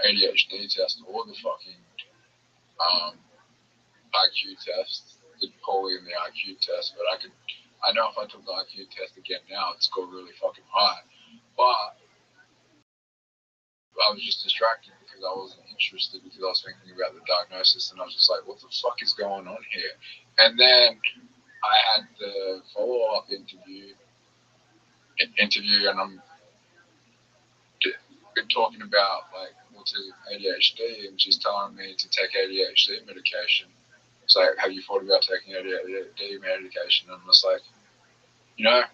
ADHD test or the fucking IQ test. Did poorly in the IQ test, but I know if I took the IQ test again now, it'd score really fucking high. But I was just distracted because I wasn't interested because I was thinking about the diagnosis and I was just like, what the fuck is going on here? And then I had the follow up interview, and I'm been talking about like autism, ADHD, and she's telling me to take ADHD medication. It's like, have you thought about taking ADHD medication? And I'm just like, I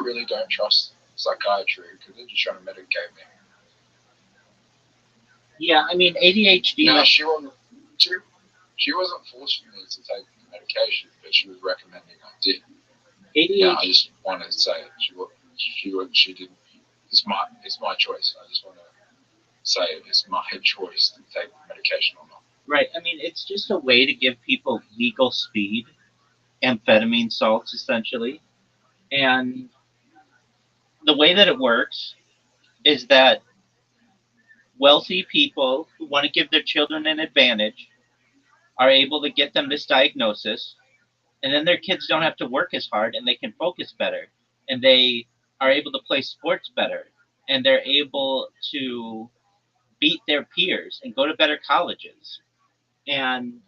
really don't trust psychiatry because they're just trying to medicate me. Yeah, I mean ADHD. No, she wasn't forcing me to take the medication, but she was recommending I did. ADHD. Yeah, I just wanted to say it. She didn't. It's my choice. I just want to say it's my choice to take the medication or not. Right. I mean, it's just a way to give people legal speed, amphetamine salts essentially, and the way that it works is that wealthy people who want to give their children an advantage are able to get them this diagnosis, and then their kids don't have to work as hard and they can focus better, and they are able to play sports better, and they're able to beat their peers and go to better colleges. And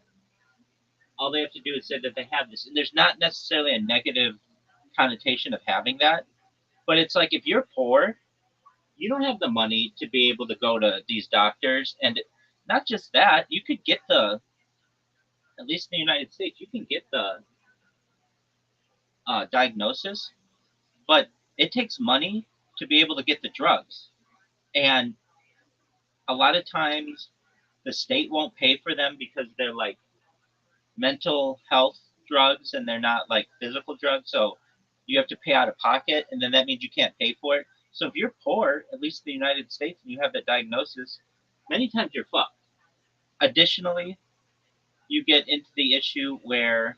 all they have to do is say that they have this. And there's not necessarily a negative connotation of having that, but it's like if you're poor, you don't have the money to be able to go to these doctors. And not just that, you could get at least in the United States, you can get the diagnosis, but it takes money to be able to get the drugs. And a lot of times the state won't pay for them because they're like mental health drugs and they're not like physical drugs. So you have to pay out of pocket, and then that means you can't pay for it. So if you're poor, at least in the United States, and you have that diagnosis, many times you're fucked. Additionally, you get into the issue where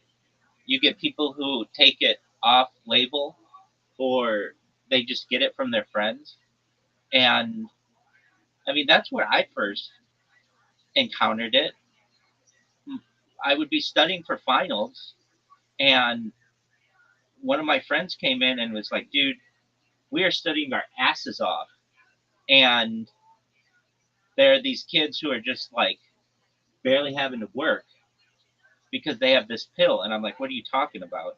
you get people who take it off label or they just get it from their friends. And I mean, that's where I first encountered it. I would be studying for finals, and one of my friends came in and was like, dude, we are studying our asses off. And there are these kids who are just like barely having to work because they have this pill. And I'm like, what are you talking about?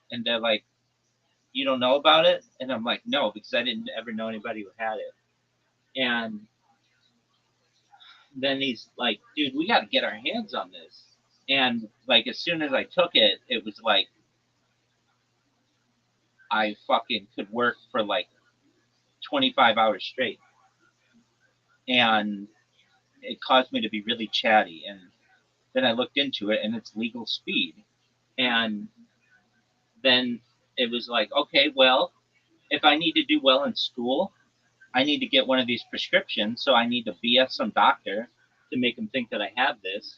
And they're like, you don't know about it? And I'm like, no, because I didn't ever know anybody who had it. And then he's like, dude, we got to get our hands on this. And like, as soon as I took it, it was like, I fucking could work for like 25 hours straight. And it caused me to be really chatty. And then I looked into it and it's legal speed. And then it was like, okay, well, if I need to do well in school, I need to get one of these prescriptions. So I need to BS some doctor to make him think that I have this.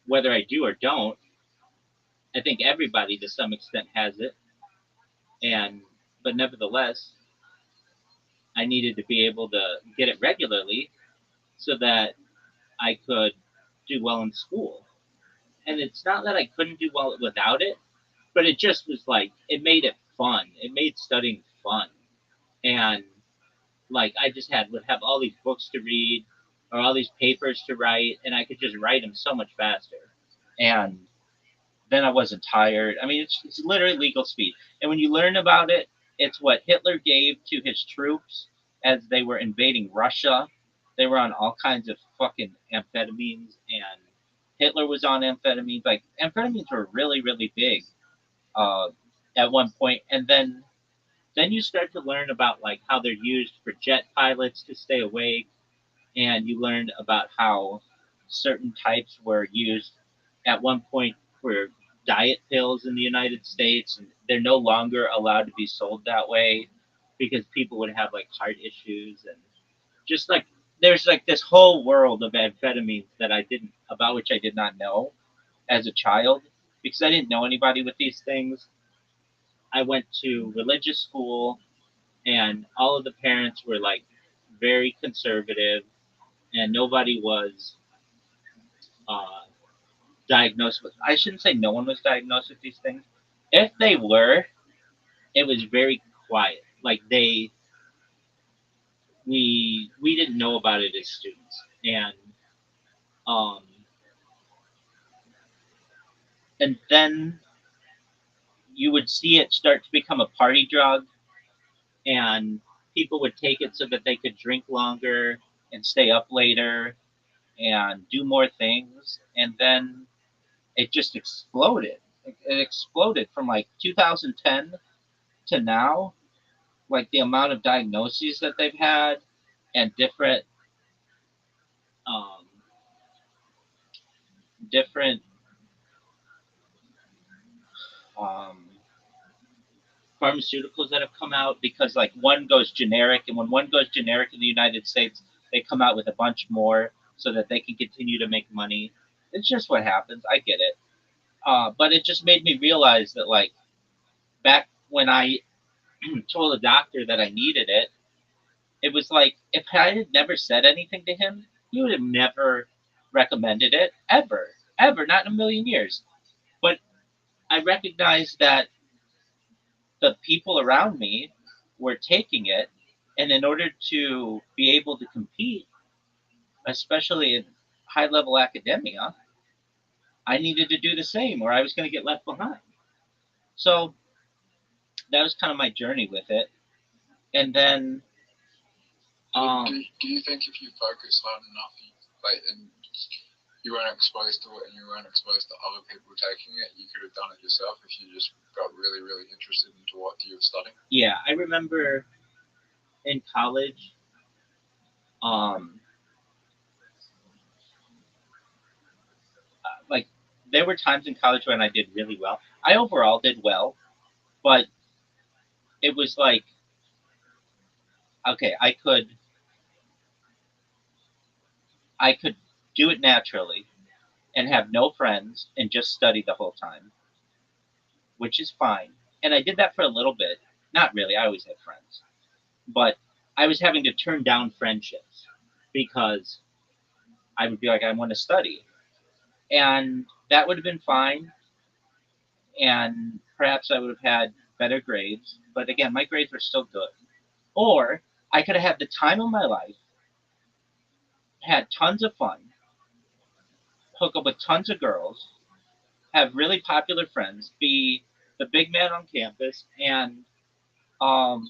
Whether I do or don't, I think everybody to some extent has it. And, but nevertheless, I needed to be able to get it regularly so that I could do well in school. And it's not that I couldn't do well without it, but it just was like it made it fun. It made studying fun, and like I just had would have all these books to read or all these papers to write, and I could just write them so much faster. And then I wasn't tired. I mean, it's literally legal speed. And when you learn about it, it's what Hitler gave to his troops as they were invading Russia. They were on all kinds of fucking amphetamines, and Hitler was on amphetamines. Like amphetamines were really, really big uh, at one point, and then you start to learn about like how they're used for jet pilots to stay awake, and you learn about how certain types were used at one point for diet pills in the United States, and they're no longer allowed to be sold that way because people would have like heart issues and just like there's like this whole world of amphetamines that I didn't about which I did not know as a child because I didn't know anybody with these things. I went to religious school and all of the parents were like very conservative and nobody was uh, diagnosed with. I shouldn't say no one was diagnosed with these things. If they were, it was very quiet. Like we didn't know about it as students, and um, and then you would see it start to become a party drug, and people would take it so that they could drink longer and stay up later and do more things, and then it just exploded. It exploded from like 2010 to now, like the amount of diagnoses that they've had and um, different um, pharmaceuticals that have come out, because like one goes generic, and when one goes generic in the United States, they come out with a bunch more so that they can continue to make money. It's just what happens. I get it. But it just made me realize that, like, back when I told the doctor that I needed it, it was like if I had never said anything to him, he would have never recommended it ever, ever, not in a million years. But I recognized that the people around me were taking it, and in order to be able to compete, especially in high level academia, I needed to do the same or I was going to get left behind. So that was kind of my journey with it. And then do you think if you focus hard enough, and you weren't exposed to it and you weren't exposed to other people taking it, you could have done it yourself if you just got really, really interested into what you were studying? Yeah, I remember in college, um, like there were times in college when I did really well. I overall did well, but it was like, okay, I could do it naturally and have no friends and just study the whole time, which is fine. And I did that for a little bit. Not really, I always had friends. But I was having to turn down friendships because I would be like, I want to study. And that would have been fine. And perhaps I would have had better grades. But again, my grades were still good. Or I could have had the time of my life, had tons of fun, hook up with tons of girls, have really popular friends, be the big man on campus, and um,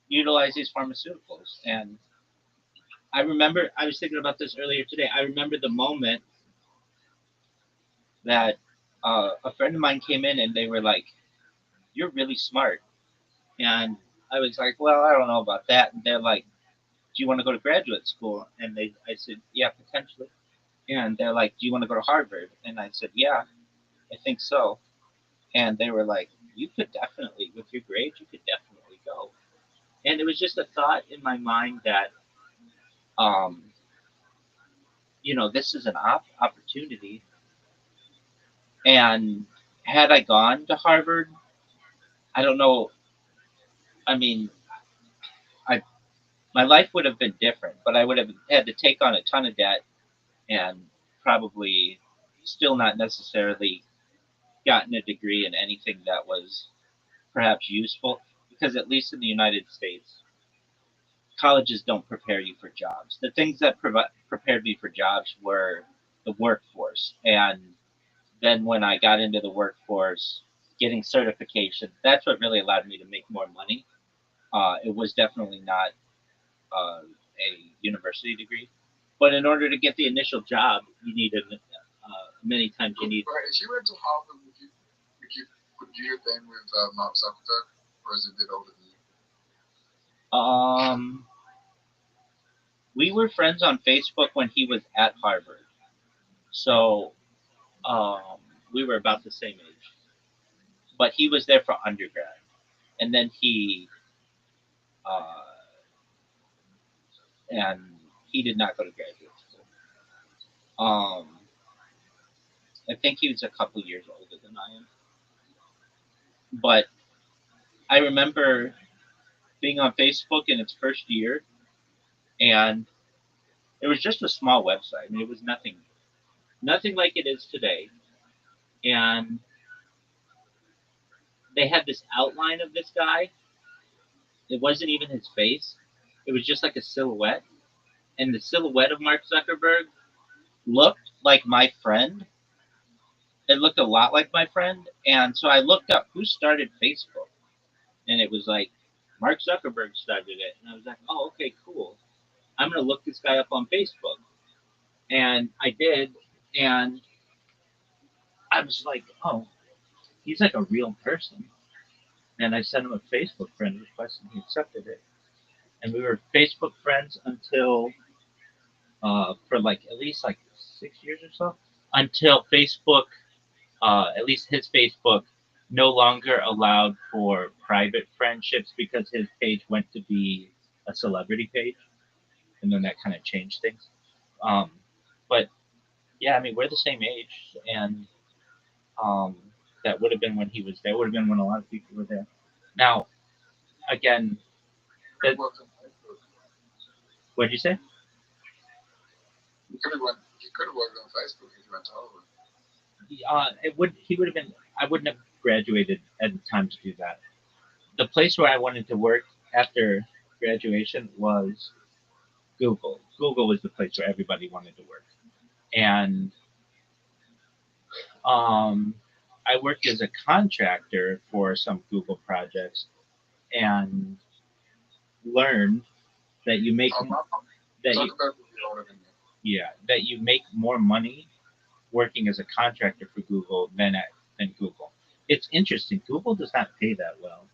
utilize these pharmaceuticals. And I remember, I was thinking about this earlier today. I remember the moment that a friend of mine came in and they were like, "You're really smart." And I was like, "Well, I don't know about that." And they're like, "Do you want to go to graduate school?" And I said, "Yeah, potentially." And they're like, "Do you want to go to Harvard?" And I said, "Yeah, I think so." And they were like, "You could definitely, with your grades, you could definitely go." And it was just a thought in my mind that, um, this is an opportunity. And had I gone to Harvard, I don't know. I mean, I my life would have been different, but I would have had to take on a ton of debt and probably still not necessarily gotten a degree in anything that was perhaps useful, because at least in the United States, colleges don't prepare you for jobs. The things that prepared me for jobs were the workforce. And then when I got into the workforce, getting certification, that's what really allowed me to make more money. It was definitely not a university degree. But in order to get the initial job, you need many times you need. Right. If you went to Harvard, would you have been with Mark Zuckerberg, or is it a bit older than you? We were friends on Facebook when he was at Harvard, so um, we were about the same age. But he was there for undergrad, and then uh, he did not go to graduate school. I think he was a couple years older than I am. But I remember being on Facebook in its first year, and it was just a small website. I mean, it was nothing like it is today. And they had this outline of this guy. It wasn't even his face. It was just like a silhouette. And the silhouette of Mark Zuckerberg looked like my friend. It looked a lot like my friend. And so I looked up who started Facebook. And it was like, Mark Zuckerberg started it. And I was like, oh, okay, cool. I'm going to look this guy up on Facebook. And I did. And I was like, oh, he's like a real person. And I sent him a Facebook friend request and he accepted it. And we were Facebook friends until, for like at least like 6 years or so, until Facebook, at least his Facebook, no longer allowed for private friendships because his page went to be a celebrity page. And then that kind of changed things. But yeah, I mean, we're the same age. And um, that would have been when he was there, would have been when a lot of people were there. Now, again, Could have worked on Facebook. what did you say? You could have worked on Facebook if you went to Harvard. He would have been. I wouldn't have graduated at the time to do that. The place where I wanted to work after graduation was Google. Google was the place where everybody wanted to work, and I worked as a contractor for some Google projects, and learned that you make that you Zuckerberg would be older than you. that you make more money working as a contractor for Google than Google. It's interesting. Google does not pay that well.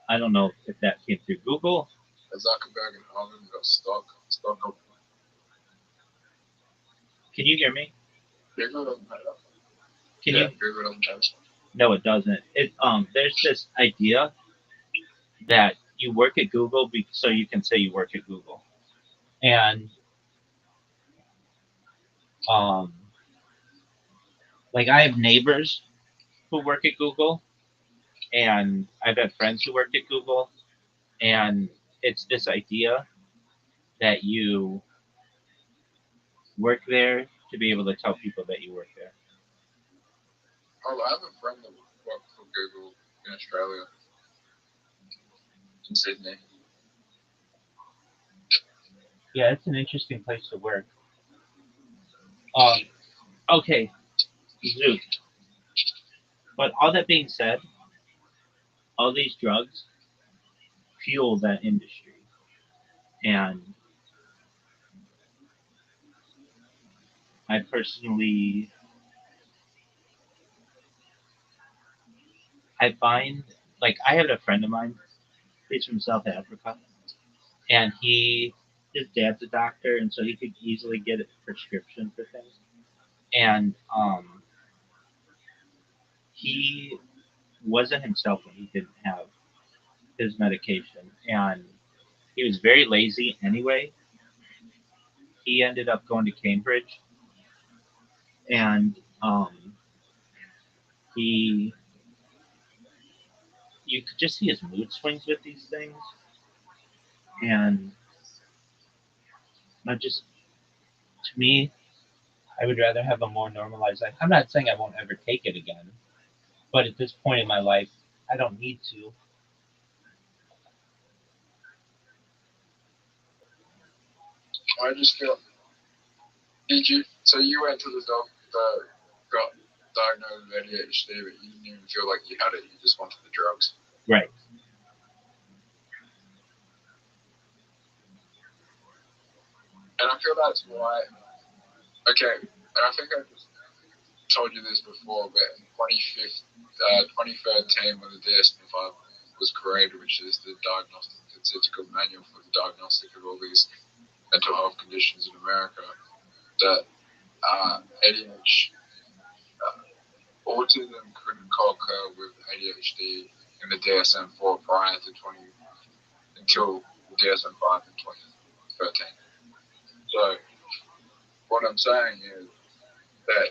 I don't know if that came through Google. Zuckerberg and Harvard got stock up. Can you hear me? Google doesn't pay that. Can Yeah, you? Google doesn't pay that. No, it doesn't. There's this idea that you work at Google so you can say you work at Google, and um, like I have neighbors who work at Google, and I've had friends who work at Google, and it's this idea that you work there to be able to tell people that you work there. Oh, I have a friend that worked for Google in Australia, in Sydney. Yeah, it's an interesting place to work. Okay, Zoot. But all that being said, all these drugs fuel that industry. And I personally, I find, like, I had a friend of mine, he's from South Africa, and his dad's a doctor, and so he could easily get a prescription for things. And he wasn't himself when he didn't have his medication. And he was very lazy anyway. He ended up going to Cambridge, and he you could just see his mood swings with these things, and not just to me. I would rather have a more normalized life. I'm not saying I won't ever take it again, but at this point in my life, I don't need to. I just feel. Did you? So you went to the doctor, got diagnosed with ADHD, but you didn't even feel like you had it. You just wanted the drugs. Right. And I feel that's why. Okay, and I think I told you this before, but in 2013, when the DSM-5 was created, which is the diagnostic statistical manual for the diagnostic of all these mental health conditions in America, that ADHD, autism couldn't co-occur with ADHD in the DSM-4 prior to until the DSM-5 in 2013. So what I'm saying is that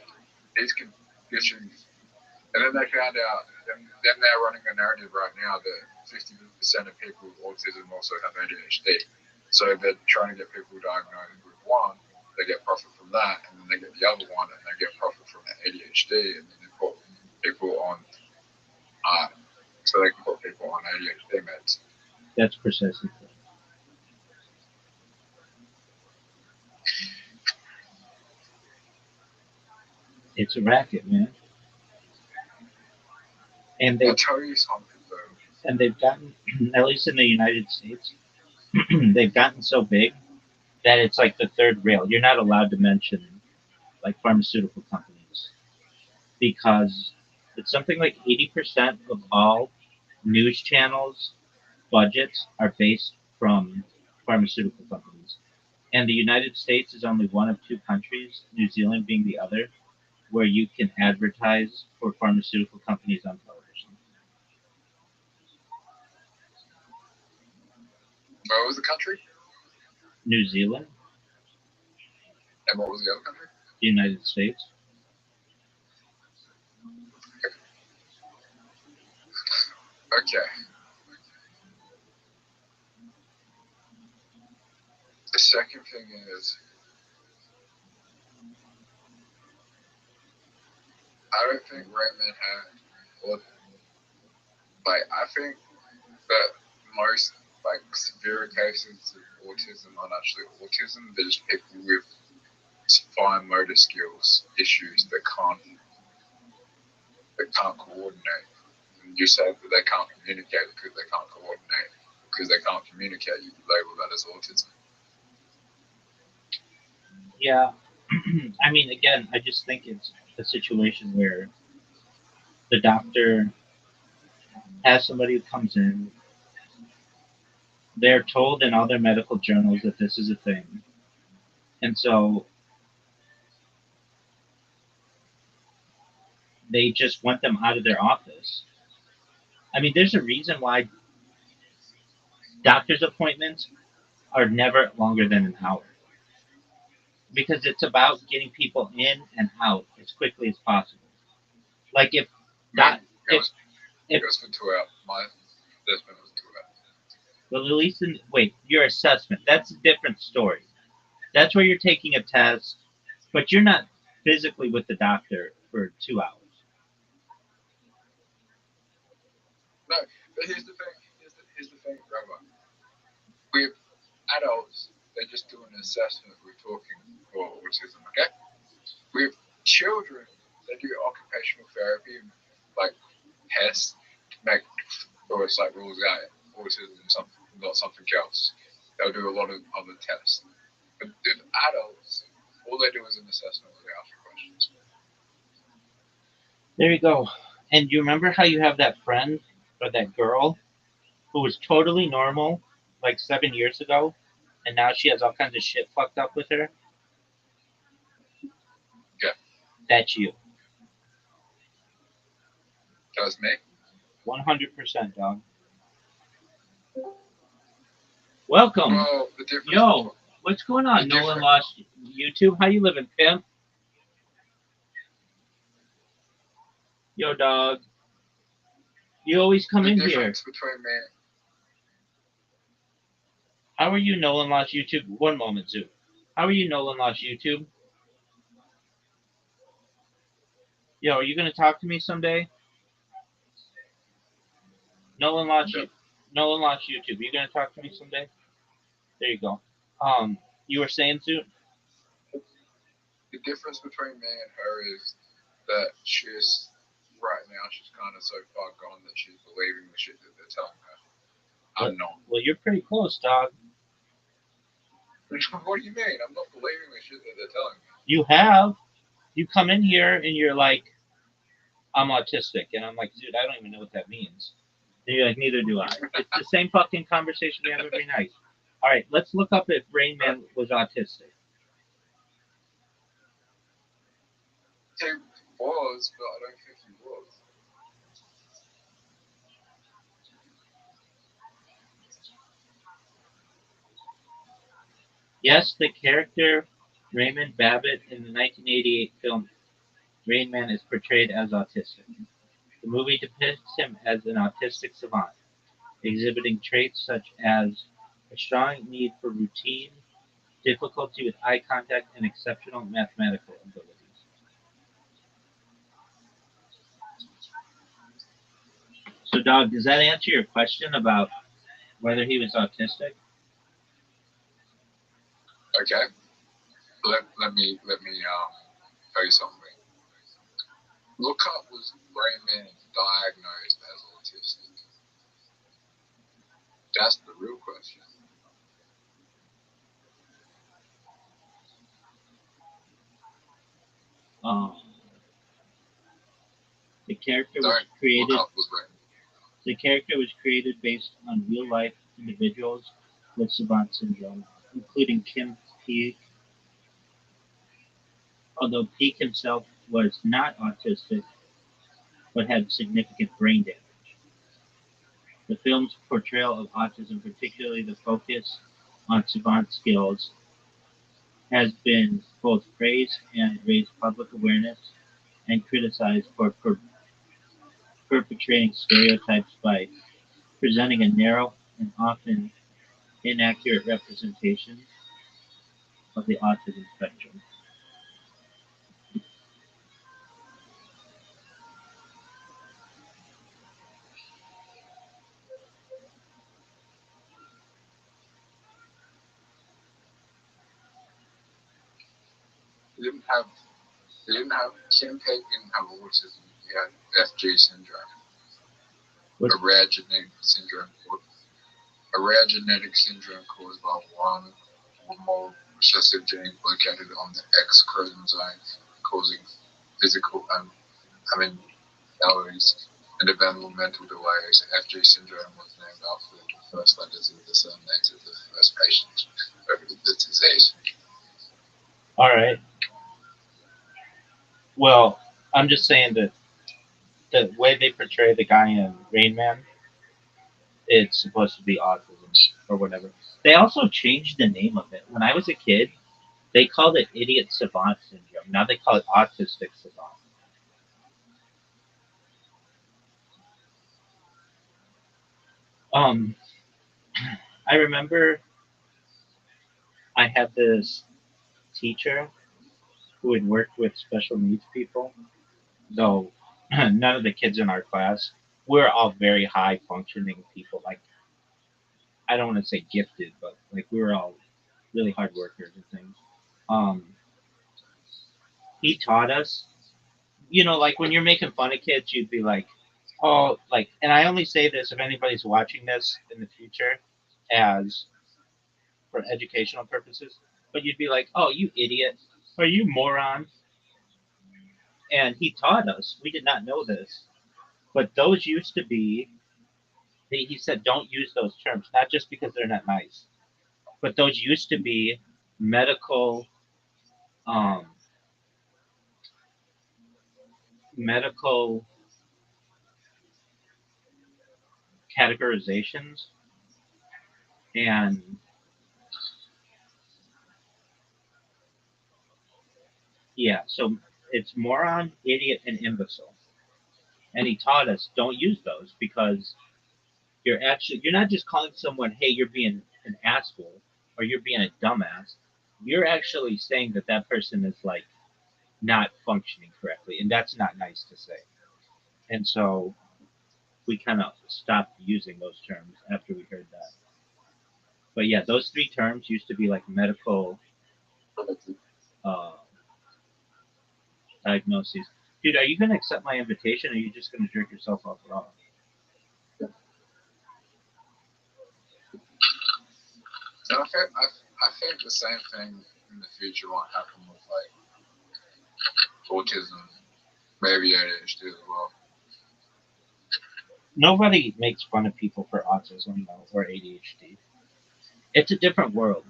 these conditions, and then they found out, then they're running a narrative right now that 50% of people with autism also have ADHD. So they're trying to get people diagnosed with one, they get profit from that, and then they get the other one, and they get profit from the ADHD, and then they put people on so they can put people on ADHD meds. That's precisely correct. It's a racket, man. And I'll tell you something though. they've gotten, at least in the United States, they've gotten so big that it's like the third rail. You're not allowed to mention like pharmaceutical companies because it's something like 80% of all news channels budgets are based from pharmaceutical companies. And the United States is only one of two countries, New Zealand being the other, where you can advertise for pharmaceutical companies on television. Where was the country? New Zealand, And what was the other country? the United States. Okay. The second thing is, I don't think Raymond had, or like, I think that most like severe cases of autism aren't actually autism. They're just people with fine motor skills issues that can't coordinate. And you say that they can't communicate because they can't coordinate. Because they can't communicate, you label that as autism. Yeah, I mean, again, I just think it's a situation where the doctor has somebody who comes in, they're told in all their medical journals that this is a thing. And so they just want them out of their office. I mean, there's a reason why doctor's appointments are never longer than an hour because it's about getting people in and out as quickly as possible. Like if that, It goes for 2 hours. My assessment was 2 hours. well, at least wait, your assessment, that's a different story. That's where you're taking a test, but you're not physically with the doctor for 2 hours. No, but here's the thing. Here's the thing, Rabbi. With adults, they just do an assessment. We're talking for autism, okay? With children, they do occupational therapy, like tests, to make or it's like rules out autism, something, not something else. They'll do a lot of other tests. But with adults, all they do is an assessment where they ask you questions. There you go. And you remember how you have that friend or that girl who was totally normal like 7 years ago, and now she has all kinds of shit fucked up with her? Yeah. That's you. That was me. 100%, dog. Welcome. Well, the difference. Yo, what's going on? Nolan lost YouTube. How you living, pimp? Yo, dog. You always come in here. The difference between me. How are you, Nolan lost YouTube? One moment, Zoo. How are you, Nolan lost YouTube? Yo, are you gonna talk to me someday? Nolan lost YouTube. Are you gonna talk to me someday? There you go. You were saying, Zoo? The difference between me and her is that she's right now she's kind of so far gone that she's believing the shit that they're telling her. I'm not. Well, you're pretty close, dog. What do you mean? I'm not believing the shit that they're telling me. You have. You come in here and you're like, I'm autistic, and I'm like, dude, I don't even know what that means. And you're like, neither do I. It's the same fucking conversation we have every night. All right, let's look up if Rain Man was autistic. He was, but I don't think he was. Yes, the character Raymond Babbitt in the 1988 film Rain Man is portrayed as autistic. The movie depicts him as an autistic savant, exhibiting traits such as a strong need for routine, difficulty with eye contact, and exceptional mathematical abilities. So, Dog, does that answer your question about whether he was autistic? Okay. Let me tell you something. Look up, was Rayman diagnosed as autistic? That's the real question. Um, the character was Don't look created. up, was Rayman. The character was created based on real-life individuals with Savant syndrome, including Kim Peek, although Peek himself was not autistic but had significant brain damage. The film's portrayal of autism, particularly the focus on savant skills, has been both praised and raised public awareness and criticized for perpetrating stereotypes by presenting a narrow and often inaccurate representation of the autism spectrum. He didn't have Kim Peek didn't have autism. He had FG syndrome, What's, a rare genetic syndrome. A rare genetic syndrome caused by one or more recessive genes located on the X chromosome, causing physical abnormalities and developmental delays. FG syndrome was named after the first letters of the surnames of the first patient with the disease. all right. Well, I'm just saying that the way they portray the guy in Rain Man, it's supposed to be autism or whatever. They also changed the name of it. When I was a kid, they called it idiot savant syndrome. Now they call it autistic savant. Um, I remember I had this teacher who had worked with special needs people, though none of the kids in our class were all very high functioning people. Like, I don't want to say gifted, but like we were all really hard workers and things. Um, he taught us, like when you're making fun of kids, you'd be like, oh, like, and I only say this if anybody's watching this in the future as for educational purposes, but you'd be like, oh, you idiot, or you moron. And he taught us, we did not know this, but those used to be, he said, don't use those terms, not just because they're not nice, but those used to be medical, um, medical categorizations. And yeah, so it's moron, idiot, and imbecile. And he taught us don't use those because you're not just calling someone, hey, you're being an asshole or you're being a dumbass. You're actually saying that that person is like not functioning correctly, and that's not nice to say. And so we kind of stopped using those terms after we heard that. But yeah, those three terms used to be like medical uh, diagnoses. Dude, are you gonna accept my invitation, or are you just gonna jerk yourself off raw? And I think the same thing in the future might happen with like autism, maybe ADHD as well. Nobody makes fun of people for autism though, or ADHD. It's a different world.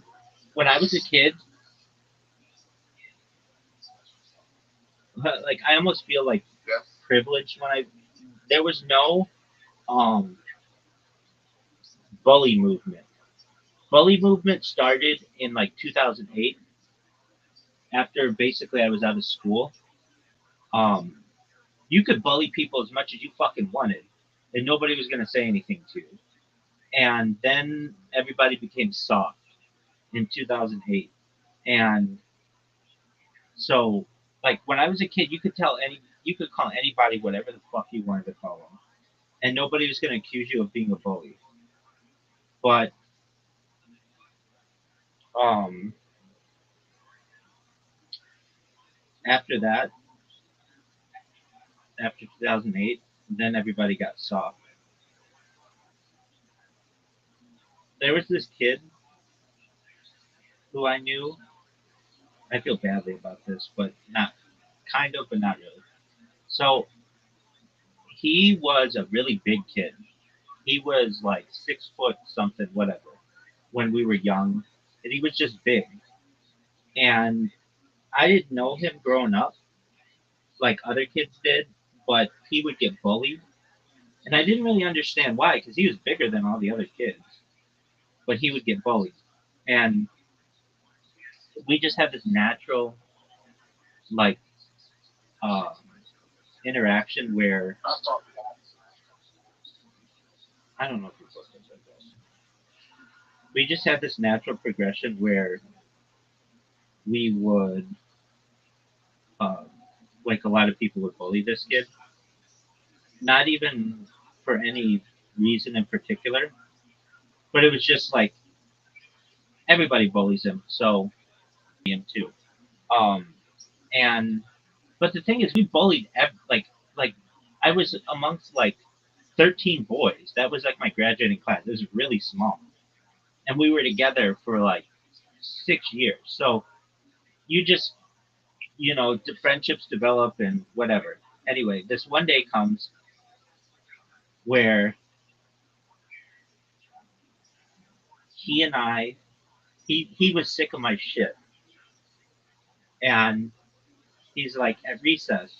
When I was a kid, like I almost feel like Yeah. privileged when I there was no um bully movement. Bully movement started in like 2008 after basically I was out of school. Um, you could bully people as much as you fucking wanted, and nobody was gonna say anything to you. And then everybody became soft in 2008. And so, like, when I was a kid, you could call anybody whatever the fuck you wanted to call them. And nobody was going to accuse you of being a bully. But, um, after that, after 2008, then everybody got soft. There was this kid who I knew. I feel badly about this, but not kind of, but not really. So he was a really big kid. He was like 6 foot something, whatever, when we were young, and he was just big. And I didn't know him growing up like other kids did, but he would get bullied, and I didn't really understand why because he was bigger than all the other kids, but he would get bullied, and we just had this natural like um, interaction where I thought I don't know if you put this like this. We just had this natural progression where we would um, like a lot of people would bully this kid, not even for any reason in particular, but it was just like everybody bullies him, so him too. Um, and but the thing is, we bullied like I was amongst like 13 boys. That was like my graduating class. It was really small, and we were together for like 6 years. So you just the friendships develop and whatever. Anyway, this one day comes where he and I he was sick of my shit, and he's like, at recess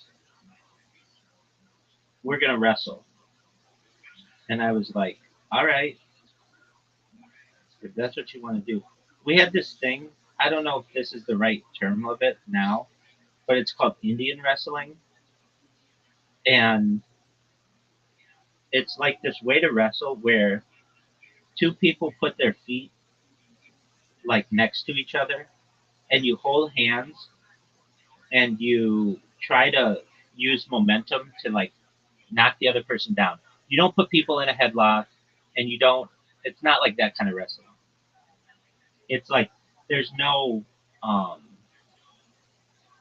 we're gonna wrestle, and I was like, all right, if that's what you want to do. We had this thing. I don't know if this is the right term of it now, but it's called Indian wrestling, and it's like this way to wrestle where two people put their feet like next to each other, and you hold hands, and you try to use momentum to like knock the other person down. You don't put people in a headlock, and you don't. It's not like that kind of wrestling. It's like there's no. Um,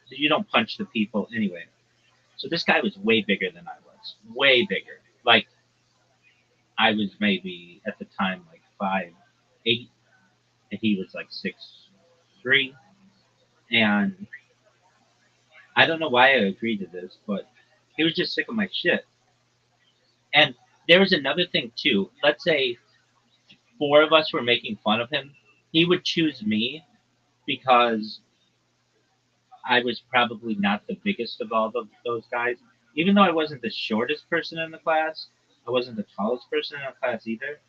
you don't punch the people anyway. So this guy was way bigger than I was. Way bigger. Like I was maybe at the time like 5'8", and he was like 6'3". And I don't know why I agreed to this, but he was just sick of my shit. And there was another thing too. Let's say four of us were making fun of him. He would choose me because I was probably not the biggest of all of those guys. Even though I wasn't the shortest person in the class, I wasn't the tallest person in the class either.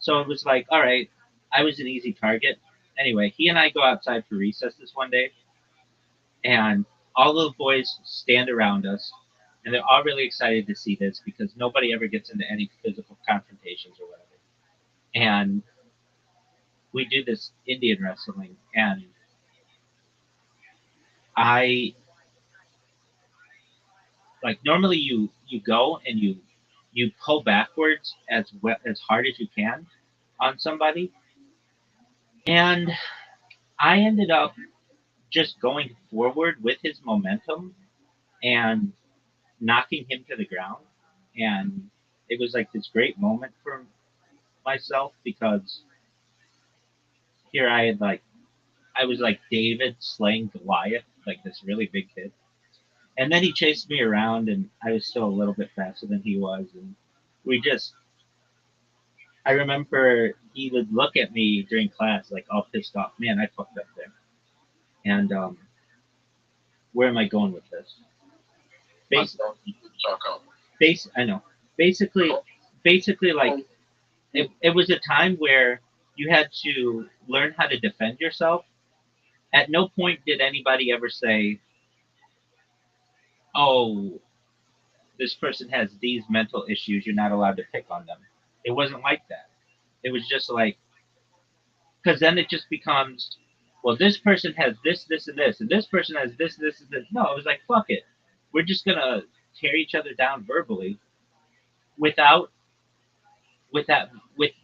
So it was like, all right, I was an easy target. Anyway, he and I go outside for recess this one day, and all the boys stand around us, and they're all really excited to see this because nobody ever gets into any physical confrontations or whatever. And we do this Indian wrestling, and I like normally you go and you pull backwards as hard as you can on somebody, and I ended up just going forward with his momentum and knocking him to the ground. And it was like this great moment for myself because here I was like David slaying Goliath, like this really big kid. And then he chased me around, and I was still a little bit faster than he was, and we just. I remember he would look at me during class like all pissed off. Man, I fucked up there. And where am I going with this? I Bas- thought you could talk out. I know. Basically, basically, like it was a time where you had to learn how to defend yourself. At no point did anybody ever say, "Oh, this person has these mental issues. You're not allowed to pick on them." It wasn't like that. It was just like, because then it just becomes, well, this person has this, this, and this person has this, this, and this. No, it was like, fuck it. We're just gonna tear each other down verbally without with that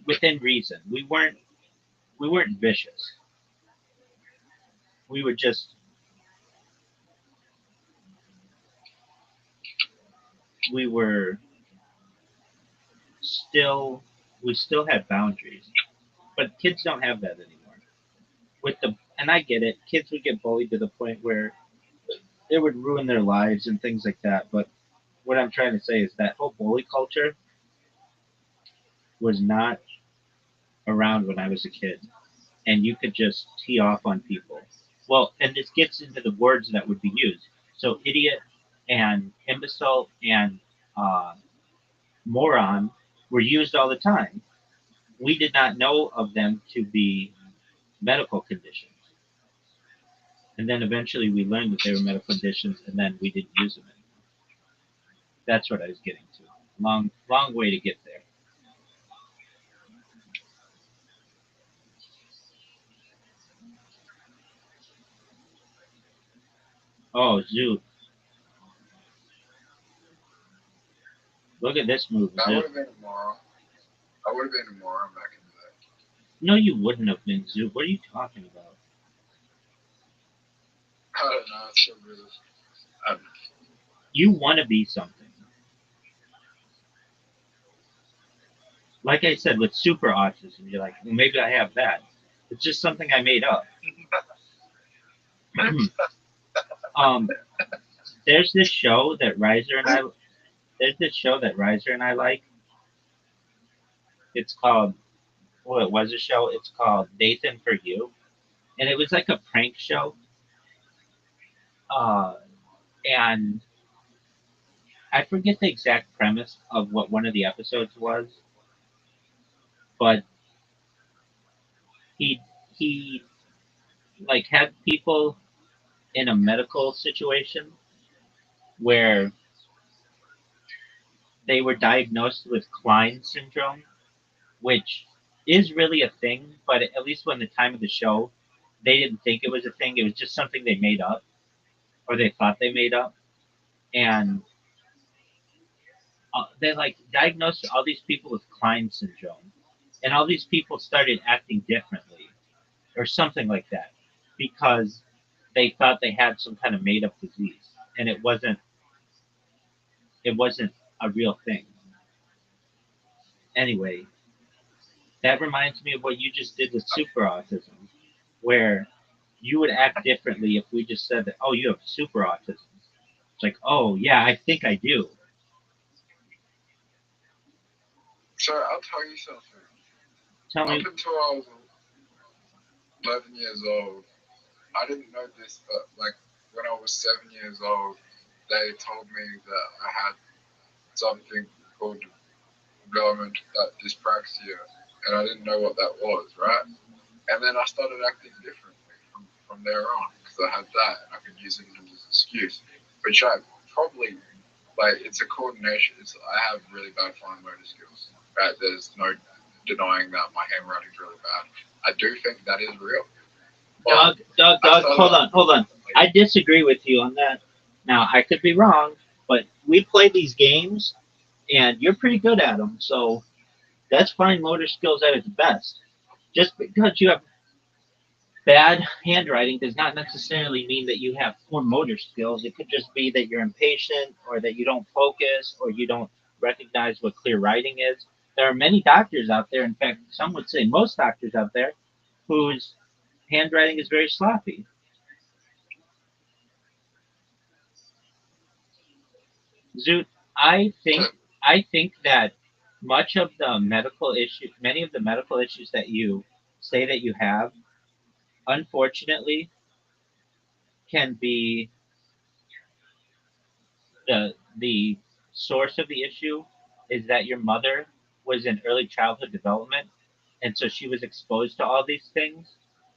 within reason. We weren't vicious. We were just we were still we still had boundaries. But kids don't have that anymore. And I get it, kids would get bullied to the point where it would ruin their lives and things like that. But what I'm trying to say is that whole bully culture was not around when I was a kid, and you could just tee off on people. Well, and this gets into the words that would be used. So, idiot and imbecile and uh, moron were used all the time. We did not know of them to be medical conditions. And then eventually we learned that they were medical conditions, and then we didn't use them anymore. That's what I was getting to. Long way to get there. Oh, Zoot. Look at this move, I would Zoot. have been a moron. I would have been a moron back in the day. No, you wouldn't have been, Zoot. What are you talking about? I don't know. It's so really. Um, You want to be something. Like I said, with super autism, you're like, well, maybe I have that. It's just something I made up. um, there's this show that Riser and I. There's this show that Riser and I like. It's called. Well, it was a show. It's called Nathan for You, and it was like a prank show. Uh, and I forget the exact premise of what one of the episodes was, but he he like had people in a medical situation where they were diagnosed with Klein syndrome, which is really a thing, but at least when the time of the show, they didn't think it was a thing. It was just something they made up, or they thought they made up, and they like diagnosed all these people with Klein syndrome, and all these people started acting differently, or something like that, because they thought they had some kind of made up disease, and it wasn't a real thing. Anyway, that reminds me of what you just did with super autism, where you would act differently if we just said that, oh, you have super autism. It's like, oh, yeah, I think I do. so I'll tell you something. Tell Up me, until I was 11 years old, I didn't know this, but like when I was 7 years old, they told me that I had something called developmental dyspraxia, and I didn't know what that was, right? And then I started acting differently from there on because I had that and I could use it as an excuse, which I probably like. It's a coordination. I have really bad fine motor skills. Right? There's no denying that my handwriting's really bad. I do think that is real. But Doug, hold on. I disagree with you on that. Now, I could be wrong, but we play these games, and you're pretty good at them, so that's fine motor skills at its best. Just because you have bad handwriting does not necessarily mean that you have poor motor skills. It could just be that you're impatient or that you don't focus or you don't recognize what clear writing is. There are many doctors out there, in fact, some would say most doctors out there, whose handwriting is very sloppy. Zoot, I think that many of the medical issues that you say that you have, unfortunately, can be the source of the issue is that your mother was in early childhood development, and so she was exposed to all these things,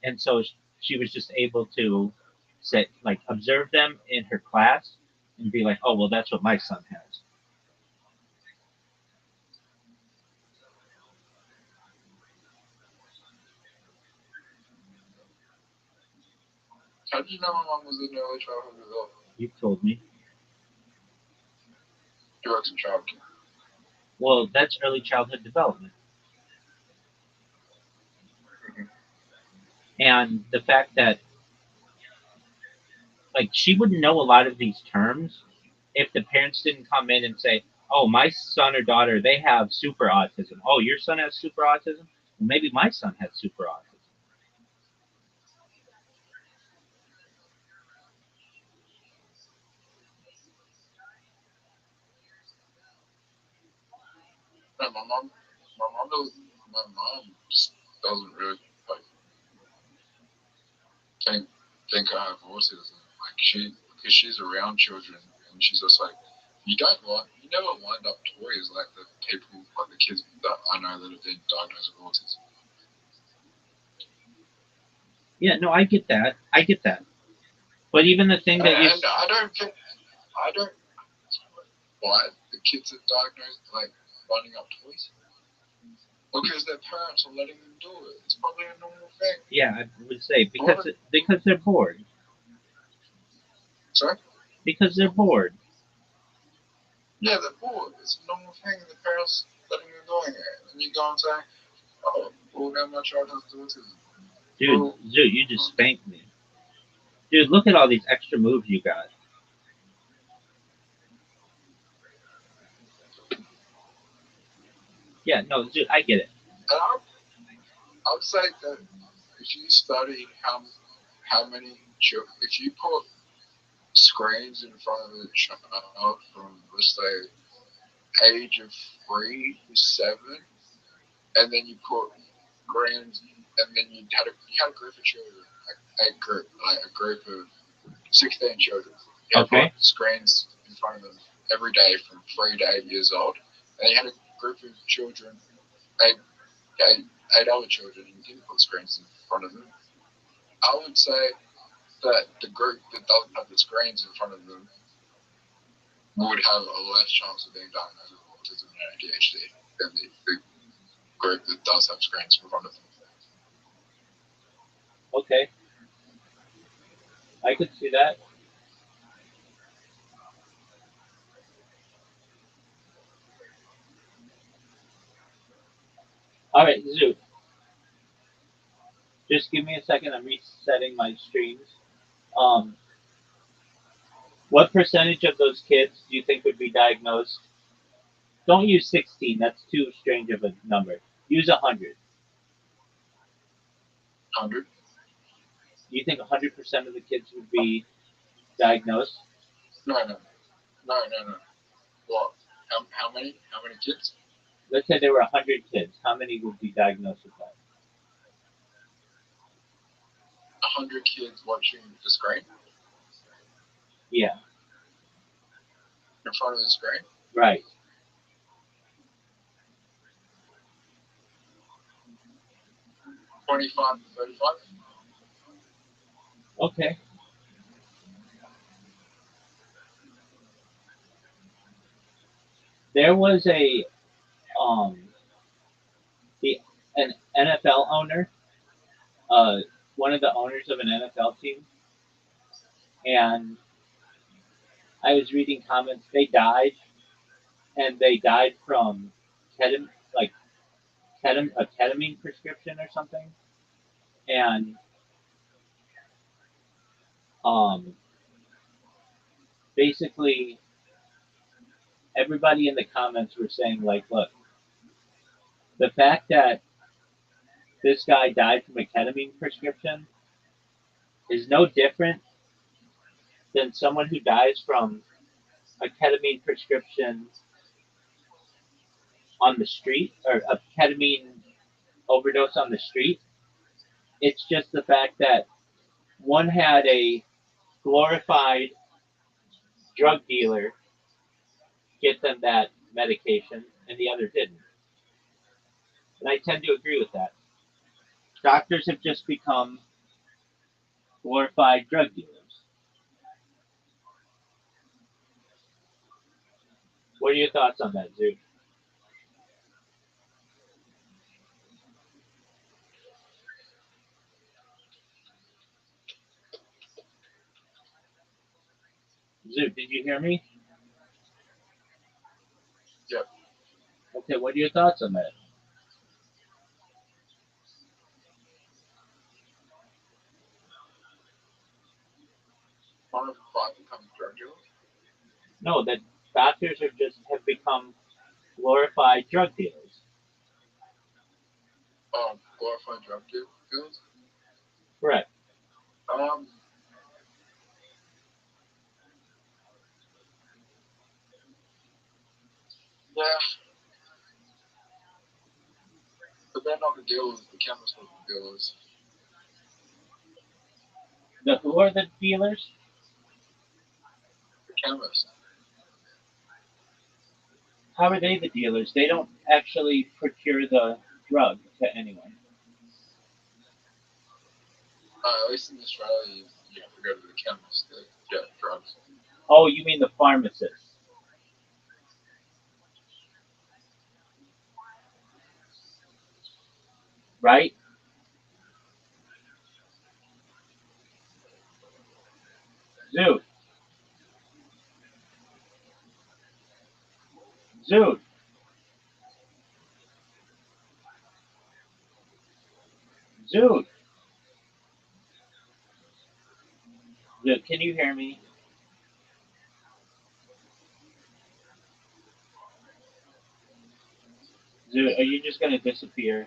and so she was just able to say like observe them in her class and be like, oh well, that's what my son has. How did you know my mom was in early childhood development? You told me. She works in childcare. Well, that's early childhood development. Mhm. And the fact that, like, she wouldn't know a lot of these terms if the parents didn't come in and say, oh, my son or daughter, they have super autism. Oh, your son has super autism? Well, maybe my son has super autism. No, my mom just doesn't really like think think I have autism. Like because she's around children and she's just like, you never wind up toys like the people, like the kids that I know that have been diagnosed with autism. Yeah, no, I get that. I get that. But even the thing that you. And I don't why the kids are diagnosed like winding up toys. Because their parents are letting them do it. It's probably a normal thing. Yeah, I would say because they're bored. Sorry? Because they're bored. Yeah, they're bored. It's a normal thing. The parents letting them doing it. And you go and say, oh, well, now my child has autism. Dude, you just spanked me. Dude, look at all these extra moves you got. Yeah, no, dude, I get it. And I would say that if you study how many children, if you put screens in front of a child from, let's say, age of 3 to 7, and then you put screens, and then you had a group of children, like a group of 16 children. You had Okay. put screens in front of them every day from 3 to 8 years old, and you had a group of children, eight other children, and you didn't put screens in front of them. I would say that the group that doesn't have the screens in front of them would have a less chance of being diagnosed with autism and ADHD than the group that does have screens in front of them. Okay. I could see that. All right, Zoo. Just give me a second. I'm resetting my streams. Um, what percentage of those kids do you think would be diagnosed? Don't use 16. That's too strange of a number. Use 100. 100? Do you think 100% of the kids would be diagnosed? No. What? How many? How many kids? Let's say there were 100 kids. How many would be diagnosed with that? 100 kids watching the screen Yeah, in front of the screen? right. 25 to 35? Okay. There was um the an NFL owner, uh, one of the owners of an NFL team, and I was reading comments. They died, and they died from like a ketamine prescription or something, and um, basically everybody in the comments were saying like, look, the fact that this guy died from a ketamine prescription is no different than someone who dies from a ketamine prescription on the street or a ketamine overdose on the street. It's just the fact that one had a glorified drug dealer get them that medication and the other didn't. And I tend to agree with that. Doctors have just become glorified drug dealers. What are your thoughts on that, Zoo? Zoo, did you hear me? Yeah. Okay, what are your thoughts on that? One of five becomes drug dealers. No, that doctors are just have become glorified drug dealers. Glorified drug dealers. Correct. Um, yeah, but they're not the dealers. The chemists are the dealers. The who are the dealers? The chemists. How are they the dealers? They don't actually procure the drug to anyone, At least in Australia, you have to go to the chemist to get drugs. Oh, you mean the pharmacist, right? Zoot, Zoot, Zoot, Zoot. Can you hear me? Zoot, are you just gonna disappear?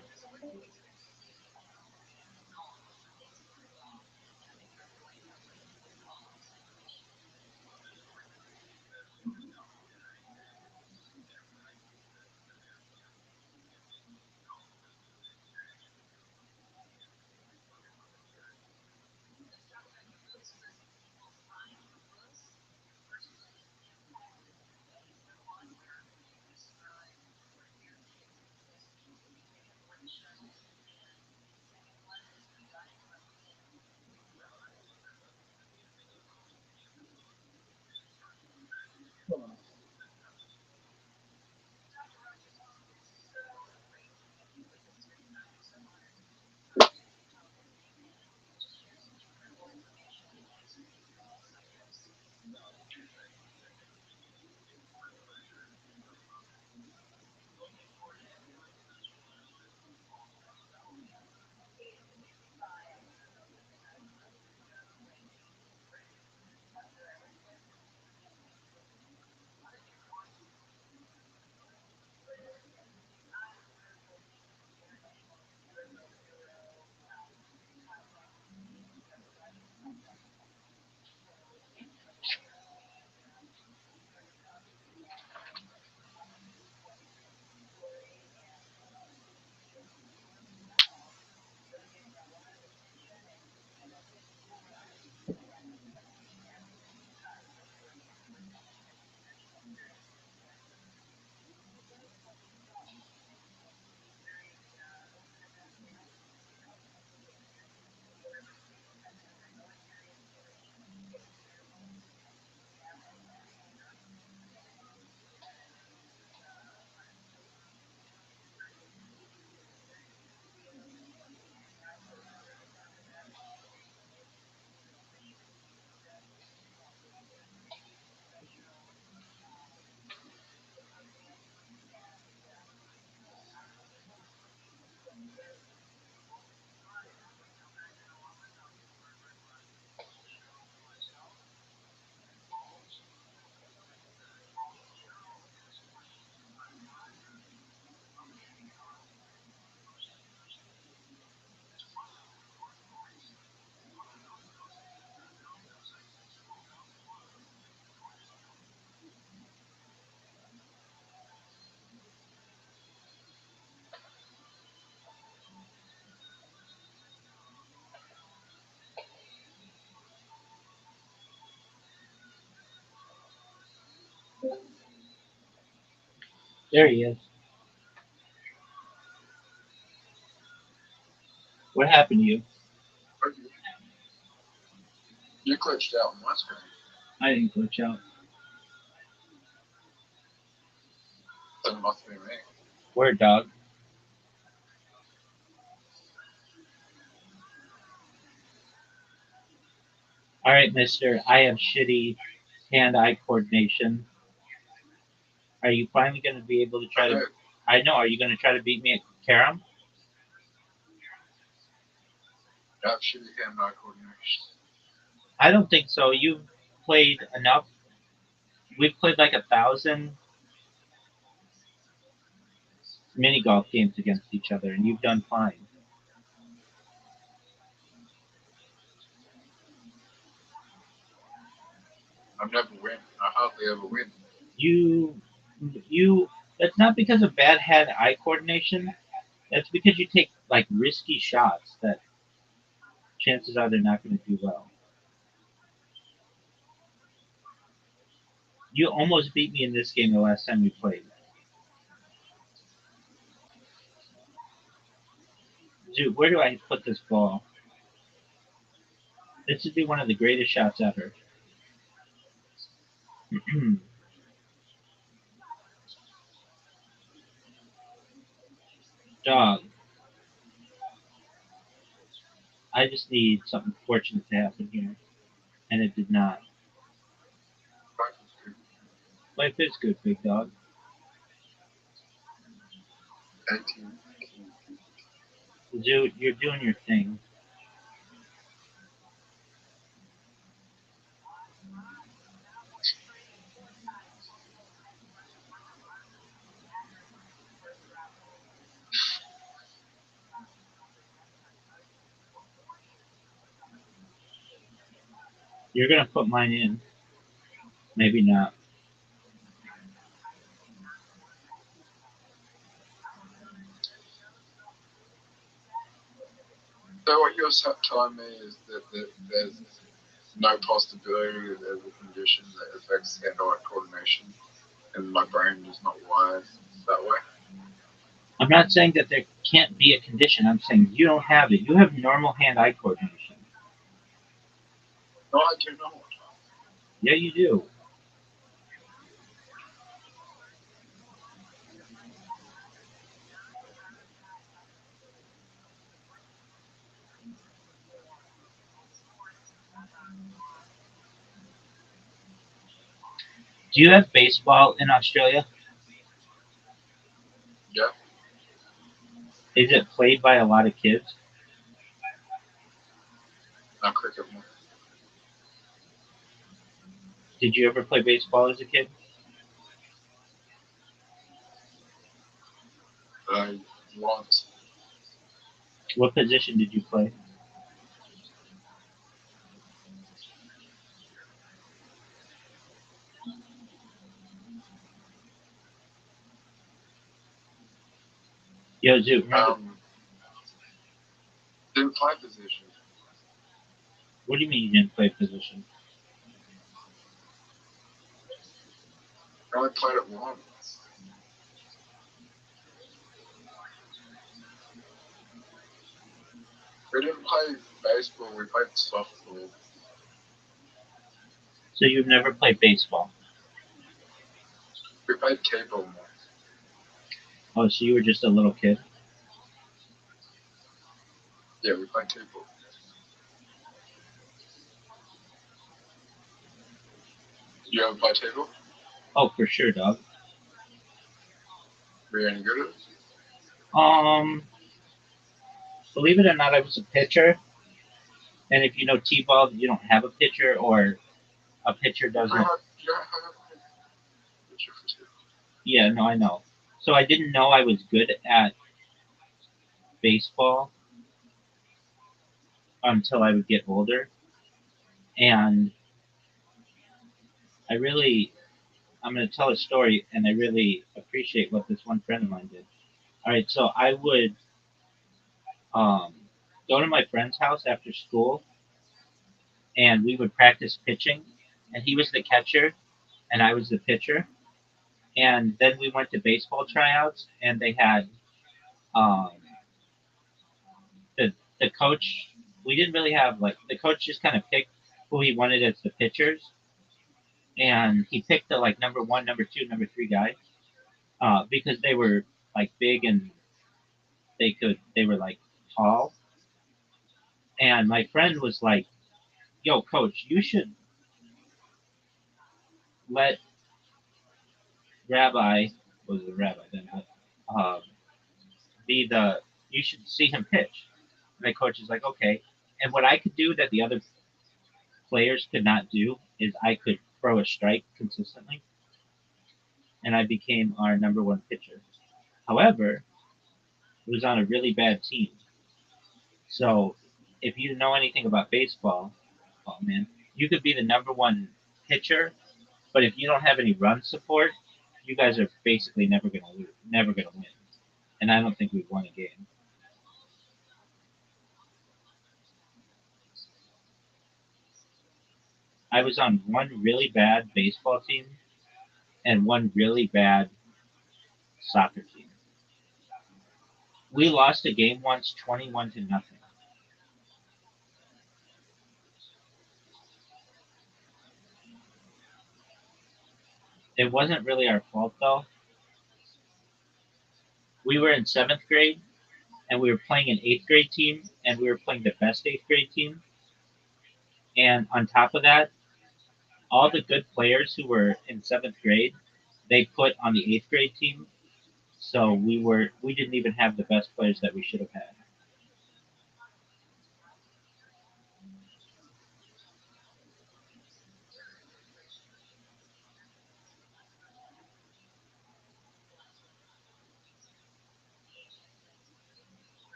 There he is. What happened to you? But you glitched out on my screen. I didn't glitch out. Then it must be me. Word dog. All right, Mister. I have shitty hand-eye coordination. Are you finally going to be able to try to? Okay, I know. Are you going to try to beat me at carom? that should be hand-eye coordination. I don't think so. You've played enough. We've played like 1,000 mini golf games against each other, and you've done fine. I never win. I hardly ever win. You, you. That's not because of bad hand-eye coordination. That's because you take like risky shots that chances are they're not going to do well. You almost beat me in this game the last time we played. Dude, where do I put this ball? This would be one of the greatest shots ever. Dog, I just need something fortunate to happen here, and it did not. Life is good. Life is good, big dog. 18. Dude, you're doing your thing. You're gonna put mine in. Maybe not. So what you're telling me is that there's no possibility that there's a condition that affects hand-eye coordination, and my brain is not wired that way. I'm not saying that there can't be a condition. I'm saying you don't have it. You have normal hand-eye coordination. No, I do not. Yeah, you do. Do you have baseball in Australia? Yeah, Is it played by a lot of kids? not cricket more. Did you ever play baseball as a kid? I want. What position did you play? Yo, Zoo, remember? Didn't play position. What do you mean you didn't play position? I only played it once. We didn't play baseball. We played softball. So you've never played baseball? We played t-ball more. Oh, so you were just a little kid? Yeah, we played t-ball. Did you ever play t-ball? Oh, for sure, dog. Were you any good at it? Um, Believe it or not, I was a pitcher. And if you know T-ball, you don't have a pitcher, or a pitcher doesn't. You don't have a picture for t-ball. Yeah, no, I know. So I didn't know I was good at baseball until I would get older. And I really, I'm going to tell a story, and I really appreciate what this one friend of mine did. All right, so I would um, go to my friend's house after school, and we would practice pitching. And he was the catcher, and I was the pitcher. And then we went to baseball tryouts, and they had um, the the coach. We didn't really have like the coach just kind of picked who he wanted as the pitchers, and he picked the like number one, number two, number three guys because they were like big and they were like tall. And my friend was like, "Yo, coach, you should let Rabbi, was the Rabbi then, but, be the, you should see him pitch. And the coach is like, okay. And what I could do that the other players could not do is I could throw a strike consistently, and I became our number one pitcher. However, it was on a really bad team. So if you know anything about baseball, oh man, you could be the number one pitcher, but if you don't have any run support, you guys are basically never gonna lose, never gonna win. And I don't think we've won a game. I was on one really bad baseball team and one really bad soccer team. We lost a game once 21-0. It wasn't really our fault though. We were in seventh grade and we were playing an eighth grade team and we were playing the best eighth grade team. And on top of that, all the good players who were in seventh grade, they put on the eighth grade team. So we didn't even have the best players that we should have had.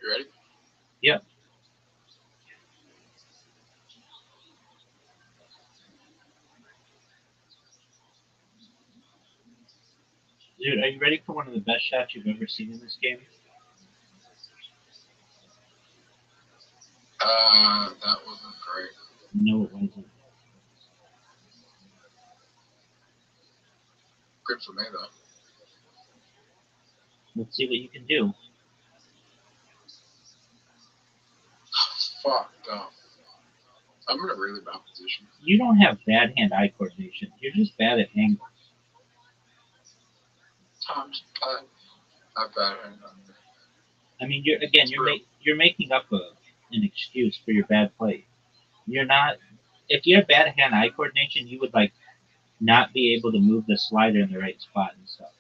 You ready? Yep. Dude, are you ready for one of the best shots you've ever seen in this game? That wasn't great. No, it wasn't. Good for me though. Let's see what you can do. Fucked up. I'm in a really bad position. You don't have bad hand-eye coordination. You're just bad at angles. Times bad. Not bad. I mean, you're making up an excuse for your bad play. You're not. If you have bad hand-eye coordination, you would like not be able to move the slider in the right spot and stuff.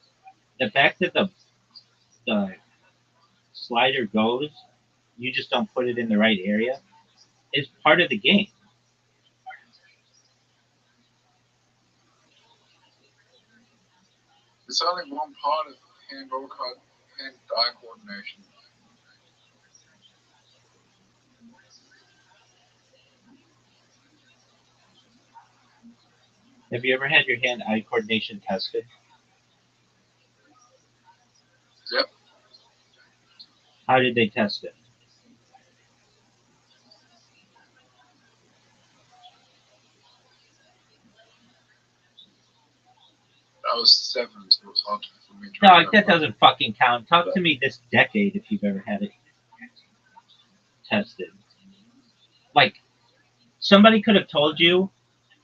The fact that the slider goes, you just don't put it in the right area, is part of the game. It's only one part of hand-eye coordination. Have you ever had your hand-eye coordination tested? Yep. How did they test it? I was 7, so it was hard for me to No, remember. that doesn't fucking count. Talk to me this decade if you've ever had it tested. Like, somebody could have told you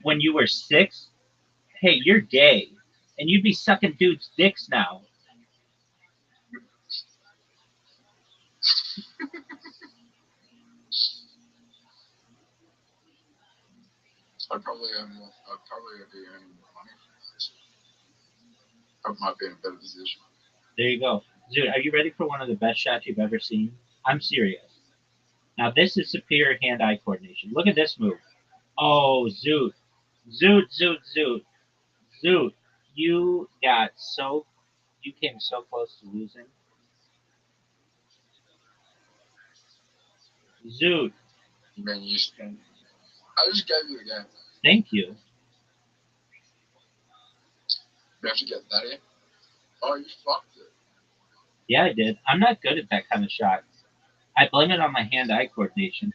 when you were 6, hey, you're gay, and you'd be sucking dudes' dicks now. I'd probably be earning more money from this. I might be in a better position. There you go. Dude, are you ready for one of the best shots you've ever seen? I'm serious. Now, this is superior hand-eye coordination. Look at this move. Oh, Zoot. Zoot, Zoot, Zoot. Zoot. You came so close to losing. Zoot. Man, I just gave you the game. Thank you. You have to get that in. Oh, you fucked it. Yeah, I did. I'm not good at that kind of shot. I blame it on my hand-eye coordination.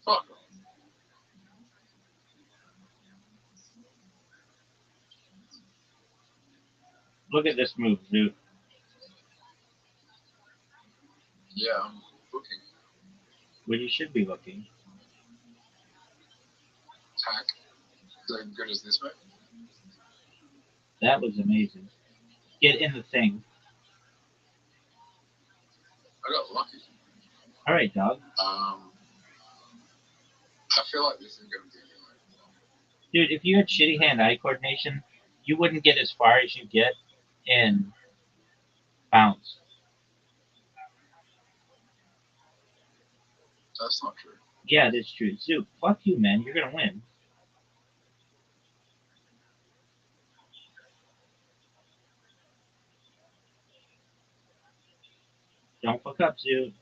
Fuck. Look at this move, Zoot. Yeah, I'm looking. Where you should be looking. Tack. Is that good as this, mate? That was amazing. Get in the thing. I got lucky. All right, dog. I feel like this is gonna be like, Dude, if you had shitty hand-eye coordination, you wouldn't get as far as you get in bounce. that's not true. Yeah, that's true. Zoo, fuck you, man. You're gonna win. Don't fuck up, Zoo.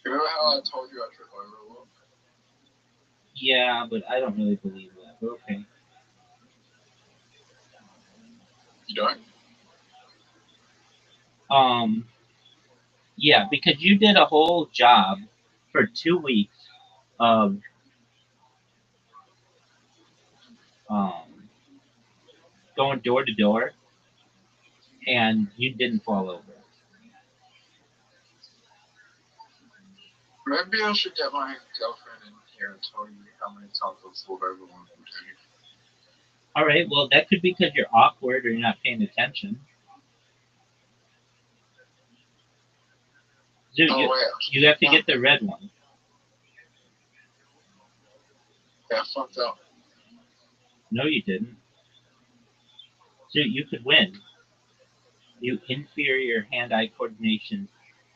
Remember how I told you I trip over a lot? Yeah, but I don't really believe that. But okay. You don't? Yeah, because you did a whole job for 2 weeks of going door to door, and you didn't fall over. Maybe I should get my girlfriend in here and tell you how many times I've fallen over one day. All right, well, that could be because you're awkward or you're not paying attention. Dude, Oh, you have to get the red one. Yeah, I fucked up. No, you didn't. Dude, you could win. You inferior hand-eye coordination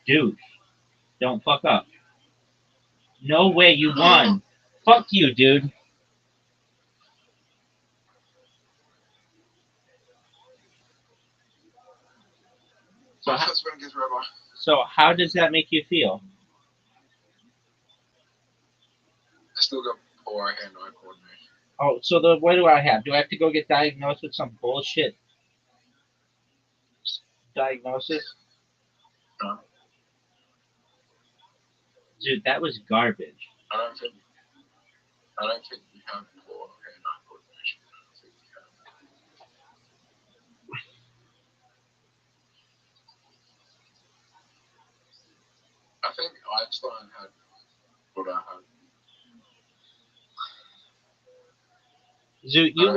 douche. Don't fuck up. No way, you won. Fuck you, dude. My husband gets Rabbi. So how does that make you feel? I still got poor hand-eye coordination. Oh, so what do I have? Do I have to go get diagnosed with some bullshit diagnosis? No. Dude, that was garbage. I don't think you have poor hand-eye coordination. I don't think you have. I think Einstein had what I had. Zoo, you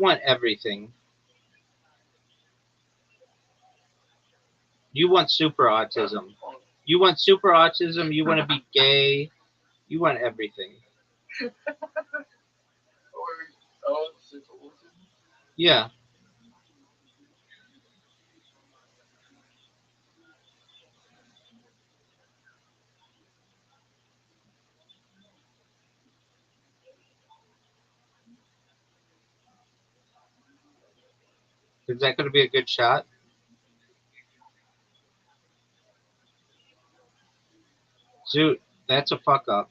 want everything. You want super autism. You want super autism. You want to be gay. You want everything. Oh, super autism? Yeah. Is that going to be a good shot? Zoot, that's a fuck up.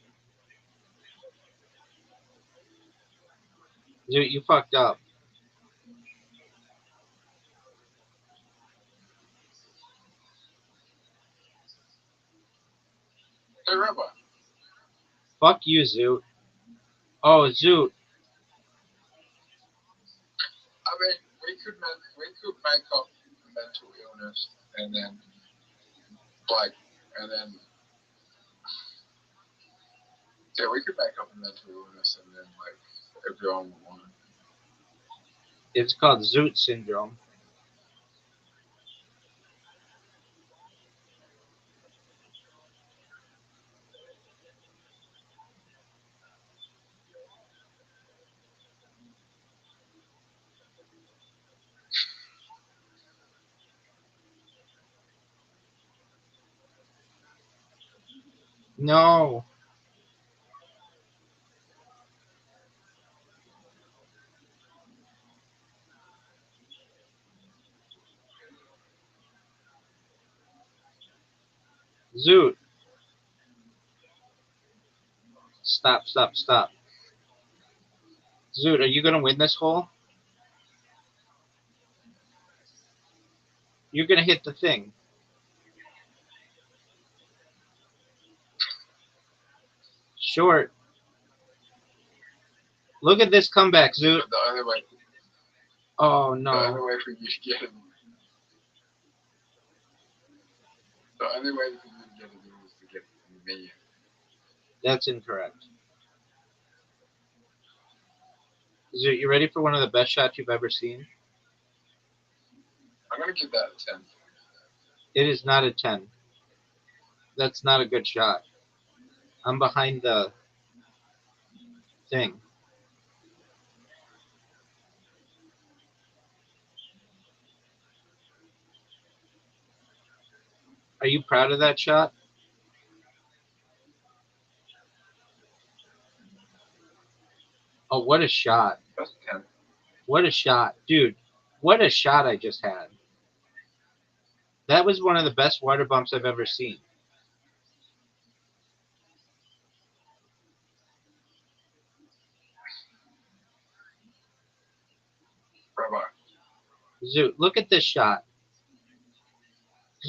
Zoot, you fucked up. Hey, Rabbi. Fuck you, Zoot. Oh, Zoot. I mean, we could make up mental illness and then yeah, we could make up a mental illness and then everyone would want it. It's called Zoot syndrome. No. Zoot. Stop, stop, stop. Zoot, are you going to win this hole? You're going to hit the thing. Short. Look at this comeback, Zoot. But the only way. Oh, no. The only way for you to get it. The only way for you to get it is to get me. That's incorrect. Zoot, you ready for one of the best shots you've ever seen? I'm gonna give that a 10. It is not a 10. That's not a good shot. I'm behind the thing. Are you proud of that shot? Oh, what a shot. That's 10. What a shot. Dude, what a shot I just had. That was one of the best water bumps I've ever seen. Rabbi. Zoot, look at this shot.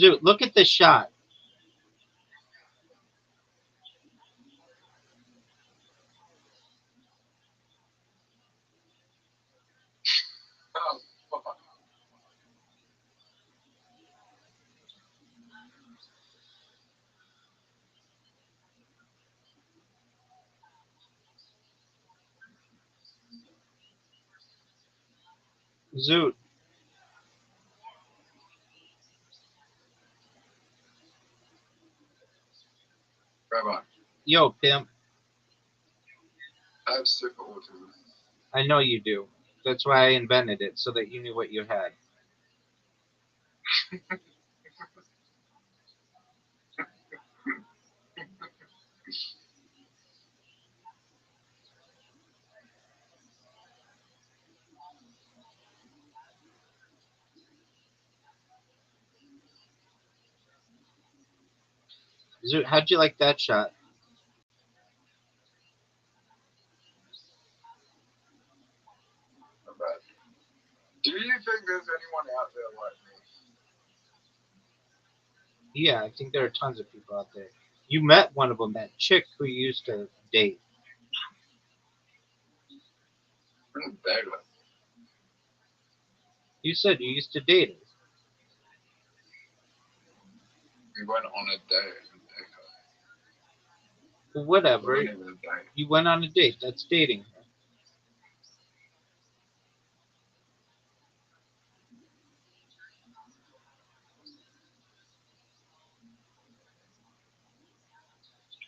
Zoot, look at this shot. Oh, fuck. Zoot, Rabbi. yo, pimp. I have super autism. I know you do. That's why I invented it, so that you knew what you had. Zoot, how'd you like that shot? Not bad. Do you think there's anyone out there like me? Yeah, I think there are tons of people out there. You met one of them, that chick who you used to date. Didn't date her. You said you used to date her. We went on a date and date her. Well, It whatever. wasn't even a date. You went on a date. That's dating her.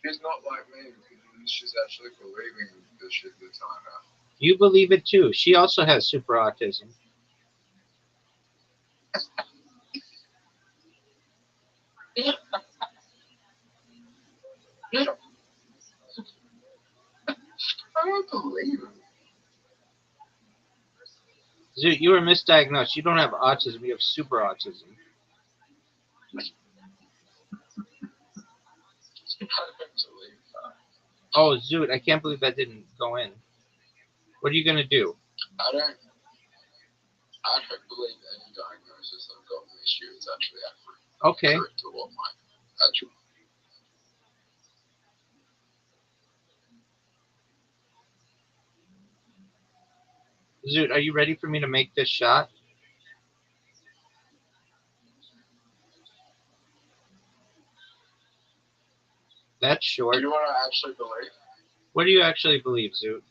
She's not like me. She's actually believing the shit that's telling her. You believe it too. She also has super autism. I don't believe it. Zoot, you were misdiagnosed. You don't have autism. You have super autism. I don't believe that. Oh, Zoot, I can't believe that didn't go in. What are you gonna do? I don't. I don't believe any diagnosis I've got this year is actually accurate. Okay. Accurate to what my actual. Zoot, are you ready for me to make this shot? That's short. Do you want to actually believe? What do you actually believe, Zoot?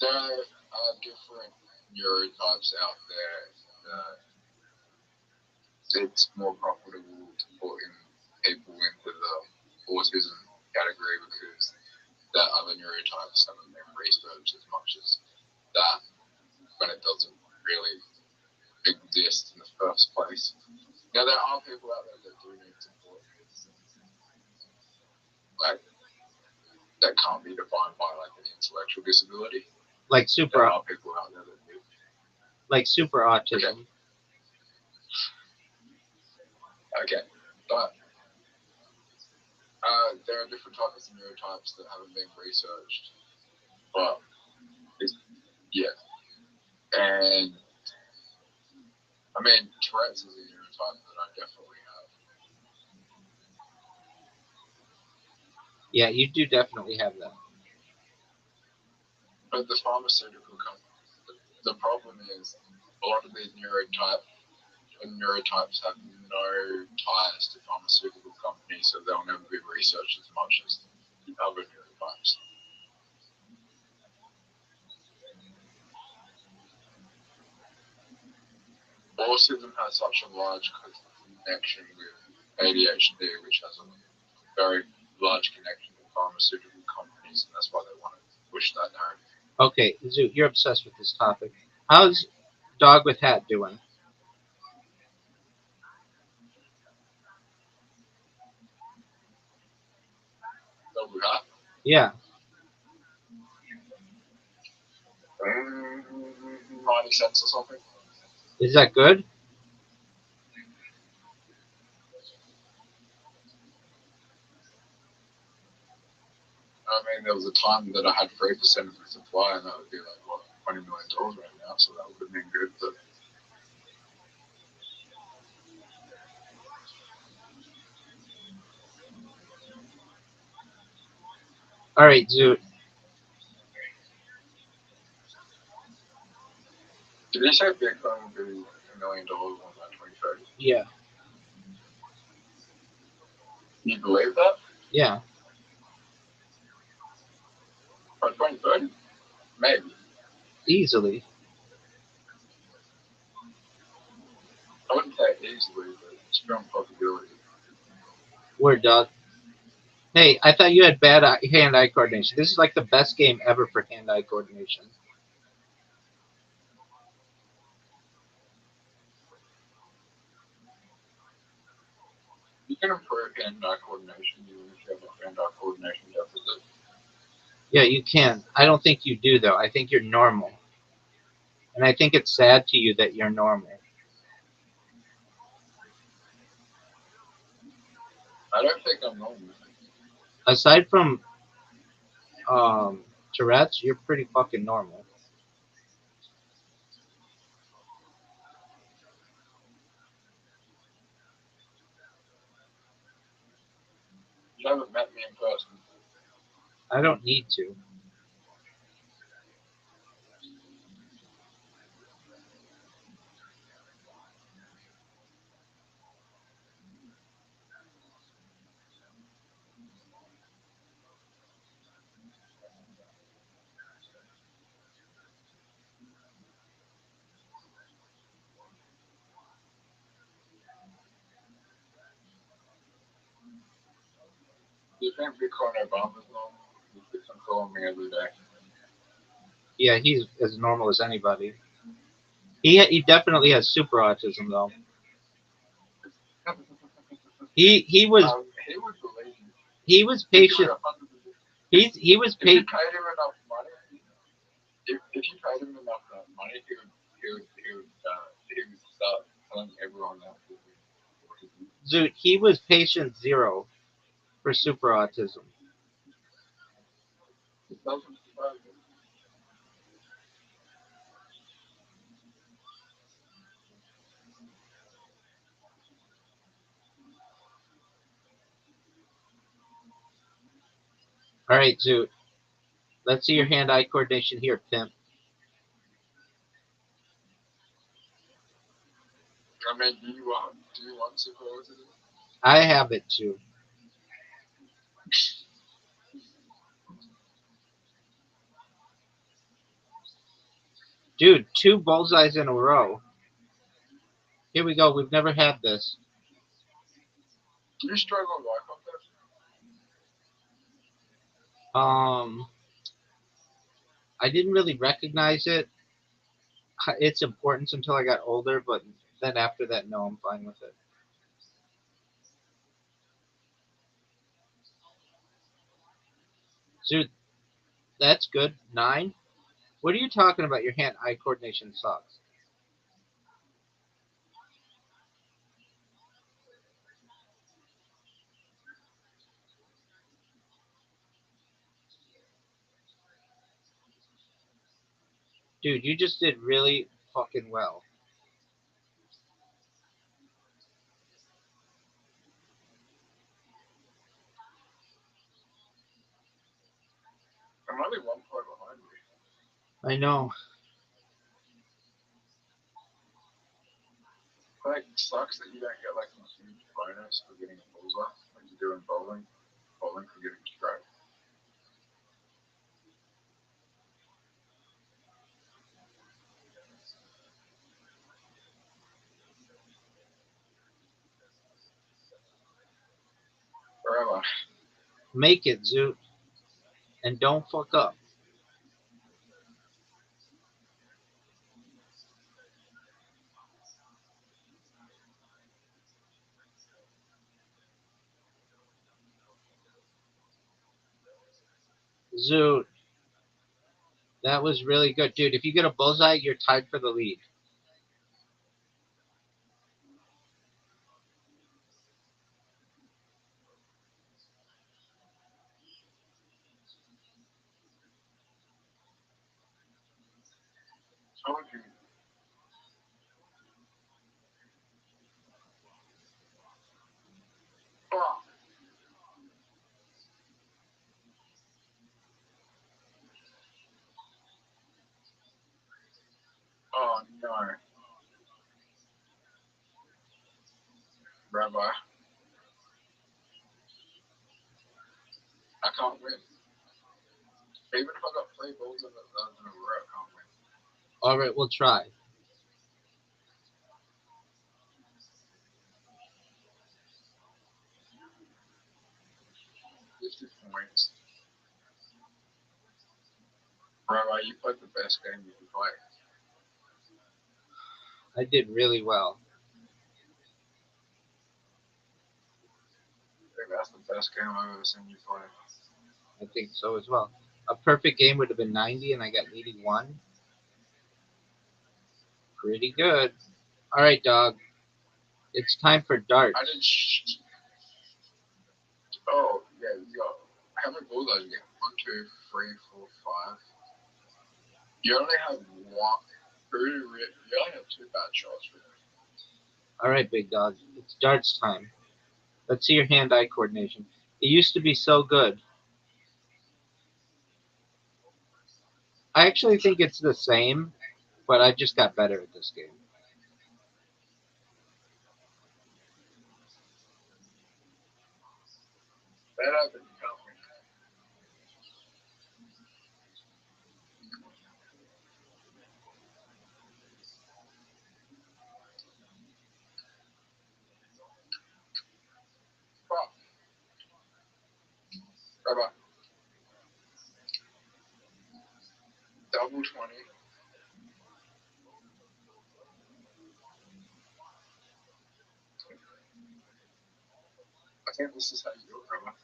There are different neurotypes out there that it's more profitable to put in people into the autism category because the other neurotypes haven't been researched as much as that when it doesn't really exist in the first place. Now there are people out there that do need support, like that can't be defined by like an intellectual disability. Like There super, are people out there that do. like super autism. Okay, but there are different types of neurotypes that haven't been researched. But yeah, and I mean Tourette's is a neurotype that I definitely have. Yeah, you do definitely have that. But the pharmaceutical company, the problem is a lot of these neurotypes have no ties to pharmaceutical companies, so they'll never be researched as much as the other neurotypes. games. Autism has such a large connection with ADHD, which has a very large connection with pharmaceutical companies, and that's why they want to push that narrative. Okay, Zoo, you're obsessed with this topic. How's Dog with Hat doing? So we have Yeah. 90 cents or something. Is that good? I mean, there was a time that I had 3% of the supply, and that would be like, what, $20 million right now, so that would have been good. But All right, Zoo. did you say Bitcoin would be $1 million on that 2030? Yeah. You believe that? Yeah. By 2030? Maybe. Easily. I wouldn't say easily, but strong possibility. Word, Dog. Hey, I thought you had bad hand-eye coordination. This is like the best game ever for hand-eye coordination. You can improve hand-eye coordination even if you have a hand-eye coordination deficit. Yeah, you can. I don't think you do, though. I think you're normal. And I think it's sad to you that you're normal. I don't think I'm normal. Aside from Tourette's, you're pretty fucking normal. You haven't met me in person. I don't need to. Do you think Bitcoin Obama's normal? He keeps on calling me every day. Yeah, he's as normal as anybody. He definitely has super autism, though. He was he would believe you. he was If you patient. were 100%. He was If you patient. paid him enough money, if you paid him enough money, he would start telling everyone else. Dude, he was patient zero for super autism. It doesn't surprise me. All right, Zoot. Let's see your hand-eye coordination here, pimp. I mean, do you want super autism? I have it too. Dude, 2 bullseyes in a row. Here we go. We've never had this. Do you struggle with eye contact? I didn't really recognize its importance until I got older, but then after that, no, I'm fine with it. Dude, that's good. 9? What are you talking about? Your hand-eye coordination sucks. Dude, you just did really fucking well. I'm only 1 point behind you. I know. Like, sucks that you don't get like a huge bonus for getting a bullseye, like you do in bowling for getting straight. Rabbi. Make it, Zoot. And don't fuck up. Zoot. That was really good. Dude, if you get a bullseye, you're tied for the lead. Told you. Oh, oh no. Rabbi, I can't win. Even if I got 3 balls in a row, I can't win. All right, we'll try. 50 points. Rabbi, you played the best game you can play. I did really well. I think that's the best game I've ever seen you play. I think so as well. A perfect game would have been 90, and I got 81. Pretty good. All right, dog. It's time for darts. I didn't. Oh, yeah, you got. How many balls did you get? 1, 2, 3, 4, 5. You only have one. You only have 2 bad shots, really. All right, big dog. It's darts time. Let's see your hand-eye coordination. It used to be so good. I actually think it's the same, but I just got better at this game. That happened, you can't win. Fuck. Rabbi, double 20. I think this is how you do it, Rabbi.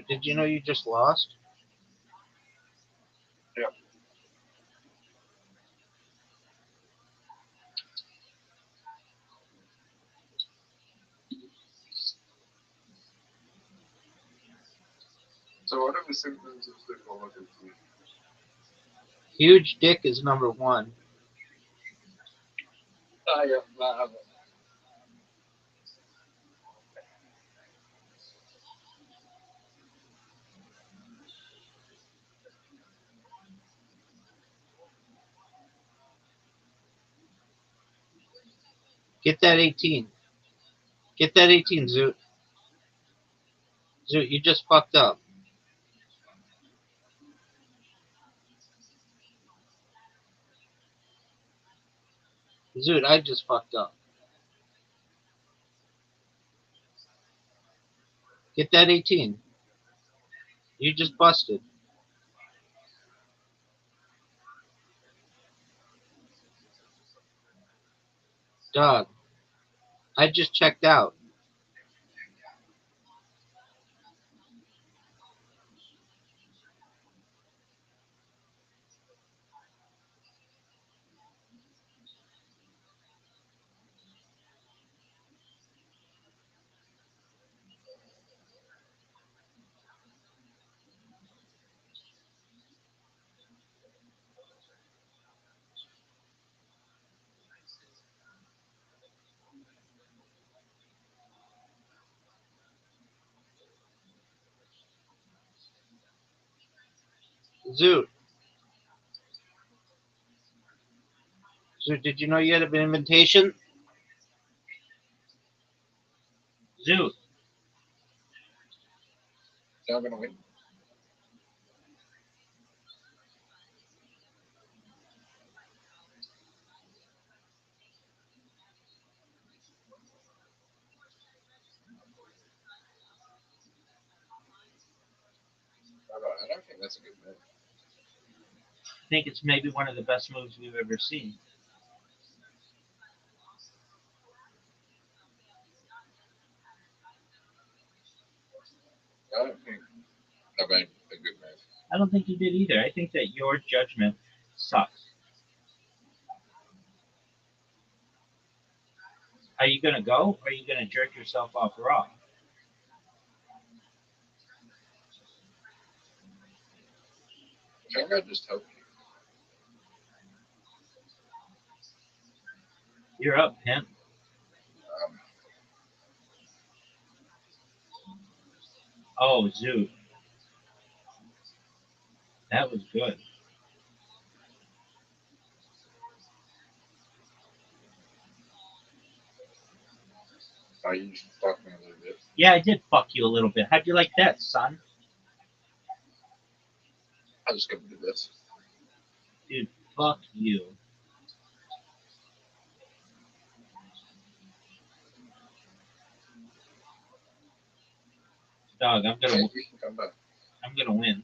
Did you know you just lost? Yeah. So what are the symptoms of sleepwalking? Huge dick is number one. Yeah, that happened. Get that 18. Get that 18, Zoot. Zoot, you just fucked up. Zoot, I just fucked up. Get that 18. You just busted. Dog, I just checked out. Zoot. Zoot, did you know you had an invitation? Zoot. They're not gonna win. I don't think that's a good move. I think it's maybe one of the best moves we've ever seen. I don't think I made a good move. I don't think you did either. I think that your judgment sucks. Are you gonna go, or are you gonna jerk yourself off raw? I think I just helped you. You're up, pimp. Oh, Zoot. That was good. Oh, you fucked me a little bit. Yeah, I did fuck you a little bit. How'd you like that, son? I just couldn't do this. Dude, fuck you. Dog, You can come back. I'm gonna win.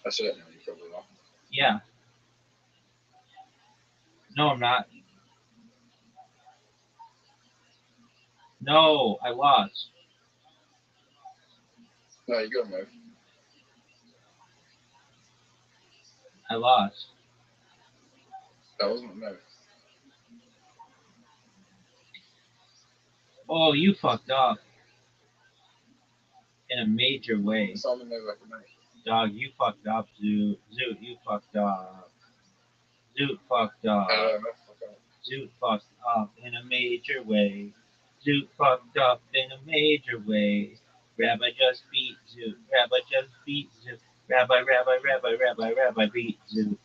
I said it now, you probably are. Yeah. No, I'm not. No, I lost. No, you got a move. I lost. That wasn't a move. Oh, you fucked up. In a major way. It's on the move like a move. Dog, you fucked up, Zoot. Zoot, you fucked up. Zoot fucked up. Zoot fucked up in a major way. Zoot fucked up in a major way. Rabbi just beat Zoot. Rabbi just beat Zoot. Rabbi beat Zoot.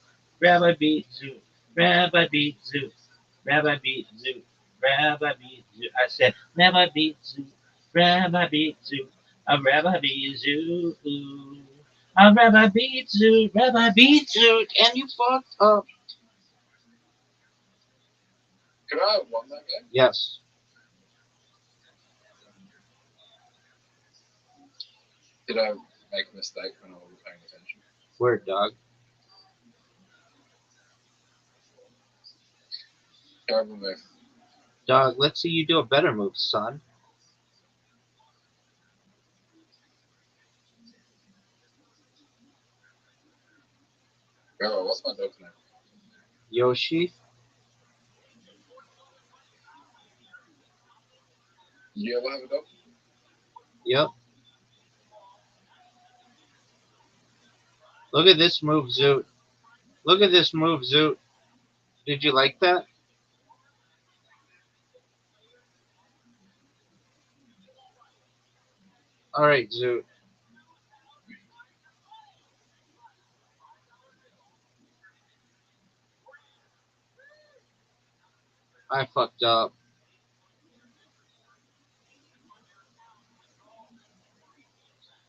Rabbi beat Zoot. Rabbi beat Zoot. Rabbi beat Zoot. Rabbi beat Zoot. I said, Rabbi beat Zoot. Rabbi beat Zoot. A rabbi beat Zoot. A rabbi beat Zoot. Rabbi beat Zoot. And you fucked up. Could I have won that game? Yes. Did I make a mistake when I wasn't paying attention? Word, dog. Terrible move. Dog, let's see you do a better move, son. Bro, what's my dog's name? Yoshi. You ever have a dog? Yep. Look at this move, Zoot. Look at this move, Zoot. Did you like that? Alright, Zoot. I fucked up.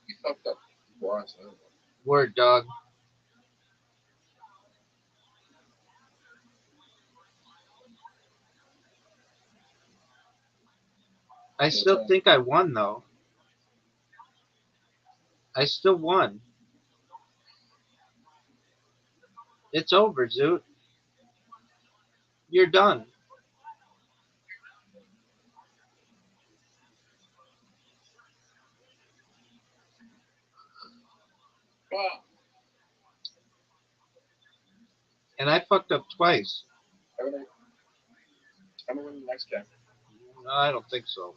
You fucked up twice. Word, dog. I still think I won, though. I still won. It's over, Zoot. You're done. Wow. And I fucked up twice. I'm gonna win the next game. No, I don't think so.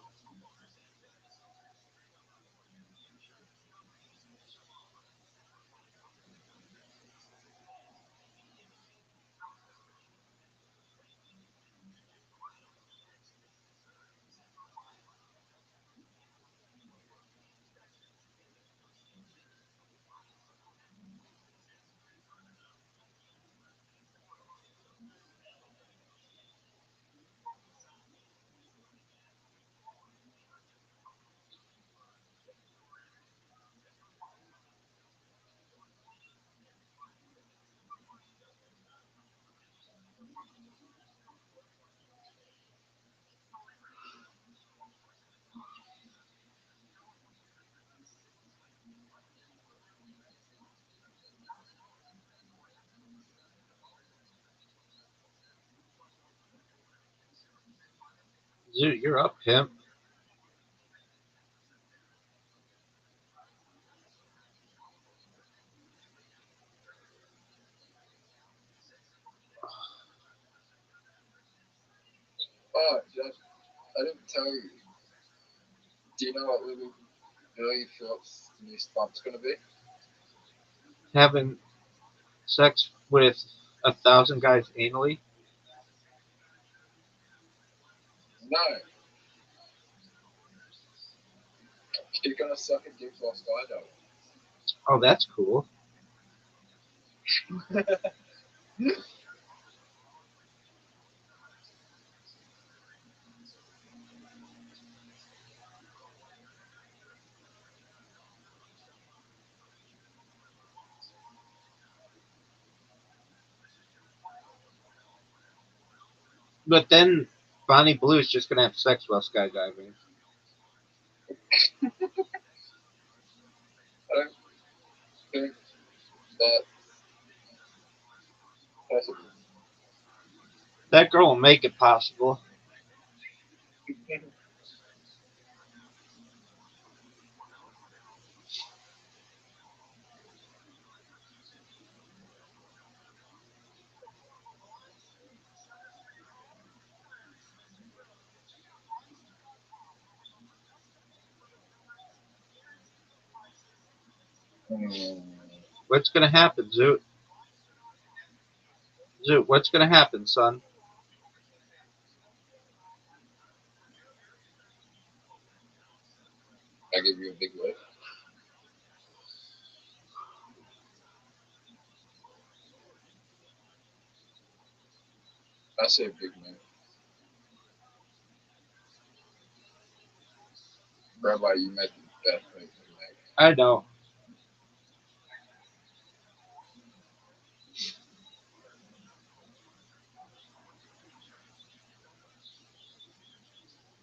Zoot, you're up, pimp. Oh, Jeff, I didn't tell you. Do you know what Lily Phillips' new stunt's gonna be? Having sex with 1,000 guys anally? No. She's gonna suck a dick while skydiving. Oh, that's cool. But then Bonnie Blue's just gonna have sex while skydiving. I don't think that's possible. That girl will make it possible. What's gonna happen, Zoot? Zoot, what's gonna happen, son? I give you a big lift. I say a big man. Rabbi, you made the best move you make. I know.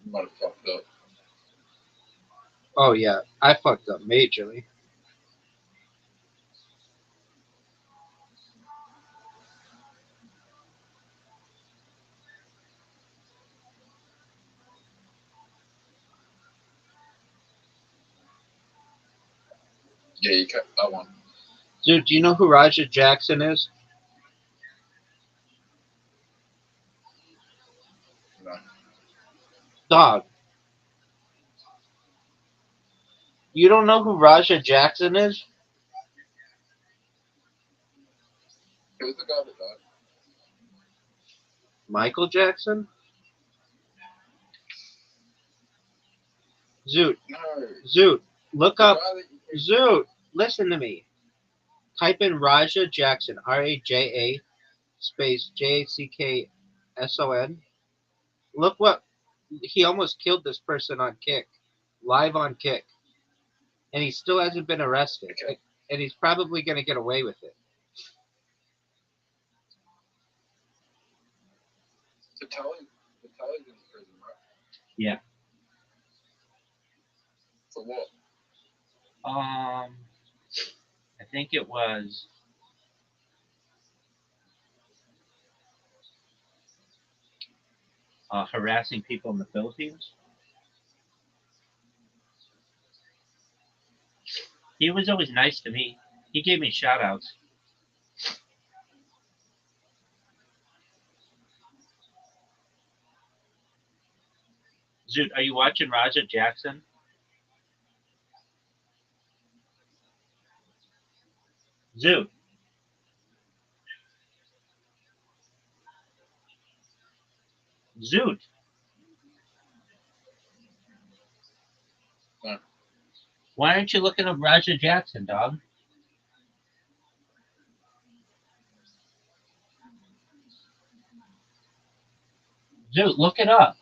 You might have fucked up. Oh yeah, I fucked up majorly. Yeah, you cut that one. Dude, do you know who Raja Jackson is? No. Dog. You don't know who Raja Jackson is? Who's the guy that died? Michael Jackson? Zoot, No. Zoot, look The up. guy that you Zoot, listen to me. Type in Raja Jackson, RAJA space JACKSON. Look what he almost killed this person on Kick, live on Kick, and he still hasn't been arrested, Okay. and he's probably going to get away with it. Tally's in prison, right? Yeah. For what? I think it was harassing people in the Philippines. He was always nice to me. He gave me shout outs. Zoot, are you watching Raja Jackson? Zoot. Zoot. No. Why aren't you looking up Raja Jackson, dog? Zoot, look it up.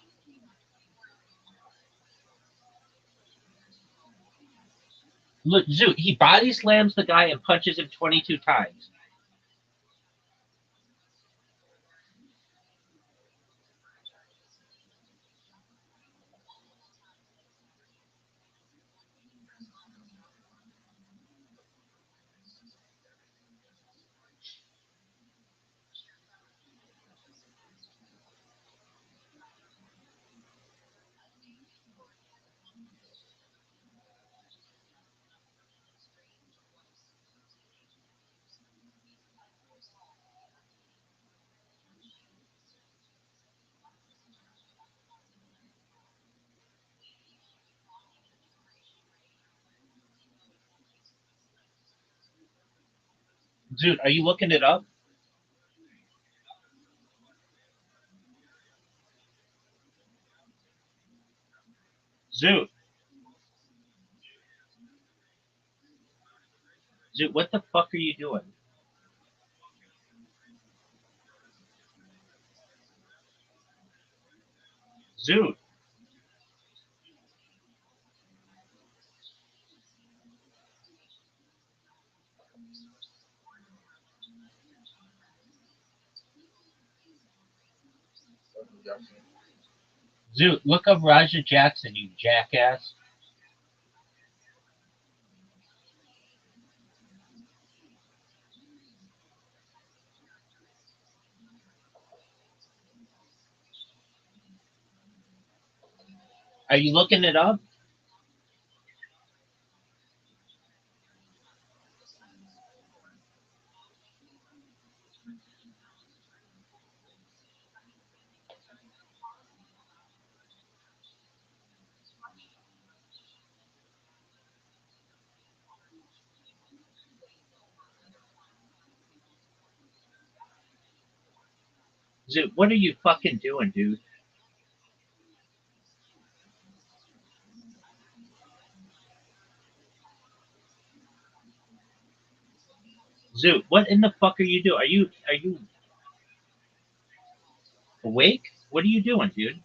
Look, Zoot, he body slams the guy and punches him 22 times. Dude, are you looking it up? Dude, dude, what the fuck are you doing? Dude, dude, look up Raja Jackson, you jackass. Are you looking it up? Dude, what are you fucking doing, dude? Dude, what in the fuck are you doing? Are you awake? What are you doing, dude?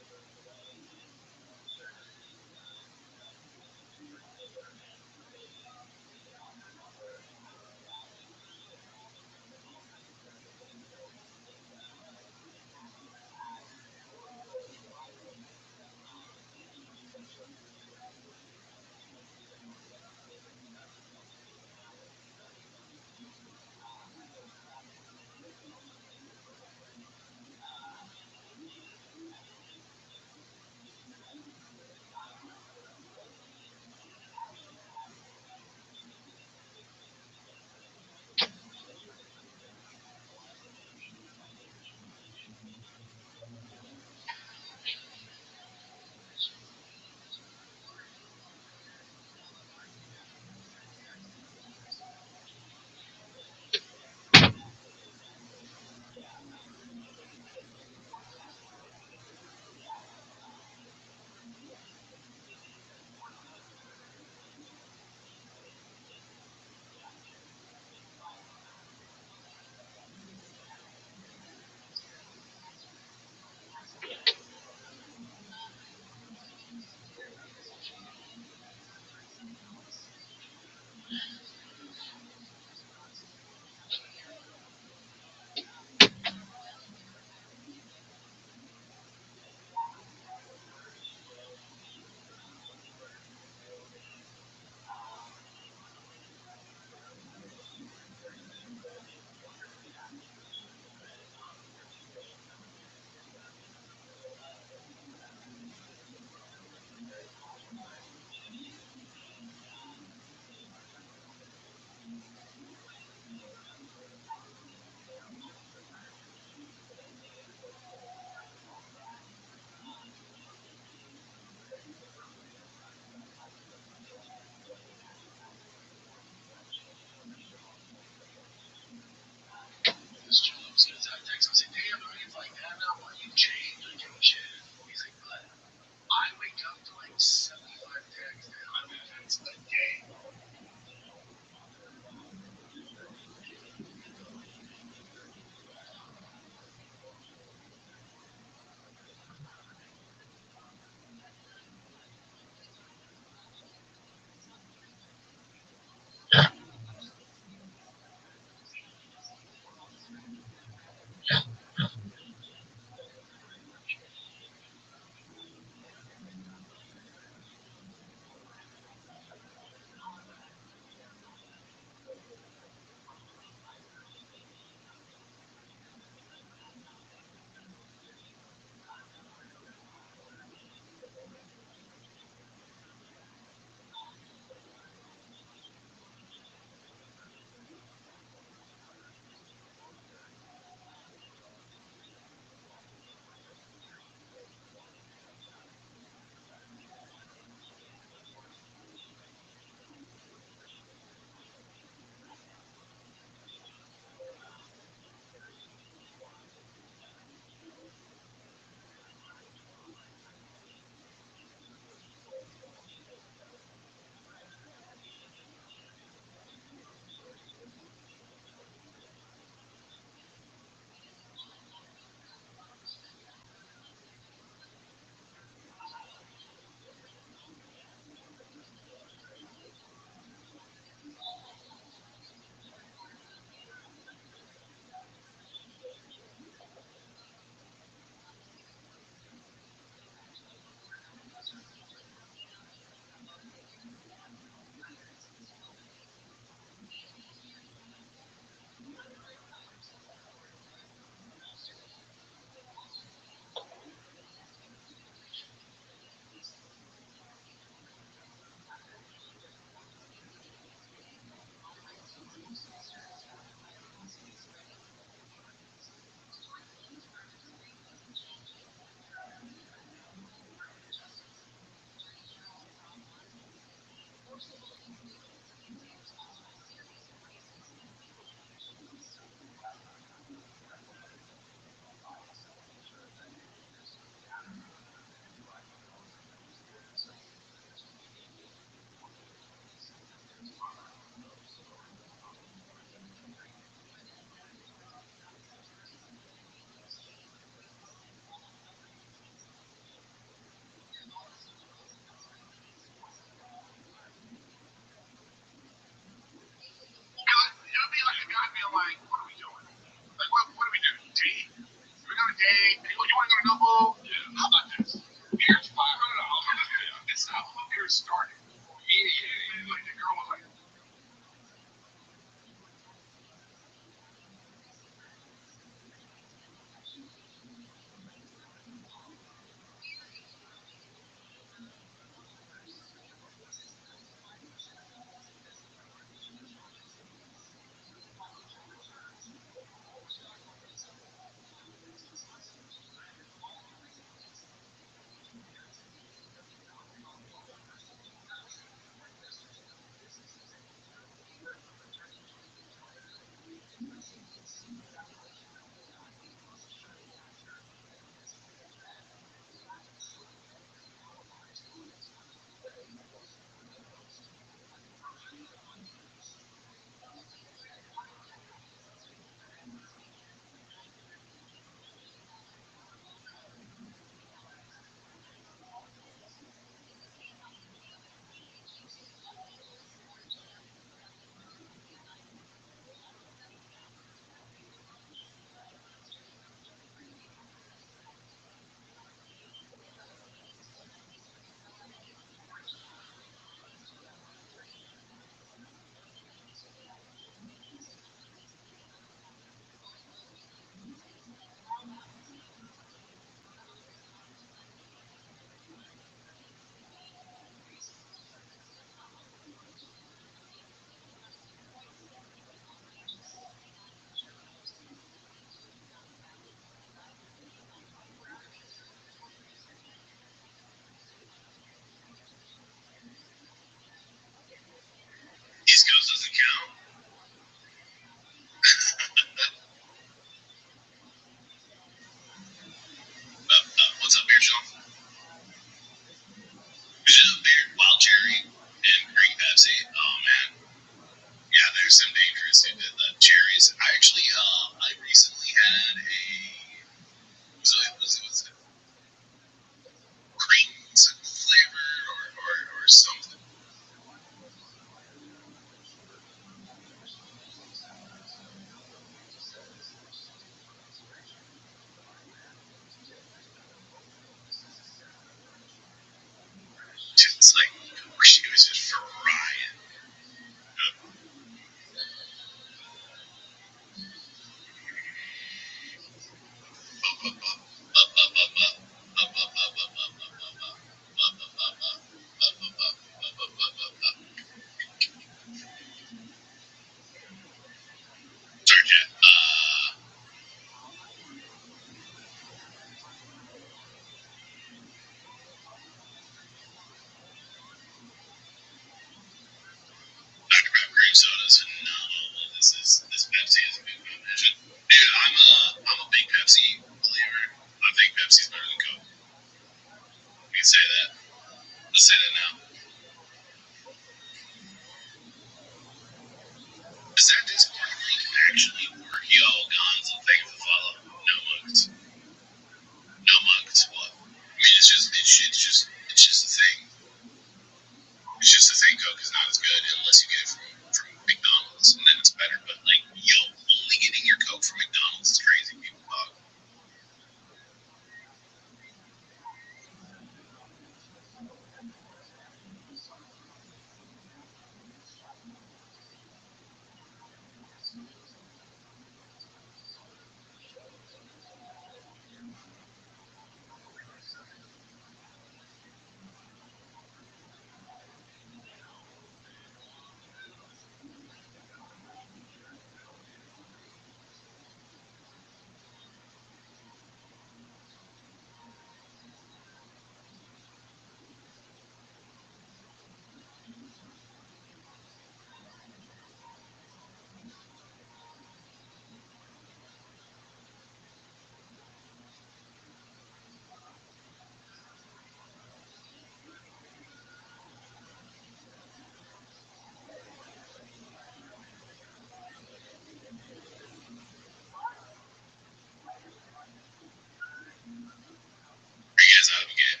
again.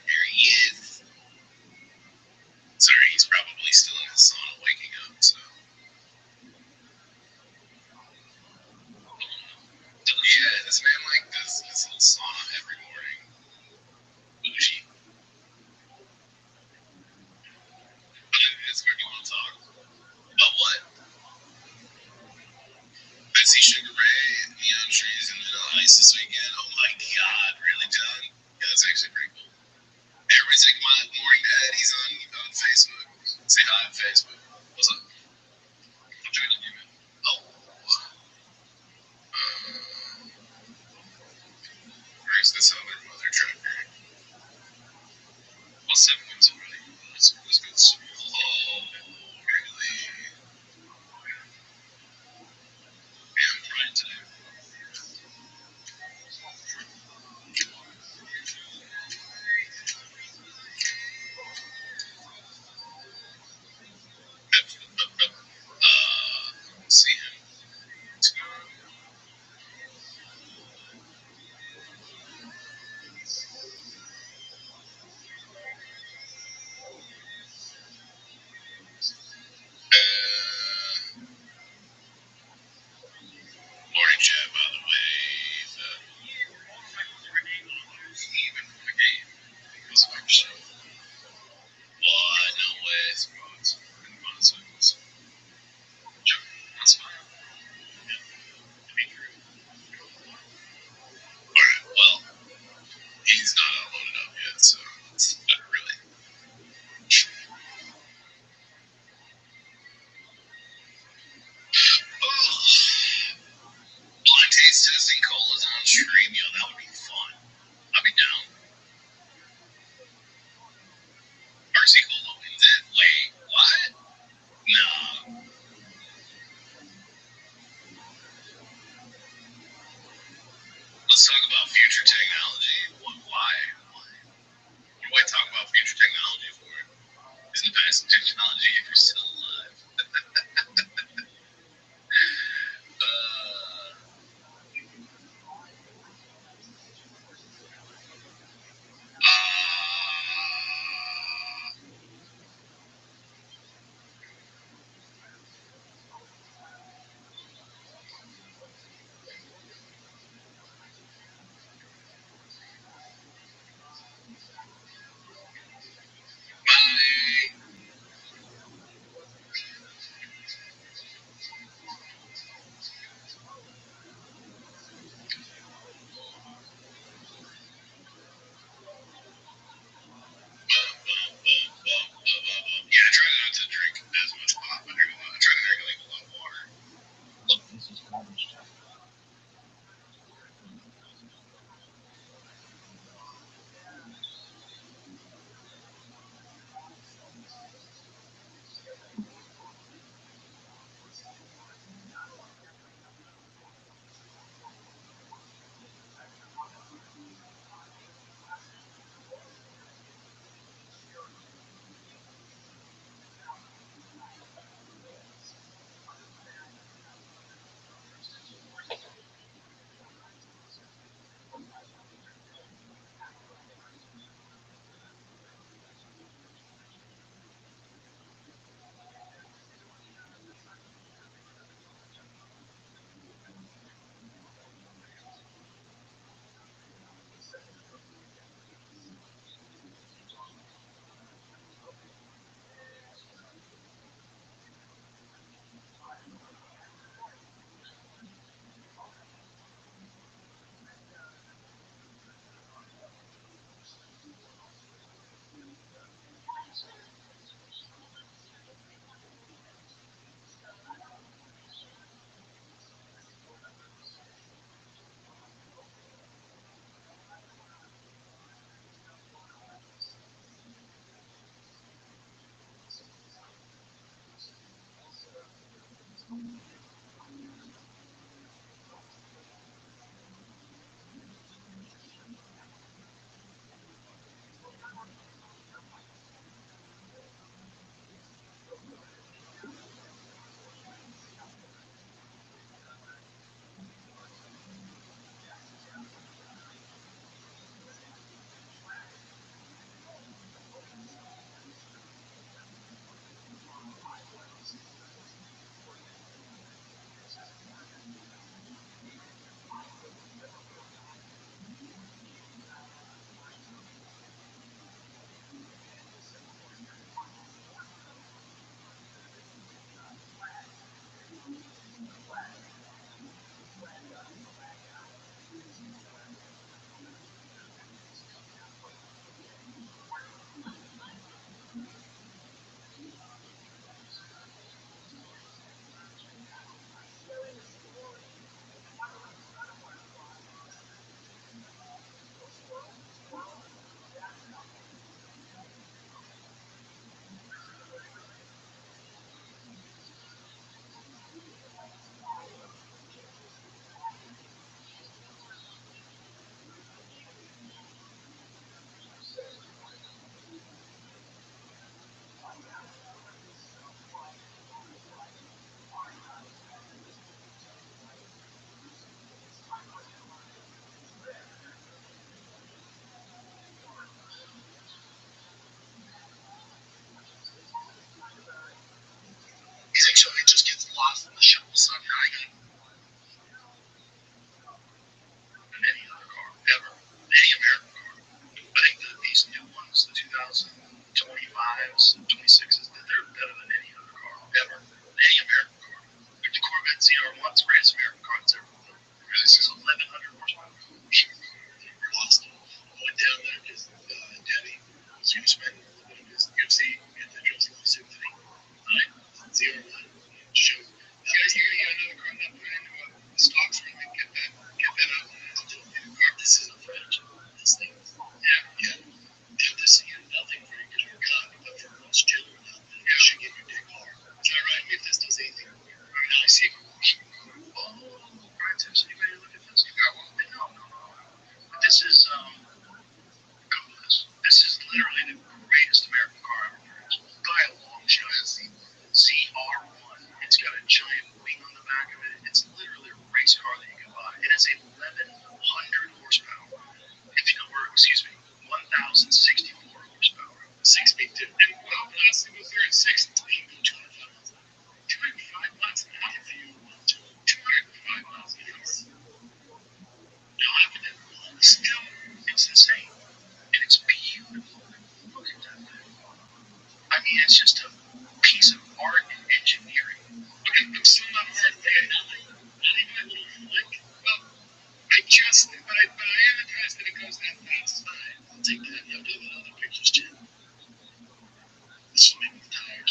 There he is. Sorry, he's probably still in the sauna waking up, so. Yeah, this man like does his little sauna every morning. Bougie. 26s, they're better than any other car ever. Any American car. Like the Corvette ZR1's the greatest American car that's ever built. This is 1,100 horsepower. Lost it. Went down there because Daddy was going to spend a little bit of his UFC antitrust lawsuit money on ZR1. Showed. Guys, you're going to get another car that put into a stock for me. Get that up. I'll do a car. This is a French. This thing. Yeah. This thing had nothing for you because you're God, but for Rothschild'S, you should get your dick hard. Is that right? If this does anything for you. Now I see. Oh, right. So anybody look at this? You got one? No. But this is, Google this. This is literally the greatest American car ever produced. By a long shot. ZR1. It's got a giant wing on the back of it. It's literally a race car that you can buy. It has 1,100 horsepower. Or excuse me, 1,064 horsepower. 6 speed. And well, last thing was there at 6, you can go 205 miles an hour. 205 miles an hour if you want to. 205 miles an hour. No, I would never. Still, it's insane. And it's beautiful. Look at that thing. I mean, it's just a piece of art and engineering. Okay, I'm still not hard to pay. Not even a little flick. Well, but I am impressed that it goes that fast. I'll take that. I'll do the other pictures too. This will make me tired.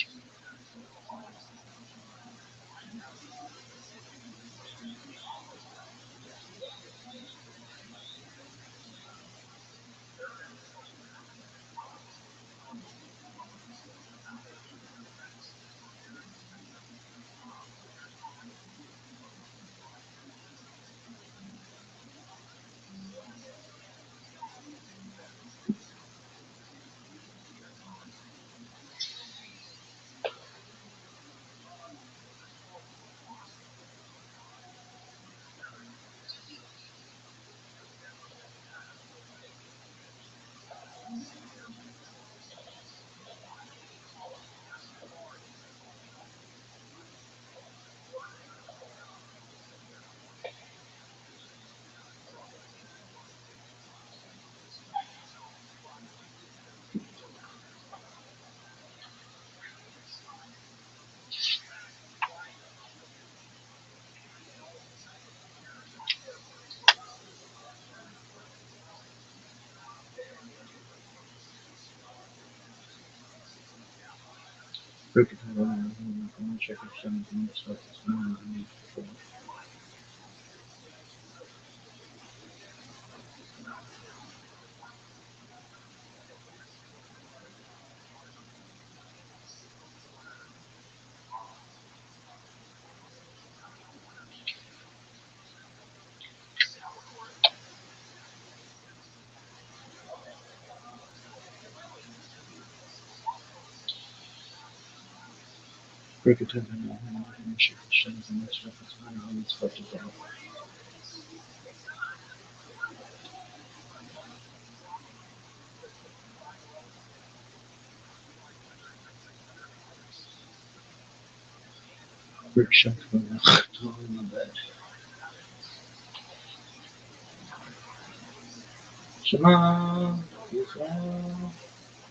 Shema Yisrael,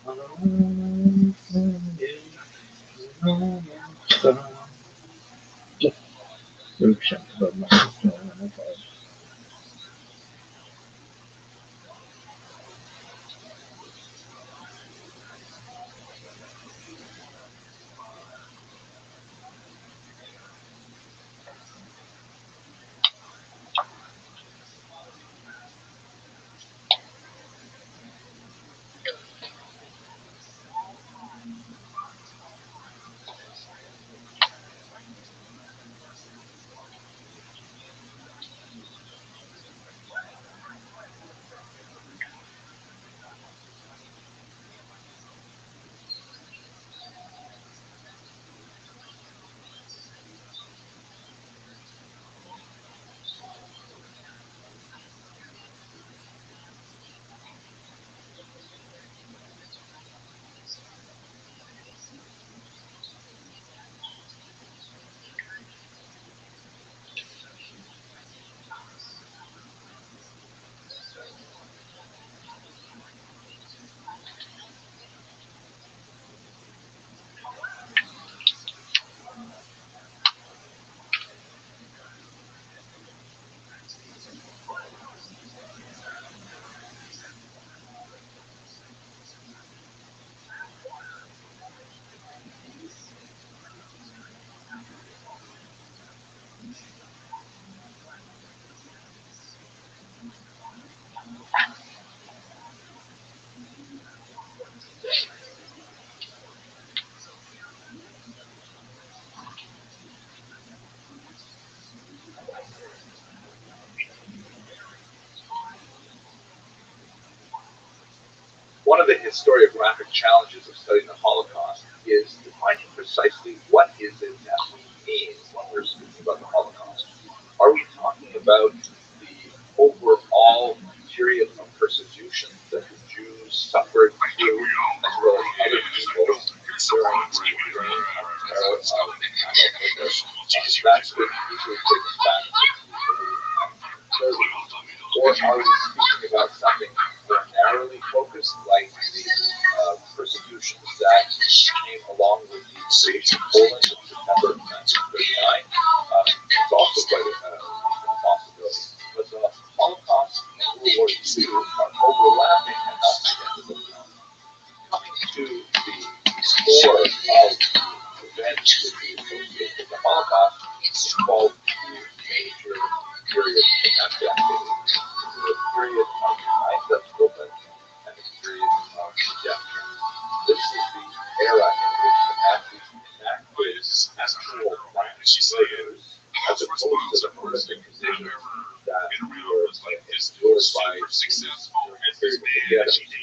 Adonai Yisrael. one of the historiographic challenges of studying the Holocaust is defining precisely what is it that we mean when we're speaking about the Holocaust. Are we talking about the overall period of persecution that the Jews suffered through, as well as other people during the reign of terror of Adolf Hitler? That's been usually taken back to the early 30s. Or are we speaking about something more narrowly focused, like the persecutions that came along with the invasion of Poland in September 1939? It's also quite a possibility. But the Holocaust and World War II are overlapping and not together. Coming to the core of events that we associate with the Holocaust involve two major periods in that decade. The period of the mindset movement and the period of redemption. This is the era in which the Nazis enacted actual murders as opposed to the horrific conditions that were endured by during the period of the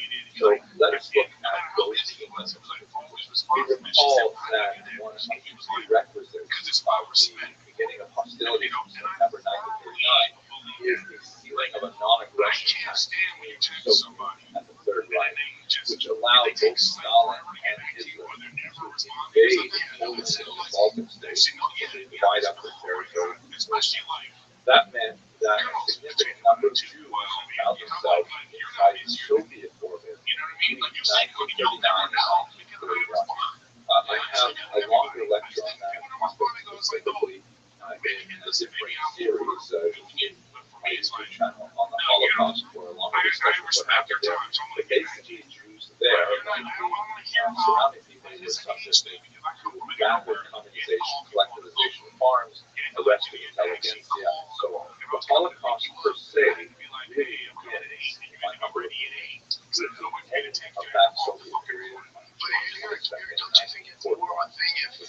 So let us look at those themes. We recall that one of the prerequisites of the beginning of hostilities in September 1939 is the sealing of a non-aggression pact between the Soviet and the Third Reich, which allowed both Stalin and Hitler to invade Poland and the Baltic states and divide up the territory. That meant that a significant number of Jews found themselves inside the Soviet orbit between 1939 and 1941. I have a longer lecture on that topic specifically in a different series in my YouTube channel on the Holocaust for a longer discussion of what happened there. But basically, Jews there, like the surrounding people, were subject to rapid communization, collectivization of farms, arrest of intelligentsia, and so on. The Holocaust per se really begins, in my humble opinion, with the end of that Soviet period. With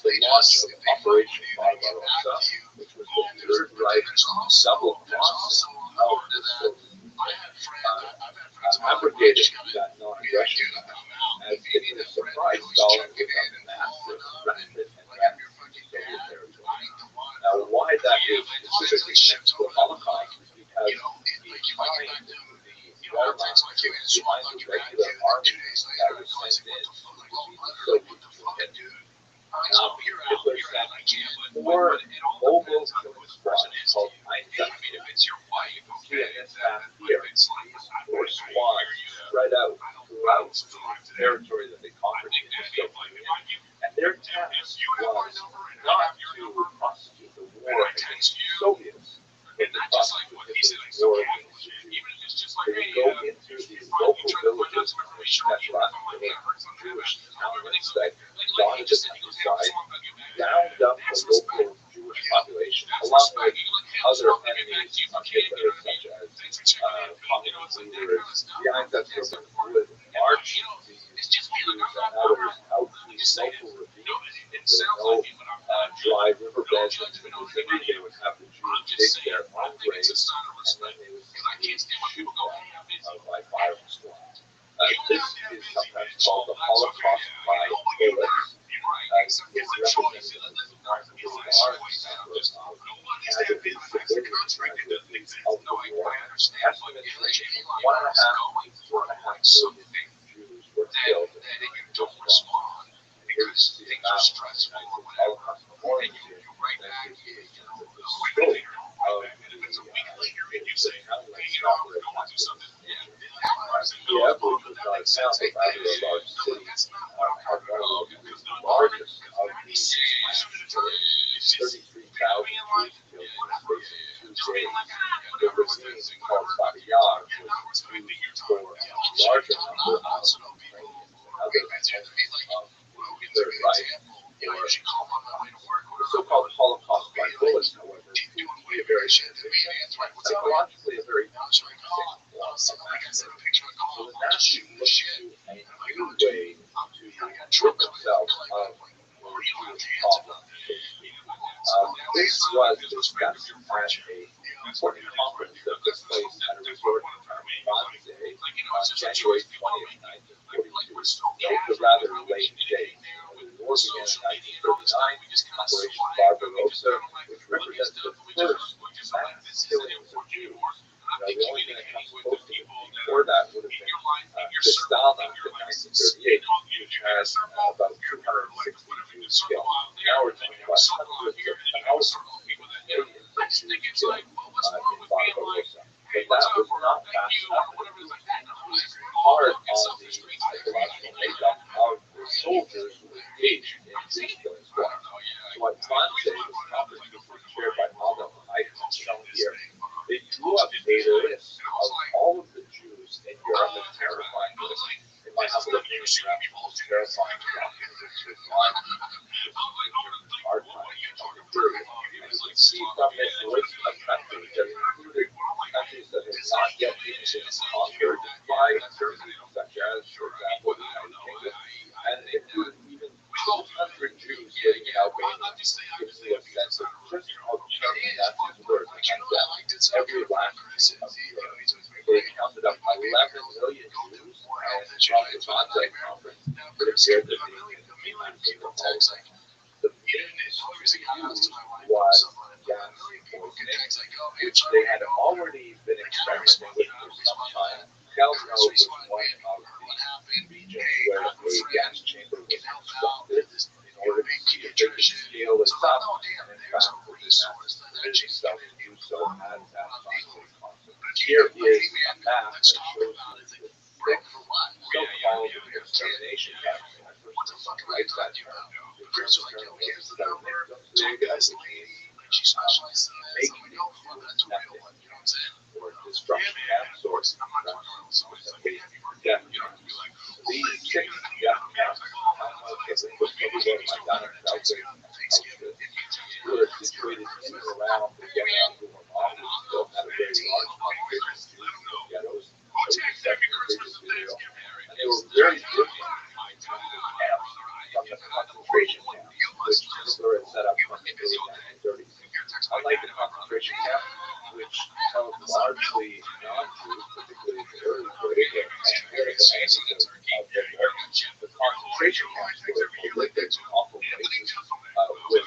the launch of Operation Barbarossa, which was the Third Reich's double crossing of the Soviets, abrogated that non-aggression as it was a surprise Stalin with a massive, rapid, and rapid Soviet territory. Now, why that is specifically connected to the Holocaust is because behind the Wehrmacht, behind the regular army that was sent in to defeat the Soviet Union, Hitler sent 4 mobile killing squads called Einsatzgruppen. You can see in this map here, these 4 squads spread out throughout the territory that they conquered in the Soviet Union. And their task was not to prosecute the war against the Soviets, but to prosecute Hitler's war against the Jews. They would go into these local villages in Petra, the Jewish townlets that dotted the countryside, round up the local Jewish population, along with other enemies of Hitler, such as communist leaders. The Einsatzgruppen would march these Jews and others out to these local ravines. There were no dry riverbeds in the vicinity. They would have the Jews dig their own graves, and then they would simply shoot them by firing squads. This is sometimes called the Holocaust by bullets. It's represented as a remarkably large number of casualties, civilian casualties of the war. Estimates range from 1.5 to 4.5 million Jews were killed in just 1 month. Here you see a map of the Holocaust memorial here that gives you a sense of the scope of the townlands that were attacked in this nature. Kiev, which was not itself a rather large city, had one of the largest of the 33,000 Jews killed in the space of 2 days. The ravine called Batyar was used for a larger number of Ukrainians and other enemies of the Third Reich. The so-called Holocaust by bullets, however, proved to be a very psychologically a very interesting form of action. So the Nazis looked to a new way to rid themselves of the Jewish problem, so to speak. This was discussed at an important conference that took place at a resort in Wannsee on January 20th, 1941. note the rather late date. The war began in 1939, Operation Barbarossa, which represents the first mass killings of Jews. The only thing that comes close to it before that would have been Kristallnacht in 1938, which has about 260 Jews killed. Now we're talking about hundreds of thousands, millions of Jews killed in Barbarossa. But that was not fast enough. Hard on the psychological makeup of the soldiers who engaged in these killing squads. So what Fonse was accomplished was chaired by Adam shown here. They drew up a list of all of the Jews in Europe, a terrifying list. In my humble opinion, perhaps the most terrifying document of Islam, hard time of the period. And you can see from this list of countries that included countries that had not yet been conquered by Turkey, such as, for example, the United Kingdom, and it included even 200 Jews living in Albania. Gives you a sense of just how terrible Nazis were behind them. Every last piece of Europe. They counted up 11 million Jews, and from the Fonse conference, it appeared that the the main use was gas poisoning, which they had already been experimenting with for some time. Galvano was one of the regions where a gas chamber was constructed in order to see if they could scale this up, and in fact, the self-use so had that concept. Here is a map that shows you the thick so-called extermination camps. I first write that term. Or destruction camps or death camps. These 6 death camps, were situated in and around the ghetto, which still had a very large population of ghettos, and they were very different in terms of camps from the concentration camps, which Hitler had set up in the early 1930s. Unlike the concentration camp, which held largely non-Jews, particularly the early period and very enemies of Hitler, the concentration camps were prolific, awful places with a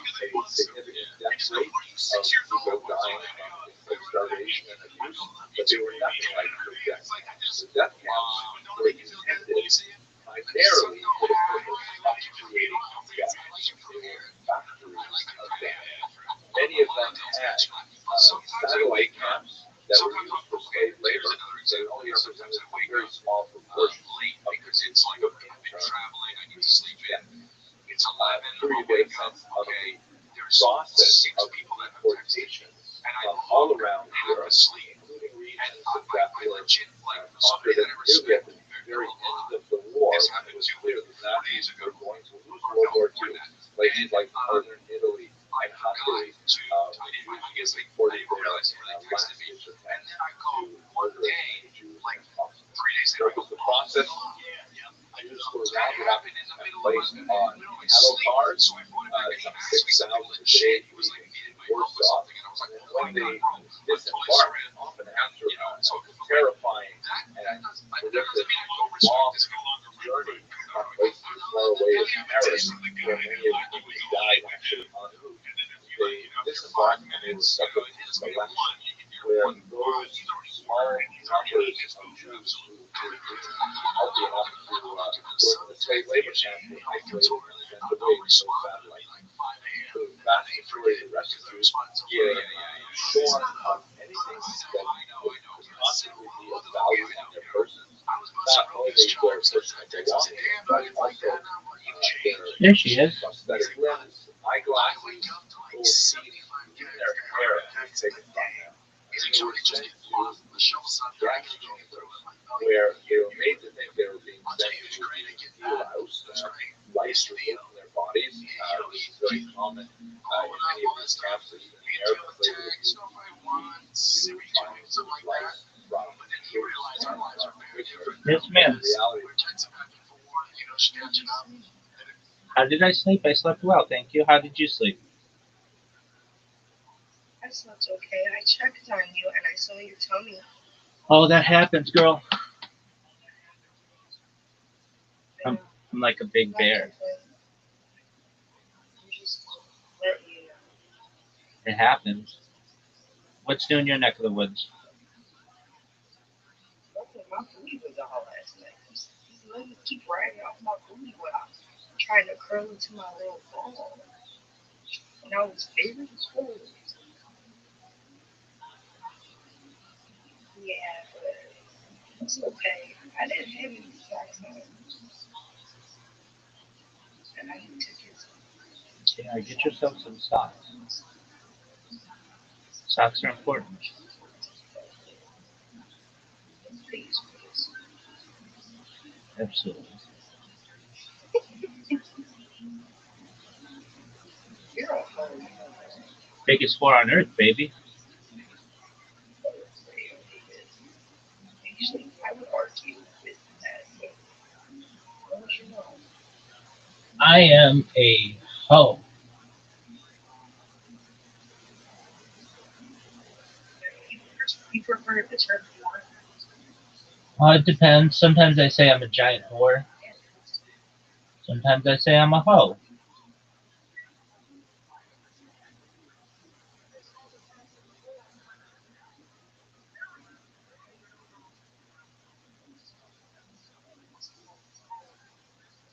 significant death rate of people dying from starvation and abuse, but they were nothing like the death camps. The death camps were intended primarily for the purpose of creating death. They were factories of death. Many of them had satellite camps that were used for slave labor. They only represented a very small proportion of the intern death. Here you get a sense of the process of deportation from all around Europe, including regions that were conquered nearly at the very end of the war. It was clear that Nazis were going to lose World War II. Places like northern Italy and Hungary, Jews were deported there last-ditch attempt to murder as many Jews as possible. There was the process. Jews were rounded up and placed on cattle cars, some 6,000 a day, leaving Warsaw. And when they disembarked, often after a terrifying and horrific long journey from places as far away as Paris, where many of them died actually en route, they disembarked and they were subject to selection, where those small numbers of Jews who were healthy enough to work in the slave labor camp were isolated and sent away to those satellites. The vast majority of the rest of the Jews were shorn of anything that would constantly be of value in their persons, not only their personal belongings, but also There she is. prosthetic limbs, eyeglasses, gold teeth, even their hair was taken from them. And they were sent to gas chambers where they were made to think they were being sent to delouse lice removed from their bodies. This is very common in many of these camps. That even American slavery to find lice from Yes, ma'am. How did I sleep? I slept well, thank you. How did you sleep? I slept okay. I checked on you and I saw your tummy. Oh, that happens, girl. I I'm like a big bear. It happens. What's new in your neck of the woods? My booty was all last night. These legs keep riding off my booty when I'm trying to curl into my little ball. And I was very cold. Yeah, but it's okay. I didn't have any socks on. And I need to get some. Yeah, get yourself some socks. Socks are important. Please, please. Absolutely. You're a hoe. Biggest sport on earth, baby. Usually I would argue with that, but I'll let you know. I am a hoe. You prefer the term whore? It depends. Sometimes I say I'm a giant whore. Sometimes I say I'm a hoe.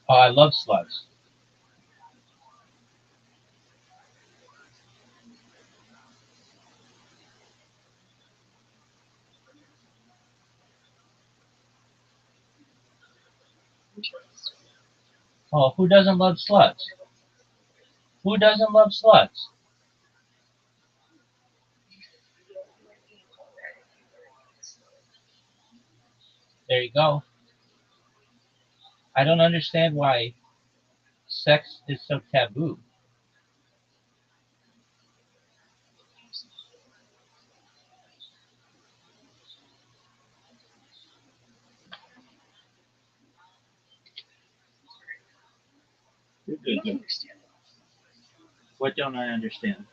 Oh, I love sluts. Oh, who doesn't love sluts? Who doesn't love sluts? There you go. I don't understand why sex is so taboo. You're You good. don't understand. What don't I understand?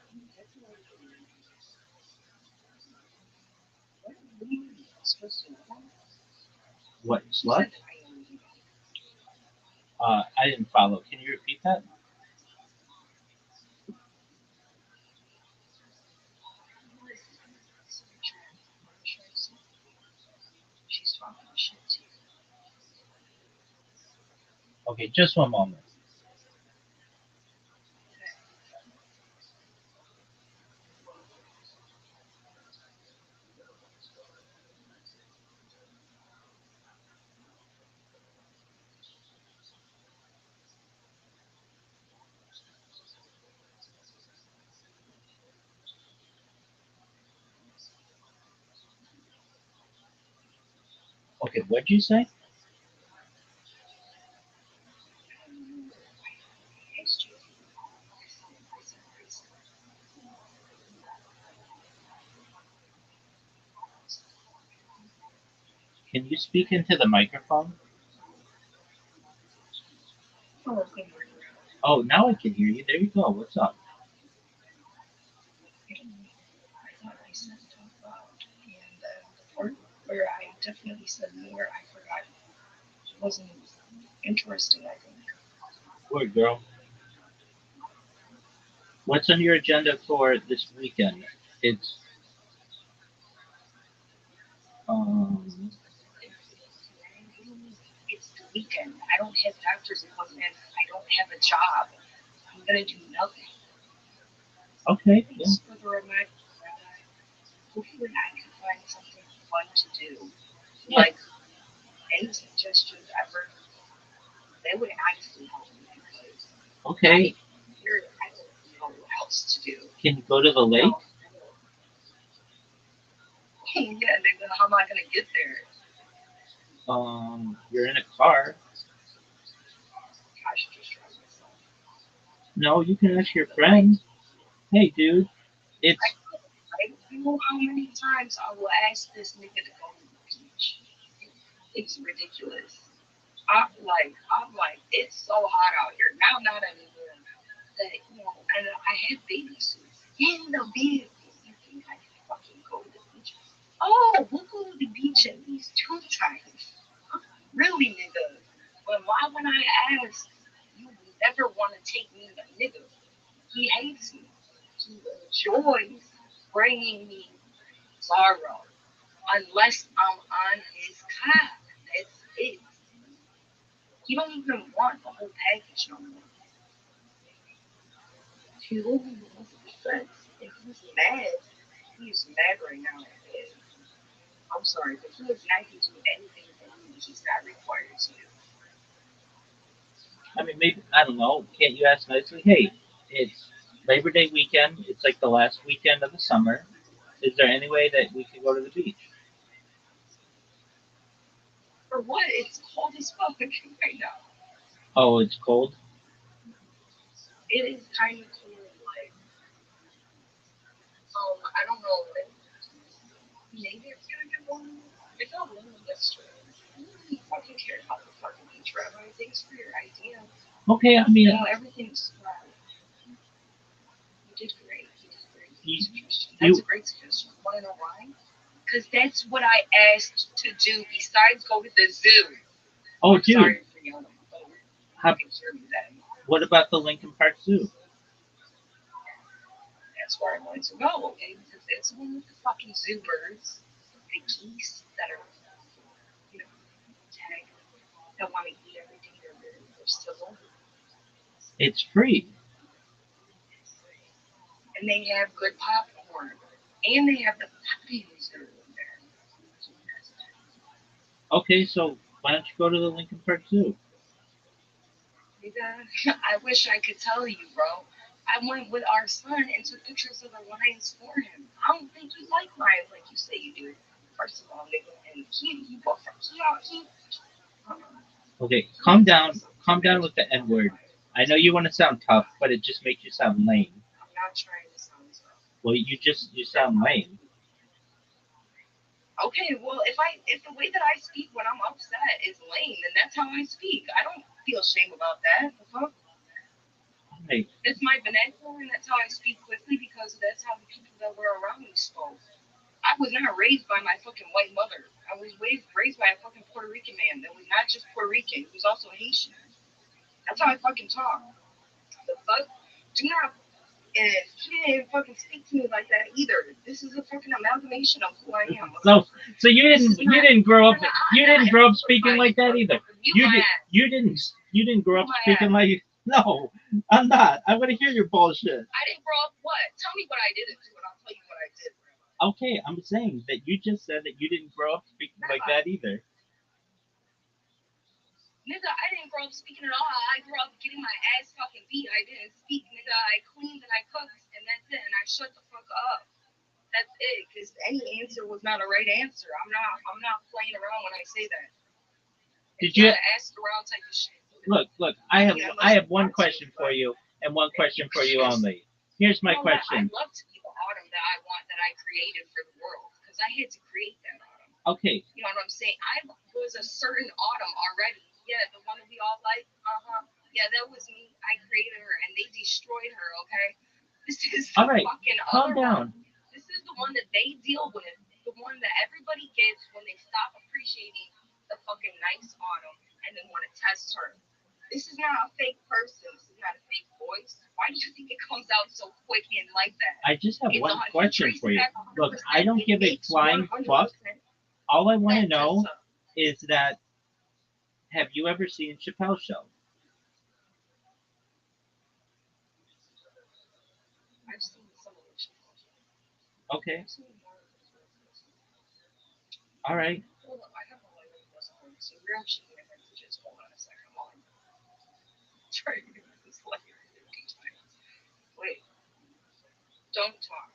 What are you supposed to know? What, You slut? said I didn't follow. Can you repeat that? she's talking shit to you. Okay, just one moment. Okay, what'd you say? Can you speak into the microphone? Oh, now I can hear you. There you go. What's up? I thought I said talk about, and the part where I definitely said more, I forgot. It wasn't interesting, I think. Word, girl. What's on your agenda for this weekend? It's It's the weekend. I don't have doctor's appointments. I don't have a job. I'm gonna do nothing. okay. Yeah. Just for the reminder, hopefully I can find something fun to do. Yeah. Like any suggestions ever, they would honestly help me because Okay. here I don't know what else to do. Can you go to the lake? Yeah, then how am I gonna get there? You're in a car. I should just drive myself. No, you can ask your friend. Hey, dude. It's I don't know how many times I will ask this nigga to go to the beach. It's ridiculous. I'm like, it's so hot out here. Now not anymore. That and I had bathing suits in the vehicle. You think I can fucking go to the beach? Oh, we'll go to the beach at least 2 times. Really, nigga. But why when I ask, you never want to take me to nigga? He hates me. He enjoys bringing me sorrow. Unless I'm on his cock. That's it. He don't even want the whole package no more. He only wants the sex. And he's mad. He's mad right now. I'm sorry, but he is not going to do anything for me he's not required to do. I mean, maybe, I don't know. Can't you ask nicely? Hey, it's Labor Day weekend. It's like the last weekend of the summer. Is there any way that we could go to the beach? For what? It's cold as fuck right now. Oh, it's cold? It is kind of cold, like, I don't know, like, maybe it's gonna get warm. It felt warm yesterday. I don't really fucking care about the fucking beach, Rabbi. Thanks for your idea. Okay, I mean, You know, everything's fine. You did great. You did great. That's a great suggestion. Want to know why? Because that's what I asked to do besides go to the zoo. Oh, I'm dude. sorry for yelling. How, can hear me then. what about the Lincoln Park Zoo? That's where I wanted to go, okay? Because it's one with the fucking zoo birds, the geese that are, you know, tagged, that want to eat everything they're civil. It's free. And they have good popcorn. And they have the puppies that are in there. Okay, so why don't you go to the Lincoln Park Zoo? I wish I could tell you, bro. I went with our son and took pictures of the lions for him. I don't think you like lions like you say you do. First of all, nigga, and he Okay, calm down. Calm down with the N word. I know you want to sound tough, but it just makes you sound lame. I'm not trying to sound tough. Well, you sound lame. Okay, well, if the way that I speak when I'm upset is lame, then that's how I speak. I don't feel shame about that. The fuck? Right. It's my vernacular, and that's how I speak quickly because that's how the people that were around me spoke. I was not raised by my fucking white mother. I was raised by a fucking Puerto Rican man that was not just Puerto Rican, he was also Haitian. That's how I fucking talk. The fuck? Do not. And he didn't fucking speak to me like that either. This is a fucking amalgamation of who I am. So you didn't grow up speaking like that either. You didn't grow up speaking like. No, I'm not. I'm gonna hear your bullshit. I didn't grow up what? Tell me what I didn't do, and I'll tell you what I did. Okay, I'm saying that you just said that you didn't grow up speaking like that either. Nigga, I didn't grow up speaking at all. I grew up getting my ass fucking beat. I didn't speak, nigga. I cleaned and I cooked, and that's it. And I shut the fuck up. That's it. Because any answer was not a right answer. I'm not playing around when I say that. Did you ask around type of shit? Look, I have one question for you and one question for you only. Here's my question. I'd love to be the autumn that I want, that I created for the world, because I had to create that autumn. Okay. You know what I'm saying? I was a certain autumn already. Yeah, the one that we all like. Yeah, that was me. I created her, and they destroyed her. Okay. This is the fucking calm down. One. This is the one that they deal with. The one that everybody gets when they stop appreciating the fucking nice autumn and then want to test her. This is not a fake person. This is not a fake voice. Why do you think it comes out so quick and like that? I just have one question for you. Look, I don't give a flying fuck. All I want to know is that, have you ever seen Chappelle's Show? I've seen some of it. Okay. All right. Well, I have a light on, so you're actually going to have to just hold on a second while I'm trying to get this light. Wait. Don't talk.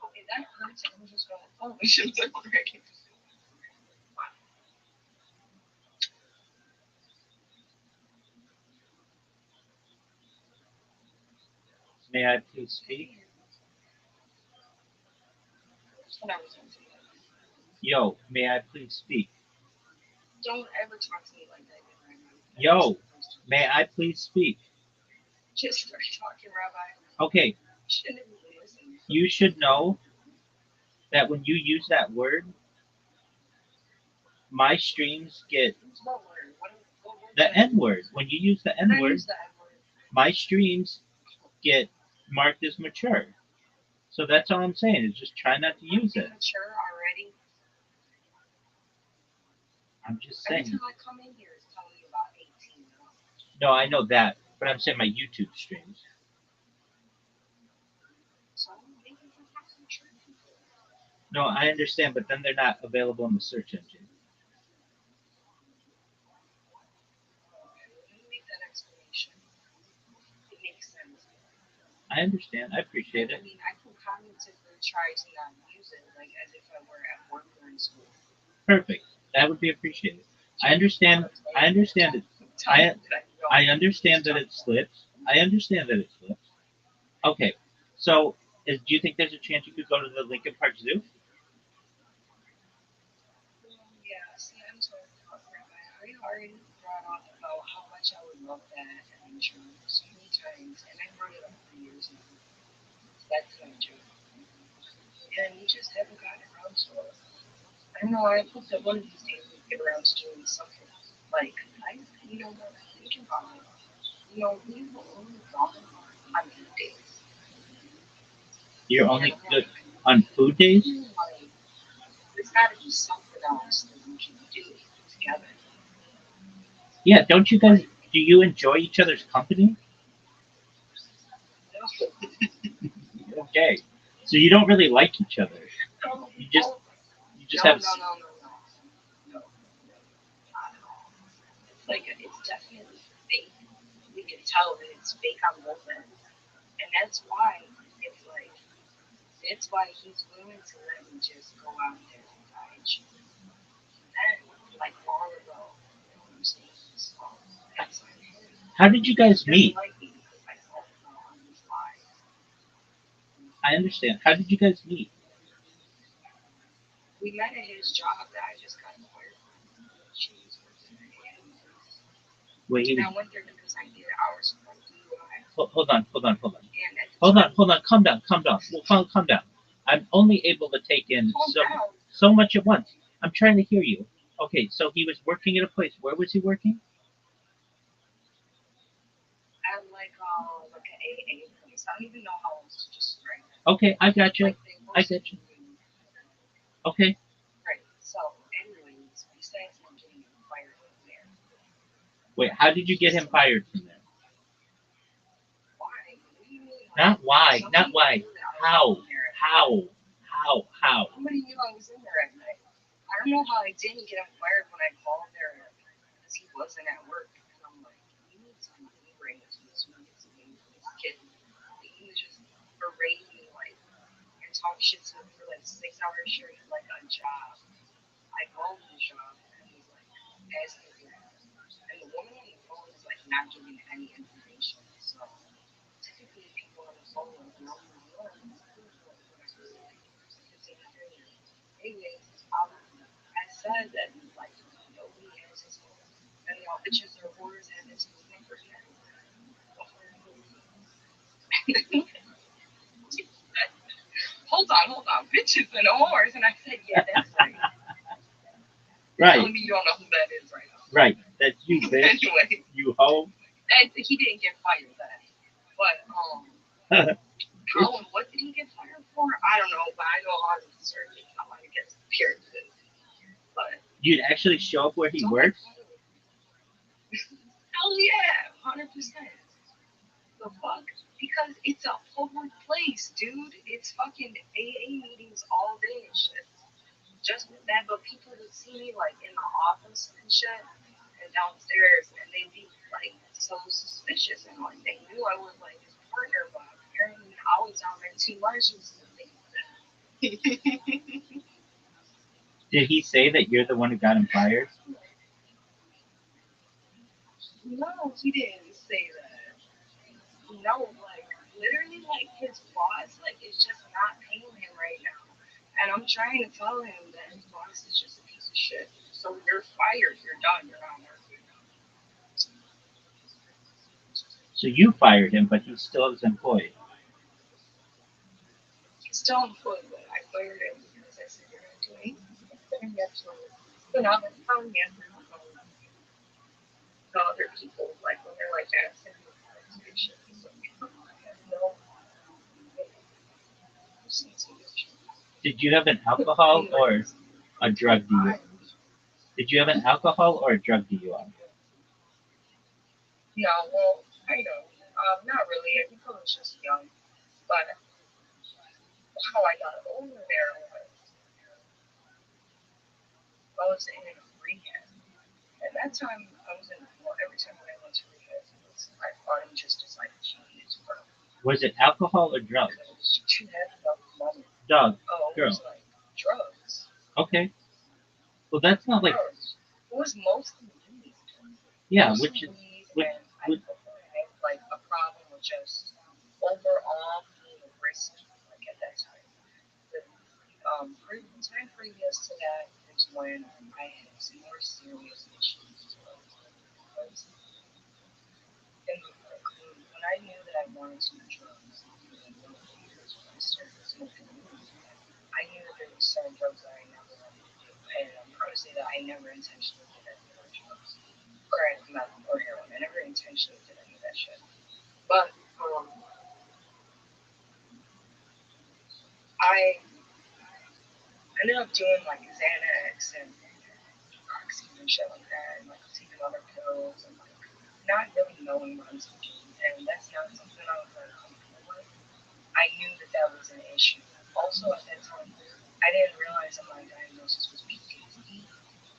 Okay, that hurts. I'm just going to apologize. May I please speak? Yo, may I please speak? Don't ever talk to me like that. Yo, may I please speak? Just start talking, Rabbi. Okay, Shouldn't even listen. you should know that when you use that word, my streams get What word? What word? the N word. When you use the N Then word, use the N word. my streams get marked as mature. So that's all I'm saying is just try not to use it. Mature already. I'm just Every saying. time I come in here, it's telling me about 18. No, I know that, but I'm saying my YouTube streams. So maybe you have some mature people. No, I understand, but then they're not available in the search engine. Let me make that explanation. It makes sense. I understand. I appreciate I it. mean, I can cognitively try to not use it, like as if I were at work or in school. Perfect. That would be appreciated. I understand. I understand it. I understand that it slips. I understand that it slips. Okay. So, do you think there's a chance you could go to the Lincoln Park Zoo? Yeah, see, I'm so I already brought up about how much I would love that adventure so many times, and I brought it up for years now. That's my joke. And we just haven't gotten around to it. I don't know, I hope that one of these days we get around to doing something. Like, you know what, we can probably, we will only go on food days. You're only good on food days? Like, there's got to be something else that we can do together. Yeah, don't you guys, do you enjoy each other's company? No. Okay. So you don't really like each other. No. You just No. have. No, not at all. It's like, it's definitely fake. We can tell that it's fake on both ends. And that's why it's like, it's why he's willing to let me just go out there and die. Then, like long ago, you know what I'm saying? So, that's like, How did you guys meet? like me because I felt on these lies. I understand. How did you guys meet? We met at his job that I just got fired from. She was working at him. Wait, And I went there because I needed hours for my DUI. hold on. And at the Hold on. Calm down. Well, calm down. I'm only able to take in so much at once. I'm trying to hear you. Okay, so he was working at a place. Where was he working? At like an AA place. I don't even know how else to describe it. Okay, I got you. Like I get you. Okay. Right. So, anyways, besides him getting fired from there. Wait, how did you get him fired from there? Why? What do you mean? Not why. Somebody Not why. knew that I was How? in there. How? Somebody knew I was in there at night. I don't know how I didn't get him fired when I called there because he wasn't at work. And I'm like, you need to be delivering this. You need to be this kid. He was just berate me like and talk shit to me for like 6 hours straight, like a job. I called the job and he's like asking for that. And the woman on the phone is like not giving any information. So typically people on the phone like no one anyways, I said that like nobody has his phone. And all bitches or whores have his phone number and everything. Hold on. Bitches and whores. And I said, yeah, that's right. Right. Telling me you don't know who that is right now. Right. That's you, bitch. Anyway. You hoe. He didn't get fired then. But, what did he get fired for? I don't know, but I know how to search it. I want to get appearances. But you'd actually show up where he works? Hell yeah, 100%. The fuck? Because it's a public place, dude. It's fucking AA meetings all day and shit. Just with that, but people would see me like in the office and shit and downstairs and they'd be like so suspicious and like they knew I was like his partner, but apparently I was down there too much and Did he say that you're the one who got him fired? No, he didn't say that. No, like literally like his boss like is just not paying him right now. And I'm trying to tell him that his boss is just a piece of shit. So you're fired, you're done, you're not working. So you fired him, but he's still his employee. He's still employed, but I fired him because I said you're not doing anything. Absolutely. But now that's telling me the other people, like when they're like asking me questions, I have no sensation. Did you have an alcohol or a drug DUI? Did you have an alcohol or a drug DUI? No, well, I know. Not really. I think I was just young. But how I got over there was I was in rehab. At that time, I was in, well, every time when I went to rehab, I thought it just decided to change. Was it alcohol or drugs? Because it was too heavy of a moment. Dog. Oh, it was like drugs. Okay. Well, that's not like. Drugs. It was mostly weed. Yeah, Mostly which. weed, and I had like a problem with just overall being risky, like at that time. The time previous to that is when I had some more serious issues. Because when I knew that I wanted to do drugs, when I started smoking weed, I knew that there were certain drugs that I never wanted to do. And I'm proud to say that I never intentionally did any of those drugs. Or meth or heroin. I never intentionally did any of that shit. But I ended up doing like Xanax and Oxy and shit like that, and like taking other pills and like not really knowing what I was taking. And that's not something I was very comfortable with. I knew that that was an issue. Also at that time, I didn't realize that my diagnosis was PTSD.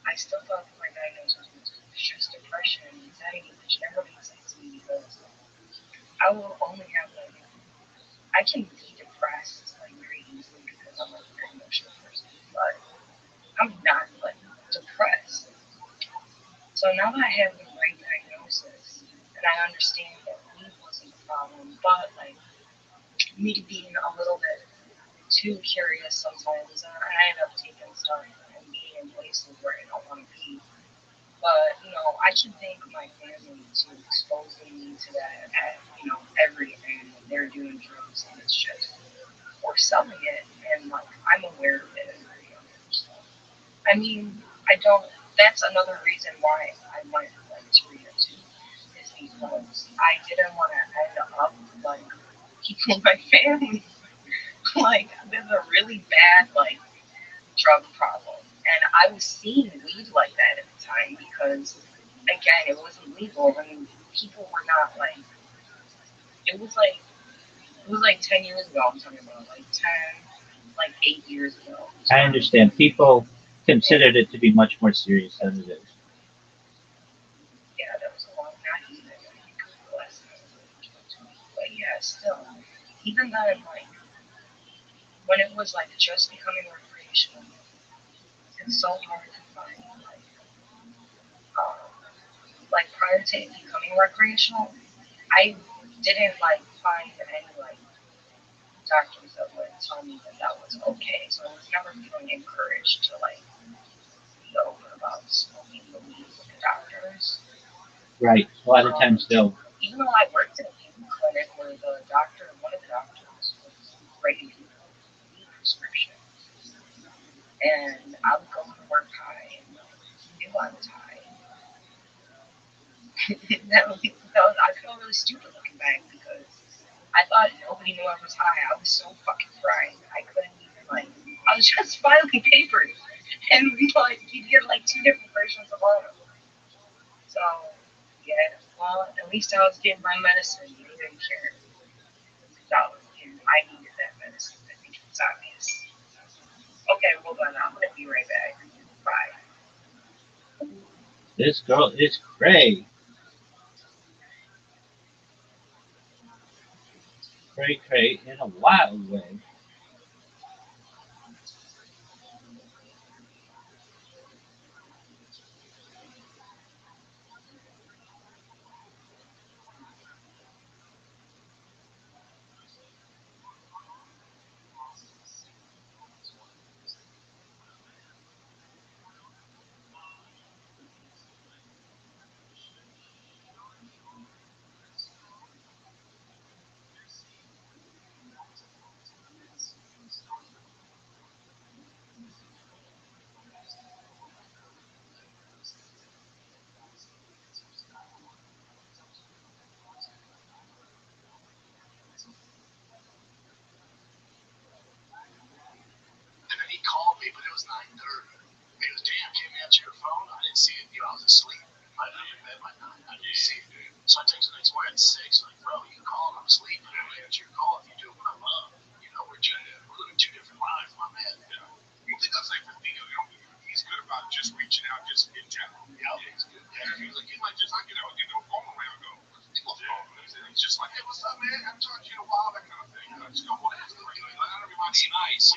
I still thought that my diagnosis was just depression and anxiety, which never made sense to me because I will only have like I can be depressed like very easily because I'm like a very emotional person, but I'm not like depressed. So now that I have the right diagnosis and I understand that weed wasn't the problem, but like me being a little bit too curious sometimes, and I end up taking stuff and being in places where I don't want to be. But I can thank my family to exposing me to that at every end when they're doing drugs and it's just or selling it, and like I'm aware of it at a very young age. I mean, I don't. That's another reason why I went like to rehab too, is because I didn't want to end up like people in my family like with a really bad like drug problem, and I was seeing weed like that at the time because again it wasn't legal and people were not like it was like 10 years ago. I'm talking about like 10, like 8 years ago. I understand. People considered it to be much more serious than it is. Yeah, that was a long, not even, I think it was the last time I was. But yeah, still, even then, like, when it was like just becoming recreational, it's so hard to find, like prior to it becoming recreational, I didn't like find any like doctors that would tell me that that was okay. So I was never feeling encouraged to like be open about smoking the weed with the doctors. Right. A lot of times they'll. Even though I worked in a weed clinic where one of the doctors was writing people weed prescriptions, and I would go to work high and knew I was high. I feel really stupid looking back because I thought nobody knew I was high. I was so fucking fried. I couldn't even like. I was just filing papers, and like you'd get like two different versions of all of them. So yeah, well at least I was getting my medicine. They didn't care. I needed that medicine. I think it's obvious. Okay, hold on. I'm gonna be right back. Bye. This girl is cray. Cray cray in a wild way.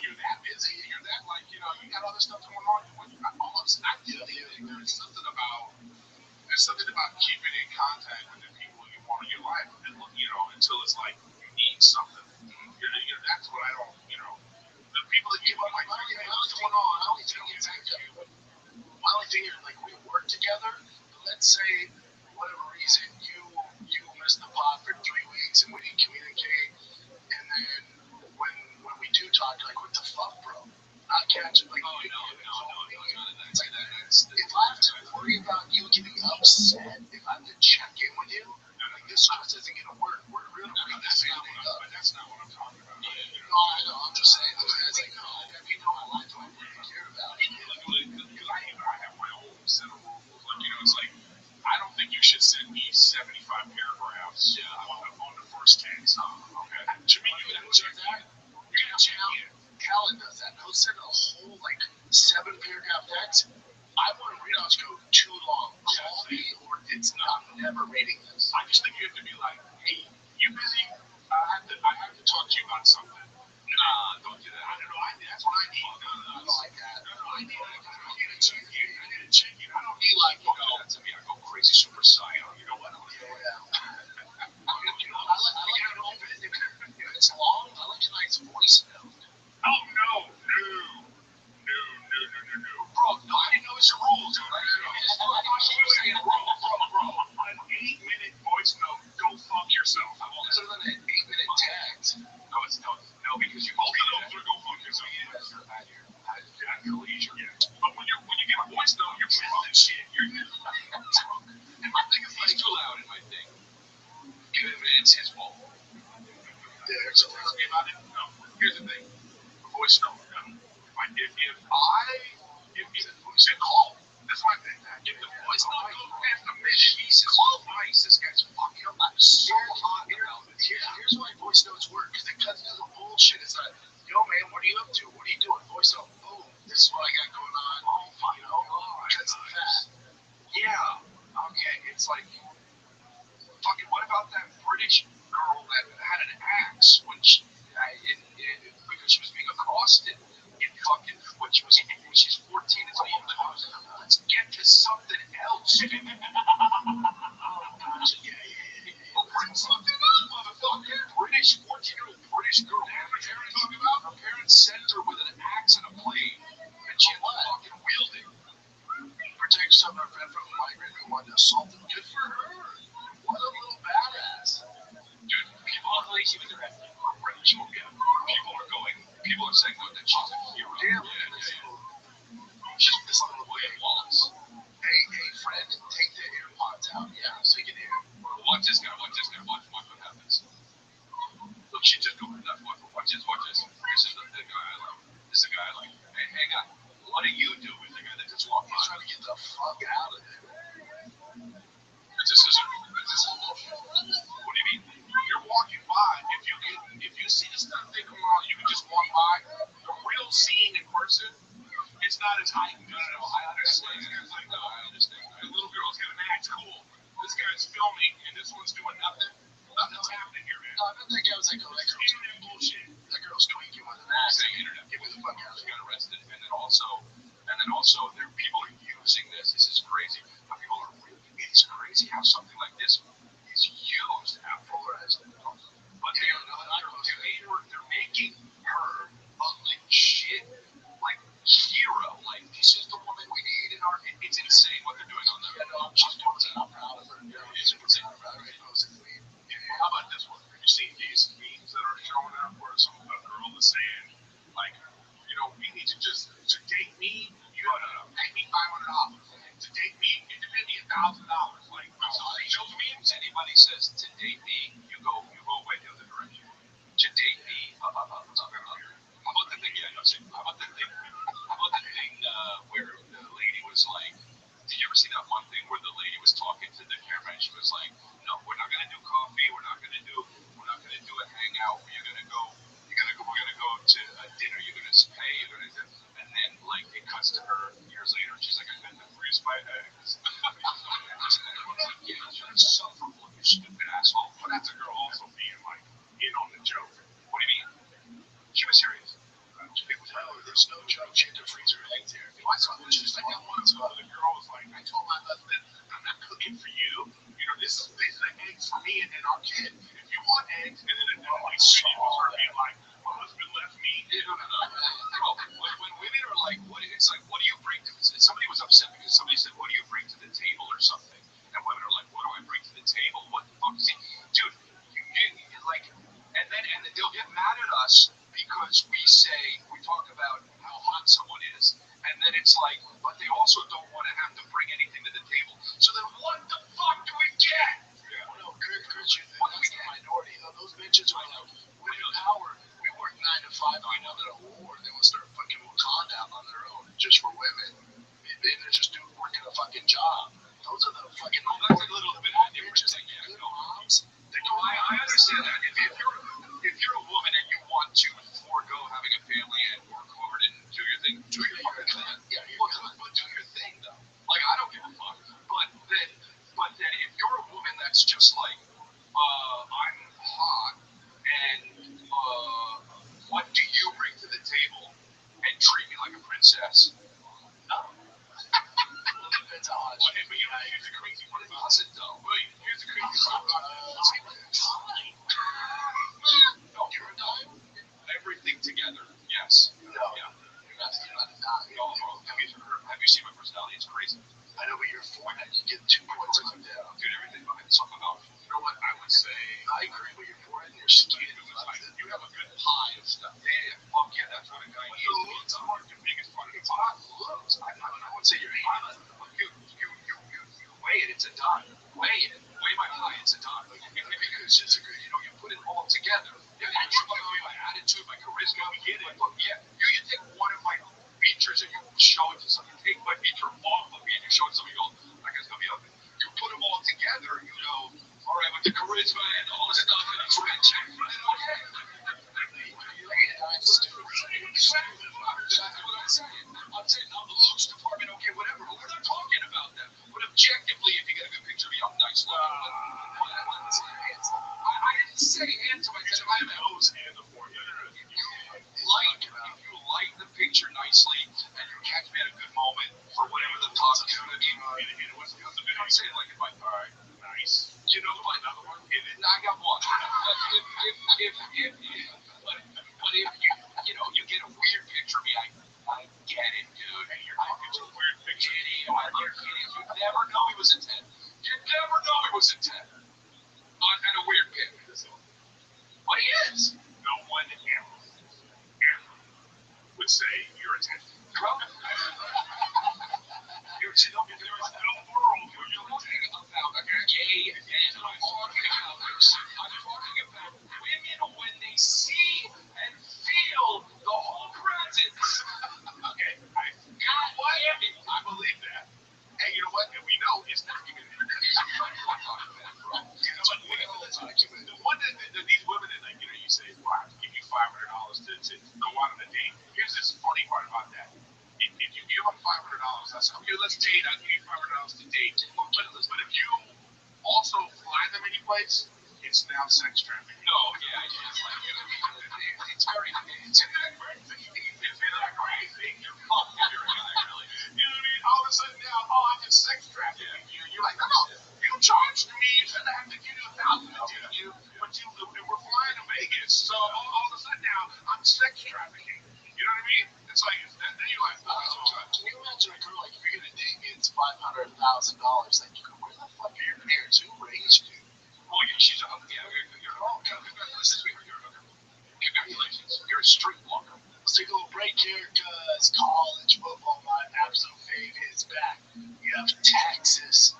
you're that busy, you're that like you got other stuff going on. Almost not guilty. There's something about keeping in contact with the people you want in your life, until it's like you need something. That's what I don't. The people that give up like, hey, what's going on? I only think it's my only thing is like we work together. Let's say, for whatever reason, you missed the pod for 3 weeks and we didn't communicate, and then when we do talk, you're like, what the fuck, bro? Not catching like. Oh no. If I have to worry about you getting upset, if I have to check in with you, like this just isn't gonna work. We're really that's not what I'm talking about. No, I know. I'm just saying. It's like, no, if you know my life, I really care about it. Because I have my own set of rules. Like, it's like, I don't think you should send me 75 paragraphs on the first text. Okay. To me, you gotta check that. You gotta check it. Callan does that. He'll send a whole, 7-paragraph text. I want readouts go too long. Call me, or I'm never reading this. I just think you have to be like, hey, you busy? I have to talk to you about something. Nah, don't do that. I don't know. That's what I need. No, I don't like that. No, I need to check you. I need to check you. I don't need don't do that to me. I go crazy super saiyan. You know what? Yeah. I like it open. If it's long, I like a nice voice note. Oh, no. Bro, no, I didn't know it's a rule, dude. I thought you were saying bro. An 8-minute voice note. Go fuck yourself. Better than an 8-minute text. No, it's no, because you both of those are go fuck yourself. At your leisure. Yeah. But when you get a voice note, you're missing shit. You're drunk. And my thing is he's too loud in my thing. It's his fault. There's a thing about it. No. Here's the thing. Voice note. If it's a call, that's my thing. If the voice note goes past the mission, this guy's fucking up. I'm so hot. Here's why voice notes work, because it cuts through the bullshit. It's like, yo, man, what are you up to? What are you doing? Voice note. Boom. This is what I got going on. Cuts the fat. Yeah. Okay. It's like, fucking, what about that British girl that had an axe when because she was being accosted in fucking when she's 14 it's a little bit let's get to something else. Bring something up, motherfucker. 14-year-old British girl. Her parents sent her with an axe and a blade, and she had to fucking wield it. Protect some of her friend from a migrant who wanted to assault them. Good for her. What a little badass. Dude, luckily she was arrested. People are saying that she's a hero. Damn. She's this little boy at Wallace. Hey, friend, take the AirPods out. Yeah, so you can hear. Watch this guy. Watch what happens. Look, she just opened up. Watch this. This is the guy I like. Hey, guy, what do you do with the guy that just walked by? He's trying to get the fuck out of there. What do you mean? You're walking by. If you see the stuff they come on, you can just walk by. The real scene in person, it's not as heightened. No, I understand. I understand. The little girl's got an axe. Cool. This guy's filming, and this one's doing nothing. Nothing's happening here, man. No, I bet that guy was like, internet bullshit. That girl's tweaking with an axe. Internet. Get me the fuck out. She got arrested, and then also, there people are using this. This is crazy. How people are really. It's crazy how something like this is used and polarized. But they're making her a legit hero. Like, this is the woman we need in our. It's insane what they're doing on that. She's doing it. I'm proud of her. It's insane. I'm proud of her. How about this one? Have you seen these memes that are showing up where some girl is saying, we need to date me. You gotta pay me $500. To date me, you can pay me $1,000. Like, those memes. Anybody says to date me, you go away the other direction. To date me, how about the thing? Yeah, no, how about the thing? Where the lady was like, did you ever see that one thing where the lady was talking to the camera and she was like, no, we're not gonna do coffee, we're not gonna do a hangout, we're gonna go to a dinner, you're gonna pay, and there's no joke. She had to freeze her eggs here. I saw this just like that once. The girl was like, I told my husband, I'm not cooking for you. You know, these are eggs for me and our kid. If you want eggs, and then like she was her being like, my husband left me. When women are like, what? It's like, what do you bring to this? Somebody was upset because somebody said, what do you bring to the table or something? And women are like, what do I bring to the table? What the fuck? See, dude, you like, and they'll get mad at us because we talk about how hot someone is, and then it's like, but they also don't want to have to bring anything to the table. So then, what the fuck do we get? Yeah. No, Christian, that's the minority. Those bitches are like, we're in power. We work 9 to 5. I know they're at war. They want to start fucking Wakanda out on their own, just for women. They just do working a fucking job. Those are the fucking. That's a little bit bitches like good moms. I understand that. If you're a woman and you want to forego having a family and work hard and do your thing, do your fucking thing. Yeah, but do your thing though. Like I don't give a fuck. But then if you're a woman that's just like, I'm hot and what do you bring to the table and treat me like a princess? No. Depends how hot she is. But here's the crazy part about it though. Wait, here's the crazy part about it. Time. No, you're a dime. Everything together. Yes. No. Yeah. You're not a dime. No, bro. Have you seen my personality? It's crazy. I know, but you're 4 and you get 2 points on down. Dude, everything behind the talk about. You know what? I would say. I agree with your 4 and your skin. You have a good pie of stuff. Yeah. Fuck yeah, that's what a guy needs. The looks are the biggest part of the pie. Looks. I would say your hand. You weigh it. It's a dime. Weigh it. Weigh my pie. It's a dime. Because it's a good. You put it all together. Yeah. My attitude, my charisma. We get it. Yeah. You take one of my features and you show it to somebody. Take my feature off of me and you show it to somebody. You go, that guy's gonna be ugly. You put them all together. You know, all right, with the charisma and all the stuff and it's rich. I'm saying now the looks department, okay, whatever. But we're not talking about that. But objectively, if you get a good picture of me, I'm nice looking. I didn't say handsome. I said I'm nose and the forehead. If you light the picture nicely and you catch me at a good moment for whatever the positivity I'm saying like if I nice. You know what? Another one. I got one. But if you get a weird picture of me, I get it, dude. Hey, you're it's a weird picture. I love kitties. You never know he was a 10. You never know he was a 10. And a weird pic. But he is. No one ever would say you're a 10. Well, there is no world where you're talking about a gay and I'm talking about women when they see and feel the whole presence. Okay, I believe that. Hey, you know what? And we know it's not even the one that these women that like, you say, well, I have to give you $500 to go out on a date. Here's this funny part about that. If you give them $500, that's okay. Let's date. I'll give you $500 to date. But if you also fly them any place, it's now sex trafficking. No, yeah, it's like it's very. It's not crazy. It's not crazy. You're a guy, really. You know what I mean? All of a sudden now, I'm just sex trafficking you. You're like, no, you charged me. And I have to give you $1,000 to do you, but we're flying to Vegas. So all of a sudden now, I'm sex trafficking. You know what I mean? It's like then you're like, can you imagine a girl like if you're gonna date me, it's $500,000. Like, where the fuck are your parents? Who raised you? Oh, yeah, she's a you're all congratulations. Congratulations. You're a street walker. Let's take a little break here because college football, my absolute fave, is back. You have Texas.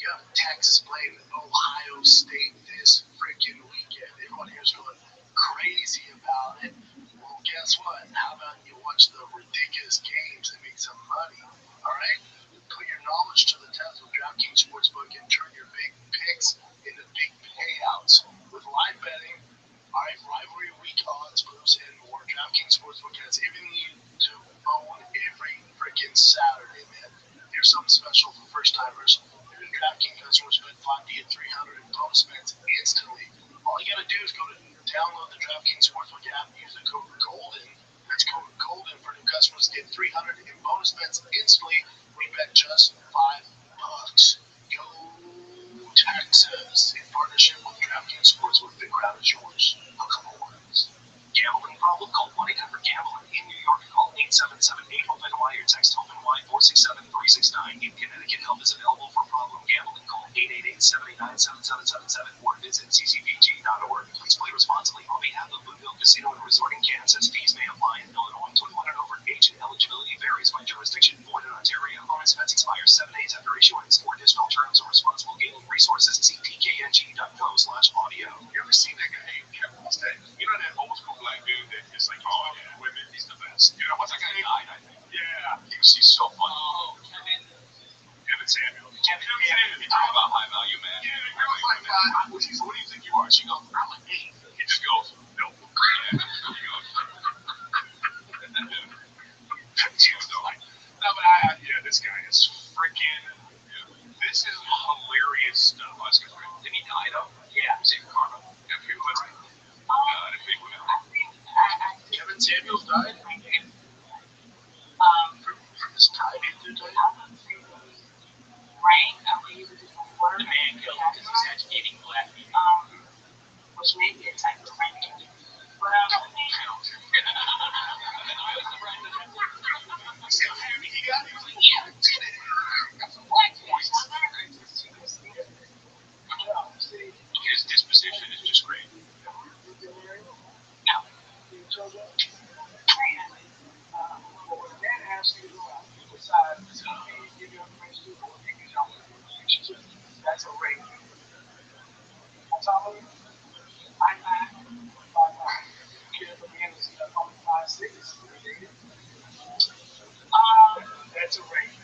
You have Texas playing Ohio State this freaking weekend. Everyone here's going crazy about it. Well, guess what? How about you watch the ridiculous games and make some money? All right? Put your knowledge to the test with DraftKings Sportsbook and turn your big picks into big payouts. With live betting, all right, rivalry week odds, proofs, and more, DraftKings Sportsbook has everything you need to own every freaking Saturday, man. Here's something special for first-timers. New DraftKings customers spend $50 to $300 in bonus bets instantly. All you got to do is go to download the DraftKings Sportsbook app and use the code GOLDEN. That's code GOLDEN for new customers. Get 300 in bonus bets instantly when you bet just $5. Go Texas! In partnership with DraftKings Sportsbook, the crowd is yours. Look for words. Gambling problem? Call 1-800-GAMBLER. In New York, call 877-8-HOPE-NY or text HOPE-NY 467-369. In Connecticut, help is available for problem gambling. Call 888-79-7777 or visit ccpg.org. Please play responsibly on behalf of Boonville Casino and Resort in Kansas. Fees may apply in Illinois. 21 and over. Age and eligibility varies by jurisdiction. Void in Ontario. Bonus bets expire 7 days after issuance. For additional terms or responsible gaming resources, see pkng.co/audio. You ever seen that guy named Kevin Mustang? You know that old school black dude that is like, oh yeah, women, he's the best. You know, what's that guy named? I think. Yeah, he's so funny. Oh, Kevin Samuels. Kevin Samuels. You talk about high value man. Yeah, the girl's like, what do you think you are? She goes, I'm an 8. He just goes, nope. Yeah. He goes, she was like, no, but this guy is freaking. This is hilarious stuff. Did he die though? Yeah. Was he in karma? Yeah, people that's right. I didn't think Kevin Samuels died? From this tide into the Right? He was just work. man killed because he's agitating black people. Which may be a type of ranking. Well, see how happy he got? He was like, yeah, I did it. Got some black points. His disposition is just great. That's a rate. That's all it is. That's a rate.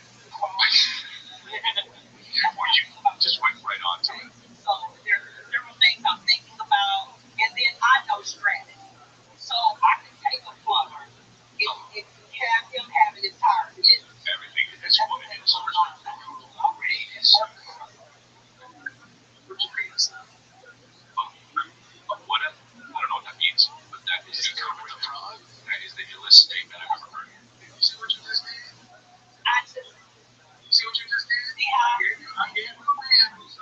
Well, you just went right on to it. So there are several things I'm thinking about, and then I know strategy. So I can take a plumber. If you have him having his tire hit, Everything is what it is. What? I don't know what that means, but that is the that is the illest statement I've ever heard. You see what you just did? I just See what you just did? see how I gave you a man who's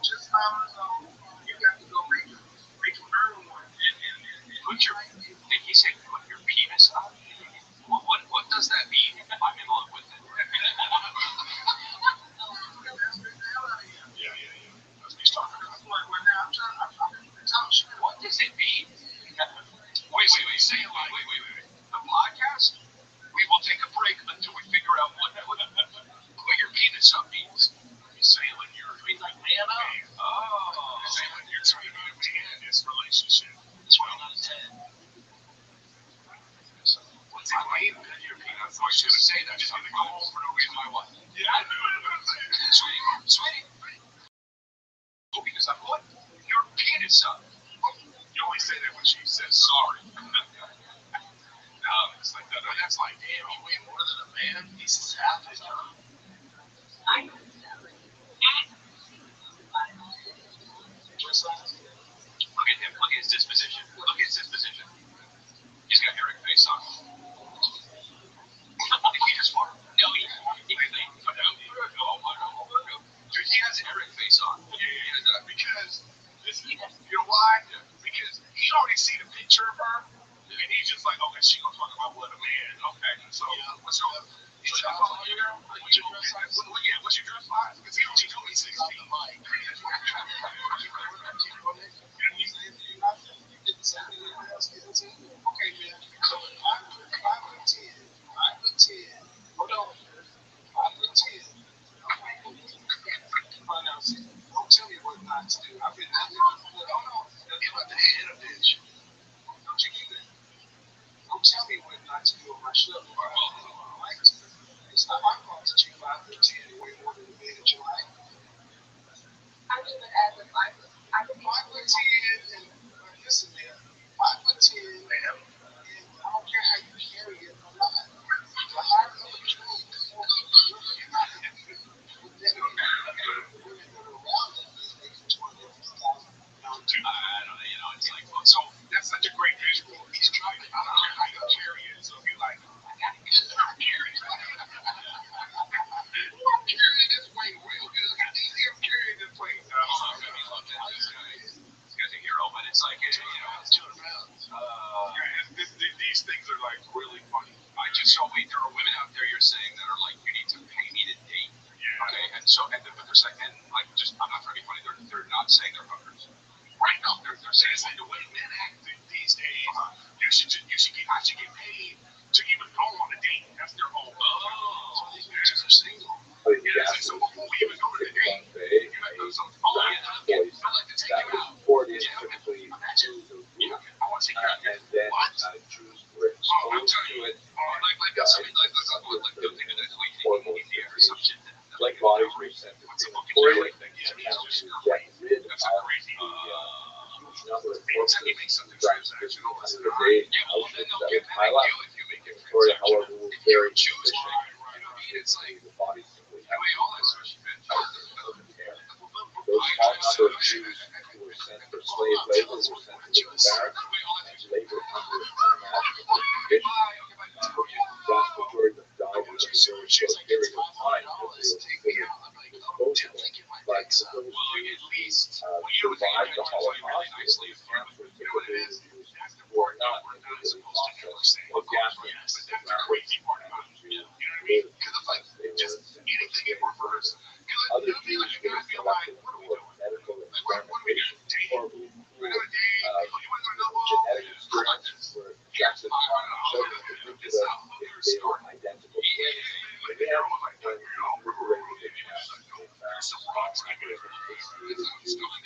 just you got to go make him earn one. And put your, did he say put your penis up? What does that mean? I'm in love with it. Yeah. That's what he's talking about. What does it mean? Wait. Say it like, wait. The podcast? We will take a break until we figure out what put your penis up means. You say it like you're like man up. Oh. You say it like you're trying to man this relationship. 12 out of 10. What's it mean? Your penis. I was going to say that. Just going to go home for no reason. My wife. Yeah, I knew it. Sweetie. Because I put your penis up. You only say that when she says sorry. No, it's like that. That's like, damn, you weigh more than a man. He's half his job. I know. Look at him. Look at his disposition. He's got Eric face on. Did he just fart? No, he Dude, he has Eric face on. Yeah. Because you know why? Because he already seen a picture of her, and he's just like, okay, she gonna talk about what a man. Okay, so what's your What's your dress size? What's your dress size? Because he told me 16. Okay, man. So 5'10". Hold on. 5'10". Don't tell me what not to do. I've been about the head of this. Don't you do that? Don't tell me what not to do on my show. It's not my fault that you 5'10" way more than the man that you like. I do it as a I can 5'10" and listen, man. 5'10", man. And I don't care how you carry it or not. The higher the control, the more you're not happy. But then women that are around them is making $250,000 too. I don't know, it's like, so that's such a great visual. He's dropping. I don't care how you carry it. So if you like, just like, and like, just, I'm not trying to be funny, they're not saying they're hookers. Right, no, they're saying it's like the way men act these days. I should get paid to even go on a date. That's their whole. So these bitches are single. Yeah, so before we even go to the date, you might go some. Oh yeah, I'd like to take you out. Typically Yeah, I want to take you out. and then Jews were exposed to it. Like that's something like the thing that we think or some shit. Like bodies were sent to crematoria to get rid of the huge number of corpses during the 1,500 days in Auschwitz that would pile up. Crematoria, however, were very efficient. The bodies simply had to be burned out there open air. Those small number of Jews who were sent for slave labor were sent to the barracks and labored under unimaginable conditions. The vast majority of them died within a very short period of time because they were considered disposable. But those Jews who survived the Holocaust, these camps were typically Jews who are not immediately processed or gassed as crazy part about it. They were essentially reversed. Other Jews were selected for medical experimentation or genetic experiments were injected on children to figure out if they were identical twins. Again, when these liberated camps came back, emaciated Jews who had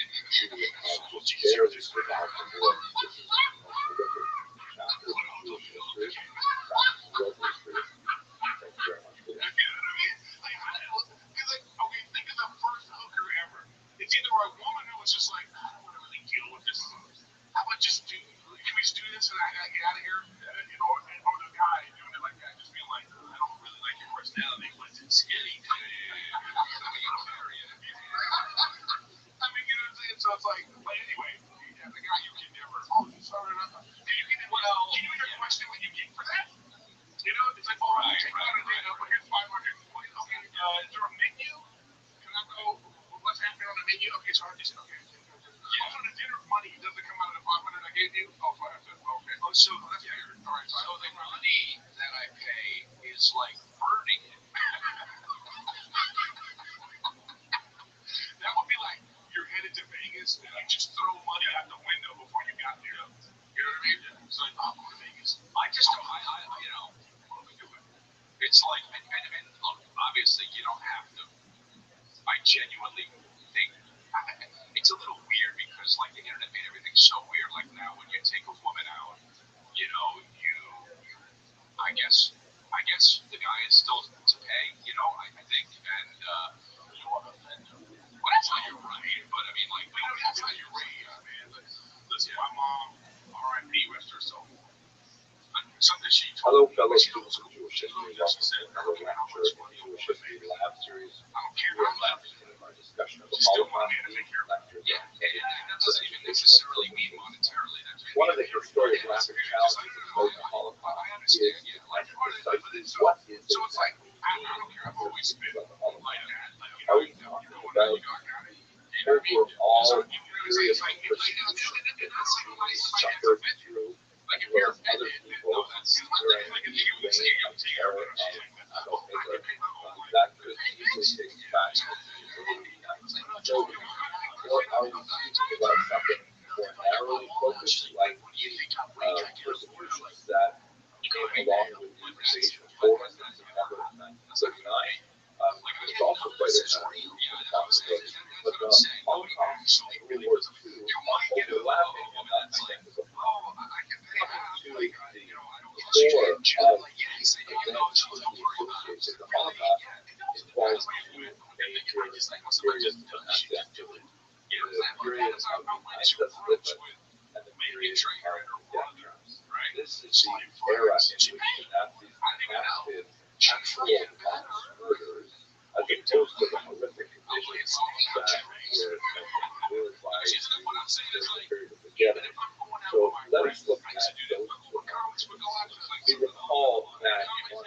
just barely survived the war. This is the most horrific chapter of Jewish history, world history. Thank you very much for that. Think of the first hooker ever. It's either a woman who was just like, I don't want to really deal with this. How about just can we just do this and I gotta get out of here? Or the guy doing it like that, just being like, I don't really like your personality, but it's skinny. I mean, you know what I'm saying? So it's like, but anyway, as a guy, you can never. Oh, you saw it. Can you even question what you get for that? You know, it's like, all right, take out a date, but here's 500. Okay, is there a menu? Can I go? What's happening on the menu? Okay, so I just okay. Also, the dinner money doesn't come out of the 500 I gave you. Oh, 500. Okay. Oh, so that's fair. All right. So the money that I pay is like burning it. That would be like you're headed to Vegas and you just throw money out the window before you got there. You know what I mean? It's like, I'm going to Vegas. I just don't. You know, what am I doing? It's like, and look, obviously you don't have to. I genuinely think it's a little weird because like the internet made everything so weird. Like now when you take a woman out, you know, I guess the guy is still to pay, you know, I think, and well, that's how you're right, but I mean, like, you know, that's how you're raised, man. Listen, my mom, R.I.P. rest her soul. Something she Hello, told me. fellow students of Jewish history. Welcome to another lecture in the Jewish History Lab series. We are now continuing our discussion of the Holocaust. Yeah, and that doesn't even necessarily mean monetarily. One of the historiographic challenges of studying the Holocaust is precisely what is So it's like, exactly I don't care, I've always been about the Holocaust. like that. Are we talking about overall serious persecution that the Jews suffered through whereas other people during the reign of terror of Adolf Hitler? That could easily take us back to the early 1930s. Or are we speaking about something more narrowly focused, like the persecutions that came along with the invasion of Poland in September of 1939? It's also quite a possibility. But the Holocaust and World War II are overlapping, and that, I think, is a problem. Coming to the core of the events which we associate with the Holocaust involves two major periods of mass activity. The period of the Einsatzgruppen and the period of the death traps. This is the era in which the Nazis enacted actual mass murders as opposed to the horrific conditions that were endured by the period of the Ghetto. So let us look at those two. We recall that on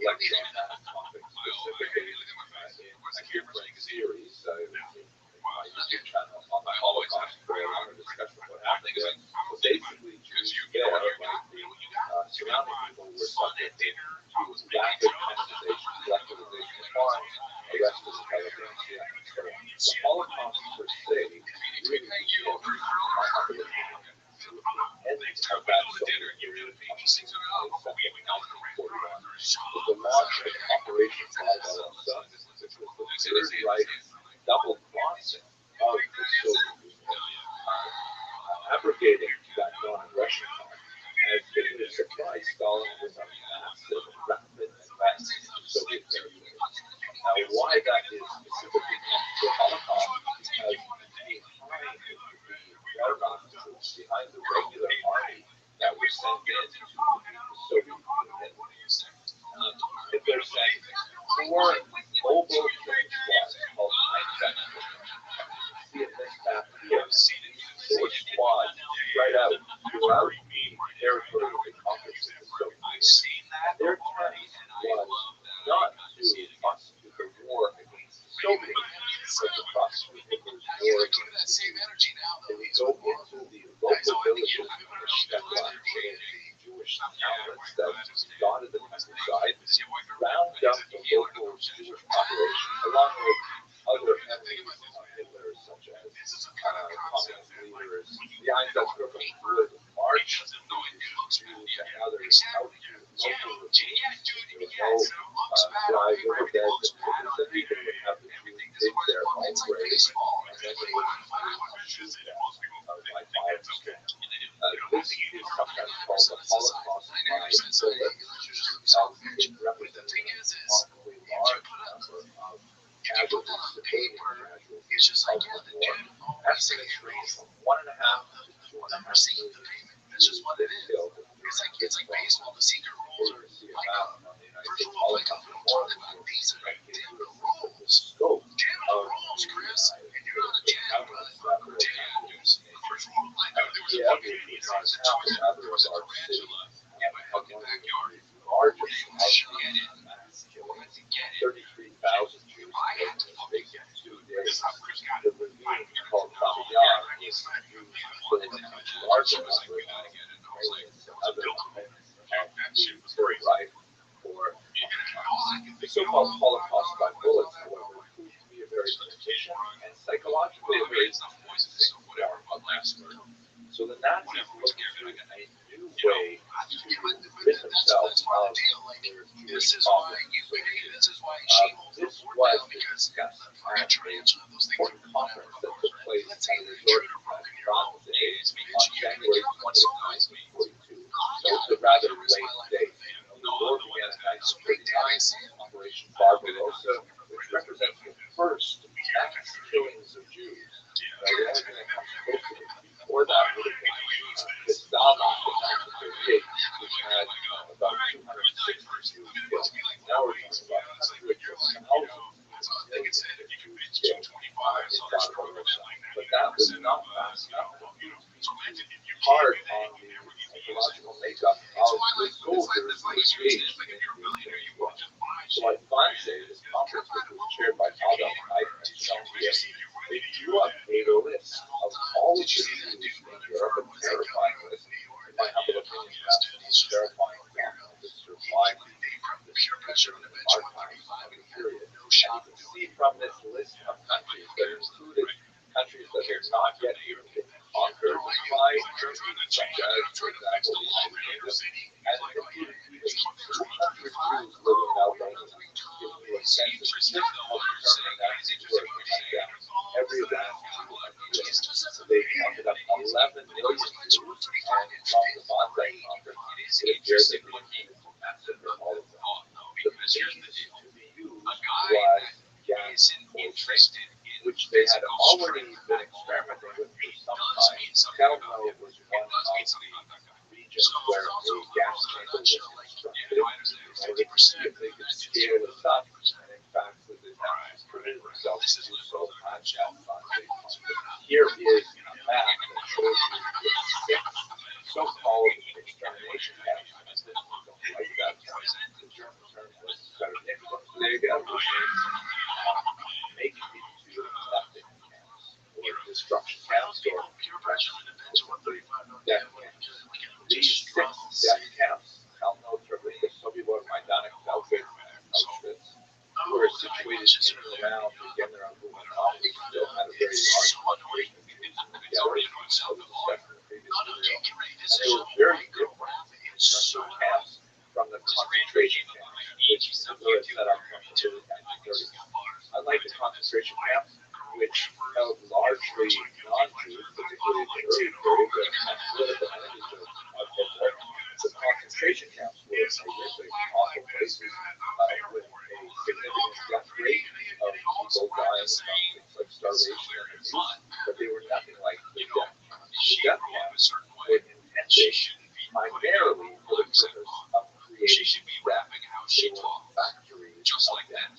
lecture on that topic specifically in a different series in my YouTube channel on the Holocaust, where I want to discuss what happened there. But basically, Jews there, like the surrounding people, were subject to rapid penalization, collectivization of farms, arrest of intelligentsia, and so on. The Holocaust per se really began under the end of that Soviet period of 1941 with the launch of Operation Barbarossa, which was the Third Reich double crossing of the Soviet Union, abrogating that non-aggression pact. And to his surprise, Stalin was a massive, rapid advance into Soviet territory. Now, why that is specifically the Holocaust? Because behind the Wehrmacht troops, behind the regular army that was sent in to defeat the Soviet Union, Hitler sent 4 mobile killing squads called Einsatzgruppen. See in this map here, these 4 squads spread out throughout the territory of the conquered with the Soviet Union. And their task was not to prosecute the war against the Soviet Union, but to prosecute Hitler's war against the Jews. They would go into the local villages, the steppe and the Jewish hamlets that dotted the countryside, round up the local Jewish population, along with other enemies of Hitler, such as communist leaders. The Einsatzgruppen would march these Jews and others out to local ravines. There was no dry riverbeds and rivers, and even would have the Jews dig their own graves, and then they would shoot them by fire and stone. This is sometimes called the Holocaust by bullet. It represents a remarkably large number of casualties, civilian casualties of the war. Estimates range from 1.5 to 2.5 million Jews killed. It's like baseball, the secret rules are see a map on the United States Holocaust Memorial right here to the scope of yeah, it's not a town, but rather a large city. Of one of the largest mass killings, 33,000 Jews killed in the space of 2 days. The ravine called Rabbi was used for a larger number of Israelis and other commitments of the Third Reich for the so-called Holocaust by bullets, however, proved to be a very efficient and psychologically a very convincing form of massacre. So the Nazis looked to a new way to rid themselves of their Jewish problems. This was discussed at an important conference that took place at a resort in France on January 20th, 1942. So it's a rather late date. The war began in 1939, Operation Barbarossa, which represents the first mass killings of Jews. The only thing that comes close to it before that would have been Gestapo in 1938, which had about 260 Jews killed. Now we're talking about hundreds of thousands of Jews killed in Barbarossa. But that was not fast enough. Hard on the psychological makeup of the soldiers engaged in these war. So like Fonse, this conference, which was chaired by Adolf Eichmann, shown here, they drew up a list of all of the Jews in Europe, a terrifying list. In my humble opinion, perhaps the most terrifying example that survived the pressure of the archives period. And you can see from this list of countries that included countries that have not yet even been conquered by Germany, such as, for example, the United Kingdom, and included even 200 Jews living in Albania, giving you a sense of just how determined Nazis were to hunt down every last Jew of Europe. So they counted up 11 million Jews, and from the Fonse conference, it appears that they intended to massacre all of them. The means to be used was gas poisoning, which they had already been experimenting with for some time. Telno was one of the regions where a gas chamber was constructed in order to see if they could scale this up. And in fact, the Nazis permitted themselves to do so at Fonse. Here is a map that shows you the 6 so-called extermination camps. Don't like that term. The Germans terms of kind of influence. There you go. Making people feel nothing camps or destruction camps or death camps. These 6 death camps, Hell-No-Trip, the Soviet Majdanek, Belgrade, and Auschwitz, were situated in and around the Yemen Gulenov, which still had a very large population of Jews in the gallery of the discussion in the previous video. And they were very different in terms of camps from the concentration camps, which Hitler had set up from the early 1930s. Unlike the concentration camps, which held largely non-Jews, particularly in the early period, and political enemies of Hitler, the concentration camps were horrific, awful places with a significant death rate of people dying from things like starvation and abuse, but they were nothing like the death camps. The death camps were intended primarily for the purpose of creating death. They were factories of death.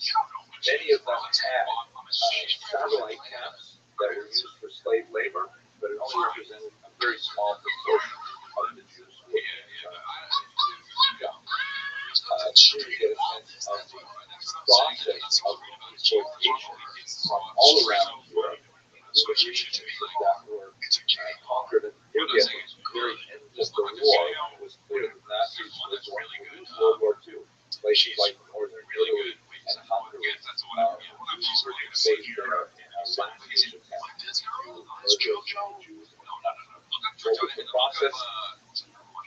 Many of them had satellite camps that were used for slave labor, but it only represented a very small proportion of the Jews who were to get a sense of the process of exploitation from all around Europe, including regions that were conquered at the very end of the war. It was clear that Nazis were going to lose World War II. Places like northern Italy and Hungary were based there in a last attempt to murder Jews. What was the process?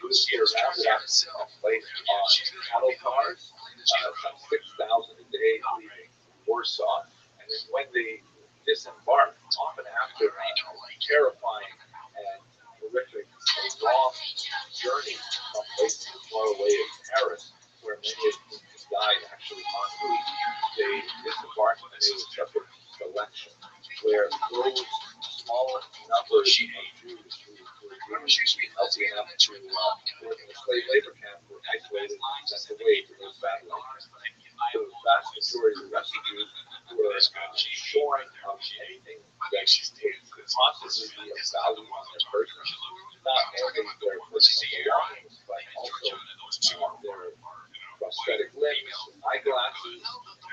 Jews were rounded up and placed on cattle cars, some 6,000 a day leaving Warsaw. And then when they disembarked, often after a terrifying and horrific long journey from places as far away as Paris, where many of them died actually en route, they disembarked and they were subject to selection, where those small numbers of Jews who were healthy enough to work in a slave labor camp were isolated and sent away to those satellites. The vast majority of the rest of Jews were shorn of anything that could possibly be of value on their person, not only their personal belongings, but also their prosthetic limbs, eyeglasses,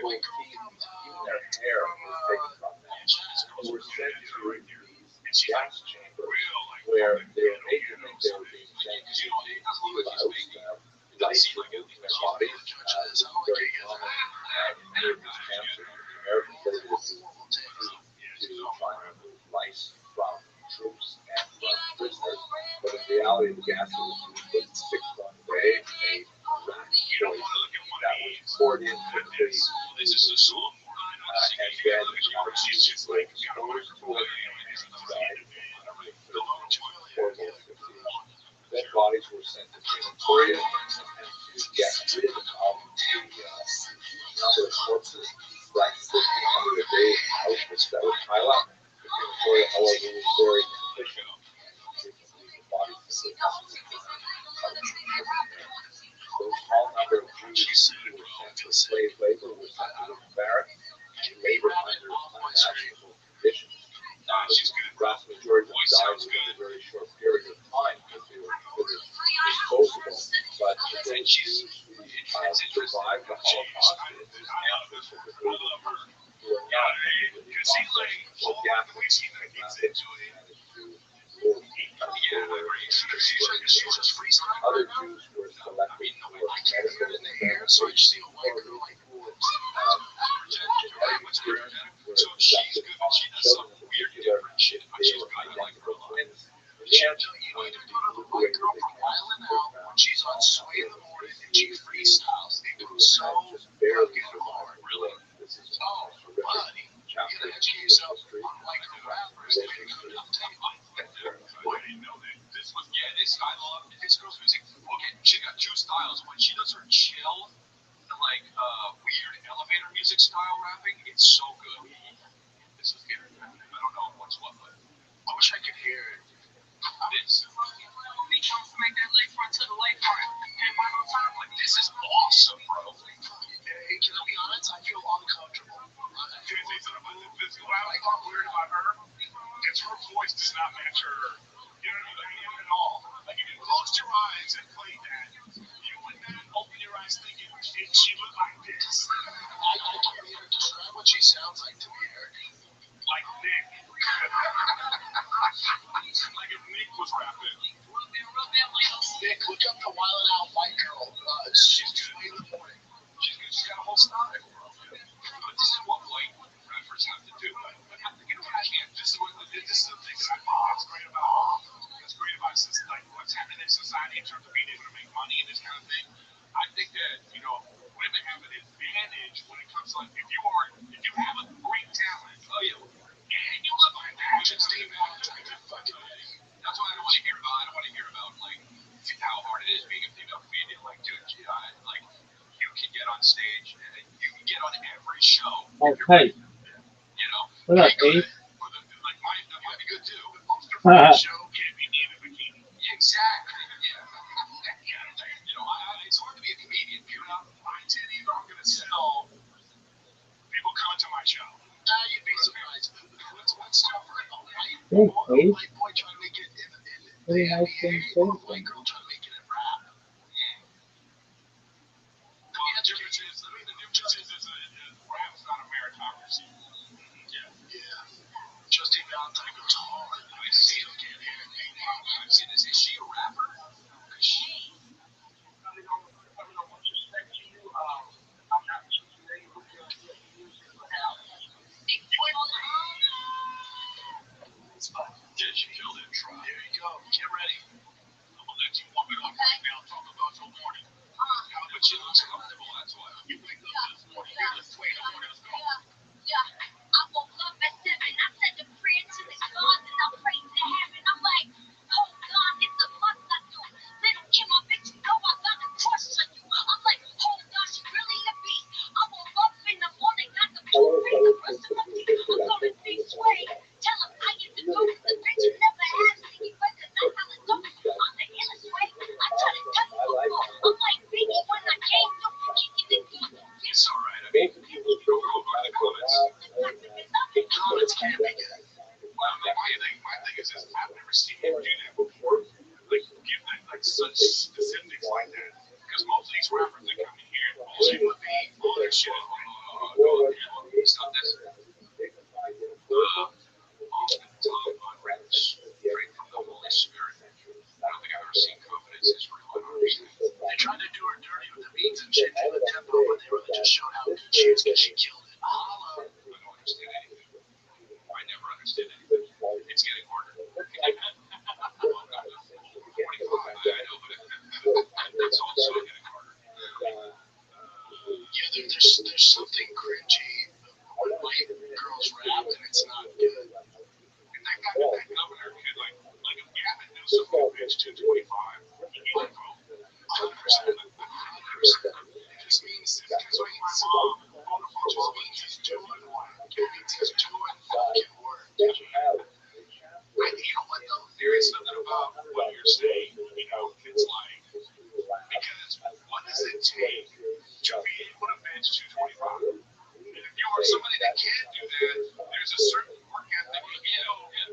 gold teeth, even their hair was taken from them. They were sent to these gas chambers where they were made to think they were being sent to lice removing their bodies. Very common in many of these camps in American places to try and remove lice from troops and from prisoners. But in reality, the gas that was used was 6 months a day, a rat poison that was poured into the soup, and then Jews were exposed to it and died horrible asphyxiation. Then bodies were sent to crematoria and to get rid of the number of corpses that 1,500 a day in Auschwitz that would pile up. The crematoria, however, was very inefficient. The bodies simply those small number of Jews who were sent to slave labor were sent to the barracks and labor under unimaginable conditions. The vast majority of them died within a very short period of time because they were considered disposable. But the Jews who survived the Holocaust in these camps were typically who were not immediately processed or gassed and managed to live other Jews were selected for medical experiments or genetic experiments were conducted on children in particular. They were identical twins. In the end, when the nuclear camps were found, she's on sway in the morning and she freestyles. It was so just barely survived. Really, this is a horrific chapter in Jewish history. I didn't know that. This was, I love this girl's music. Okay, she got two styles. When she does her chill, like, weird elevator music style rapping, it's so good. This is good. I don't know what's what, but I wish I could hear this. Make that lakefront to the lakefront. And right on time, like, this is awesome, bro. Hey, can I be honest? I feel uncomfortable. Can I say something about this? What I thought weird about her is her voice does not match her. You know what I mean? At all. Like, if you close your eyes and play that, you and then open your eyes was thinking, did she look like this? I can't even describe what she sounds like to me, Eric. Like Nick. Like if Nick was rapping. Nick, look up the Wild 'N Out white girl. She's good. In the morning. She's good. She's got a whole style. But this is what white rappers have to do. This is the thing that's great about like what's happening in society in terms of being able to make money and this kind of thing. I think that women have an advantage when it comes to like if you have a great talent, and you look like that, which is Steve Allen. That's what I don't want to hear about. I don't want to hear about like how hard it is being a female comedian. Like, dude, like you can get on stage and you can get on every show. Okay. What up, Dave? Like that might be good too. But most of the show can't be me in a bikini. Exactly. Yeah. It's hard to be a comedian. My titties aren't gonna sell. People coming to my show. You'd be surprised. What's tougher? A white boy trying to make it in the NBA or a white girl trying to make it in rap? The difference is rap's not a meritocracy. Yeah. Justin Valentine goes hard. I see him get here. I've seen this. Is she a rapper? Is she? I mean, no much respect to you. I'm not too familiar with your music, but it's fun. Yeah, she killed it. Try. There you go. Get ready. I'm gonna let you warm it up right now. Talk about your morning. But she looks comfortable. That's why you wake up this morning. You're just waiting for her to go. I woke up at 7. I said the prayer to the gods and I prayed to heaven. I'm like, oh God, it's a must I do. Little Kim, my bitch, you know I got a crush on you. I'm like, oh God, she really a beast. I woke up in the morning, got the toothpaste, the brush of my teeth. I'm going big sway. Tell him I get the dope. The bitch you never had sticky bread, cause I got the dope. I'm the illest way. I try to tell you before. I'm like Biggie when I came through, kicking the door. It's alright. I mean, go over the comments. Comments can't be good. Well, my thing is this. I've never seen him do that before. Like, give that, like, such specifics like that. Because most of these rappers that come in here and bullshit with me, all their shit is like, it's not this. Often Tom on straight from the Holy Spirit. I don't think I've ever seen confidence is real. I don't understand. They tried to do her dirty with the beats and shit to the tempo, but they really just showed how good she is because she killed it. Holla. I don't understand anything. I never understand anything. It's getting harder. 45, I know, but it's also getting harder. Yeah, there's something cringy when white girls rap and it's not good. And that governor could like if Gavin knew some bitch 225, he would vote 100%. 100%. It just means it's like my mom. It just means he's doing what? It means he's doing fucking work. You know what though? There is something about what you're saying. It's like because what does it take to be able to bench 225? And if you are somebody that can't do that, there's a certain work ethic.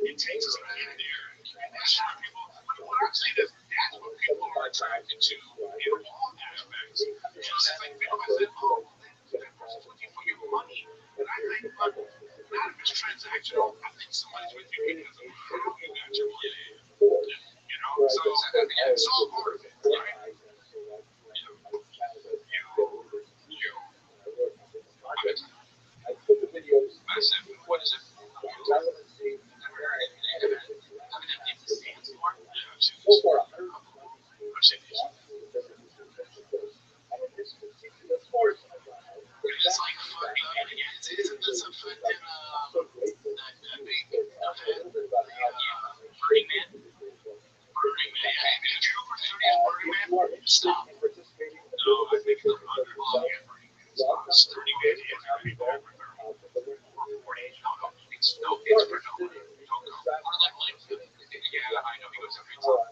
It takes us to get there. And that's what people. What I'm saying is that's what people are attracted to in all aspects. It's like people say, oh, that person's looking for your money, and I think, not if it's transactional. I think somebody's with you because of how you got your money. So it's all part of it, right? Massive. What is it? It's like fucked up. Isn't this affecting that big event? Burning Man? Burning Man. Did you ever study Burning Man? Stop. No, I think it's underlong at Burning Man. It's 30 minutes. People over 30. 4 days. No, it's for nobody. Don't go. Or like Lincoln. Yeah, I know he goes every time.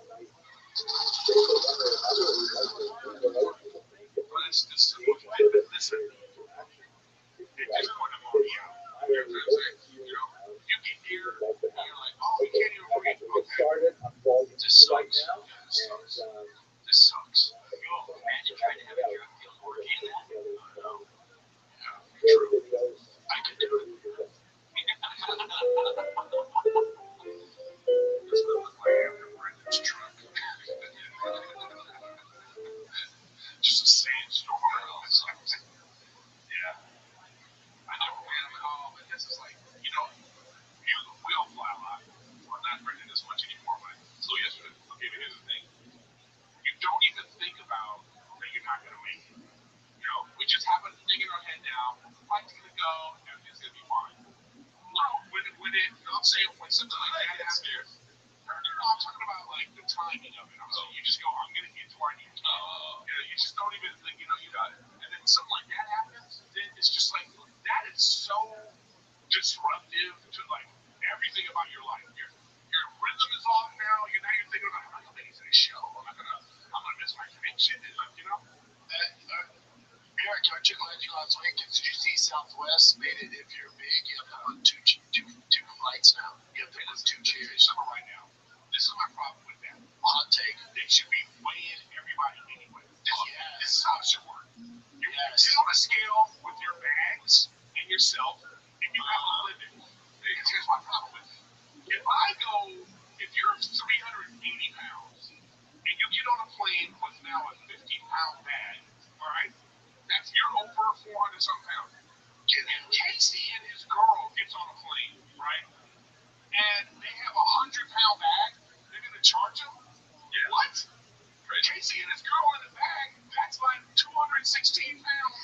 But it's this simple. Listen. It just put him on the out. You know what I'm saying? You get here and you're like, oh, we can't even breathe. Okay. This sucks. This sucks. Imagine trying to have a drug deal go, everything's gonna be fine. I'm saying when something like that happens, I'm talking about like the timing of it. I'm saying you just go, I'm gonna get to where I need to go. You just don't even think, you got it. And then something like that happens, then it's just like that is so disruptive to like everything about your life. Your rhythm is off now. You're thinking about how I'm gonna make it to the show. I'm gonna miss my connection. Eric, aren't you glad you lost weight? Because did you see Southwest made it? If you're big, you have to put two flights now. You have to put 2 chairs. Right now, this is my problem with that. Hot take. They should be weighing everybody anyway. Yes. This is how it should work. You Yes. sit on a scale with your bags and yourself, and you have a limit. Because here's my problem with it. If you're 380 pounds, and you get on a plane with now a 50-pound bag, all right? You're over 400 some pounds. Casey and his girl gets on a plane, right? And they have a 100-pound bag. They're gonna charge him? Yeah. What? Casey and his girl in the bag. That's like 216 pounds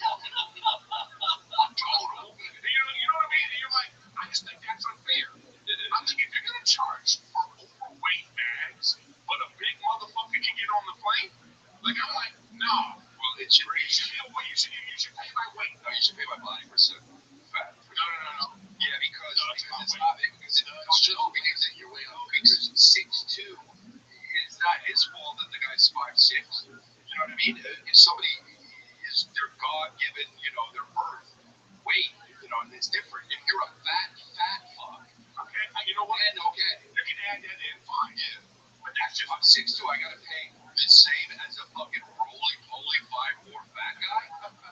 total. You know what I mean? And you're like, I just think that's unfair. I'm thinking if you're gonna charge for overweight bags, but a big motherfucker can get on the plane, like I'm like, no. Well, it should be. You should pay my weight. No, you should pay my body percent fat. No. Yeah, because it's not because it's just because you're way off. Because 6'2", it's not his fault that the guy's 5'6". You know what I mean? If somebody is their God-given, their birth weight, it's different. If you're a fat fuck, okay, you know what? Okay, you can add that in, fine. Yeah, but that's just I'm 6'2". I gotta pay the same as a fucking roly-poly 5'4" fat guy.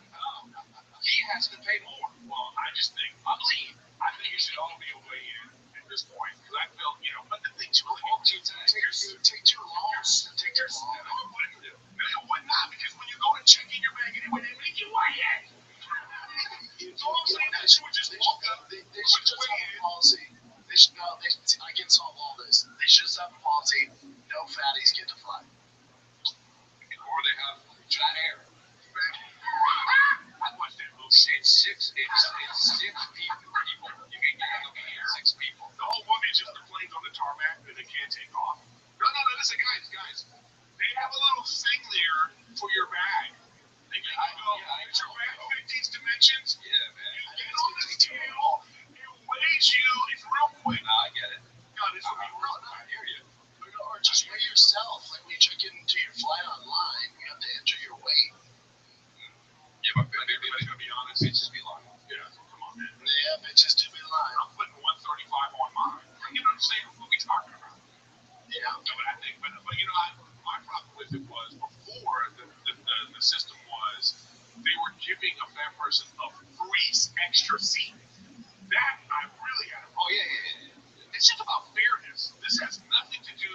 No, he has to pay more. Well, I just think I'm lean. I think it should all be a way in at this point because I felt, but the thing too, take too long. Take too long. It would not because when you go to check in your bag anyway, they make you weigh in. So I'm saying that you would just walk up. They should just have a policy. I can solve all this. They should just have a policy. No fatties get to fly. Or they have fat air. I watched that movie. It's six people. You can get 6 people. The whole movie is just the planes on the tarmac that they can't take off. No, listen, guys. They have a little thing there for your bag. They can go, it's your bag fit these dimensions. Yeah, man. You get on the scale, it weighs you. It's real quick. I get it. God, this will be real. I hear you. Or just weigh yourself. Like when you check into your flight online, you have to enter your weight. Yeah, but everybody's gonna be honest. Bitches be lying. Yeah, come on, man. Yeah, bitches do be lying. I'm putting 135 on mine. You know what I'm saying? What we talking about? Yeah. But I think, but my problem with it was before the system was they were giving a fat person a free extra seat. That I really had a problem. Oh yeah. It's just about fairness. This has nothing to do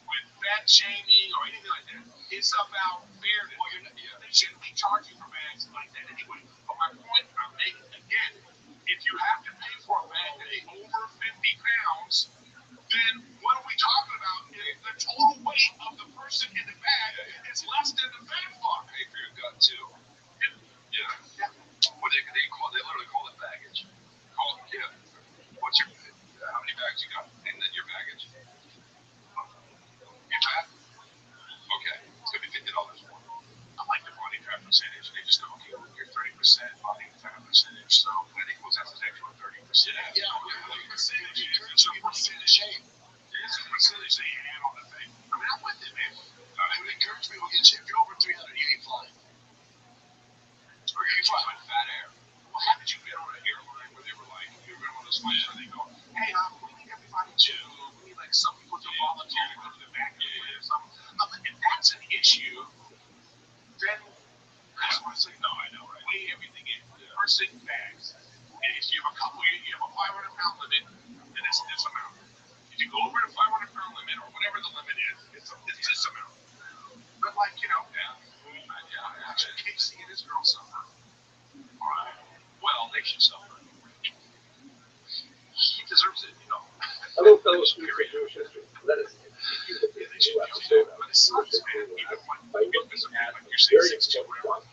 with fat shaming or anything like that. It's about fairness. Well, they shouldn't be charging for bags like that anyway. But my point I'm making again, if you have to pay for a bag that is over 50 pounds, then what are we talking about? If the total weight of the person in the bag is less than the fat fuck. Pay for your gut too. Yeah. What they literally call it baggage. How many bags you got? And then your baggage. Your fat? Okay. It's gonna be $50 more. I like the body fat percentage. They just go, okay, you're 30% body fat percentage, so that equals that's an extra 30%. Yeah, percentage. It's a percentage shape. It's a percentage they add on the thing. I mean, I'm with it, man. I would encourage people to get you. If you're over 300, you ain't flying. Or you're flying with fat air. Well, haven't you been on an airline where they were like, you've been on those flights where they go, hey, we need everybody to, we need like some people to volunteer to go to the back or something. If that's an issue, then that's why I say, no, I know, right? Weigh everything in. Person bags. And if you have you have a 500-pound limit, then it's this amount. If you go over the 500-pound limit or whatever the limit is, it's this amount. But actually, Casey and his girl suffer. All right. Well, they should suffer. He deserves it, Hello, fellow students of Jewish history. Let us introduce you to this new episode of but it sucks, man. Even when by looking at you're saying 6'2", very important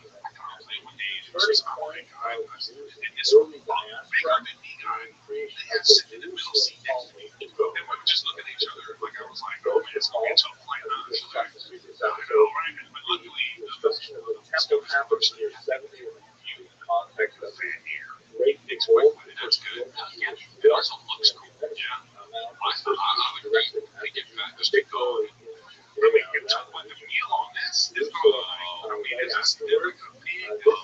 says, oh my God, and this bigger than me guy, they had sitting in the middle seat next to me. And we were just looking at each other like I was like, oh man, it's going to be a tough flight. I know, right? But luckily, the still happens to you contact the fan here. It's quick, that's good. Yeah, it also looks cool. Yeah. I would rate it just to go. I mean, you're talking about the meal on this. It's I mean, it's just like a big. You're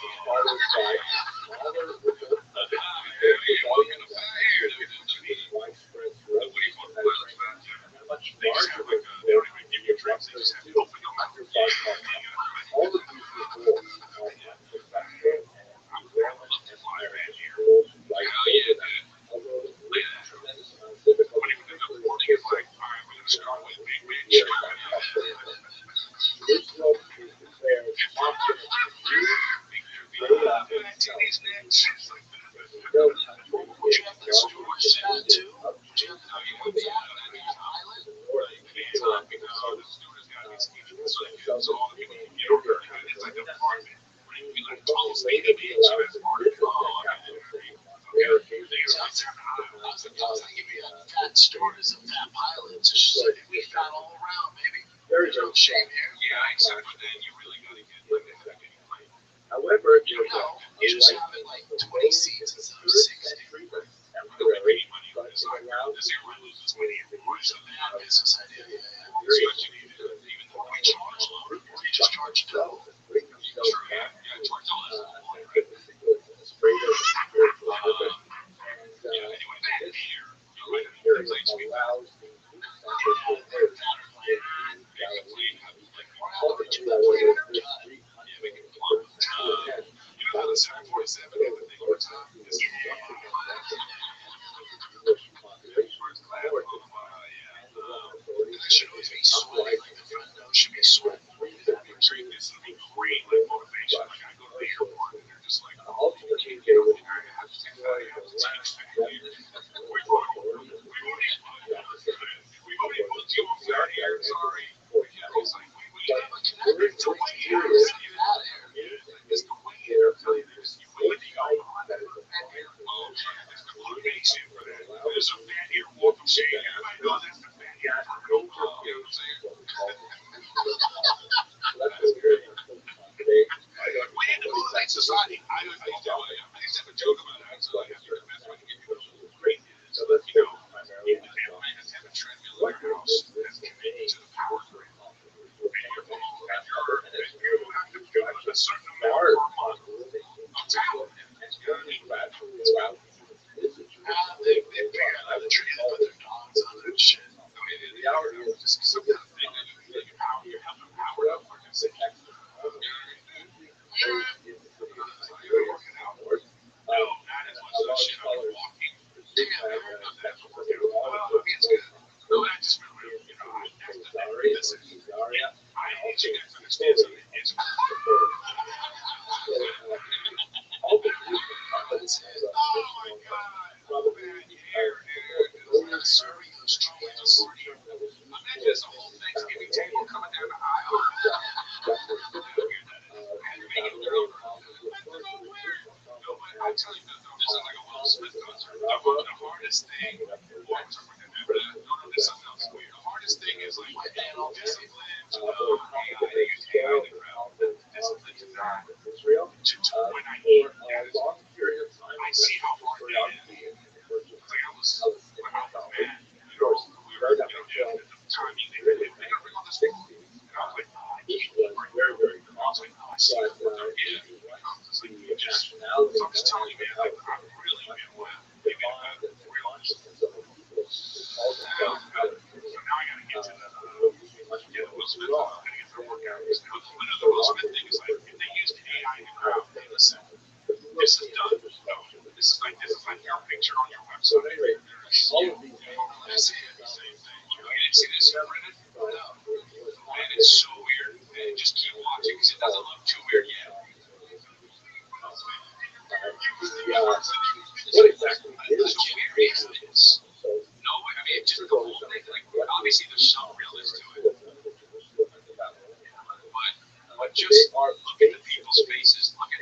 walking a fat hair. What do you call the pilot fat? They just have like a, they don't even give you drinks. They just have you open your mouth. All of these people, I'm love to fly around here. Hell yeah, dude. Look at that. When you pick up the morning, it's like, all right, we're going to start with big bitch. Titties next. Would you have the steward said too? Would you have the island? Because the steward's got these so all the people can get over it. It's like an apartment. When you like tallest lady beach, that's part of give me a fat stewardess and fat pilots. It's just like we fat all around, baby. There's no shame here. Yeah, exactly. But then you really got to get like a fat getting plane. However, you just have it like 20 seats instead of 60. This airline loses money every year. It's a bad business idea. Even though we charge low, we just charge dough. Yeah, charge all this money, right? Anyway, back here. Translates me back. You know how the 747 had the thing over top? That should always be sweating, like the front nose should be sweating. Drink this would be great, like motivation. Like I go to the airport and they're just like, oh, you can't get over there. I have to take that. I have to take that. We've already put you on flat here. Sorry. It's like, we have a connector to wait here. It's the way here. You wait to go on that. Oh, it's the motivation for that. There's a fan here walking shade. Everybody knows that's the fan here. You know what I'm saying? We need to motivate society. I used to have a joke about it. So I have to that's why I give you a great news. You know, if the family has to have a treadmill in your house that's connected to the power grid. And you have to do a certain amount per month of talent. You know what I mean? They figure out the trees and put their dogs on it and shit. I mean, the hour is just some kind of thing that you're helping power up. Like I said, you know what I mean? You're working out. No, not as much shit. I'm walking. Damn, that's working out. Well, it's good. No, I just remember, you know, listen, I need you guys to understand something. It's oh my God. Man, here, dude. Serving those trees. Imagine this whole Thanksgiving table coming down the aisle. I tell you, this is like a Will Smith concert. The hardest thing, there's something else weird. The hardest thing is like discipline to AI the crowd. Discipline to not to when I hear I see how hard that is. Like I was mad. You know, we were at the timing. They gotta bring on this thing. And I was like, I can't bring very, very close. I see what they're getting. So I'm just telling you, man, like, I'm really, maybe I'm realized. So now I gotta get to the Will Smith. I'm gonna get to the workout. The Will Smith thing is like, if they used AI in the crowd, hey, listen, this is done. No, this is like your picture on your website. All of these things. You didn't see this yet, Brendan? No. Man, it's so weird. Man, just keep watching because it doesn't look too weird yet. What exactly is this? No, I mean, it's just the whole thing. Like, obviously, there's some realness to it. But just look at the people's faces. Look at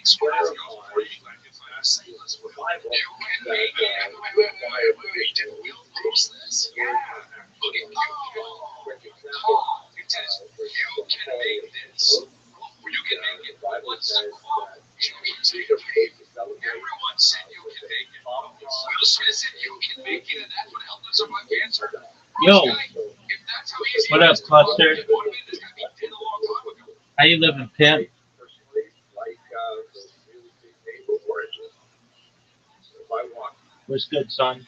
explain it all for you. Say this with my you can make it. Wait, we'll post this. Yeah. Look at you. It says you can make this. You can make it. What's the quote? You can take it. Everyone said you can make it. Will Smith said you can make it, and that's what helped us survive cancer. Yo, If that's how easy what it up, is to Cluster? get motivated, it's gonna be dead a long time ago. How you living, pimp? Personally, like those really big mango oranges. So if I want What's good, son?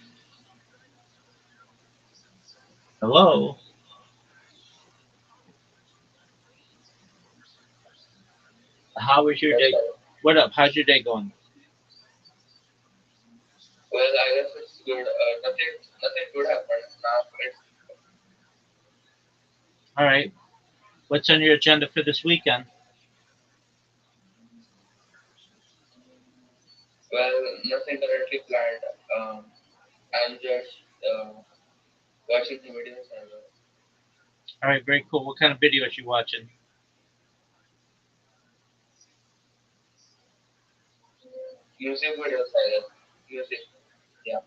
Hello? How was your day? What up? How's your day going? Well, I guess it's good. Nothing good happened now. It's All right. What's on your agenda for this weekend? well, nothing currently planned. I'm just watching the videos and All right, very cool. What kind of videos you watching? music videos. I guess music. Yeah.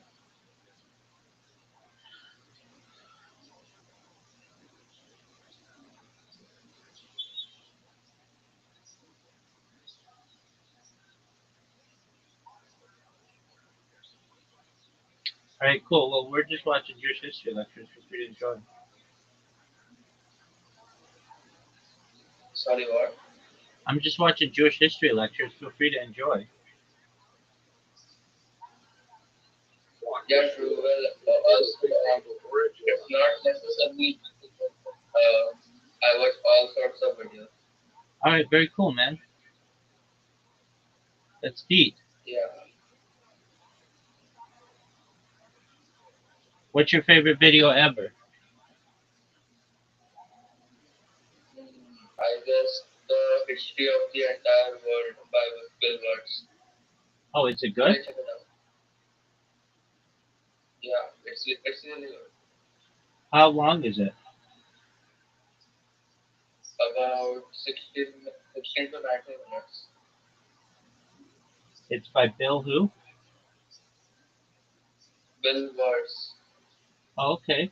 All right, cool. Well, we're just watching Jewish history lectures. Feel free to enjoy. Sorry, what? I'm just watching Jewish history lectures. Feel free to enjoy. Yeah, true. Well, also, it's not necessarily. I watch all sorts of videos. All right, very cool, man. That's deep. Yeah. What's your favorite video ever? I guess the history of the entire world by Bill Words. Oh, is it Can good? I check it out? Yeah, it's really good. How long is it? About 16 to 19 minutes. It's by Bill who? Bill Words. Oh, okay.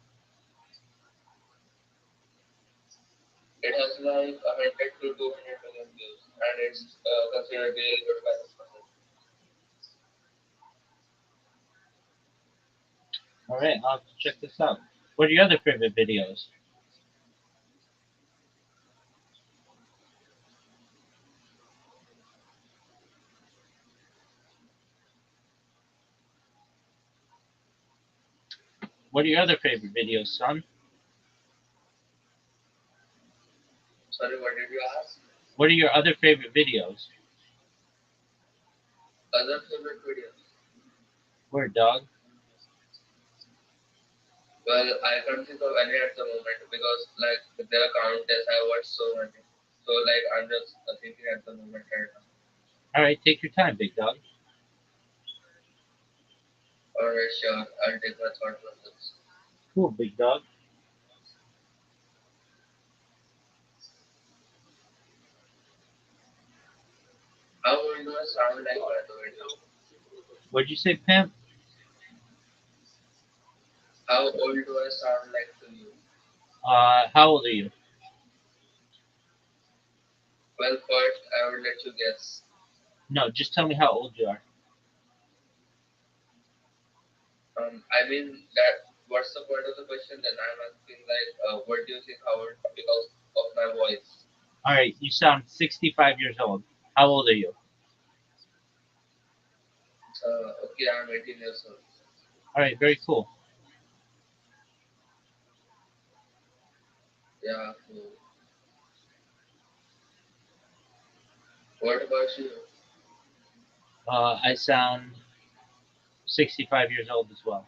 It has like 100 to 200 million views, and it's considered really good by the person. All right, I'll have to check this out. What are your other favorite videos? What are your other favorite videos, son? Sorry, what did you ask? What are your other favorite videos? Other favorite videos? Word, dog. Well, I can't think of any at the moment because like there are countless. I watched so many. So like I'm just thinking at the moment right now. All right, take your time, big dog. Alright, sure. I'll take my thought process. Cool, big dog. How old do I sound like by the way now? What'd you say, pimp? How old do I sound like to you? How old are you? Well, first I will let you guess. No, just tell me how old you are. I mean that. What's the point of the question? Then I'm asking like, what do you think? How old? Because of my voice. All right, you sound 65 years old. How old are you? Okay, I'm 18 years old. All right, very cool. Yeah. Cool. What about you? I sound 65 years old as well.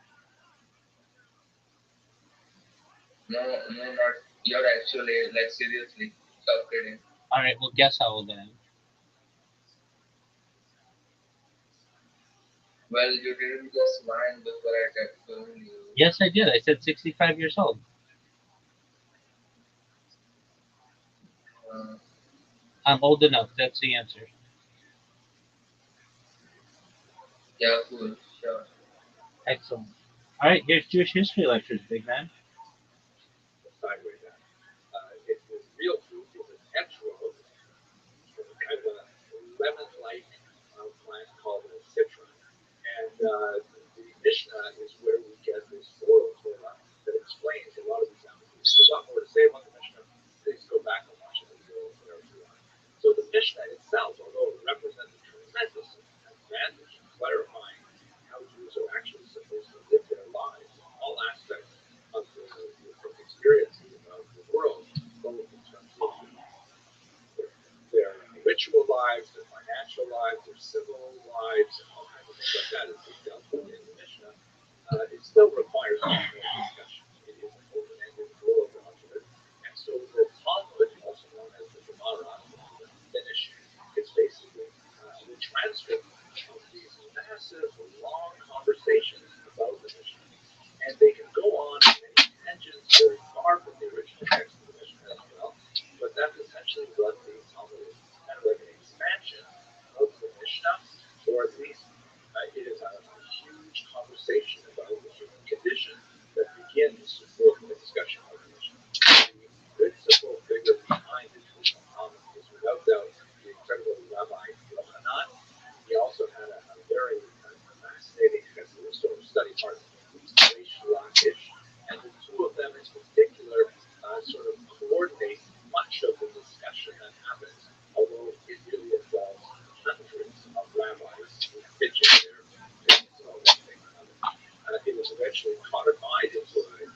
No, no, not. You're actually like seriously. Stop kidding. All right, well, guess how old I am. Well, you didn't guess mine before I told you. Yes, I did. I said 65 years old. Uh, I'm old enough. That's the answer. Yeah, cool. Sure. Excellent. All right, here's Jewish history lectures, big man. Sideways now. It's the real fruit is an etrog, kind of a lemon-like plant called a citron. And the Mishnah is where we get this oral Torah that explains a lot of these allegories. If there's a lot more to say about the Mishnah, please go back and watch the video wherever you are. So the Mishnah itself, although it represents a tremendous advantage in clarifying how Jews are actually supposed to live their lives, all aspects of the experiences of the world, both in terms of their ritual lives, their financial lives, their civil lives, and all kinds of things like that is detailed in the Mishnah. It still requires more discussion. It is an open-ended oral document, and so the Talmud, also known as the Gemara, the finish, is basically the transcript of these massive, long conversations about the Mishnah. And they can go on many tangents very far from the original text of the Mishnah as well, but that's essentially what the Talmud is. It's kind of like an expansion of the Mishnah, or at least it is a huge conversation about the human condition that begins with the discussion of the Mishnah. The principal figure behind it is Talmud is without doubt the incredible Rabbi Yochanan. He also had a very fascinating sort of study partner, and the two of them in particular sort of coordinate much of the discussion that happens, although it really involves hundreds of rabbis pitching their opinions about one thing or another. It was eventually codified into a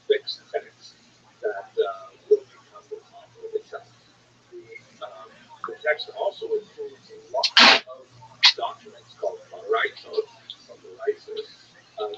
fixed text that will become the Talmud itself. The text also includes a lot of documents called maraitot, from the Rises.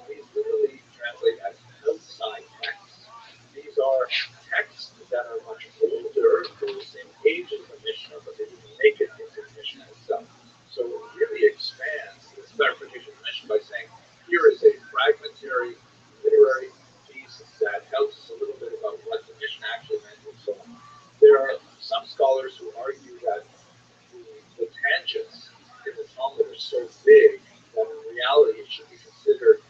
These literally translate as outside texts. These are texts that are much older, they're the same age as the Mishnah, but they didn't make it into the Mishnah itself. So it really expands this clarification of the Mishnah by saying, here is a fragmentary literary piece that tells us a little bit about what the Mishnah actually meant and so on. There are some scholars who argue that the tangents in the Talmud are so big that in reality it should be considered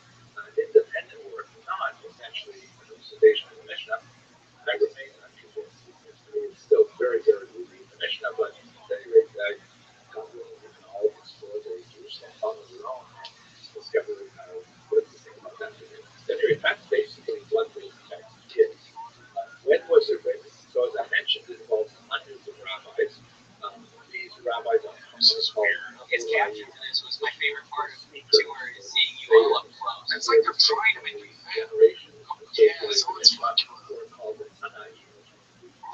independent work, not essentially an elucidation of the Mishnah. I remain unconvinced. It's still very, very rooted in the Mishnah, but at any rate, God willing, we can all explore the Jerusalem Talmud of our own and discover what to think about that. At any rate, that's basically what this text is. When was it written? So as I mentioned, it involves hundreds of rabbis. These rabbis are His caption for this was my favorite part of the tour is seeing you all up close. It's like they're trying to make me generations. Yeah, so it's fucking called the Tanai.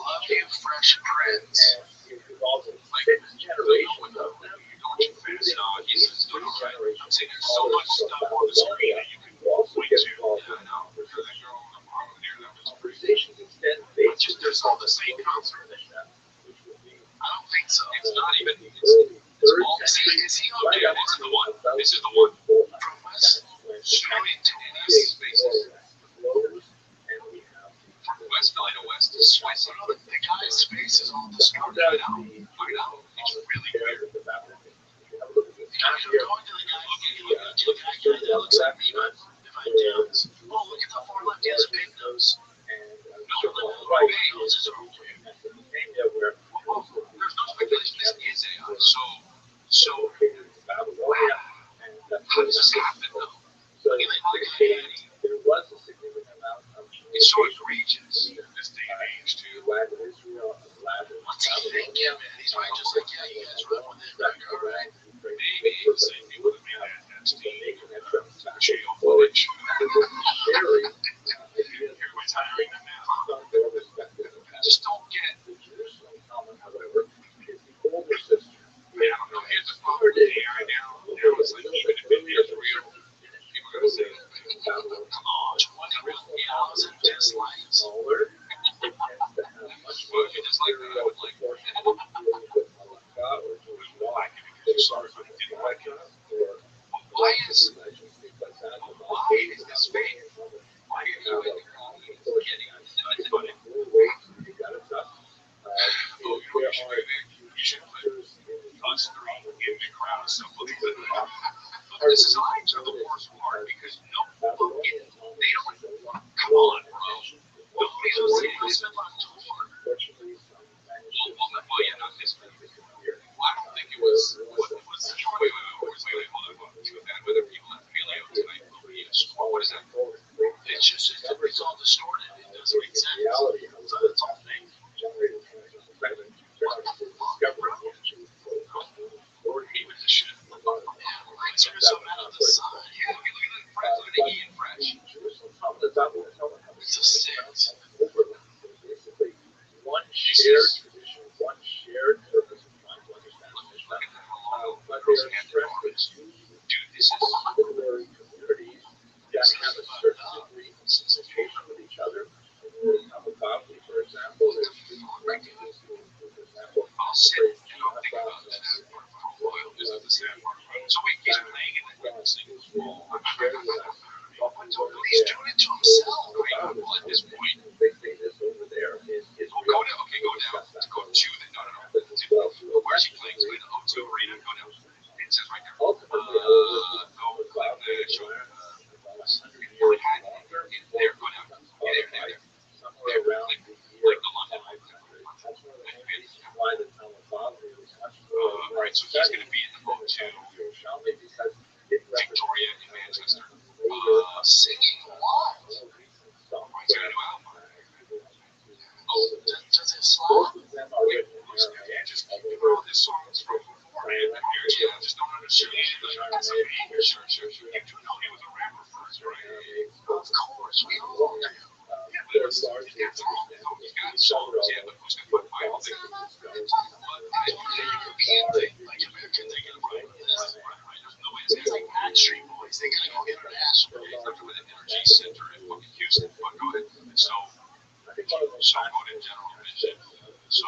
love you, Fresh Prince. And it involves Like, 6 generations of them. you're going too fast. No, he's doing all right. I'm saying there's so much stuff on the screen that you can also point get to. involved Yeah, in I know. For that girl in the apartment here, that was pretty. conversations extend It's just there's all the same concert, concept. which would be I don't think so. It's not even. the It's early third all. century. Is he Right okay? up This is the one. about This is the one. 400. From That's West when the Straight to big West spaces. flows, and we have From West Valley to West is Swiss. Well, the guy's face is all found distorted. out I know. It's really weird. the Babylon. If you have a look at this map You're here, going to the guy, you're looking to the guy that looks like me, but if I do, oh, look at the far left, he has a big nose. and No, circle look, on the right big is noses are okay. Mesopotamia, where most of There's no the speculation. This is AI. So located in Babylonia, and that's how does this happen though? So Look at that. there was a significant amount of It's so communication egregious in this day and age too. the land of Israel and the land of What's he thinking, man? He's probably just like, yeah, you guys run with it. Like, all right. Maybe it's like it wouldn't be that nasty. making that trip back. Jail footage. Sharing ideas Everyone's hiring them now. from their respective I just don't get. The Jerusalem Talmud, however, is the older system. I mean, I don't know. Here's the problem with AI now. Now it's like even if it is real, people are gonna say, "Come on, 20,000 dislikes. Smaller, it tends to have much well, more if you just like that, I would like." proportion of dealing with halakha or Jewish law. There's also or Why is legends, things like that. why is this fake? Why are you in the crowd getting on anybody? You gotta trust. Oh, you know, you should put us three in the crowd. So we'll do it. signs are the worst part because no fucking, they don't, come on, bro. Nobody's releasing them on tour. Well, yeah, not this one. Well, I don't think it was, what was the tour? Wait, hold on. Whether people have paleo tonight will be a score. What is that? It's just, it's all distorted. It doesn't make sense. So it's all fake. He was a shit. Lights are so out of the sun. Yeah, look at the Ian Fresh. It's a six. One shared tradition, one shared purpose of trying to understand how they are expressed in two literary communities that have a certain degree of association with each other. Kamikaze, for example, is for example, I'll sit and I'll think about the sad part for a while. This is the sad part. So wait, he's playing in the dancing. He's doing it to himself. Right? Well, at this point, they say this over there is go down. Okay, go down. Go to the no. Where's he playing? He's playing the O2 Arena. Go down. It says right there. ultimately Go click the show. There, go down. There. somewhere around the year Like the London. that's one of the main reasons why the Kamikaze was much Right, so he's going to be in the O2 because it Victoria in Manchester. Singing live. He's got a new album. Oh, does it slide? Yeah, just keep all these songs from before. Yeah, just don't understand. That's a banger. Sure. You do know he was a rapper first, right? Of course, we all do. Yeah, but he's got songs, yeah, but who's going to put Bible there? But you could be in thing, like American thing, right? There's no way it's going to be Backstreet Boys. They got to go international. They're doing an energy center in fucking Houston. But go ahead. So good in general vision. So,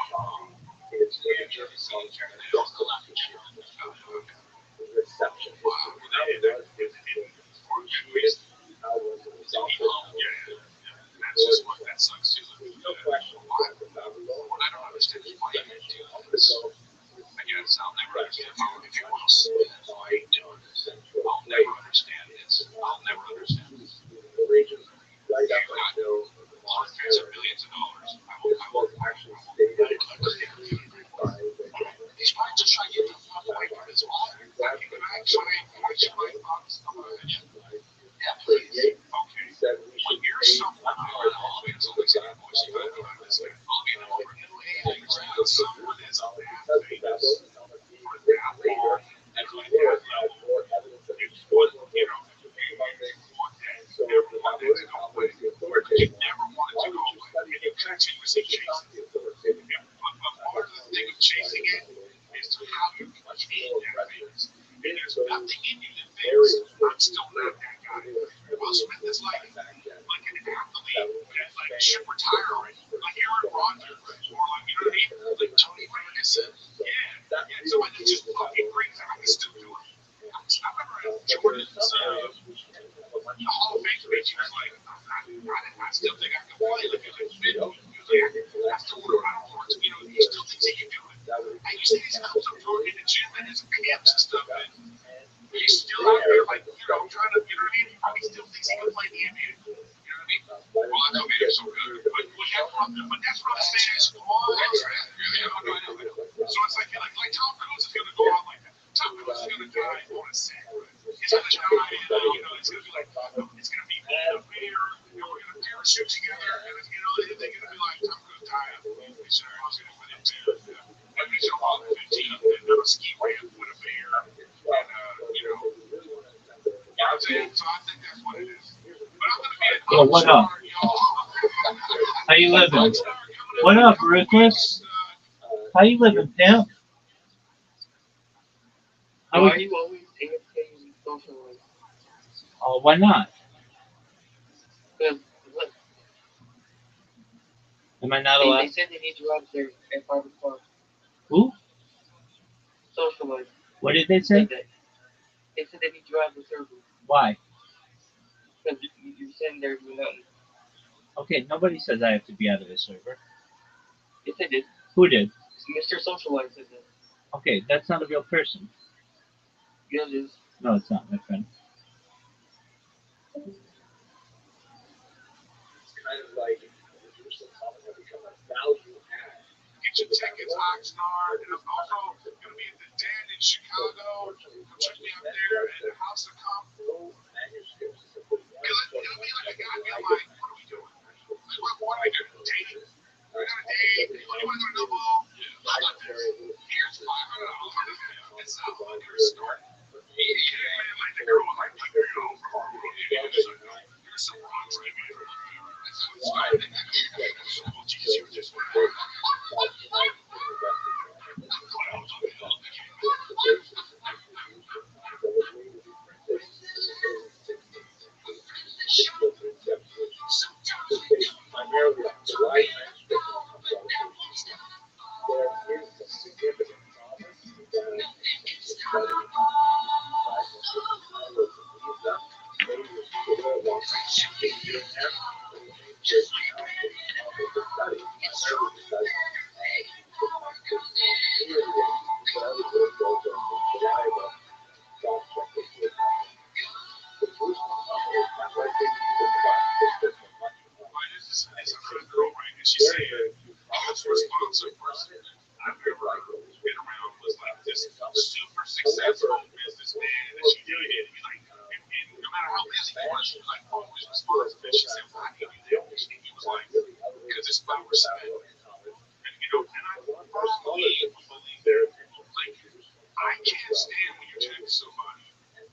reception. That's just what that sucks too. No question. What I don't understand is why you do this. I guess I'll never understand. If you will spend why you do this, I'll never understand this. I'll never understand this. The region right You up got until hundreds of billions of dollars. I will actually stated He's trying to try to get the fuck away from his water. Yeah, please. Okay. When you're someone, I'll be an example. I'll be an over new age. Someone is a bad famous for that long and like that level. It's one, you know, never wanted to go away. You never wanted to go away. And you continuously chasing it. But part of the thing of chasing it is how you achieve that famous. And there's nothing in you that fails. I'm still not that guy. Will Smith is like an athlete that like should retire already. Like Aaron Rodgers, or like, you know what I mean? Like Tony Ferguson. Yeah. Someone that just fucking brings out. I can still do it. I remember Jordan's the Hall of Fame speech. He was like, I still think I can play. Like, he was like, I still want to want to, you know, he still thinks he can do it. And you see these comes up in the gym and his camps and stuff, and he's still out there, like, you know, trying to, you know what I mean? He probably still thinks he can play the NBA. You know what I mean? Well, I made him so good. But that's what I'm saying is, I know. So it's like Tom Cruise is going to go out like that. Tom Cruise is going to die on a set. He's going to die, and, you know, it's going to be like, it's going to be me and a bear, and we're going to parachute together, and, you know, they're going to be like, Tom Cruise died. We should have lost it with him, too. And we should have 15 and do a ski ramp with a bear, and, you know, so I think that's what it is. But I'm going to be a Yo, what up? How you living? What up, Ruthless? How you living, pimp? Why are you always imitating social life? Oh, why not? Because look, Am I not they allowed? said they need you out there at 5 o'clock. Who? Social life. What did they say? They said they need you out the server. Why? Because you're sitting there doing nothing. Okay, nobody says I have to be out of the server. Yes, they did. Who did? Mr. Social Life said that. Okay, that's not a real person. Yes, it is. No, it's not, my friend. It's kind of like the Jerusalem Summit have become a value add. Get your tickets, Oxnard. And I'm also going to be at the Den in Chicago. Come check me out there at the House of Comp. No manuscripts. It'll be like a goddamn, like, what are we doing? What are we doing? Dating? We're going to date. You want to go to Novo? How about this? Here's $500. It's a hooker store. Yeah, like the girl was like, your own car. Here's some rocks right here. It's fine. Oh, Jesus, you were just primarily on the right manuscript there is some significant promise that It's a good girl, right? And she said, most responsive person I've ever been around was like this super successful businessman that she really did. He's like, and no matter how busy he was, she was like always responsive. And she said, why do you do this? And he was like, because it's about respect. And you know, and I firmly believe there, like, I can't stand when you text somebody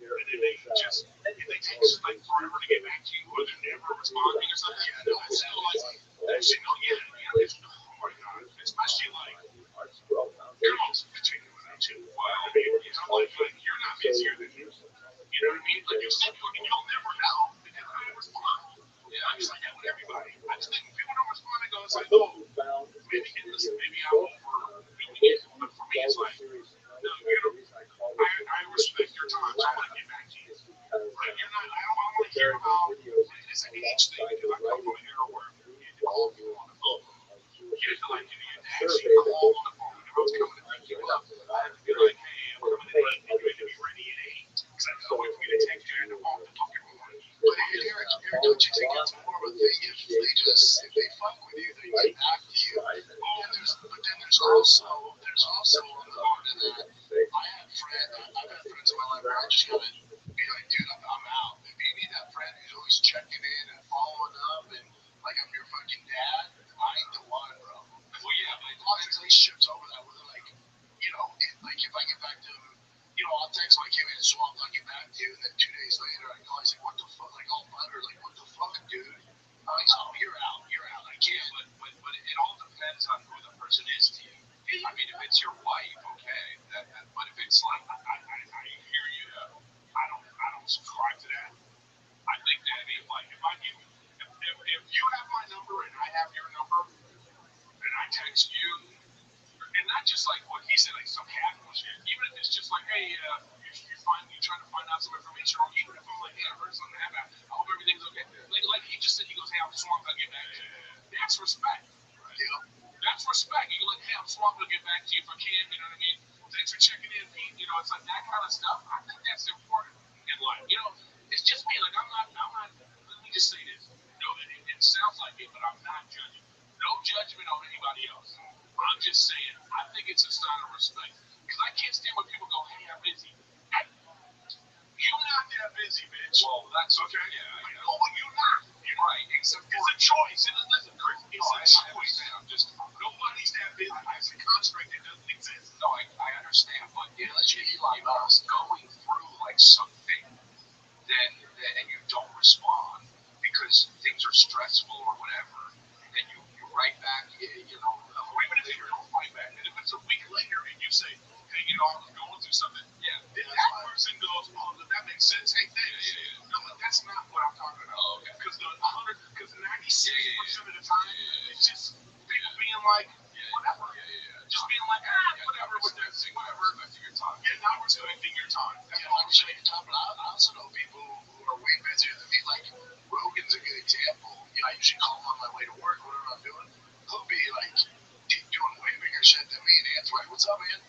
and then they just, if they take like forever to get back to you, or they're never responding or something. Yeah, no, it's still like, actually, no, yeah, it's, oh my God, especially like girls continue with that too. Wow, I mean, I'm like, you're not busier than you. You know what I mean? Like, you'll see people and you'll never know because I don't respond. Yeah, I'm just like that with everybody. I just think when people don't respond, I go, it's like, oh, maybe, and listen, maybe I'm overdoing it, but for me, it's like, no, you know, I respect your time, so I'm gonna get back to you. But you're not, I don't want to hear about this age thing because I come from an era where you had to call people on the phone. You had to like, you had to actually call on the phone. If I was coming to pick you up, I had to be like, hey, I'm coming at 8, and you had to be ready at 8. Because I couldn't wait for you to text you and call the fucking morning. But Eric, don't you think it's more of a thing if they fuck with you, they get back to you? But then there's also a part of that. I've had friends in my life where I just gotta be like, dude, I'm out. If you need that friend who's always checking in and following up and like I'm your fucking dad, I ain't the one, bro. Well, yeah, but lots of relationships over that where they're like, you know, like if I get back to them, you know, I'll text my kid and swamp, I'll get back to you, and then 2 days later I call, he's like, what the fuck, like all buttered, like what the fuck, dude? I'm like, oh, you're out, I can't. But it all depends on who the person is to you. I mean, if it's your wife, okay, but if it's like, I hear you, I don't subscribe to that. I think that if you have my number and I have your number and I text you, and not just like what he said, like some cat bullshit. Even if it's just like, hey, you're trying to find out some information, or even if I'm like, hey, I heard something happen, I hope everything's okay. Like he just said, he goes, hey, I'm swamped, I'll get back to you. That's respect. Right? Yeah. That's respect. You're like, hey, I'm swamped, I'll get back to you if I can. You know what I mean? Thanks for checking in, Pete. You know, it's like that kind of stuff. I think that's important in life. You know, it's just me. Like I'm not. Let me just say this. You know, it sounds like it, but I'm not judging. No judgment on anybody else. I'm just saying, I think it's a sign of respect. Because I can't stand when people go, hey, I'm busy. Hey, you're not that busy, bitch. Well, that's okay. Yeah, I know, but you're not. You're right. It's a choice. And listen, Chris, it's a choice. Nobody's that busy. It's a construct that doesn't exist. No, I understand. But unless you're Elon Musk going through like something, then and you don't respond because things are stressful or whatever, then you write back, you know, or even if you don't write back, and if it's a week later and you say, hey, you know, I'm going through something, yeah, then that person goes, oh, that makes sense. Hey, thanks. Yeah. No, but that's not what I'm talking about. Oh, okay. Because 96% of the time, it's just people being like, whatever. Just being like, whatever, whatever. Respecting your time. Yeah, not respecting your time. Yeah, not respecting your time, but I also know people who are way busier than me. Like, Rogan's a good example. You know, I usually call him on my way to work, whatever I'm doing. He'll be like doing way bigger shit than me, and Ant's like, what's up, man?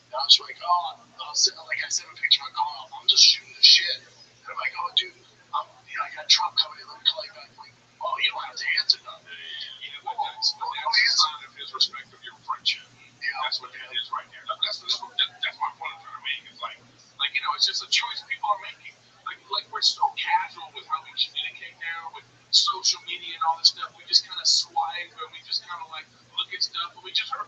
And I was like, oh, like I sent a picture of my car. I'm just shooting the shit. And I'm like, oh, dude, I got Trump coming in. Let me call you back. Like, oh, you don't have to answer nothing. Yeah, but that's a sign of his respect of your friendship. Yeah, That's what that is right there. That's my point I'm trying to make. It's like it's just a choice people are making. Like we're so casual with how we communicate now with social media and all this stuff. We just kind of swipe and we just kind of like look at stuff, but we just are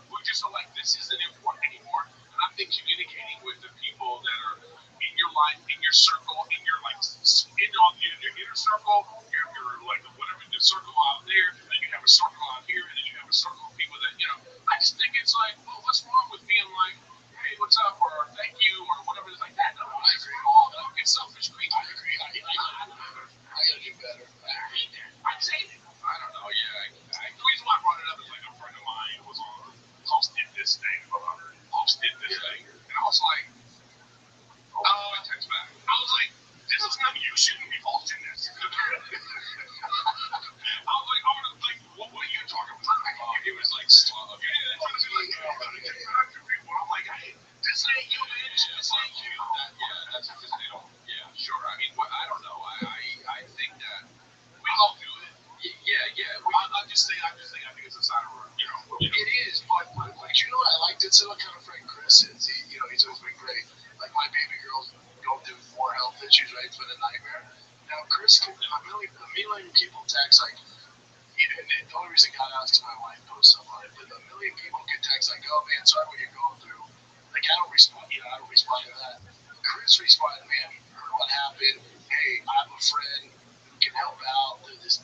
like this isn't important anymore. And I think communicating with the people that are in your life, in your circle, in your like in your inner circle, your like whatever the circle out there, and then you have a circle out here, and then you have a circle of people that I just think it's like, well, what's wrong with being like, hey, what's up, or thank you, or whatever it's like that. No, I agree. Don't get selfish, creepy. I agree. I gotta do better. I'm saying it. I don't know. Yeah, the reason why I brought it up is like a friend of mine was hosted this thing, and I was like, I text back. I was like, this is not you shouldn't be hosting this. I was like, what are you talking about? He was like, I'm like, hey, this ain't you, bitch. This ain't you. That's just they don't. Yeah, sure. I mean, I don't know. I think that we all do it. Yeah. I'm just saying. I think it's a sign of It is, but you know what I liked it so kind of Frank Chris is. He's always been great. Like my baby girl's going through more health issues, right? It's been a nightmare. Now Chris can a million people text like the only reason God asks my wife posts stuff on it, but a million people can text like, oh man, sorry what you're going through. Like I don't respond to that. Chris responded, man, heard what happened. Hey, I have a friend who can help out. This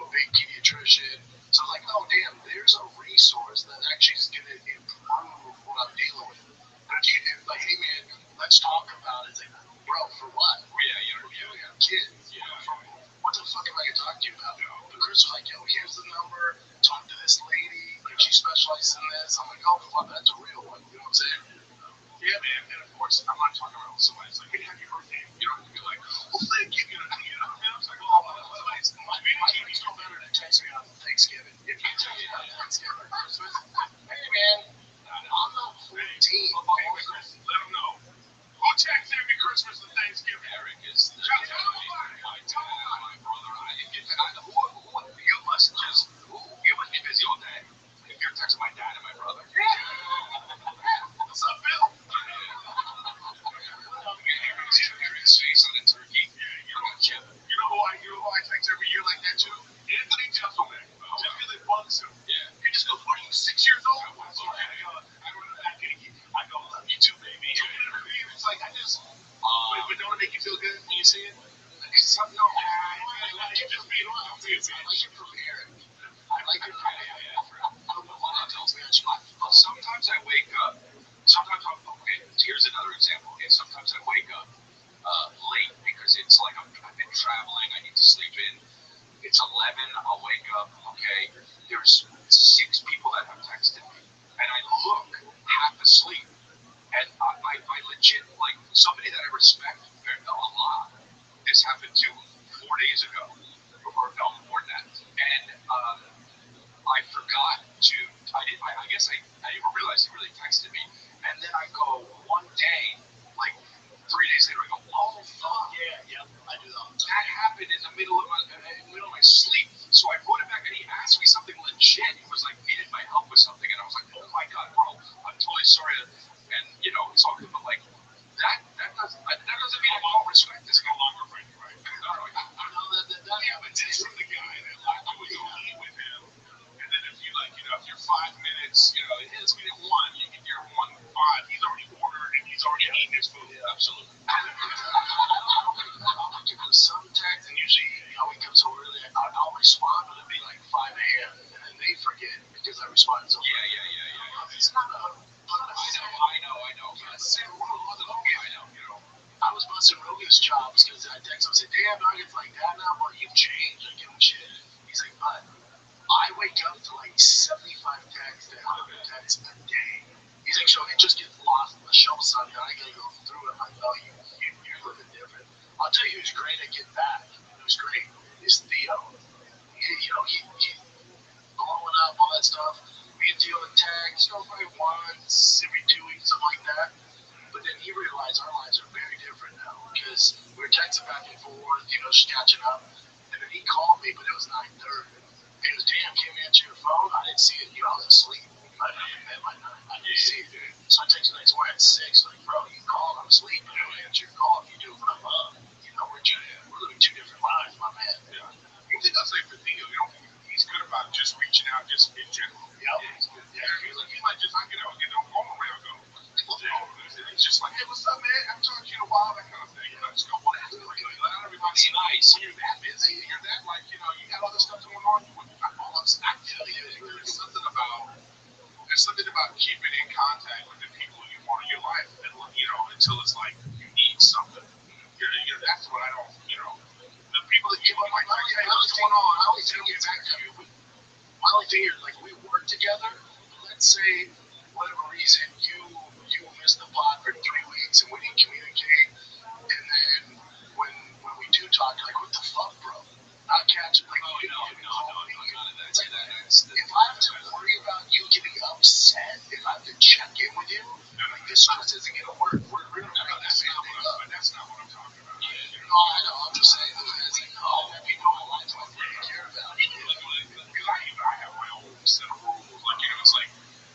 big pediatrician. So I'm like, oh damn, there's a resource that actually is gonna improve what I'm dealing with. But if you do like, hey man, let's talk about it. It's like, bro, for what? You have kids. What the fuck am I gonna talk to you about? But Chris was like, yo, here's the number. Talk to this lady. She specializes in this. I'm like, oh fuck, that's a real one. You know what I'm saying? Yeah, man. And of course, I'm not talking about somebody who's like, hey, happy birthday. You don't have to be like, well, thank you. I mean, I'm like, oh, my baby still better to text me on Thanksgiving. If you text me on Thanksgiving or Christmas, hey man, I'm not 14. Let them know. Who texts every Christmas and Thanksgiving? Eric is my brother. You must be busy all day. If you're texting my dad and my brother. What's up, Bill? His face on the turkey. You know who I text every year like that too? Anthony Jesselman. Just because it bugs him. Yeah. He just goes, what are you, 6 years old? I go, love you too, baby. It's like, I just, but don't it make you feel good when you see it? It's something, no, I like you just being on. I like you prepared. I like your sometimes I wake up. Okay, here's another example. Okay, sometimes I wake up late because it's like I've been traveling. I need to sleep in. It's 11. I'll wake up. Okay, there's 6 people that have texted me, and I look half asleep, and I legit like somebody that I respect a lot. This happened to 4 days ago, or no more than that, and I forgot to. I guess I didn't realize he really texted me, and then I go one day, like 3 days later, I go, oh fuck, yeah, I do that. That happened in the middle of my sleep, so I wrote it back, and he asked me something legit. He was like, needed my help with something, and I was like, oh my god, bro, I'm totally sorry, and it's all good, but like that doesn't mean I don't respect this guy. No longer friend, right? Yeah, but it's from the guy that like I would go eat with him. And then if you're 5 minutes, it's minute 1, you can hear 1:05. He's already ordered and he's already eaten his food. Yeah, absolutely. I'll give him some text, and usually I wake up so early, I'll respond, but it'll be like 5 a.m. and then they forget because I responded so early. Yeah. It's not a. I know. I was busting Rogan's chops because I text him and said, damn, dog, it's like that now, but you've changed. I give him shit. He's like, but I wake up to like 75 texts and 100 texts a day. He's like, so it just gets lost in the shuffle Sunday. I gotta go through it. I'm like, oh, you're living different. I'll tell you who's great at getting back. Who's great is Theo. He blowing up, all that stuff. Me and Theo in text, probably once every 2 weeks, something like that. But then he realized our lives are very different now because we were texting back and forth, just catching up. And then he called me, but it was 9:30. He goes, damn, can't answer your phone? I didn't see it. I was asleep. I didn't by 9. I didn't see it. So I texted next morning at 6. Like, bro, you called. I'm asleep. I don't answer your call if you do. But we're living two different lives, my man. Yeah. You think that's like the deal? He's good about just reaching out, just in general. Yeah. He might just, don't go around go. It's just like, hey, what's up, man? I haven't talked to you in a while, that kind of thing. Just go, what happened? Not everybody's nice. You're that busy. You're that, you got all this stuff going on. You wouldn't got all this activity. There's something about keeping in contact with the people you want in your life, and, until it's like you need something. That's what I don't, the people that you like, hey, what's going on? I always tell you back to you. My only thing is, like, we work together. Let's say, whatever reason, you missed the pod for 3 weeks and we didn't communicate. And then when we do talk, you're like, what the fuck, bro? Not catching, like, no, it's like, if I have to worry about you getting upset, if I have to check in with you, like, this just isn't going to work. We're going to make this family up. But that's not what I'm talking about. No, I know. I'm just saying, it's like, we know my life, I really care about it. Because I have my own set of rules. It's like,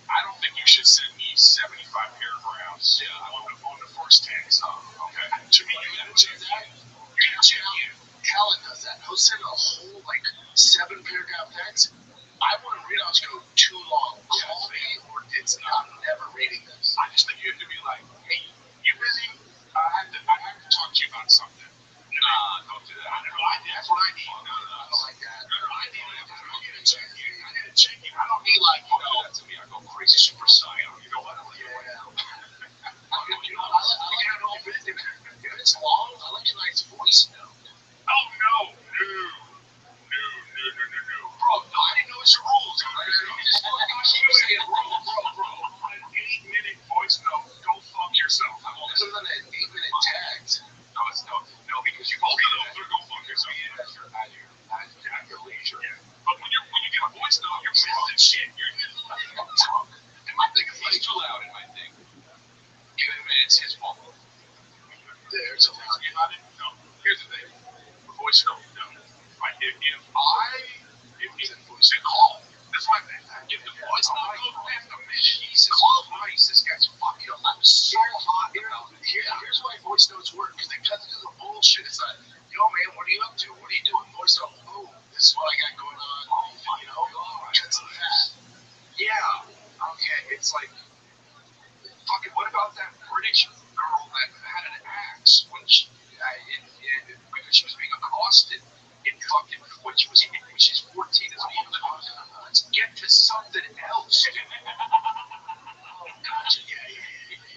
I don't think you should send me 75 paragraphs on the first text. Okay. To me, you gotta check that. You gotta check in. Helen does that. He'll send a whole, 7-paragraph text. I want to read it. I'll just go too long. Call me or I'm never reading this. I just think you have to be like, hey, you busy? I have to talk to you about something. Nah, don't do that. That's what I need. No, I don't like that. No, I need to check in. I don't need that to me. I go crazy super saiyan. You know what? I like it all bit. If it's long, I like a nice voice note. Oh, no. Bro, I didn't know it's your rules. Bro. An 8-minute voice note. Go fuck yourself. I'm only Other than an 8-minute text. No, because you both of them go fuck yourself. At your leisure. Yeah. But when you get a voice note, you're missing shit. I'm drunk. And my thing is, he's too loud in my thing. It's his fault. There's a lot. No. Here's the thing. The voice note, no. Right? If he's a voice call, that's my thing. If the voice note goes past the mission, he says, nice, this guy's fucking up. I'm so hot. Here's why voice notes work, because they cut through the bullshit. It's like, yo, man, what are you up to? What are you doing? Voice note, boom, this is what I got going on. Cuts to that. Yeah. Okay. It's like, fucking, what about that British girl that had an axe when because she was being accosted in fucking when she's 14 as well? Let's get to something else. Gotcha. Yeah.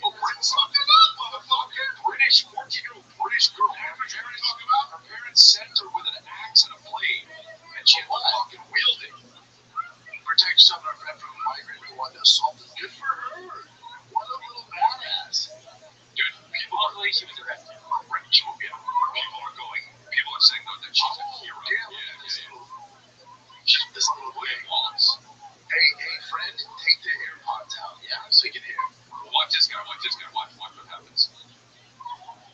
Well, bring something up, motherfucker. British 14-year-old British girl. Her parents sent her with an axe and a blade, and she had to fucking wield it. Protect some of our friend from a migrant who wanted to assault us. Good for her. What a little badass. Dude, people are really she was arrested. Right, people are saying though that she's a hero. She's this little way. Hey, friend, take the AirPods out. Yeah, so you can hear. Watch this guy. Watch what happens.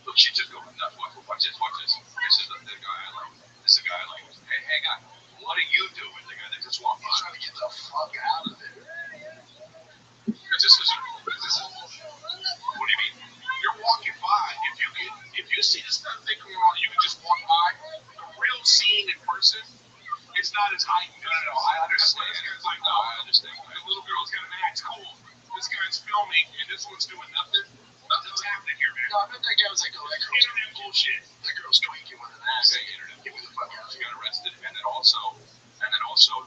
Look, she just going nuts. Watch this. This is the guy I like. Hey, hang on. What are you doing? The guy that just walked by. He's trying to get the fuck out of there. What do you mean? You're walking by. If you see this thing going on, you can just walk by. The real scene in person, it's not as heightened. No, I understand. It's like, no, I understand. The little girl's got an axe. Cool. This guy's filming, and this one's doing nothing. Nothing's happening here, man. No, I bet that guy was like, oh, that girl's internet bullshit. That girl's tweaking with an axe. Okay, internet. Get me the fuck out. She got arrested, and then also,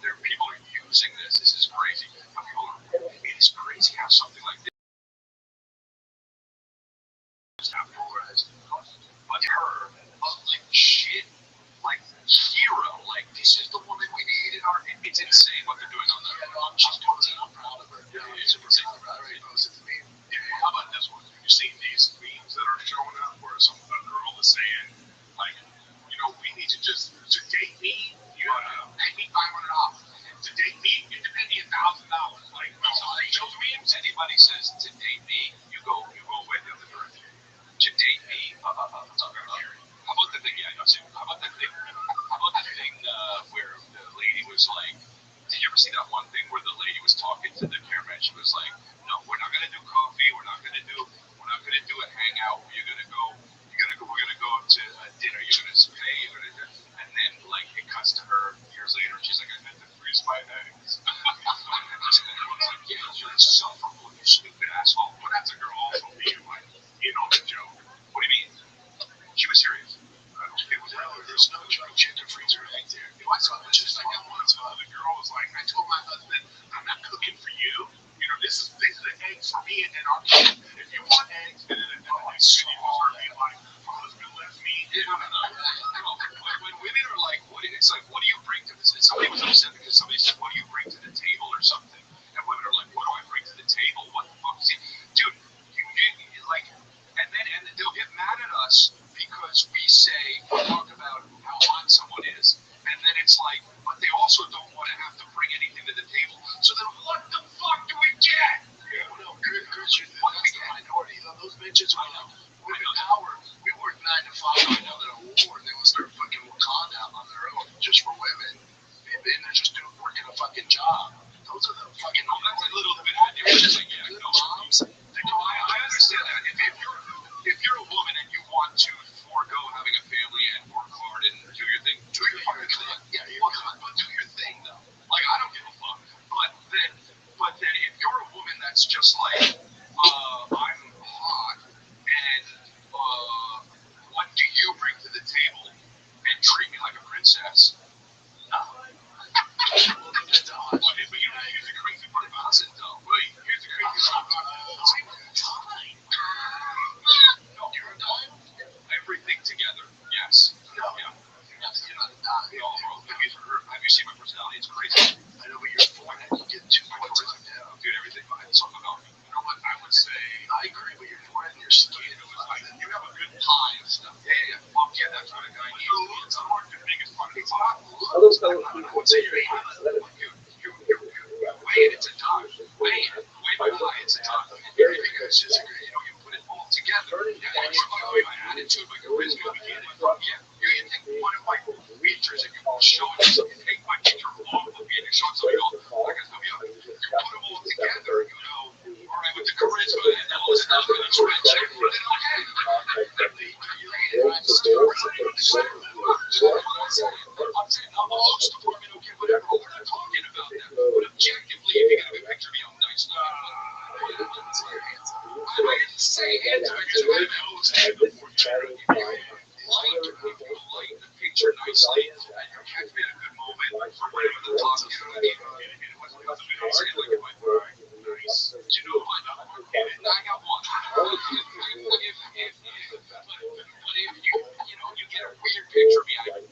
there people are using this. This is crazy. It's crazy how something like this is happening. But her, like shit, like hero, like this is the woman we need in our. It's insane what they're doing on the. She's doing it. I'm proud of her. Yeah, it's insane. I already posted the meme. Yeah, how about this one? You've seen these memes that are showing up where a girl is saying, like, we need to date me, you gotta pay me $500. To date me, you have to pay me $1,000. Like, those memes, anybody says to date me, you go away the other direction. date me? How about the thing? Yeah, I know. How about the thing? Where the lady was like, did you ever see that one thing where the lady was talking to the cameraman? She was like, no, we're not gonna do coffee. We're not gonna do a hangout. We're gonna go to dinner. You're gonna pay. And then like it cuts to her years later. She's like, I meant to freeze my eggs. Like, yeah, you're insufferable, you stupid asshole. But that's a girl also being like, the joke. What do you mean? She was serious. There's no chicken freezer egg there. I saw it just like that once. The girl was like, I told my husband, I'm not cooking for you. This is the eggs for me and then our kid. If you want eggs, and then like Cindy was being like, my husband left me. No. Like when women are like, it's like, what do you bring to this? And somebody was upset because somebody said, what do you bring to the table or something? And women are like, what do I bring to the table? What the fuck? See, dude, you like, and they'll get mad at us because we talk about how hot someone is, and then it's like, but they also don't want to have to bring anything to the table. So then, what the fuck do we get? Yeah, no, good. That's the minority. Those bitches were women power. We work 9 to 5 right now. They're at war. They want to start fucking Wakanda out on their own just for women. And they're just working a fucking job. Those are the fucking. That's a little bit different. Yeah, moms. I understand that. If you're a woman and you want to forego having a family and work hard and do your thing, do your fucking thing. Yeah, but do your thing though. Like I don't give a fuck. But then if you're a woman that's just like, I'm hot and what do you bring to the table and treat me like a princess? No. Well, that's a hot. But here's the crazy part about it though. Wait, here's the crazy part about it. No, you're a dime. Everything together. Yes. No. Yeah. You're not a dime. No, bro. Have you seen my personality? It's crazy. I know, but you're forehead. You get 2 points on down. Dude, everything behind the something about me. You know what? I would say. I agree, but your forehead and your skin. It was like you have a good pie and stuff. Yeah. Well, yeah, that's what a guy needs. It's hard to make it fun. It's not. I would say you're weighing it's a dime. Weighing high, it's a dime. Because you put it all together. My attitude, my charisma, you think one of my features and you show it, you take my picture along with me and you show it somebody else, like it's gonna be ugly. You put them all together, all right, with the charisma and all this stuff, and it's rich, and I'm saying, I'm a looks department, okay, whatever, we're not talking about that. But objectively, if you're gonna be picture me, I'm nice. I didn't say answer, I was saying the picture nicely, and you catch me at a good moment, or whatever the talk is, it wasn't because of it, I'm saying like, nice, but I got one. But if you get a weird picture of me, I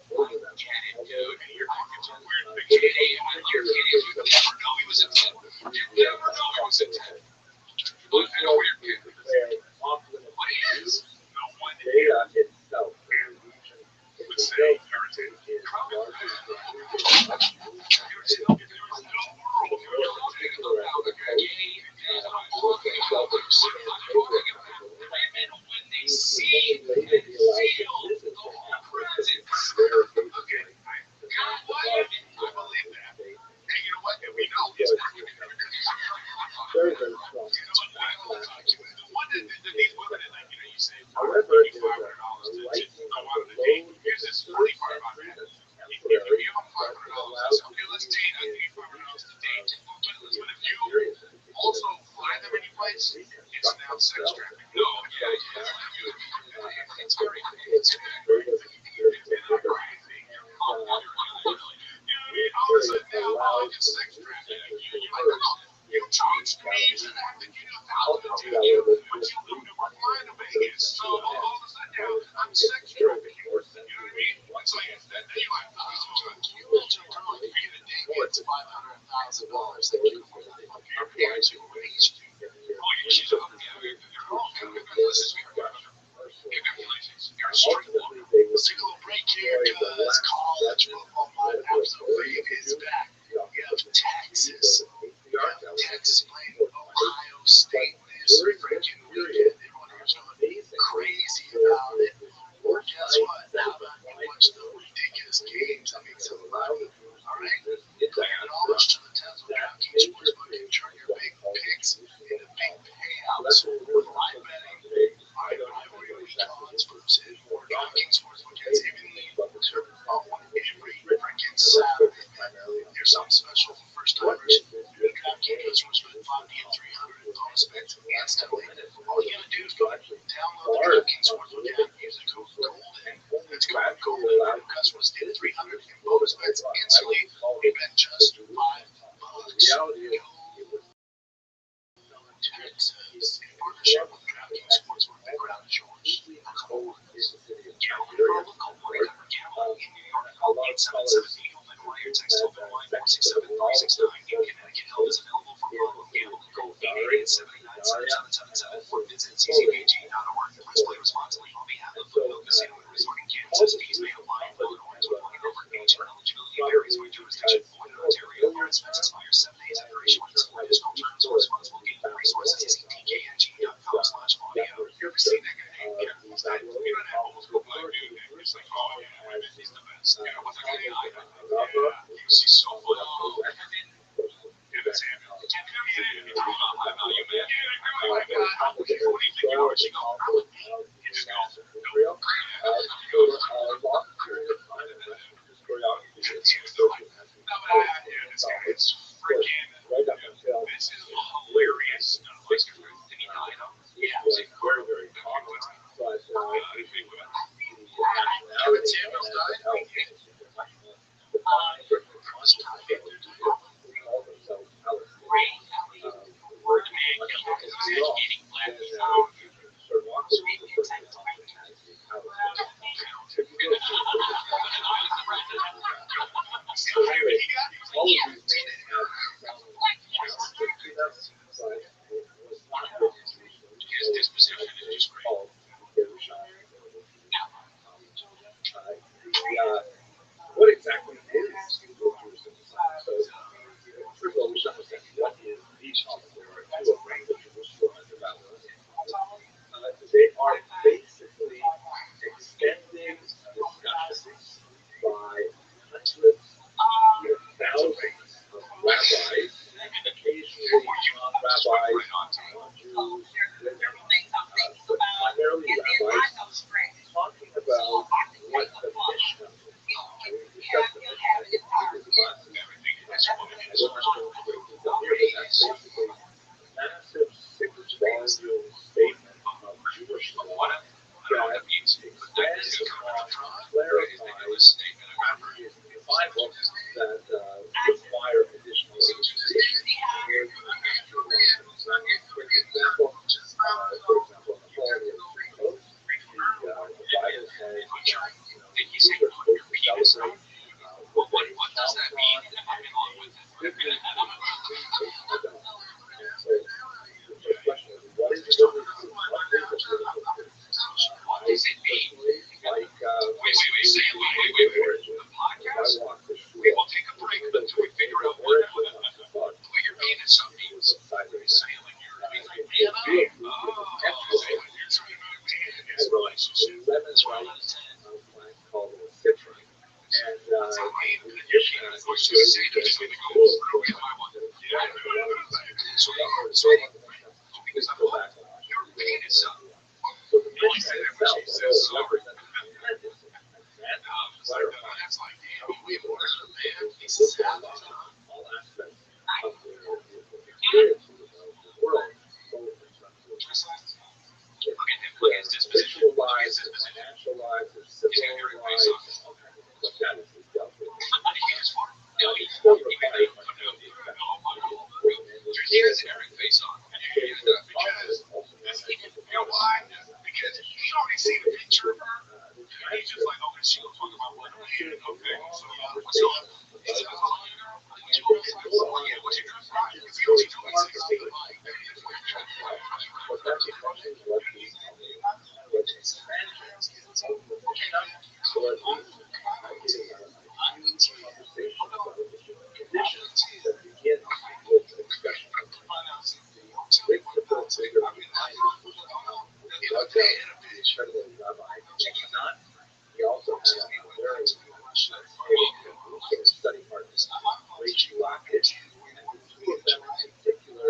get it, dude, you're fucking some weird picture of me, I like it, you never know he was a 10, you never know he was a 10, but I know weird kid, what is, no one itself, would say irritated. When they see and feel the whole presence. Okay, I believe that. Hey, you know what? And we know it's not going to be these women that like, you say, $500 to go out on a date. Here's this funny part about that. If you give them $500, okay, let's date. I give you $500 to date. But if you also fly them any place, it's now sex trafficking. No, it's very crazy. All of a sudden now, I get sex trafficking. You charged me to have to get $1,000 to you, but you moved to Brookline to Vegas. So all of a sudden now, I'm sex trafficking. You know what I mean? It's like, then you're like, you mentioned a girl, if you get a date, it's $500,000. They give you your parents who raised you. Oh, she's a congratulations. You're a straight woman. Let's take a little break here because college football absolutely is back. You have Texas. Texas playing Ohio State this freaking weekend. Everyone here's going crazy odds person. DraftKings Sportsbook has given me every freaking Saturday. There's something special for first timers. DraftKings customers with 5 and 300 in bonus bets instantly. All you gotta do is go download the DraftKings Sportsbook app, use the code GOLDEN. That's code GOLDEN. Customers get 300 in bonus bets instantly. You bet just $5. In partnership with DraftKings Sportsbook, the ground is yours. Code is Gambling call 1-800-GAMBLE in New York. Call 877-8-OPEN-Y or text OPEN-Y 467-369. In Connecticut, help is available for problem gambling. Call 888-789-7777 or visit ccpg.org. Please play responsibly on behalf of Foothill Casino and Resort in Kansas. Fees may apply. Illinois 21 over age and eligibility varies by jurisdiction. Void in Ontario. Your expense expires 7 days after issuance. For additional terms or responsible gaming resources, see dkng.com/audio. You ever seen that guy named Kevin? You don't have almost go by dude. It's like, oh yeah, he's the best. Yeah, with the guy, he's so funny. Yeah, that's him. High value man. What do you think you are? She goes, he just goes, no. It's freaking, this is hilarious. Did he die though? Yeah. Very, very common. Kevin Samuels died? His disposition is just great. What exactly is so first of all, we should understand what is each of them. There are two of them, they are basically extended discussions by hundreds, thousands of rabbis, occasionally non-rabbis, non-Jews, but primarily rabbis, talking about what the Mishnah is. We discussed the Mishnah in previous classes. I don't want to go into here, but that's basically a massive 6-volume statement of Jewish law that expands upon, clarifies the 5 books that require additional education. For example, the quality of the coast, the Bible says these are supposed to celebrate What does that mean? so the question is, what is the biblical? What does it mean? Like, Wait. The podcast? We will take a break until we figure out what your penis means. Sailing your his relationship. Lemon's right, called a citron. And in addition, spiritual lives, financial lives, civil lives, what that is dealt with. He's still required face on. You know why? Because you already see the picture of her. He's just like, okay, she gonna talk about what I'm here. Okay, so what's up? He's like, oh, what's your dress like? Because he only doing 16. He also has a very study partner, Rachel Lockett, and the two of them in particular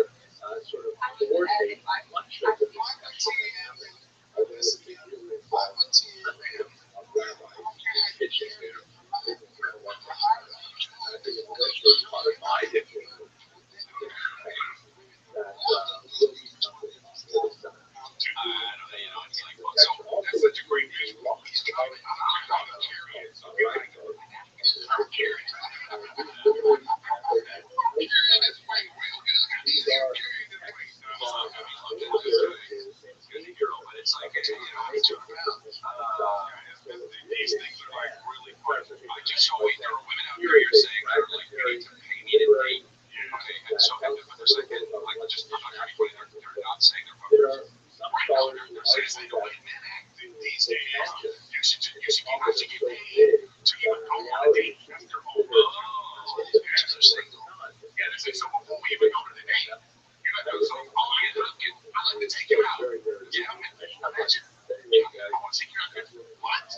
these things are like really fun. I just saw there are women out there you're saying that are like, you need to pay me to date. Okay, and so but they're saying like just I'm not trying to put it, they're not saying they're fuckers. They're saying the way men act these days, you should have to get paid to even go on a date. That's their whole they're saying, yeah, they say so before we even go to the date, you got to so I'd like to take you out. Yeah, imagine. Yeah, I want to take you out. What?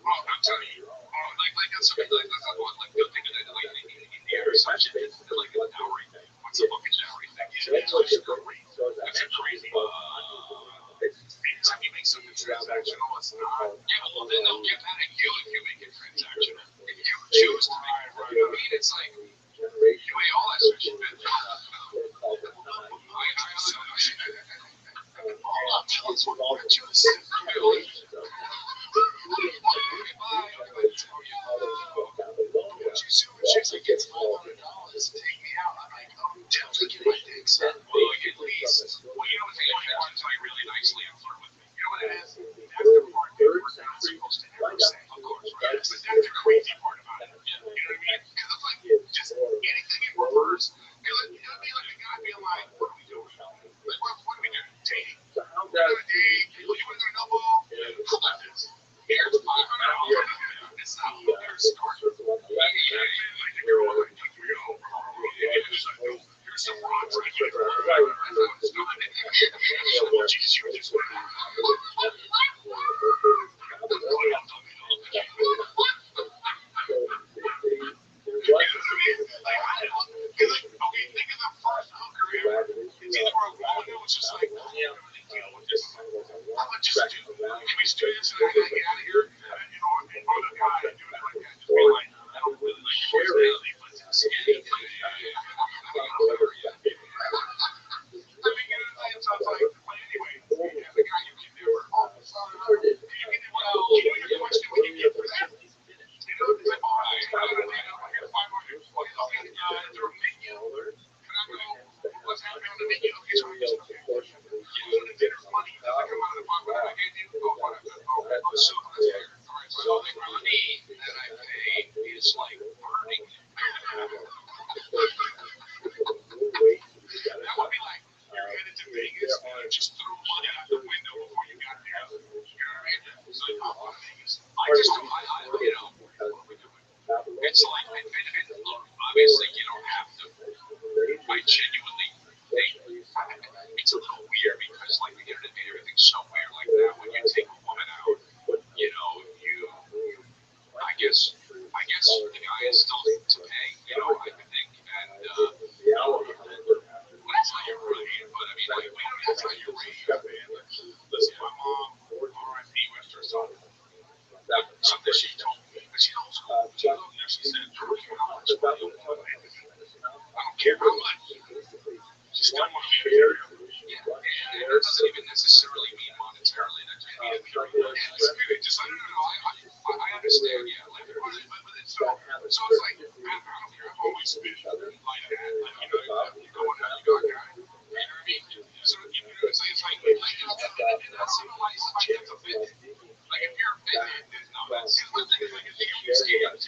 Oh, I'm telling you. Like that's something like that's like they'll think of that like in India or something. Like a dowry thing. What's a fucking dowry thing? It's just great. That's a crazy. Anytime you make something transactional, it's not. Yeah, well then they'll get mad at you if you make it transactional. If you choose to make it right. I mean, it's like you weigh all that shit. Tell us what you said. She's like, it's $500 to take me out. I'm like, oh, definitely get my dick sucked. Well, at least, well, you know what they want to tell you really nicely and flirt with me. You know what it is? That's the part that we're not supposed to ever say, of course, right? But that's the crazy part about it. You know what I mean? Because it's like, just anything in reverse. Because it'd be like a guy being like, what are we doing? Like, what are we doing? Dating. We're going to date. You want to do an elbow? How about this? Here's $500. It's not what they're starting. Like the girl, like, here's some rocks right here. That's how it's done. So, Jesus, you just went out. Okay, think of the first hooker ever. It's either a woman who was just like, I don't really deal with this. I'm gonna just do, can we just do this and I gotta get out of here? You know, and or the guy doing it like that, just be like, I don't really like your personality, but it's skinny. I mean, you know what I'm saying? So it's like, but anyway, yeah, the guy you can never. Oh, sorry. You can, well, you know your question when you get for that? You know, it's like, all right, I gotta find my is there a menu? Can I go? What's happening on the menu? Okay, so I just, okay. You know, the dinner's money. Does it come out of the pocket that I gave you? Oh, fine. Oh, so that's fair. All right, so the money that I pay is like burning. That would be like, you're headed to Vegas and you just threw money out the window before you got there. You know what I mean? It's like, oh, Vegas. I just don't, you know, what are we doing? It's like, and look, obviously you don't have to, I genuinely think, it's a little weird because like the internet made everything so weird like that. When you take a woman out, you know, I guess the guy is still to pay, you know, I think, and, that's how you're raised, but I mean, like, that's how you're raised, man. Listen, my mom, R.I.P. West her son, something she told me, but she's old school. She said, I don't care how much money you want, man. I don't care how much. Just don't want to be here. Yeah, and that doesn't even necessarily mean monetarily. That just means spirit. Just no. I understand. Yeah, like, but it's so it's like I don't care. I've always been like that. Like, you know, you go and you got guy. You know what I mean? So you know, it's like and I don't know why somebody gets offended. Like if you're offended, then no. Because one thing is like if you're scared, I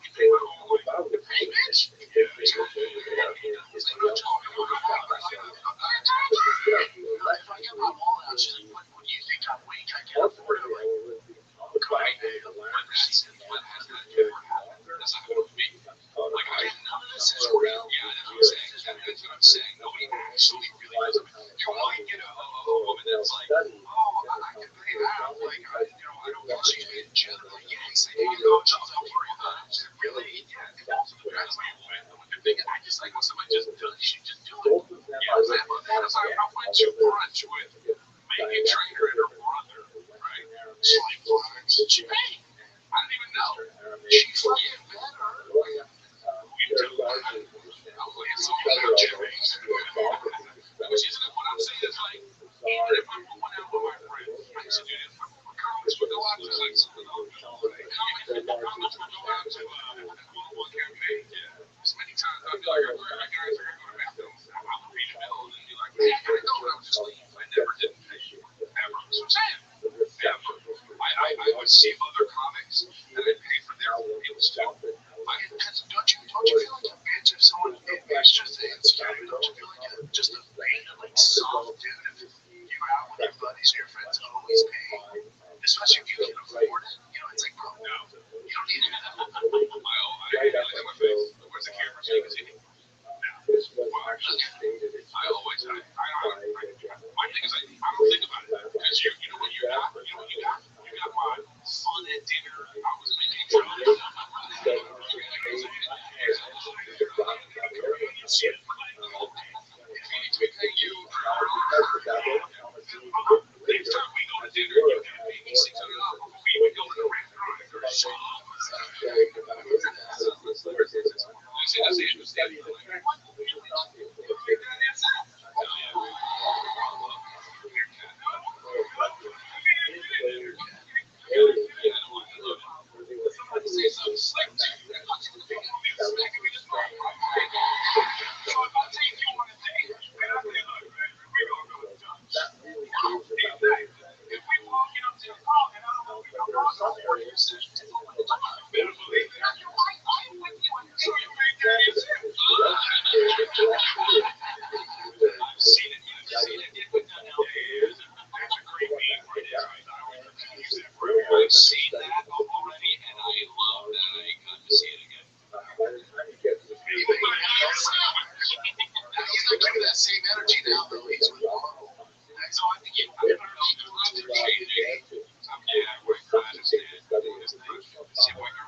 can pay my own way. To pay, bitch. Yeah. It's like no joke. If I get my wallet out, she's like, what do you think I'm weak? I can't afford it. Right? What has that ever happened? That's not going to be. Like, none of this is real. Yeah, that's what I'm saying. That's what I'm saying. Nobody actually really does it. You might get a woman that's like, oh, I can pay that. Like, I don't know. She's being generally, yes, I need to go, Charles, don't worry about it. Really? Yeah, that's what I'm saying. I just like when somebody just does it, you just do it. Yeah, that's like, I went to brunch with maybe a trainer and her brother, right? She's like, she paid. I didn't even know. She's fucking better. Who you doing? I'm playing some better, Jimmy. Which isn't what I'm saying. It's like, even if I'm going out with my friends, I used to do this. College would go out to like something. College would go out to one cafe. As many times I'd be like, where are my guys are going to go to McDonald's? I would pay the bill and then be like, hey, I gotta go. And I would just leave. I never did pay. Ever. That's what I'm saying. Never. I see other comics, and I'd pay for their meals too. Don't you feel like a bitch if someone it's just insecurity? Don't you feel like just a like soft dude if you out with your buddies or your friends always pay, especially if you can afford it? You know, it's like, bro, no, you don't need it. I my face. Where's the camera? So you can see me. I always, my thing is, I don't think about it. Because you know what you got? You know what you got? You got my fun at dinner. I was making jokes. You, next time we go to dinner, you can pay me $600 before we even go to the restaurant or shop. That's interesting. I've seen that already, and I love that I got to see it again. He's not giving that same energy now though. He's with Marvel. So I think I don't know if they're changing. Yeah, we're trying to see it. See what you're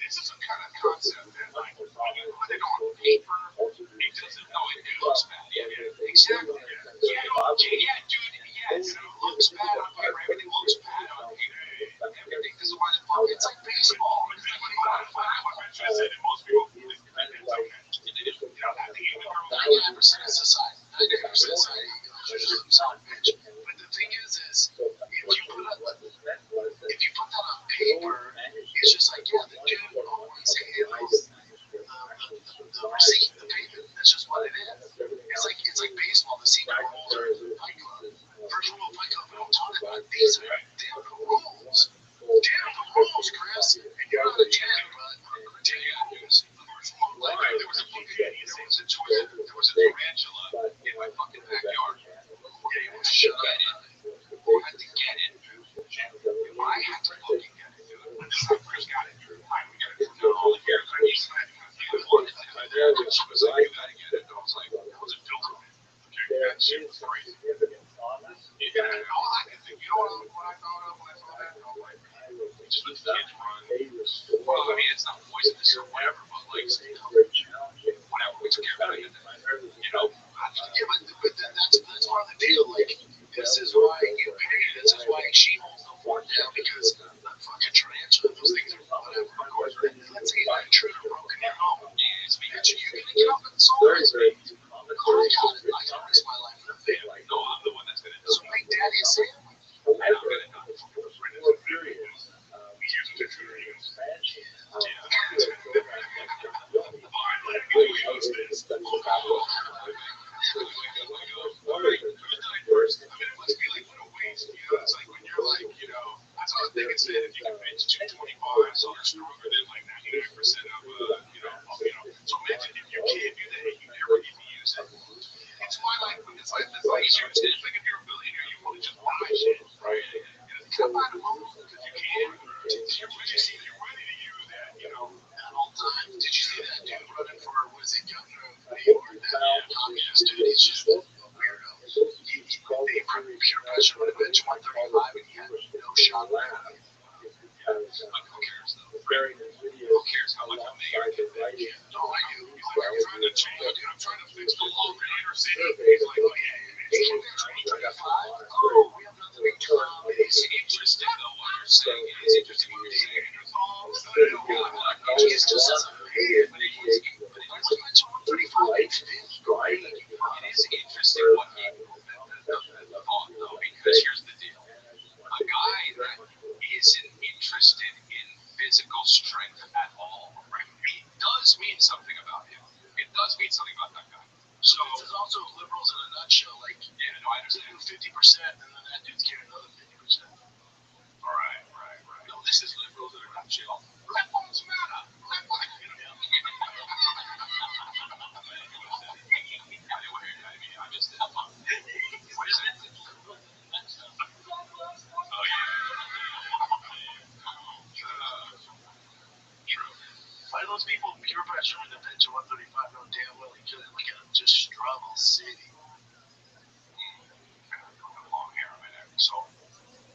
this is a kind of concept that, like, when you put it on paper, it doesn't know it looks bad. Yeah, exactly. Yeah, dude. Yeah, it looks bad on paper. Everything looks bad on paper. Everything. This is why it's like baseball. It's like most people. 99% of society. 99% of society. But the thing is if you put that on paper, it's just like, yeah, the dude always handles the receipt, the payment. That's just what it is. It's like baseball. The secret rules are Fight Club. First rule of Fight Club, we don't talk about it. These are damn the rules. Damn the rules, Chris. And you're not a 10, but I'm going to tell you this. Like, there was a situation. There was a tarantula in my fucking backyard. It was shut up. I had to get it. I had to fucking get it, dude. When this first got it, fine, we got to do all the hair. I used to she was like, you got to get it. And I was like, that was a filter. Okay, that shit was crazy. Yeah, all I could think, you know what I thought of when I saw that? I was like, just let the kids run. Well, I mean, it's not poisonous or whatever, but like, whatever, we took care of it. You know, yeah, but that's part of the deal. Like, this is why you pay. This is why she holds the fort down, because the fucking tarantula, those things are whatever. Of course, let's say an intruder broke in your home. It's because you're gonna get up and solve it. I gotta risk my life for the family. No, I'm the one that's gonna do it. So make daddy a sandwich. And I'm gonna do it for friends and family. Here's what they're doing. It's like when you're like, you know, that's all I think it's if you can bench 225, so you're stronger than like 99% of, so imagine if you can't do that, you never get to use it. It's why, like, it's like if you're a billionaire, you want to just buy shit, right? You can't buy the home because you can. You see, you're ready to use that, at all times. Did you see that dude running for, what is it, Governor of New York? That communist dude, he's just a weirdo. They peer pressure would have been 135 and he had no shot left. Who cares, though? Who cares how much a mayor can bench? No, I do. You're trying to change. I'm trying to fix the law in the inner city. He's like, oh, yeah, it's 2035. Oh, we have nothing to do. It's interesting, though, what you're saying. It's interesting what you're saying. He's just as a man, but it was mentioned 135. It is interesting what he thought, though, because here's the deal. A guy that isn't interested in physical strength at all, right? It does mean something about him. It does mean something about that guy. So this is also liberals in a nutshell. Like, 50%, and then that dude's carrying another 50%. Right. No, this is liberals that are not chill. Black Lives Matter. Black Lives I missed it. What is it? Oh, yeah. True. Why those people pure pressure in the bench at 135 know damn well he couldn't look at him just struggle city. Long hair, man. So,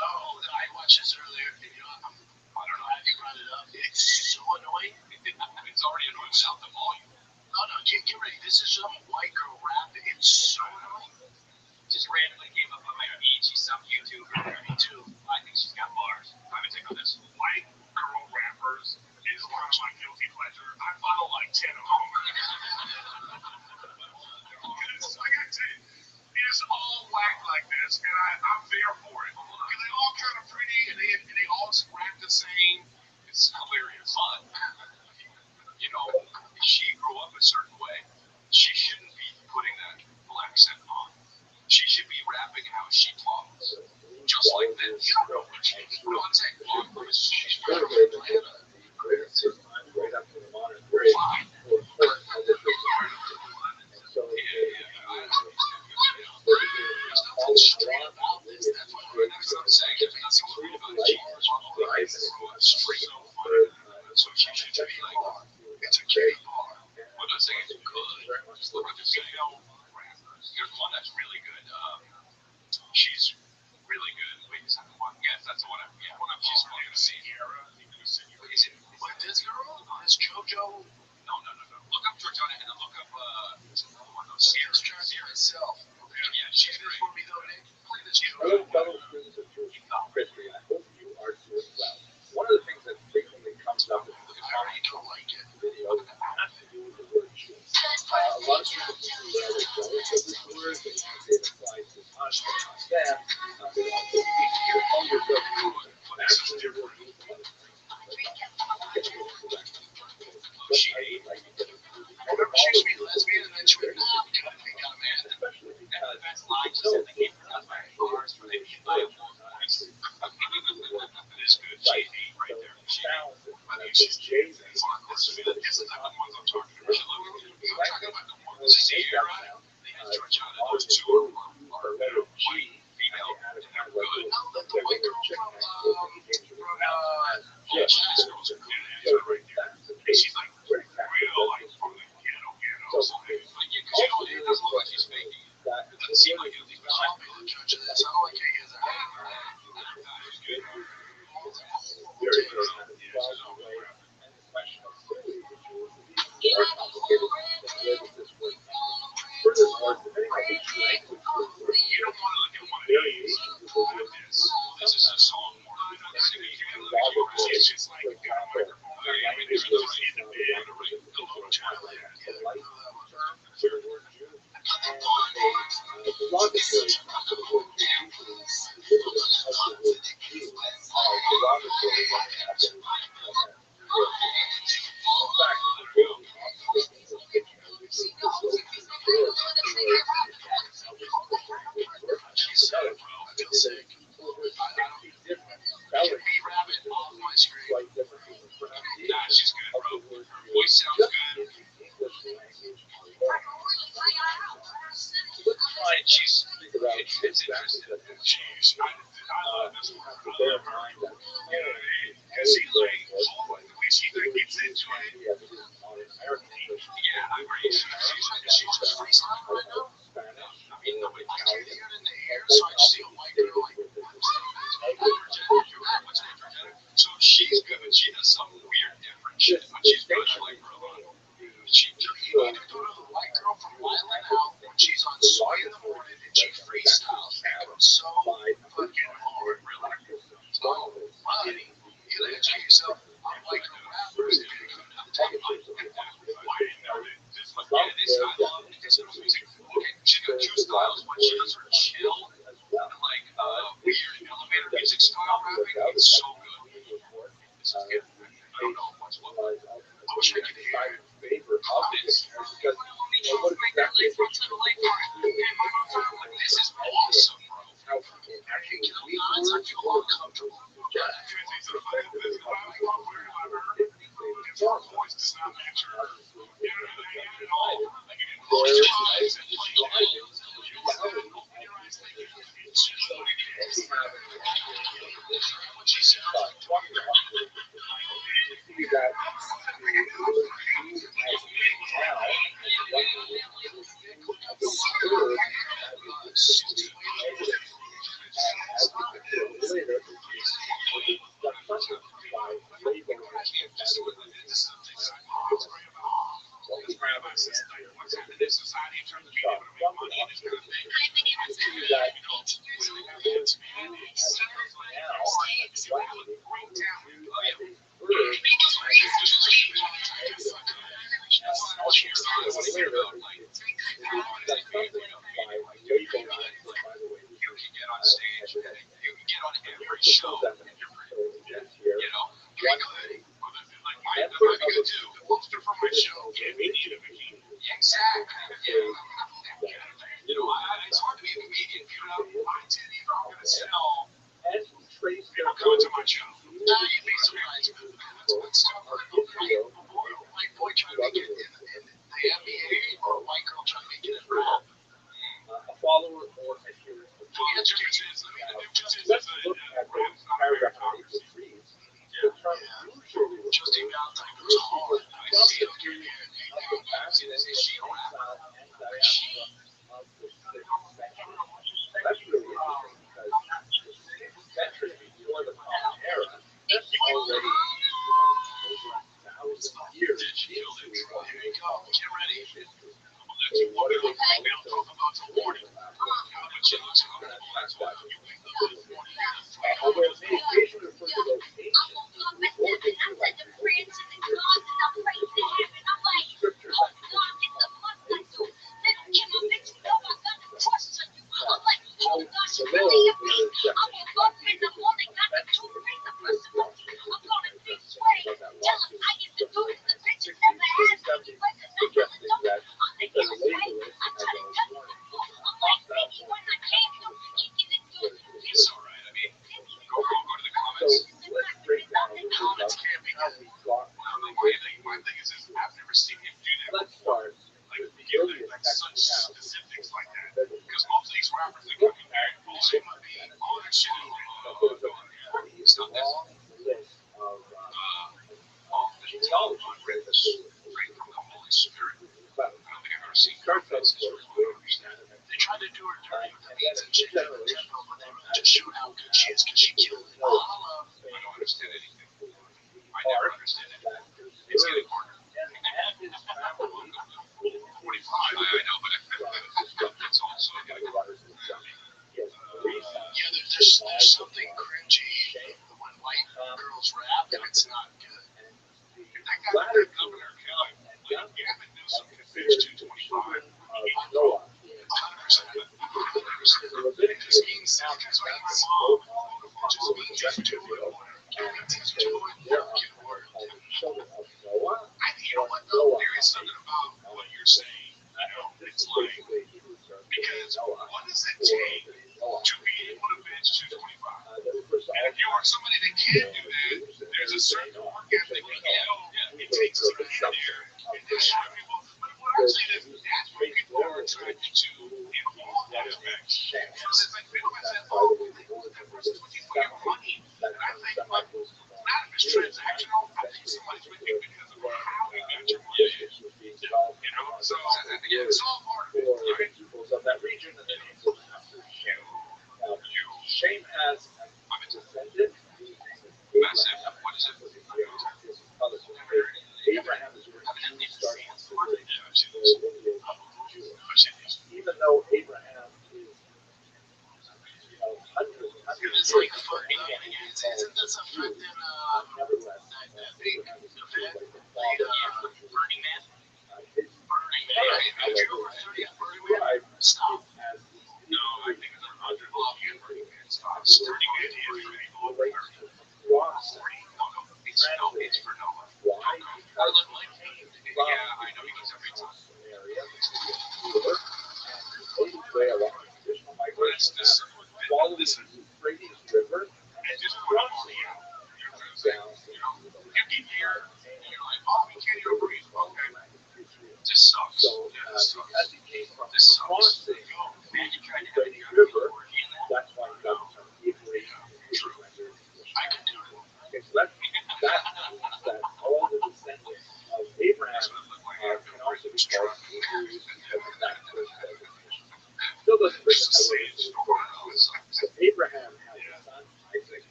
I watched this earlier, and I don't know how you brought it up. It's so annoying. it's already annoying without the volume. No, get ready. This is some white girl rap. It's so annoying. Just randomly came up on my feed. She's some YouTuber. Me too. I think she's got bars. I'm gonna take on this. White girl rappers is kind of my guilty pleasure. I follow like 10 of them. Because I gotta tell you, it's all whack like this, and I'm there for it. Because they all kind of pretty, and they all rap the same. It's hilarious fun. She grew up a certain way. She shouldn't be putting that black accent on. She should be rapping how she talks. Just like this. You don't know what she's contact blockers. She's from Atlanta. Right up to the modern grade. Fine. Nothing straight about this. That's what I'm saying. If it's so worried about it, straight so funny. So she should be like, it's a gay bar. I'm not saying it's good. Just look at the female rappers. There's one that's really good. She's really good. Wait, is that the one? Yes, that's the one. She's funny to see. Is it this girl? This JoJo? No. Look up Georgiana and then look up one of those Sierra's trying to see myself. Yeah, she's great. For me though, Nick. Play this Hello, JoJo. fellow students of Jewish history. I hope you are doing well. One of the things that frequently comes up in the I don't like it. video has to do with the word Jew. A lot of people think that it's relative to this word, but it applies to us, them. They also your younger brothers. That's different. She ate. Remember, she used to be lesbian, and then she went, got a man. Especially because That's lying. She said they came from outside bars where they can buy a full price. It is good. She ate right there. She ate. I think she's Jay-Z. This is the one I'm talking about. I'm talking about the ones Sierra and Georgiana. Those two are white, female, and they're good. The white girl from Yeah, these girls are good at it right there. And she's like real, like from the ghetto. So, because it doesn't look like she's faking it. It doesn't seem like it. I'll be the judge of this. I don't like how you guys are It's good. very, very kind of plausible way. And the question of clearly the Jews would be more complicated than where does this word come from. Furthermore, depending on which language You don't want to look at one of these like this. This is a song more than a singing. It's just like a microphone. I mean, there's no reason to be able to write the low child. the light term for the word Jew and a derogatory term for the word Jew. Usually, the derivatives of the word Jew are derogatory when they have been in fact, the word English dictionary, which is the word I feel sick. different spelling, Rabbit off my screen. quite different from the Nah, she's good, bro. of the word Her voice sounds good. in the English language alone. And she's Figure out it's exactly interesting. what the She's I love this one. have to bear in mind that And she like the way she like gets into it. we have this modern American English, Yeah, I agree. She's just freestyle right now. Spanish, I mean, nobody I can't hear it in the air, like so I just see a white girl like, So she's good. She does some weird different shit, but she's good. I like her a lot. She you need to go to the white girl from Wild Out when she's on Soy in the Morning and she freestyles. It goes so fucking hard, really. Oh, buddy. You gotta check yourself on white girl rappers. She's got two styles. One, she does her chill and like weird elevator music style rapping. It's so good. This is good. I don't know what's what. I wish I could hear it. favor of this because what exactly This is awesome, bro.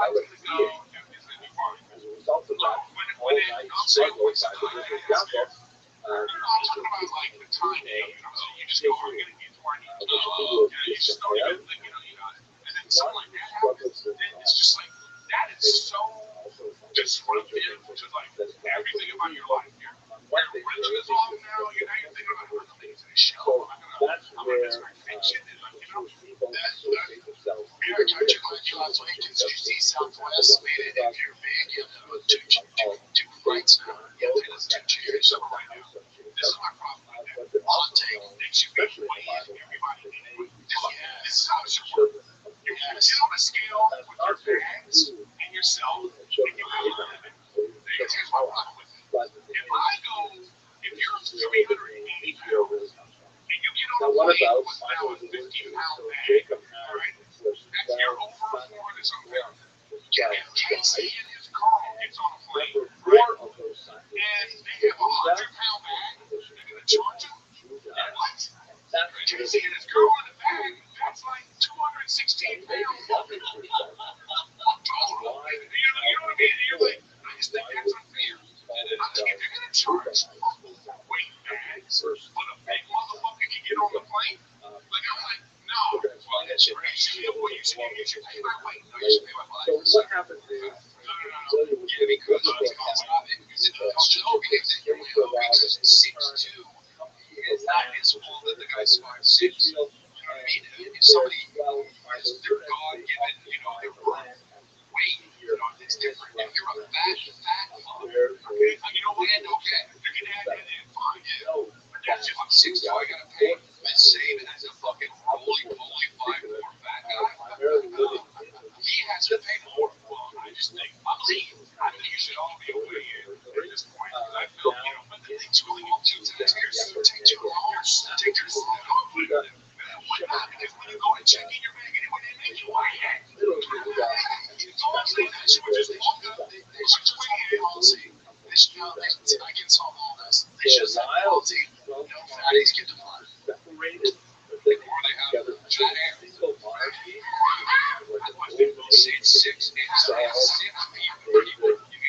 flight's gonna go, everything's gonna be fine. As a result of that, When it comes to what's the time, I'm talking about like the timing. So you just go, I'm gonna get to where I need to go. You just don't even think, you got it. And then something like that happens, then it's just like, that is so disruptive to like everything about your life. Your religion is off now. You're thinking about other things in the show. I'm gonna miss my fiction. And like, Eric, aren't you glad you lost weight? Because you see Southwest made it. If you're big, you have to put two flights now. You have to put 2 chairs. So right now, this is my problem right now. Hot take makes you be way in everybody. This is how it should work. You sit on a scale with your bags and yourself, and you have a limit. Here's my problem with it. If you're 380 pounds, and you get on a plane with now a 50-pound bag, all right? That's you're over 400 some pounds. And Casey and his girl gets on a plane, right? And they have a 100-pound bag. They're gonna charge him. And what? Casey and his girl in the bag. That's like 216 pounds. Total. You know what I mean? You're like, I just think that's unfair. I think if you're gonna charge weight bags, but a big motherfucker can get on the plane, like I'm like, no, well that's crazy. Well, you should pay my weight. No, you should pay my weight. So what happens is, No. Yeah, because stop it. It's joke because you're because it's 6'2". It's not his fault that the guy's 5'6". You know what I mean? If somebody is their God given, their birth weight, it's different. If you're a fat fuck, okay, you know what? Okay, you can add that in, fine, yeah. But that's if I'm 6'2", I gotta pay. Let's save it as a fucking roly-poly 5'4" fat guy. He has to pay more. Well, I just think, I think you should all be away at this point. I feel, but the thing's really going to take too long. Take too long. What not? Because when you go to check in your bag, anyway, they make you weigh it. It's all saying that you would just walk up, they should just weigh it all say. I can solve all this. They should have said, policy, no fatties get defined. separated, Or they have fat air. I want people to say it's 6 people. You can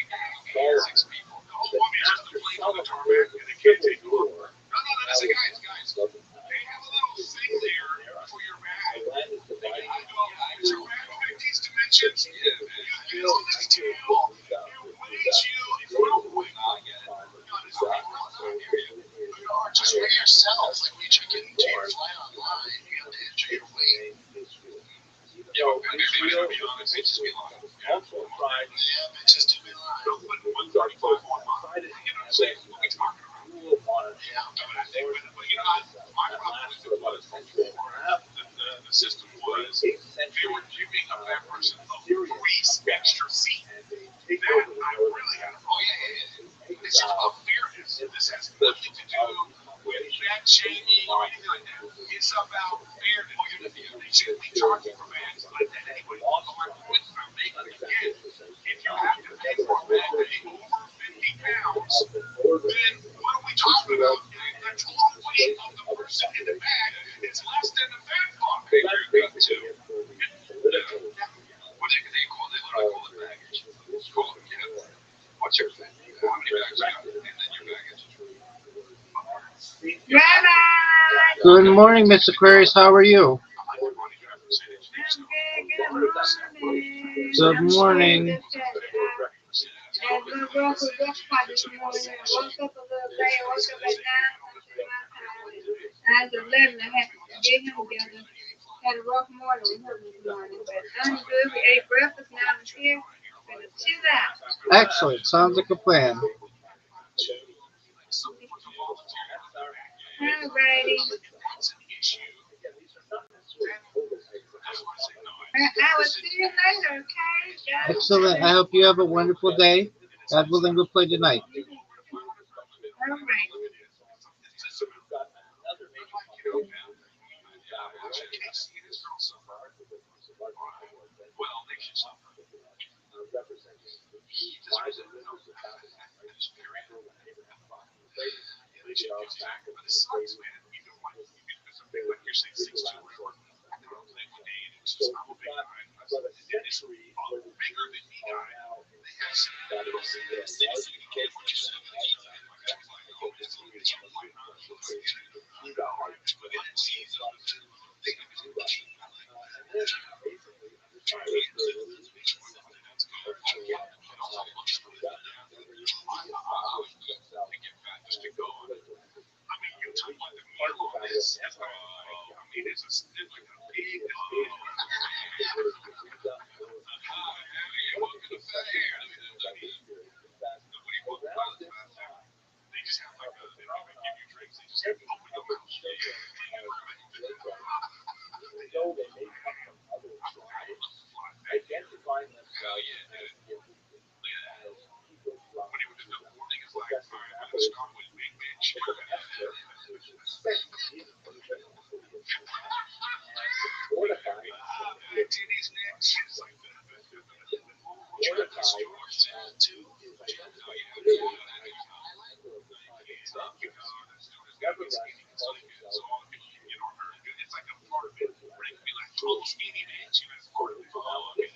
get 6 people. Oh, well, it's just a plane on the tarmac and they can't take over. No, that's guys. They have a little thing there for your bag. Your bag fit these dimensions. You know this deal. It weighs you. It's real quick. Just weigh yourself. Like when you check into your flight online, you have to enter your weight. Everybody's gonna be honest. Bitches be lying. Yeah, bitches do be lying. No, but 135 on mine. You know what I'm saying? What we talking about? Yeah, but I think, my problem with it was before the system was they were giving a fat person a free extra seat. That I really had. Oh yeah. It's just about fairness. This has nothing to do with fat shaming or anything like that. It's about fairness. They shouldn't be charging for bags like that anyway. My point I'm making again, if you have to pay for a bag that is over 50 pounds, then what are we talking about? The total weight of the person in the bag is less than the fat fuck. They got to. What they literally call it baggage. Cool. Yeah. What's your thing? How many bags you got? And then your baggage. Rabbi! Good morning, Miss Aquarius. How are you? Good morning. And my girl was up by this morning. I woke up a little late. I woke up at 9 at 11. I had to get him together. Had a rough morning with him this morning. But I'm good. We ate breakfast. Now I'm here. Gonna chill out. Excellent. Sounds like a plan. Alrighty. I will see you later, okay? Excellent. I hope you have a wonderful day. God willing, we'll play tonight. All right. bigger than me guy. They have some little things that you get what you said. Oh, this little bitch, I'm like, but then see something. They can do that. I mean, you talk about the meal on this. I mean, it's like a big. Welcome to Fat Hair. Nobody wants that. They just have like they don't even give you drinks. They just have to open your mouth. Identifying Hell themselves yeah, as dude. Look at that. people from When he was in the morning, it's like, all right, I'm gonna start with big bitch. Titties next. It's like that. Too. It's like a part of it. Right? Be like, oh, skinny bitch. You know, part of it. Oh, okay.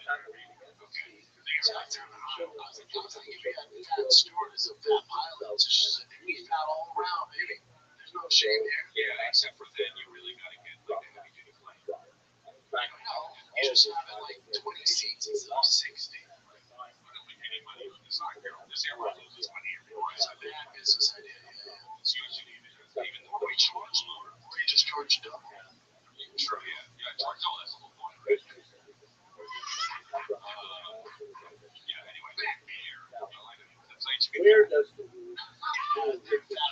Stewart is a full pilot. We fat all around, baby. There's no shame there. Yeah, except for then you really gotta get like a heavy duty plane. No, you just have like 20 seats instead of 60. I don't make any money from this airline loses money everywhere. It's a bad business idea. It's usually even the way charge lower, or you just charge double. Sure, yeah, charge double. That's the whole point, right? Anyway, back here. where does the word take the J?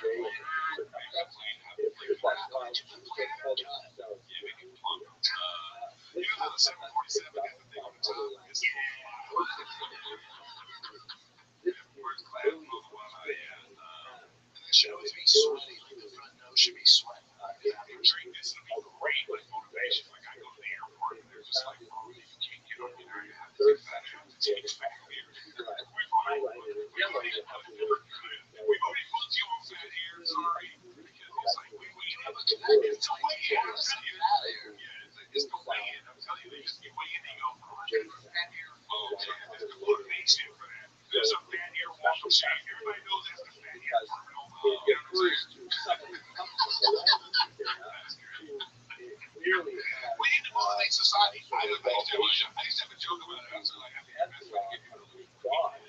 Should always be sweaty, like the front nose should be sweating. After drink this, it'll be great, like motivation. Like I go to the airport and they're just like, oh, you can't get on here, you have to take fat beer. We've already put you on fat here, sorry. It's like, we never connected to weigh in. It's the weigh in. I'm telling you, they just get weigh in and go, fat hair. Oh, man, there's a motivation for that. There's a fat hair walk of shame. Everybody knows that's the fat hair. It refers to something that comes from the language clearly We need to motivate society. I used to have a joke about it. I was like, I think the best way to get people to believe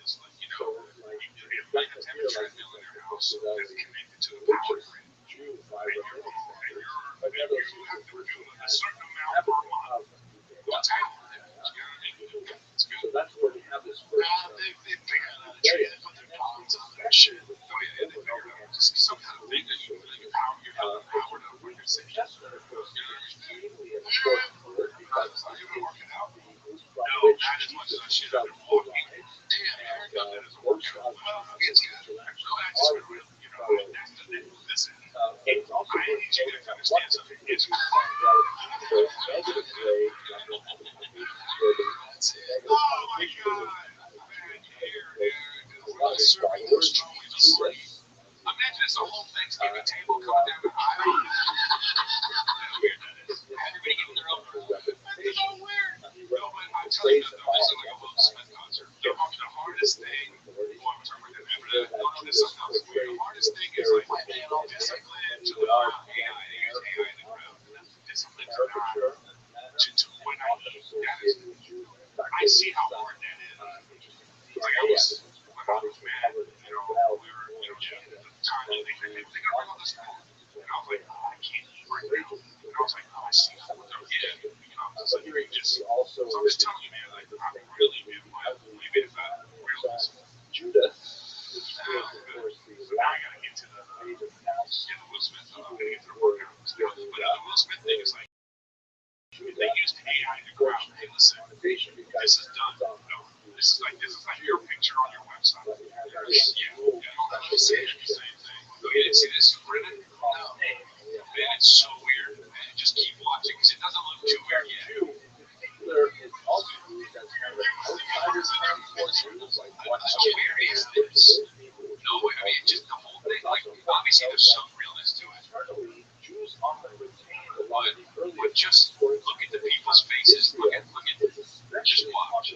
is like, you know, you like a temperature in their house that's connected to the power grid. And you have to do a certain amount per month. What's happening? So that's where we have this first. They figured out a tree. They put their bonds on that shit. Oh, yeah, they figured out just some kind of thing that you really power to work your city. That's going to be extremely important word because You've been working out. the No, not as much as I should have been walking. Damn, that doesn't work out. Well, it's good. No, I just been real, you know, that's the thing. Listen, it's also I need you to understand something. It's negative way. oh my God, man, here, dude. We're serving those trophies of sleep. Imagine it's a whole Thanksgiving table coming down the aisle. How weird that is. Everybody getting their own room. That's so weird. No, but I tell you, this is like a Will Smith concert. They're talking the hardest thing. Oh, I'm talking about that. No, this is something else weird. The hardest thing is like discipline to the ground. AI in the ground. Discipline to the ground. To when I eat. That is, I see how hard that is. Like I was, when I was mad, you know, we were, you know, at the time they got rid of this food. And I was like, oh, I can't eat right now. And I was like, oh, I see food. Yeah, you know, it's like, so I'm just telling you, man, like, I'm really, man, maybe if I realize Judah, so now I gotta get to the Will Smith. I'm gonna get to the workout. But the Will Smith thing is like, they used AI in the crowd. Hey, listen, this is done. No, this is like your picture on your website. Yeah. The same thing. Oh, you didn't see this printed? No. Man, it's so weird. Man, just keep watching because it doesn't look too weird yet. it's also used as kind of an outsider's term for Jews, like what How weird is this? No, I mean, just the whole thing. Like, obviously, there's some realness to it. internally, Jews often retain a lot of the early But just look at the people's faces. Look at just watch.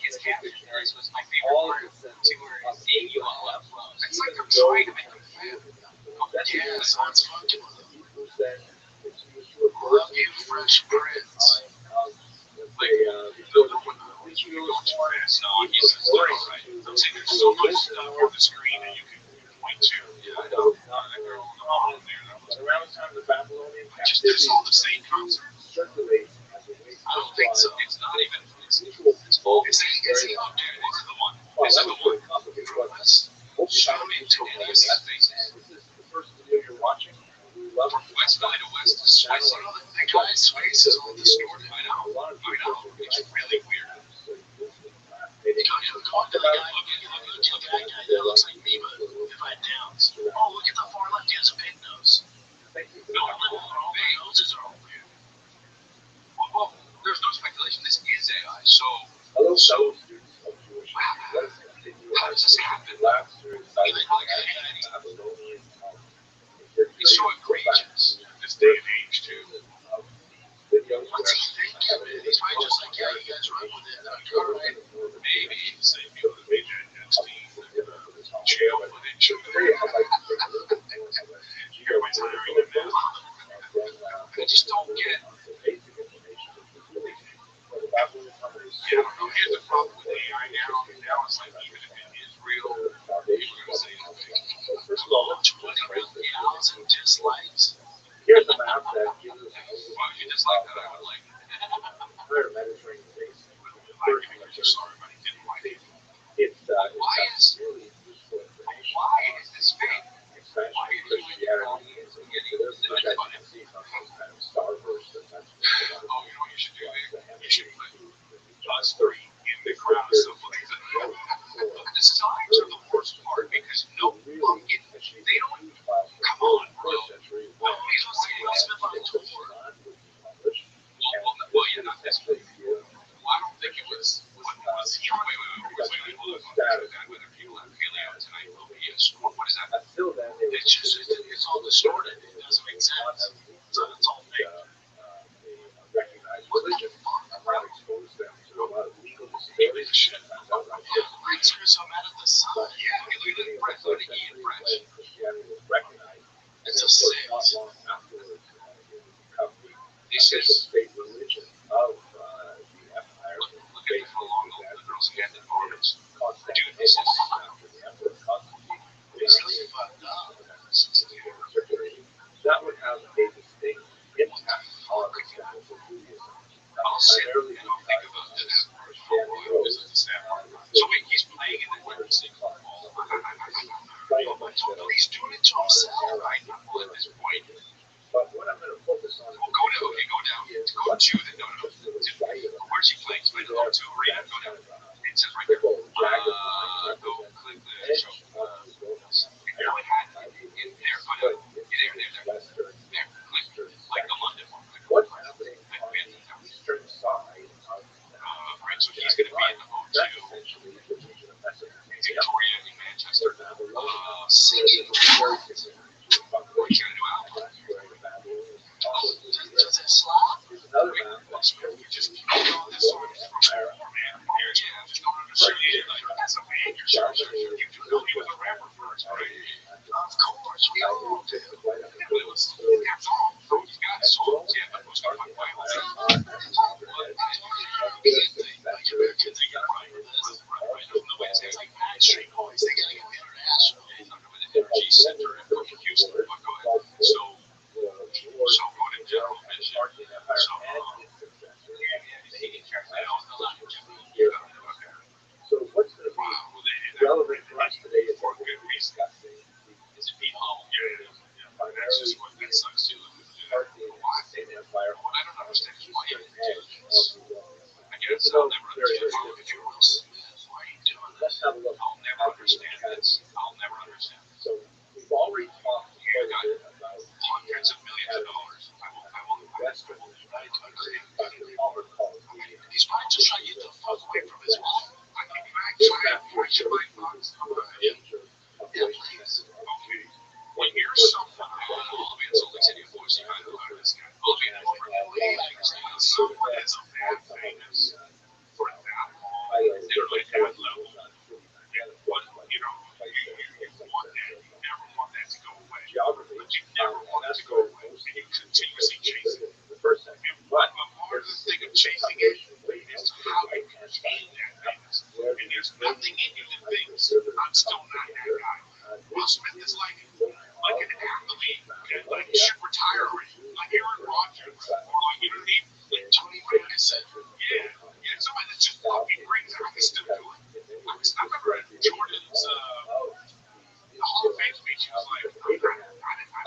his caption was my favorite part of the tour is AULF. It's like they're trying to make them fan. Yeah, so it's fucking love you, Fresh Prince. Like, no, he's right. I'm saying there's so much stuff on the screen that you can point to. Yeah, I know. They're all on there. Around the time of the Babylonian Just there's all the same concerts. circulates as a way I don't think so. It's not even. It's full. Is he up there? This is the one. Well, This is that the was one. really complicated. From us. Show me to West faces. This is the first video you're watching. We love From it. West Valley to West is I spicy. know the guy's face is all distorted. I know. It's really weird. Talk to the guy. Look at that guy. That looks like me, but if I downs. Oh, look at the far left. He has a pig nose. No, All the noses are all weird. well, there's no speculation. This is AI. So, Hello, so fellow students of Jewish history. Let us continue how does this happen? Laughter, It's so egregious in this day and age, too. videos What's he thinking? He's probably just like, yeah, you guys run with it. All right. Maybe same deal with Agent Epstein, jail footage. Today, I'd like to take a look at Everybody's hiring him now. I just don't get. basic information for the Babylonian companies. Yeah, I don't know. Here's the problem with AI now. Now it's like, even if it is real, people are going to say anything. First of all, 20,000 dislikes. here's a map that gives us Well, if you dislike that, I would like it. entire Mediterranean basin. I'm just sorry, but he didn't like it. It's Why is- really useful information. Why is this fake? Expansion of Christianity into this, which I can see from some kind of starburst that that's Oh, you know what you should do? You should put us three in the crowd of stuff like that. The signs are the worst part because no fucking, they don't, come on, bro. Well, he's supposed to spend on a tour. Well, yeah, not this one. Well, I don't think it was, was he, wait, hold on. That with a few paleo tonight will be a storm. What is that? Until then, It's just, it's all distorted. It doesn't make sense. So it's all fake. recognized religion. I'm not exposed them to a lot of legal Maybe disputes. the shit. Brings her so mad at the sun. Yeah, look at the French, look at the French. Christianity was recognized. It's a Of course, six. not long afterwards, it would become the This official is, state religion of the empire. look at it for long, the girls get the photos. Constantine, Dude, this is, after the emperor Constantine, It's really fucked up. that would have a distinct impact on the temple of Judaism. I'll sit and I'll think about this for a while. This is the sad part. So wait, he's playing in the winter sing. But he's doing it to himself. I know at this point. But what I'm going to focus on Well, go down. Okay, go down. Go to the no. Where's he playing? He's playing the 2 arena. Go down. It says right there. Go click the show. It barely had in there. Go down. There. There. Click like the London one. what's happening on the eastern side of Right. So he's going to be in the O2. that's essentially the region of Mesopotamia. Victoria in Manchester. Singing. Very similar to What are you going to do out? that's where the Babylonians Does it slap? There's another map that's You just keep going this sort of from man. Yeah, just don't understand it. Like, that's a man. You're you do know he was a rapper first, right? Of course, we all do. That's all. So he's got songs, yeah, but most of my It's like Backstreet Boys. They gotta go international. Energy center in Houston. But go ahead. So go to general mission. So what's going to be relevant for us today is For good reason. discussing Is it being home? Yeah. That's just what that sucks too. why the empire What I don't understand is why you edge do of this. the world. I guess I'll never understand. If you're Will Smith, why are you doing this? Let's have a look. I'll never understand this. I'll never understand. So we've already talked quite a bit about Hundreds of millions of dollars. I will Western Dr. Palmer calls the He's probably just trying to get the fuck away from his mom. I can back fortune my box. major Yeah, please. Okay. When you're someone, I'll be insulting to you, voice, you kind of know this guy. I'll be someone is a bad thing for that long. continuously chasing it. The first century, But part of the thing of chasing it is how you contain that fitness. And there's nothing in you that thinks, I'm still not that guy. Will Smith is like an athlete that like should retire already. Like Aaron Rodgers, or like, you know what I mean? Like Tony Reyes said, somebody that's just fucking great. I can still do it. I remember at Jordan's Hall of Fame speech, he was like, I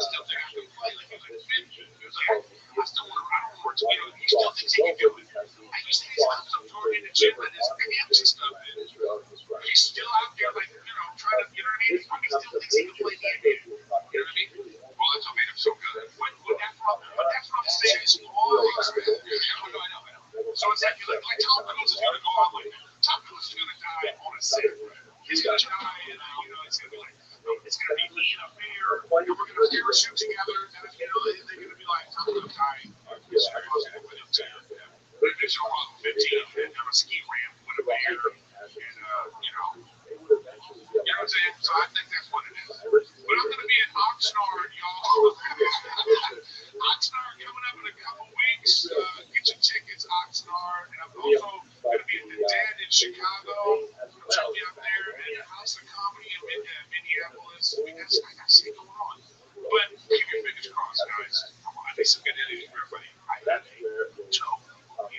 still think I can play. Like, he was like, fit. He was like, I still want to, I don't want to, he still thinks he can do it. I used to see his clips of Jordan in the gym and his camps and stuff. And he's still out there, like, trying to, you know what I mean? He still thinks he can play the NBA. You know what I mean? Well, that's what made him so good. But that's from saying small things, man. I know. So it's like Tom Cruise is going to go out like, Tom Cruise is going to die on a set. He's going to die, and, it's going to be like, it's going to be me and a bear, and we're going to parachute together, and, they're going to be like, Tom Cruise dying. It's very possible with him, too. But if it's around 15 and have a ski ramp with a bear, and, you know what I'm saying? So I think that's what it is. But I'm going to be in Oxnard, y'all. Oxnard coming up in a couple weeks. Get your tickets, Oxnard. And I'm also going to be at the Den in Chicago. I'll be up there in the House of Comedy in Minneapolis. I got shit going on. But keep your fingers crossed, guys. I think some good editing for everybody. That's where the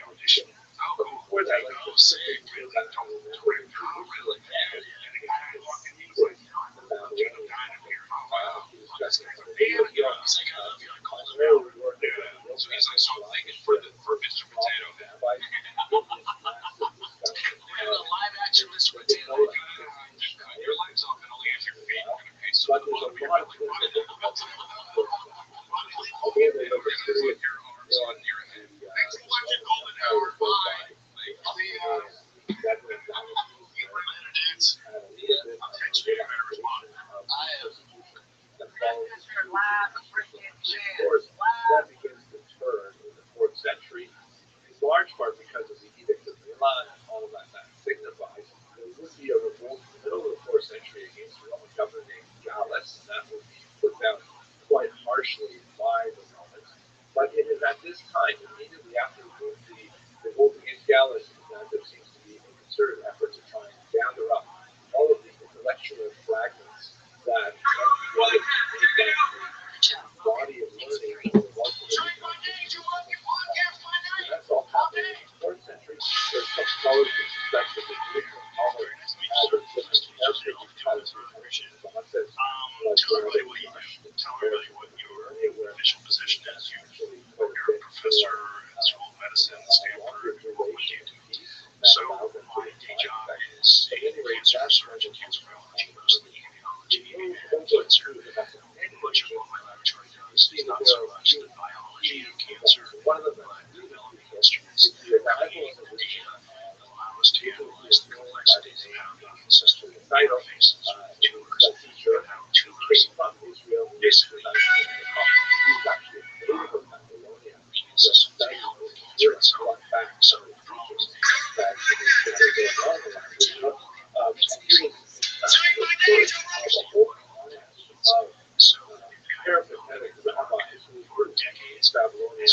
audition. Oh, cool. Where they go, sick. Really? Really? And the guy walked in, he was like, I'm dying up here. Oh, wow. This guy's a man. He's like, I called him out. So he's like, so I'm thinking for Mr. Potato. We're in a live action Mr. Potato. Your legs off and only have your feet. We're going to pay some of the bottom of your belly. Your arms on your head. Thanks for watching Golden Hour. Bye. I'll text you if I respond. I have. That begins to turn in the 4th century, in large part because of the Edict of Milan and all of that signifies. There would be a revolt in the middle of the 4th century against a Roman governor named Gallus, and that would be put down quite harshly by the Romans. But it is at this time, immediately after the revolt against Gallus, that there seems to be a concerted effort to try and gather up all of the intellectual fragments that what it made that body of learning that was that's all happening in the 4th century. There's some scholars who suspect that the original tolerance matters different every because tell everybody what you do. Tell everybody what your official position is. You're a professor at School of Medicine at Stanford. What do you do? So my day job is cancer research and cancer biology, mostly immunology and cancer. And much of what my laboratory does is not so much the biology of cancer, but developing instruments that allow us to analyze the complexities of how the immune system interfaces with tumors, and how tumors basically immune system to deal with cancer itself. So the problems that so parapathetic rabbis for decades, so probably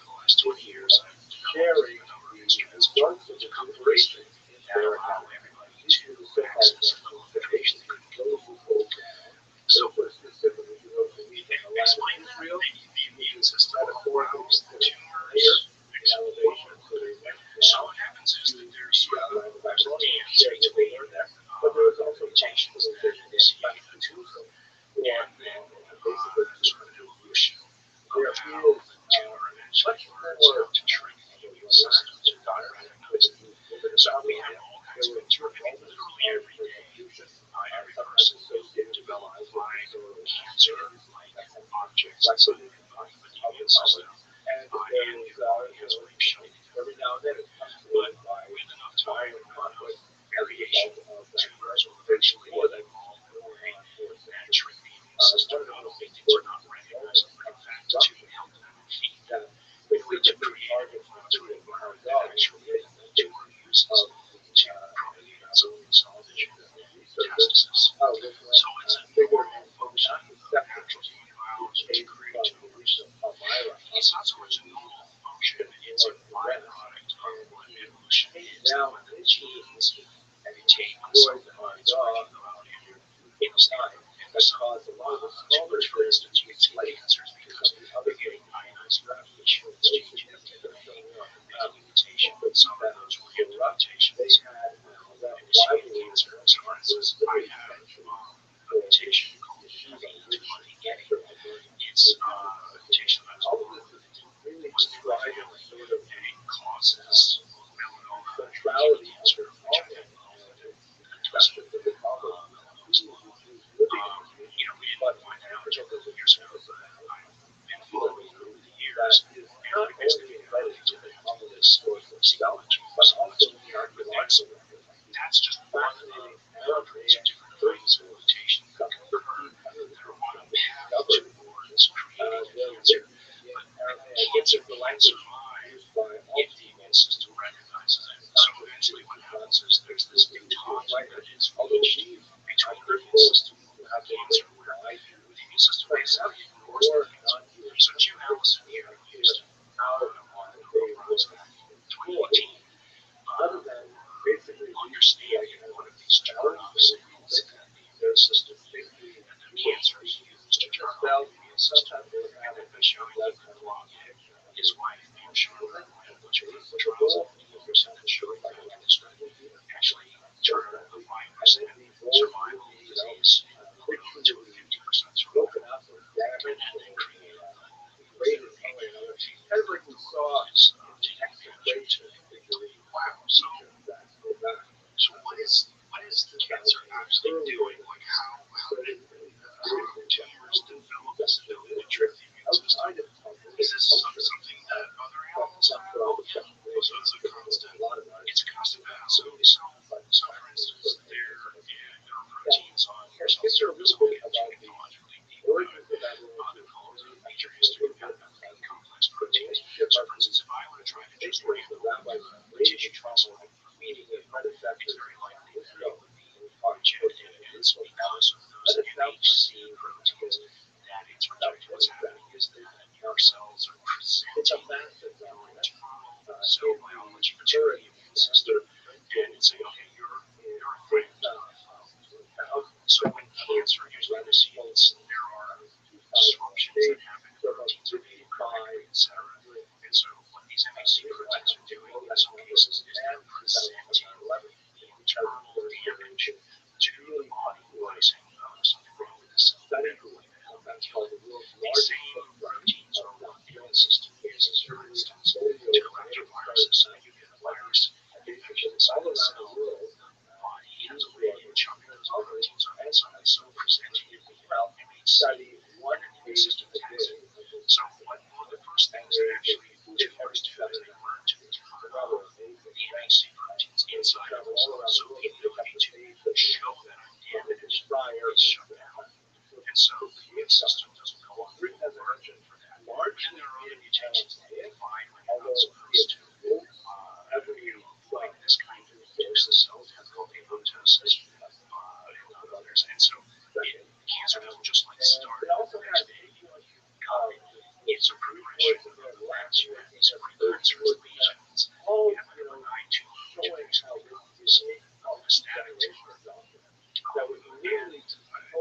for the last 20 years, I've developed a number of instruments to compilation that allow everybody to access a level of information they couldn't get before. So explain that the immune system allows the tumors. So what happens is that there's sort of a dance between mutations that initiate the tumor and then sort of an evolution of how the tumor eventually learns how to trick the immune system to not recognize it. So we have all kinds of experiments literally every day. Every person develops cancer-like objects inside the immune system. And your body has already shown it. every now and then it comes to But with enough time and enough variation, tumors will eventually evolve in a way that trick the immune system not only to not recognize it, but in fact to help them defeat them. In order to create an inflammatory environment that actually the tumor uses to propagate its own cell division and metastasis. So it's a normal function of natural biology to create tumors. now the genes and you take Android in time that cause a lot of the smaller, for instance, you get slight cancers because the other getting ionized radiation is changing the mutation. Some of those were hidden mutations. And you see in cancer, so for instance, I have a mutation called P220A. It's a mutation that's wasn't fulfilled and it causes melanoma and cancer, which I had twisted. We didn't find out until a couple years ago, but I've been following it over the years, and I basically got into this skeleton. That's just one of hundreds of different kinds of mutations that can occur that are on a path towards creating cancer. But cancer can survive if the immune system recognizes it. So eventually what happens is there's this big toxin that is reached between the immune system and cancer, where the immune system basically ignores the cancer. So Jim Allison here used on Rothschild'S back in 2018 understanding one of these turn-off signals in the immune system, and the cancer is used to turn off the immune system, and then by showing you can block it is why I'm showing a bunch of clinical trials of 80% and showing that it can actually turn a 5% survival of disease to a 50% survival, and then they create a wow. So what is the cancer actually doing? Like how did tumors develop this ability to trick the immune system? Is this something that other animals have? So it's a constant battle. So for instance, there are proteins on your cells. This will get genealogically deep. They're called major history complex proteins. So for instance, if I were to try to just randomly tissue transplant, it's very likely that it would be rejected, and it's because of those MHC proteins that it's rejected. What's happening is that your cells are presenting your internal cell biology to the immune system, and it's saying, okay, you're a threat. So when cancer usually proceeds, there are disruptions that happen, proteins are being modified, etc. And so what these MHC proteins are doing in some cases is they're presenting the internal damage to the body by saying, oh, something wrong with this cell. These same proteins are what the immune system uses, for instance, to go after viruses. So you get a virus infection inside the cell, the body has a way of chucking those proteins on that side, so presenting it with MHC, and the immune system attacks it. So one of the first things that actually tumors do is they learn to turn off the MHC proteins inside of the cell. So the ability to show that I'm damaged is shut down. And so the immune system doesn't go on the margin for that. And there are other mutations that they find when you're not supposed to. Like this kind of induces cell death called apoptosis, and others. And so cancer doesn't just like start the next day. It's a progression of events. You have these precancerous lesions. You have a benign tumor, which basically becomes a metastatic tumor.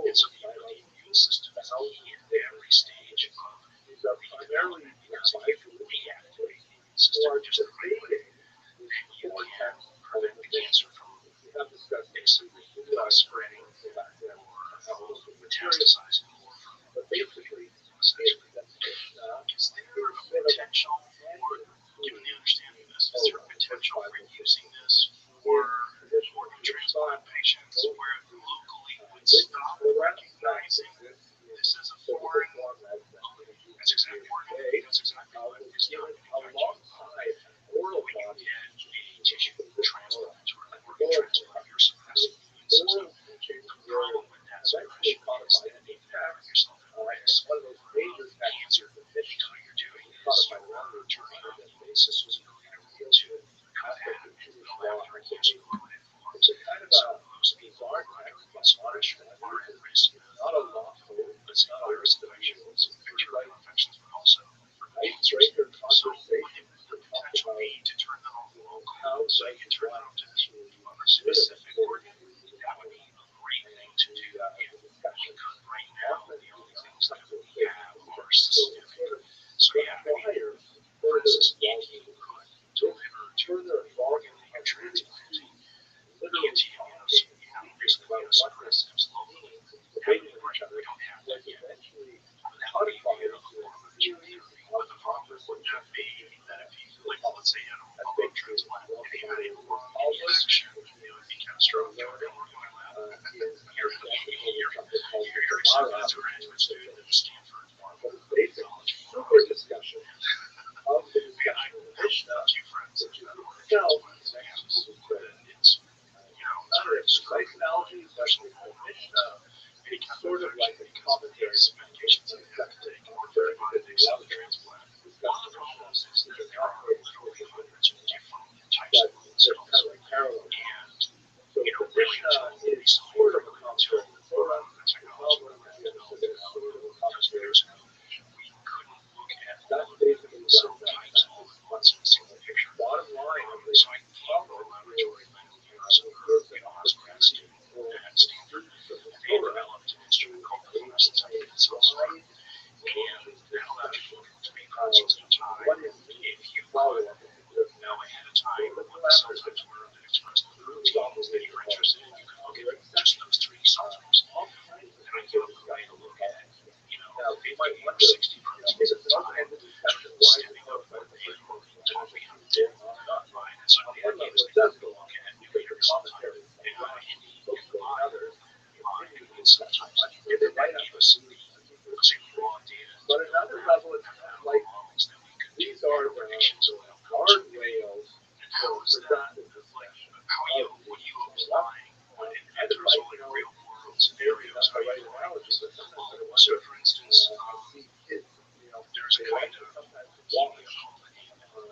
And so the immune system is in every stage of the development, because if you reactivate the immune system just the right way, then you can prevent the cancer from basically spreading or metastasizing more from essentially. Is there a potential for, given the understanding of this, is there a potential for using this for organ transplant patients where locally would stop recognizing this as a foreign? That's exactly what is done in when you get a tissue transplant or an organ transplant, you're suppressing the immune system. The problem with that suppression is that you put yourself at risk of cancer, because what you're doing is you're turning on the immune system's ability to combat and go after a cancer you already formed. So most people who are under immune suppression are at risk not of, let's say, virus infections, bacterial infections, but also for cancers. So would the potential be to turn them off locally so you can turn them out to a specific organ, that would be a great thing to do. Because right now, the only things that we have are systemic. So yeah, for instance, if you could deliver to the organ that you're transplanting, basically immunosuppressives locally, that would be great. We don't have that yet. That would be a form of gene therapy. But the problem would not be that if you, like, let's say you had a lung transplant, if you had a lung infection, it'd be catastrophic. You're excited to a graduate student at Stanford College. Discussion of the discussion of Mishnah, A few friends that itself, it's, not a precise analogy, but the Mishnah is sort of like a commentary medications that they have to take in order to body takes out the transplant. One of the problems is that there are literally hundreds of different types of cells. like parallel. And, So really, Mishnah is sort of a commentary on the Torah. the technology that we developed Sort of a commentary. years ago, we couldn't look at That's basically what cell it does. types all at once in a single picture. Bottom line, So I came to a laboratory many years ago, I was a grad student at Stanford, and they developed an instrument called the fluorescence activated cell sorter. And that allowed you to look at 3 proteins at a time. If you could know ahead of time what the cell types were that expressed the proteins that you were interested in, you could look at just those 3 cell types. And I came up with a way to look at, 50 or 60 proteins at a time, stepping up what they were totally undid. And so the idea is that you look at every cell type in the body, nuclear cell types, and then that gave us some raw data. but another level is like Models that we could do these are the predictions of guardrails. and how is that, like, what you applying when it enters all in real world scenarios, how you apply this. So, for instance, there's a kind of leukemia called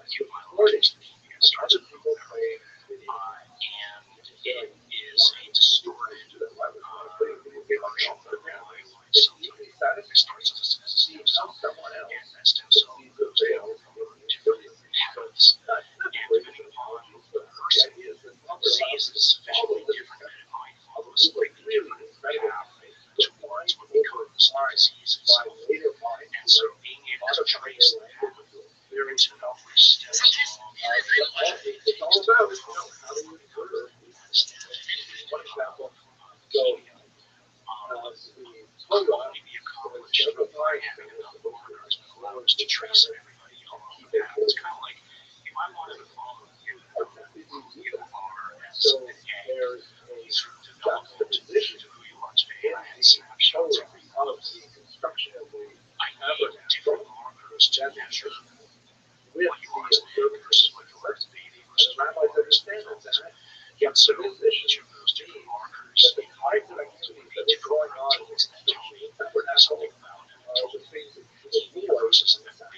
acute myeloid leukemia. It starts with bone marrow, and it is a distorted version of the myeloid cell type. It starts as a stem cell, and that stem cell goes down to habits. And depending upon the person, disease is sufficiently different that it might follow a slightly different path towards what becomes disease itself. And so being able to trace that into every step along It's all about how do you improve. One example, so could only be accomplished by having enough markers that allow us to trace everybody along the path. It's kind of like if I wanted to follow you, you are as so an there's A through development to who you are today. I had snapshots every month. the construction of the I need different markers to measure with what you are today versus what you were as a baby versus what you rabbis are as an understand adult. that. And so each of those different markers That the kinds of activities that are going on in proteins that tell me supernatural something about it, the things that the you avoid. versus an FB.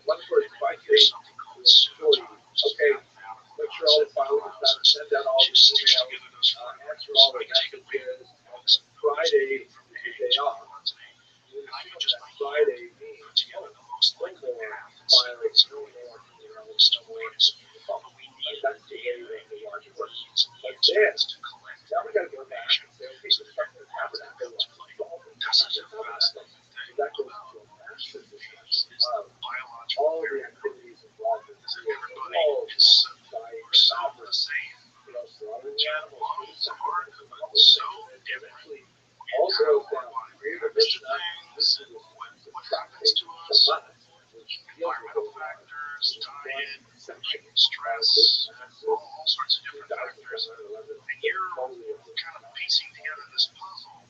One word, if I There's say, something called pseudotypes. okay, make sure all the files are done, send out all the Stitch emails, together those answer all the messages. Friday is the day off. And I can just by Friday hand means put together the most likely path and filing sequence no of more, still ways. But we need the data that we are needs the instruments to collect now we gotta go back information. and say, okay, So so that that's the balance play. This is the fascinating thing that goes about to a massive human beings discussion is the of biological all the variable. activities involved in Is that this. everybody is we're so the same. Lungs are so different. All And girls how down. our body Create a reacts to mission. things and what happens to us, environmental factors, diet, stress, all sorts of different factors. And you're kind of piecing together this puzzle,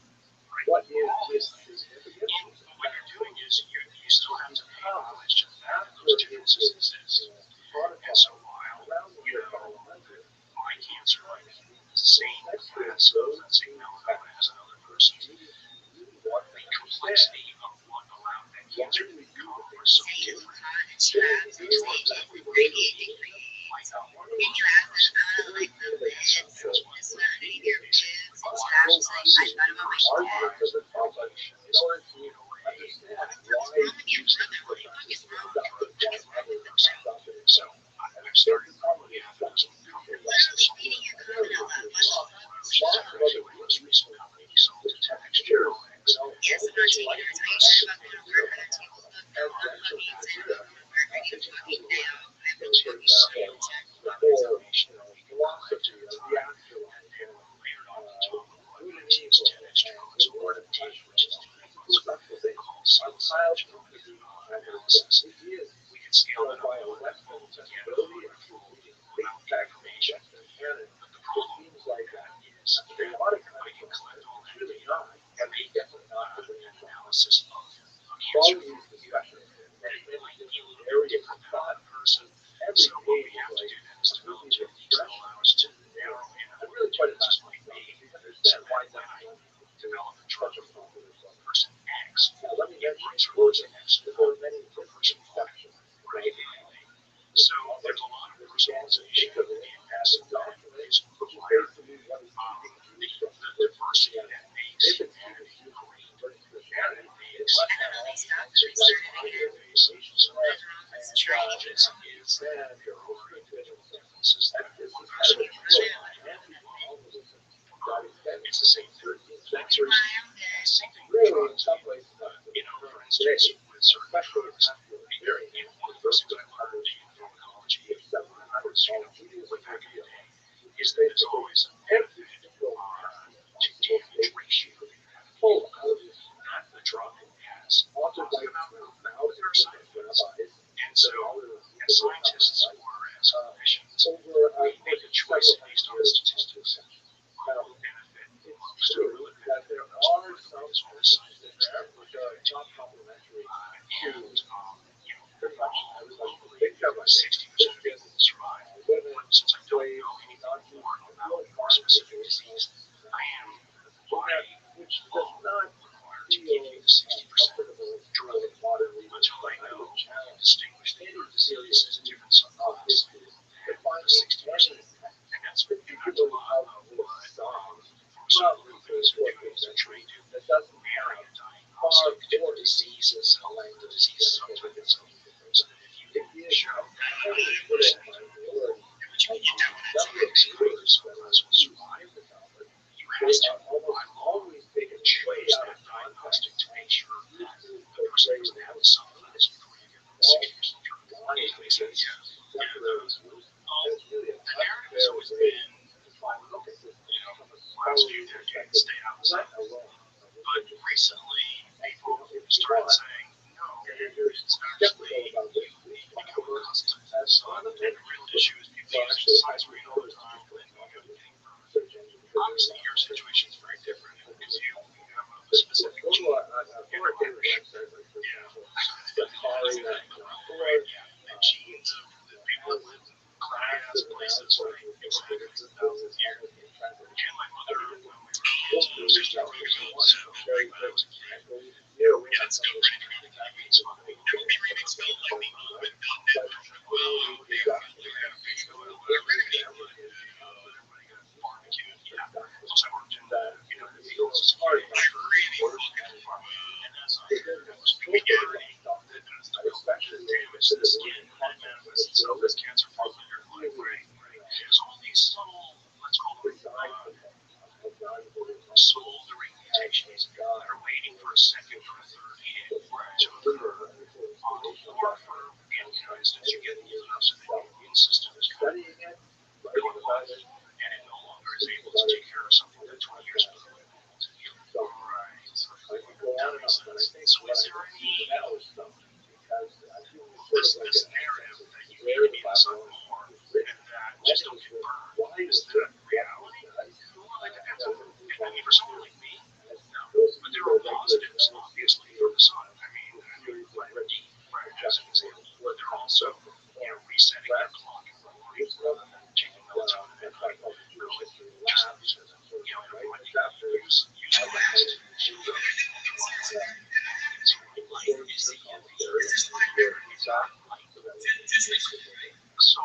right? What is All this these things. significant? And what you're doing is you still have to pay homage to the fact that those differences exist. And so while, my cancer might be the same class of same melanoma as another person's, the complexity of what allowed that cancer to become is so different. The drugs that we were taking might not work. So I've started probably half a dozen companies analysis. We can scale that up to a full to get a full amount of information. But the problem with that is that I can collect all that data and make an analysis of cancer from it might be a little bit different than another person. So what we have to do then is develop techniques that allow us to narrow in on what the differences might be. So that when I develop a drug for person X, it works for person X, for person Y, right? So there's a lot of personalization in medicine that is required. The diversity that makes humanity great, and it makes challenges is that there are individual differences that one person has. It's the same thing. That's the same thing with drugs. For instance, with certain drugs, one of the first things I learned in pharmacology way back in the day is that there's always a benefit to damage ratio. Not the drug has positive outcome, but there are side effects. And so, as scientists or as clinicians, we make a choice based on statistics. What will benefit most to really benefit most of the side effects that we're going to and hopefully 60% of people will survive. But since I don't know any more about more specific disease, I am by law required to give you the 60% drug until I know how to distinguish the disease as a different subclass. And the 60%, and that's impact a lot of what pharmaceutical companies are doing is they're trying to marry a diagnostic to the diseases and allow the disease subtypes. So that if you show that 100%, which you don't have to exclude subclass will survive, you have to, by law, choose that diagnostic to make sure that the person doesn't have the subclass before you give them the 60% drug. It makes sense. Yeah. The narrative has always been, last few decades, stay out of sight. But recently, people started saying, no, it's actually, you need to become accustomed to the sun. And the real issue is people use the sunscreen all the time and you end up getting burned. Obviously, your situation is very different because you have a specific gene. The genes of the people that live in cloudy-ass places for hundreds of thousands of years. And my mother, when we were kids, was 64 years old, so when I was a kid, we had some pretty good something. Nobody really felt like the oven done it. Well, yeah, fish oil, everybody got barbecue. Yeah. Plus, I worked in the fields as a kid. I really worked at the farm. And as I was beginning, especially damage to the skin, that manifests itself as cancer probably in your life, right? There's all these subtle, let's call them smoldering mutations that are waiting for a second or a third hit to occur. Or for, for instance, you get old enough so that your immune system is kind of going wild and it no longer is able to take care of something that 20 years ago it was able to heal. Right. That makes sense. So is there any this narrative that you need to be in the sun more and that just don't get burned? Is that reality? Well, it depends on for someone like me, no. But there are positives, obviously, for the sun. I mean, vitamin D, as an example. But they're also, resetting your clock in the morning, taking melatonin at night, just, everybody use the last. So,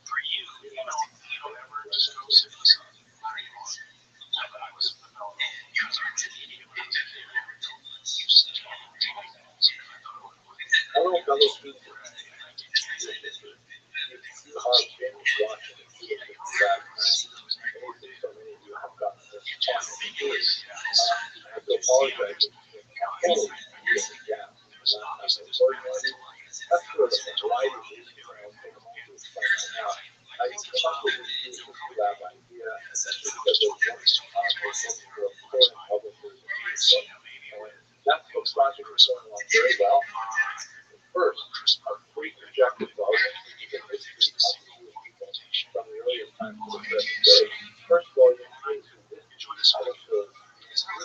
for you, you don't ever just go sit in the sun. I was Very well. First, a pre-projected volume is a history of the Jewish people from the earliest times to the present day. First volume is this title shows is on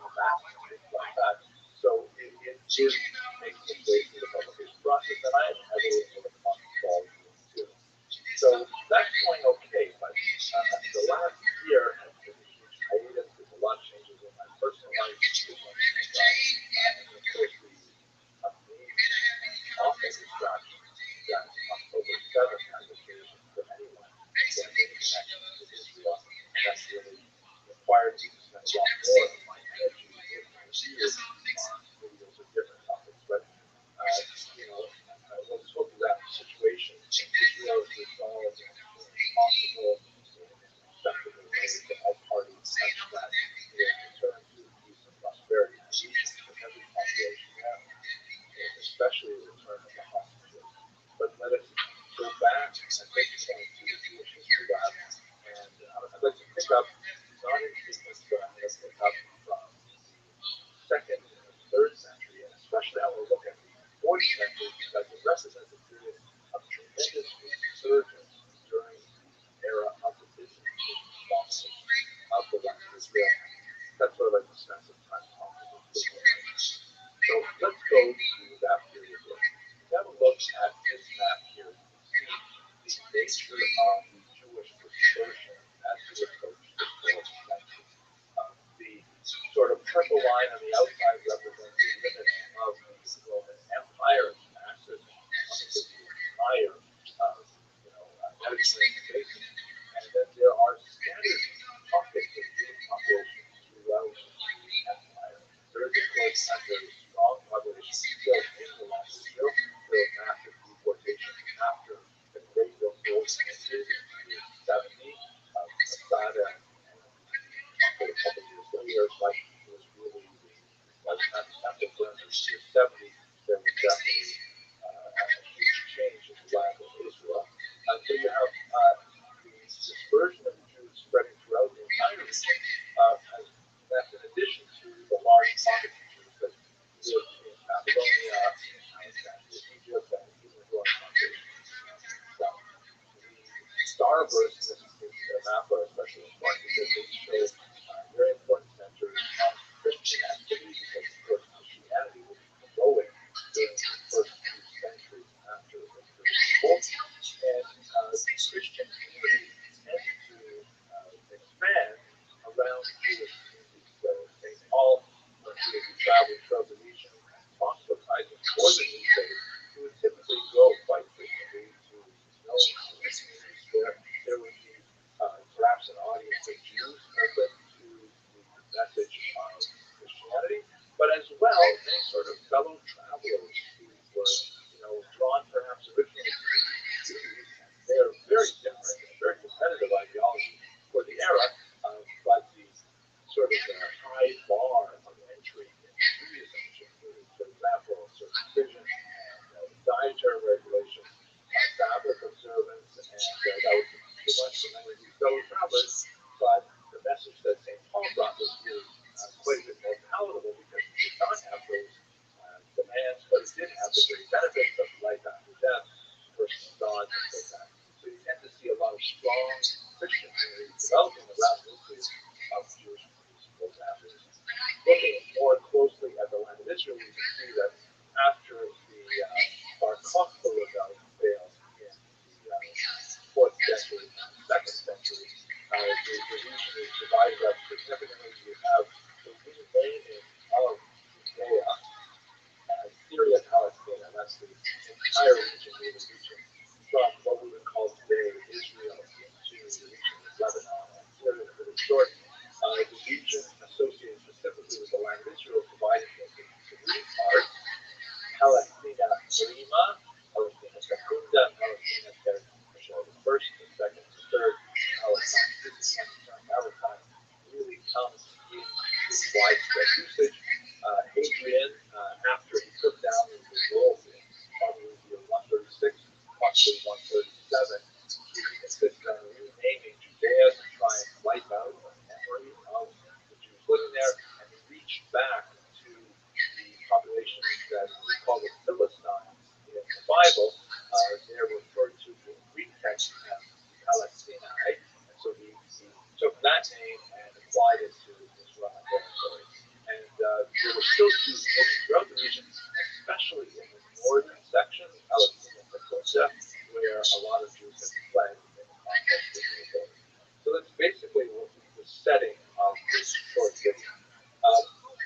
the back and things like that. So it is making its way through the publication process, and I am heavily influenced on volume 2. So that's going okay, but the last year has been a huge hiatus. There's a lot of changes in my personal life, and of course the amazing awful distraction that October 7th has occasioned for anyone who has any connection to Israel. That's really required me to spend a lot more of my energy in my years on videos of different topics. But let's hope that situation in Israel is resolved as soon as possible in an acceptable way for all parties, such that we will return to peace and prosperity in the region for every population there, and especially the return of the hostages. But let us go back at this point to the Jewish History Lab, and I'd like to pick up, not in sequence, but I'm going to pick up from the 2nd and 3rd century, and especially I will look at the 4th century because it represents a period of tremendous resurgence during the era of the Byzantine domination of the land of Israel. That's what I'd like to spend some time talking about. So let's go to that period here. If you have a look at this map here, you see the nature of the Jewish dispersion as we approach the 4th century. The sort of purple line on the outside represents the limits of the Roman Empire's axis of the entire Mediterranean basin. And then there are scattered pockets of Jewish population throughout the empire. There is, of course, a very strong population still in the land of Israel. There was massive deportation after the Great Revolt ended in 70. Masada for a couple of years later, but it was really by the time the temple burned in the year 70, there was definitely a huge change in the land of Israel. So you have the dispersion of the Jews spreading throughout the entire region. That's in addition to the large pockets of Jews that lived in Babylonia, in Alexandria, Egypt, and even growing populations south. The starbursts in this map are especially important because they show very important centers of Christian activity, because of course Christianity was growing during the first few centuries after the revolt, and Christian communities tend to expand around Jewish communities. So St. Paul, when he would be traveling throughout the region and proselytizing for the new faith, he would typically go quite frequently to known communities where there would be perhaps an audience of Jews open to the message of Christianity, but as well many sort of fellow travelers who were, drawn perhaps originally to the Jews. They are very different and very competitive ideology for the era, but the sort of high bar of entry in Judaism, which included, for example, circumcision and dietary regulations, Sabbath observance, and that was too much for many of these fellow travelers. But the message that St. Paul brought was really quite a bit more palatable because it did not have those demands, but it did have the great benefits of life after death, personal God, things like that. So you tend to see a lot of strong Christian communities developing around the nucleus of Jewish communities, for example. Looking more closely at the land of Israel, we can see that after the Bar Kokhba rebellion failed in the 4th century and 2nd century, the region is divided up significantly. You have the renaming of Judea as Syria Palestina. That's the entire region really reaching from what we would call today Israel into the region of Lebanon and Syria and a bit of Jordan. The region associated specifically with the land of Israel divided into three parts: Palestina Prima, Palestina Secunda, Palestina Tercera. The first, the second, the third Palestine. This term Palestine really comes lot of Jews had fled in the context of the rebellion. So that's basically what the setting of this short video.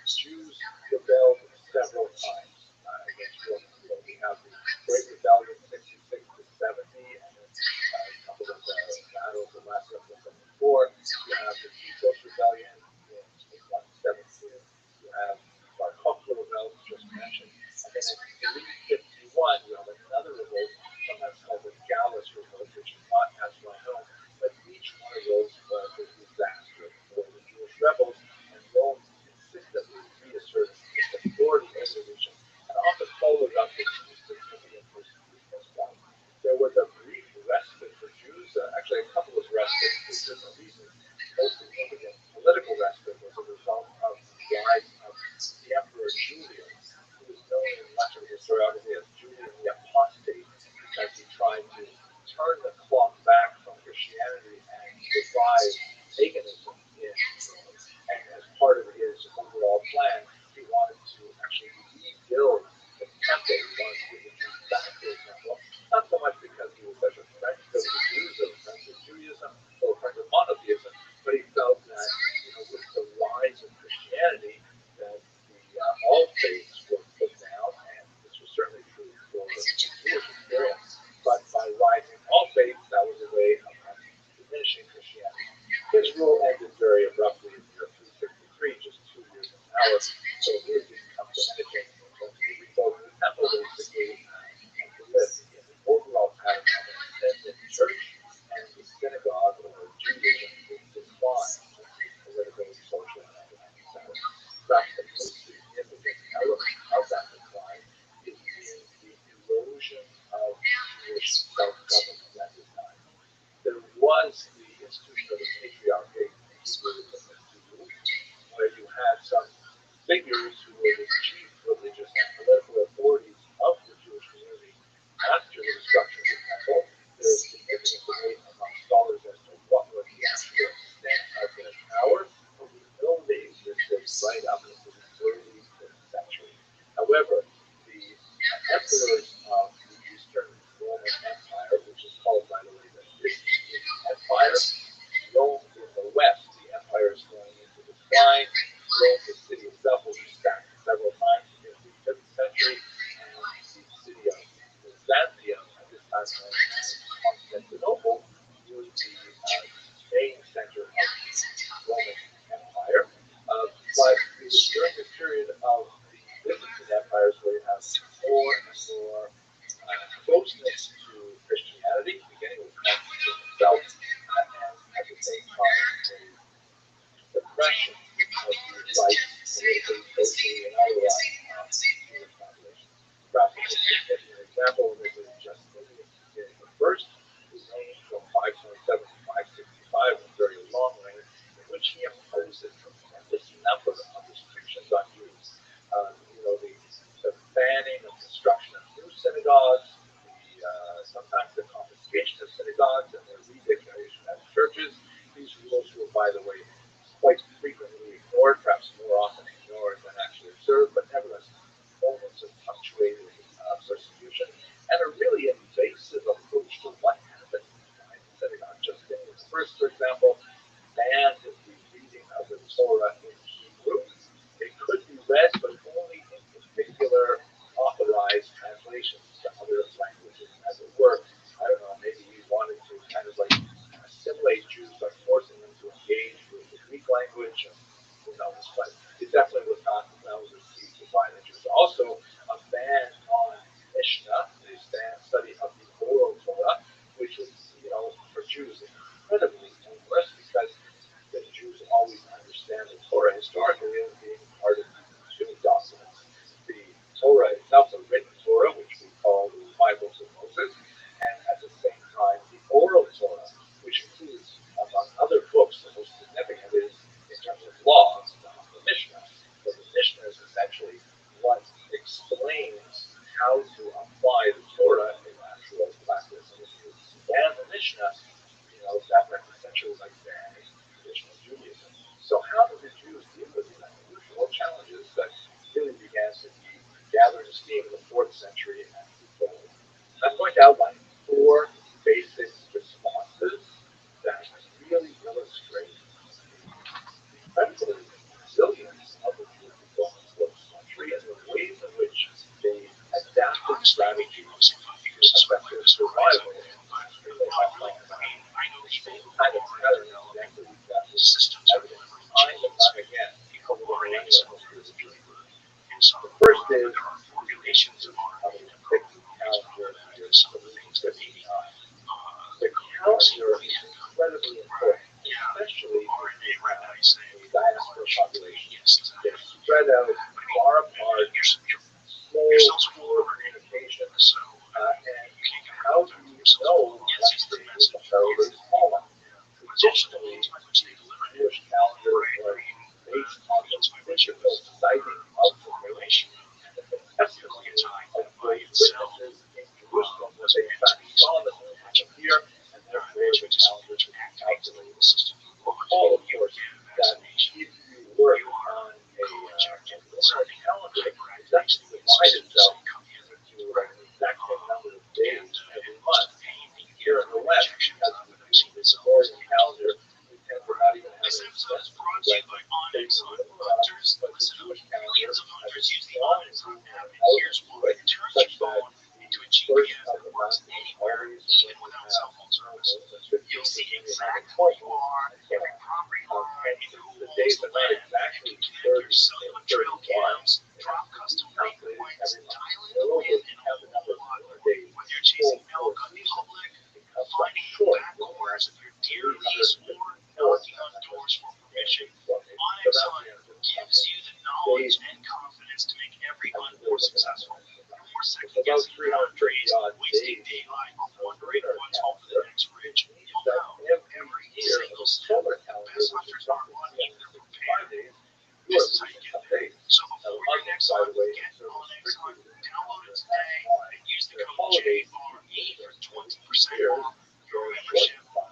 Jews rebelled several times against Rome. So we have the Great Rebellion 66 to 70, and then a couple of battles that last up to 74. You have the Rothschild'S rebellion in 117. You have Bar Kokhba revolt, just mentioned. And then in 851, you have another revolt, sometimes called the Gallus revolt, which is not as well known. But each one of those was a disaster for the Jewish rebels, and Rome consistently reasserted its authority over the region, and often followed up with significant persecution as well. There was a brief respite for Jews, actually a couple of respites for different reasons. Most significant political respite was a result of the rise of the Emperor Julian, who was known in much of historiography as Julian the Apostate, because he tried to turn the clock back from Christianity and revive paganism in Rome. And as part of his overall plan, he wanted to actually rebuild the temple. He wanted to give the Jews back their temple, not so much because he was such a friend of the Jews or a friend of Judaism or a friend of monotheism, but he felt that with the rise of Christianity, that all faiths were put down, and this was certainly true for the Jewish experience. But by rising all faiths, that was a way of diminishing Christianity. His rule ended very abruptly in the year 363, just 2 years in power, so it really didn't come to anything in terms of rebuilding the temple, basically, and to live in the overall pattern of an ascendant church and the synagogue or Judaism in decline, political, social, and economic status. Perhaps the most significant element of that decline is in the erosion of Jewish self-government at this time. There was the institution of the patriarchate in Judaism, where you had some figures who were the chief religious and political authorities of the Jewish community after the destruction of the temple. There is significant debate among scholars as to what was the actual extent of their power, but we know they existed right up into the early 5th century. However, the emperors of the Eastern Roman Empire, which is called, by the way, the Byzantine Empire, Rome in the west, the empire is going into decline. Rome, the city itself, will be sacked several times in the 5th century, and the city of Byzantium, at this time known as Constantinople, was the main center of the Roman Empire. But it was during the period of the Byzantine empires where you have more and more closeness to Christianity, beginning with Constantine himself, and at the same time the suppression of the rights, politically, socially, and otherwise Jewish population. Perhaps the most significant example of this is Justinian the First, who reigned from 527 to 565, a very long reign, in which he imposed a tremendous number of restrictions on Jews. The banning of construction of new synagogues, sometimes the confiscation of synagogues and their redeclaration as churches. These rules were, by the way, quite frequently ignored, perhaps more often ignored than actually observed, but nevertheless, moments of punctuated persecution and a really invasive approach to what happened in the synagogue. Justinian the First, for example, banned the reading of the Torah in Hebrew. It could be read, but only in particular authorized translations to other languages, as it were. I don't know, maybe he wanted to kind of like assimilate Jews by forcing them to engage with the Greek language. Who knows? But it definitely was not well received by the Jews. Also, a ban on Mishnah, the study of the oral Torah, which was, for Jews incredibly dangerous because the Jews always understand the Torah historically as being part of two documents. The Torah itself, the written Torah, which we call the Bibles of Moses, and at the same time, the oral Torah, which includes, among other books, the most significant is, in terms of law, the Mishnah. calendar is incredibly important, especially if you have a diaspora population that's spread out far apart, slow, poor communication, and how do you know what day the holidays fall on? Traditionally, the Jewish calendar was based on the physical sighting of the moon and the testimony of those witnesses in Jerusalem that they in fact saw the moon appear, and therefore the calendar could be calculated. Recall, of course, that if you work on a lunar calendar, it's actually divided itself into an exact same number of days every month. Here in the West, because we use the Gregorian calendar, we tend to not even have a sense of when days are but the Jewish calendar has a strong rule out it, such that the first of the month is always when we have the 15th of the point, and so on. And since the days are not exactly 30 and 31, they have to be calculated every month. Moreover, we have the number of lunar days full for a season. It comes up short looking at 354 information from it. So that's the answer to days confidence to make every hunt more successful. It's about 330 odd days of lunar calendar. Which means that every year of a solar calendar, which is roughly 365 days, you are losing some days. Now, the month, by the way, is sort of strictly that's why their holidays for 20 years you're short 5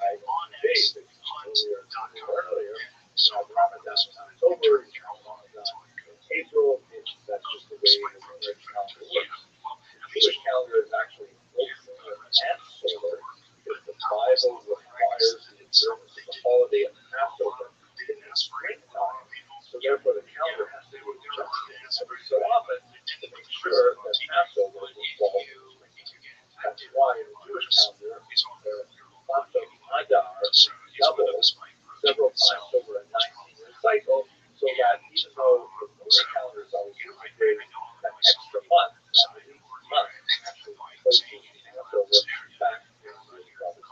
days. If you learned earlier, you have Ramadan in October, you have Ramadan in April. That's just the way the lunar calendar works. The Jewish calendar is actually both lunar and solar because the Bible requires the observance of the holiday of Passover in the springtime. So therefore the calendar has to be adjusted every so often to make sure that Passover will fall in the spring. That's why in the Jewish calendar, the month of Adar doubles several times over a 19-year cycle, so that even though the lunar calendar is always 50 days, that extra month, that leap month, actually places Passover back in the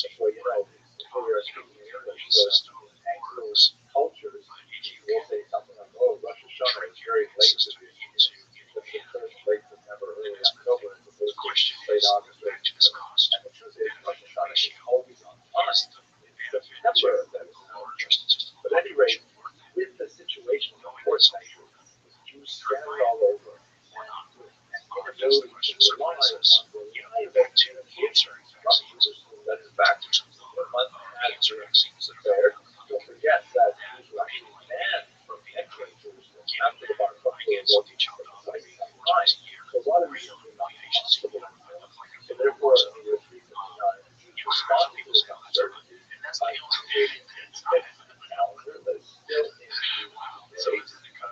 That's why, you know, before you're speaking in English, so in Anglo cultures, you will say something like, oh, Rosh Hashanah is very late this year. The first break was never early October, as opposed to late August, late September. And the truth is, Rosh Hashanah is always on time. It's September that is not. But at any rate, with the situation, of course, with Jews scattered all over, and inability to rely on reliable communication structures, that in fact, the month after declared, don't forget that Jews were actually banned from entering Jerusalem after the Bar Kokhba for quite some time. So a lot of these were not possible anymore. So therefore, in the year 359, Jews responded to this uncertainty by creating a fixed calendar that is still in use today,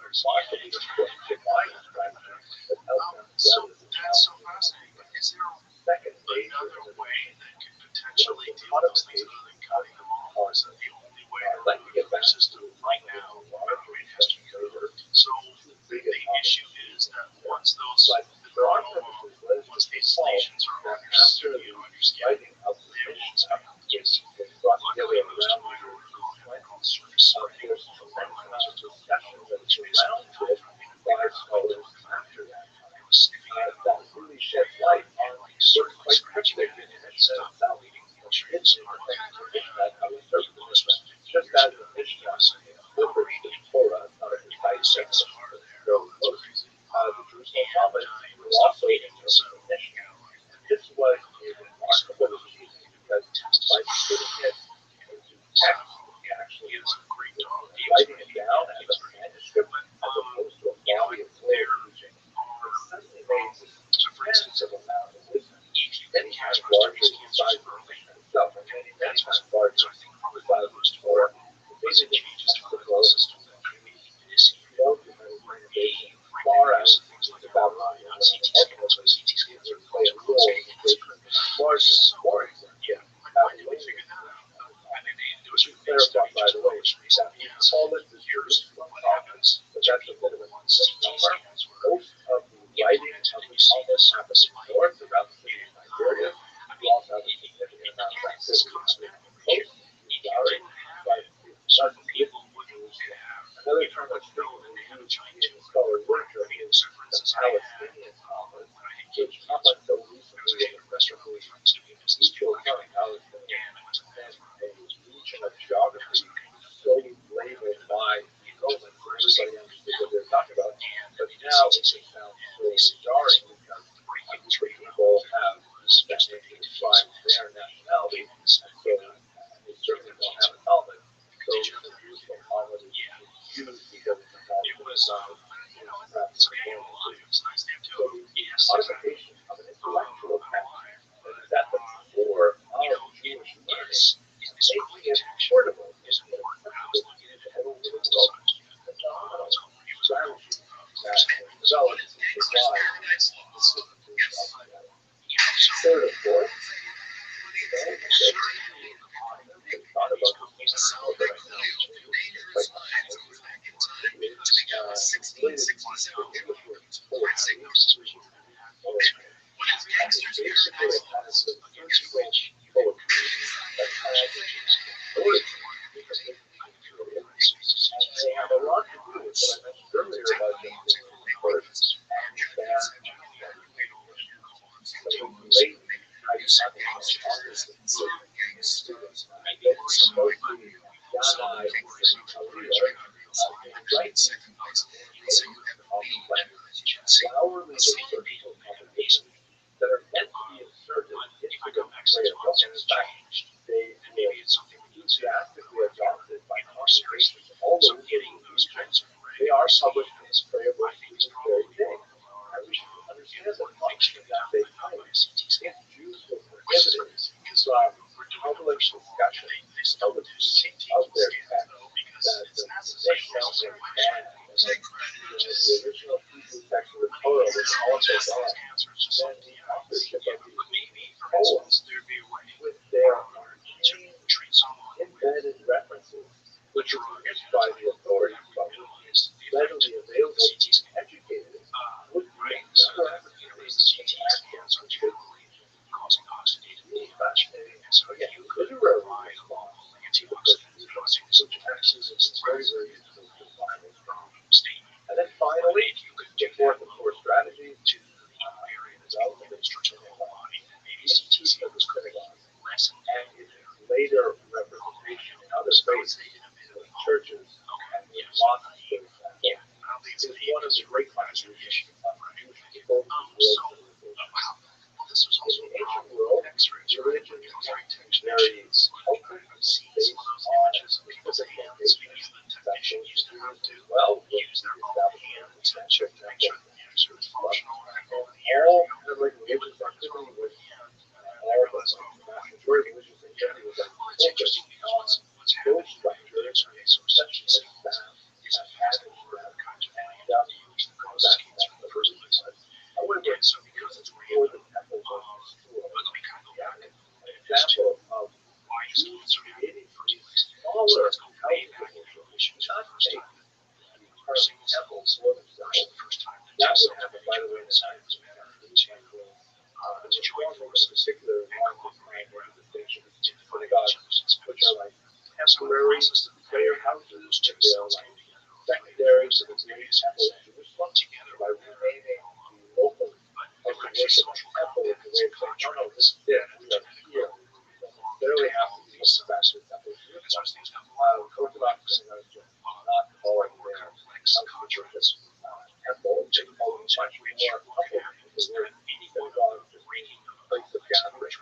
possibly a divine strategy that helped them weather the challenges. Second stage is the automatic stage I'd like to get back to right now, larger discussion later. Two big issue is that once those, but for our purposes, let's just recall that after the writing of the mission, which was brought together around the year 220, there's a tremendous amount of discussion that surrounds it by scholars after that time. That really sheds light on what's quite cryptic in the mission itself. It's that how we interpret the mission. Just as the Mishnah incorporates the Torah, not a precise sense of the Jerusalem prophets will also interpret the Mishnah. And this was a remarkable achievement because by putting it into text, actually writing it down as a manuscript as opposed to a body of oral teaching, it suddenly made this massive amount of wisdom, many times larger than the size of the Mishnah itself, and many times larger than the size of the Torah. It made it accessible to more human innovation far out into Babylonian and ultimately it would play a role in creating a larger story. Babylonian. To clarify, by the way, that we call it the Jerusalem prophets, but that's a bit of a misnomer. Most of the writing of the prophets happens in north, around the city of Nigeria. You also have a significant amount of this constant information. Certain people would have, Another term that's know that they have a giant in scholar literature tumor. is So, for the instance, I had Palestinian problem, when I had which kids, up until I was recently eating at a restaurant with friends doing a business equal deal, term Palestinian and I went to the and bathroom. a region of geography so labeled by Romans that everybody understood what they were talking about. But now it just sounds so jarring because different people have that name to describe their nationality, and so they certainly don't have a Talmud. So Jerusalem Talmud is used because it's a Talmud. It was, Perhaps it's okay, it was nice to have so two. the Yes, modification of an intellectual text that is at the core of Jewish learning this makes early it attention portable. is important. I was looking at it Phenomenal phenomenal strategy that developed to provide third of course, thought about this before, but I know it's basically a kind of switch poetry that has origin and they have a lot to do with what I mentioned earlier about the importance and some great students. I get mostly Yadai flowery liturgical compositions that are meant to be inserted into the prayer book. And in fact, they were enthusiastically adopted by congregations all over the region. They are published in this prayer book to this very day. And we should understand the function that they play. If Jews were prohibited from public discussion of the teaching of their text, that they felt were bad, and the original Hebrew text of the Torah was also bad, then the authorship of these poems with their embedded references, which were used by the authorities, but readily available to the educated, would be never ever causing oxidative fascinating. Again, literary response to the persecution, which actually is very, very useful to the Bible. And then finally, the fourth and fourth strategy to development of the institution of the synagogue and its later representation in other spaces, churches, and mosques, for example, is one of the great contributions of Jewish people to world civilization. In the ancient world, religion was very open and based on specific locations that those Jews as well with the establishment of the temple all kind of like religious activity was all the majority of religious activity was like focused on those structures such as that had and that's the first place. However, because it's before the temple was destroyed, an example of Jews creating smaller houses, not take the entire temple for themselves. That would happen, by the way, in the 90s. The reform makes a particular distinction between synagogues, which are like temporary prayer houses, and they are like secondary to the great temple of Jerusalem, by remaining the local worship temple with the way of saying, no, this is it, we are here. You don't necessarily have to be back to the temple of Jerusalem. Orthodox synagogues do not call it their house of worship temple, they call it much more humble, because the word synagogue just means place of gathering.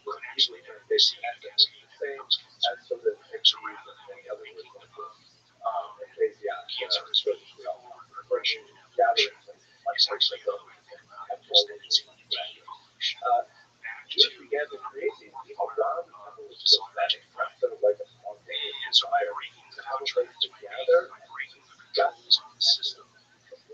The Hebrew term basically is the same, and so the dictionaries of many other words like this, ecclesia, gatherings, much like the temple, Jews began to create these people around the temple, which is that sort of like a spontaneous desire to have a place to gather, that's the system.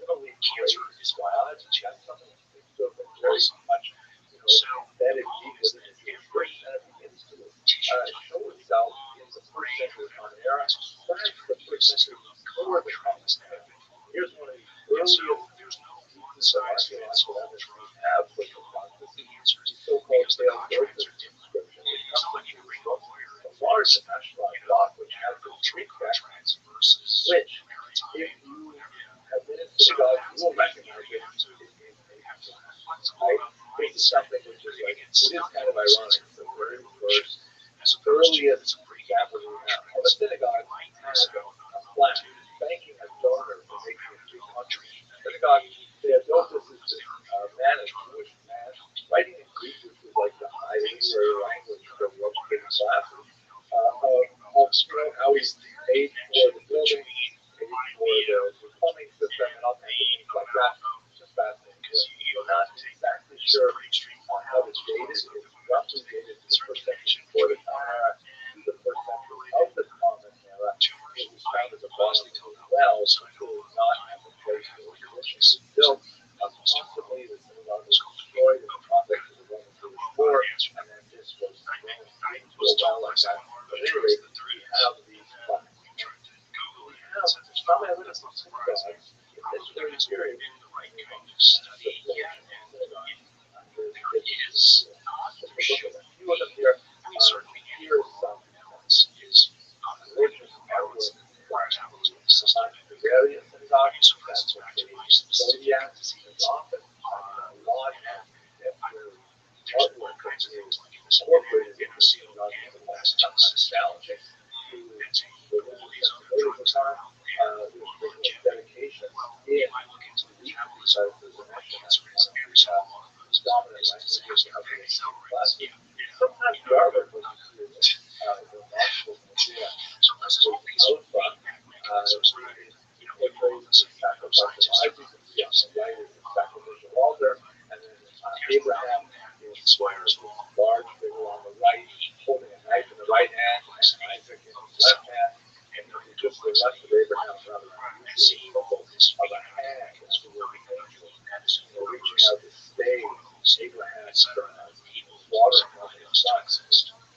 Communally cancer is wild, that's something that seems to have been very much, embedded deep within the Jewish faith, and it begins to show itself in the first century Common Era, perhaps the first century before the Common Era. Here's one of the earliest pieces of archaeological evidence we have for the so-called Pale Joseph inscription, which comes from large nationalized block which has the street contracts, which, if you have been in synagogue, you will recognize it in right? This is something which is like, it is kind of ironic. It's the very first, earliest example we have of a synagogue has a plan thanking a donor for making a free contribution. Synagogue, Theodotus is this man, a Jewish man, writing in Greek, which was like the high literary language for the educated classes, of how he's paid for the building, paid for the plumbing system, and all kinds of things like that. It's just fascinating. You're not exactly sure how it's dated. It's roughly dated to the first century before the Common Era, to the first century of the Common Era. It was found at the bottom of the well, so it was not at the place where it was originally built. Possibly the synagogue was destroyed in the context of the Roman Jewish War, and then this was thrown into a well like that. But anyway, we have these plaques. We have some evidence of synagogues in this very period. Sometimes we are very close to the national idea. Sacrificial altar, and then Abraham is large figure on the right, holding a knife in the right hand, and Isaac in his left hand, and just the rest of Abraham's rather symbol of a hand, as the word reaching out to stay Abraham's water from his son.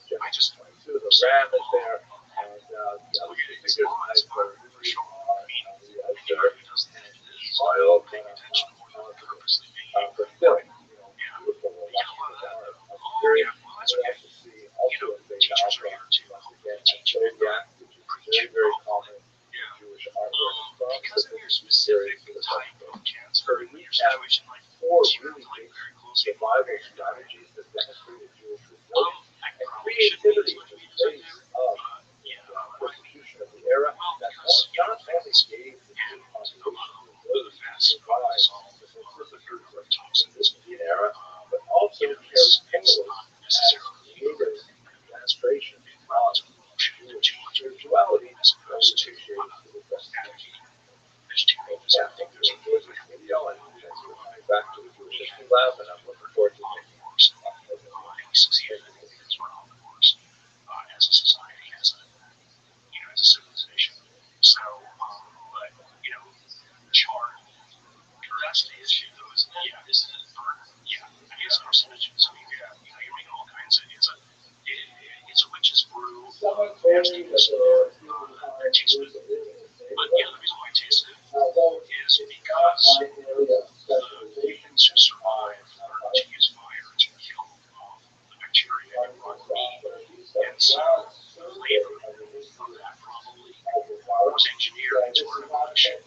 Genesis 22, the ram is there, and the other two figures in Isaac are oil, but still, beautiful period. We actually see also a big alpha once again, a zodiac, which is very, very common in Jewish artwork from the period to the time of cancer. We have 4 really big survival strategies that demonstrated Jewish resilience and creativity in the face of persecution of the era that not only gave the Jewish population survive the persecutors of this era, but also carry forward as creative demonstration of Jewish spirituality as appreciated to the best. Yeah, I think there's a good video, and thanks for coming back to the Jewish History Lab, and I'm looking forward to making more stuff. As a society, as a civilization. So, but that's the issue, though. Is is it burden? Yeah, I guess percentages. So you're making all kinds of it's a witch's brew. Nastiness. That tastes good. But the reason why it tastes good is because the humans who survive learn to use fire to kill the bacteria and run meat. And so the flavor of that probably was engineered into artificial.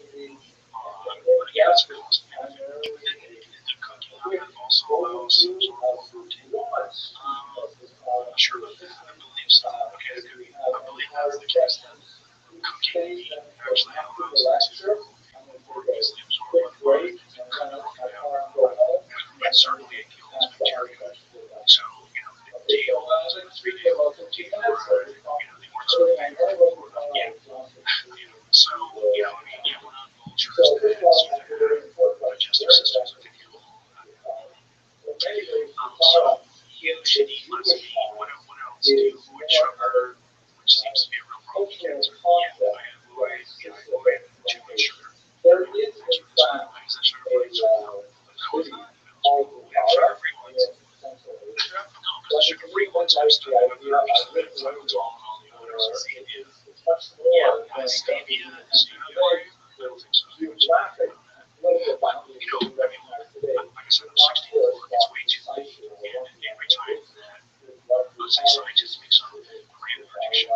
But again, it's good. The cooking also allows some sort of protein. I'm sure about that. I believe so. Okay, I believe that's the case. Cooking actually allows it to more easily absorb food and certainly it kills bacteria. So, the deal is a 3-day protein they weren't sort of yeah. So, we're not vultures that digestive systems are capable of that. So, huge and eat less meat. What else? Do avoid sugar, which seems to be a real problem with cancer. Yeah, I avoid too much sugar. There's that sugar plates are sugar-free ones. No, because the sugar-free ones are still all the others. Stevia. I don't think so. Like I said, I'm 64. It's way too late. And every time that let's say scientists make some grand addiction.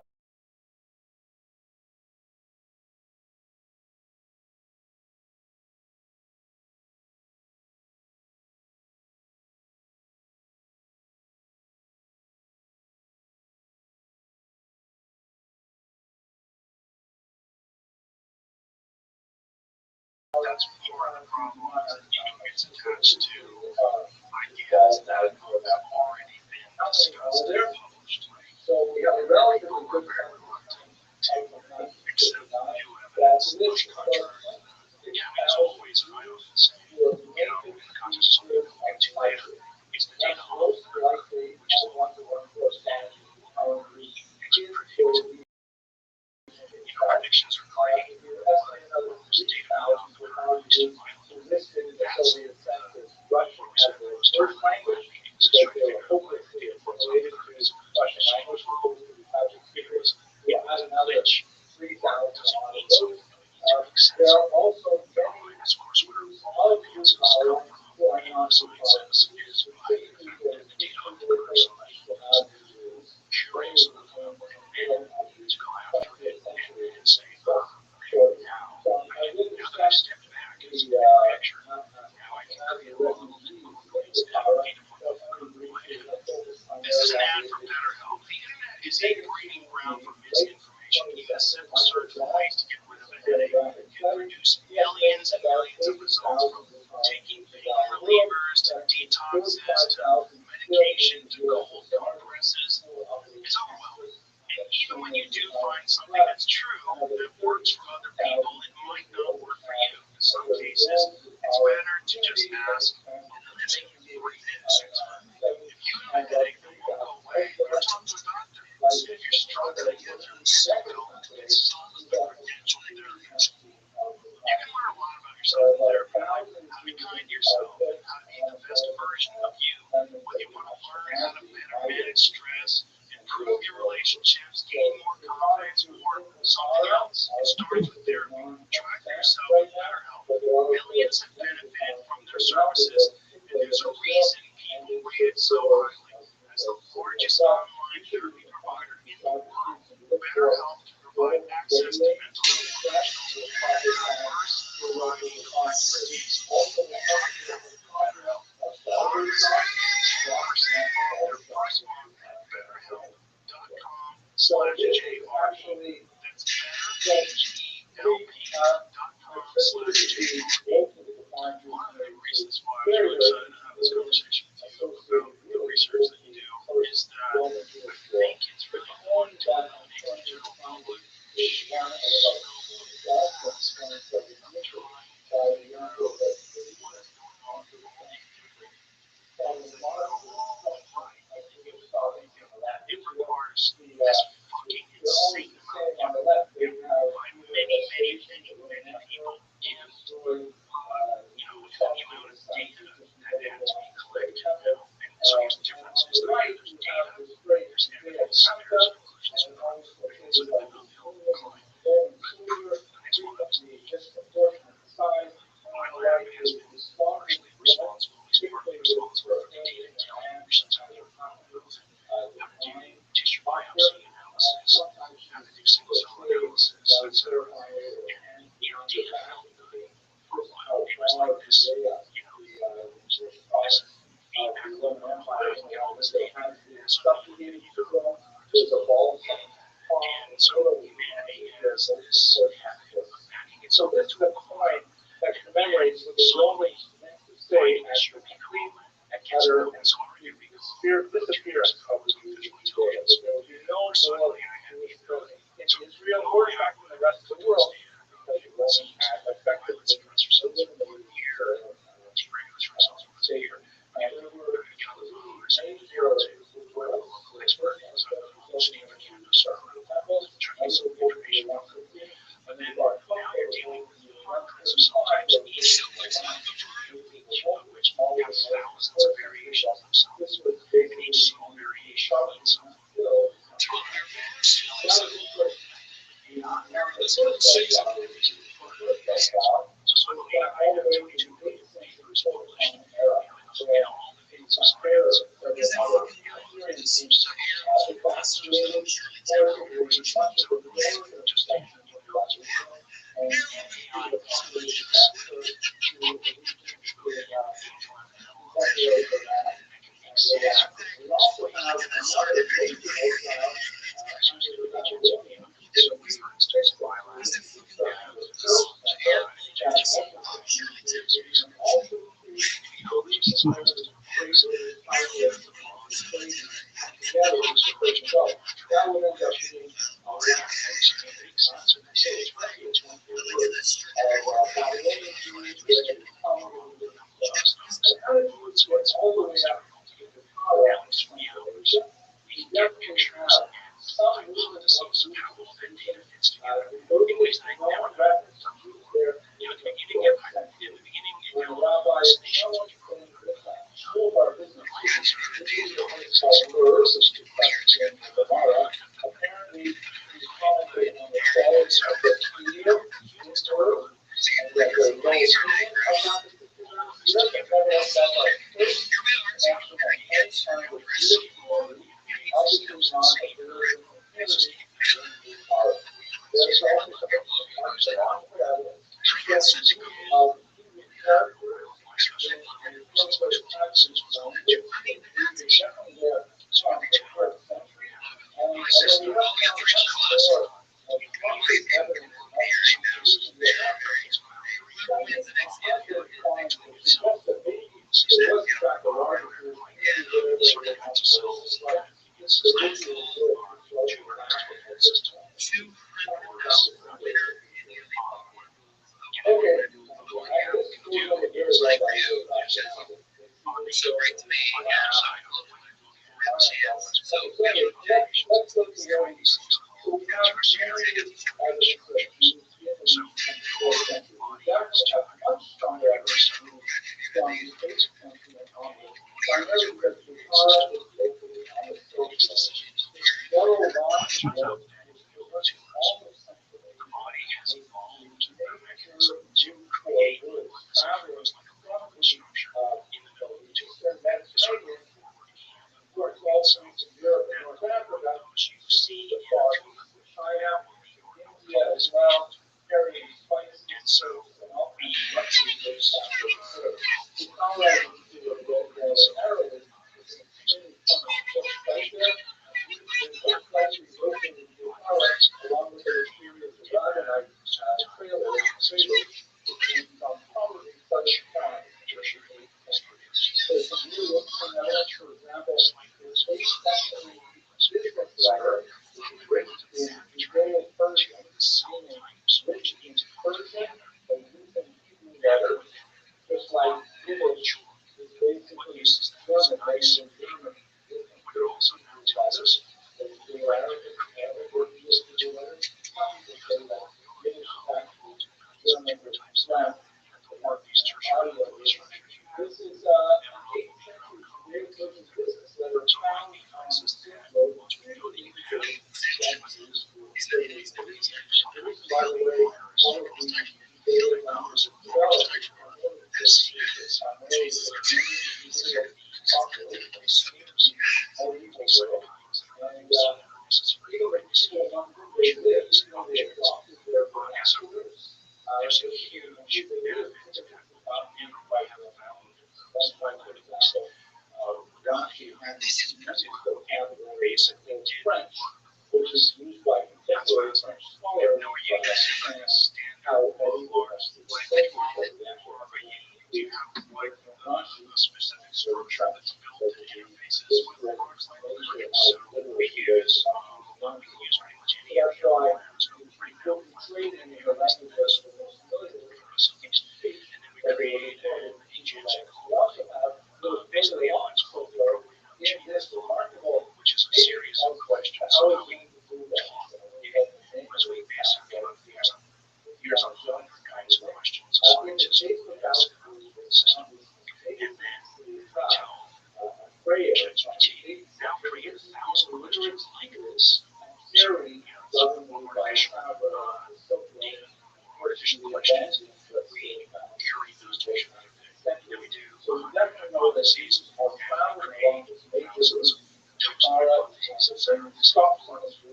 That's part of the problem is that ego gets attached to ideas that have already been discussed and published. People are very reluctant to accept new evidence that's contrary. Yeah, it's always, I often say, in the context of something we'll get to later, is the data on the third group, which is a one-to-one to predict. Predictions are great, but there's data on the curve to violent. That's what we said when we started meetings, is trying to figure out what the data points on the curve is going to change from. Because it was a glitch, doesn't mean something really needs to make sense. That's, of course, where all the advances come from. Science is by the fact that the data on the curve somebody is curious enough to go after it and say, now that I've stepped back and seen the bigger picture, now I can create a little influence and data point of This is an ad for BetterHelp. The internet is a breeding ground for misinformation. Even a simple search for ways to get rid of a headache can produce millions and millions of results, from taking pain relievers to detoxes to medication to cold compresses. It's overwhelming. And even when you do find something that's true, that works for other people, it might not work for you. In some cases, it's better to just ask a living, breathing Susan. If you have a headache that won't go away, go talk to a doctor. If you're struggling to get through the signal, consult with a credentialed therapist. You can learn a lot about yourself in therapy, like how to be kind to yourself, how to be the best version of you. Whether you want to learn how to better manage stress, improve your relationships, gain more confidence, or something else. It starts with therapy. Try for yourself with BetterHelp. Millions have benefited from their services, and there's a reason people rate it so highly. As the largest online therapy provider in the world, BetterHelp can provide access to mental health professionals with a diverse variety of expertise. BetterHelp. BetterHelp.com/JRE. That's BetterHelp.com/JRE. One of the reasons why I'm really excited to have this conversation with you about the research that you do is that I think it's really important to make the general public share some facts. I'm trying to figure out what is going on with all the different things that go wrong with life. It requires this fucking insane amount of effort by many, many, many, many people. And, with the amount of data that had to be collected, and so here's the difference is that there's data, there's evidence, there's conclusions and non-conclusions, and then on the other client. But proof, the next one is my lab has been largely responsible, at least partly responsible for the data calculations of your health, how to do tissue biopsy analysis, how to do single cell analysis, etc. And, data felt good for a while. It was like this, this feedback loop of like, get all this data, and so you go, and so humanity has this habit of backing itself into a corner that commemorates the slowly finding that you become and gets broken. So are you become disappearance of artificial intelligence? Or suddenly I have the ability to interact with the rest of the world because you will have effective suppressor cells from one ear, deregulatory cells from one ear, and calipers and zeros to a local expert, so Stephen Candace or trying to get some information out of them. But then now you're dealing with hundreds of cell types, each of which have thousands of variations themselves, and each small variation means something. So suddenly I have 22 million papers published, all the fields of science.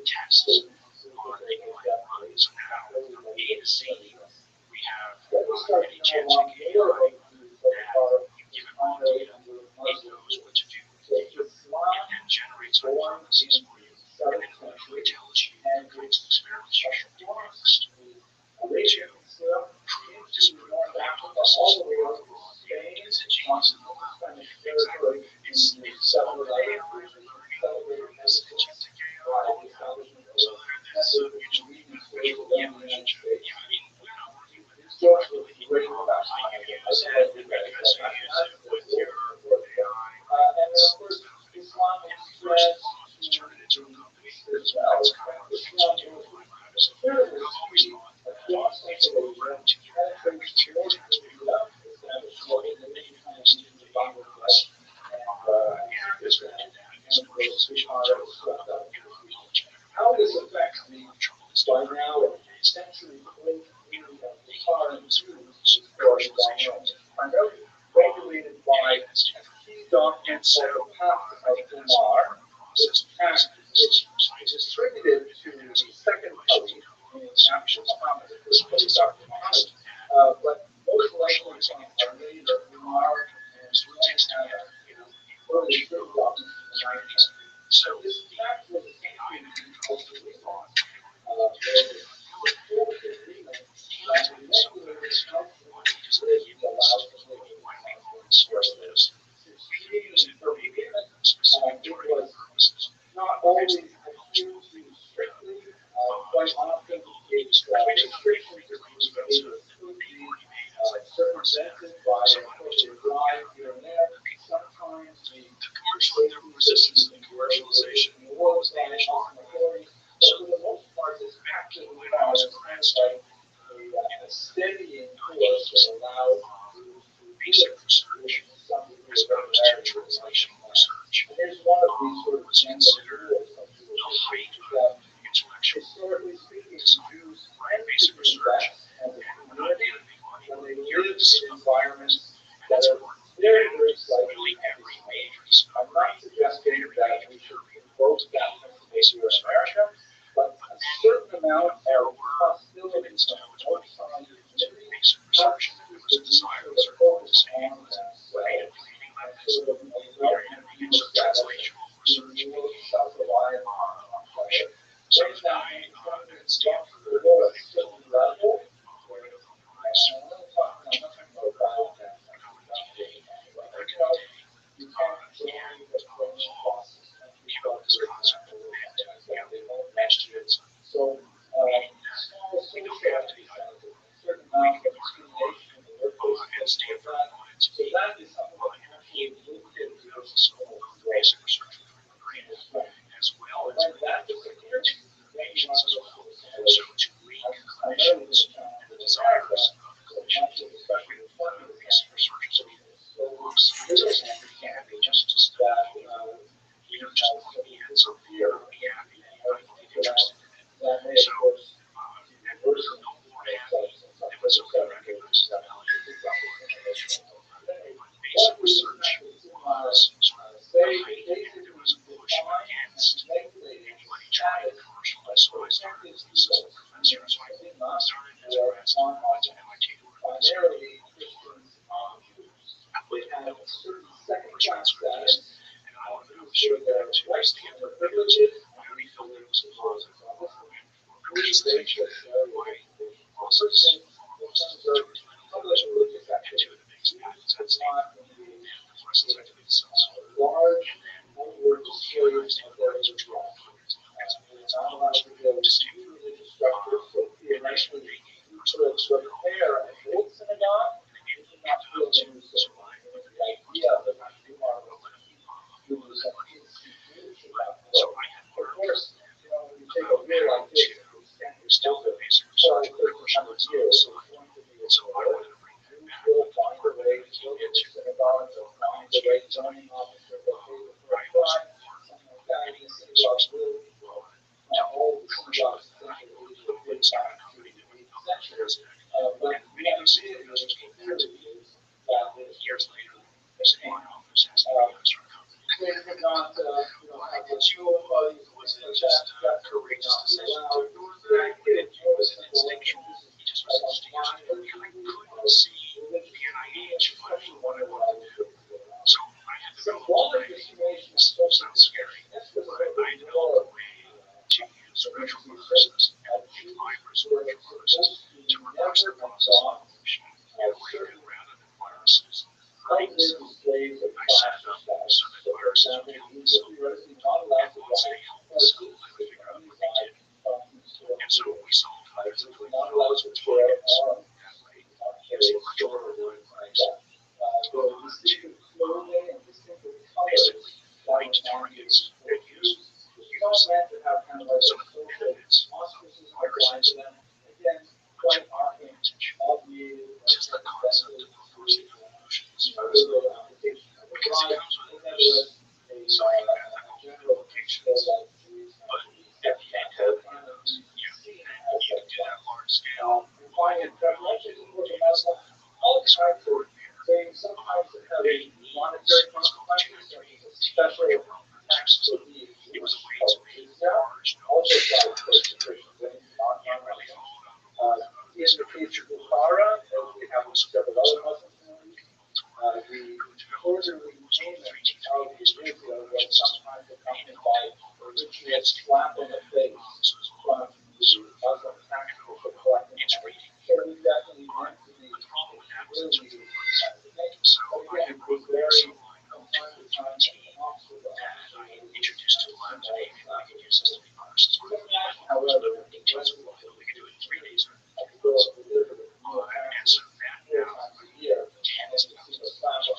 tests on AI minds. So now, from A to Z, we have any agentic AI that you give it raw data, it knows what to do with the data. It then generates hypotheses for you, and then it literally tells you the kinds of experiments you should do next to prove or disprove the hypothesis with the raw data. Because the genius in the lab, exactly, it's all the AI learning from this agentic AI. So there's a mutually beneficial relationship. Yeah, I mean, we're not working with it directly. I use it because you use it with your AI and stuff. And first and foremost, it's turn it into a company. That's kind of what things we do with my lab. So I've always thought that it's important to give back to your taxpayer for the many invested in us. And this will do that is commercialization. So, how does it affect the by now essentially commercialization, primarily regulated by and so Omar, which is distributed to the second party, actions but most likely are later Omar and early so this fact was ultimately thought not always strictly, quite often it's circumvented by a drive here and there. Sometimes the commercial resistance and commercialization was managed on authority. So for the most part, this actively allows a steadying course that allows basic research as opposed to translational research. And here's one of these sort of considered the height of intellectual historically speaking, Jews write basic research and not anybody lives in environments that are very, very slightly every major discovery. I'm not suggesting that we should invoke that information in America, but a certain amount of hostilities to both sides of basic research. There was a desire to focus on way of creating like this area of use of translational research, self-reliant on pleasure. So I Stanford, I think the level where the price you can't join the promotion process and keep up this concept of they won't mention it. So small single family certain amount of discrimination in the workplace and Stanford. So that is something that actually looked into the school of basic research as well as that nations as well. So to link clinicians and the desires of clinicians, especially the funding of basic research, scientists can't be just to study, just looking at something or be happy and interested in it. So, and there's no more happy than was okay recognized that basic research was sort of the height, and there was a push against anybody trying to commercialize. So I started as an assistant professor. So I started as a grad student, went to MIT to work with responsibilities, and I wanted to sure that to Stanford privileges. I already felt that it was a positive commercialization. Why process and two of the biggest patents at Stanford, and the fluorescence activated cells. And then those theorized algorithms which were all hundreds of millions of units of dollars to Stanford. Eventually they gave us a repair and build synagogue. So I had learned, about how to still do basic research and commercialize on the side. And so I wanted to bring that back. I wanted to keep it to knowledge zoning officer, I was part of many research to all commercialize inside a company that we and many of those individuals came back to me years later. They said, "My office has to be a company." courageous decision to ignore that. It was an instinctual. He just was instinctual. I couldn't see the NIH funding what I wanted to do. So I had developed a way, this sounds scary, but I developed a way to use retroviruses and fibers of retroviruses to reverse the process of evolution. And rather than viruses hurting cells, I set it up so that viruses would help the cell. And once they helped the cell, I would figure out what they did. And so we solved hundreds of $1,000 with targets that way, using retrovirus to basically find targets and use some of the benefits of viruses, which are advantage. Just the concept of forcing evolution is fascinating because it comes with some ethical implications. But at the end of you can do that large scale. Why did all this report there? It's called Texas. It was a way to make large nodes and really follow up this future. It was it's reading. But the problem with that was it's reading. So I had wrote some line of 2 that I introduced to the lab today. Maybe we could use this to be viruses. Details of what we could do it in 3 days. And so that now tens of thousands of files it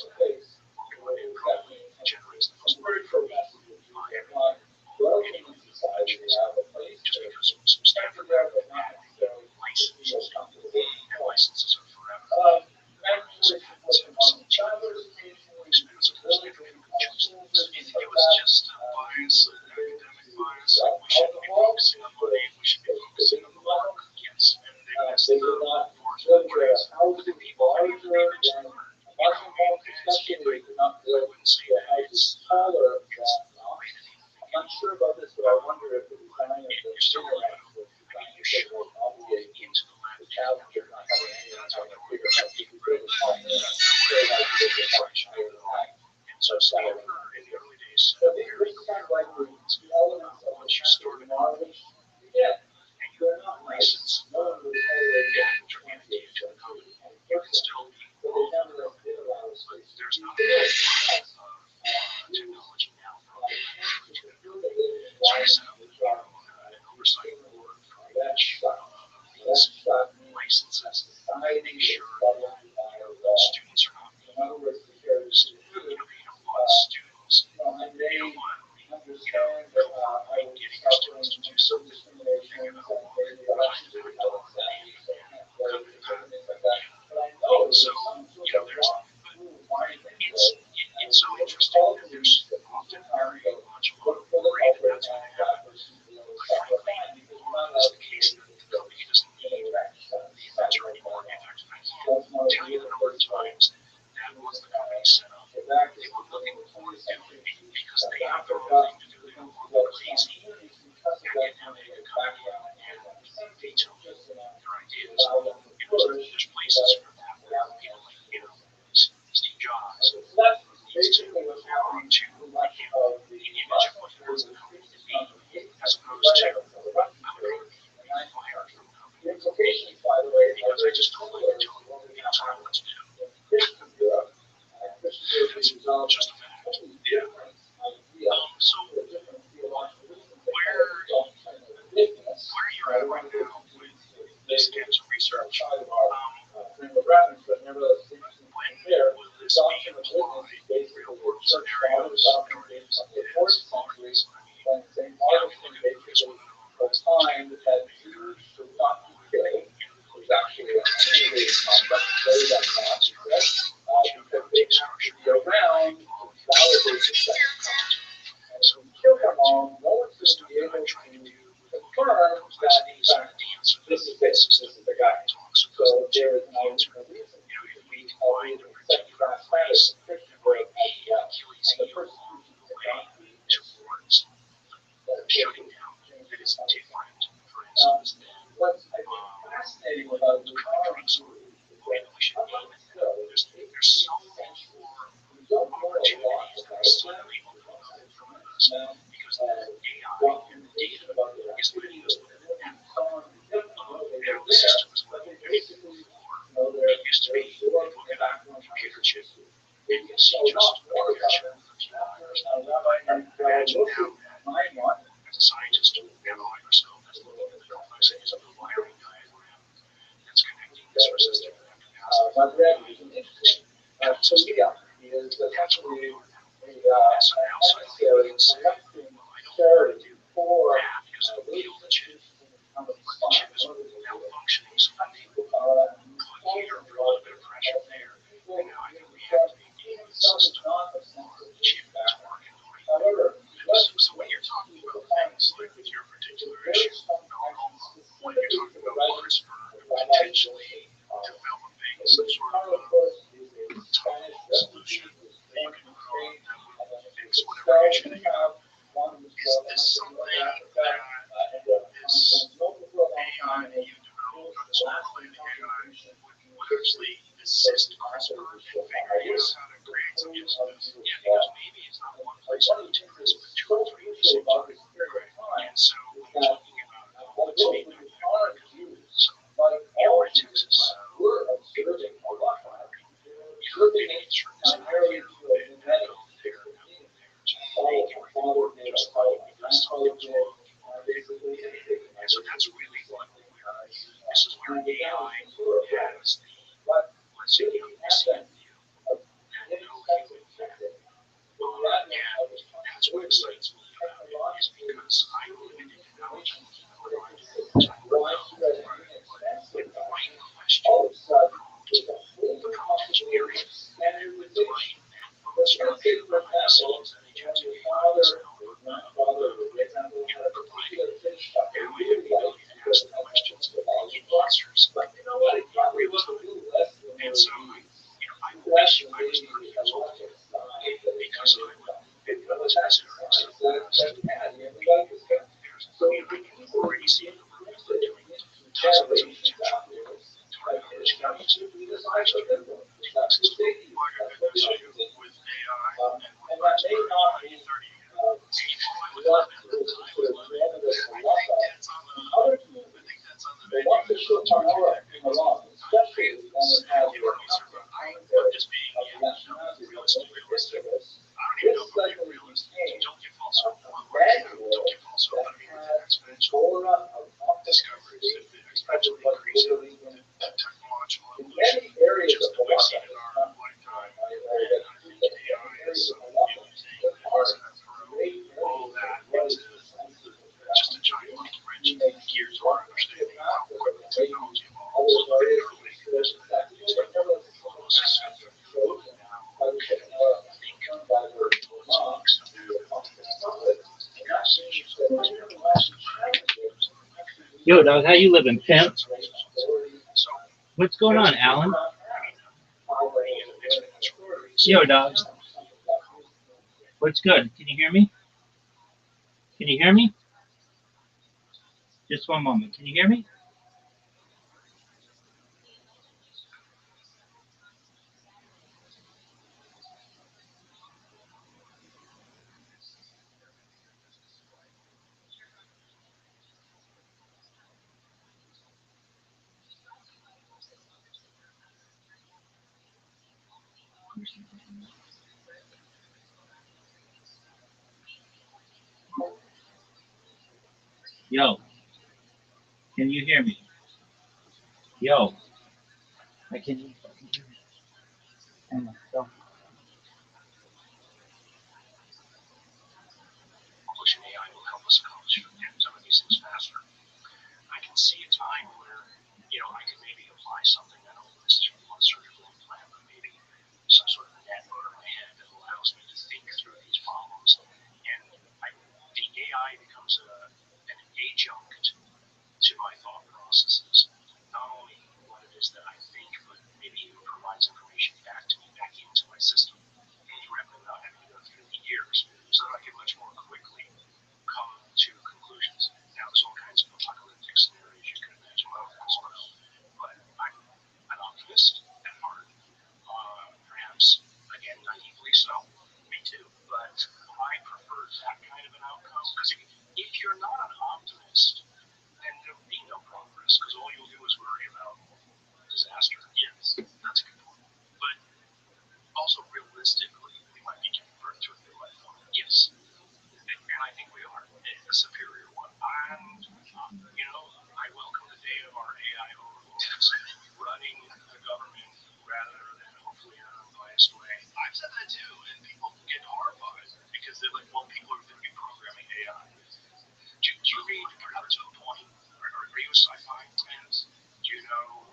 probably generates the most information just because it was some standard licenses. And licenses are forever. Some expensive choices. It was just a bias, an academic bias. Like we shouldn't be focusing on money, we should be focusing on the work. Yes, and that's the fortunate traits. But the people are very much learn. I wouldn't say that it's I'm not sure about this, but I wonder if the design of the still you should into the lab challenge or not having any time to figure out the and so in the early days, very kind of like once you start an knowledge, and you're not licensed and intermediate to the code, you can still be involved. But there's not a lot of technology now for so I set up an oversight board for each these licenses to make sure that students are not being used. You don't want students, you don't want getting your students to do something thinking about so, there's it's so interesting that there's often very logical great, and that's what happened. But frankly, it's the case that the company doesn't need the inventor anymore. In fact, I can't tell you the number of times that once the company set up, they were looking for because they have their own thing to do. They don't want to go lazy and get having a company and veto their ideas. There's places for that where people like, Steve Jobs needs to conform to the image of what he wants the company to be, as opposed to I'm going to be fired from the company. Because I just told you to what I want to do. That's just a fact. Yeah. So where you're at right now with this cancer research, when will this be applied in real world scenarios or in theories? I mean, we look at this one time that so no one's going to be able to confirm that this is the guy talks about there is no reason if we find a particular place where Achilles heel along the way towards shutting down that is since then. Fascinating about the drugs, we should name it. There's so many more opportunities that are still able to come in front of us because AI and the data is letting us look at that part how the system is working. Before, it used to be look at a computer chip and you see just a computer chip with a few wires. Imagine now that as a scientist, we have a microscope that's looking at the complexities of the wiring diagram that's connecting this resistor to that capacitor. That's where we are now. So now suddenly we can say, well, I don't want to do that because it'll kill the chip. But the chip is malfunctioning, so I'm able to plug here, put a little bit of pressure there, and now I can reactivate the system or the chip to work in the right way. So when you're talking about things like with your particular issue, when you're talking about CRISPR potentially developing some sort of topical solution that you can put on that would fix whatever issue that you have, is this something that this AI that you developed, or this overlay AI, would actually assist CRISPR in figuring out how to create some use of this? Yeah, because maybe it's not one place you need to CRISPR, two or three at the same time. And so when we're talking about what's being done there, so you're in Texas, people think a lot about it. You're getting insurance out here, and there, so they can report just like because something's wrong. And so that's really what this is where AI has the, let's say, the omniscient view that no human can. And that's what excites me about it, is because I believe in technology. I want to do it, I want to know, but with the right question, the prompt engineering, and then with the right structure behind the scenes that agentic AI is now providing. Now we have the ability to ask the questions and get answers in real time. And so, I wish I was 30 years old because I would consider myself fast. I can already see the room for doing dozens of potential target opportunities. Texas with AI and with CRISPR, 20, 30 years. I would love it. I would love it. I think that's on the menu. I'm just being realistic. I don't even know if we're being realistic. Don't get false hope. Don't get false hope. I mean, with the exponential discoveries, the exponential increasing technological evolution, just that we've seen in our lifetime, and I think AI is some new thing that is going to throw all that into just a giant monkey wrench in the gears of our understanding of how quickly technology evolves. Yo, dog, how you living, pimp? What's going on, Alan? Yo, dog. What's good? Can you hear me? Can you hear me? Just one moment. Can you hear me? Yo, can you hear me? Yo, I can hear you. Hang on, go. Pushing AI will help us accomplish some of these things faster. I can see a time where, I can maybe apply something that don't necessarily want a surgical implant, but maybe some sort of network in my head that allows me to think through these problems. And the AI becomes an adjunct to my thought processes. Not only what it is that I think, but maybe even provides information back to me, back into my system, without having to go through the years, so that I can much more quickly come to conclusions. Now, there's all kinds of apocalyptic scenarios always worry about disaster. Yes, that's a good point. But also realistically, we might be giving birth to a new life form. Yes. And I think we are a superior one. And, I welcome the day of our AI overlords running the government rather than hopefully in an unbiased way. I've said that too, and people get horrified because they're like, well, people are going to be programming AI. Do you read To a Point? Are you a sci-fi fans? Do you know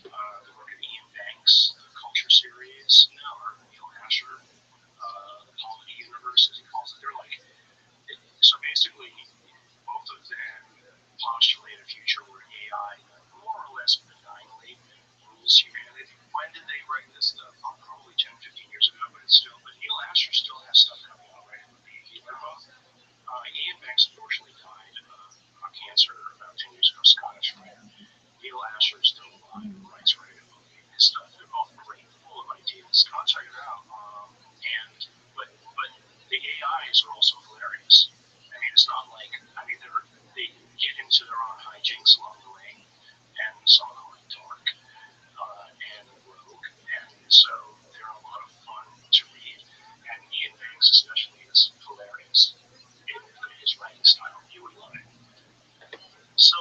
the work of Ian Banks, the Culture series? No, or Neil Asher, the Polity Universe, as he calls it. They're like, so basically, both of them postulate a future where AI more or less benignly rules humanity. When did they write this stuff? Probably 10, 15 years ago, but Neil Asher still has stuff coming out, right? Ian Banks unfortunately died of cancer about 10 years ago, Scottish writer. Neil Asher is still alive, writes his stuff. They're both great, full of ideas. I'll check it out. But the AIs are also hilarious. I mean, it's not like, they get into their own hijinks along the way, and some of them are dark and rogue, and so they're a lot of fun to read. And Ian Banks especially is hilarious in his writing style. You would love it. So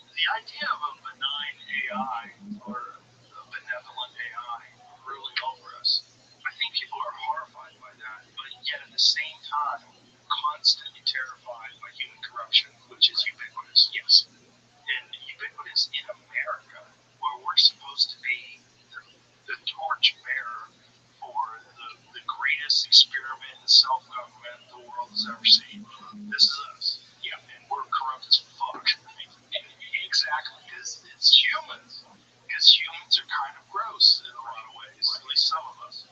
the idea of a benign AI or a benevolent AI ruling over us, I think people are horrified by that, but yet at the same time, constantly terrified by human corruption, which is ubiquitous, yes. And ubiquitous in America, where we're supposed to be the torch bearer for the greatest experiment in self-government the world has ever seen. This is us. Yeah, and we're corrupt as fuck. Exactly, because it's humans. Because humans are kind of gross in a lot of ways, at least some of us.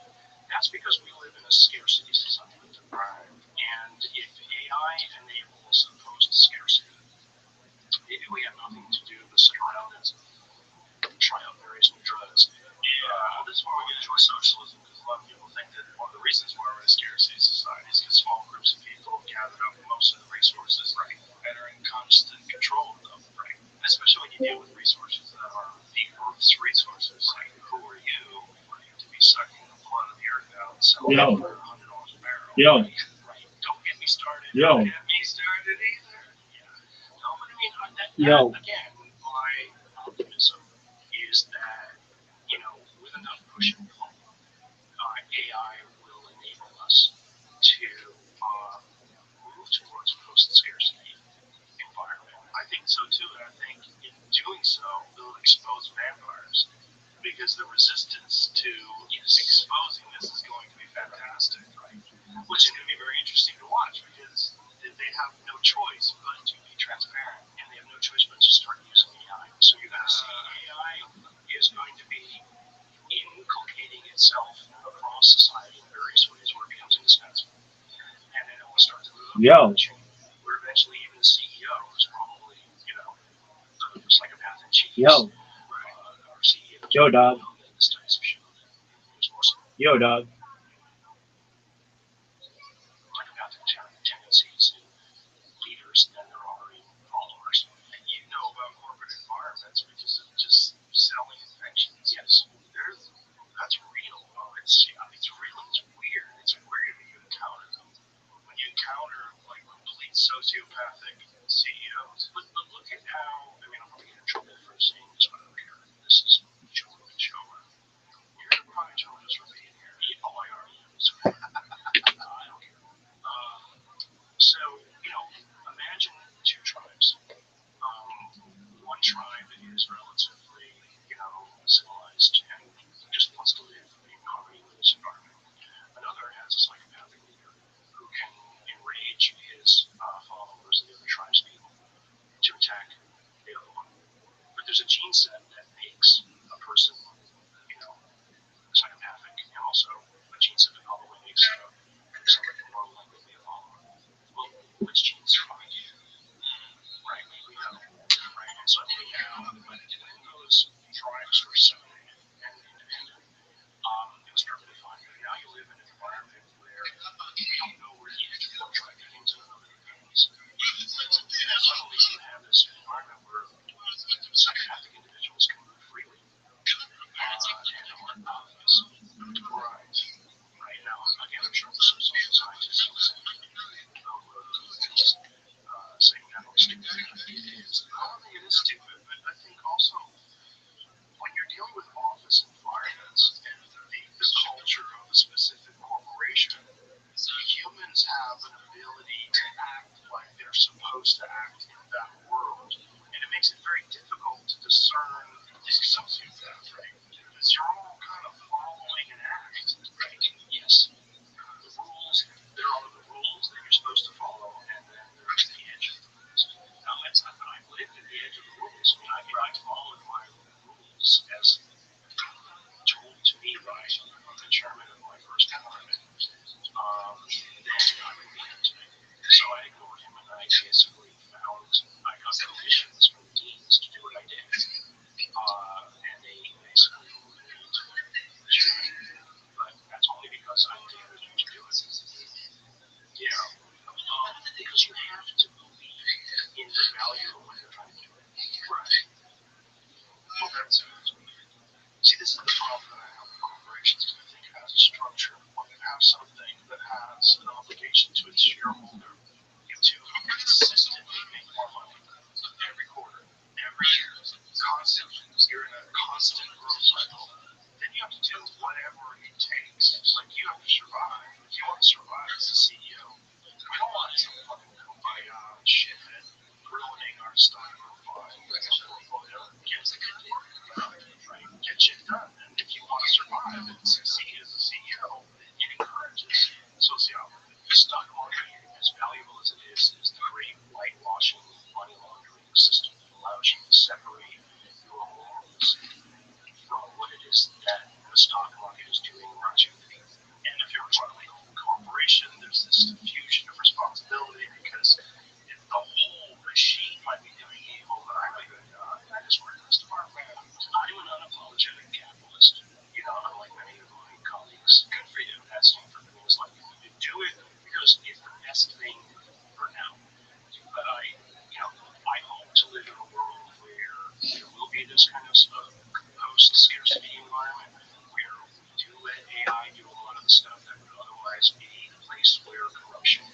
That's because we live in a scarcity society. And if AI enables opposed to scarcity, we have nothing to do but sit around and try out various new drugs. Yeah, this is where we get into socialism, because a lot of people think that one of the reasons why we're in a scarcity society is because small groups of people have gathered up most of the resources, right, and are in constant control of them, right? Especially when you deal with resources that are the Earth's resources. Like, who are you to be sucking the blood of the Earth out and selling it for $100 a barrel? Right? Don't get me started. Don't get me started either. Yeah. No, but I mean, again, my optimism is that, with enough push and pull, AI will enable us to move towards post-scarcity environment. I think so too, and I think in doing so, it'll expose vampires, because the resistance to exposing this is going to be fantastic, right? Which is going to be very interesting to watch, because they have no choice but to be transparent, and they have no choice but to start using AI. So you're going to see AI is going to be inculcating itself across society in various ways where it becomes indispensable. And then it will start to move up the chain, where eventually even the CEO is probably, the psychopath in chief. Or CEO. Yo, dog. This type of shit. Yo, dog. Psychopathic tendencies in leaders and their already followers. And you know about corporate environments because of just selling infections. Yes, that's real. It's real. It's weird. It's weird when you encounter them. When you encounter like complete sociopathic CEOs. But look at how, I'm probably getting in trouble for saying this, but I don't care. This is show. You're probably telling us for being here. Oh, I already am. I don't care. So, imagine two tribes. One tribe is relatively, civilized and just wants to live in harmony with its environment. Another has a psychopathic leader who can enrage his followers and the other tribes people to attack the other one. But there's a gene set that makes a person, psychopathic, and also a gene set that probably makes somebody more likely to be a follower. Well, which genes survive? Right, we know. Right, and suddenly now, when those tribes were separated and independent, it was perfectly fine. But now you live in an environment where we don't know where the edge of one tribe begins and another begins. Suddenly you have this environment where psychopathic Exactly. It is. I don't think it is stupid, but I think also when you're dealing with office environments and the culture of a specific corporation, humans have an ability to act like they're supposed to act in that world. And it makes it very difficult to discern the sociopath, right? Because you're all kind of following an act, right? Yes. The rules, there are the rules that you're supposed to follow, and then there's the edge of the rules. Now, that's not how I lived at the edge of the rules. I mean, I followed my rules as told to me by the chairman of my first department. Then I went. So I ignored him, and I basically found I got commissions from deans to do what I did. And they basically moved me to the chairman. But that's only because I dared to do it. Yeah. Because you have to believe in the value of what you're trying to do. Right. Well, that's see, this is the problem that I have with corporations. I think it has a structure. When you have something that has an obligation to its shareholder to consistently make more money every quarter, every year, constantly, you're in a constant growth cycle, then you have to do whatever it takes. Like, you have to survive. If you want to survive as a CEO, we don't want some fucking kumbaya shithead ruining our stock portfolio. Get shit done. And if you want to survive and succeed as a CEO, it encourages sociopathy. The stock market, as valuable as it is the great whitewashing money laundering system that allows you to separate your morals from what it is that the stock market is doing around you. And if you're running a corporation, there's this diffusion of responsibility because if the whole machine might be doing evil, but I'm a good guy. I just work in this department. I'm an unapologetic capitalist. You know, unlike many of my colleagues. Good for you. That's for me. It's like you do it because it's the best thing for now. But I hope to live in a world where there will be this kind of post-scarcity environment where we do let AI do a lot of the stuff that would otherwise be a place where corruption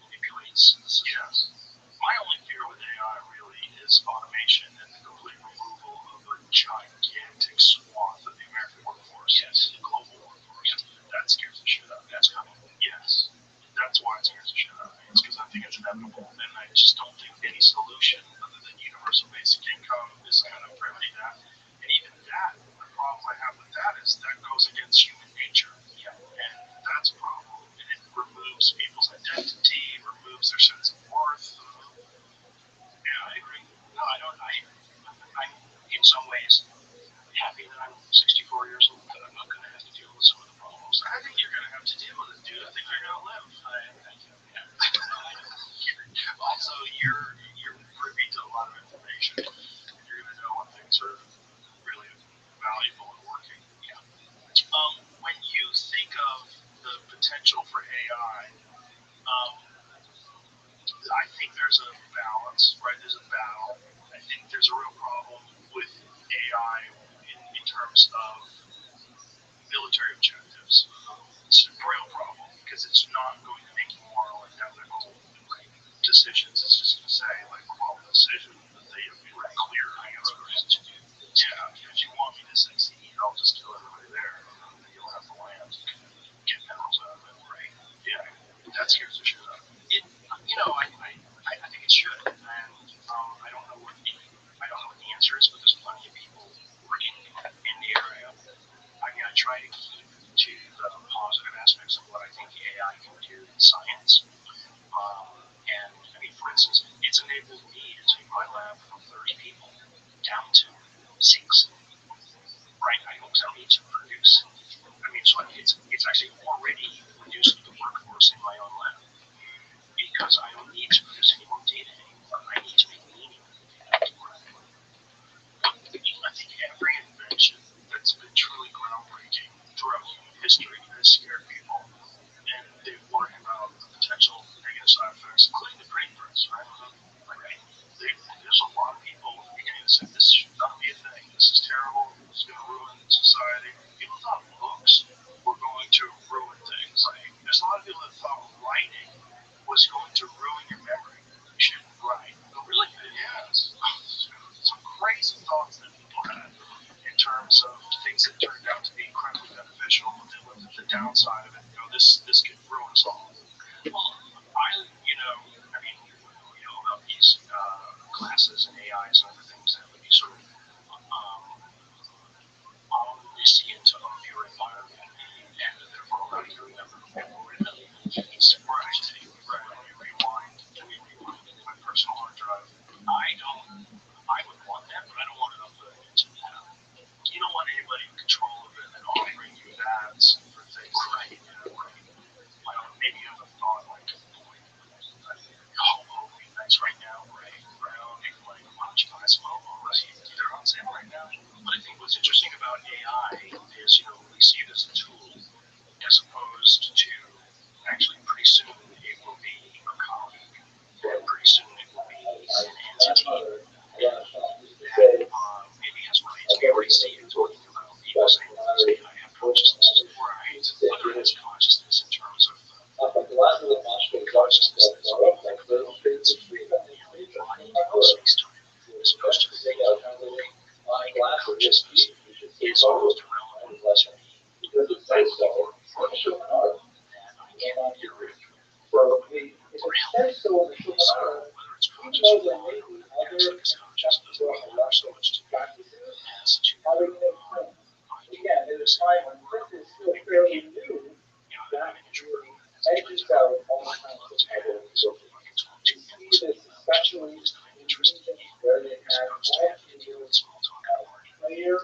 manipulates the system. My only fear with AI really is automation and the complete removal of a gigantic swath of the American workforce. Yes. The global workforce. Yes. That scares the shit out of me. That's coming. Yes. That's why it scares the shit out of me. It's because I think it's inevitable. And I just don't think any solution other than universal basic income is going to remedy that. And even that, the problem I have with that is that goes against human nature. Yeah. And that's a problem. And it removes people's identity, removes their sense of worth. Yeah, I agree. No, I don't. I'm in some ways happy that I'm 64 years old, that I'm not going to have to deal with some of the problems. I think you're going to have to deal with it, dude. I think you're going to live. Also, you're privy to a lot of information. You're going to know when things are really valuable and working. Yeah. When you think of the potential for AI, I think there's a balance, right? There's a battle. I think there's a real problem with AI in terms of military objectives. It's a real problem because it's not going to make moral and ethical decisions. It's just going to say, like, well, the decision that they have very clear answers to do. Yeah, if you want me to succeed, I'll just kill everybody there, and then you'll have the land. Get minerals out of it, right? Yeah, that scares the shit out of me. I think it should, and I don't know what the answer is, but there's plenty of people working in the area. I mean, I try to keep to the positive aspects of what I think AI can do in science. And I mean, for instance, it's enabled me to take my lab from 30 people down to 6. Right? I don't need to produce. I mean, so it's actually already reduced the workforce in my own lab because I don't need to produce any more data anymore. I need to make meaning of the data. I think every invention that's been truly groundbreaking throughout human history has scared people, and they've worried about the potential negative side effects, including the printing press, right? There's a lot of people at the beginning that said this should not be a thing. This is terrible. It's going to ruin society. People thought books were going to ruin things. Like, there's a lot of people that thought writing was going to ruin your memory. You shouldn't GISs and AIs and other things that would be sort of see into your environment and therefore allow you to remember we're in it's right. Let me rewind my personal hard drive. I would want that, but I don't want it up there. You don't want anybody in control of it and offering you ads for things, right? Maybe you have a thought like, Hobo would be nice right now, right? Like, why don't you buy some Hobo, right? They're on sale right now. But I think what's interesting about AI is, we see it as a tool as opposed to actually pretty soon it will be a colleague. Pretty soon it will be an entity that maybe has rights. We already see it talking about people saying that AI have consciousness. Right. Whether it has consciousness in terms of consciousness that's all think about it's space-time as opposed to the things that we look like consciousness is almost irrelevant to me. I look for a function that I can get rid of or help. So whether it's conscious or not, or whether it acts like it's conscious, it doesn't matter so much to me as to I can do this fairly new. I'm an introvert. Edges out all the time. So I can talk to people. Especially I'm interested in where they have small talk at a party. When you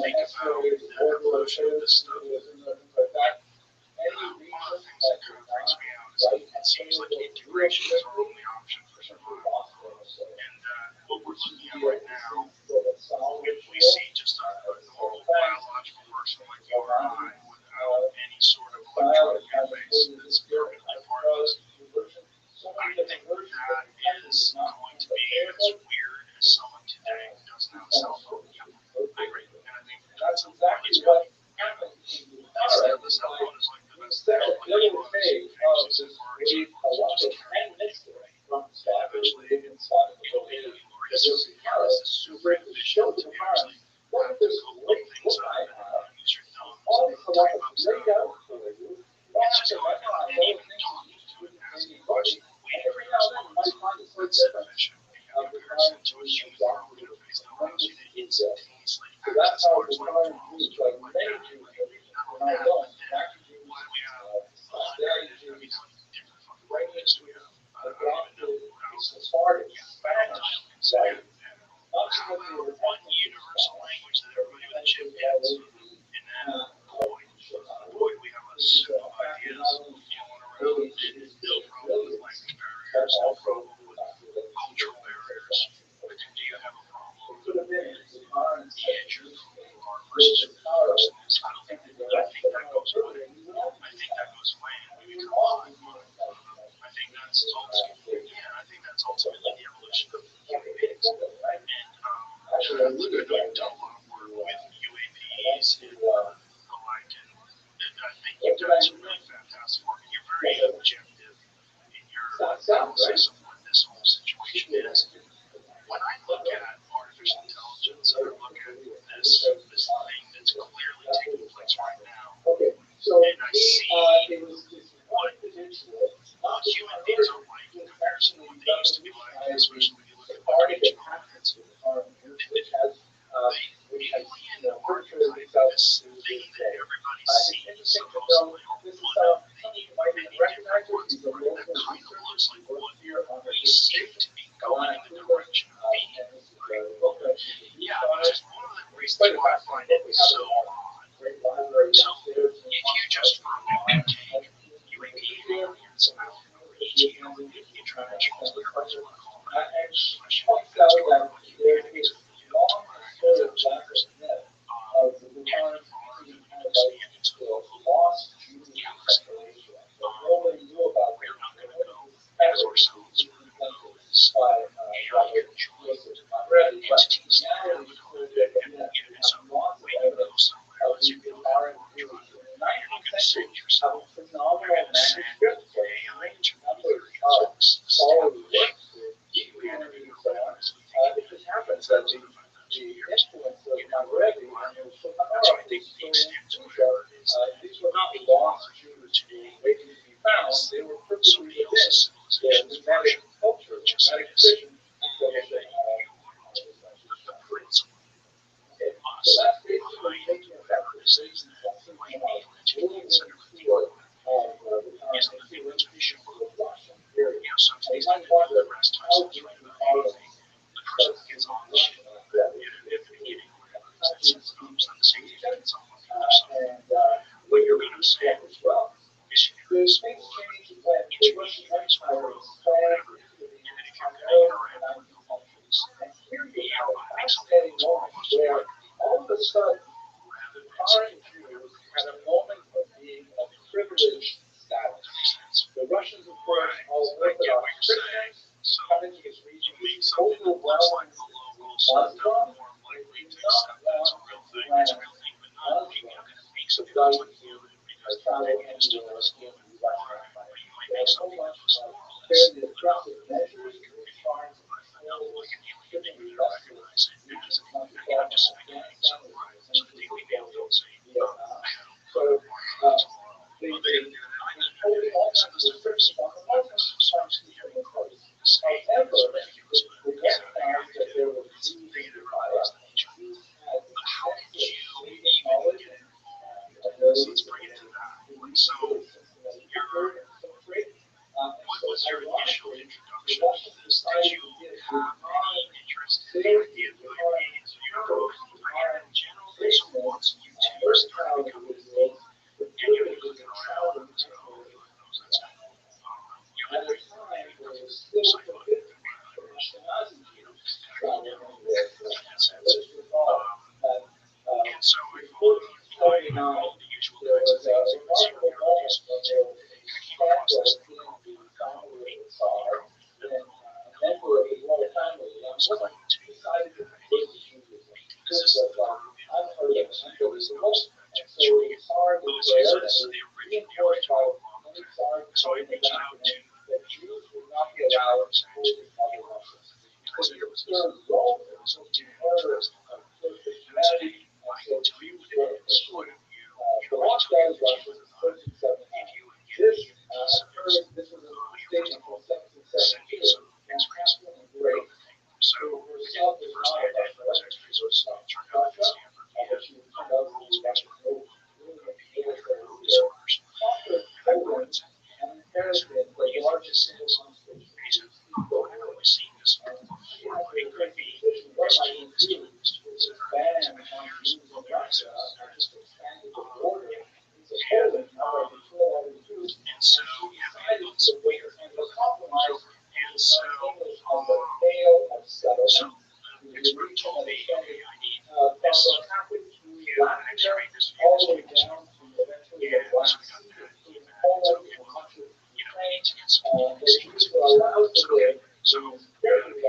think about the evolution of this stuff, one of the things that kind of freaks me out is that it seems like integration is our only option for survival. And what we're looking at right now, we see just a normal biological person like you or I without any sort of electronic interface that's permanently part of us. I think that is going to be as weird as someone today who doesn't have a cell phone. Yeah, I agree. And I think that's good. The cell phone is like the best thing. Eventually, it'll be glorious. It's super efficient to actually have to look things up and use your thumbs and type up stuff. It's just going on. And even talking to it, asking questions, waiting for your response. It's efficient. In comparison to a human neural interface that allows you to instantaneously access large language models like that. Not only that, but then why do we have 100 different fucking languages do we have? I don't even know how how about one universal language that everybody with a chip gets? And then, boy, do we have a soup of ideas flowing around. No problem with language barriers, no problem with cultural barriers. But then do you have a problem with the edge of who you are versus who the person is? I think that goes away. I think that goes away and we become alive. I think that's ultimately the evolution of human beings. And look, I know you've done a lot of work with UAPs and the like, and I think you've done some really fantastic work, and you're very objective in your analysis of what this whole situation is. When I look at artificial intelligence, and I look at this thing that's clearly taking place right now, and I see what human beings are like in comparison to what they used to be like, especially when you look at artificial intelligence. The alien archetype, this thing that everybody sees supposedly, or one of the many different ones, that kind of looks like what we seem to be going in the direction of being. Right? Yeah, which is one of the reasons why I find it so odd. So, if you just for a moment take UAP aliens out of ET, interdimensionals, whatever you want to call them, especially fast forward what humanities will be able to track in 1,000 years, and evolve and expand into a lost galaxy. We're not going to go as ourselves. We're going to go as alien conjoined entities that have a code. And so when you go somewhere, let's say you go on a long drive, you're not going to send yourself. You're going to send AI to either establish you and your awareness within somebody else's civilization's version, just say this, and then you are the prince of us behind whatever this is that might be politically considered for the other isn't the thing that's going to show up. So to the extent that the press touches right about anything, the person that gets on the shit, if the beginning or whatever, that's it's not the same thing that gets on the other side. What you're going to say is, well, missionaries or intermediaries or whatever, and then if you're going to interact with the locals, you want to make something that looks more close to what all of a sudden, rather than foreign something Jews had a moment of being of privileged status. The Russians, of course, all Orthodox Christians, coming to this region, overwhelming Muslim, more likely to accept that it's a real thing, but not being able to make something that looks like human because then you just do this human. But you might make something that looks more or less enough like an alien that you recognize it as. Again, I'm just speculating, so the Daily Mail don't say, tomorrow. They're going to do that. I mean, so this is the first one. The same is ridiculous, but it's a thing that requires the nature. But how did you even get it? Let's bring it to that. Like, so, what was your initial introduction to this? Did you have any interest in the idea of IPAs? In general, so once YouTube started becoming a thing, and you're looking around, and so, that's at the time, there was still psychological in that sense. And so I followed all the usual kinds of things, you would see on the articles, and I came across this thing called because this is the it was the most the original so I reached out to the Jews would not be allowed to because there was this interest of humanity. I can tell you what it is. You know, if you this send me some x-rays. Great. So again, the first day I did those x-rays was turned out at Stanford. He had world's expert pediatric disorders. And I brought it and the largest single patient. I've never really seen this before. It could be this gene, this gene, this gene. It's a years of progress. And so, yeah, it looks weird. And so, the expert told me, okay, I need this. Yeah, x-ray this mutation. Yeah, so we got that. So, okay, well, you know, we need to get some vaccines. Okay, so there are these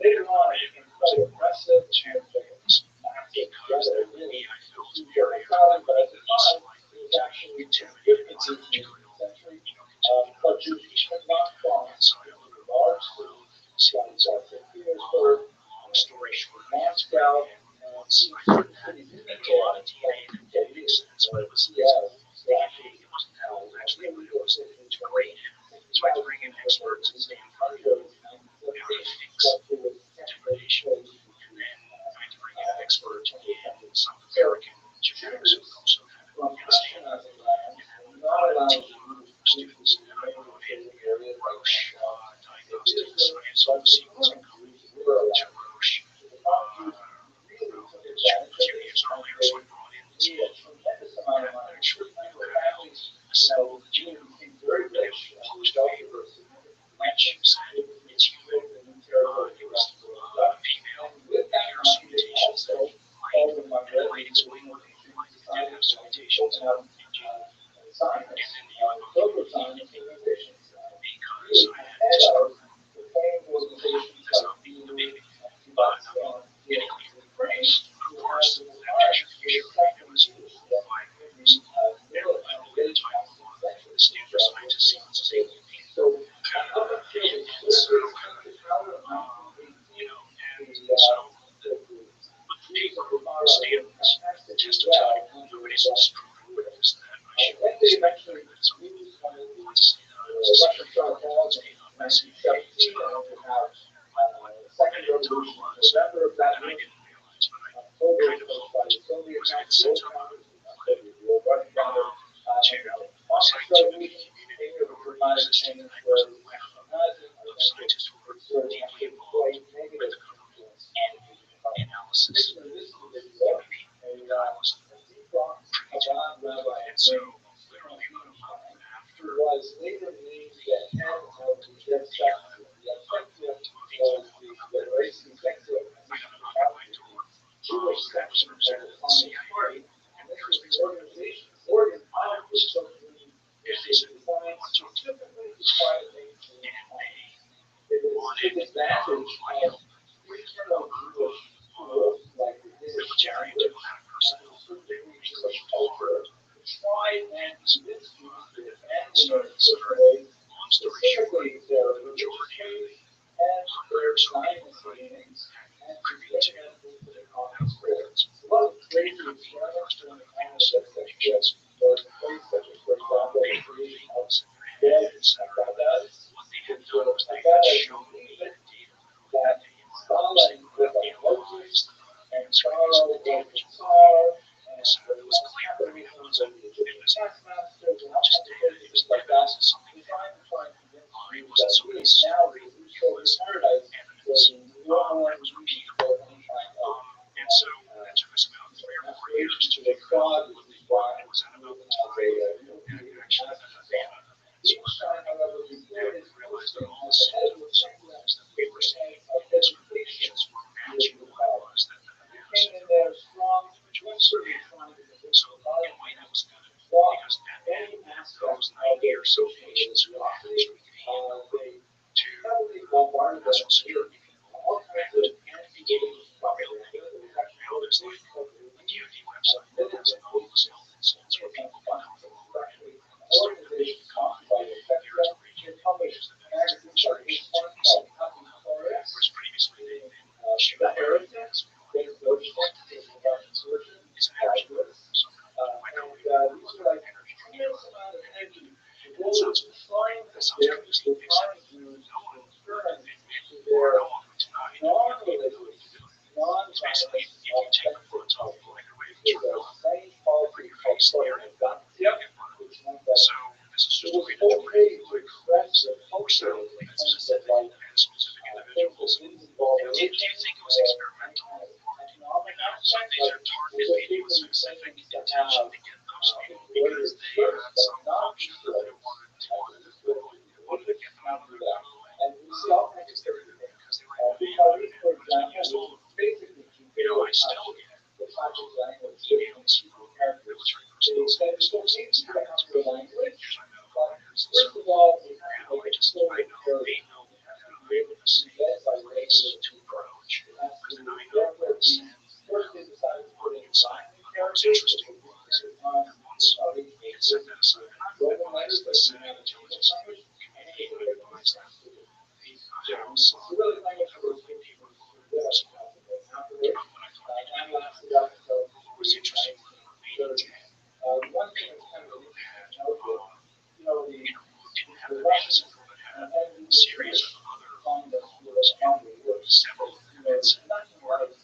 later on, it was impressive to because there really, I felt, very least likely to be contaminated by material, contamination. And so I looked at all the sequence of long story short, and once I learned that, it a lot of DNA that didn't make sense, but it was actually, it wasn't that old actually, but it was great. So I had to bring in experts at Stanford how to fix degradation, and then I had to bring in an expert in South American genetics who also had it at Stanford, and then a team of students at Roche Diagnostics. I had some sequencing company to Roche 2 years earlier, so I brought in the team that actually assembled the genome, but it published a paper which said it's human. It was female virus mutations that might explain why they did have some mutations in gene. And then the UFO because I had to start that's not being the baby, but getting raised. Of course, that picture you showed me, it was 5 years. And I believe the time of the Stanford scientist sequences alien people. And so, you know, and so the paper standards test of time, nobody's disproven this, that I should be expecting that. So Russian style calls in 1917, and then you have second revolution in November of that year. October is by the Soviet Union, running down the Communist Revolution, maybe a dramatic change where we can imagine, I think it's sort of quite negative influence. This is a book, a deep rock, a Rabbi, who was later named the head of the executive. The executive was the race executive Jewish section of the Communist Party, and this was the organization organ of the Soviet issues designed specifically to try to maintain economy. It was to the advantage of regional Jewish schools like the Libertarian and Jewish culture to try and convince Jews to abandon their faith, specifically their religious faith and their Zionist leanings, and to bring them into the communist world. One of the crazy experiments during the communist dictatorship was a place such as, for example, the creation of beds and Baghdad, which was believed that Stalin was a Moses and Charles was a Tsar, and there was capitalism and the Egyptian taskmasters and all kinds of crazy things like that. We try and convince you that we now the utopia paradise was no more need for any kind of aspiration to a God, which is why it was a each time, however, we did is posting at the head of the programs that we were saying of education with the powers. We came in there strong, desperately trying to convince the bottom line that was going to drop any aspects of their association with democracy. They heavily bombarded us with all kinds of anti-Jewish propaganda. There was actually a Jewish minutes and all these things where people found out that we were actually an organization sponsored by the Spectra. They published magazines like this one called Happy Flores. The Heretics, David Rothschild'S, the Russian version, graduates. And these are like tremendous amount of energy to go trying to get the foreign Jews to return to their non-religious, non-Zionist, secular culture. It was a same policy called solidarity, which meant that it was okay to express the culture in terms of like things that didn't involve religion or any kind of economic aspect. Like it was okay for these things to have various churches, but not good. We cannot do that. And we see all kinds of different things. Because, for example, basically keeping the conscious language different characters. They said it's okay to have your language, but first of all, you have to make it so very you have to be able to be led by regular approach. You have to therefore be first they decided to put in Latin characters, which was very on Roman letters, but in the English language, and they put it in so really language was people who did us afterwards. And lasted up until one thing that's kind of interesting to note is, the Russians had these series of other communists who were angry with nothing like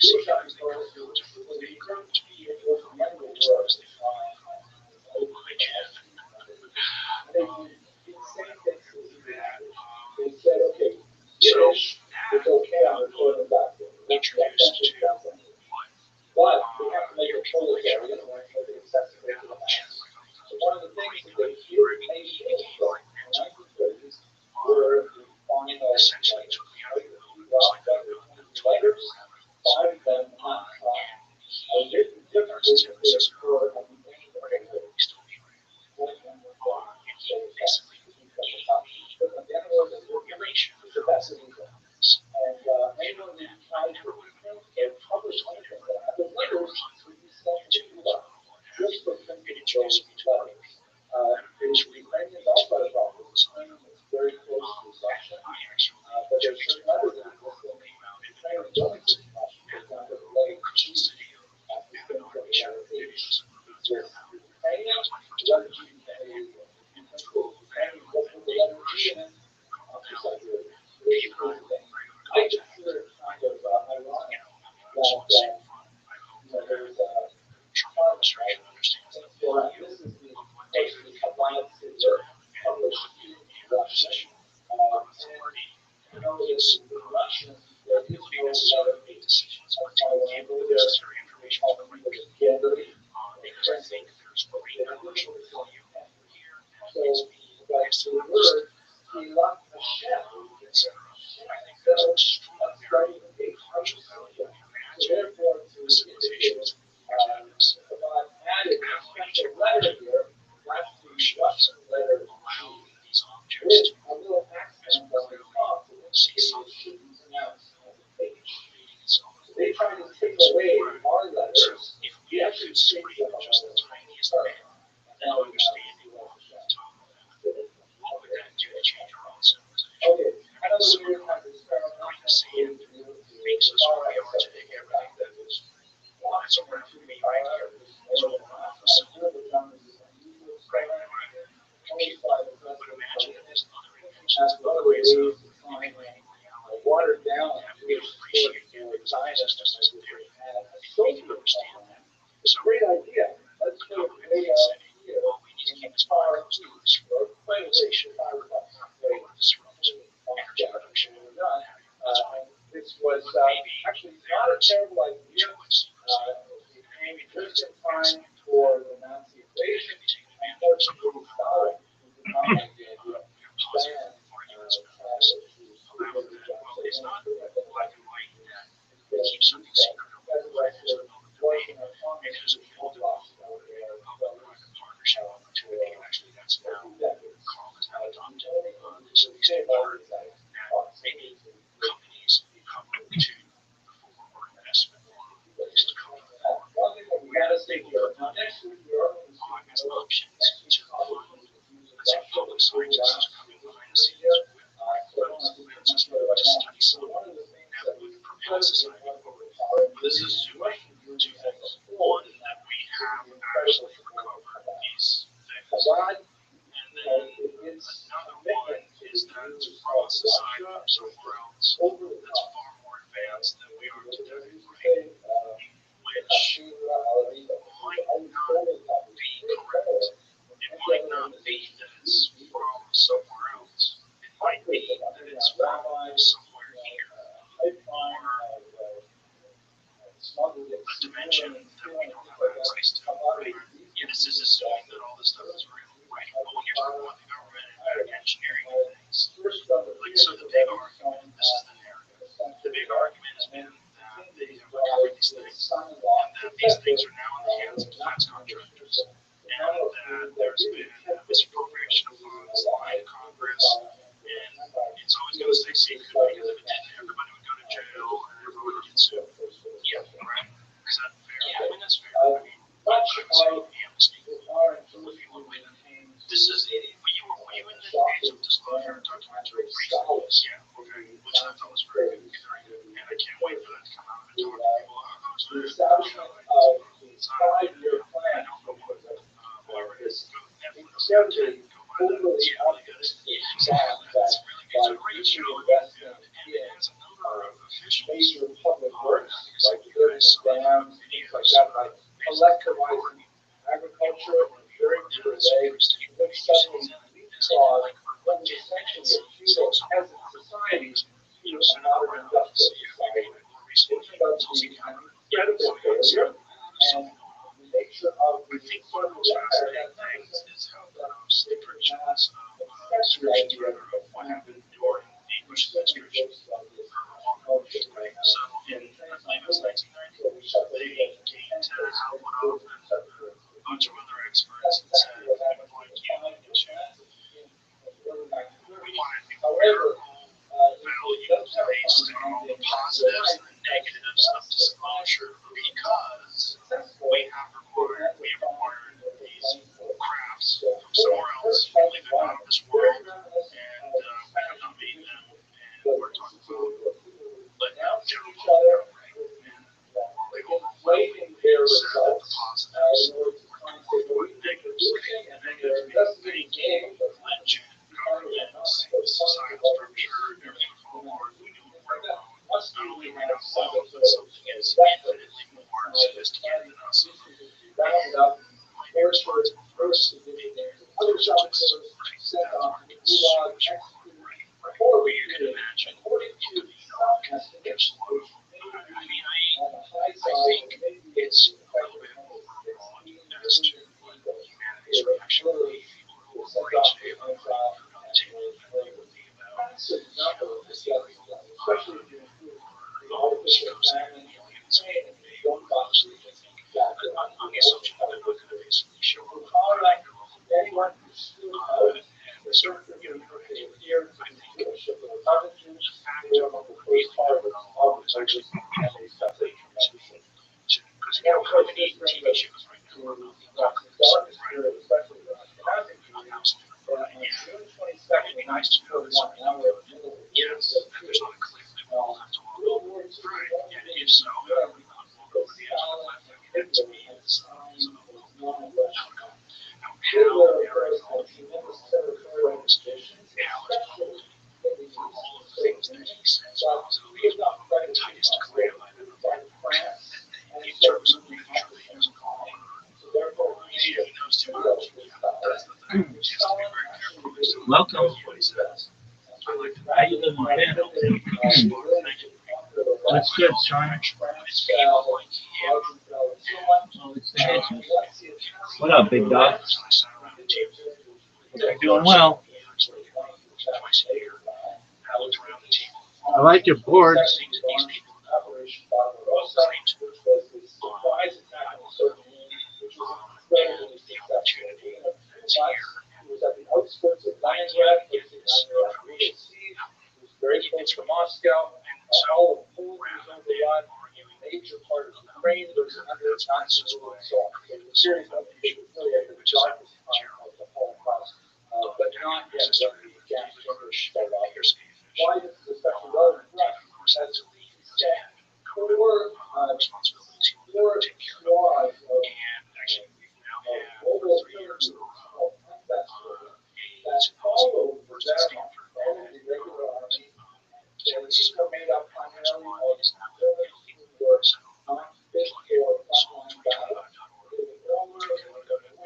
Jewish agriculture, which was the encouraged to be able to remember the world. And they did the same things as the language. They said, okay, Yiddish is okay on the Torah document. Introduced to but we have to make it proletarian or make it accessible to the masses. So one of the things that they made illegal in the 1930s were the finding of essentially took me out of the letters, five of them not written differently than they were on the main particular. The best of evil. And anyone who tried to reprint and publish anything that had the letters would be sent to Cuba just for printing those letters. The Ukrainians also had a problem. Ukraine is very close to Russia, but there are certain letters that Ukraine don't use Russia. For example, the letter G has been from the United States. Ukrainians, the letter G Russian, people, regular contact. I just want to see fun. I hope that the Trump administration understands the value of what David Cameron did and what the position of authority means for the ability necessarily to make decisions, but to give the necessary information to the right people. Because I think there's great commercial value here that is being maximized, etc. I think there's extraordinary commercial value. Imagine facilitations of academics, athletes, revolutions, allow these objects to move as we clearly see something they try to take away our letters. So if we could screen just the tiniest bit and understanding of the top of that, what would that do to change our own civilization? Okay. I mean, some of the sand makes us who we are today. Everything that is that's around me right here is all around the facility. Right? But imagine if there's other inventions, other ways of manipulating reality. Watered down. We appreciate you and scientists as a theory. We can understand that. So, great idea. Let's the government can say, well, we need to keep this behind closed doors. Globalization, disrupt energy production. This was actually not a terrible idea. Maybe just in time for the Nazi invasion. Unfortunately, Stalin did not like the idea. Well, it's not black and white that we keep something secret about what it is to build a debate, because we build a public-private partnership opportunity, and actually that's now Carl has now adopted this at least in part, that maybe companies come to the fore or investment is to come to the fore as options to fund, let's say, public scientists coming behind the scenes with just to study something that would propel society forward. But this is assuming two things. One, that we have actually recovered these things. And then another one is that from a society from somewhere else that's far more advanced than we are today, right? Which might not be correct. It might not be that it's from somewhere else. It might be that it's from somewhere here, or a dimension that we don't have access to, right? Yeah, this is assuming that all this stuff is real, right? But when you're talking about the government and engineering things, like, so the big argument, this is the narrative, the big argument has been that they have recovered these things, and that these things are now in the hands of defense contractors, and that there's been misappropriation of funds by Congress, and it's always going to stay secret, because if it didn't, everybody would go to jail, and everybody would get sued. Yeah, right? Is that fair? Yeah, I mean, that's fair. I mean, I would say amnesty. This is, were you in the Age of Disclosure documentary? Yeah, okay, which I thought was very good, and I can't wait for that to come out and talk to people. I don't know what, whatever it is. Go to Netflix, go buy that. It's really good. Yeah, exactly. It's really good. It's a great show, and it has a number of officials. Public works, like building dams, things like that, like collectivizing agriculture and ensuring that they put something like essentially a feudal peasant society to a modern industrial society. It's about the incredible failure and the nature of the one of the most fascinating things is how the descriptions of what happened during the Bush administration are wrong, right? So in, I believe it was 1990, they came to Hal Woodhoff and a bunch of other experts and said, we want empirical values based on all the positives and the negatives of disclosure, because we have acquired these crafts from somewhere else. We live in out of this world, and we have not made them, and we're talking about letting them general public right, and they overwhelmingly said that the positives were negatives, and the negatives being banking, religion, governments, Or you can imagine, I think it's a little bit overbroad as to what humanity's reaction would be if people were worried today about putting food on the table than they would be about, the ethereal circumstance of aliens being able to closely. I think, on the assumption that they're not going to basically show up on their local board, and start, interacting with you. I think the fact of being there is actually something because how many TV shows right now are about the apocalypse, right? It'd be nice to know that something like that, yes, that there's not a cliff that we all have to walk over. Right. And if so, how do we not walk over the edge of the cliff? That to me is a hopeful outcome. Now, how America all the people are all focused, and how it's pulled for all of the things that he says positively is one of the tightest clam I've ever been in terms of making sure that he doesn't call me. He knows too much. That's the thing. He has to be very careful. Welcome. What he says. I like to How you doing, Ben? That's good, Sean. Oh, it's the hedges. What up, big dog? You're doing well. I like your board. It's from Moscow, all around the major part of Ukraine, there's under nonsense and so on. There's a series of issues really at the darkest part of the Holocaust, but not yet what the gas chambers start off. Why this is especially relevant for us? Because core swaths of global affairs that follow that all of the regular army. These are made up primarily of civilians who are not fit for frontline battle. They were older,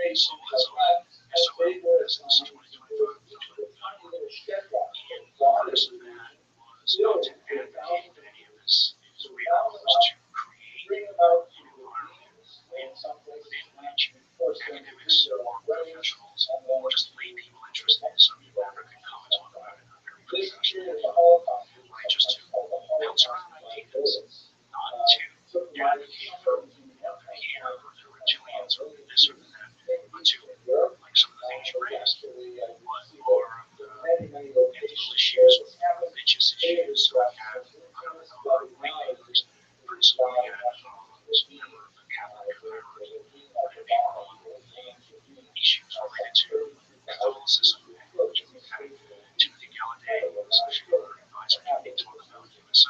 weight, as they were assigned to a tiny little shed block in Mars. Still, for thousands of years, to bring about to the beings in some places, and force them to do their own way, and then just lay people interested in something that can comment on about it. this period of the Holocaust Just to bounce around ideas, not to advocate for here or the reptilians or this or that, but to, like some of the things you raised, what are the ethical issues, religious issues, so we have a lot of regulators, principally we had a member of the Catholic hierarchy, issues related to Catholicism and religion. We've had Timothy Gallaudet, associate advisor, committee, talk about USOs,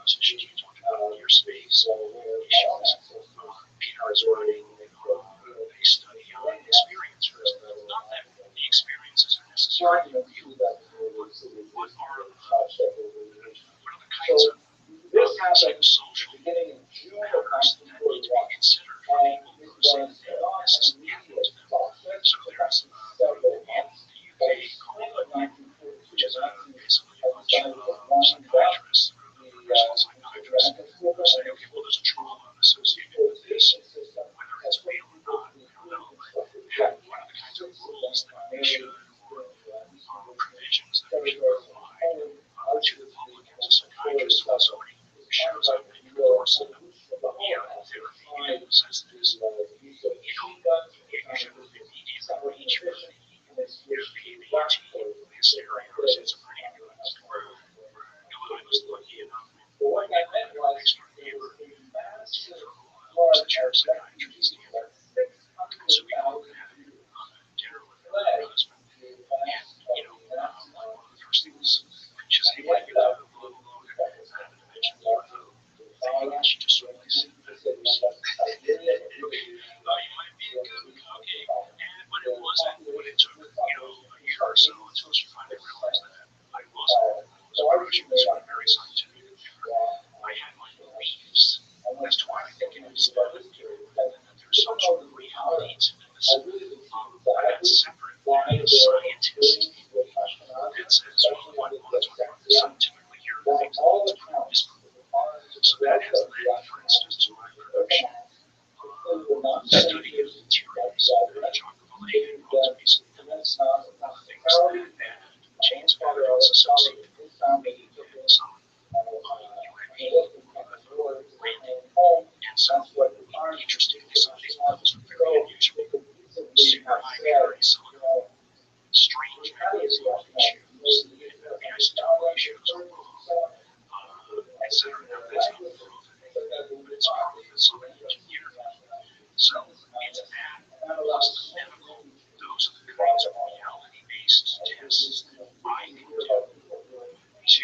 those issues. We talked about near space issues. Peter is running a study on experiencers. Not that the experiences are necessarily real. What are the kinds of social matters that need to be considered for people who say that this is happening to them? So there's in the UK called which is basically a bunch of psychiatrists, professional psychiatrists, who say, okay, well, there's a trauma associated with this, whether it's real or not, we don't know, but what are the kinds of rules that we should, or provisions that we should provide to the public as a psychiatrist when somebody shows up in the course of therapy and says this, you should immediately reach for the PBT, hysteria, or schizophrenia. I was lucky enough to start the neighborhood for the chair of psychiatry together. So we all had dinner with her husband. scientist that says, well, that's what the sun typically hear things that it's pretty whisper. So that has led, for instance, to my production study of materials, chocolate, multiple things that James Barrett is associated with me and some UAP landing. And so, interestingly, some of these metals are very unusual, super high purity silicon, strange magnesium ratios, and isotope ratios are wrong, etc. Now, that's not proven, but it's probably something you can interview. So, it's that plus the medical. Those are the kinds of reality-based tests I can do to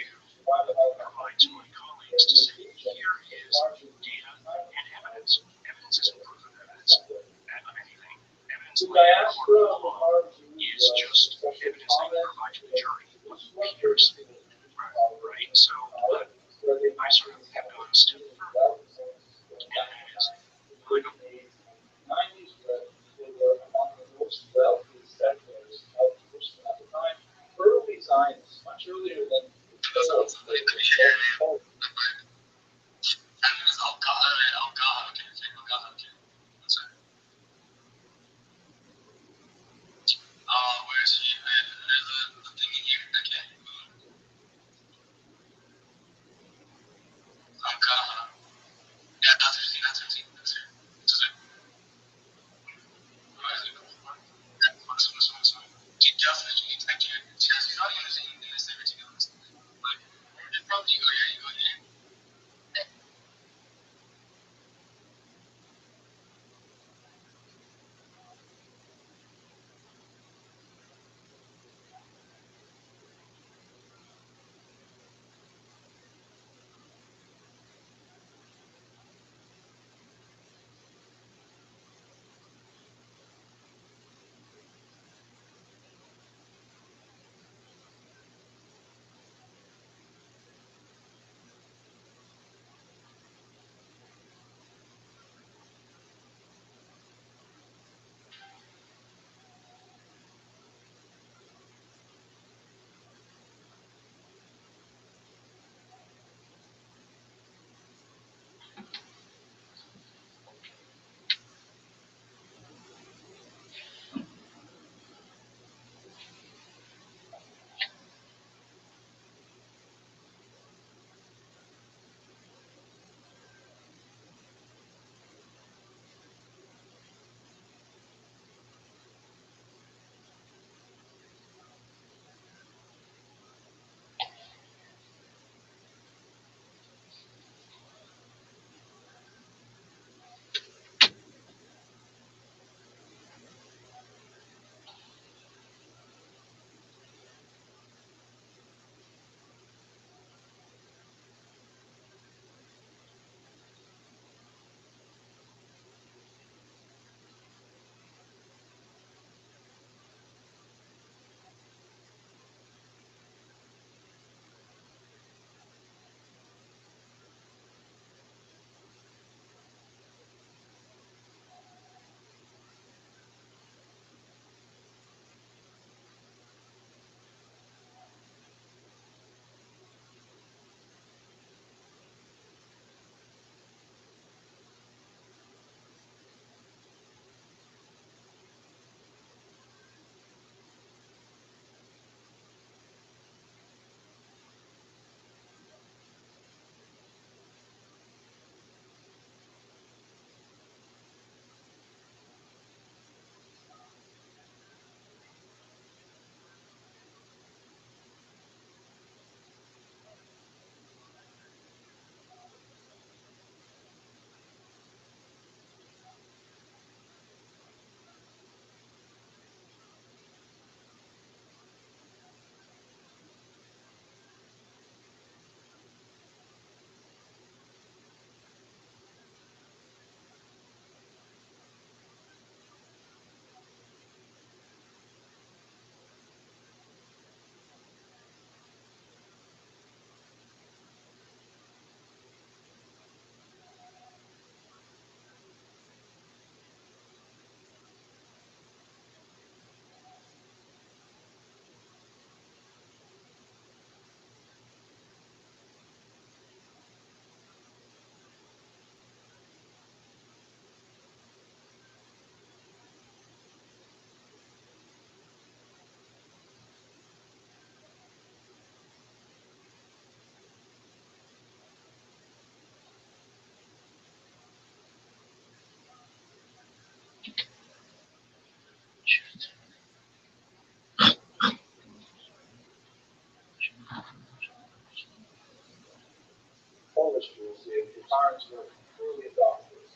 provide to my colleagues to say, here is data and evidence. Evidence isn't proof of evidence of anything. Evidence like a court of law is just evidence that you provide to the jury with peers. Right? So, but I sort of have gone a step further. And that is, I don't Early Zionists, much earlier than parents were truly adopters.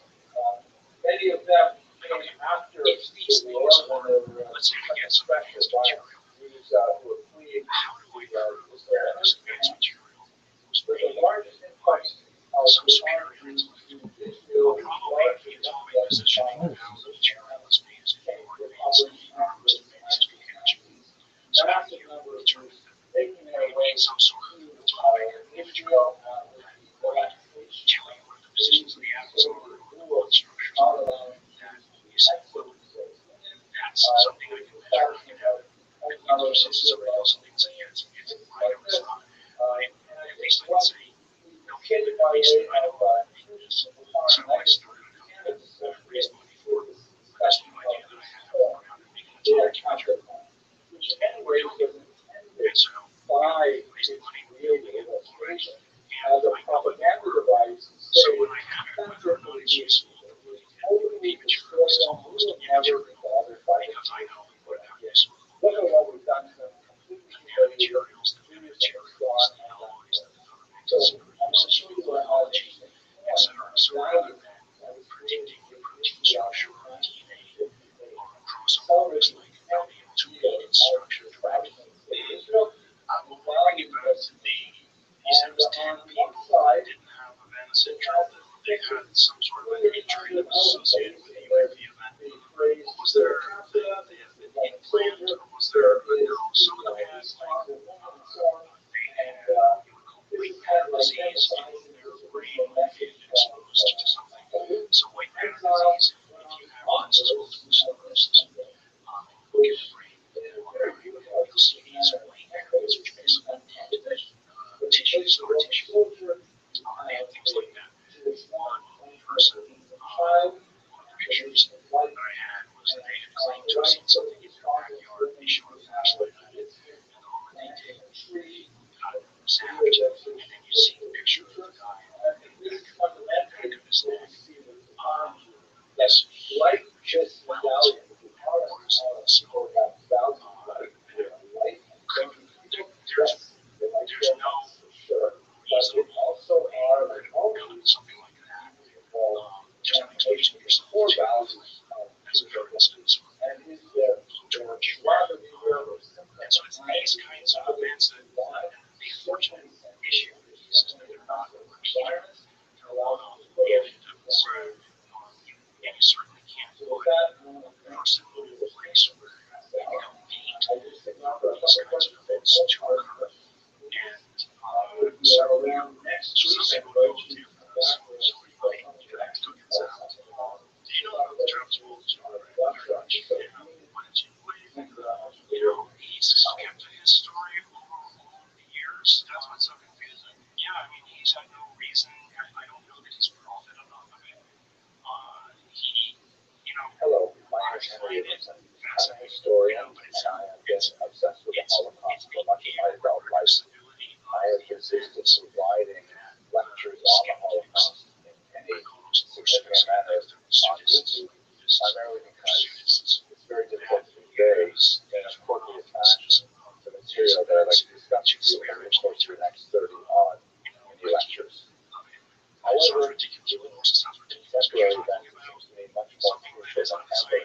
Many of them came after If these the war things when are, they were let's say, I get some special advanced violence. material, These who were fleeing how do I prove the that this advanced material was but the made largest by influx of some superior foreigners intellect? to Israel Well, probably the atomic positioning of how the material is made is more advanced or most advanced as we can achieve. So how do you determine that you need some sort of atomic imagery that would tell you what the positions of the atoms are, or what the structures are, that you say, well, that's something I can measure, I can have, and the other is somebody else something and say, yeah, it's I know it's not. But at least I can say, okay, but at least I know how to make this. So I started a company that I raised money for, but this new idea that I had for how to make an atomic imager. which anyway was And so by I raised the money, creating already, as and a I know propaganda device to so say when I have it, whether or not it's useful, the material is almost immaterial because I know what how useful it will look be. at what we've done to them completely The nanomaterials, the alloys that develop into superconductors, technology, etc. So rather than predicting the protein structure or DNA or crossovers like being able to read its structure directly, I'm worrying about he said it was 10 people that didn't have a venous syndrome, that they had some sort of an injury that was associated with the UAV event. What was there the implant, or was there some of them had like they had white matter disease in their brain when they had exposed to something. So white matter disease, if you have lysosomal tuberculosis, look at the brain with an MRI, you'll see these white areas which basically dead tissues or tissue and things like that. One person, one of the pictures that I had was that they had claimed to have seen something in their backyard. They showed a flashlight at it, and the moment they did, it got zapped. And then you see the picture of the guy in the back of his neck. This light just went out. There's no reason that it would come to something like that. Just an exposing yourself to, as a for instance, torch. And so it's these kinds of events that the unfortunate issue is that they're not repeatable for a while if it occurs. And you certainly can't put a person in a place where they become paid for these kinds of events to occur. And so some people go to this. So you might get back to it. Do you know about the Travis Walton story? Yeah. What did you he's kept his story over all the years. That's what's so confusing. Yeah, I mean, he's had no reason. I don't know that he's profited enough of it. He, Hello, my I name is find Henry it Anderson. I'm a fascinating, historian, but and I have been obsessed with the Holocaust for much of my adult life. I have resisted providing lectures on the Holocaust in any significant manner on YouTube, primarily because it's very difficult to convey in an appropriate fashion the material that I'd like to discuss with you over the course of the next 30-odd mini lectures. However, contemporary events seems to me much more crucial than ever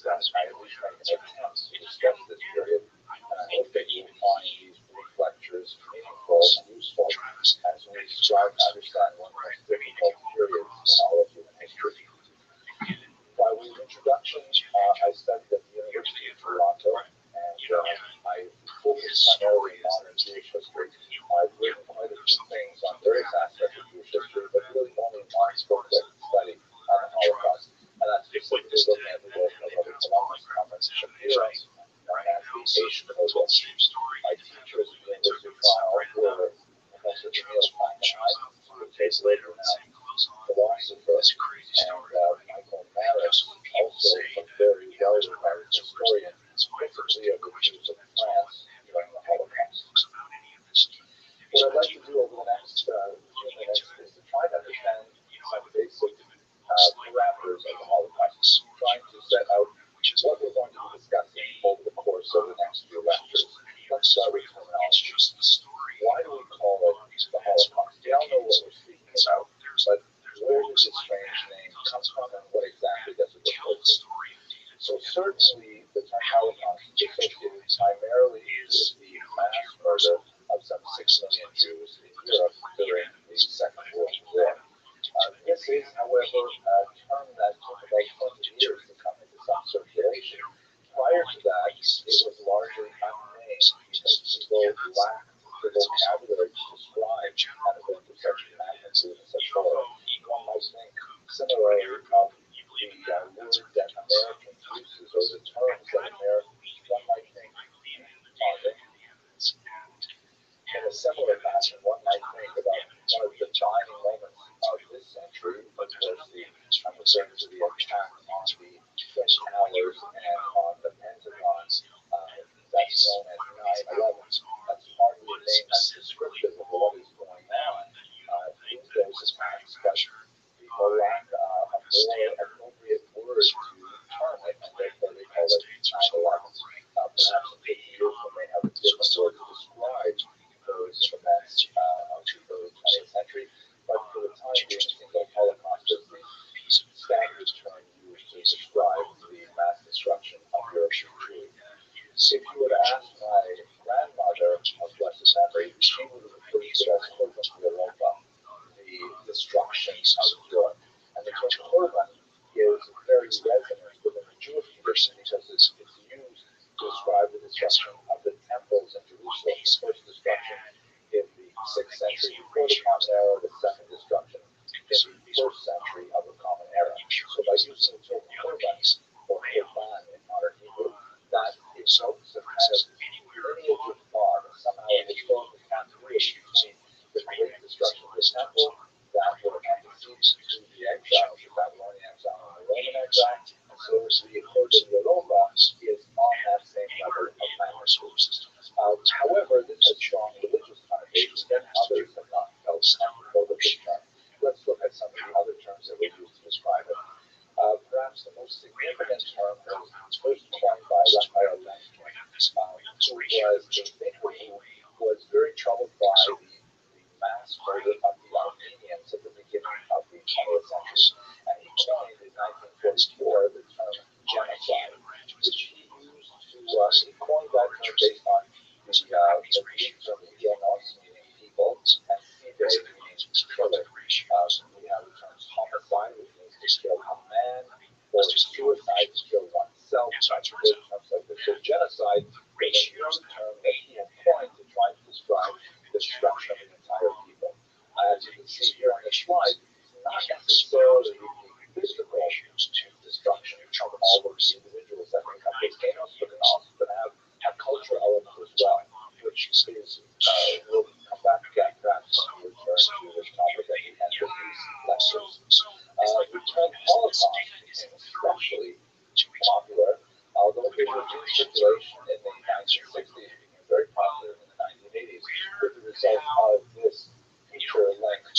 that I at least make an attempt to discuss this period, and I hope that you will find these brief lectures meaningful and useful as we strive to understand one of the most difficult periods in all of human history. By way of introduction, I studied at the University of Toronto, and I focus primarily on modern Jewish history. I've written quite a few things on various aspects of Jewish history, but really only one focused study on the Holocaust, and that's specifically looking at the work of Rabbi Columbus Thomas Shapiros, known as the Asian Holocaust. My teachers at the University of Toronto were Professor Emil Frankenheim, who is later now philosopher, and Michael Maris, also a very well-regarded historian, particularly of the Jews of France during the Holocaust. What I'd like to do over the next few minutes is to try to understand some basic parameters of the Holocaust, trying to set out what we're going to be discussing over the course of the next few lectures. Let's start with terminology. Why do we call it the Holocaust? We all know what we're speaking about, but lacked the vocabulary to describe an event of such magnitude and such horror. One might think similarly of the words that Americans uses or the terms that Americans, one might think, in a similar fashion, one might think about one of the defining moments of this century, of course, I'm referring to the attack on the Twin Towers and on the Pentagon. That's known as 9/11. That's hardly a name that's descriptive of what is going on in those attacks, but for lack of a more appropriate word to term it, and therefore they call it 9/11. Perhaps in 50 years we may have a different word to describe those events of the early 20th century, but for the time being, single Holocaust is the standard term used to describe the mass destruction of European Jewry. If you were to ask my grandmother of blessed memory, she would have referred to it as Korban Europa, the destruction of Europe. And the term Korban is very resonant within the Jewish tradition because it's used to describe the destruction of the temples in Jerusalem, the first destruction in the 6th century before the Common Era, the second destruction in the 1st century of the Common Era. So by using the term Korban, or Korban in modern Hebrew, that evokes a kind of lineage of thought, somehow a historical continuity between the great destruction of the temple that were antecedents to the exile, the Babylonian exile and the Roman exile, and so the Korban Europa is on that same level of magnitude. However, this has strong religious connotations that others have not felt comfortable with this term. Let's look at some of the other terms that we use to describe it. Perhaps the most significant term was first coined by Rothschild'S, who was a thinker who was very troubled by the mass murder of the Armenians at the beginning of the 20th century. And he coined in 1944 the term genocide, which he used to, he coined that term based on the Greek term genos, meaning people, and fide, meaning killer. We have the terms homicide, which means to kill a man, or suicide, to kill oneself, terms like this. So genocide is a new term that he had coined to try to describe the destruction of an entire people. As you can see here on the slide, it's not necessarily the physical destruction of all of the individuals that make up this genos, but it also can have a cultural element as well, which is, we'll come back to that perhaps when we return to this topic at the end of these lectures. The term Holocaust became especially popular, although it was in circulation in the 1960s, it became very popular in the 1980s with the result of this feature-length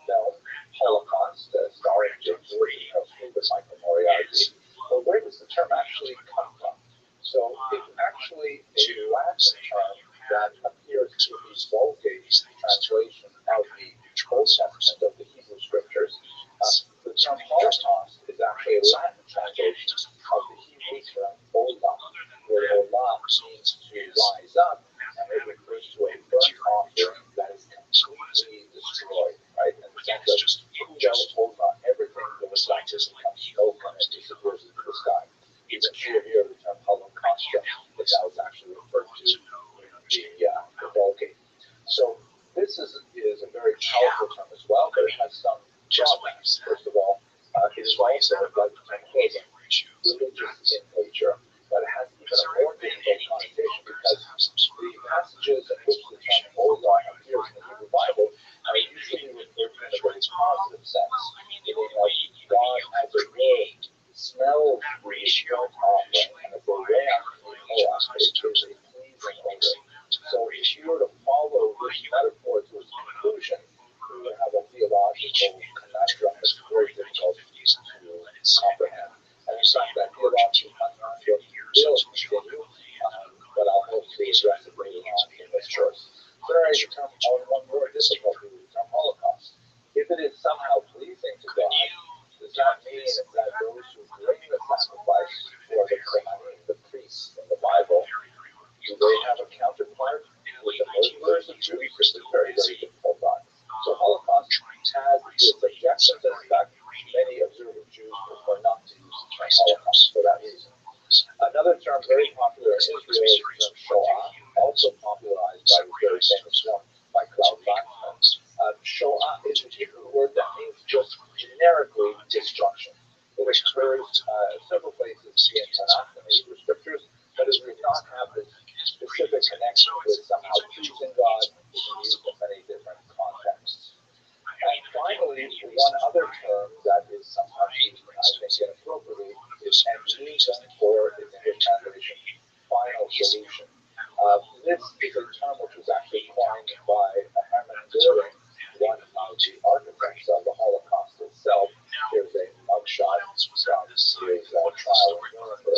film, Holocaust, starring Jim Belushi with Michael Moriarty. But where does the term actually come from? So it's actually a Latin term that appears in the Vulgate translation of the Old Testament of the Hebrew Scriptures. The term Holocaust is actually a Latin translation of the Hebrew term Olah, where Olah means to rise up, and it refers to a burnt offering that is completely destroyed, right? In the sense of Olah, everything that was like just becomes smoke and it disappears into the sky. You can see here the term Holocaust, that was actually referred to in the Vulgate. So this is a very powerful term as well, but it has some drawbacks. First of all, it is also, like the term Korban, religious in nature, but it has even a more difficult connotation because the passages in which the term Olah appears in the Hebrew Bible are usually referred to in a very positive sense, meaning like God as a will smells the burnt offering, and if we're it gives a pleasing odor. So if you were to follow this metaphor to its conclusion, we would have a theological conundrum that's very difficult to comprehend. And in fact, that theological conundrum will continue, but I'll hopefully address it later on in this course. There is one more difficulty with the term Holocaust. If it is somehow pleasing to God, does that mean that those who bring the sacrifice for the Kohanim, the priests in the Bible, do they have a counterpart with the murderers of Jews? This is very, very difficult thought. So Holocaust has its objections, and in fact, many observant Jews prefer not to use the term Holocaust for that reason. Another term very popular in Israel is the term Shoah, also popular famous one by Klaus Bachmann. Shoah is a Hebrew word that means just generically destruction. It occurs several places in Tanakh and Hebrew scriptures, but it does not have this specific connection with somehow choosing God. It can be used in many different contexts. And finally, one other term that is sometimes used, I think, inappropriately is amnesia, or in English translation, final solution. This is a term which was actually coined by Hermann Goering, one of the architects of the Holocaust itself. Here's a mugshot from his trial in Nuremberg.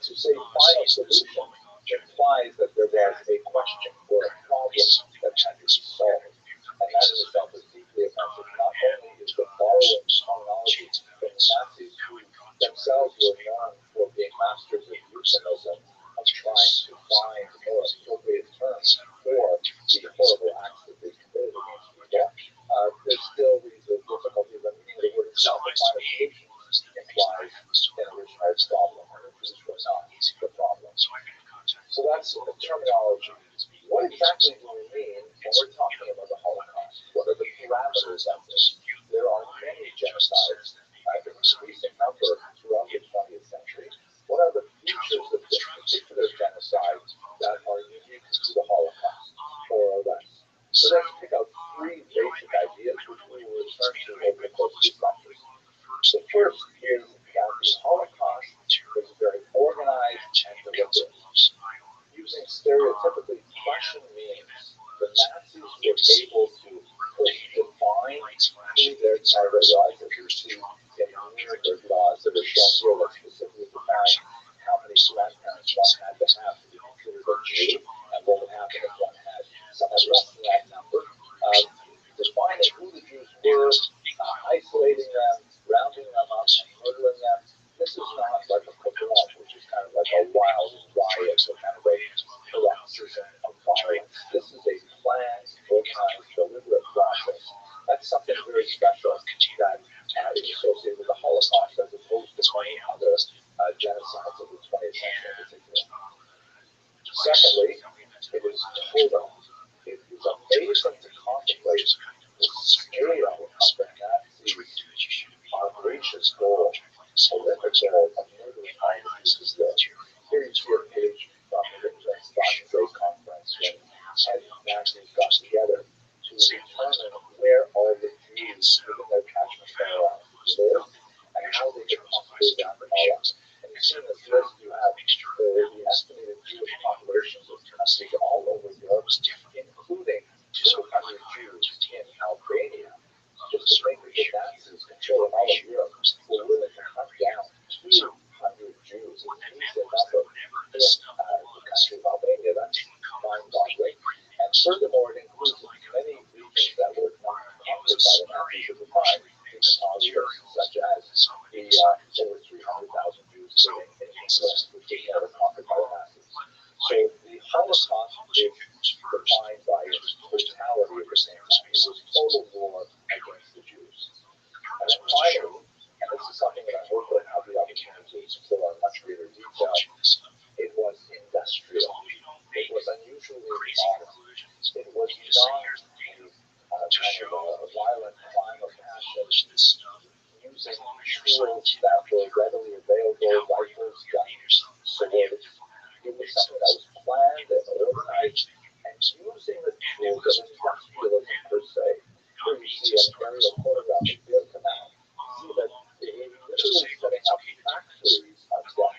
To say final solution implies that there was a question or a problem that had to be solved. And that in itself is deeply offensive. Not only is the borrowing terminology from the Nazis, who themselves were known for being masters of euphemism, of trying to find more appropriate terms for the horrible acts that they committed against people, there's still these difficulties of meaning the word itself. The final solution implies an original problem, which was not the problem. So that's the terminology. What exactly do we mean when we're talking about the Holocaust? What are the parameters of this? There are many genocides, an increasing number throughout the 20th century. What are the features of this particular genocide that are unique to the Holocaust, more or less? So let's pick out three basic ideas which we will return to over the course of these lectures. The first is that the Holocaust was very organized and deliberate. Using stereotypically Prussian means, the Nazis were able to define who their target was, as you see in Nuremberg laws that are shown here that specifically define how many grandparents one had to have to be considered a Jew, and what would happen if one had somewhat less than that number. Defining who the Jews were, isolating them, rounding them up, and murdering them. This is not like a pogrom, which is kind of like a wild riot, or kind of a paroxysm of violence. This is a planned, organized, deliberate process. That's something very special that is associated with the Holocaust as opposed to many other genocides of the 20th century in particular. Secondly, it is total. It is amazing to contemplate the scale of the Nazis' audacious goal, horrific goal of murdering all the Jews there. Here you see a page from the Rothschild'S conference when Nazis got together to determine where all the Jews within their catchment area live and how they could possibly round them all up. And you see in this list you have the estimated Jewish populations of countries all over Europe, including 200 Jews in Albania. Just to think that the Nazis controlling all of Europe were willing to hunt down 200 Jews, a decent number, in the country of Albania. That's mind-boggling. And furthermore, it includes many regions that were not conquered by the Nazis at the time, such as the over 300,000 Jews living in England, which was never conquered by the Nazis. So the Holocaust is defined by its totality at the same time. It was total war against the Jews. And then finally, and this is something that I hope that I have the opportunity to explore in much greater detail, it was industrial. It was unusually modern. It was not a violent crime of passion using tools that were readily available, rifles, guns, swords. It was something that was planned and organized and using the tools of industrialism per se. Here you see an aerial photograph of Beer Canal. See that they were literally setting up factories on deck,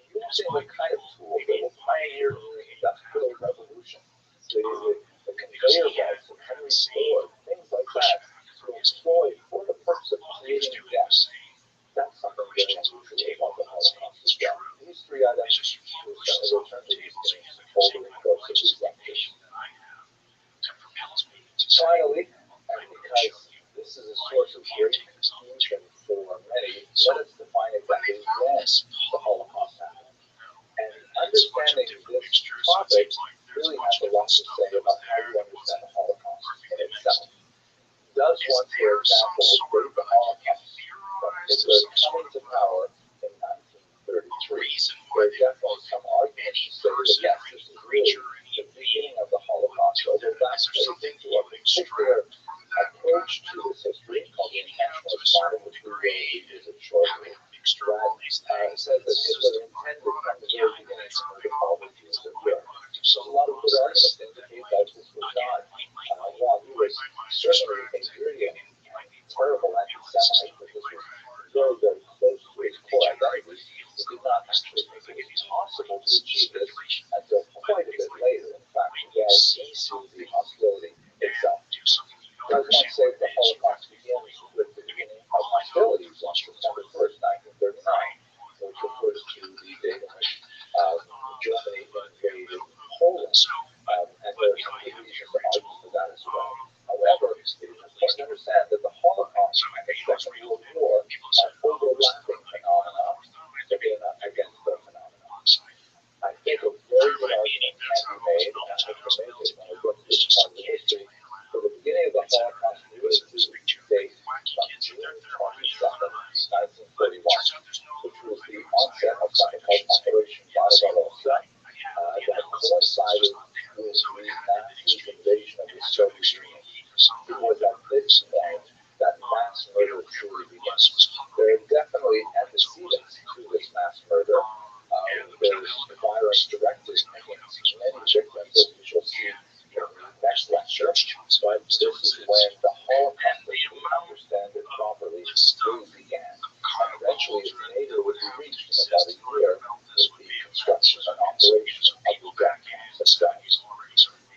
using the kind of tools that were pioneered in the Industrial Revolution. The conveyor belts of Henry Ford, things like that, were employed for the purpose of creating gas. That's something very unusual about the Holocaust as well. These three items, we'll certainly return to these things over the course of these lectures. Finally, and because this is a source of great confusion for many, let us define exactly when the Holocaust happened. And understanding this topic really has a lot to say about how you understand the Holocaust in itself. Does one, for example, date the Holocaust from Hitler coming to power in 1933? There are definitely some arguments to say that yes, this is really the beginning of the following years of Europe. So a lot of good arguments indicate that this was not, while he was certainly a very terrible anti-Semite, but this was very, very close to his core identity. He did not actually think it was possible to achieve this until quite a bit later, in fact, well into the hostility itself. I was going to say the Holocaust begins with the beginning of hostilities on September 1st, 1939, which refers to the date in which Germany invaded Poland. And there are some good reasons to argue for that as well. However, it is important to understand that the Holocaust and the Second World War are overlapping phenomena, but they are not identical phenomena. I think a very good argument can be made, and I can make it when I look at this part of the history, for the beginning of the Holocaust really to date from June 27, 1941, which was the onset of something called Operation Barbarossa, that coincided with the Nazi invasion of the Soviet Union. It was at this point that mass murder truly began. There are definitely antecedents to this mass murder. There's violence directed against many victims, as we shall see in the next lecture. But this is when the Holocaust, as we understand it properly, really began. And eventually its nadir would be reached in about a year with the construction and operation of the death camps themselves.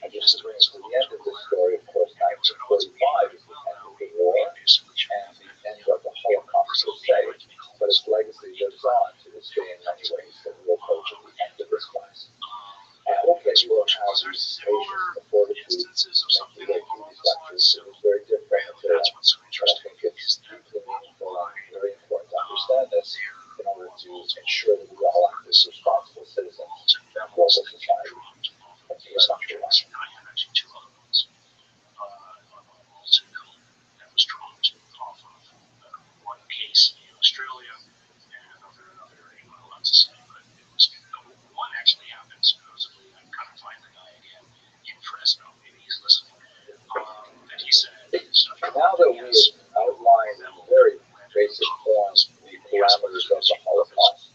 And just to bring us to the end of this story, of course, 1945 is the end of the war and the end of the Holocaust per se, but its legacy lives on to this day in many ways that we'll approach at the end of this class. I hope that you will have the patience and the fortitude to make your way through these lectures. It is very different material, but I think it's deeply meaningful and very important to understand this in order to ensure that we all act as responsible citizens in a global society. Thank you very much for watching. That was drawn off of one case in Australia and another area I'm not allowed to say, but it was one actually happened supposedly. I'm trying to find the guy again in Fresno. Maybe he's listening. And he said, now that we have outlined in very basic forms the parameters of the Holocaust,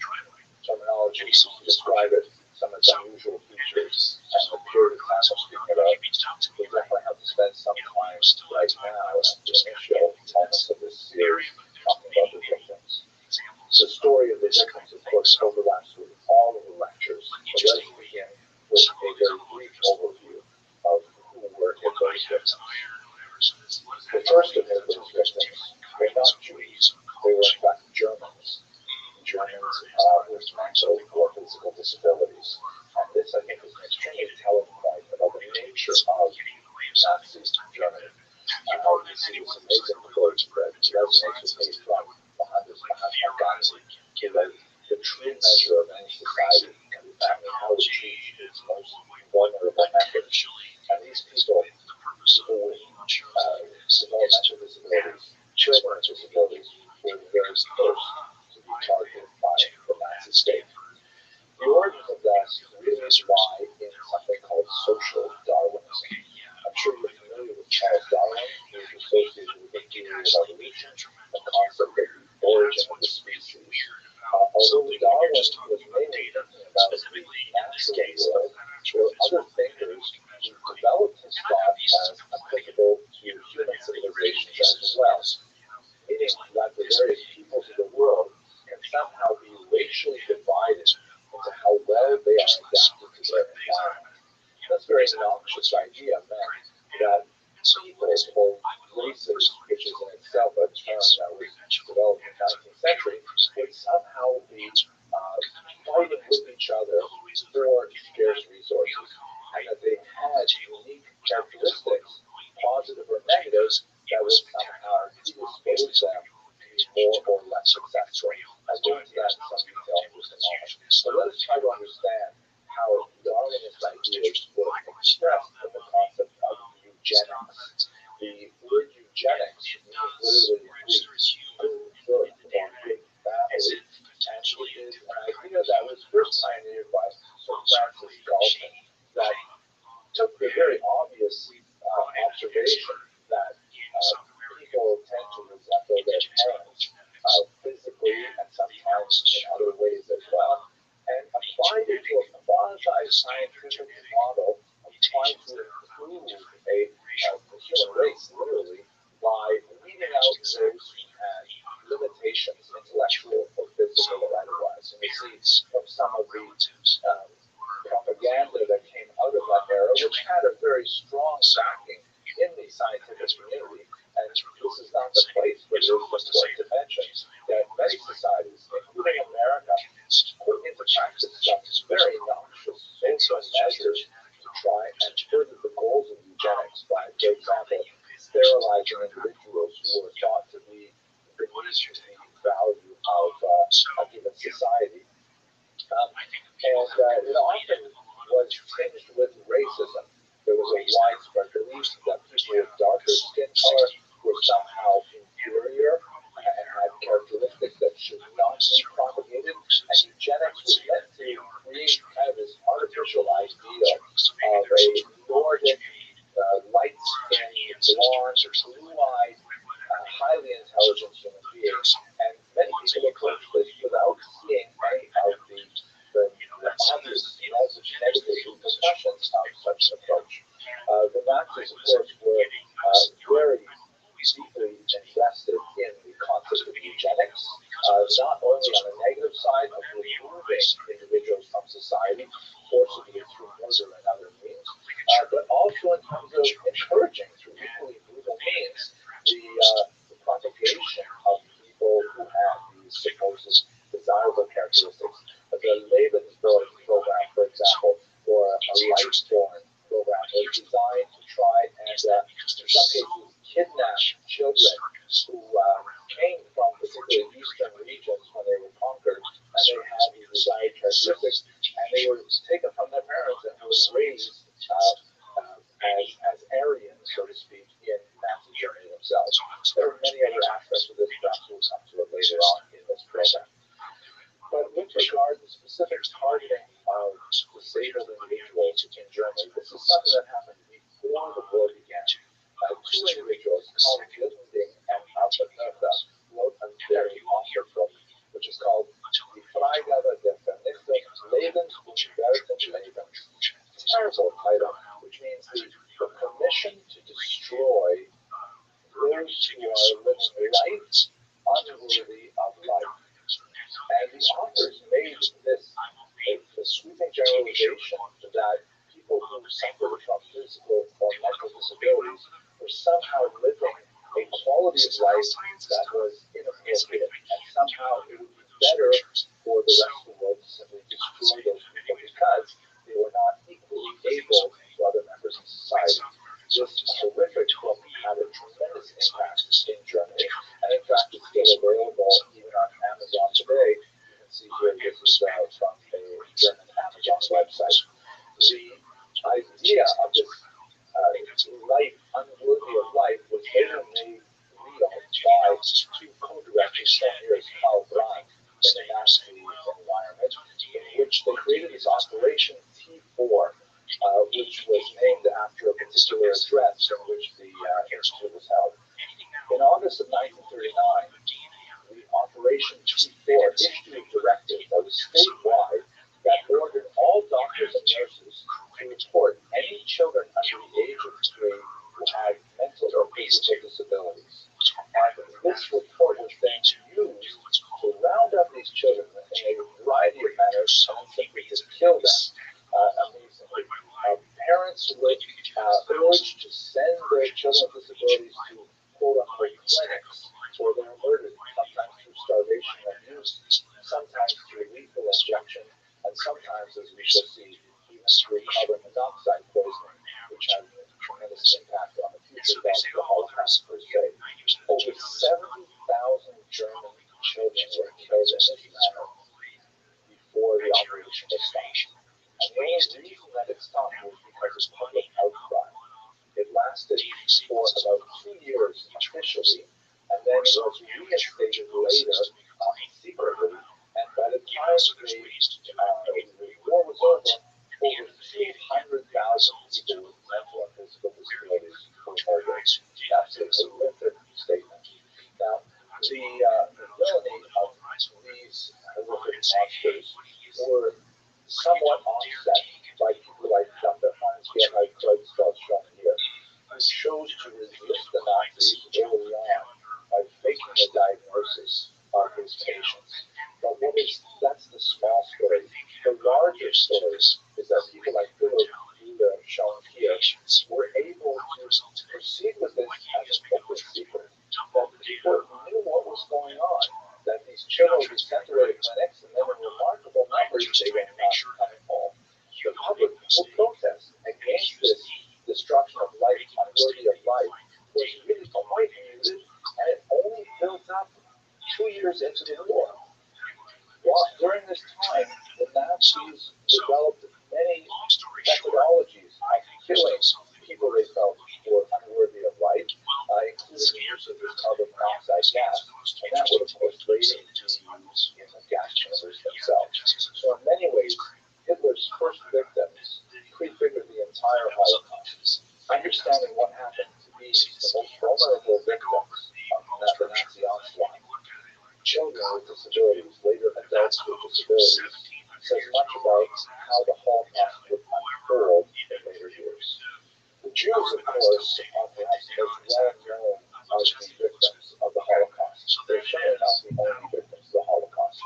terminology to describe it, some of its unusual features, and the period of time we're speaking about, we definitely have to spend some time right now at the initial moments of this series talking about the victims. The story of the victims, of course, overlaps with all of the lectures, so let's begin with a very brief overview of who were Hitler's victims. The first of Hitler's victims were not Jews, they were in fact Germans. Germans with mental or physical disabilities. And this, I think, is an extremely telling point about the nature of Nazi Germany. We see this amazing quote that resonates with me from Mahatma Gandhi, that the true measure of any society can be found in how it treats its most vulnerable members. And these people who with developmental disabilities, children with disabilities, were very close to be targeted by the Nazi state. The origins of that really lie in something called social Darwinism. I'm sure you're familiar with Charles Darwin, who is associated with the theory of evolution, the concept of the origin of the species. Although Darwin was mainly thinking about the natural world, there were other thinkers who developed his thought as applicable to human civilizations as well, meaning that the various peoples of the world can somehow be racially divided into how well they are adapted to their environment. That's a very noxious idea, meant that peoples or races, which is in itself a term that was developed in the 19th century, would somehow be fighting with each other for scarce resources, and that they had unique characteristics, positive or negative, that would somehow predispose them to be more or less successful. I'll go into that in some detail in just a moment. But let us try to understand how Darwinist ideas were expressed in the concept of eugenics. The word eugenics means literally good birth or good family, and it is an idea that was first pioneered by Sir Francis Galton that took the very obvious observation that people tend to resemble their parents physically and sometimes in other ways as well, and applied it to a scientific model of trying to improve the human race, literally, by weeding out those who had limitations, intellectual or physical or otherwise. And we see from some of the propaganda that came out of that era, which had a very strong backing in the scientific community. And this is not the place, but it is important to mention that many societies, including America, put into practice some very noxious social measures to try and further the goals of eugenics by, for example, sterilizing individuals who were thought to be beneath the value of a given society. And it often was tinged with racism. There was a widespread belief that people with darker skin color were somehow inferior and had characteristics that should not be propagated. And eugenics was meant to create kind of this artificial ideal of a Nordic, light-skinned, blonde, blue-eyed, highly intelligent human being. And many people approached this without seeing any of the obvious negative repercussions of such an approach. The Nazis, of course, were very deeply invested in the concept of eugenics, not only on the negative side of removing individuals from society, forcibly through murder and other means, but also in terms of encouraging, through equally brutal means, the propagation of people who have these supposed desirable characteristics. The Lebensborn program, for example, or a Lightborn program, was designed to try and, in some cases, kidnap children who came from particularly eastern regions when they were conquered, and they had these desired characteristics, and they were taken from their parents and were raised as Aryans, so to speak, in Nazi Germany themselves. There are many other aspects of this, perhaps we'll come to it later on in this program. But with regard to specific targeting of disabled individuals in Germany, this is something that happened before the war began. Two individuals, called Gilding and Alpenhofer, wrote a very awesome book, which is called Die Freigabe der Vernichtung Lebens und Weltenlebens. Terrible title, which means the permission to destroy those who are living life unworthy of life. And the authors made this a sweeping generalization that people who suffered from physical or mental disabilities were somehow living a quality of life that was inappropriate, and somehow it would be better for the rest of the world to simply destroy those people because they were not equally able to other members of society. This horrific book had a tremendous impact in Germany, and in fact it's still available even on Amazon today. You can see here this is from a German Amazon website. The idea of this life unworthy of life was later made real by two co-directors 10 years, Karl Brandt, in the Nazi environment, in which they created this Operation T4, which was named after a particular address in which the institute was held. In August of 1939, the Operation T4 issued a directive that was statewide that ordered all doctors and nurses to report any children under the age of 3 who had mental or physical disabilities. And this report was then used to round up these children in a variety of manners and simply to kill them. Amazingly. Parents were urged to send their children with disabilities to quote-unquote clinics where they were murdered, sometimes through starvation and abuse, sometimes through lethal injection, and sometimes, as we shall see, even through carbon monoxide poisoning, which has a tremendous impact on the future death of the Holocaust per se. Over 70,000 German children were killed in this manner before the operation was stopped. And the only reason that it stopped was because of public outcry. It lasted for about 2 years officially, and then it was reinstated later secretly. And by the time the war was over, over 200,000 people with mental and physical disabilities were murdered. That's a horrific statement. Now, the villainy of these horrific monsters were somewhat offset by get Rothschild'S shown here, who chose to resist the Nazis early on by faking a diagnosis of his patients. But that's the small story. The larger story is that people like Philip, who are shown here, were able to proceed with this as a corporate secret. That people knew what was going on, that these children were sent away to clinics, and then in remarkable numbers they went not coming home. The public will protest against this destruction of life, unworthy of life, was really quite muted, and it only built up 2 years into the war. Well, during this time, the Nazis developed many methodologies of killing people they felt were unworthy of life, including the use of this carbon monoxide gas, and that would, of course, later be used in the gas chambers themselves. So in many ways, Hitler's first victims prefigured the entire Holocaust. Understanding what happened to these, the most vulnerable victims of the Nazi onslaught, children with disabilities, later adults with disabilities, says much about how the Holocaust would unfold in later years. The Jews, of course, are perhaps the most well-known of the victims of the Holocaust. They're certainly not the only victims of the Holocaust.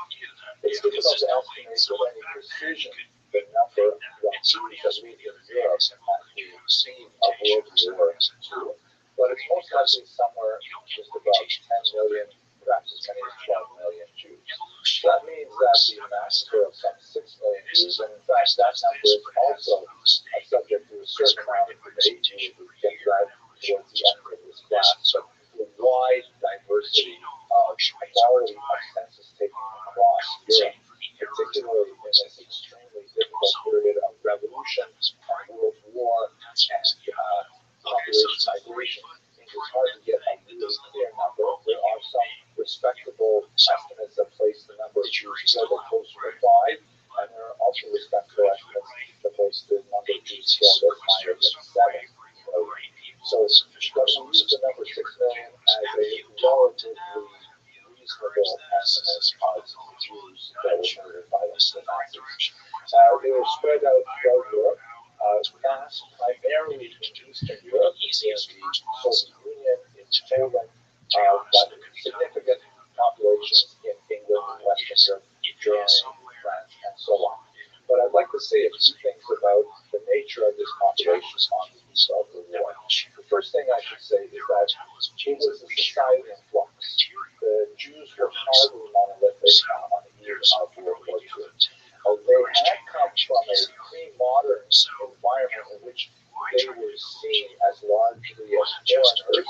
It's difficult to estimate with any precision the number of Jews that lived in Europe at the scene of World War II, but it's most likely somewhere just about 10 million, perhaps as many as 12 million Jews. So that means that the massacre of some 6 million Jews, and in fact that number is also subject to a certain amount of debate. We will get to that towards the end of this class, but the wide diversity of quality of census taking across Europe, particularly in this extremely difficult period of revolution and world war and population migration, means it's hard to get a really clear number. There are some respectable estimates that place the number of Jews killed at closer to 5, and there are also respectable estimates that place the number of Jews killed at higher than 7 million. So let's use the number 6 million as a relatively reasonable estimate of Jews that were murdered by the Nazis. They were spread out throughout Europe, massed primarily in Eastern Europe, in the Soviet Union, in Poland, but significant populations in England, Western Europe, Germany, France, and so on. But I'd like to say a few things about the nature of this population on the eve of the war. The first thing I should say is that it was a society in flux. The Jews were hardly monolithic on the eve of World War II. They had come from a pre-modern environment in which they were seen as largely as foreigners,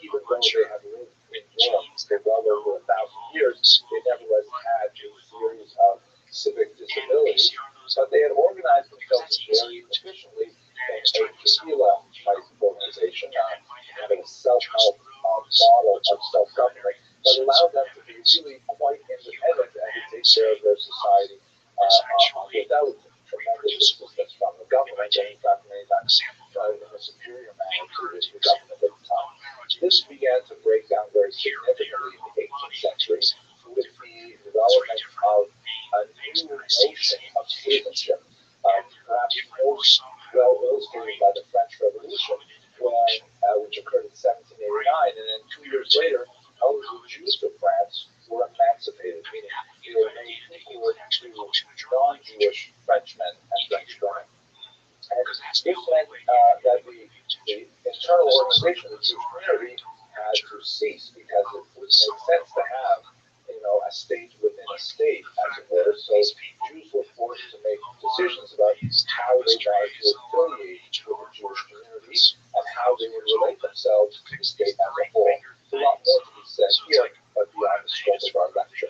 even though they had lived in Europe for well over 1,000 years. They nevertheless had a series of civic disabilities, but they had organized themselves very efficiently in a Tehillah type organization, having a self-help model of self-government that allowed them to be really quite independent and to take care of their society without tremendous assistance from the government, and in fact many times in a superior manner to the government at the time. This began to break down very significantly in the 18th century with the development of a new notion of citizenship, perhaps most well illustrated by the French Revolution, which occurred in 1789, and then 2 years later, all of the Jews of France were emancipated, meaning they were made equal to non-Jewish Frenchmen and French women. And this meant that the internal organization of the Jewish community had to cease, because it wouldn't make sense to have, a state within a state, as it were. So Jews were forced to make decisions about how they wanted to affiliate with the Jewish community and how they would relate themselves to the state as a whole. There's a lot more to be said here, but beyond the scope of our lecture.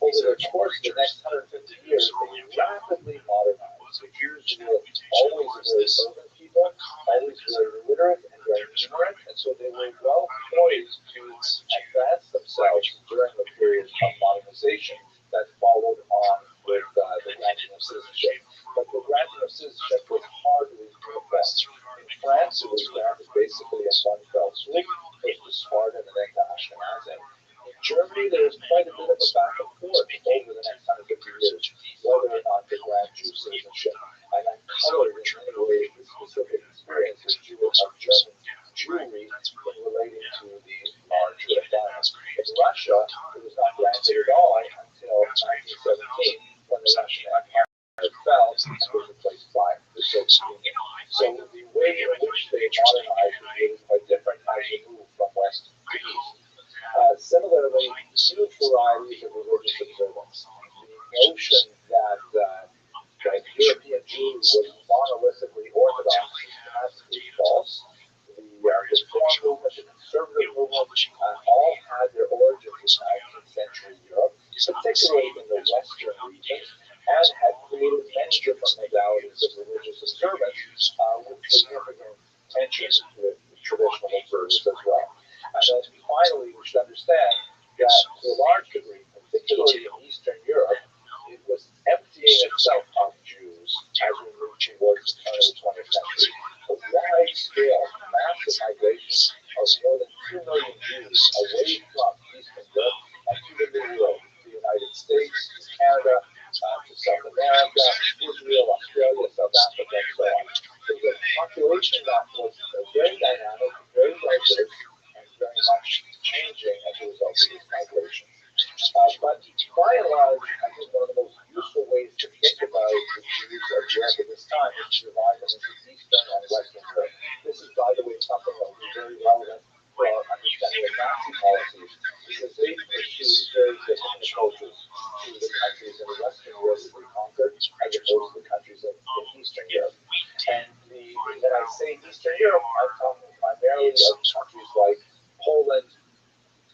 Over the course of the next 150 years, they rapidly modernized. The Jews were always very urban people, always very literate and very numerate, and so they were well poised to advance themselves during the period of modernization that followed on with the granting of citizenship. But the granting of citizenship was hardly uniform. In France, it was granted basically in one fell swoop, first to Spartan and then to Ashkenazim. In Germany, there was quite a bit of a back and forth over the next 150 years, whether or not to grant Jew citizenship. And I'm colored in many ways the specific experience of German Jewry in relating to the larger events. In Russia, it was not granted at all until 1917, when the Russian Empire fell and was replaced by the Soviet Union. So the way in which they modernized was really quite different as you move from west to east. Similarly, huge varieties of religious observance. The notion that European Jew was monolithically Orthodox is absolutely false. The Reform movement, the conservative movement, all had their origins in 19th century Europe, particularly in the western regions, and had created many different modalities of religious observance with significant tensions with traditional observers as well. And then finally, we should understand that to a large degree, particularly in Eastern Europe, it was emptying itself of Jews as we moved towards the turn of the 20th century. A wide-scale, massive migration of more than 2 million Jews away from Eastern Europe and to the New World, the United States, to Canada, to South America, Israel, Australia, South Africa, and so on. So the population that was very dynamic, very diverse, and very much changing as a result of these migrations. But by and large, I think one of the most useful ways to think about the Jews of Europe at this time is to divide them into Eastern and Western Europe. This is, by the way, something that will be very relevant for our understanding of Nazi policies, because they pursued very different approaches to the countries in Western Europe that they conquered, as opposed to the countries in Eastern Europe. And when I say Eastern Europe, I'm talking primarily of countries like Poland,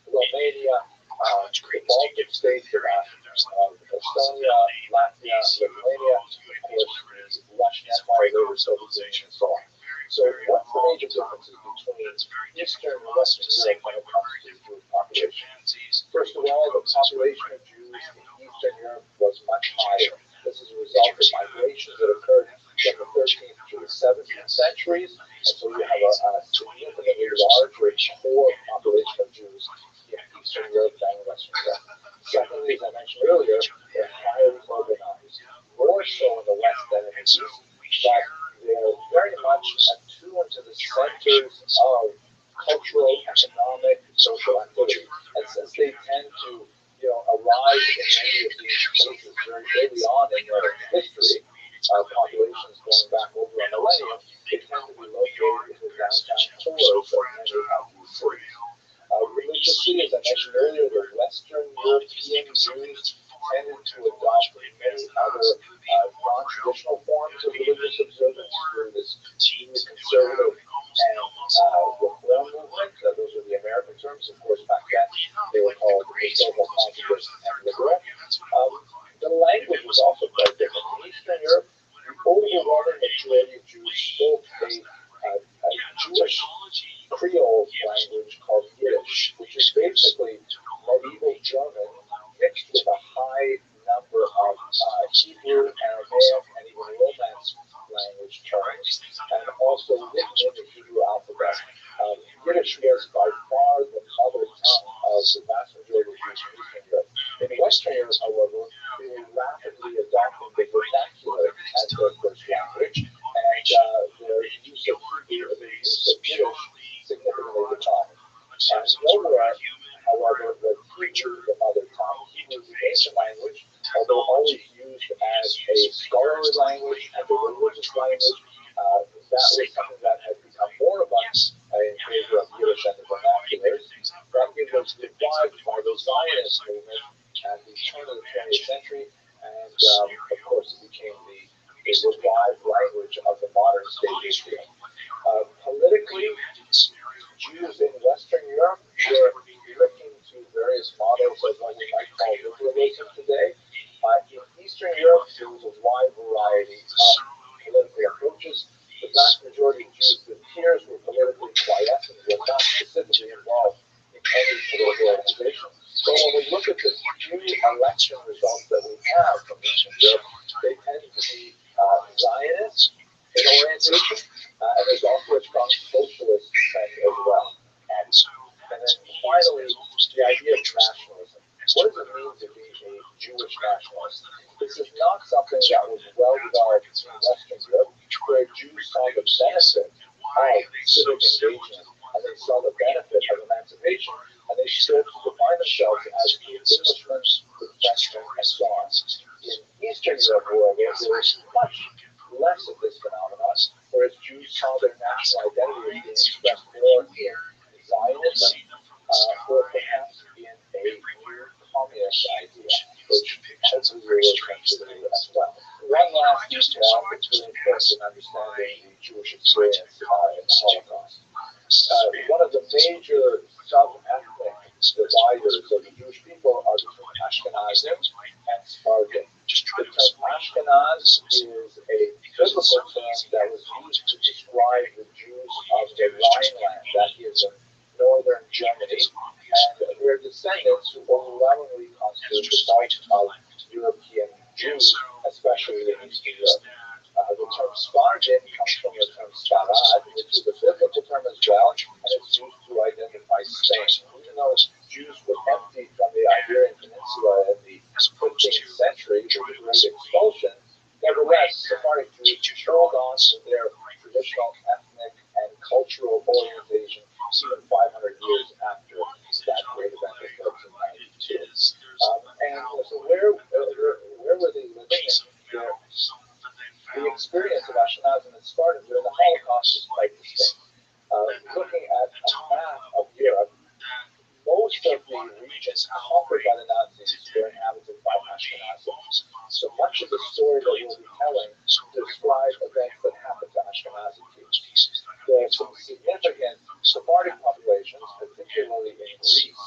Romania, the Baltic states, Estonia, Latvia, Lithuania, of course, the Russian Empire, the Soviet Union, and so on. So what's the major differences between Eastern and Western Europe when it comes to the Jewish population? First of all, the population of Jews in Eastern Europe was much higher. This is a result of migrations that occurred from the 13th to the 17th centuries, and so you have a significantly larger core population of Jews in Eastern Europe than in Western Europe. Secondly, as I mentioned earlier, they're highly organized, more so in the West than in the East, but they're very much attuned to the centers of cultural, economic, social activity. And since they tend to arrive in many of these places very early on in their history, populations going back over a millennium, they tend to be located in the downtown cores of many of these cities. Religiously, as I mentioned earlier, the Western European Jews tended to adopt many other non-traditional forms of religious observance through this conservative and reform movement. Those are the American terms. Of course, back then they were called social positivist and liberal. The language was also quite different. In Eastern Europe, the overwhelming majority of Jews spoke a Jewish Creole language called Yiddish, which is basically medieval German mixed with a high number of Hebrew, Aramaic, and even Romance language terms, and also written in the Hebrew alphabet. Yiddish was by far the mother tongue of the vast majority of Jews in Eastern Europe. In Western Europe, however, they were rapidly adopting the vernacular as their first language, and their use of Yiddish significantly declined. And nowhere, however, was Hebrew the mother tongue. Hebrew was the ancient language, although always used as a scholarly language and a religious language. That was something that had become more abundant in favor of Yiddish and the vernaculars. But it was revived by the Zionist movement at the turn of the 20th century, and of course it became the revived language of the modern state Israel. Politically, Jews in Western Europe were looking to various models of what we might call liberalism today. In Eastern Europe, there was a wide variety of political approaches. The vast majority of Jews with peers were politically quiescent, were not specifically involved in any political organization. So when we look at the few election results that we have from Eastern Europe, they tend to be Zionist in orientation, and there's also a strong socialist trend as well. And then finally, the idea of nationalism. What does it mean to be a Jewish nationalist? This is not something that was well developed in Western Europe. where Jews saw the benefit of civic engagement and they saw the benefit of emancipation, and they strove to define themselves as Englishmen with Frenchmen and so on. In Eastern Europe, however, there was much less of this phenomenon, whereas Jews saw their national identity as being expressed more in Zionism, or perhaps in a new communist idea, which hopefully we will consider as well. One last detail that's really important in understanding the Jewish experience in the Holocaust. One of the major sub-ethnic dividers of the Jewish people are between Ashkenazim and Sephardim. The term Ashkenaz is a biblical term that was used to describe the Jews of the Rhineland, that is in northern Germany, and their descendants who overwhelmingly constitute the bulk of European Jews, especially in Eastern Europe. The term Sephardim comes from the term Sfarad, which is a biblical term as well, and it's used to identify Spain. Even though Jews were emptied from the Iberian Peninsula in the 15th century with the Great Expulsion, nevertheless, Sephardic Jews held on to their traditional ethnic and cultural orientation even 500 years after that great event of 1392. And so where were they living? The experience of Ashkenazim and Spartan during the Holocaust is quite distinct. Looking at a map of Europe, most of the regions conquered by the Nazis were inhabited by Ashkenazim. So much of the story that we'll be telling describe events that happened to Ashkenazi Jews. There are some significant Sephardic populations, particularly in Greece,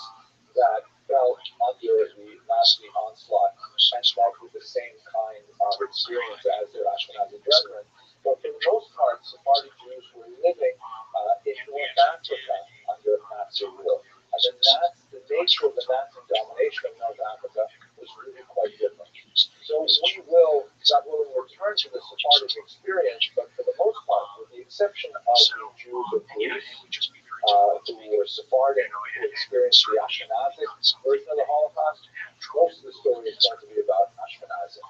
that fell under the Nazi onslaught and met with the same kind of experience as their Ashkenazi brethren. But for the most part, Sephardic Jews were living in North Africa under Nazi rule. And the nature of the Nazi domination of North Africa was really quite different. So we will, God willing, return to the Sephardic experience, but for the most part, with the exception of the Jews of Greece, who were Sephardic, who experienced the Ashkenazic version of the Holocaust, most of the story is going to be about Ashkenazim.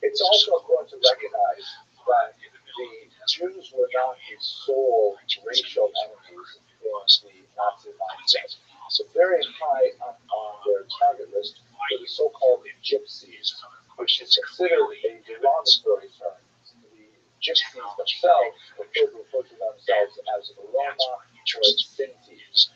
It's also important to recognize that the Jews were not the sole racial enemies in the Nazi mindset. So very high up on their target list were the so-called gypsies, which is considered a derogatory term. The gypsies themselves refer to themselves as Roma or Sintis.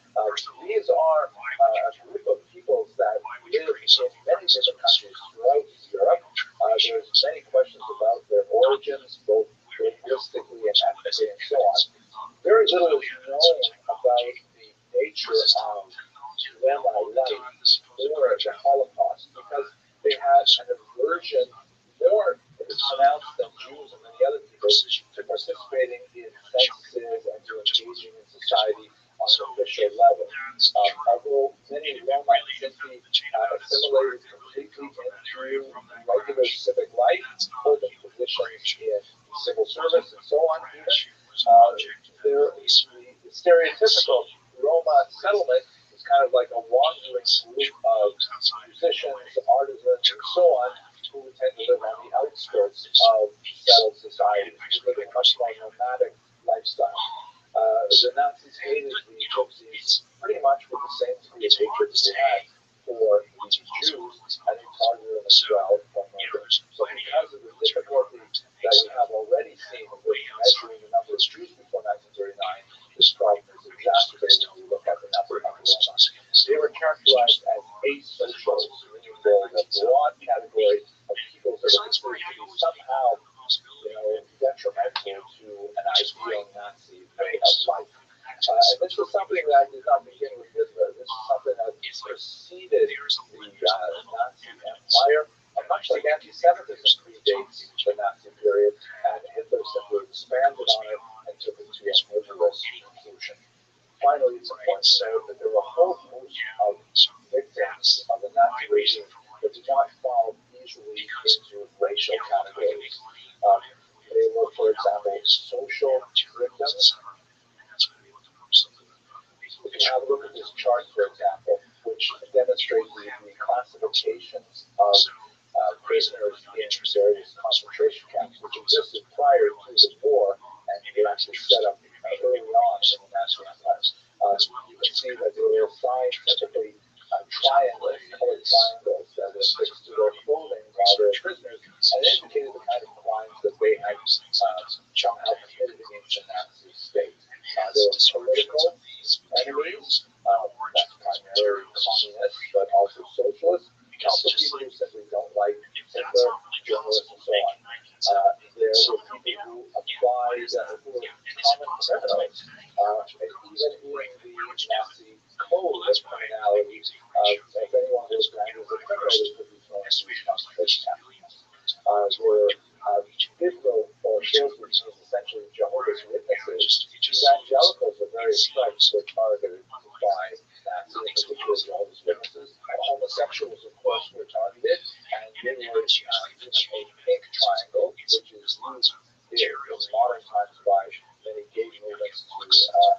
These are a group of peoples that live in many different countries throughout Europe. There's many questions about their origins, both linguistically and ethnically and so on. Very little is known about the nature of Roma life before the Holocaust, because they had an aversion more pronounced than Jews and many other people to participating in censuses and to engaging in society on an official level. Although many Roma and Sinti assimilated completely into regular civic life, holding positions in civil service and so on, the stereotypical Roma settlement is kind of like a wandering group of musicians, artisans, and so on, who tend to live on the outskirts of settled society, living much more nomadic lifestyle. The Nazis hated the Gypsies pretty much with the same degree of hatred that they had for the Jews, and they targeted them as well from murder. So because of the difficulty that we have already seen with measuring the number of Jews before 1939, this problem is exacerbated when we look at the number of Roma. They were characterized as asocial, meaning they're the broad category of people that are considered to be somehow, detrimental to an ideal Nazi way of life. And this was something that did not begin with Hitler. This is something that preceded the Nazi Empire, and much like anti-Semitism predates the Nazi period, and Hitler simply expanded on it and took it to a murderous conclusion. Finally, it's important to note that there were a whole host of victims of the Nazi regime that did not fall easily into racial categories. They were, for example, social victims. If you have a look at this chart, for example, which demonstrates the classifications of prisoners in various concentration camps, which existed prior to the war, and they actually set up early on in the Nazi Empire. You can see that they were assigned typically triangles, colored triangles that were fixed to their clothing while they were prisoners, and it indicated the kind of crimes that they had somehow committed against the Nazi state. There were political enemies, that's primarily communists, but also socialists, and also people who simply don't like Hitler, journalists, and so on. There were people who applied, who were common criminals, even in the Nazi code of criminality. If anyone was branded as a criminal, they could be thrown into these concentration camps. Were Israel or those which is essentially Jehovah's Witnesses. Evangelicals of various stripes were targeted by Nazis, in particular Jehovah's Witnesses. Homosexuals, of course, were targeted, and they were given a pink triangle, which is used here in modern times by many gay movements to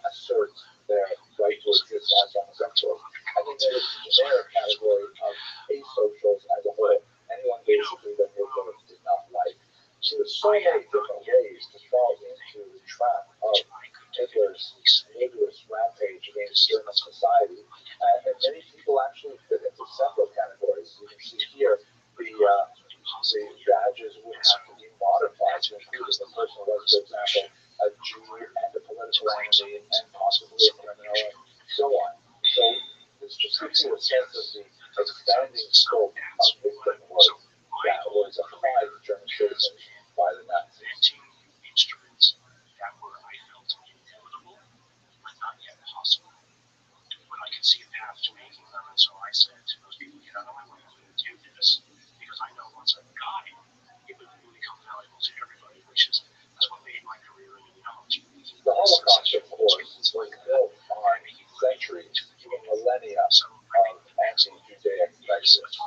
assert their right to exist as homosexuals. And then there is the generic category of asocials as a whole, anyone basically that Hitler did not like. So there's so many different ways to fall into the trap of Hitler's murderous rampage against German society, and many people actually fit into several categories. You can see here the badges would have to be modified to include if the person was, for example, a Jew and a political enemy and possibly a criminal and so on. So this just gives you a sense of the expanding scope of victimhood that was applied to German citizens by the Nazis. Instruments that were, I felt, inevitable, but not yet possible. But I could see a path to making them, and so I said to those people, get out of my way, I'm going to do this, because I know once I've got it, it would really become valuable to everybody, that's what made my career in immunology. The Holocaust, of course, was built on centuries, even millennia of anti-Judaic prejudice.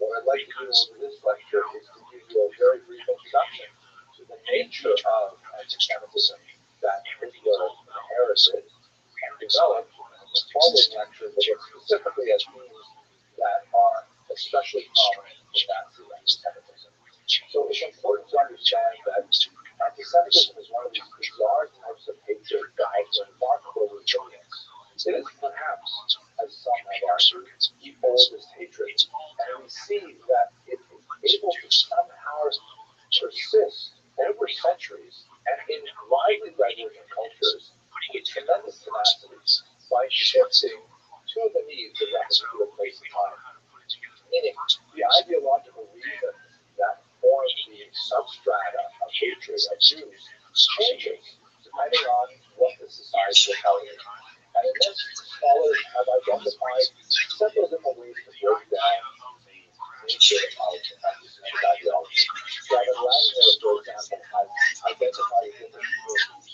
What I'd like to do over this lecture is to give you a very brief introduction to the nature of anti-Semitism that Hitler inherited and developed. In the following lecture, we'll look specifically at themes that are especially prominent in Nazi anti-Semitism. So it's important to understand that anti-Semitism is one of these bizarre types of hatred that has remarkable resilience. It is perhaps, as some have argued, the oldest hatred, and we see that it is able to somehow persist over centuries and in widely divergent cultures with tremendous tenacity by shifting to the needs of that particular place and time. Meaning, the ideological reason that forms the substrata of hatred of Jews changes depending on what the society is telling you. And in this, scholars have identified several different ways to break down the nature of anti-Semitic ideology. Rabbi, for example, has identified a difference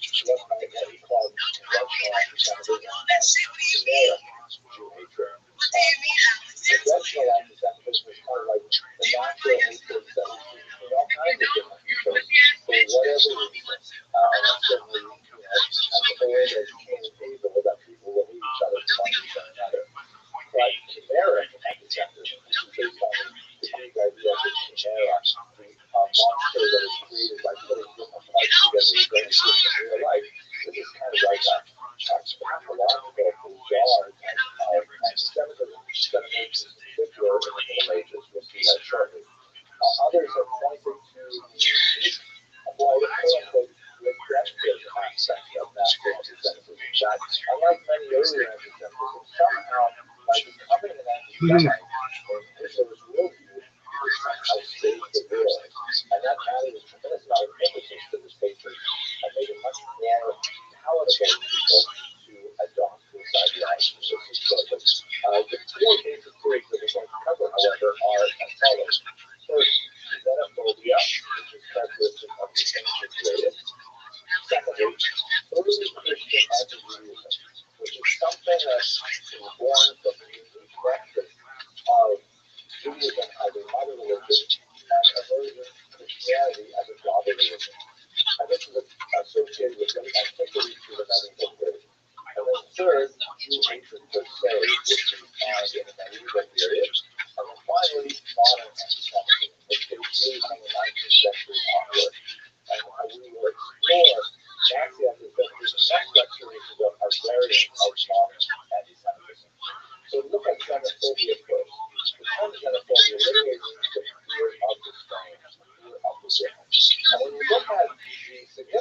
between what he called conventional anti-Semitism and generic Jew hatred. Conventional anti-Semitism is kind of like the natural hatred that we see in all kinds of different people for whatever reason. And certainly, as a whole educated people, that people will hate each other for one reason or another. But generic anti-Semitism, this is based on the Greek idea of the chimera, the monster that is created by putting different parts together to bring it in real life. This is kind of like a pathological, bizarre type of anti-Semitism that emerges in particular in the Middle Ages. We'll see that shortly. Others have pointed to the unique, quote-unquote, redemptive aspect of Nazi anti-Semitism. That, unlike many earlier anti-Semitism, somehow, by becoming an anti-Semite, or Hitler's worldview, he somehow saved the world. And that added a tremendous amount of impetus to this hatred and made it much more palatable to people to adopt this ideology. So this is shortly. The four basic theories that we're going to cover, however, are as follows. First, xenophobia, which is characteristic of the ancient period. Secondly, early Christian anti-Judaism, which is something that is born from the practice of Judaism as a mother religion and emerging Christianity as a daughter religion. And this is associated with the antiquity to the medieval period. And then third, Jew hatred per se, which we find in the medieval period. And then finally, modern anti-Semitism, which dates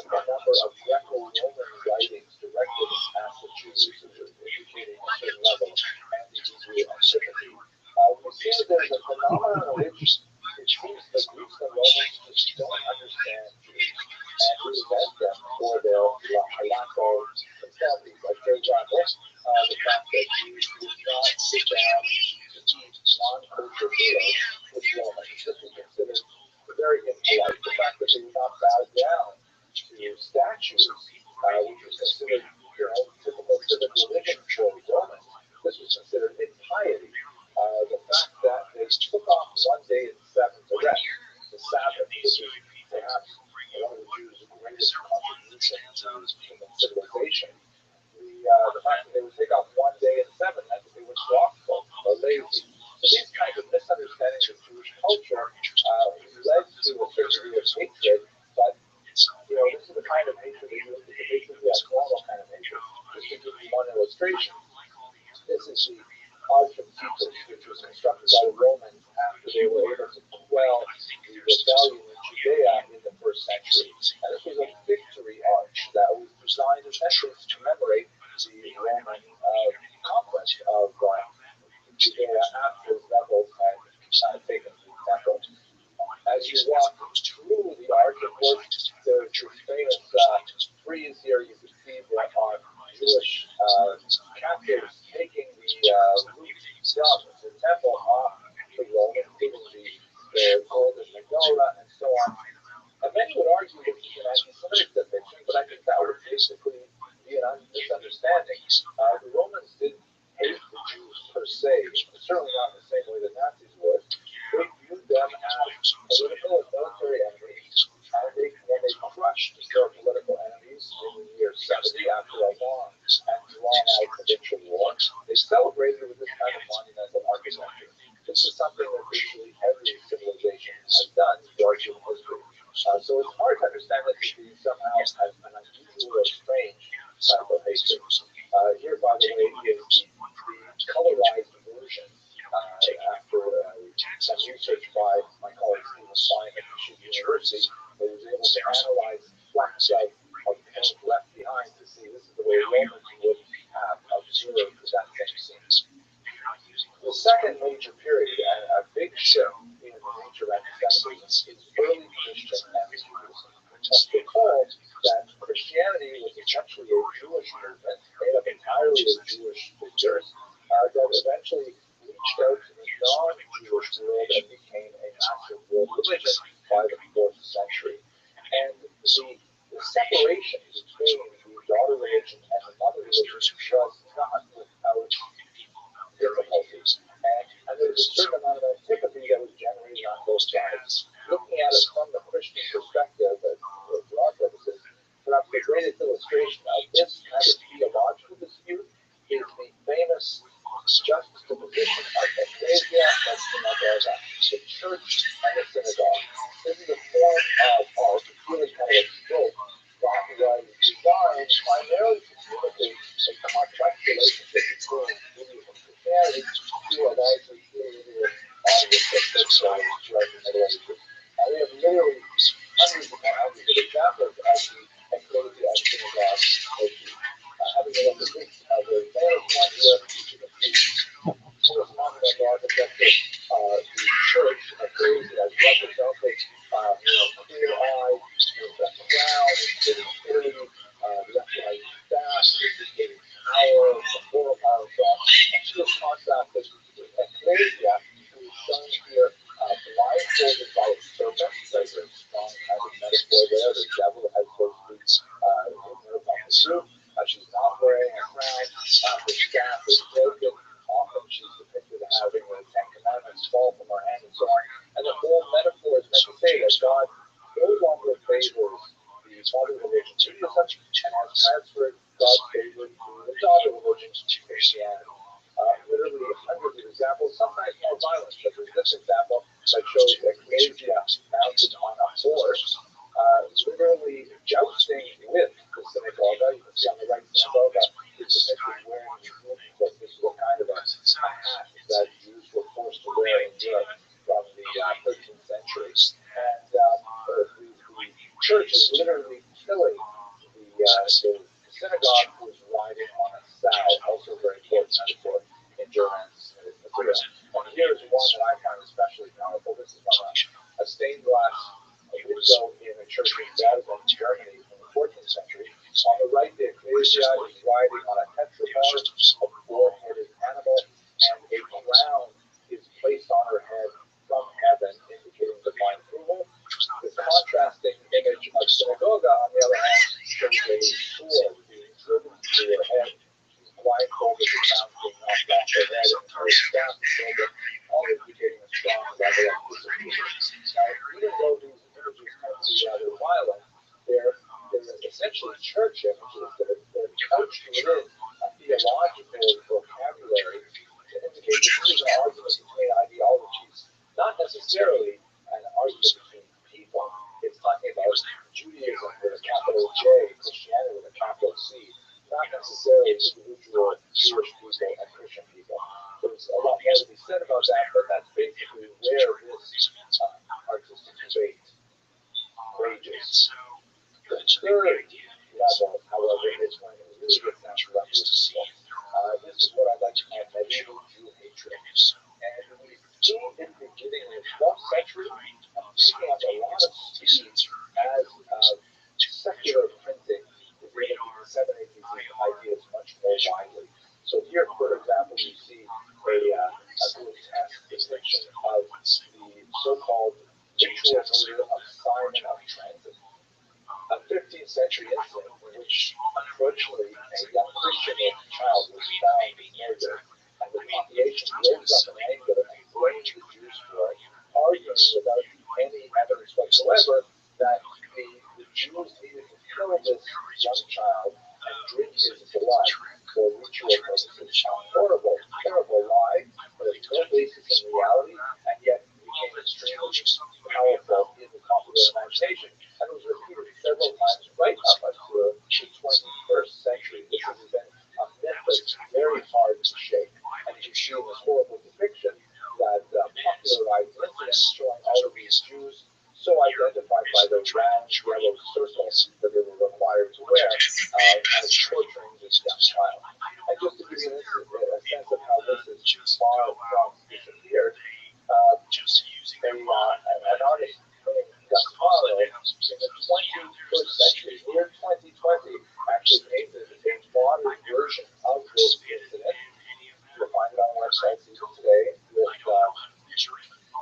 a number of Greco-Roman writings directed at the Jews, indicating a certain level of anti-Hebrew antipathy. We see that there's a phenomenon in which it seems the Greeks and Romans just don't understand Jews and resent them for their halakha conformities. Like, for example, the fact that Jews would not sit down to eat non-kosher meals with Romans. This was considered very impolite. The fact that they would not bow down to statues, which was considered, typical civic religion for the Romans. This was considered impiety. The fact that they took off one day in 7 to rest, the Sabbath, which is perhaps one of the Jews' greatest contributions to human civilization. The fact that they would take off one day in 7 meant that they were slothful or lazy. So these kinds of misunderstandings of Jewish culture led to a certain degree of hatred, but this is the kind of hatred that you look at, basically a normal kind of hatred. Just to give you one illustration, this is the Arch of Titus, which was constructed by the Romans after they were able to quell the rebellion in Judea in the 1st century. And this was a victory arch that was designed essentially to commemorate the Roman conquest of Judea after the rebels had taken the temple. As you walk through the arch, of course, there's this famous frieze here. You can see there are Jewish captives taking the roof from the temple off the Roman, including the golden menorah and so on. And many would argue that this is an anti-Semitic depiction, but I think that would basically be a misunderstanding. The Romans didn't hate the Jews per se, certainly not in the same way the Nazis would. They viewed them as political and military enemies, and when they crushed their political enemies in the year 70 after a long and drawn-out provincial war, they celebrated with this kind of monumental architecture. This is something that virtually every civilization has done throughout human history. So it's hard to understand that to be somehow as an unusual or strange type of hatred. Here, by the way, is the colorized version after some research by my colleague Stephen Stein at Michigan University, who was able to analyze flecks of paint left behind to see this is the way Romans would have observed that same scene. The second major period, and a big shift in the nature of anti-Semitism, is early Christian anti-Judaism. Let's recall that Christianity was essentially a Jewish movement made up entirely of Jewish figures that eventually reached out to the non-Jewish world and became a massive world religion by the 4th century. And the separation between the daughter religion and the mother religion was not without difficulties. And there was a certain amount of antipathy that was generated on both sides. Looking at it from the Christian perspective, for our purposes, perhaps the greatest illustration of this kind of theological dispute is the famous juxtaposition of ecclesia and synagoga, the church and the synagogue. This is a form of art, really kind of a stroke, that was designed primarily to communicate a complex relationship between Judaism and Christianity to a largely illiterate audience of Christians throughout the Middle Ages. We have literally hundreds and hundreds of examples of the ecclesia and synagogue issue. Having a look at this, the famous one here, you can see this monumental architecture, the church ecclesia as represented, clear eyes, with a crown, with purity, the upright staff, indicating power, the moral power of God. And to this contrast, this ecclesia, who is shown here, blindfolded by a serpent, there's a strong kind of metaphor there, the devil has those boots in her upon the roof. She's not wearing a crown, her staff is broken. Often she's depicted as having the Ten Commandments fall from her hand and so on. And the whole metaphor is meant to say that God no longer favors the mother religion, Judaism, and has transferred God's favor to the daughter religion, Christianity. Literally hundreds of examples, sometimes more violent, such as this example that shows ecclesia mounted on a horse, literally jousting with the synagogue. You can see on the right synagogue is depicted wearing the uniform, but this is a kind of a hat that Jews were forced to wear in Europe from the 13th century. And the church is literally killing right, the ecclesia is riding on a tetrapod, a four-headed animal, and a crown is placed on her head from heaven, indicating divine approval. The contrasting image of synagogue, on the other hand, shows a sword being driven through her head. She's blindfolded, the crown being knocked off her head, and her staff is over, all indicating a strong level of discipline. Now, even though these images tend to be rather violent, they're essentially church images that are couched within a theological vocabulary to indicate that this is an argument between ideologies, not necessarily an argument between people. It's talking about Judaism with a capital J, Christianity with a capital C, not necessarily individual Jewish people and Christian people. There's a lot more to be said about that, but that's basically where this artistic debate rages. The third level, however, is when it really gets down to level of people. This is what I like to call medieval Jew hatred. And we see in the beginning of the 12th century, picking up a lot of steam as secular printing is able to disseminate these ideas much more widely. So here, for example, you see a grotesque depiction of the so-called ritual murder of Simon of Trent, a 15th century incident in which, unfortunately, a young Christian child was found murdered, and the population rose up in anger and blamed the Jews for it, arguing without any evidence whatsoever that the Jews needed to kill this young child and drink his blood for ritual purposes. A horrible, terrible lie that has no basis in reality, and yet became extremely powerful in the popular imagination, and was repeated several times right up until the 21st century. This has been a myth that's very hard to shake, and you see in this horrible depiction that popularized incidents showing all of these Jews so identified by the round yellow circles that they were required to wear as torturing this young child. And just to give you a sense of how this is far from disappeared, an artist named Gasparo in the 21st century, year 2020, actually painted a modern version of this incident. You'll find it on websites even today with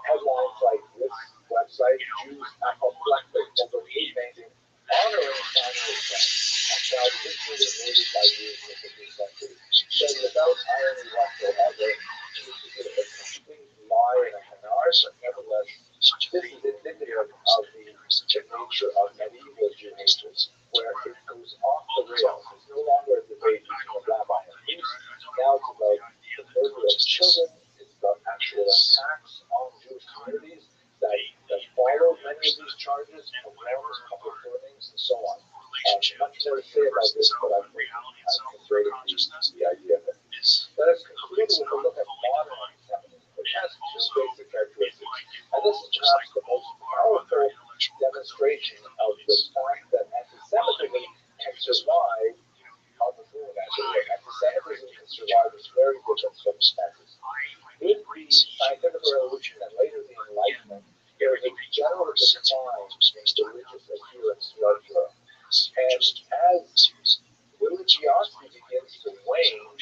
headlines like this website, Jews apoplectic over hate painting, honoring Samuel Trent, a child victimly murdered by Jews in the 15th century. Said without irony whatsoever, this is a complete lie and a canard, but nevertheless, this is indicative of the nature of medieval Jew hatred, where it goes off the rails. It's no longer a debate between a rabbi and a priest. Now it's about the murder of children. It's about actual attacks on Jewish communities that followed many of these charges, pogroms, public burnings, and so on. Much more to say about this, but I've conveyed the idea of it. Let us conclude with a look at modern antisemitism, which has two basic characteristics. And this is perhaps the most powerful demonstration of the fact that antisemitism can survive on the moon, as it were. Antisemitism can survive in very different circumstances. With the scientific revolution and later the Enlightenment, there is a general decline in religious adherence throughout Europe. And as religiosity begins to wane,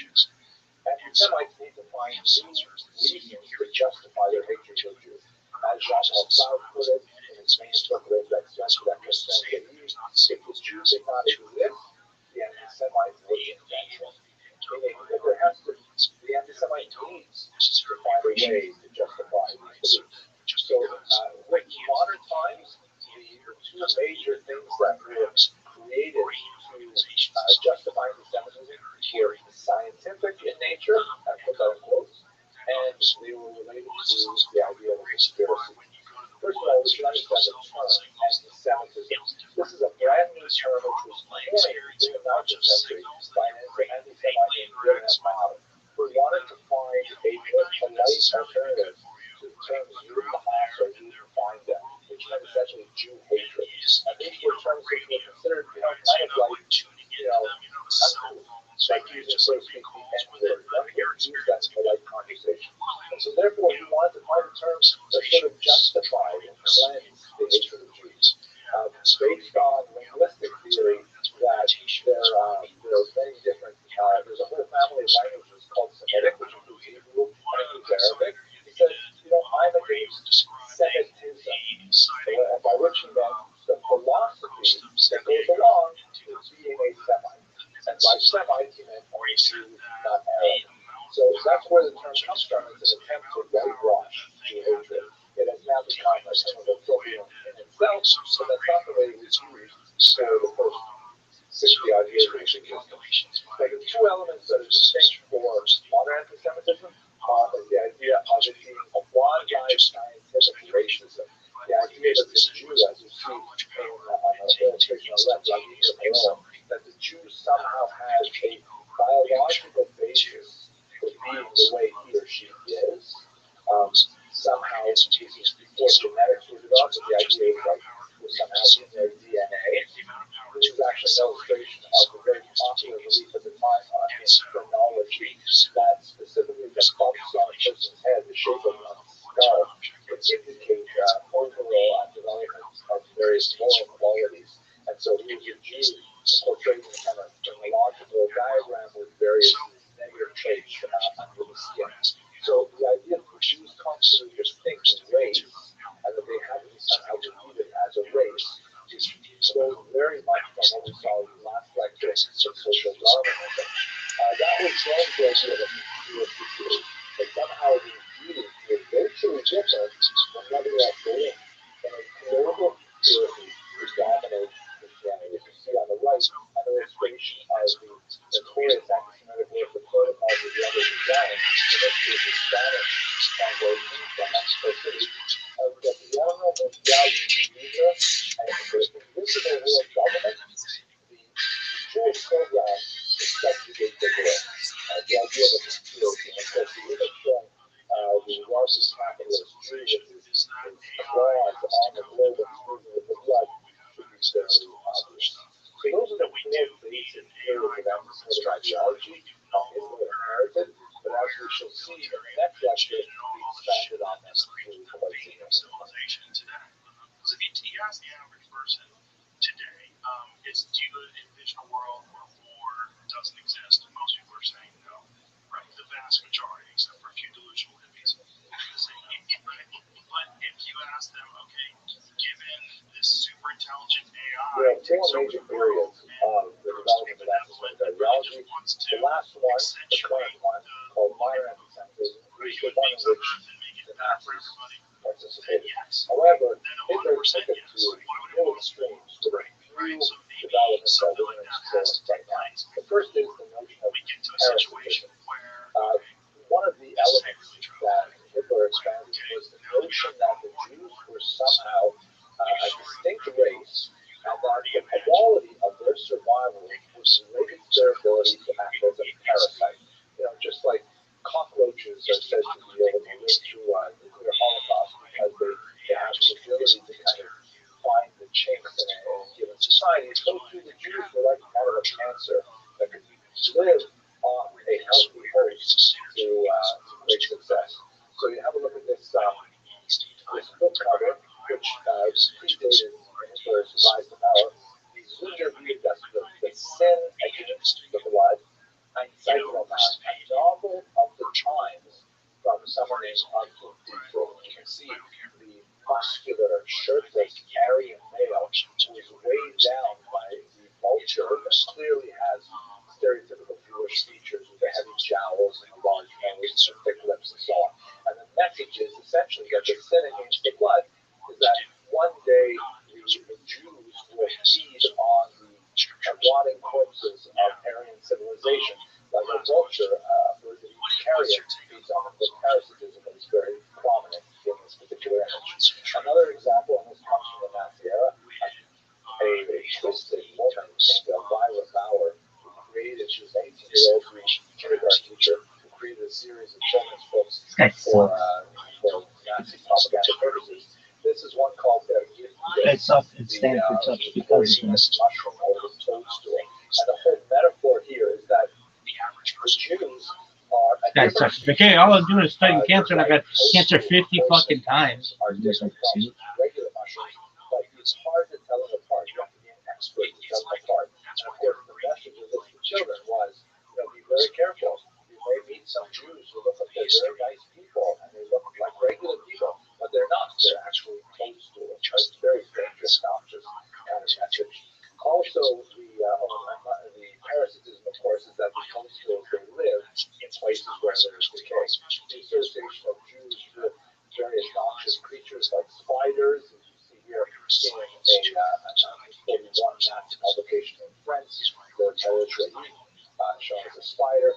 anti-Semites need to find new reasons to justify their hatred for Jews. As Jean-Paul Sartre put it in his famous book, Résurrection de la Christianité, if the Jews did not exist, the anti-Semites would invent one. Meaning that there has to, the anti-Semite needs to find a way to justify these beliefs. So, with modern times, the two major things that were created to justify anti-Semitism were scientific in nature, I put that in quotes, and they were related to the idea of conspiracy. First of all, we should understand the term anti-Semitism. This is a brand new term which was coined in the 19th century by an anti-Semite named William Mahler, who wanted to find a more polite alternative to the terms Jew Hamas or Jew find them, which meant essentially Jew hatred. And these were terms which were considered kind of like, uncool. Like using, so to speak, the N-word. Therefore, use that in polite conversation. And so therefore, he wanted to find a term that sort of justified and cleansed the hatred of Jews. Based on linguistic theory that there and by Semite he meant only Jews, not Arab. So that's where the term comes from. It's an attempt to whitewash Jew hatred. It has now become a term of opprobrium in itself, but that's not the way it was used for the first 60-odd years of its existence. But the two elements that are distinct for modern anti-Semitism is the idea of it being a quasi-scientific racism. The idea that the Jew, as you see in an illustration on the left, that the Jew somehow has a biological basis for being the way he or she is. Somehow, before genetics were developed, the idea is like we're somehow in their DNA. This is actually an illustration of the very popular belief at the time in phrenology that specifically the bumps on a person's head, the shape of a skull, would indicate overall development of various moral qualities. And so he was a Jew portrayed in a kind of phrenological diagram with various negative traits under the skin. So the idea that Jews constantly distinct race and that they have to be somehow treated as a race goes very much from what we saw in the last lecture in social Darwinism. That was one idea of the Jewish history, that somehow the Jews were virtually different from everything else going in a global conspiracy to dominate Christianity. As you see on the right, an illustration of the notorious anti-Semitic work, the protocols of the other design, in this case, the Spanish translation from Mexico City, of the Gobierno Mundial de Vida and the Invisible World Government, the Jewish program to subjugate the world. The idea of a conspiracy, and of course, the image showing the largest capitalist Jew with his claws on the globe and squeezing with the blood should be fairly obvious. So those are the four basic areas of anti-Semitic ideology. Hitler inherited, but as we shall see in the next lecture, we expanded on them really quite significantly. Because if you ask the average person today, do you envision a world where war doesn't exist? Most people are saying no, right? The vast majority, except for a few delusional hippies. But if you ask them, okay, given this super intelligent AI, there are four major areas of the development of anti-Semitic ideology. The last one, the current one, called modern anti-Semitism, is the one in which the Nazis participated. However, Hitler took it to new extremes with a few developments that we're going to explore right now. The first is the notion of parasitism. One of the elements that Hitler expanded was the notion that the Jews were somehow a distinct race, and that the quality of their survival was related to their ability to act as a parasite. Just like cockroaches are said to be able to live through a nuclear holocaust because they have the ability to kind of find the chinks in a given society. So too the Jews were like kind of a cancer that could live on a healthy host to great success. So you have a look at this book cover, which predated Hitler's rise to power. The Zunderbrief, the sin against the blood, ein Zeitroman, a novel of the times from someone named Arthur Dietrich. You can see the muscular, shirtless Aryan male who is weighed down by the vulture that clearly has stereotypical Jewish features with the heavy jowls and the large nose and thick lips and so on. And the message is essentially that the sin against the blood is that one day the Jews will feed on the rotting corpses of Aryan civilization. Like a vulture, bird that eats carrion, feeds on the parasitism that is very prominent in this particular image. Another example, and this comes from the Nazi era, a twisted woman named Elvira Bauer, who created, she was an 18-year-old kindergarten teacher who created a series of children's books for Nazi propaganda purposes. This is one called It's up in Stanford, such because of this. mushroom or the toadstool. And the whole metaphor here is that the Jews are Guys, okay, all I'm doing is studying cancer, and I've got cancer 50 fucking times. Are different from regular mushrooms, but it's hard to tell them apart. You have to be an expert to tell them apart. And of course, the message of this to children was, be very careful. You may meet some Jews who look like they're very nice people, and they look like regular people, but they're not. They're actually toadstools. It's very dangerous, noxious kind of message. Also, the parasitism of coastal as they live in places where there is decay. The association of Jews with various noxious creatures like spiders, as you see here in a 1941 Nazi publication in French, the poetry showing as a spider.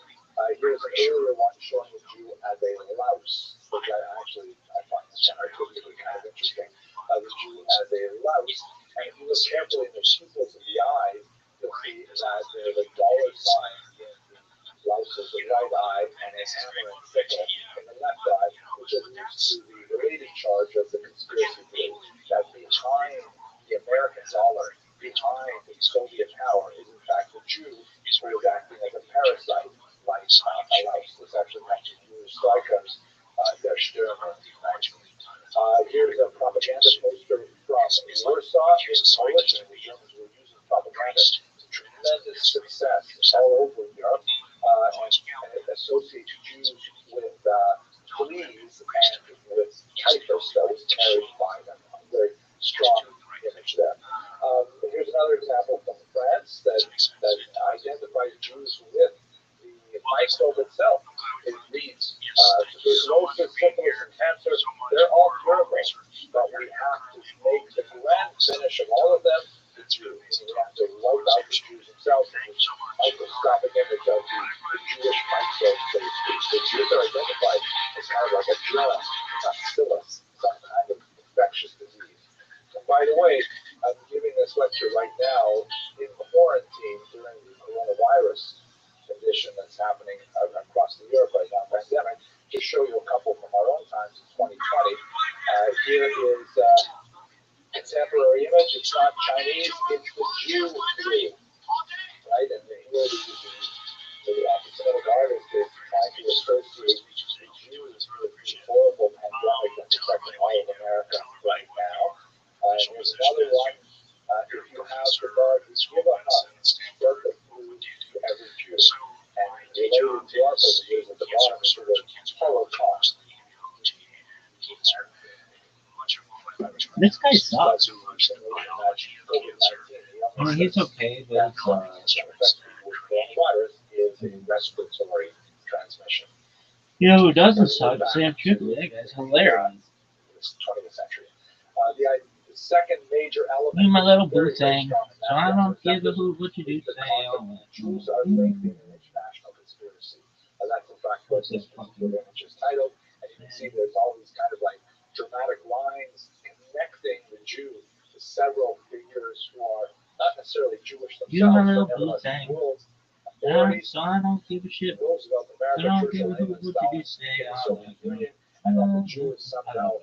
Here's an earlier one showing a Jew as a louse, which I find this kind of artistically kind of interesting. The Jew as a louse. And if you look carefully in the pupils of the eyes, you'll see that there's a dollar sign in the louse's right eye and a hammer and sickle in the left eye, which alludes to the related charge of the conspiracy theory that behind the American dollar, behind the Soviet power, is in fact the Jew who is acting as a parasite, like a louse. This actually comes from Jewish strikers, Der Stürmer. Here's a propaganda poster from Warsaw in Polish, and the Germans were using propaganda to tremendous success all over Europe, and it associates Jews with fleas and with typhus that was carried by them. A very strong image there. Here's another example from France that identifies Jews with the microbe itself. It reads, tuberculosis, syphilis, and cancer, they're all curable, but we have to make the grand finish of all of them the Jews. We have to wipe out the Jews themselves in this microscopic image of the Jewish microbe, so to speak. The Jews are identified as kind of like a germ, a bacillus, some kind of infectious disease. And by the way, I'm giving this lecture right now in quarantine during the coronavirus condition that's happening across the Europe right now, pandemic, to show you a couple from our own times in 2020. Here is a contemporary image. It's not Chinese, it's the Jew flu, right? And here the anti-Semitic artist is trying to associate the Jews with the horrible pandemic that's affecting all of America right now. Here's another one. If you have the bug, give a hug, spread the flu to every Jew. And related to our purposes at the bottom is the Holocaust. This guy sucks. I mean, he's okay, but coronavirus is a respiratory transmission. you know who doesn't suck? Sam Tripoli. That guy's hilarious. This 20th century. The second major element. Look at my little blue thing. So I don't give a hoot what you do say. Jews are linked in an international conspiracy. That's in fact what this particular image is titled. And you can see there's all these kind of like dramatic lines connecting the Jew to several figures who are not necessarily Jewish themselves. You know my little blue thing. So I don't give a shit. Roosevelt, I don't give a America, hoot what you do say. Soviet Union, and the Jews somehow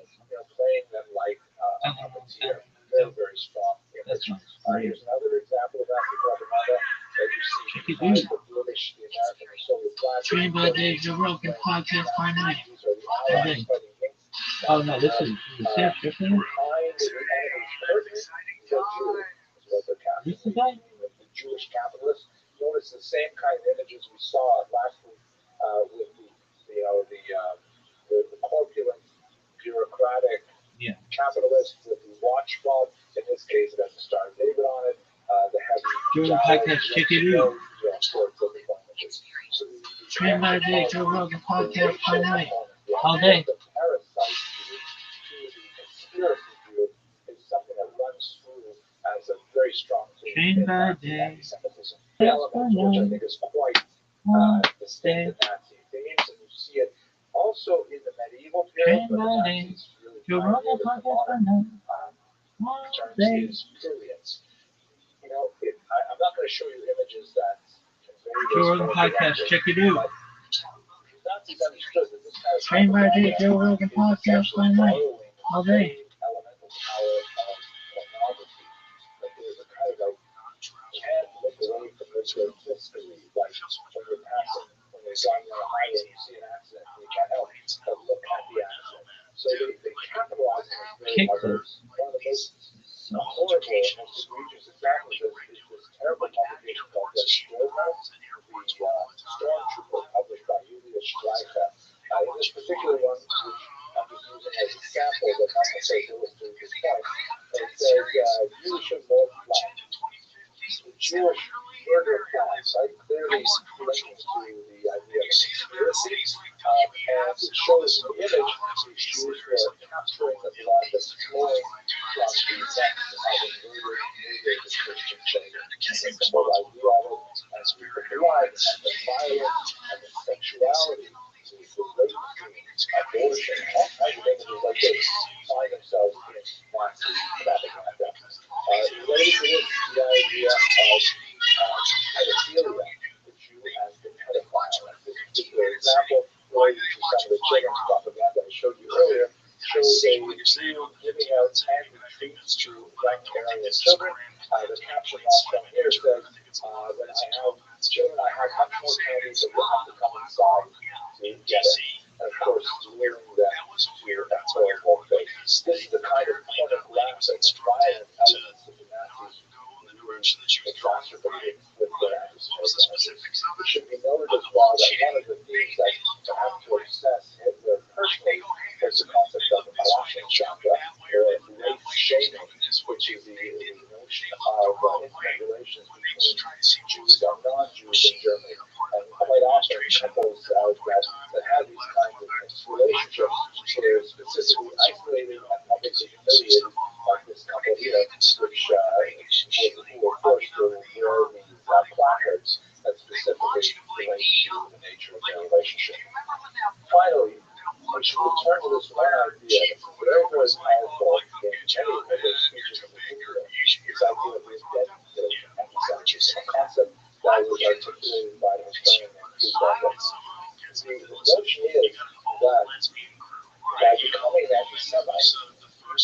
playing them like a puppeteer. Very, very strong image. Here's another example of anti-propaganda that you see behind the British, the American, and Soviet flag. Trained by Dave Joe Rogan podcast by night. These are the allies fighting against. Oh no, this is Sam Tripoli. Behind the enemy's curtain, the Jew is what they're capturing. This the guy? The Jewish capitalists. Notice the same kind of images we saw last week with the corpulent, bureaucratic capitalist with the watch fob. In this case, it has a Star of David on it. The heavy Joe podcast, check it out. Trained by Dave Joe Rogan podcast by night. All day. The parasite view to the conspiracy view is something that runs through as a very strong theme. Trained by Dave. Element, which I think is quite distinct in Nazi themes, and you see it also in the medieval period. But the Nazis really pioneered the modern terms is brilliance. You know, I'm not going to show you images that convey Joe Rogan podcast, check it out. Nazis understood that this kind of Trained by Dave Joe Rogan podcast by night. All day. Elemental power of pornography. That there's a kind of can't look away from this history, like when you're passing, when you're driving on a highway and you see an accident, you can't help but look at the accident. So they capitalize on this very hard. One of the most horrible and most egregious examples is this terrible publication called the Stürmer, the Stormtrooper, published by Julius Streicher. In this particular one, which I'm just using as a sample, but not necessarily to illustrate this point, it says, you should multiply. The Jewish murder site clearly linking to the idea of conspiracy, and it shows the image of these Jews who are capturing the blood that's flowing from the necks of the murdered Christian children. And the whole idea of it as the blood and the violence and the sexuality, the rape, abortion, all kinds of images like this find themselves in Nazi propaganda. Related to this, the idea of pedophilia, the Jew as the pedophile. This particular example, related to some of the children's propaganda I showed you earlier, shows a Jew giving out handed treats to young Aryan children. The caption on shown here says, when I have children, I have much more candy, but you'll have to come inside to get it. And of course, luring them to a horrible fate. This is the kind of pornographic and violent elements of the Nazis exacerbated with their anti-Semitism. It should be noted as well that one of the things that perhaps to obsess Hitler personally was the concept of Rothschild'S, or race shaming, which is the notion of intimate relations between Jews and non-Jews in Germany. And quite often, couples that have these kinds of relationships were specifically isolated and publicly humiliated, like this couple here, which who of course will wear these placards that specifically relate to the nature of their relationship. Finally, we should return to this one idea that's very, very powerful in many of those speeches in particular, this idea of identity anti-Semitism, a concept that was articulated by the historian Rothschild'S. The notion is that by becoming an anti-Semite, you can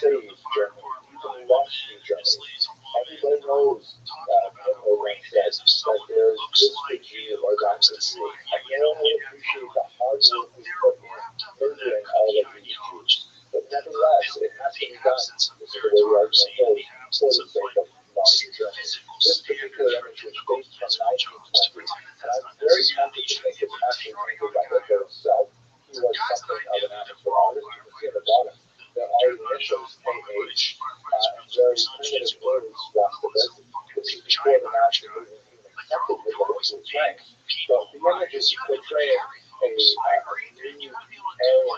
save Germany, you can rescue Germany. Everybody knows Hitler once said that there is this good Jew or that good Jew. I can only appreciate the hard work we put in murdering all of these Jews. But nevertheless, it has to be done. This is the way we are going to go for the sake of Nazi Germany. This particular image was based from 1920, and I'm very tempted to think it's actually anchored by Hitler himself. He was something of an amateur artist. You can see at the bottom, there are initials KH, and very primitive words lost a bit. This is before the Nazi movement even accepted Hitler into its ranks. So the image is portraying a new Aryan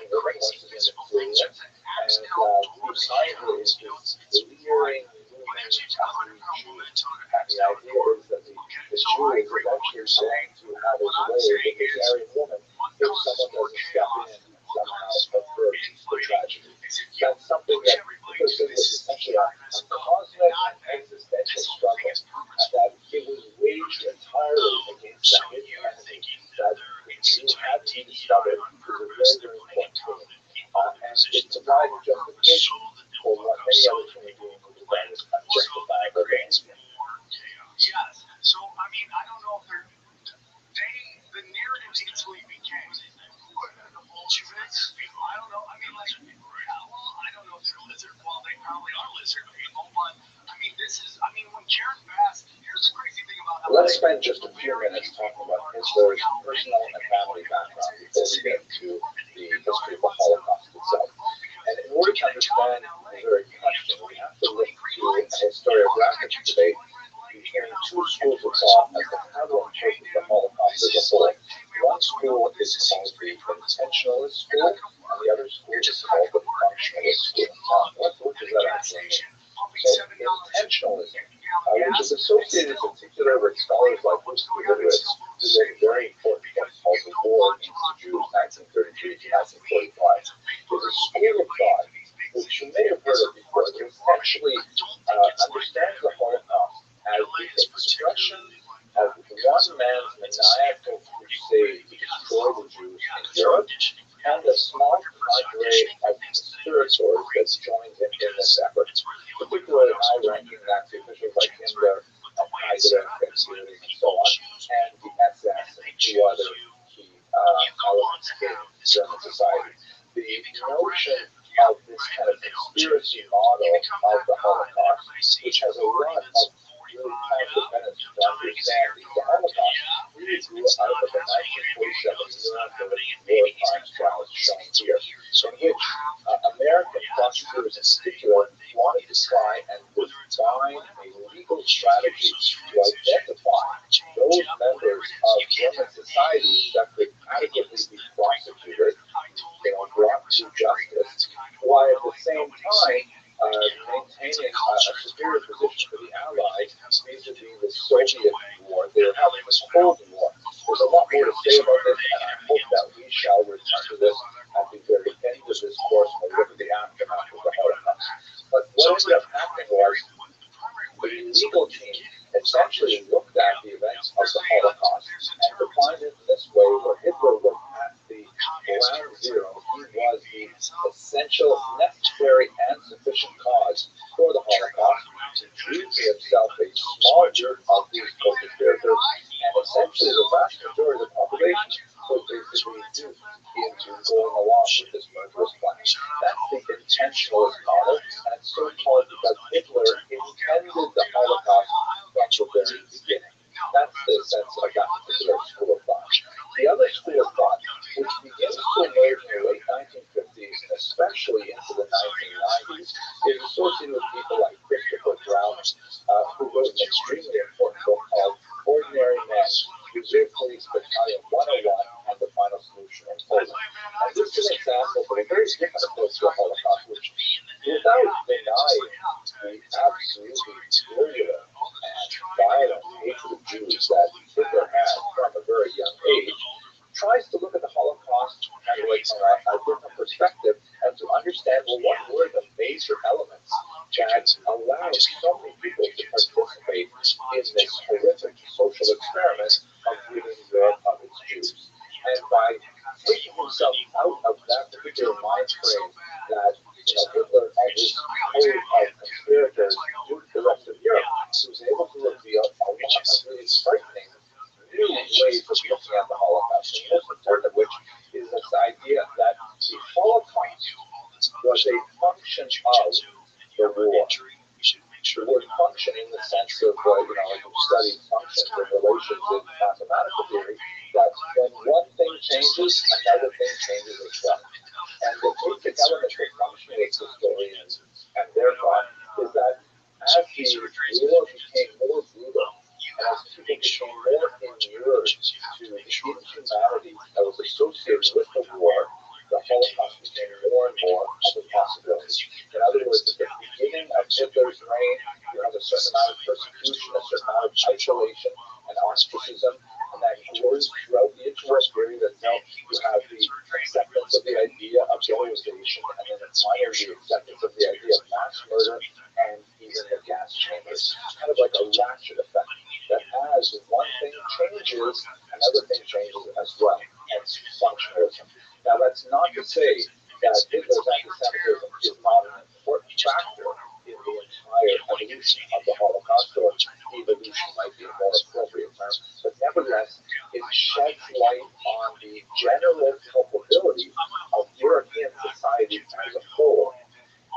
influence in Syria, and behind it is this leering movement of the Jews. And the idea is that the Jew is eventually going to have his way with this Aryan woman if someone doesn't step in and somehow avert the tragedy. That's something that, because it was essentially a cosmic and existential struggle, and that it was waged entirely against that humanity, that the Jew had to be discovered was a very, very important thing. And it provided justification for what many other human beings would regard as unjustifiable gains. Yes. So, I mean, I don't know if the narrative easily became the Bolsheviks. I don't know. I mean, like, I don't know if they're lizard. Well, they probably are lizard people, but I mean, when Karen Bass, here's the crazy thing about how. Let's spend just a few minutes talking about Hitler's personal and family background before we get to the history of the Holocaust itself. And in order to understand the very question, we have to look to a historiographic debate between two schools of thought as to how to interpret the Holocaust as a whole. One school is called the intentionalist school, and the other school is called the functionalist school. Now, what does that actually mean? So, intentionalism, which is associated in particular with scholars like history literates, who made a very important book called The War Against the Jews, 1933 to 1945, is a school of thought which you may have heard of before, that essentially understands the Holocaust as the expression of one man's maniacal crusade to destroy the Jews in Europe, and a small cadre of conspirators that joined him in this effort, particularly high-ranking Nazi officials like Himmler, Al-Qaeda, and so on, and the SS and two other key elements in German society. The notion of this kind of conspiracy model of the Holocaust, which has a lot of really positive benefits to understand the Holocaust, really grew out of the 1947 Nuremberg war crimes trials shown here, in which American prosecutors in particular wanted to try and define a legal strategy to identify the Cold War. There's a lot more to say about this, and I hope that we shall return to this at the very end of this course when we look at the aftermath of the Holocaust. But what ended up happening was the legal team essentially looked at the events of the Holocaust and defined it in this way, where Hitler was at the ground zero. He was the essential, necessary, and sufficient cause for the Holocaust. He drew to himself a small group of these co-conspirators, and essentially the vast majority of the population was basically duped into going along with this murderous plan. That's the intentionalist model, and it's so called because Hitler intended the Holocaust from the very beginning. That's the sense of that particular school of thought. The other school of thought, which begins to emerge in the late 1950s and especially into the 1990s, is associated with people like Christopher Brown, who wrote an extremely important book called Ordinary Men, Reserve Police Battalion 101, and the Final Solution in Poland. And this is an example of a very different approach to the Holocaust, which, without denying the absolutely brutal and violent hatred of Jews that Hitler had from a very young age, tries to look at the Holocaust kind of like from a different perspective and to understand, well, what were the major elements that allowed so many people to participate in this horrific social experiment of ridding Europe of its Jews. And by taking himself out of that particular mind frame that Hitler and his whole of conspirators duped the rest of Europe, he was able to reveal a lot of really frightening new ways of looking at the Holocaust. And the most important of which is this idea that the Holocaust was a function of the war. The word function in the sense of, if you study functions and relations in mathematical theory, that when one thing changes, another thing changes as well. And the basic element of functioning historians and their thought is that as the war became more brutal, and as people became more inured to the inhumanity that was associated with the war, the Holocaust became more and more of a possibility. In other words, at the beginning of Hitler's reign, you have a certain amount of persecution, a certain amount of isolation and ostracism, and that grows throughout the interwar period until you have the acceptance of the idea of Jewization, and then finally the acceptance of the idea of mass murder and even the gas chambers. It's kind of like a ratchet effect, that as one thing changes, another thing changes as well. Hence functionalism. Now, that's not to say that Hitler's anti-Semitism is not an important factor in the entire evolution of the Holocaust, or evolution might be a more appropriate term, but nevertheless, it sheds light on the general culpability of European society as a whole.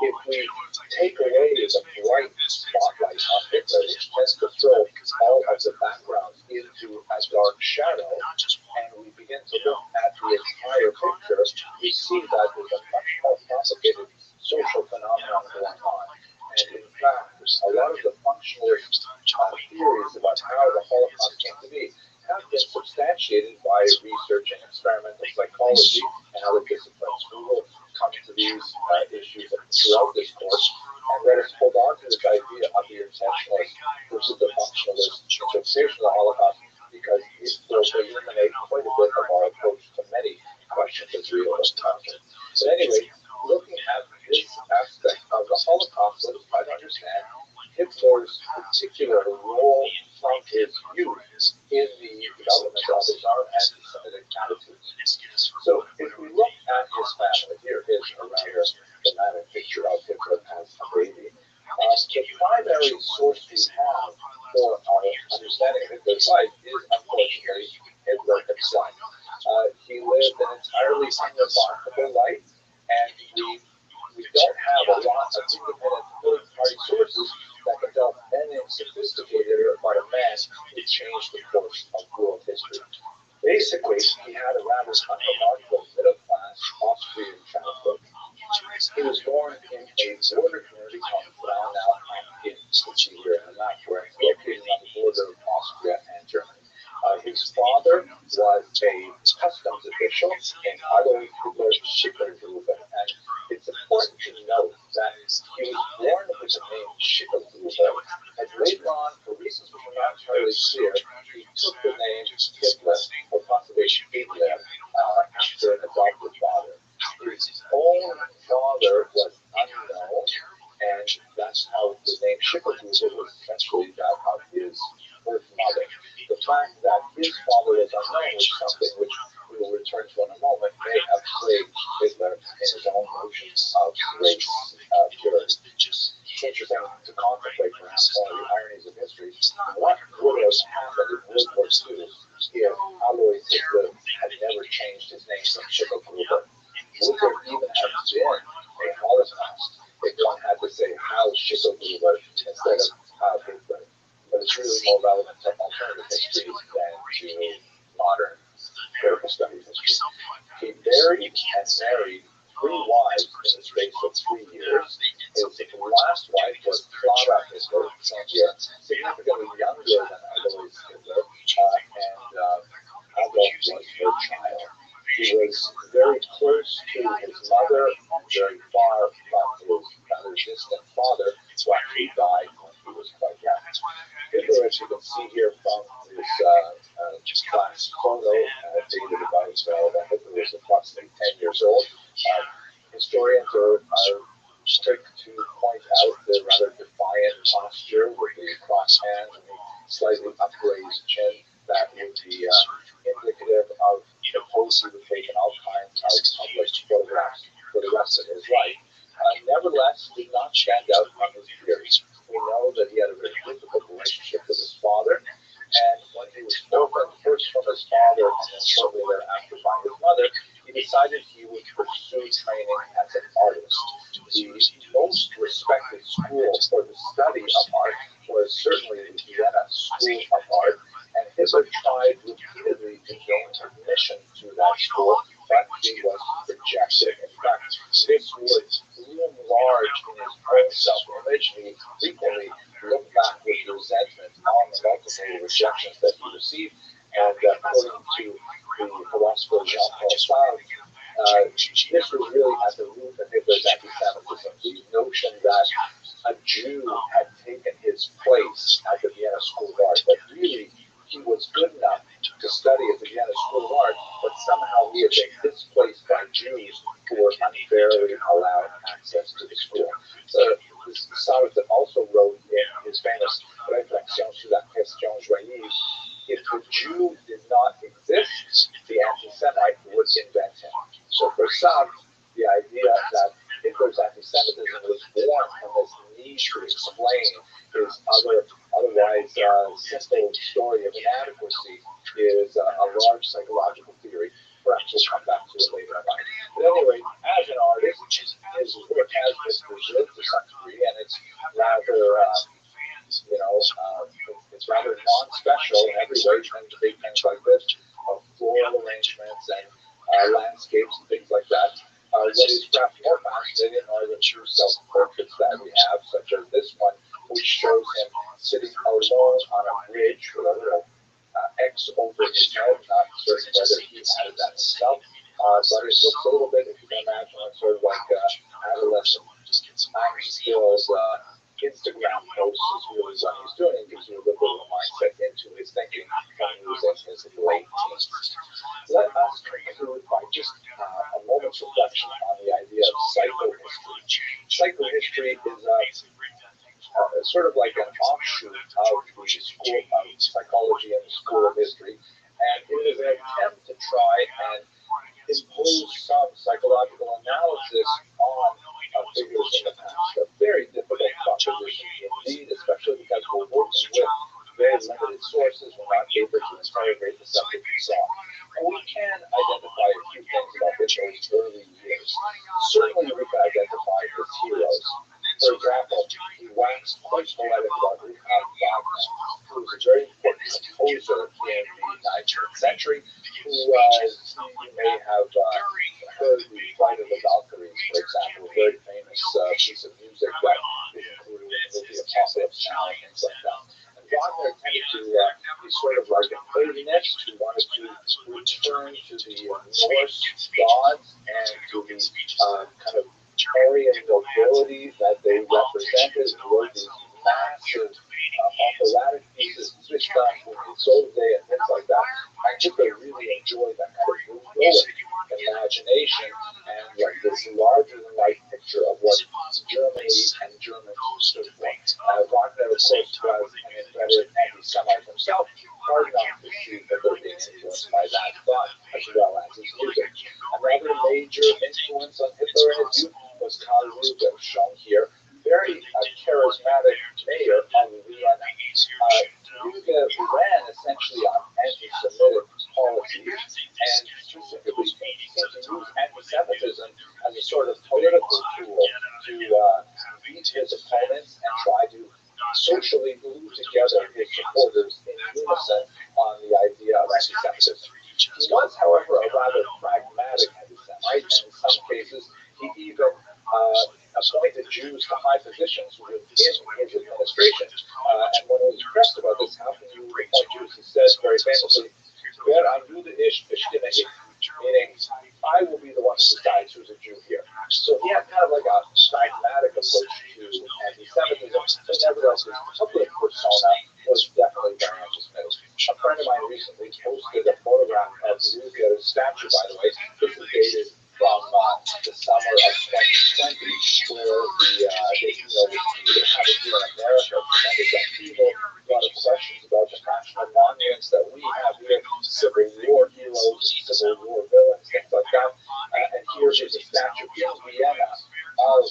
If we take away the bright spotlight on Hitler, it tends to throw all of the backgrounds into a dark shadow, and we begin to look at the entire picture, we see that there's a much more complicated social phenomenon going on. And in fact, a lot of the functionalist theories about how the Holocaust came to be have been substantiated by research and experimental psychology and other disciplines. We will come to these issues throughout this course, and let us hold on to this idea of the intentionalist versus the functionalist interpretation of the Holocaust, because it will eliminate quite a bit of our approach to many questions as real as possible. But anyway, looking at this aspect of the Holocaust, let us try to understand Hitler's particular role from his youth in the development of his own anti-Semitic attitudes. So if we look at his family, here is a rather dramatic picture of Hitler as a baby. The primary source we have for our understanding of Hitler's life is, unfortunately, Hitler himself. He lived an entirely unremarkable life, and we don't have a lot of independent third-party sources that can tell anything sophisticated about a man who changed the course of world history. Basically, he had a rather unremarkable middle-class Austrian childhood. He was born in a border community called Braunau in here in the map, where it's located on the border of Austria and Germany. His father was a customs official in Adolf Hitler's Schicklgruppe, and it's important to note that he was born with the name Schicklgruppe, and later on, for reasons which are not entirely clear, he took the name Hitler, or possibly Hitler, after an adopted father. His own father was unknown, and that's how the name Schicklgruber was essentially that of his birth mother. The fact that his father was unknown was something which we will return to in a moment, may have plagued Hitler in his own notions of race purity. It's interesting to contemplate, perhaps, one of the ironies of history. What would have happened in World War II if Alois Hitler had never changed his name from Schicklgruber? Would there even have been a Holocaust if one had to say Heil Schicklgruber instead of Heil Hitler? But it's really more relevant to alternative history than to modern critical studies history. He married and married 3 wives in the space of 3 years. His last wife was Clara Hitler, significantly younger than Alois Hitler, and Adolf was her child. He was very close to his mother and very far from his rather distant father, who actually died when he was quite young. Hitler, as you can see here from this class photo, dated about when Hitler was approximately 10 years old, historians are quick to point out the rather defiant posture with the crossed hands and the slightly upraised chin that would be indicative of the pose he would take in all kinds of public photographs for the rest of his life. Nevertheless, did not stand out from his peers. We know that he had a very difficult relationship with his father, and when he was orphaned first from his father and then shortly thereafter by his mother, he decided he would pursue training as an artist. The most respected school for the study of art was certainly the Vienna School of Art, and Hitler tried repeatedly to gain admission to that school, but he was rejected. In fact, this would loom large in his own self-image. He frequently looked back with resentment on the multiple rejections that he received, and according to the philosopher Jean-Paul Sartre, this was really at the root of Hitler's anti-Semitism, the notion that a Jew had taken his place at the Vienna School of Art, but really he was good enough to study at the Vienna School of Art, but somehow he had been displaced by Jews who were unfairly allowed access to the school. Sartre also wrote in his famous Réflexions sur la question juive, if the Jew did not exist, the anti-Semite would invent him. So for Sartre, the idea that Hitler's anti-Semitism was born from this need to explain his otherwise simple story of inadequacy is a large psychological theory. Perhaps we'll come back to it later in life. But anyway, as an artist, his work has been preserved to some degree, and it's rather, it's rather non-special in every way. You tend to make things like this, floral arrangements and landscapes and things like that. What is perhaps more fascinating are the true self-portraits that we have, such as this one, which shows him sitting alone on a bridge with a little X over his head. Not certain whether he added that himself, but it looks a little bit, if you can imagine, sort of like adolescent skills. Instagram posts is really what he's doing. It gives you a little bit of a mindset into his thinking when he was in his late teens. Let us conclude by just a moment's reflection on the idea of psychohistory. Psychohistory is sort of like an offshoot of the school of psychology and the school of history, and it is an attempt to try and impose some psychological analysis on figures in the past. A very difficult proposition indeed, especially because we're working with very limited sources. We're not able to interrogate the subject we saw. And we can identify a few things about Hitler's early years. Certainly we can identify his heroes. For example, he waxed quite poetic about Richard Wagner, who was a very important composer in the 19th century, who you may have heard the Flight of the Valkyries, for example, a very famous piece of music that is included in the movie Apocalypse Now and things like that. And Wagner tended to be sort of like an Platonist who wanted to return to the Norse gods and to the kind of Aryan nobility that they represented, and wrote these massive operatic pieces. This stuff was so they and things like that. I think they really enjoy that kind of movement, imagination, and like this larger than life picture of what Germany and Germans should want. Wagner, of course, was an inveterate anti-Semite himself, hard enough to see that they're being influenced by that thought as well as his music. Another major influence on Hitler in his youth was Karl Rüge, shown here. Very charismatic mayor of Vienna. Rüge ran essentially on anti-Semitic policies and specifically seemed to use anti-Semitism as a sort of political tool to beat his opponents and try to socially glue together his supporters in unison on the idea of anti-Semitism. He was, however, a rather pragmatic anti-Semite, and in some cases he even appointed Jews to high positions within his administration. And when he was pressed about this, how can you appoint Jews? He said very famously, "Wer ein Jude ist, bestimme ich," meaning, I will be the one who decides who's a Jew here. So he had kind of like a pragmatic approach to anti-Semitism, but nevertheless his public persona was definitely very anti-Semitic. A friend of mine recently posted a photograph of Rüge's statue, by the way. This is dated from the summer of 2020, where we having here in America tremendous upheaval, a lot of questions about the national monuments that we have here, Civil War heroes, Civil War villains, things like that. And here is a statue in Vienna of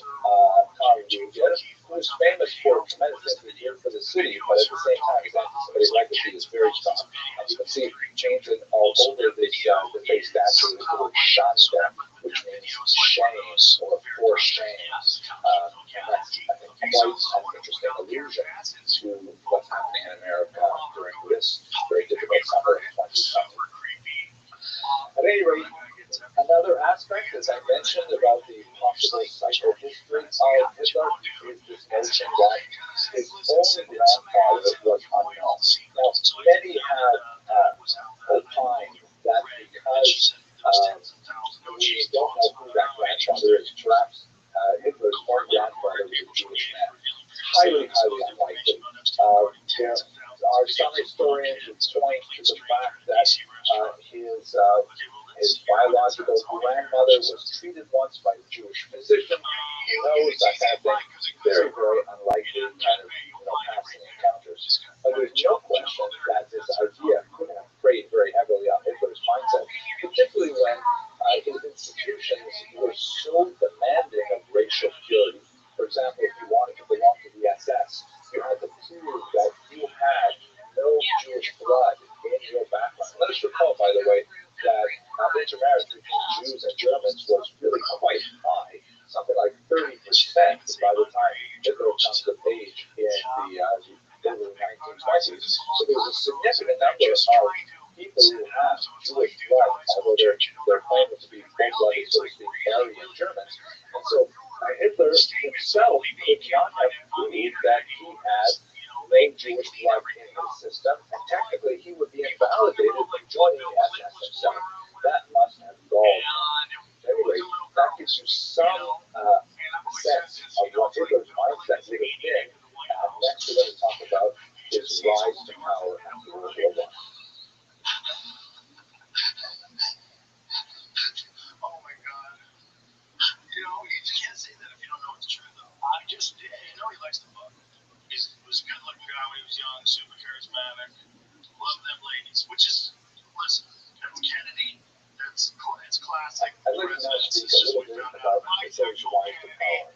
Karl Rüge, who is famous for tremendous things he did for the city, but at the same time his anti-Semitic legacy is very strong. And you can see painted all over this the face statue is the word Schande, which means shame or for shame. And that's, I think, quite an interesting allusion to what's happening in America during this very difficult summer of 2020. At any rate, another aspect, as I mentioned, about the possible psychohistory of Hitler is this notion that his own grandfather was unknown. Now, many have opined that because we don't know who that grandfather is, perhaps Hitler's own grandfather was a Jewish man. Highly, highly unlikely. There are some historians who point to the fact that his biological grandmother was treated once by a Jewish physician. Who knows, that kind of thing. Very, very unlikely kind of passing encounters. But there's no question that this idea could have preyed very heavily on Hitler's mindset, particularly when his institutions were so demanding of racial purity. For example, if you wanted to belong to the SS, you had to prove that you had no Jewish blood in your background. Let us recall, by the way, that intermarriage between Jews and Germans was really quite high, something like 30% by the time Hitler comes of age in the early 1920s. So there was a significant number of people who have Jewish blood, although they're claimed to be full-blooded, so to speak, Aryan Germans. And so Hitler himself could not have proved that he had no Jewish blood in his system, and technically he would be invalidated from joining the SS himself. That must have galled him. Anyway, that gives you some sense of what Hitler's mindset would have been. Next, we're going to talk about his rise to power after World War I. Oh my God. You just can't say that if you don't know it's true, though. He likes to fuck. He was a good looking guy when he was young, super charismatic, loved them ladies, which is, listen, that's Kennedy, it's classic. I'd like to now speak a little bit about Hitler's rise to power.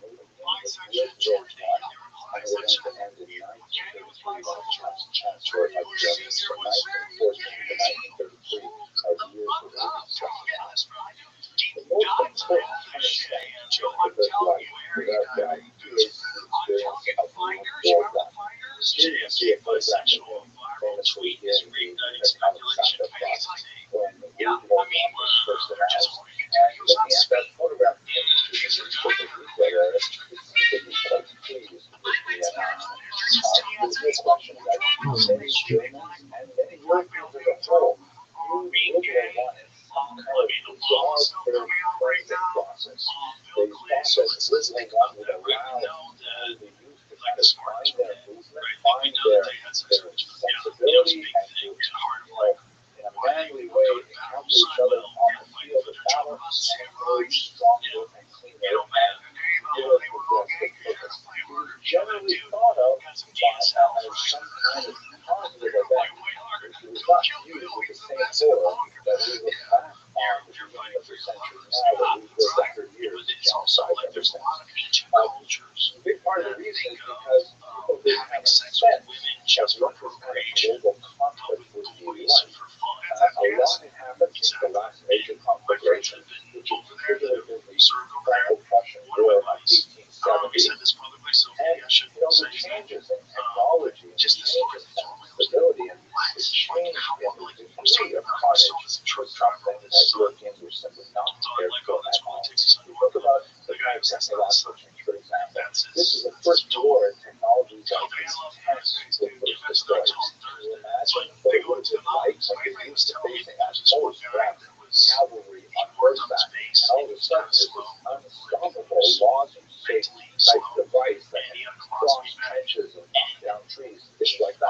And we're going to end in 1933 when Trump's chancellor of Germany. From 1914 to 1933 are the years of Reconstruction. The most important punishment in Hitler's life, without doubt, is the experience of World War I. Here you can see a photograph of him famously viewed with the same horror that we look back on the beginning of the century now that we've lived 100 years of genocide ever since. A big part of the reason is because people didn't have a sense of what this kind of global conflict would be like. A lot had happened since the last major conflagration, which is particularly the Franco-Prussian War of 1870. And, the changes in technology, and the changes in stability, and the change in the degree of carnage was something that Europeans were simply not prepared for at all. You think about the kind of technological change, for example. This is the first war in technology that is intense with first destroyers. Can you imagine what it would have been like when you're used to facing that force draft cavalry on horseback, and all of a sudden there's this unstoppable log-shaped type device that can cross trenches and knock down trees, things like that.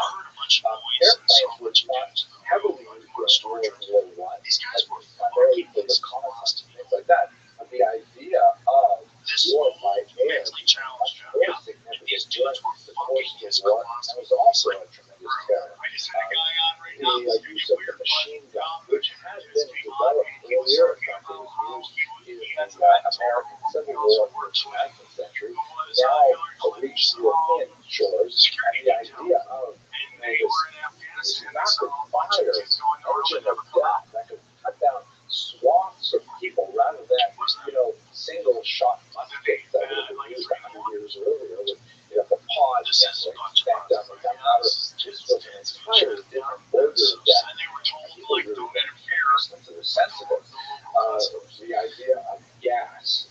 Airplanes were not heavily used during World War I, primarily for reconnaissance and things like that. And the idea of war by air was much more significant during the course of the war, and was also a tremendous terror. The use of the machine gun, which had been developed earlier, in fact it was used in the American Civil War in the 19th century, now reached European shores, and the idea of this rapid fire engine of death that could cut down swaths of people rather than, single shot muskets that would have been used 100 years earlier with the pods stacked up with gunpowder. This was an entirely different order of death. People really didn't to the sense of it. The idea of gas.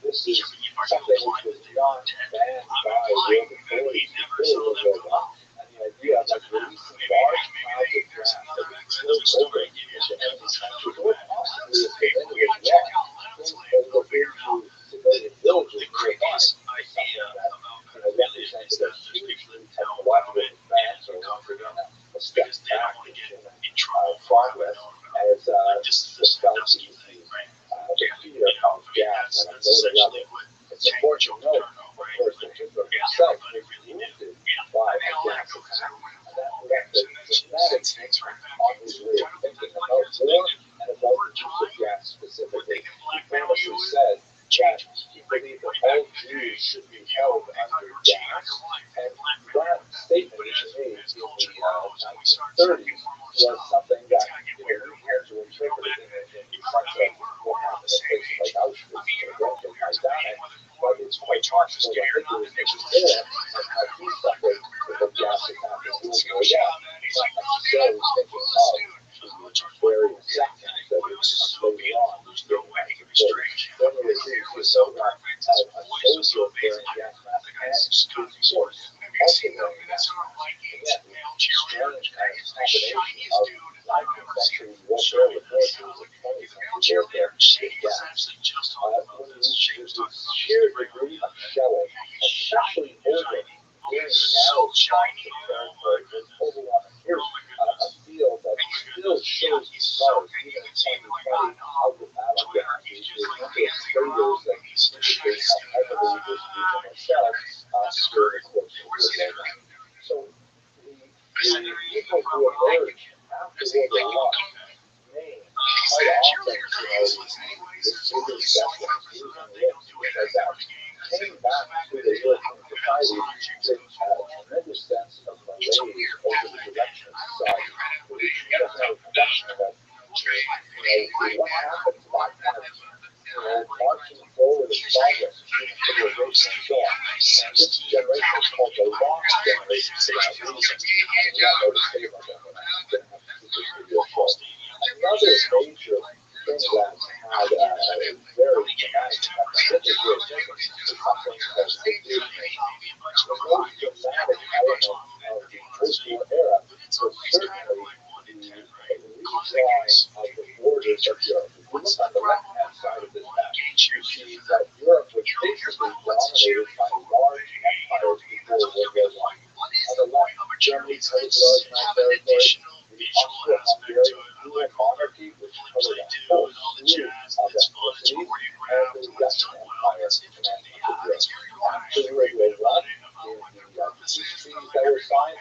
This is something which was not banned by world authorities before World War I. And the idea of releasing large clouds of gas that would spill over into enemy countries, or possibly if they ended as well, over into civilian villages nearby, something that represented a hugely technological advance, or once again a step back in human progress, as the felt the fear of gas at a low level. It's important to note, of course, that Hitler himself was wounded by a gas attack, and that left a dramatic impact on his way of thinking about war and about the use of gas specifically. He famously said that he believed that all Jews should be held under gas, and that statement, which he made in the 1930s, was something that we had to interpret in the sense of what happened in places like Auschwitz or Titanic, but it's quite possible that Hitler was thinking there and how he suffered with a gas attack in World War I, not necessarily thinking of the various sections that would come later on, which didn't have support. Then it is easy to know that a soldier carrying gas mask and his force also wearing gas masks. Again, strange kind of combination of 19th century warfare with forces and 20th century warfare with gas. When there's a sheer degree of shelling, especially over very narrow spots of territory, was overwhelming. Here's a field that still shows the scars, even in 2020, of the battleground. There's a number of craters that indicate how heavily this region was shelled during the course of World War I. So the people who emerged after World War I name quite often, this bigger section, using lips, things like that, came back to the European society with a tremendous sense of malaise over the direction of society. There's no question that what happened to that kind of marching forward of progress, human civilization, and so on. And this generation is called the lost generation for that reason. And we all know to say about that, but I'm going to have to keep this video short. Another major thing that had a very dramatic effect on Hitler's way of thinking is something called engagement. The most dramatic element of the post-war era was certainly the redrawing of the borders of Europe. If you look on the left-hand side of this map, you see that Europe was basically dominated by large empires before World War I. On the left, Germany covered large amount of territory. The Austro-Hungarian dual monarchy, which covered a whole slew of ethnicities, and the Russian Empire commanding much of Europe. After World War I, in the peace treaties that were signed,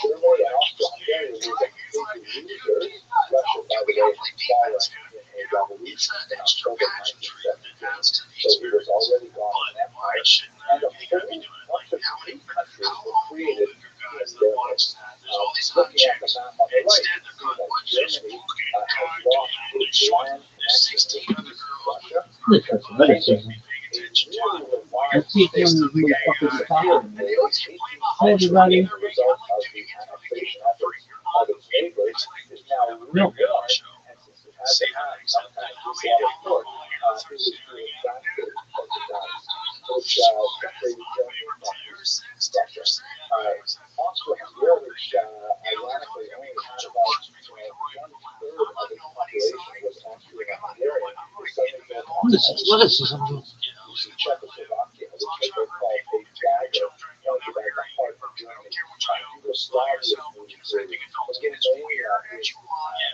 Germany and Austro-Hungary were the big It's an extra October pageantry that 1972. adds to the So he was experience. already gone But an why empire, shouldn't and a you gotta be whole doing it? bunch of How new long countries were will created your guys in that their watch midst. that? There's all these hot Looking at the chicks. map on the right, Instead, you they're see going, that what's this Germany fucking has guy lost doing? And its they're showing land there's connection 16 with other East girls Russia Look because at of this. a paying attention new to it. revised Let's see if state one of these that motherfuckers is appeared talking. in the late 18th Hi, everybody. century as a result of the annexation efforts of its neighbors is now No. reborn, and since it had to have some kind of water port, it was being adapted as it does, which separated Germany from East Russia. Austria-Hungary, which ironically only had about one-third of its population was Austria-Hungarian, was suddenly built on Czechoslovakia, which they called a dagger pointed at the heart of Germany. Yugoslavia is moving through. Lithuania is large. And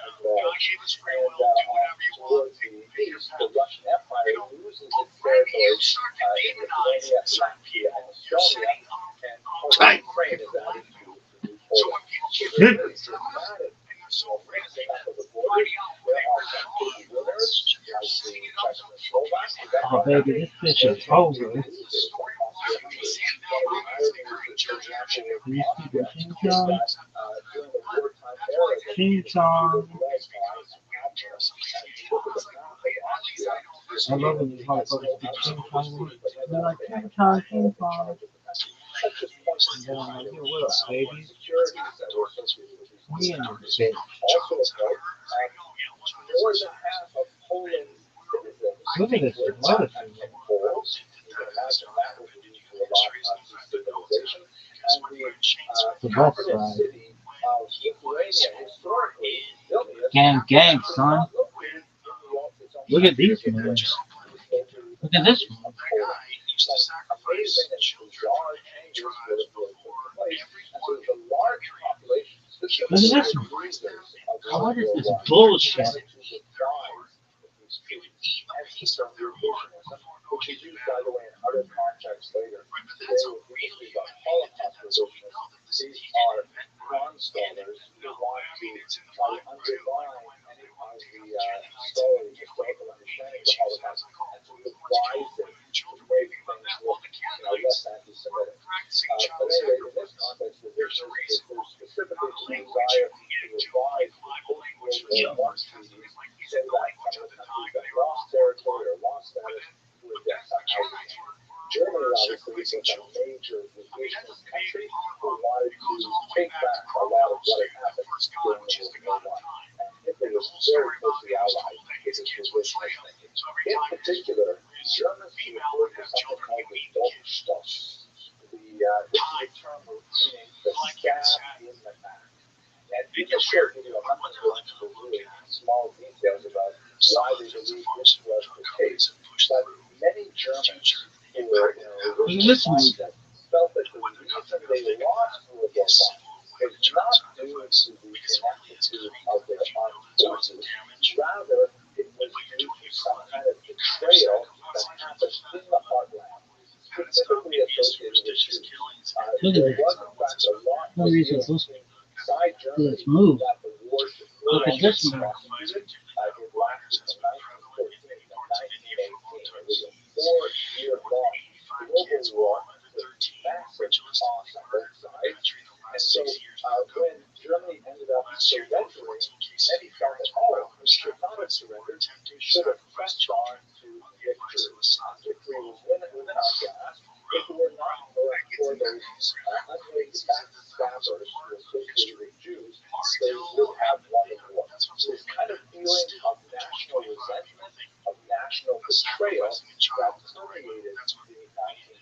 towards the east, the Russian Empire loses its territories in Lithuania, Latvia, and Estonia, and Ukraine is added to the new Poland. So there's this dramatic mixing up of the borders. There are some big winners, like the Czechoslovaks. Oh, baby, this fish is over. King Kong. I love when these motherfuckers do King Kong. They're like, King Kong, King Kong. And then I'm like, yo, what up, baby? Me and your bitch. Look at this lotus. The best side. Gang, gang, son. Look at these moves. Look at this one. Look at this one. What is this bullshit? Which is used, by the way, in other contexts later. Today, when people speak about Holocaust resolutionist, these are non-scholars who want to try to undermine any of the scholarly historical understanding of the Holocaust and to revise it to make things look less anti-Semitic. But anyway, in this context, there's specifically the desire to revise the post-World War I treaties so that some of the countries that lost territory or lost status would somehow regain. Germany, obviously, was a major revisionist country who wanted to take back a lot of what had happened during World War I. And Hitler was very closely allied with his revisionist thinking. In particular, Germans referred to something called the Rothschild'S. This is a term meaning the stab in the back. And in the short video, I'm not going to go into the really small details about why they believe this was the case, but many Germans who were in a mindset felt that the reason they lost World War I was not due to the ineptitude of their armed forces, rather it was due to some kind of betrayal that happened in the heartland, specifically associated with Jews. There was, in fact, a lot of inside Germany that the war should Look at this one. prosecuted. It lasted from 1914 to 1918. It was a 4-year-long global war with massive costs on both sides. And so when Germany ended up surrendering, many felt that, we should not have surrendered. We should have pressed on to victory. Victory was within our grasp. If it were not for those ugly backstabbers who were associated with Jews, they would have won the war. This kind of feeling of national resentment, of national betrayal that permeated the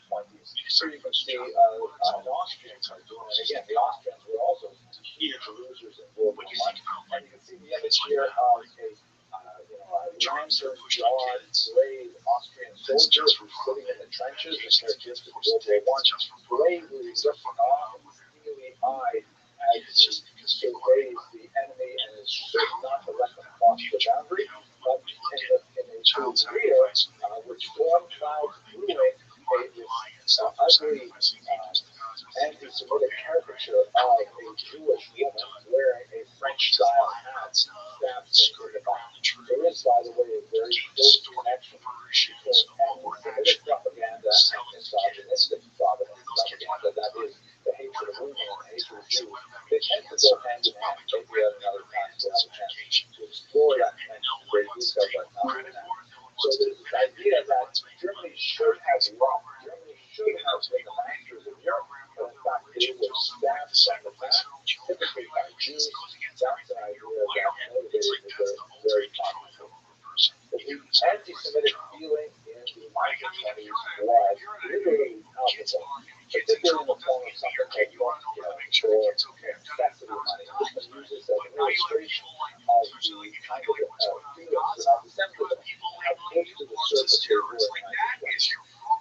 1920s. So you can see an Austrian cartoon, and again, the Austrians were also huge losers in World War I. And you can see the image here of a lantern-jawed, brave Austrian soldier who's sitting in the trenches and characteristic of World War I, bravely looking on and steely-eyed as he surveys the enemy and is certain not to let them cross the boundary. But in a career which storm clouds brewing, this ugly anti-Semitic caricature of a Jewish woman wearing a French-style hat stabs him in the back. There is, by the way, a very close connection between anti-Semitic propaganda and misogynistic propaganda, that is, the hatred of women and the hatred of Jews. They tend to go hand in hand. Maybe at another time we'll have a chance to explore that in great detail, but not now. So there's this idea that Germany should have won. Germany should have been the masters of Europe, but in fact they were stabbed from the back, typically by Jews. That's an idea that motivated the very popular. But the anti-Semitic feeling in the 1920s was literally palpable, particularly in the form of something like Rothschild or necessity money. This was used as an illustration of the kind of feelings of anti-Semitism, how close to the surface they were in 1920s.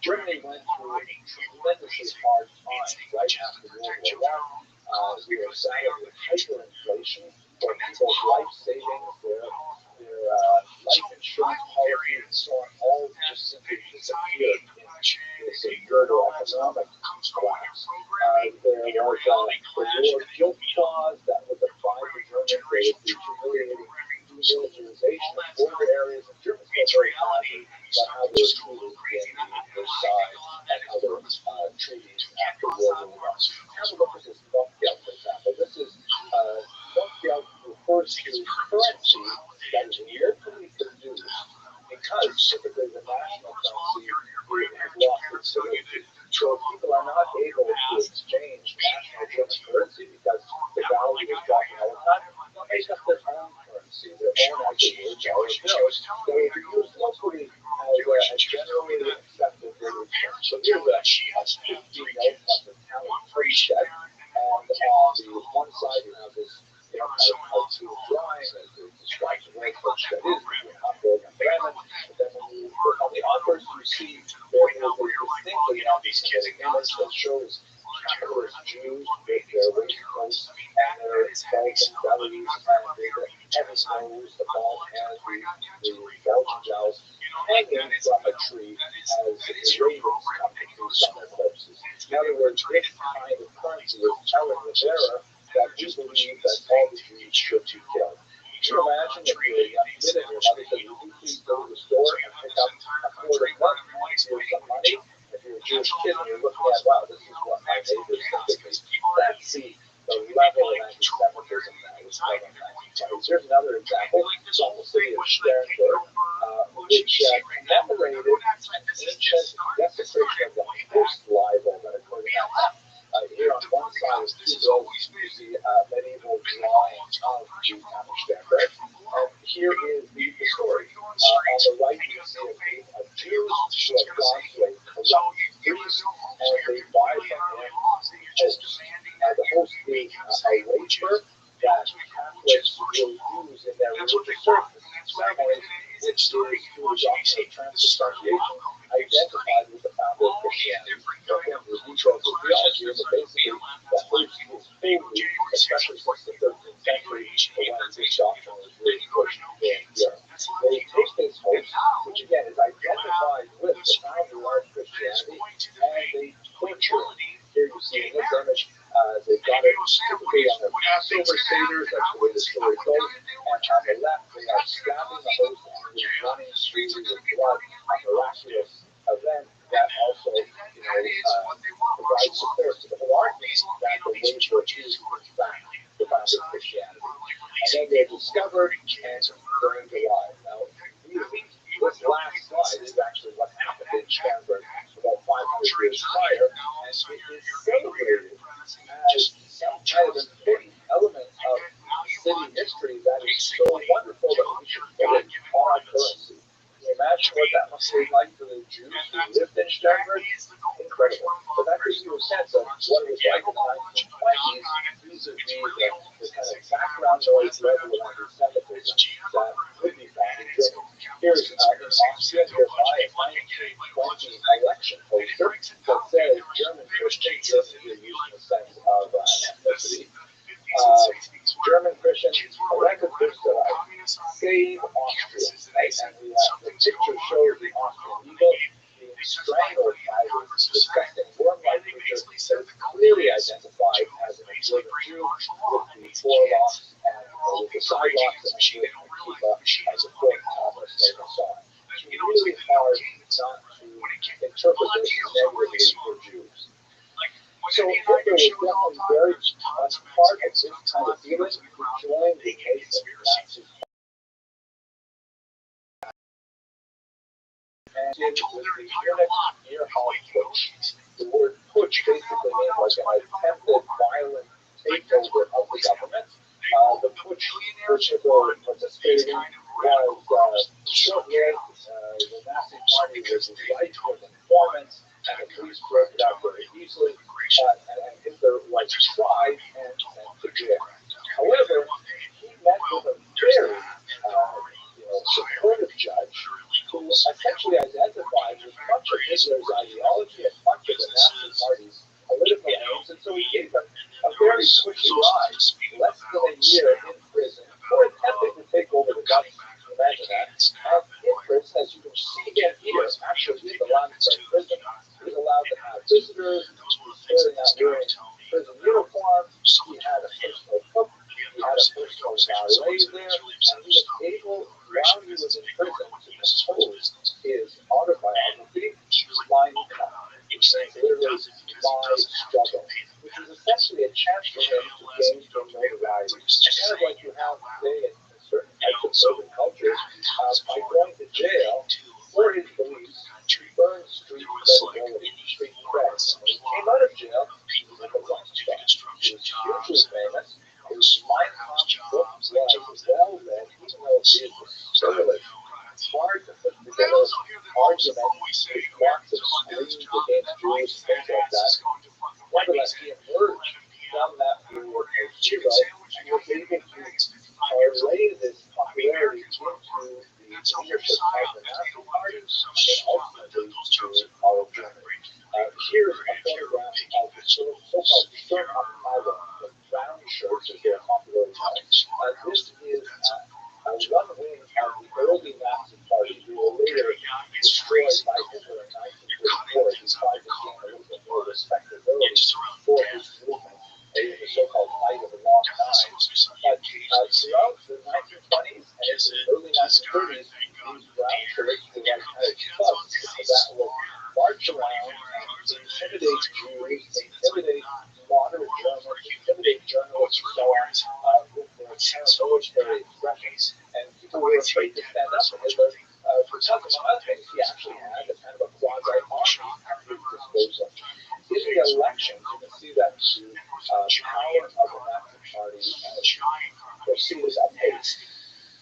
Germany went through tremendously hard times right after World War I. We were saddled with hyperinflation, where people's life savings, their life insurance policies, and so on, all just simply disappeared in this brutal economic collapse. There was the war guilt clause that was applied to Germany. There was the humiliating demilitarization of border areas, and Germans felt very happy about how they were treated in Versailles and other treaties after World War I. Have a look at this Rothschild, for example. This is Rothschild refers to currency that is locally produced because typically the national currency has lost its validity. So people are not able to exchange national German currency because the value is dropping all the time. They'll make up their own currency, their own actual dollar bills. They will be used locally as a generally accepted religion. So here's a 15-note from the town of Rothschild, and on the one side you have this kind of cartoon drawing that describes where Rothschild is between Hamburg and Bremen. But then when you look on the offers, you see there is a distinctly anti-Semitic image that shows capitalist Jews with their waistcoats and their belts and bellies and the heavy nose, the bald head, the Belgian jowls hanging from a tree as the ravens come to feast on their corpses. In other words, this kind of currency is telling the bearer that we believe that all the Jews should be killed. Can you imagine if you're a young kid and your mother said, would you please go to the store and pick up a quart of milk and here's some money? If you're a Jewish kid and you're looking at, wow, this is what my neighbors think of me, that's the level of anti-Semitism that is going on. Here's another example from the city of Sternberg, which commemorated an ancient desecration of the host libel that occurred in that time. Here on one side is two buildings, you see medieval drawings of the town of Sternberg. And here is the story. On the right, you see a group of Jews who have gone to a corrupt priest, and they buy from him hosts. The host being a wafer that Catholics will use in their religious ceremonies, which is through the doctrine of transubstantiation, identified with the founder of Christianity. For him, the details of theology is basically the host is holy, especially since the 13th century, when this doctrine was really pushed in Europe. They take this host, which again is identified with the founder of Christianity, and they torture it. Here you see in this image, they've got it typically on their Passover seders, that's the way the story goes, and on the left they are stabbing the host and he's running streams of blood, a miraculous event that also provides support to the whole argument that the wafer is in fact the founder of Christianity. And then they're discovered and burned alive. Now, this last slide is actually what happened in Sternberg about 500 years prior, and it is celebrated as some kind of important element of city history that is so wonderful that we should put it on our currency. Can you imagine what that must be like for the Jews who lived in Sternberg? Incredible. But that gives you a sense of what it was like in the 1920s, vis-a-vis the kind of background noise level of anti-Semitism that could be found in Germany. Here's in Austria nearby a 1920 election poster that says German Christians, Germany used in the sense of an ethnicity. German Christians, elected Österreich, save Austria. Right? And the picture shows the Austrian eagle being strangled by this disgusting worm-like creature that is clearly identified as an observant Jew with the forelocks and with the sidewalks and Cuba as a Fort Thomas never saw. It's really hard not to interpret this negatively for Jews. So Hitler was definitely very much part of this kind of feeling. He joined the nascent Nazi and it was the Munich Near-House Putsch. The word putsch basically means like an attempted violent takeover of the government. The putsch which Hitler participated in was short-lived. The Nazi Party was rife with informants, and the police broke it up very easily. And Hitler tried and sent to jail. However, he met with a very supportive judge who essentially identified with much of Hitler's ideology and much of the Nazi Party's political aims, and so he gave him a very cushy ride, less than a year in prison for attempting to take over the government. Imagine that. And interest, as you can see again here, actually in the Landsberg prison, he was allowed to have visitors, he was clearly not wearing prison uniform, he had a personal cook, he had a personal valet there, and he was able, while he was in prison, to compose his autobiography, Mein Kampf, which is literally My Struggle, which is essentially a chance for him to gain some notoriety. And kind of like you have today in certain types of urban cultures, by going to jail for his beliefs, earned street credibility, street cred. When he came out of jail, he was like a rock star. He was hugely famous. His Mein Kampf book was well read, even though it was scurrilous. Hard to put together arguments with lots of screams against Jews, things like that. Nevertheless, he emerged from that period as hero and was able to parlay this popularity into the leadership of the Nazi Party and ultimately to all of Germany. Here's a photograph of the so-called Sturmabteilung, the brown shirts as they're popularly known. This is one wing of the early Nazi Party who were later destroyed by Hitler in 1934. He tried to gain a little bit more respectability for his movement, the so-called Night of the Long Knives. But throughout the 1920s and into the early 1930s, these brown shirts were like kind of thugs that would march around and intimidate Jews, intimidate moderate Germans, intimidate journalists, and so on, with their military expressions. And people were afraid to stand up to Hitler because, among other things, he actually had a kind of a quasi-army at his disposal. In the elections, you can see that the power of the Nazi Party proceeded apace.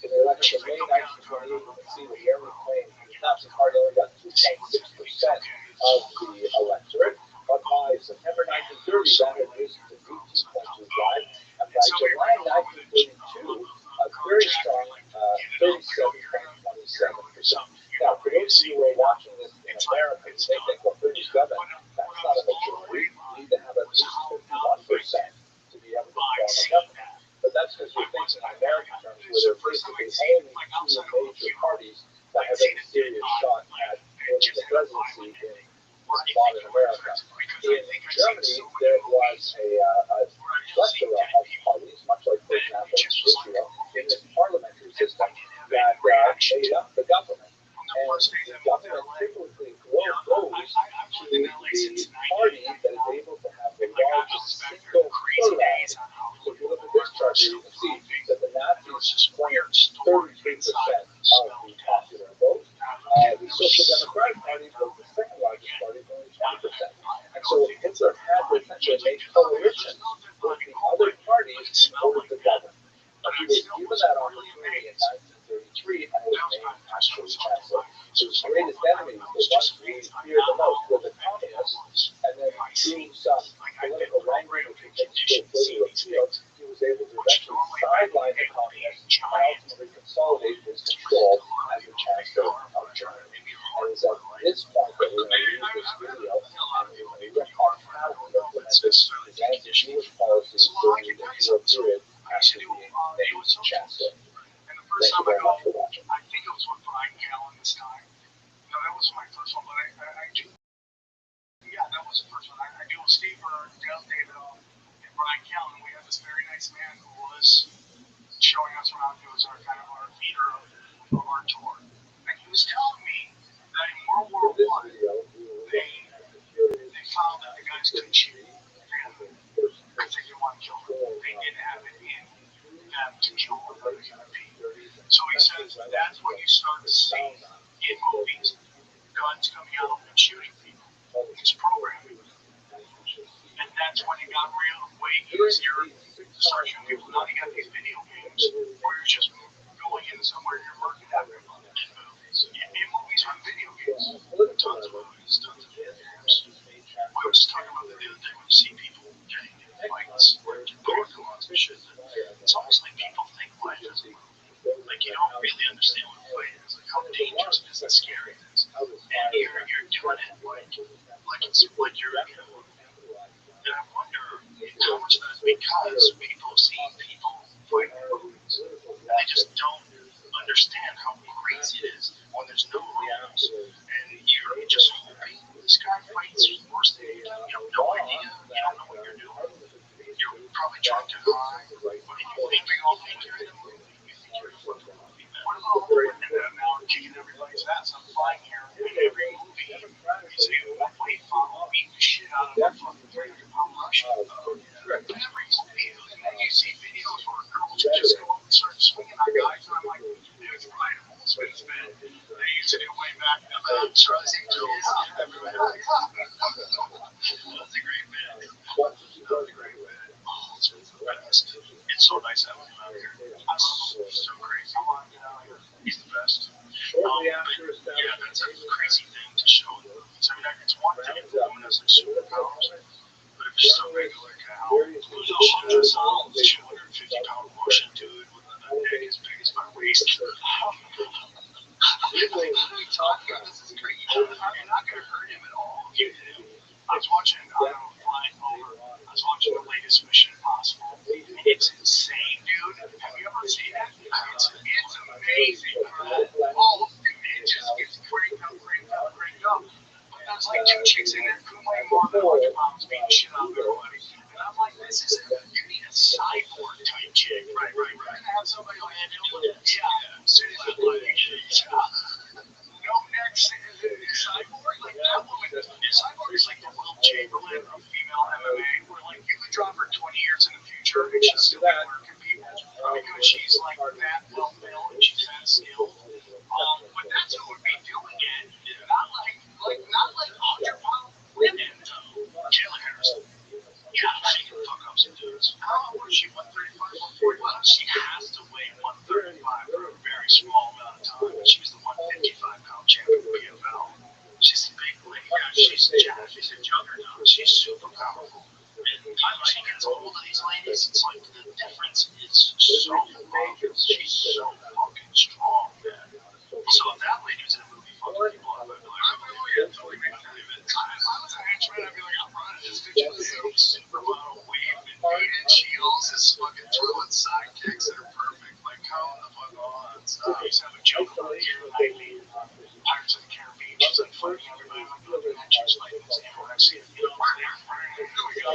In the election of May 1928, you can see the early claim the Nazi Party only got 2.6% of the electorate, but by September 1930, that had risen to 18.25, and by July 1932, a very strong 37.27%. Now, for those of you who are watching this in America, you may think, well, 37, that's not a majority. You need to have at least 51% to be able to form a government. But that's because we're thinking in American terms, where there are basically only two major parties that have any serious shot at winning the presidency in modern America. In Germany, there was a plethora of parties, much like, for example, Israel, in this parliamentary system that made up the government. And the government typically goes to the party that is able to have the largest single plurality. So if you look at this chart here, you can see that the Nazis claimed 33% of the popular vote. The Social Democratic Party was the second largest party, with only 20%. And so Hitler had to essentially make coalitions with the other parties in order to govern. Now, he was given that opportunity in 1933 and was named actually chancellor. His greatest enemies, the ones we feared the most, were the communists, and then through some political wrangling, which he takes further afield, he was able to eventually sideline the communists and ultimately consolidate his control as the chancellor of Germany. And it's at this point that we're going to use this video and we're going to look at how he implemented his anti-Jewish policies during the war period after being named chancellor. Thank you very much for watching. I think it was with Brian Callen this time. No, that was my first one, but I do. Yeah, that was the first one. I do with Steve Burns, Dale David, and Brian Callen. We had this very nice man who was showing us around. He was our kind of our leader of our tour. And he was telling me that in World War One, they found that the guys couldn't shoot because they didn't want to kill them. They didn't have it in them to kill another human being. So he says that's what you start to see in movies, guns coming out and shooting people. It's programming. And that's when it got real way easier to start shooting people. Now you got these video games where you're just going in somewhere and you're murdering everyone. In movies or in video games, tons of movies, tons of video games. We were just talking about that the other day when you see people getting in fights or parking lots and shit. It's almost like people think life is a movie. Like you don't really understand what a fight is, like how dangerous it is and scary it is. And you're doing it like it's like you're in a movie. And I wonder how much of that is because people have seen people fight in movies. And they just don't understand how crazy it is when there's no rules. And you're just hoping this guy fights worse than you do. You have no idea. You don't know what you're doing. You're probably drunk and high. But if you all think you're in a movie, you think you're in a fucking movie, man. What about the women that now are kicking everybody's ass? I'm flying here in every movie. You say, what way follow beating the shit out of a fucking 300-pound Russian? Every movie, you see videos where girls just go up and start swinging on guys, and I'm like, dude, it's Ryan Holtzman's been. They used to do way back in the Charlie's Angels. Everyone, that's a great band. That's a great band. Holtzman's the best. It's so nice having him out here. I love him. He's so crazy. I want to get out here. He's the best. But yeah, that's a crazy thing to show in movies. I mean, it's one thing if the woman has like superpowers, but if it's just a regular cow, she'll dress up as a 250-pound Russian dude with a neck as big as my waist. What are we talking about? This is great. You're not going to hurt him at all if you hit him. I was watching, flying over, I was watching the latest Mission Impossible. It's insane, dude. Have you ever seen it? It's amazing, bro. Oh, it just gets cranked up. But there's like two chicks in there who weigh more than 100 pounds beating shit out of everybody. And I'm like, this isn't, you need a cyborg type chick. Right. You're going to have somebody like, yeah, seriously, no neck, cyborg, like that woman. Cyborg is like the Will Chamberlain of female MMA, where like you could drop her 20 years in the future and she's still working people because she's like that well built and she's that skilled. But that's who would be doing it, not like 100-pound women. Jalen Harrison. Yeah, she can fuck up some dudes. What is she, 135, 140? Well, she has to weigh 135 for a very small amount of time. She was the 155-pound champion of PFL. She's a big lady. Yeah, she's a juggernaut. She's super powerful. And she gets hold of these ladies, it's like the difference is so big. She's so fucking strong, man. So if that lady was in a movie fucking people up, I'd be like, totally make fun of it. If I was a henchman, I'd be like, I'm running this bitch with some supermodel wave and beaded shields, this fucking throwing sidekicks that are perfect. Like, come the fuck on. I used to have a joke about Keira Knightley, Pirates of the Caribbean. She's like fighting everybody. I'm like, looking at you, she's fighting this anorexic, here we go,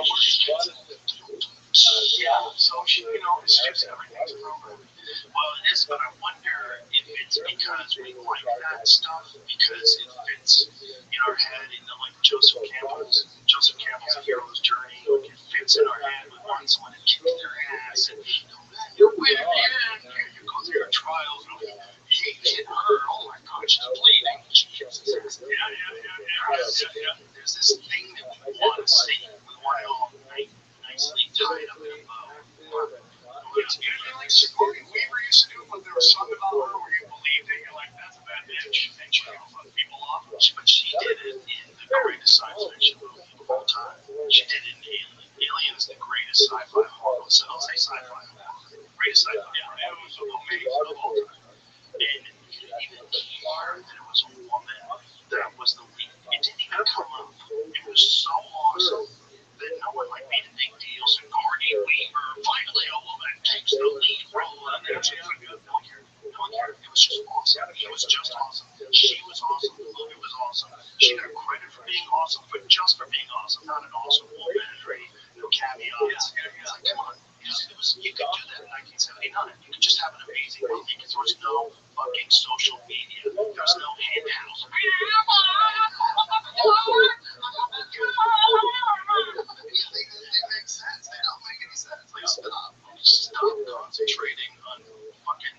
yeah, so she, it's just everything's a program. Well, it is, but I wonder if it's because we like that stuff, because it fits in our head, like Joseph Campbell's hero's journey, like it fits in our head. We want someone to kick their ass, and you're winning, you go through your trials, he hit her, oh my God, she's bleeding, Jesus. Yeah. There's this thing that we want to see, we want it all nicely tied up in a bow. It's usually like Sigourney Weaver used to do, but there was something about her where you believed it. You're like, that's a bad bitch, and she don't fuck people off. But she did it in the greatest science fiction movie of all time. She did it in Alien. Alien is the greatest sci-fi horror. So I'll say sci-fi horror. Greatest sci-fi horror. It was amazing of all time. And you didn't even care that it was a woman that was the lead. It didn't even come up. It was so awesome that no one like made a big deal. Sigourney Weaver, finally a woman takes the lead role. And that's no one cared. It was just awesome. It was just awesome. She was awesome. The movie was awesome. She got credit for being awesome, but just for being awesome, not an awesome woman or any caveats. It's like, come on. You could do that in 1979. You could amazing movie because there was no fucking social media. There was no hen house. They make sense. They don't make any sense. Like, stop concentrating on fucking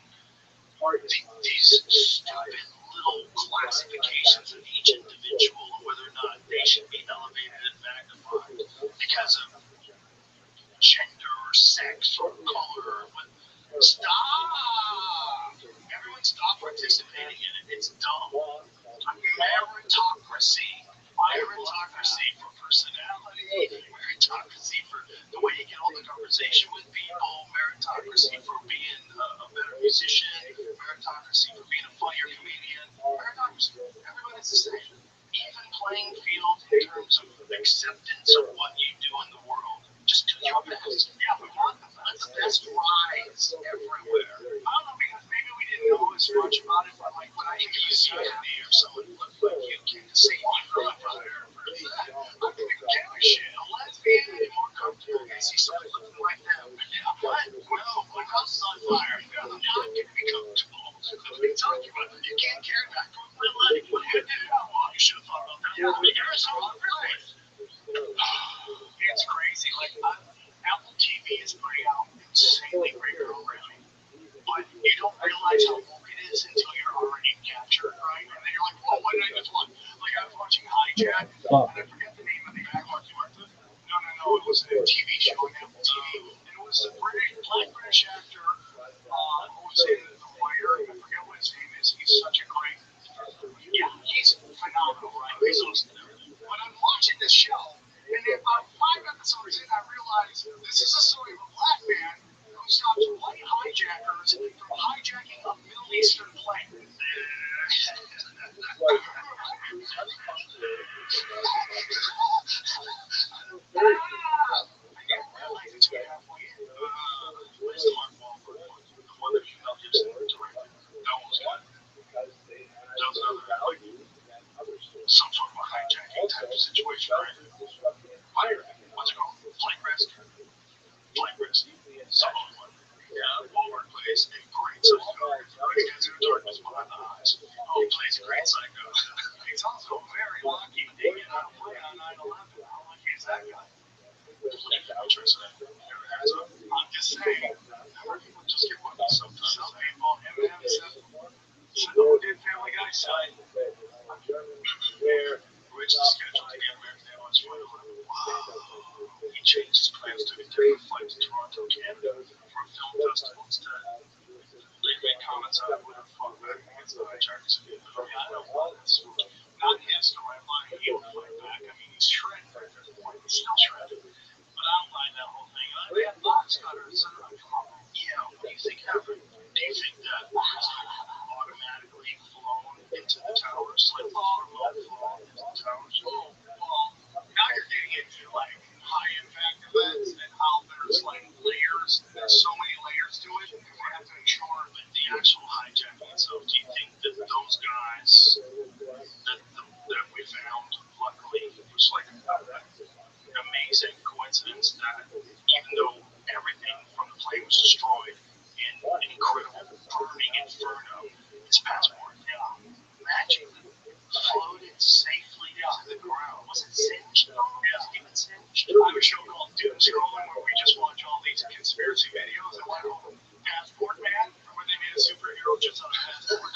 these stupid little classifications of each individual and whether or not they should be elevated and magnified because of gender or sex or color. Stop! Everyone stop participating in it. It's dumb. Meritocracy. Meritocracy for personality. Meritocracy for the way you get all the conversation with people. Meritocracy for being a better musician. Meritocracy for being a funnier comedian. Meritocracy. Everybody's the same. Even playing field in terms of acceptance of what you do in the world. Just do your best. Yeah, we want them. Let the best rise everywhere. I don't know, because maybe we didn't know as much about it, but like when I hear you or someone look like you came to see my brother, I don't even give a shit. A lesbian is more comfortable when I see someone looking like them. What? Well, my house is on fire. I'm not going to be comfortable. What are you talking about? You can't carry back from my life. What do you do? Well, you should have thought about that. You're so really. It's crazy. Like, Apple TV is putting out insanely great programming, but you don't realize how woke it is until you're already captured, right? And then you're like, whoa, what did I just watch? Like, I was watching Hijack, and I forget the name of the guy. No, it was a TV show on Apple TV, and it was a black British actor who was in The Wire. I forget what his name is. He's such a great, he's phenomenal, right? He's awesome. But I'm watching this show, and then about 5 episodes in, I realized this is a story of a black man who stops white hijackers from hijacking a Middle Eastern plane. I didn't realize it's halfway in. Where's the Mark Wahlberg one? The one that Mel Gibson directed. That one was good. That was another, some sort of a hijacking type of situation, right? What's it called? Flight risk? Flight risk. Some other one. Yeah, Wahlberg plays a great psycho. Because of darkness behind the eyes. Oh, he plays a great psycho. He's also very lucky to get out of play on 9/11. How lucky is that guy? I'm just saying, people just get lucky. Some people, Eminem said, no one did Family Guy side. Rich is scheduled to be on American Airlines Flight 11. Wow. He changed his plans to a different flight to Toronto, Canada for a film festival instead. They made comments on it with a fun back against the hijackers. I don't want this. Not his direct line. He will fight back. I mean, he's shredded. He's still shredded. But I don't mind that whole thing. They have box cutters. Yeah, what do you think happened? Do you think that automatically flown into the towers? Like, remote flown into the towers? Well, now you're getting into, like, high impact events and how there's, like, layers. There's so many layers to it. We have to ensure that the actual hijacking itself, do you think that those guys that we found, luckily, it was like an amazing coincidence that even though everything from the plane was destroyed in an incredible burning inferno, its passport, magically floated safely to the ground. Was it singed? Yeah, even singed. I have a show called Doom Scrolling where we just watch all these conspiracy videos and like Passport Man, where they made a superhero just on a passport.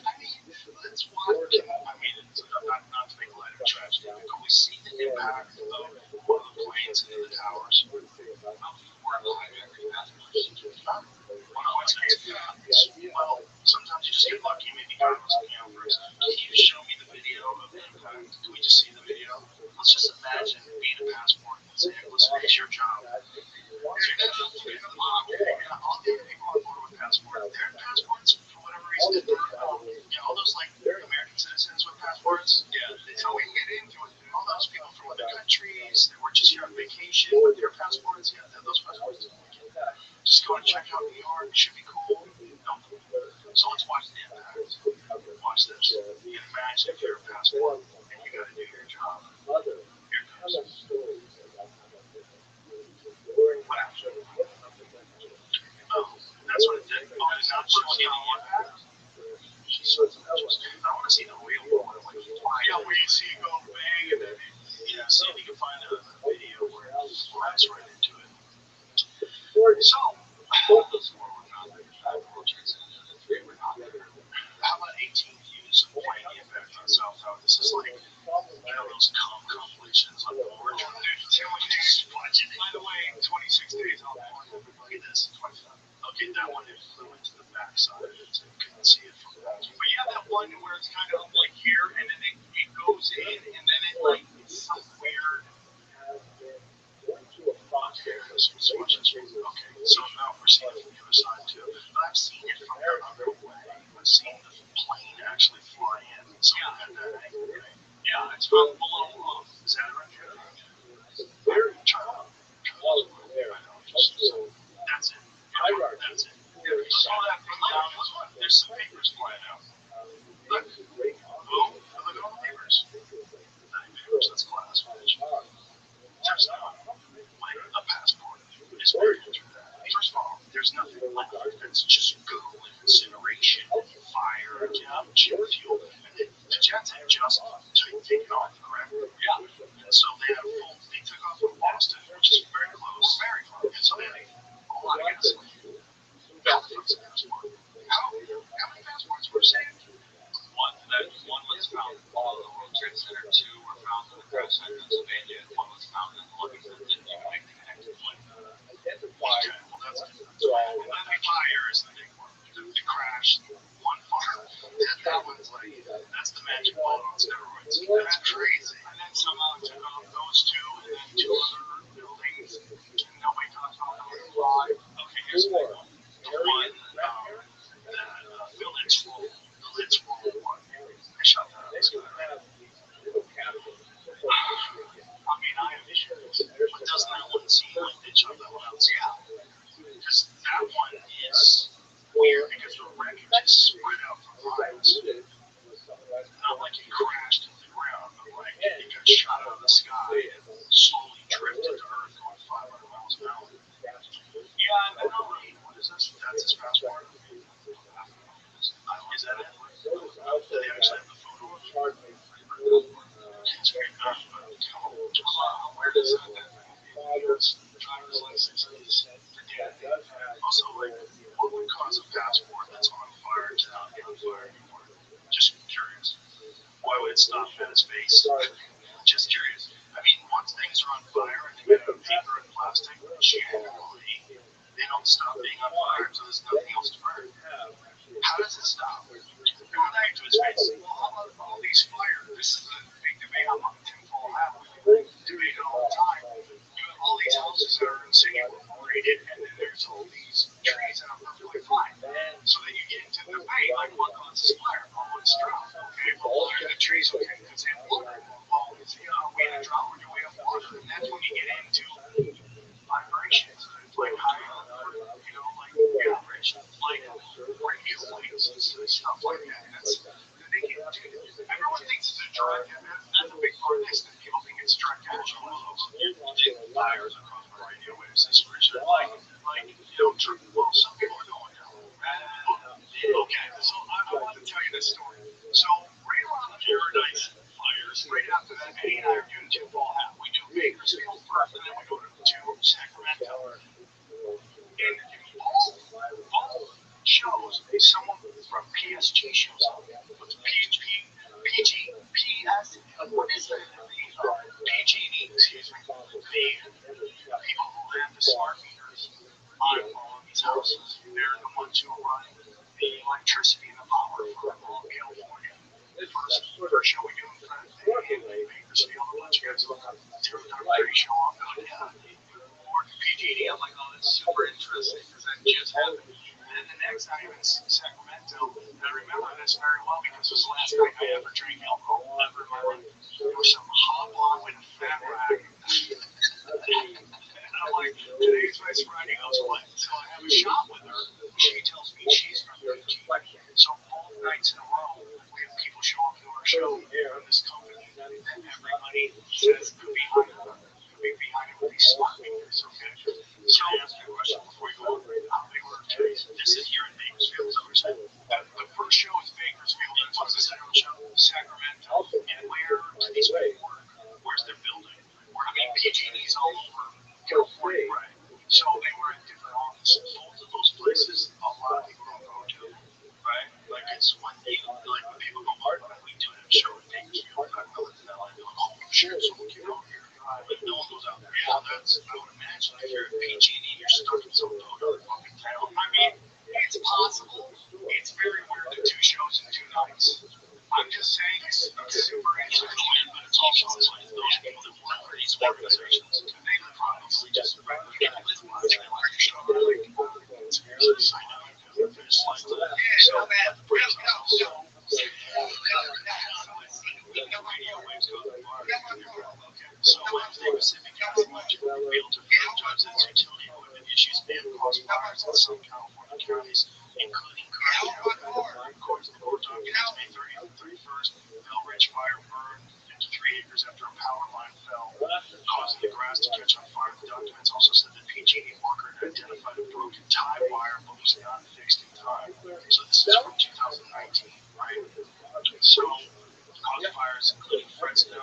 I mean, let's watch. I mean, it's not to make light of tragedy, but we see the impact of one of the planes into the towers. How far behind every passport? Well, sometimes you just get lucky. Maybe God was looking out for us. Can you show me the video of the impact? Can we just see the video? Let's just imagine being a passport and saying, listen, it's your job. All the other people on board with passports, their passports, for whatever reason, all those like American citizens with passports, so we can get into it. All those people from other countries that were just here on vacation with their passports, those passports. Just go and check out New York. It should be cool. No. So let's watch the impact. Watch this. You can imagine if you're a passport and you got to do your job. Here it goes. So, both those four were found in World Trade Center, and the three were not there. How about 18 views of Miami effect on South Tower? This is like, those compilations on board. There's too much watching. By the way, 26 days, I'll look at this. I'll get that one and flew into the backside of it so you couldn't see it from that. But you have that one where it's kind of like here, and then it goes in, and then it like, it's some weird. Okay, so now we're seeing it from the other side too. But I've seen it from the other way. I've seen the plane actually fly in. So at that angle, right? Yeah, it's from below. Is that right? Very child. So that's it. That's it. So that thing down, there's some papers flying out. Look. Oh, look at all the papers. 9 papers, that's glass. There's like a passport. It's buried through that. First of all, there's nothing left. It's just goo and incineration and fire and jet fuel. And the jets had just taken off, correct? Yeah. So they took off from Boston, which is very close. Very close. And so they had a lot of gasoline. How many passports were saved? One was found in the World Trade Center. 2 were found in the crash site in Pennsylvania. 1 was found in Livingston. Didn't even make the connection point. Okay, well that's good. And then the fire is the big one. The crash, one fire. That one's like, that's the magic bullet on steroids. That's crazy. And then somehow took off those 2, and then 2 other buildings. And nobody talks about those 5. Okay, here's the big one. The one that the lids roll one. I shot that out of the sky. I mean, I have issues, but doesn't that one seem like they shot that one out? Yeah. Because that one is weird because the wreckage is spread out for miles. Not like it crashed into the ground, but like it got shot out of the sky and slowly drifted to Earth going 500 miles an hour. Yeah, and then what is this? That's his passport. Is that it? Do they actually have the photo? It's very good, but where does that driver's license is for dead? Also, like, what would cause a passport that's on fire to not get on fire anymore? Just curious. Why would it stop at its face? Just curious. I mean, once things are on fire and they get out of paper and plastic, generally, they don't stop being on fire until there's nothing else to burn. How does it stop? Going back to his face. Well, how about all these fires? This is a big debate. I'm on tinfoil hat. We debate it all the time. You have all these houses that are incinerated, and then there's all these trees that are perfectly fine. So then you get into the debate, like, what causes fire? Well, it's drought. Okay, well, why are the trees okay? Because they have water. Well, is we in a drought or do we have water? And that's when you get into vibrations. Like high, like vibrations, like radio waves and stuff like that. Everyone thinks it's a direct, and that's a big part of this, that people think it's direct energy. Fires across the radio waves, this Richard, well, some people are going down. Okay, so I want to tell you this story. So, right around the Paradise fires, right after that, Eddie and I are doing tinfoil hat. We do Bakersfield first, and then we go to Sacramento. And both shows, someone from PSG shows up. What's what is it? PG&E, excuse me. The people who have the smart meters on all of these houses, they're the ones who are running the electricity and the power for all of California. The first show we do in Bakersfield, a bunch of guys look up, they show up, or PG&E, I'm like, oh, that's super interesting, because that just happened. And then the next time in Sacramento, and I remember this very well because it was the last night I ever drank alcohol ever in my life. There was some hobble with a fat rag. And I'm like, today's my sobriety goes away. So I have a shot with her. She tells me she's from PG. So both nights in a row, we have people show up to our show from this company that everybody says could be behind with these smart meters. Okay. So I ask you a question before you go on. How big were today's? This is here in Bakersfield, is what you're saying? The first show is Bakersfield. And what's the second show? Sacramento. And where do these people work? Where's their building? I mean, PG&E's all over California, right? So they were in different both of those places, a lot of people don't go to, right? Like it's when people go, oh, we do a show in Bakersfield, I know it's not like, oh shit, so we get out here. But no one goes out there. Yeah, that's, I would imagine if you're at PG&E, you're stuck in some fucking town. I mean, it's possible. It's very weird to do shows in 2 nights. I'm just saying it's super interesting, but it's also like those people that work for these organizations, they would probably just so Pacific Gas Electric failed to franchise its utility equipment issues may have caused fires in some California counties, including Carson. Of course, the court documents May 30th and 31st. Bell Ridge fire burned 53 acres after a power line fell, causing the grass to catch on fire. The documents also said that PG&E worker had identified a broken tie wire but was not fixed in time. So this is from 2019, right? So caused fires including Fresno,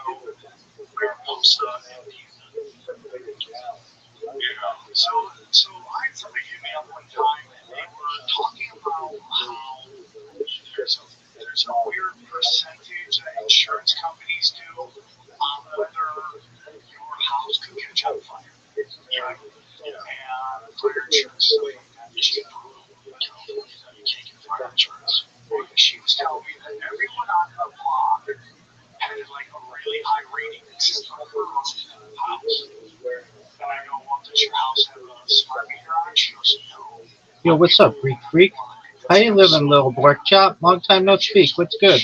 Mariposa, and Pisa. So somebody hit me up one time and they were talking about how there's a weird percentage that insurance companies do on whether your house could catch on fire. Yeah. And fire insurance is cheaper in California that you can't get fire insurance. She was telling me that everyone on her block had like a really high rating except for her house. And I go, well, does your house have a smart meter on? She goes, no. Yo, what's up, Greek Freak? How you living, little pork chop? Long time no speak. What's good?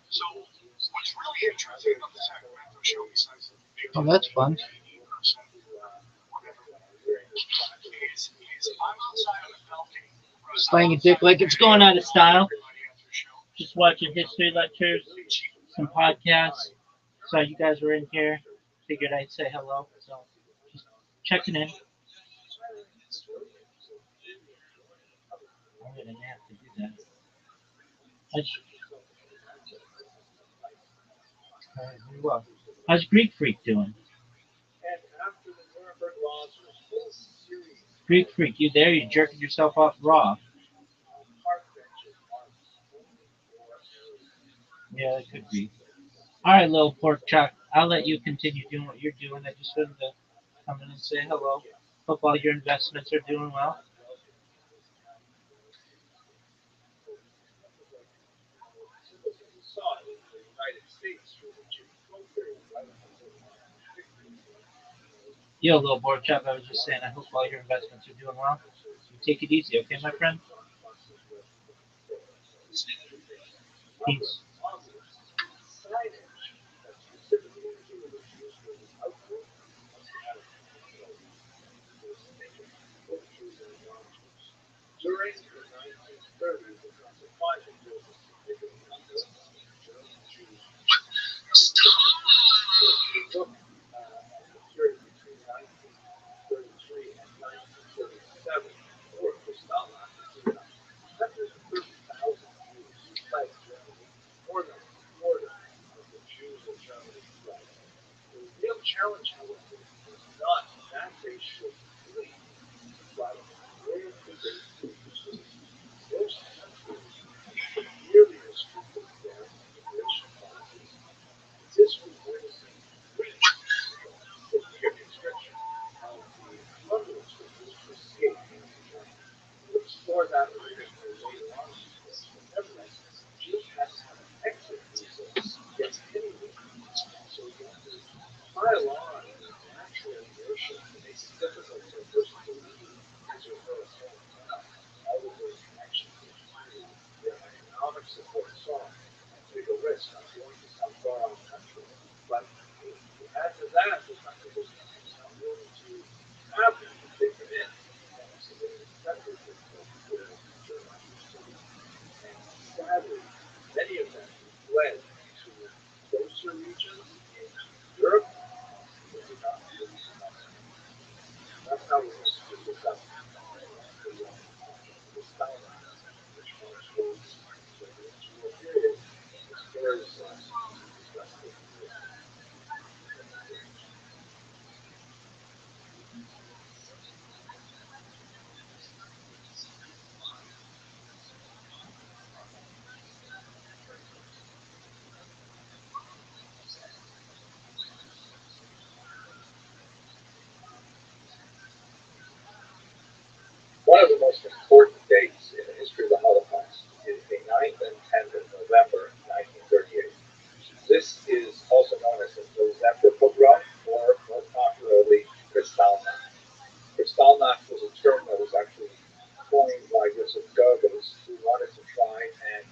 So what's really interesting about the Sacramento show besides the big Oh, that's fun. is I'm outside of the balcony. Slaying a dick like it's going out of style. Just watching history lectures, some podcasts. So you guys were in here. Figured I'd say hello. So just checking in. I'm gonna have to do that. How's Greek Freak doing? Greek Freak, you there? You jerking yourself off raw. Yeah, it could be. All right, little pork chop. I'll let you continue doing what you're doing. I just wanted to come in and say hello. Hope all your investments are doing well. Yo, little pork chop. I was just saying, I hope all your investments are doing well. You take it easy, okay, my friend? Peace. most important dates in the history of the Holocaust is the 9th and 10th of November 1938. This is also known as the November pogrom, or more popularly, Kristallnacht. Kristallnacht was a term that was actually coined by Joseph Goebbels, who wanted to try and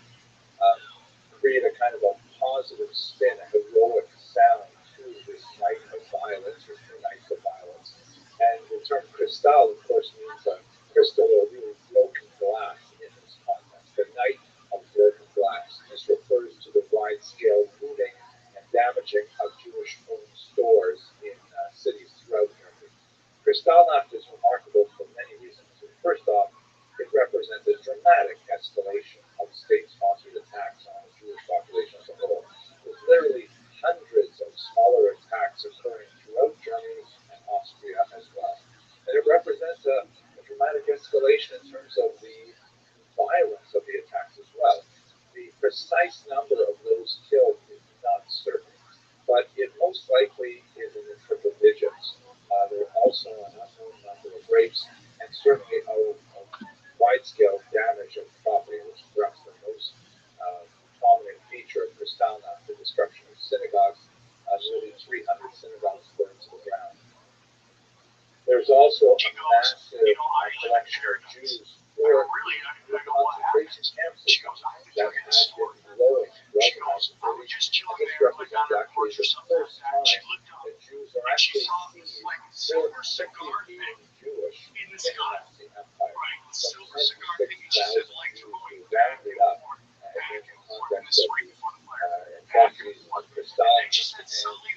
create a kind of a positive spin, a heroic sound to this night of violence, or two nights of violence. And the term Kristall, of course, means a crystal or really broken glass in this context, the night of broken glass. This refers to the wide-scale looting and damaging of Jewish-owned stores in cities throughout Germany. Kristallnacht is remarkable for many reasons. First off, it represents a dramatic escalation of state-sponsored attacks on the Jewish population as a whole, with literally hundreds of smaller attacks occurring throughout Germany and Austria as well. And it represents a dramatic escalation in terms of the violence of the attacks as well. The precise number of those killed is not certain, but it most likely is in the triple digits. There are also an unknown number of rapes and certainly a wide-scale damage of property, which is perhaps the most prominent feature of Kristallnacht, the destruction of synagogues. Nearly 300 synagogues burned to the ground. There's also a massive collection of Jews who are in concentration camps that have been growing throughout the 1930s, and this represents actually the first time that Jews are actually seen strictly being Jewish in the Nazi Empire. Some 66,000 Jews were rounded up in the context of the atrocities of Kristallnacht and sent a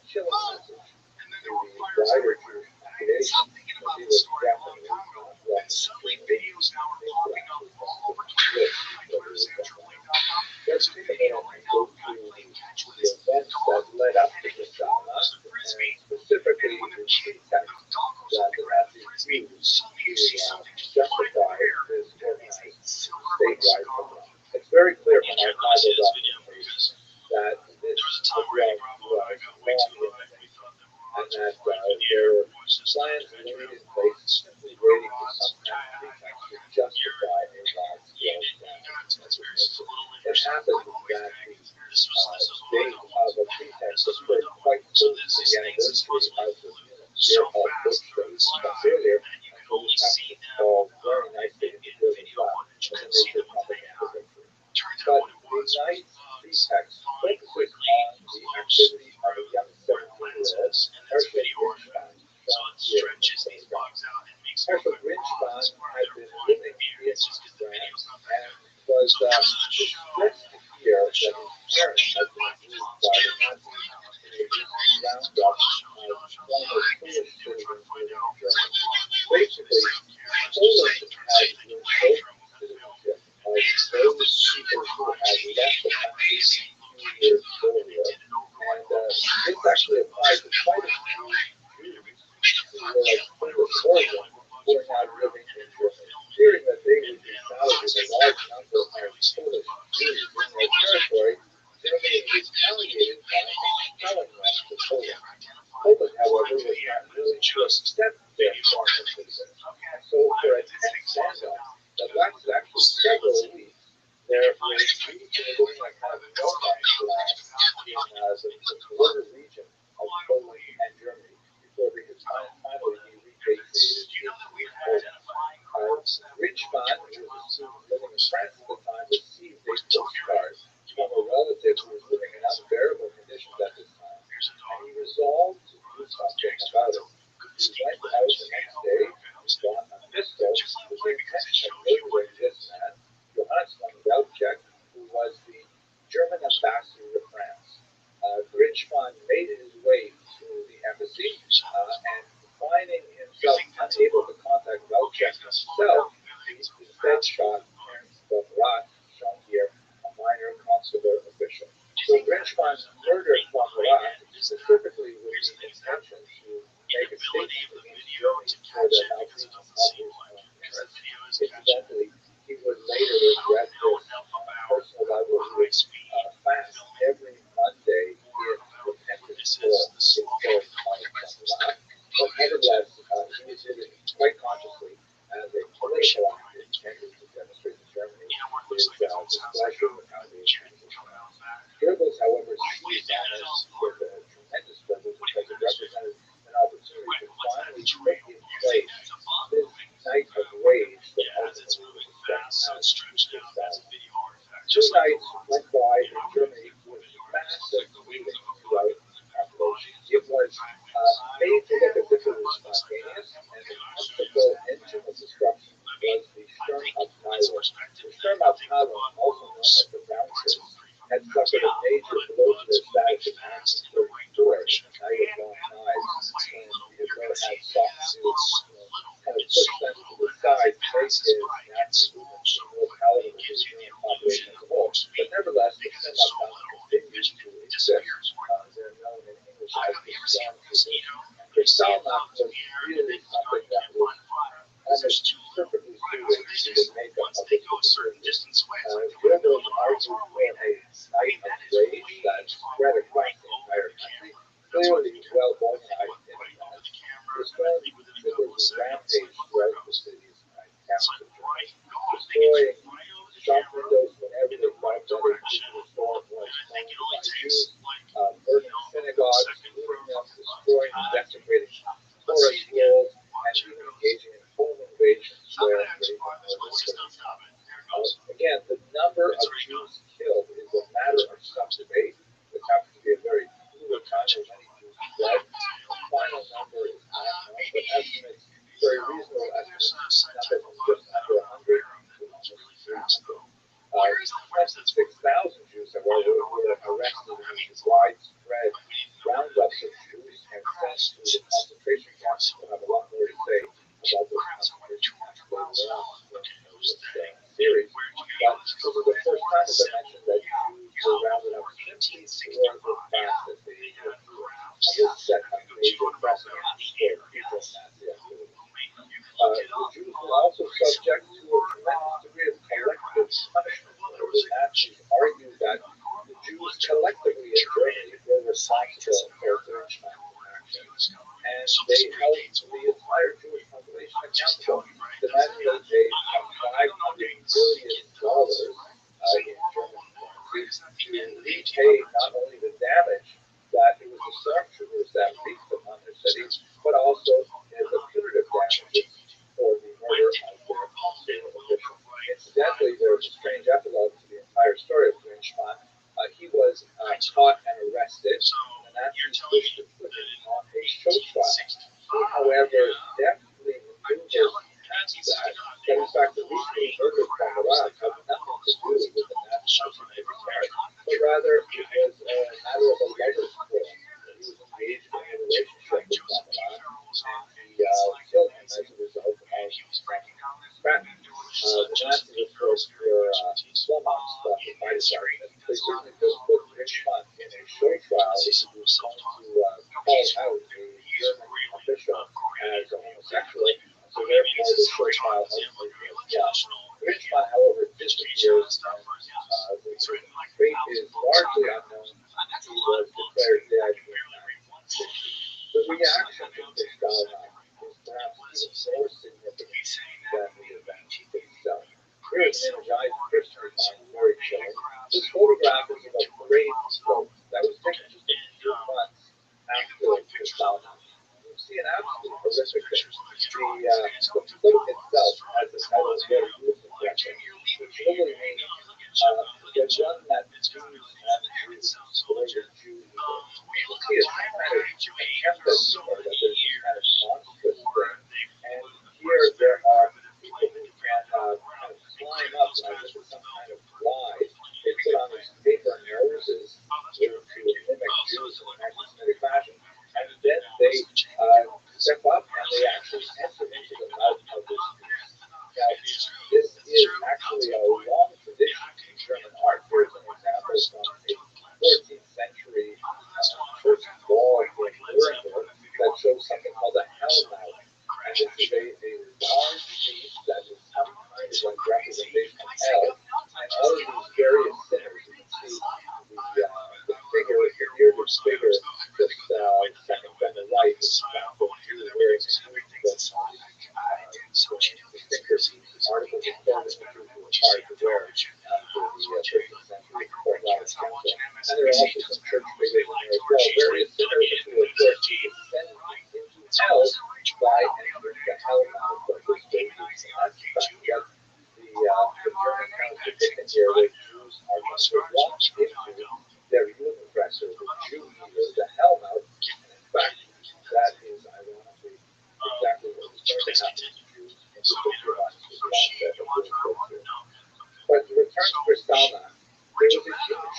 chilling message to the wider Jewish population that they were definitely not welcome to videos now are popping up all over Twitter. Let's take a minute and go through the events that led up to Kristallnacht, and specifically the pretext that the Nazis used to justify this organized statewide pogrom. It's very clear from archival documentation that this pogrom was long and that there were plans laid in place simply waiting for some kind of pretext to justify a wide-scale damage. It happened that the date of a pretext occurred quite close to the anniversary of the year of Bush that we discussed earlier, and so this happened to fall very nicely into the major propaganda victory. But the night's pretext focuses on the activity of a young 17-year-old, Herschel Grinchband, shown here in the photograph. Herschel Grinchband had been living in France and was distressed to hear that his parents had been abused by the Nazis in a recent roundup of former Polish citizens living in Germany. Basically, Poland had revoked citizenship of those people who had left the country a few years earlier, and this actually applied to quite a few Jews who were of Polish origin who are now living in Germany. Fearing that they would be saddled with a large number of Polish Jews in their territory, Germany retaliated by expelling them to Poland. Poland, however, was not willing to accept their foreign citizens, and so for a tense standoff that lasted actually several weeks, there were Jews who were living in a kind of no-man's land in the border region of Poland and Germany before they could finally be repatriated into Poland. Grinchband, who was a student living in France at the time, received a postcard from a relative who was living in unbearable conditions at this time, and he resolved to do something about it. He went out the next day and bought a pistol with the intention of murdering this man, Johannes von Welczek, who was the German ambassador to France. Grinchband made his way to the embassy, and finding himself unable to contact Welczek himself, he instead shot Ernst von Rath, shown here, a minor consular official. So Grinchband murdered von Rath specifically with the intention to make a statement against Germany for the maltreatment of his own parents. Incidentally, he would later regret this personal rivalry with fast every Monday in repentance for his killing of von Rath. But nevertheless, he did it quite consciously as a push them to the side to make his Nazi movement more palatable to the German population as a whole. But nevertheless, the Semi continues to exist. They're known in English as the Storm Troopers. Kristallnacht was really something that was almost perfectly suited to the makeup of the Goebbels argued for a night of rage that spread across the entire country, clearly well organized in advance. The Storm Troopers rampaged throughout the city's capital, destroying shop windows whenever they felt that the store was owned by Jews, burning synagogues, looting them, destroying and desecrating tourist walls, and even engaging in home invasions where again, the number of Jews killed is a matter of some debate. This happens to be a very fluid time where many Jews fled. The final number is not known, but estimates, very reasonable estimates, number from just under 100 to almost 26,000 Jews, however, were arrested in these widespread roundups of Jews and sent to the concentration camps. We'll have a lot more to say about those concentration camps later on in this series. But this was the first time, as I mentioned, that Jews were rounded up simply for the fact that they were Jewish. And this set a major precedent for future Nazi activity. The Jews were also subject to a tremendous degree of collective punishment. The Nazis argued that the Jews collectively in Germany were responsible for their actions, and they held the entire Jewish population accountable, demanding that they have $500 billion in German currency to repay not only the damage that it was the stormtroopers that wreaked upon their city, but also as a punitive damages for the murder of their official. Incidentally, there was a strange epilogue to the entire story of Grinchman. He was caught and arrested, and the Nazis wished to put him on a show trial. He, however, deftly maneuvered past that in fact the reason he murdered from Iraq had nothing to do with the Nazi marriage, but rather it was a matter of a lover's quarrel. He was engaged in a relationship with Ramadan, and he killed him as a result of threatening. The Nazis, of course, were flummoxed by this argument. They certainly could put Grinchman in a show trial if he was going to call out a German official as a homosexual, so therefore the show trial ultimately failed. Grinchman, however, disappears, and the fate is largely unknown. He was declared dead in 1960. The reaction to Kristallnacht is perhaps even more significant than the event itself. Here is an energized Christian we find very chilling. This photograph is of a parade float that was taken just a few months after Kristallnacht. You see an absolute horrific thing. The float itself has the title very beautiful correction, which literally means the one that Jews and Jews, the way the Jews you see it's some kind of attempt at humor, that there's some kind of monstrous thing. And here there are people who can kind of climb up like this is some kind of fly. They put on these paper noses to mimic Jews in an anti-Semitic fashion, and then they step up and they actually enter into the mouth of this beast. Now, this is actually a long tradition in German art. Here's an example from a 14th century church wall in Nuremberg that shows something called a hellmouth. And this is a large beast that is some kind of like representation of hell. And all of these various sinners, you can see the figure, the bearded figure, this second from the right, this Jew wearing a suit that articles of clothing that Jews were required to wear for the 15th century Fort Lauderdale Council. And there are also some church figures in there as well. Various sinners who, of course, descend into hell by entering the hell mouth of this baby. And that's in fact what the German kind of depicted here, where Jews are going to walk into their Judenfresser, the Jew eater, the hell mouth. And in fact, that is ironically exactly what was going to happen to Jews in the picture on the onset of World War II. But to return to Kristallnacht, there was a huge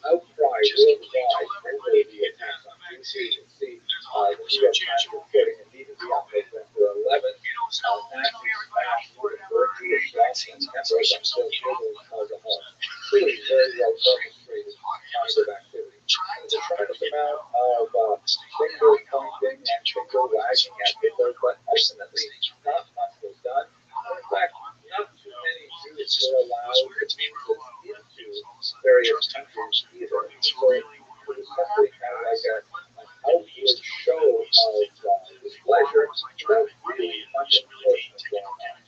outcry worldwide over the attacks on Jews. You can see the New York Times reporting immediately on November 11th Nazis smashed the first Jewish shops and emperors on sale tables and alcohol. Clearly very well orchestrated kind of activity. There's a tremendous amount of finger pointing and finger wagging at Hitler, but ultimately not much was done. And in fact, not too many Jews were allowed to move into various countries either. And so it was simply kind of like an outward show of displeasure without really much enforcement going on.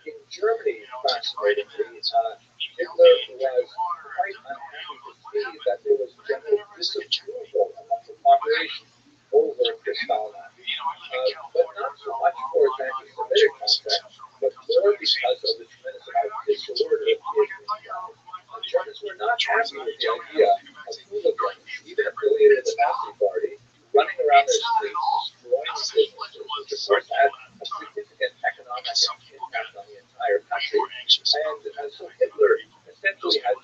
In Germany, fascinatingly, Hitler was quite unhappy to see that there was general disapproval among the population over Kristallnacht. But not so much for its anti-Semitic content, but more because of the tremendous amount of disorder it involved. The Germans were not happy with the idea of hooligans, even affiliated with the Nazi Party, running around their streets, destroying businesses, which of course had a significant economic impact on the entire country. And so Hitler essentially had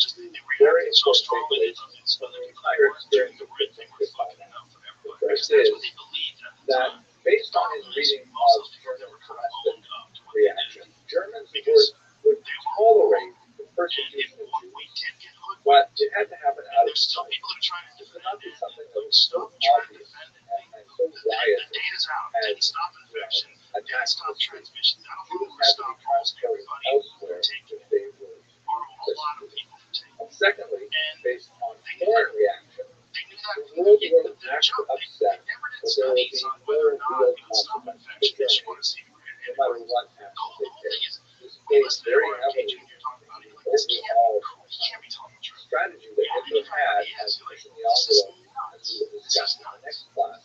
very important takeaways from the entire experience of Kristallnacht. The first is that based on his reading of German domestic reaction, Germans would tolerate the persecution of Jews, but it had to happen out of sight. This would not be something that was so obvious and so riotous as attacks on the streets. Jews had to be transported elsewhere if they were persecuted. And secondly, based on foreign reaction, the world wasn't actually upset, but there will be no real consequences for Germany, no matter what action they take. This plays very heavily in the overall strategy that Hitler had as pushing the envelope, as we will discuss in the next class.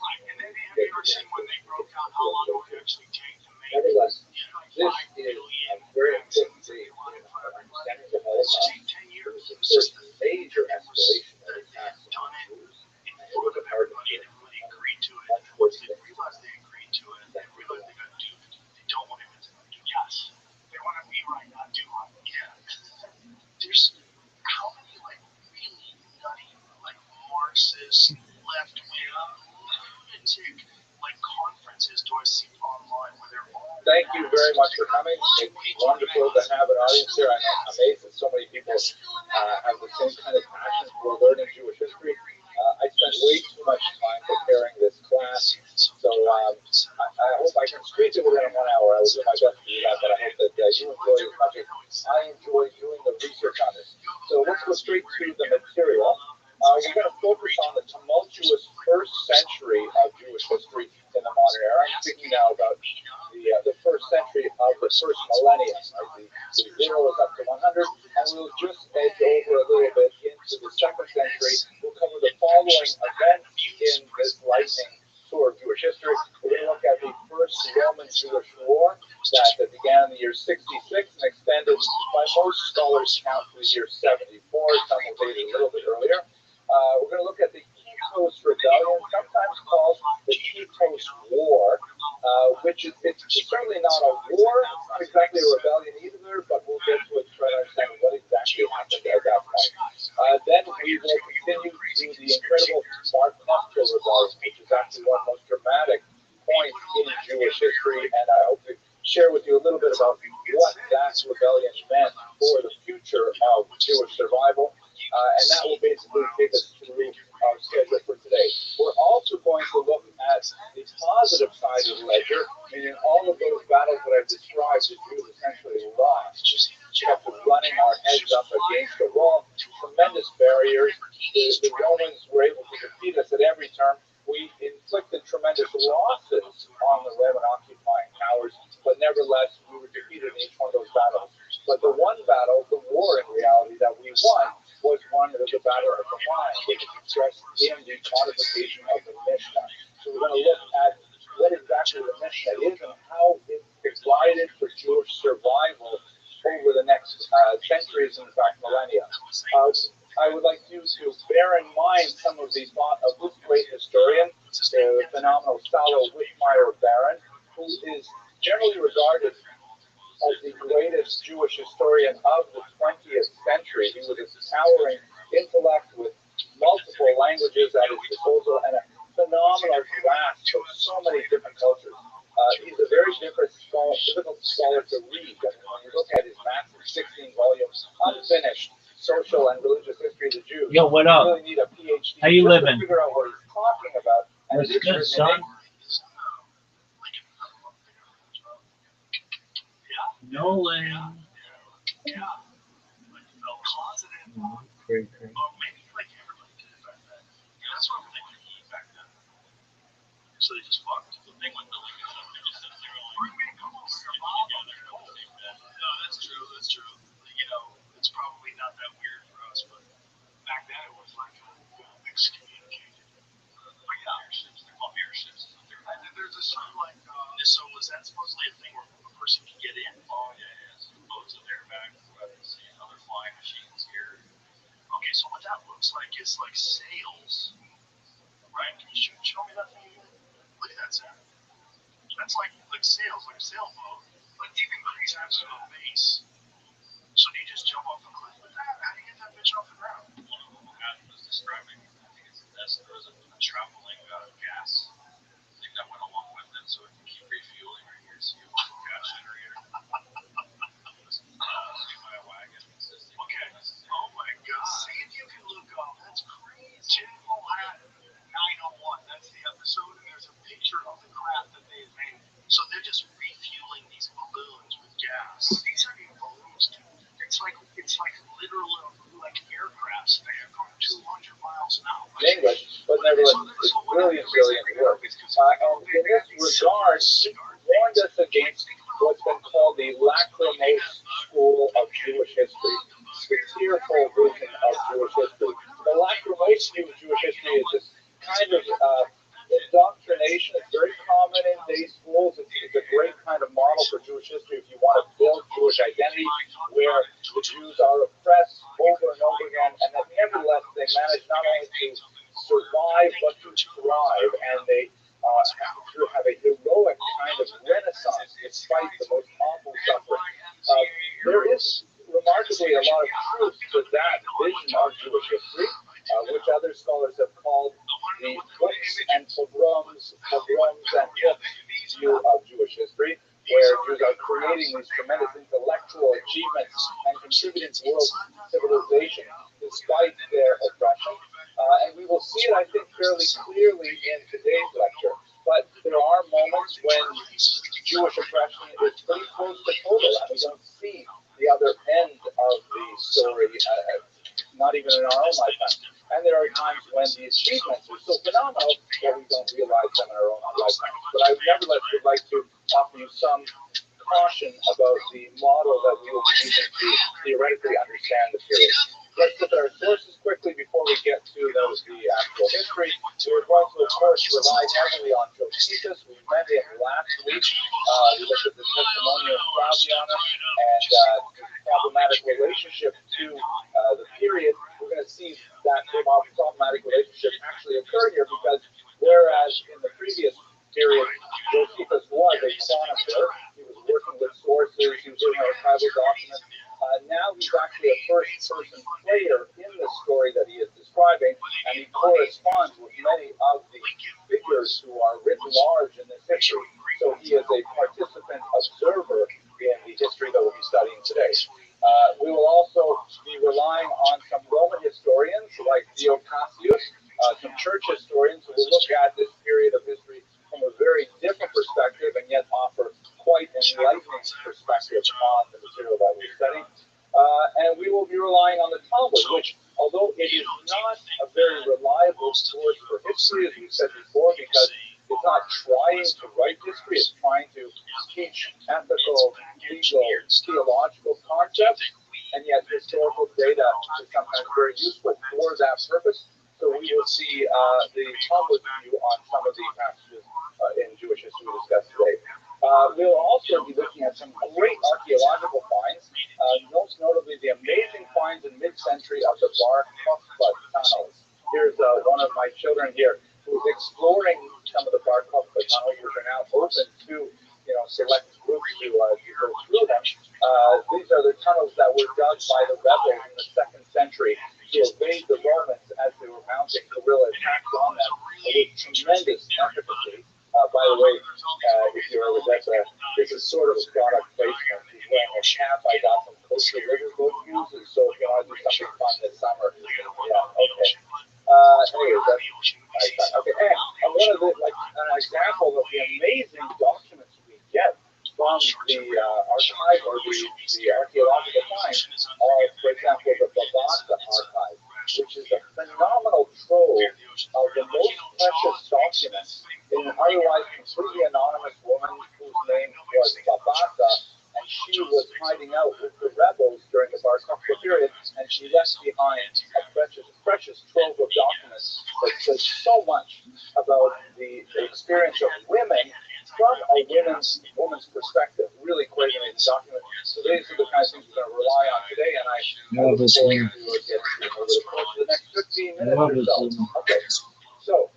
Nevertheless, this is a very important thing in our understanding of the Holocaust. It was the first major escalation of attacks on Jews, and it was a part of it. Much worse things. There's how many really nutty Marxist left-wing lunatic conferences do I see online where they're all Thank you very much for coming. It's wonderful to have an audience here. I'm amazed that so many people have the same kind of passion for learning Jewish history. I spent way too much time preparing this class, so I hope I can squeeze it within 1 hour. I will do my best to do that, but I hope that you enjoy it as much as I enjoy doing the research on this. So let's go straight to the material. We're going to focus on the tumultuous first century of Jewish history in the modern era. I'm speaking now about the first century of the first millennium. The 0 is up to 100, and we'll just edge over a little bit into the second century. We'll cover the following events in this lightning tour of Jewish history. We're going to look at the first Roman-Jewish war that began in the year 66 and extended by most scholars count to the year 74. Some will date it a little bit earlier. We're going to look at the Kitos Rebellion, sometimes called the Kitos War, which is certainly not a war, it's not exactly a rebellion either, but we'll get to it to try to understand what exactly happened at that point. Then we will continue to the incredible Bar Kokhba Rebellion, which is actually one of the most dramatic points in Jewish history, and I hope to share with you a little bit about what that rebellion meant for the future of Jewish survival. And that will basically take us through our schedule for today. We're also going to look at the positive side of the ledger, meaning all of those battles that I've described, the Jews essentially lost. We kept running our heads up against the wall, tremendous barriers. The Romans were able to defeat us at every turn. We inflicted tremendous losses on the Roman occupying powers, but nevertheless, we were defeated in each one of those battles. But the one battle, the war in reality that we won, was one of the Battle of the Line, which is expressed in the codification of the Mishnah. So we're going to look at what exactly the Mishnah is and how it provided for Jewish survival over the next centuries, in fact, millennia. I would like you to bear in mind some of the thought of this great historian, the phenomenal Salo Wittmeyer-Barron, who is generally regarded as the greatest Jewish historian of the 20th century. He was a towering intellect with multiple languages at his disposal and a phenomenal grasp of so many different cultures. He's a very different difficult scholar to read. I mean, when you look at his massive 16 volumes, unfinished social and religious history of the Jews, Yo, what you up? really need a PhD How you just living? to figure out what he's talking about. And What's it is good, written in son? English. Nolan. Great. Maybe like everybody did it back then. Yeah, that's what I'm thinking he back then. So they just fucked. The thing with Billy is that they just said they're like, come over here, Bob. No, that's true. That's true. You know, it's probably not that weird for us, but back then it was like excommunicated. But yeah, airships. They're called airships. There's a certain like. So was that supposedly a thing where a person could get in? Oh yeah. So boats of airbags, weapons, other flying machines here. Okay, so what that looks like is like sails, right? Can you show me that thing again? Look at that, Sam. That's like sails, like a sailboat, but even crazy to a base. So do you just jump off the cliff with that? How do you get that bitch off the ground? One of them was describing, I think it's this, there was a traveling gas thing that went along with it, so it can keep refueling right here, so you have a gas generator. Okay. Oh my God. See if you can look up. That's crazy. Tinfoil Hat 901. That's the episode, and there's a picture of the craft that they made. So they're just refueling these balloons with gas. These aren't even balloons, dude. It's like literal like aircrafts that are going 200 miles an hour. In English, but nevertheless, it's brilliant work. And in this regard, he warned us against what's been called the lachrymose school of Jewish history, the tearful version of Jewish history. The lachrymose view of Jewish history is this kind of indoctrination. It's very common in day schools. It's a great kind of model for Jewish history if you want to build Jewish identity, where the Jews are oppressed over and over again, and that nevertheless they manage not only to survive but to thrive, and they have a heroic kind of renaissance despite the most awful suffering. There is remarkably a lot of truth to that vision of Jewish history, which other scholars have called the books and pogroms and books view of Jewish history, where Jews are creating these tremendous intellectual achievements and contributing to world civilization despite their oppression. And we will see it, I think, fairly clearly in today's lecture. But there are moments when Jewish oppression is pretty close to total, and we don't see the other end of the story, not even in our own lifetime. And there are times when the achievements are so phenomenal that we don't realize them in our own lifetime. But I nevertheless would like to offer you some caution about the model that we will be using to theoretically understand the period. Let's look at our sources quickly before we get to the actual history. We're going to, of course, rely heavily on Josephus. We met him last week. We looked at the testimonial of Flaviana and the problematic relationship to the period. We're going to see that problematic relationship actually occur here because whereas in the previous period, Josephus was a chronicler, he was working with sources, he was doing archival documents. Now he's actually a first-person player in the story that he is describing, and he corresponds with many of the figures who are written large in this history. So he is a participant observer in the history that we'll be studying today. We will also be relying on some Roman historians like Dio Cassius, some church historians who will look at this period of history from a very different perspective and yet offer quite an enlightening perspective on the material that we're studying. And we will be relying on the Talmud, which, although it is not a very reliable source for history, as we said before, because it's not trying to write history, it's trying to teach ethical, legal, theological concepts, and yet historical data is sometimes very useful for that purpose. So we will see the Talmud view on some of the passages in Jewish history we discussed today. We'll also be looking at some great archaeological finds, most notably the amazing finds in mid-century of the Bar Kokhba tunnels. Here's one of my children here who's exploring some of the Bar Kokhba tunnels, which are now open to select groups to go through them. These are the tunnels that were dug by the rebels in the 2nd century to evade the Romans as they were mounting guerrilla attacks on them with tremendous efficacy. By the way, if you're over there, this is sort of a product placement. He's wearing a cap I got from Coastal River Boat Cruises, so if you want to do something fun this summer, yeah, okay. Anyways, that's nice. Okay, and one of the, like, an example of the amazing documents we get from the archive or the archaeological finds are, for example, the Babasa archive, which is a phenomenal trove of the most precious documents in an otherwise completely anonymous woman whose name was Babasa, and she was hiding out with the rebels during the Bar Kokhba period, and she left behind a precious trove of documents that says so much about the experience of women from a woman's perspective. Really quite an amazing document. So these are the kinds of things we're going to rely on today, and I look forward to get over the course of the next 15 minutes or so. Okay, so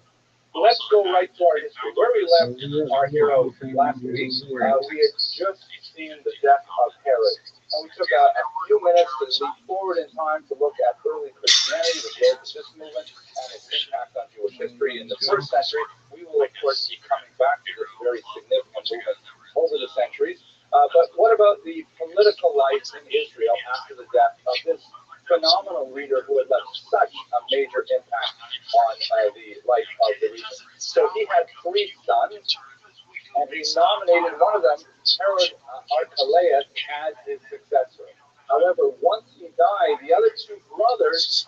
let's go right to our history. Where we left our hero last week, we had just seen the death of Herod. And we took a few minutes to leap forward in time to look at early Christianity, the growth of this movement, and its impact on Jewish history in the first century. We will, of course, be coming back to this very significant movement over the centuries. But what about the political life in Israel after the death of this phenomenal leader who had left such a major impact on the life of the region? So he had 3 sons, and he nominated one of them, Herod Archelaus, as his successor. However, once he died, the other 2 brothers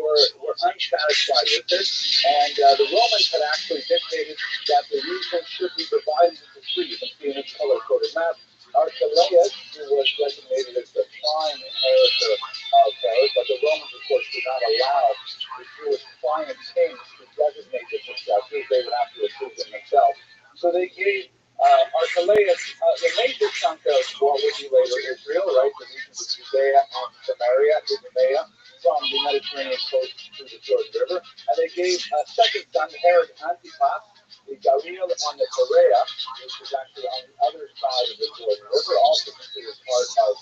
were unsatisfied with this, and the Romans had actually dictated that the region should be divided into 3. You can see in its color-coded map. Archelaus, who was designated as the prime inheritor of Herod, but the Romans, of course, did not allow the Jewish client kings to designate the successors. They would have to approve them themselves. So they gave Archelaus the major chunk of what would be later Israel, right, the regions of Judea and Samaria, Idumea, from the Mediterranean coast to the Jordan River. And they gave a second son, Herod Antipas, the Galil on the Perea, which is actually on the other side of the Jordan River, also considered part of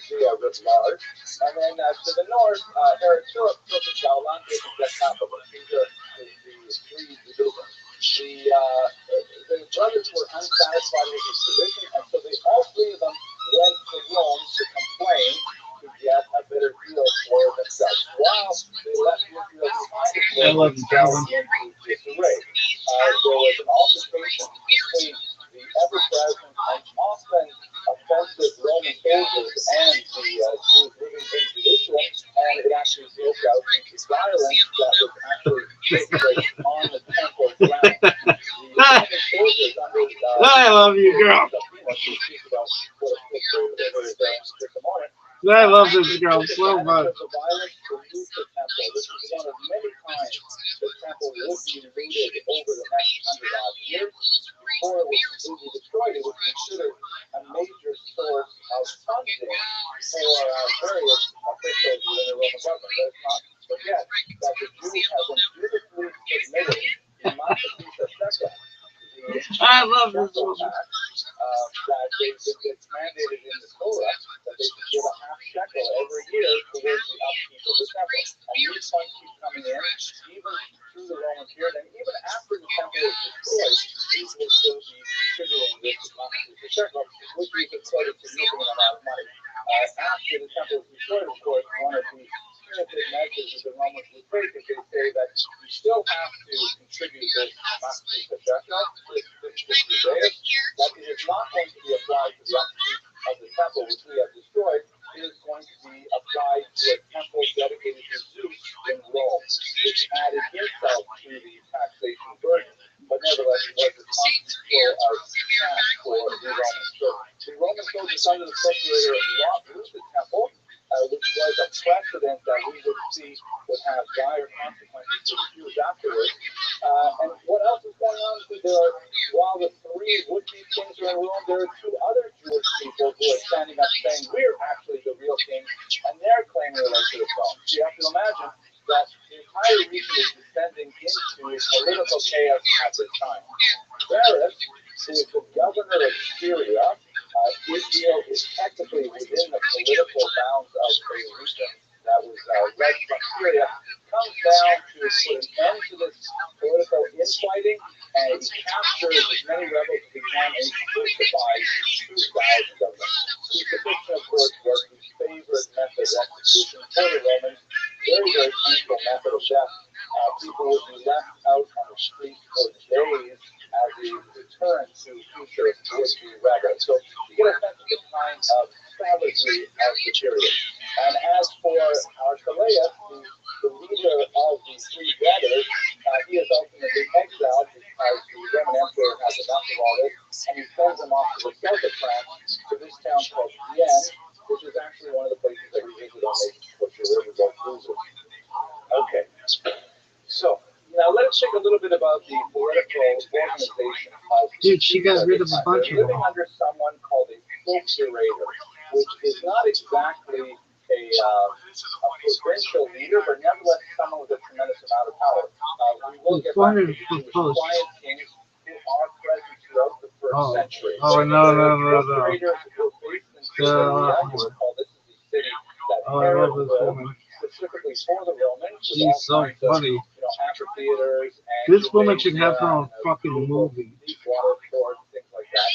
Judea writ large. And then to the north, Herod Philip took the Gaulan, which is the capital. These are the 3 divisions. The brothers were unsatisfied with his position, and so all 3 of them went to Rome to complain to get a better deal for themselves. While they left Israel behind in disarray. There was an altercation between the ever-present and often offensive Roman soldiers and the Jews living in Jerusalem, and it actually broke out into violence that was actually taking place on the temple ground. I love you, girl. I love this girl so much. This is one of many times the temple would be looted over the next 100-odd years. Before it was completely destroyed, it was considered a major source of funding for various officials within the Roman government. Let's not forget that the Jews have been beautifully submitted in Massachusetts Shekel. I love this woman. That it's mandated in the Torah that they should give a half shekel every year towards the upkeep of the temple. And these funds keep coming in, even through the Roman period, and even after the temple is destroyed, these will still be contributing this Massachusetts Shekel, which we could quite a significant amount of money. After the temple is destroyed, of course, one of the punitive measures that the Romans would take is they say that you still have to contribute this Massachusetts Shekel, this Judaeus, but it is not going to be applied to the upkeep of the temple which we have destroyed. It is going to be applied to a temple dedicated to Zeus in Rome, which added insult to the taxation burden, but nevertheless it was a constant flow of cash for the Romans. So the Roman soldiers under the procurator loot the temple, which was a precedent that we would see would have dire consequences for the Jews afterwards. And what else is going on? While the 3 would-be kings are in Rome, there are 2 other Jewish people who are standing up saying, we're actually the real king, and they're claiming the right to the throne. So you have to imagine that the entire region is descending into political chaos at this time. Varus, who is the governor of Syria, Israel is technically within the political bounds of a region that was led from Syria, comes down to put an end to this political infighting, and he captures kind of savagery of the period. And as for Archelaus, the leader of the three brothers, he is ultimately exiled because the Roman Emperor has enough of all this, and he sends him off to the south of France to this town called Vienne, which is actually one of the places that we visit on the Butcher River Go cruises. Okay, so now let's think a little bit about the political organization of Dude, she got rid of a bunch of them. living under someone called a procurator, which is not exactly a provincial leader, but nevertheless someone with a tremendous amount of power. We will get back to the Jewish quiet kings who are present throughout the first century. Procurators were based in Syria, this is the city that Herod built specifically for the Romans. She's so funny. Amphitheaters and this woman should have her own fucking movie. Water sports, things like that.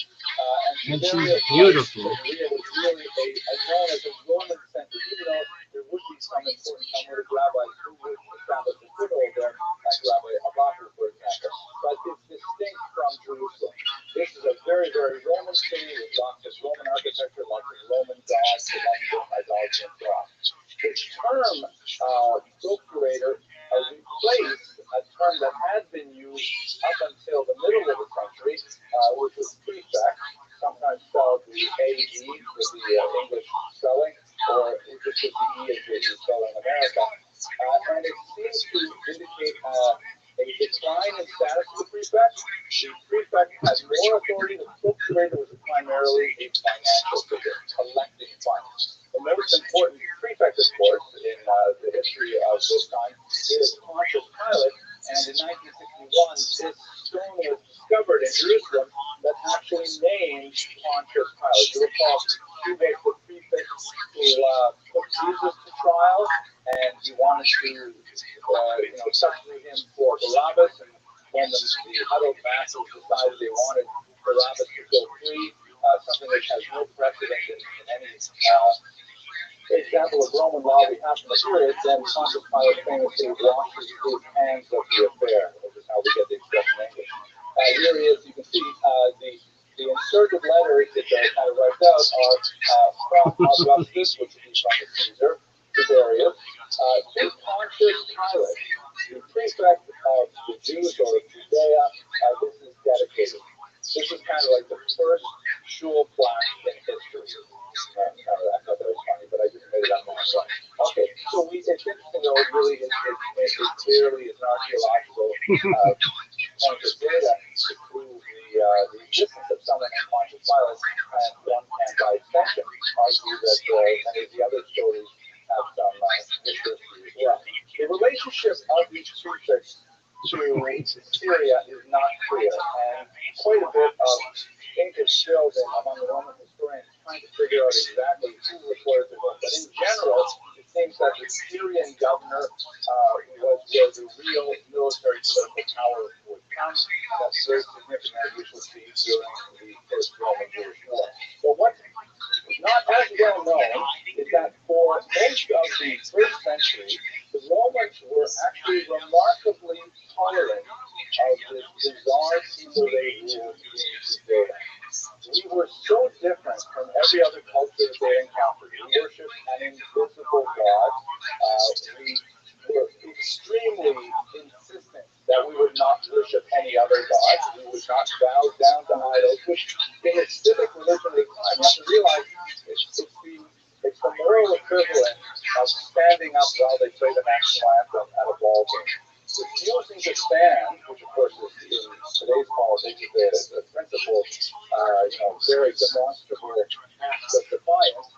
And she's beautiful. Syria was really known as a Roman center, even though there would be some important Talmudic rabbis who would establish a foothold there, like Rabbi Abahu, for example. But it's distinct from Jerusalem. This is a very, very Roman city with lots of Roman architecture, lots of Roman gods, and lots of idolatry and so on. The term procurator replaced a term that had been used up until the middle of the century, which was prefect, sometimes spelled with A-E with the English spelling, or just with the E as we spell in America. And it seems to indicate a decline in status of the prefect. The prefect had more authority. The procurator was primarily a financial figure, collecting funds. The most important prefect, of course, in the history of this time is Pontius Pilate, and in 1961, this stone was discovered in Jerusalem that actually named Pontius Pilate. You recall, he was the prefect who put Jesus to trial, and he wanted to, substitute him for Barabbas, and when the huddled masses decided they wanted Barabbas to go free, something which has no precedent in any example of Roman law we have from the period, then Pontius Pilate famously washes his hands of the affair, which is how we get the expression in English. Here he is, you can see the inserted letters that they kind of write out are from Augustus, which would be from the Caesar, Tiberius, to Pontius Pilate, the prefect of the Jews or of Judea. This is dedicated. This is kind of like the first shul plaque in history. I thought that was funny, but I just made it up on my own. Okay, so it's interesting though, it really is clearly an archaeological point of data to prove the existence of someone named Pontius Pilate, and one can by extension argue that many of the other stories have some history as well. The relationship of these prefects to Syria is not clear, and quite a bit of ink is spilled among the Roman historians trying to figure out exactly who reported the book. But in general, it seems that the Syrian governor was where the real military political power would come. That's very significant, as we shall see during the First Roman Jewish War. But what's not as well known is that for most of the first century, the Romans were actually remarkably tolerant of this bizarre people they ruled in Judea. We were so different from every other culture that they encountered. We worshipped an invisible God. We were extremely insistent that we would not worship any other gods. We would not bow down to idols, which in a civic religion at the time, you have to realize it's the moral equivalent of standing up while they play the national anthem at a ball game. Refusing to stand, which of course is in today's politics is a principle, very demonstrable act of defiance.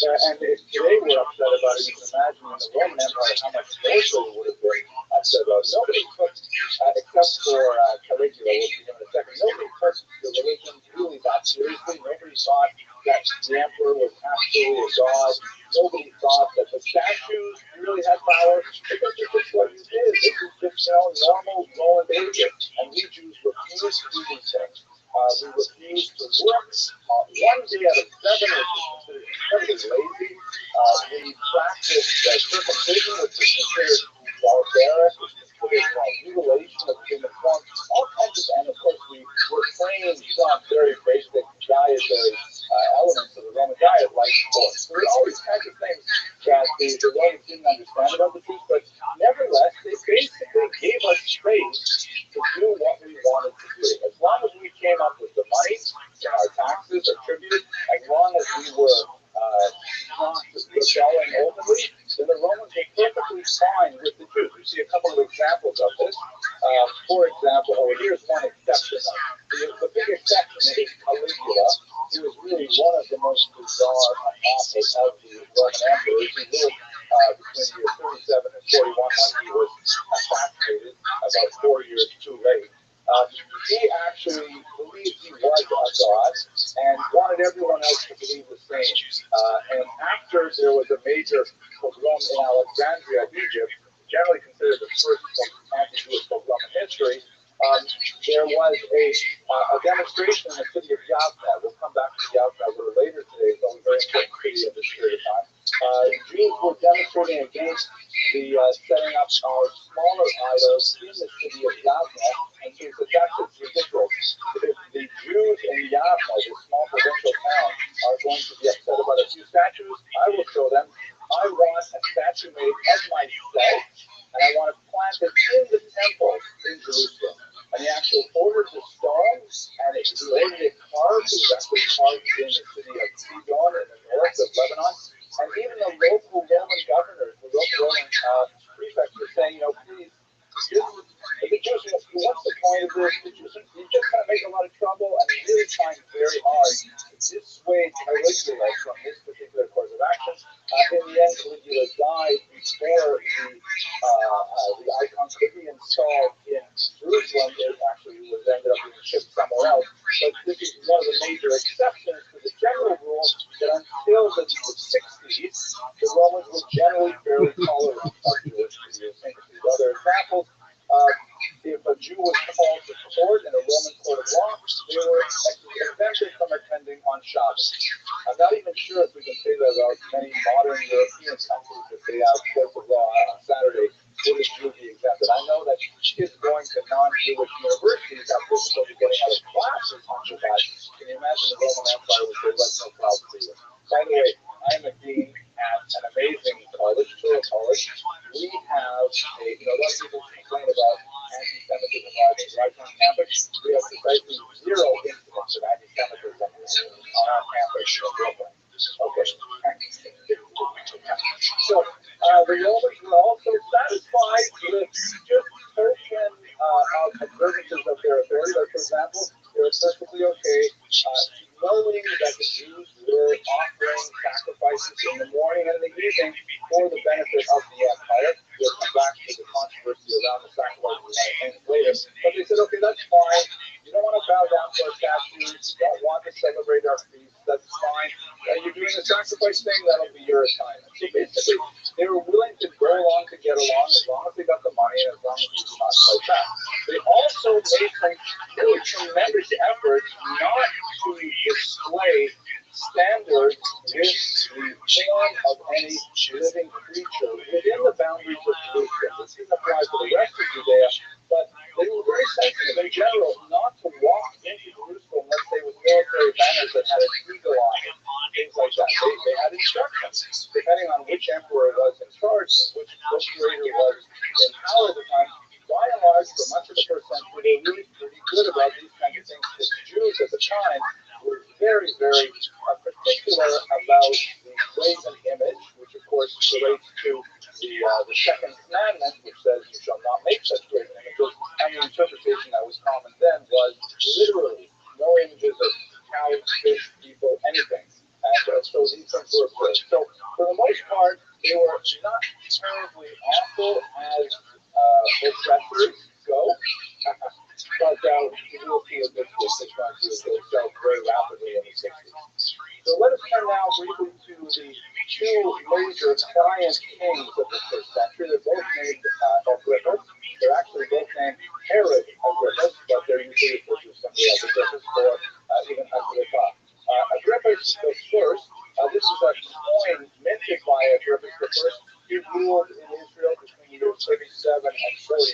And if today we're upset about it, you can imagine in the Roman Empire how much more so would have been upset about it. Nobody took, except for Caligula, we'll see him in a second, nobody took the religion really that seriously. Nobody thought that the emperor was absolutely a god. Nobody thought that the statues really had power. Because this is what it is. This is just normal Roman behavior. And we Jews refuse to do these things. We refuse to work. One day out of 7 is incredibly lazy. We practice circumcision, which is considered barbaric, which is considered mutilation of human form. All kinds of, and of course we were trained from very basic dietary elements of the Roman court. So there are all these kinds of things that the Romans didn't understand about the Jews, but nevertheless, they basically gave us space to do what we wanted to do. As long as we came up with the money, our taxes, our tribute, as long as we were not rebelling openly, then the Romans were perfectly fine with the Jews. We see a couple of examples of this. For example, here's one exception. The big exception is Caligula. He was really one of the most bizarre apostles of the Roman emperors. He lived between the years 37 and 41 when he was assassinated, about 4 years too late. He actually believed he was a god and wanted everyone else to believe the same. And after there was a major pogrom in Alexandria, Egypt, generally considered the first anti-Jewish pogrom in history, there was a demonstration in the city of Yavne. We'll come back to Yavne a little later today. It's a very important city in this period of time. Jews were demonstrating against the setting up our smaller idols in the city of Yavne, and so that's ridiculous. If the Jews in Yavne, this small provincial town, are going to be upset about a few statues, I will show them. I want a statue made of myself, and I want to plant it in the temple in Jerusalem. And he actually ordered the stone, and he ordered it carved. It was actually carved in the city of Sidon in the north of Lebanon. And even the local Roman governors, the local Roman prefects were saying, please, what's the point of this? You just kind of make a lot of trouble, and they're really trying very hard to dissuade Caligula from this particular course of action. In the end, Caligula died before the icon could be installed in Jerusalem. It actually was ended up being shipped somewhere else. But this is one of the major exceptions to the general rule that until the 60s, the Romans were generally fairly tolerant of Jewish idiosyncrasies. Other examples, if a Jew was called to court in a Roman court of law, they were exempted from attending on Shabbos. I'm not even sure if we can say that about many modern European countries. If they have courts of law on Saturday, would a Jew be exempted? I know that kids going to non-Jewish universities have difficulty getting out of classes on Shabbat. Can you imagine the Roman Empire would say, let's no problem for you? By the way, I am a dean at an amazing college, Torah College. We have a lot of people complain about anti-Semitism right on campus. We have precisely 0 incidents of anti-Semitism on our campus in Brooklyn. Okay. So the Romans were also satisfied with just token observances of their authority. Like, for example, they were perfectly okay knowing that the Jews were offering sacrifices in the morning and in the evening for the benefit of the empire. We'll come back to the controversy around the sacrifices later. But they said, okay, that's fine. You don't want to bow down to our statues. You don't want to celebrate our feasts. That's fine. You're doing the sacrifice thing, that'll be your assignment. So basically, they were willing to go along to get along as long as they got the money and as long as we did not fight back. They also made some really tremendous efforts not to display standards with the form of any living creature within the boundaries of Jerusalem. This didn't apply to the rest of Judea, but they were very sensitive in general not to walk into Jerusalem, let's say, with military banners that had an eagle on it, things like that. They had instructions, depending on which emperor was in charge, which procurator was in power at the time. By and large, for much of the first century, they were really pretty good about these kinds of things. The Jews at the time were very, very particular about the graven image, which of course relates to the second commandment, which says you shall not make such graven images. And the interpretation that was common then was literally no images of cows, fish, people, anything. And so these things were good. So for the most part, they were not terribly awful as oppressors go. But you will see that this will sell very rapidly in the 60s. So let us turn now briefly to the 2 major client kings of the first century. They're both named Agrippa. They're actually both named Herod Agrippa, but they're usually referred to simply as Agrippa or even Agrippa. Agrippa the first. This is a coin minted by Agrippa the first. He ruled in Israel between years 37 and 41.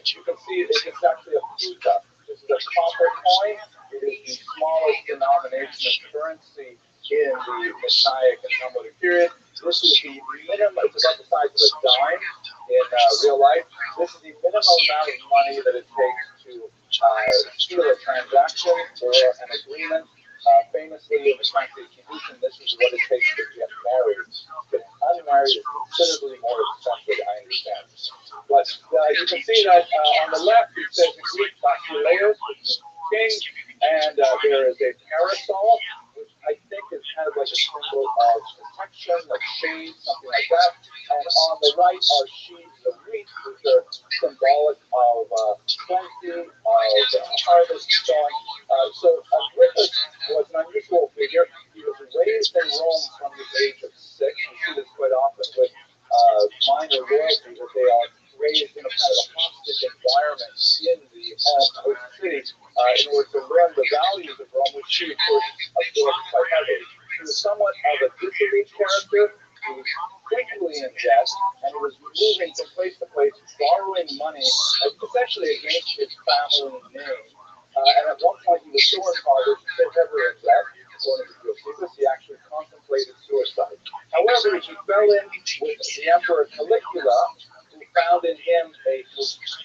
You can see it's actually a pita. This is a copper coin. It is the smallest denomination of currency in the Messianic and Talmudic period. This is the minimum, it's about the size of a dime in real life. This is the minimum amount of money that it takes to seal a transaction or an agreement. Famously, in the country of Kiddushin, this is what it takes to get married. Getting unmarried is considerably more expensive, I understand. But you can see that on the left, it says the Greek basileus, which is king, and there is a parasol, which I think is kind of like a symbol of protection, of shade, something like that. And on the right are sheaves of wheat, which are symbolic of plenty, of harvest, and so on. So Agrippa was an unusual figure. He was raised in Rome from the age of 6. You see this quite often with minor royalty, that they are raised in a kind of a hostage environment in the home of the city in order to learn the values of Rome, which she, of course, absorbed quite heavily. He was somewhat of a dissolute character. He was frequently in debt, and he was moving from place to place, borrowing money, essentially against his family name. And at one point, he was so impoverished that never in debt, according to Josephus, he actually contemplated suicide. However, he fell in with the Emperor Caligula, who found in him a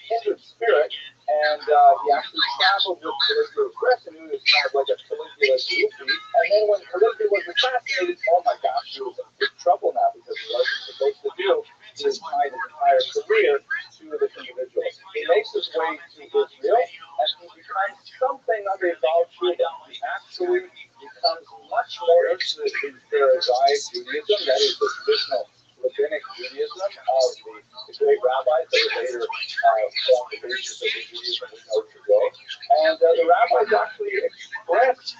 kindred spirit, and he actually traveled with Caligula's retinue. He was kind of like a Caligula groupie. And then when Caligula was assassinated, oh my gosh, he was in big trouble now, because he wasn't supposed to do. He has tied his entire career to this individual. He makes his way to Israel, and he becomes something of a Rothschild. He actually becomes much more interested in Pharisaic Judaism, that is the traditional rabbinic Judaism of the great rabbis that would later form the basis of the Judaism we know today. And the rabbis actually expressed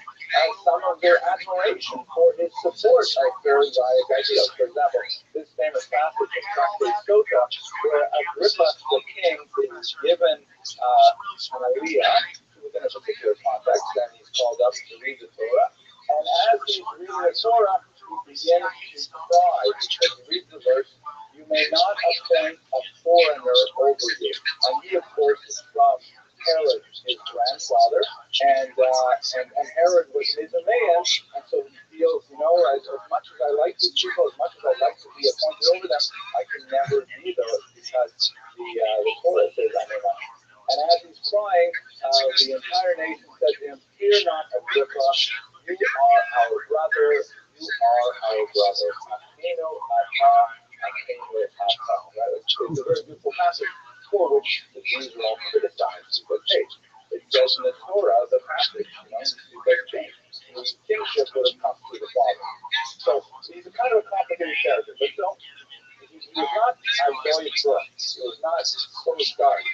some of their admiration for his support of Pharisaic ideas. For example, this famous passage in Tractate Sota, where Agrippa the king is given an aliyah within a particular context, and he's called up to read the Torah. And as he's reading the Torah, he begins to cry, because he reads the verse, "You may not appoint a foreigner over you." And he, of course, is from Herod, his grandfather, and Herod was his Izaean, and so he feels, as much as I like these people, as much as I like to be appointed over them, I can never be those, because the Torah says I may not. And as he's crying, the entire nation said to him, "Fear not, Agrippa, you are our brother, you are our brother. Achenu ata, achenu ata." Right? It's a very beautiful passage, for which the Jews are all criticized, because, hey, it says in the Torah, the passage, you better change. The kingship would have come through the Father. So he's a kind of a complicated character, but he was not outgoing drunk. He was not so stark.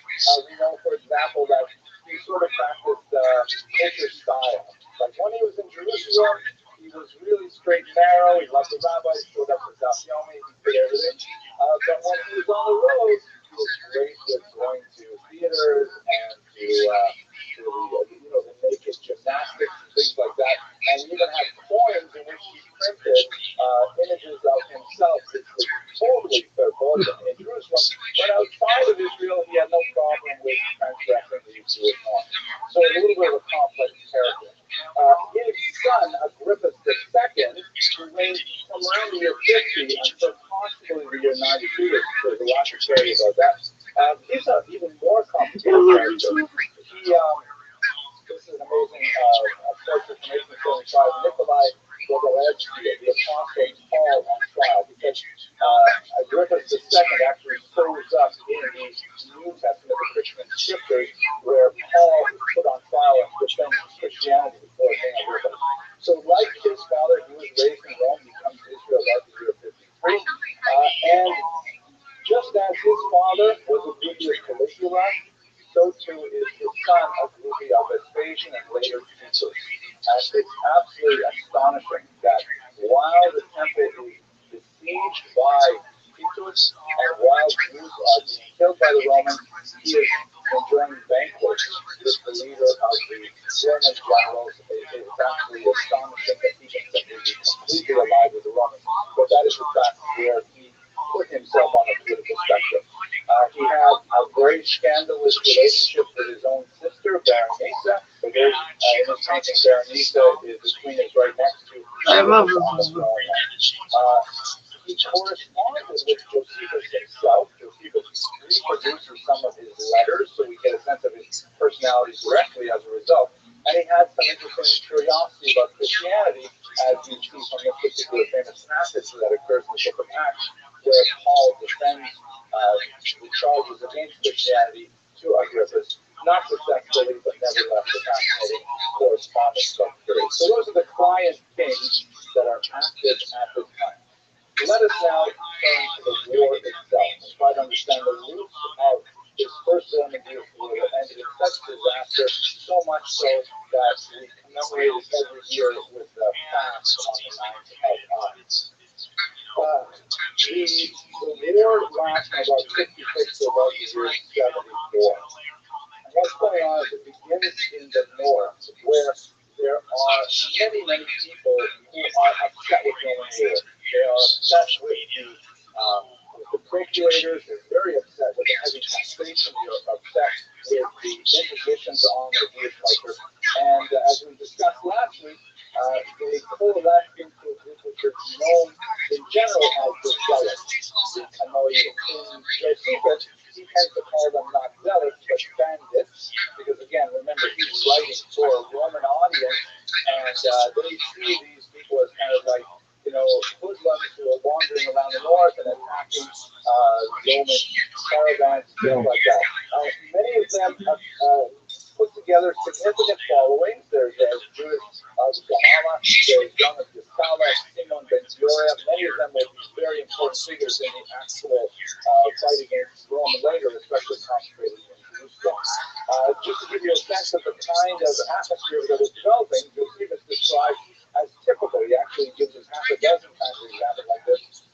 We know, for example, that he sort of practiced his style. Like when he was in Jerusalem, he was really straight and narrow. He loved the rabbis, showed up for Daf Yomi, he did everything. But when he was on the road, he was great with going to theaters and to the naked gymnastics and things like that. And he even had coins in which he printed images of himself, which was totally verboten in Jerusalem. But outside of Israel, he had no problem with transgressing the Jewish norm. So a little bit of a complex character. His son, Agrippa II, who reigned from around the year 50 until possibly the year 92, there's a lot to say about that. He's an even more complicated character. This is an amazing portrait from 1875. Nikolai Bogolevsky, the Apostle Paul on trial, because Agrippa II actually shows up in the New Testament, the Christian scriptures, where Paul is put on trial and defends Christianity before King Agrippa. So, like his father, he was raised in Rome, he comes to Israel about the year 53, and just as his father was a groupie of Caligula, so too is his son a groupie of Vespasian and later Titus. And it's absolutely astonishing that while the temple is besieged by Titus, and while Jews are being killed by the Romans, he is enjoying banquets with the leader of the Roman generals. It's absolutely astonishing that he can simply be completely alive with the Romans. But that is the fact where he put himself on the political spectrum. He had a very scandalous relationship with his own sister, Berenice. In this painting, Berenice is the queen is right next to I love he corresponded with Josephus himself. Josephus reproduces some of his letters, so we get a sense of his personality directly as a result. And he had some interesting curiosity about Christianity, as you see from this particular famous passage that occurs in the book of Acts, where Paul defends the charges against Christianity to Agrippus, not successfully, but nevertheless a fascinating correspondence of period. So those are the client kings that are active at this time. Let us now turn to the war itself and try to understand the roots of this first Roman Jewish war that ended in such disaster, so much so that we commemorate it every year with the fast on the 9th of the war lasted about 56 to about the year 74. And what's going on is it begins in the north, where there are many people who are upset with Roman rule. They are upset with the procurators. They're very upset with the heavy taxation. They're upset with the impositions on the Jewish culture. And as we discussed last week, they coalesce into a group which is known in general as the Zealots. The Kamoi in Josephus, he tends to call them not zealots, but bandits, because again, remember, he's writing for a Roman audience, and they see these people as kind of like, hoodlums who are wandering around the north and attacking Roman caravans, things like that. Many of them have put together significant followings. There's Jewish Gamala, there's John of Yiscala, Simon Ben Gioria. Many of them will be very important figures in the actual fight against Rome later, especially concentrated in Jerusalem. Just to give you a sense of the kind of atmosphere that was developing, Josephus described as typical. He actually gives us half a dozen times an example like this.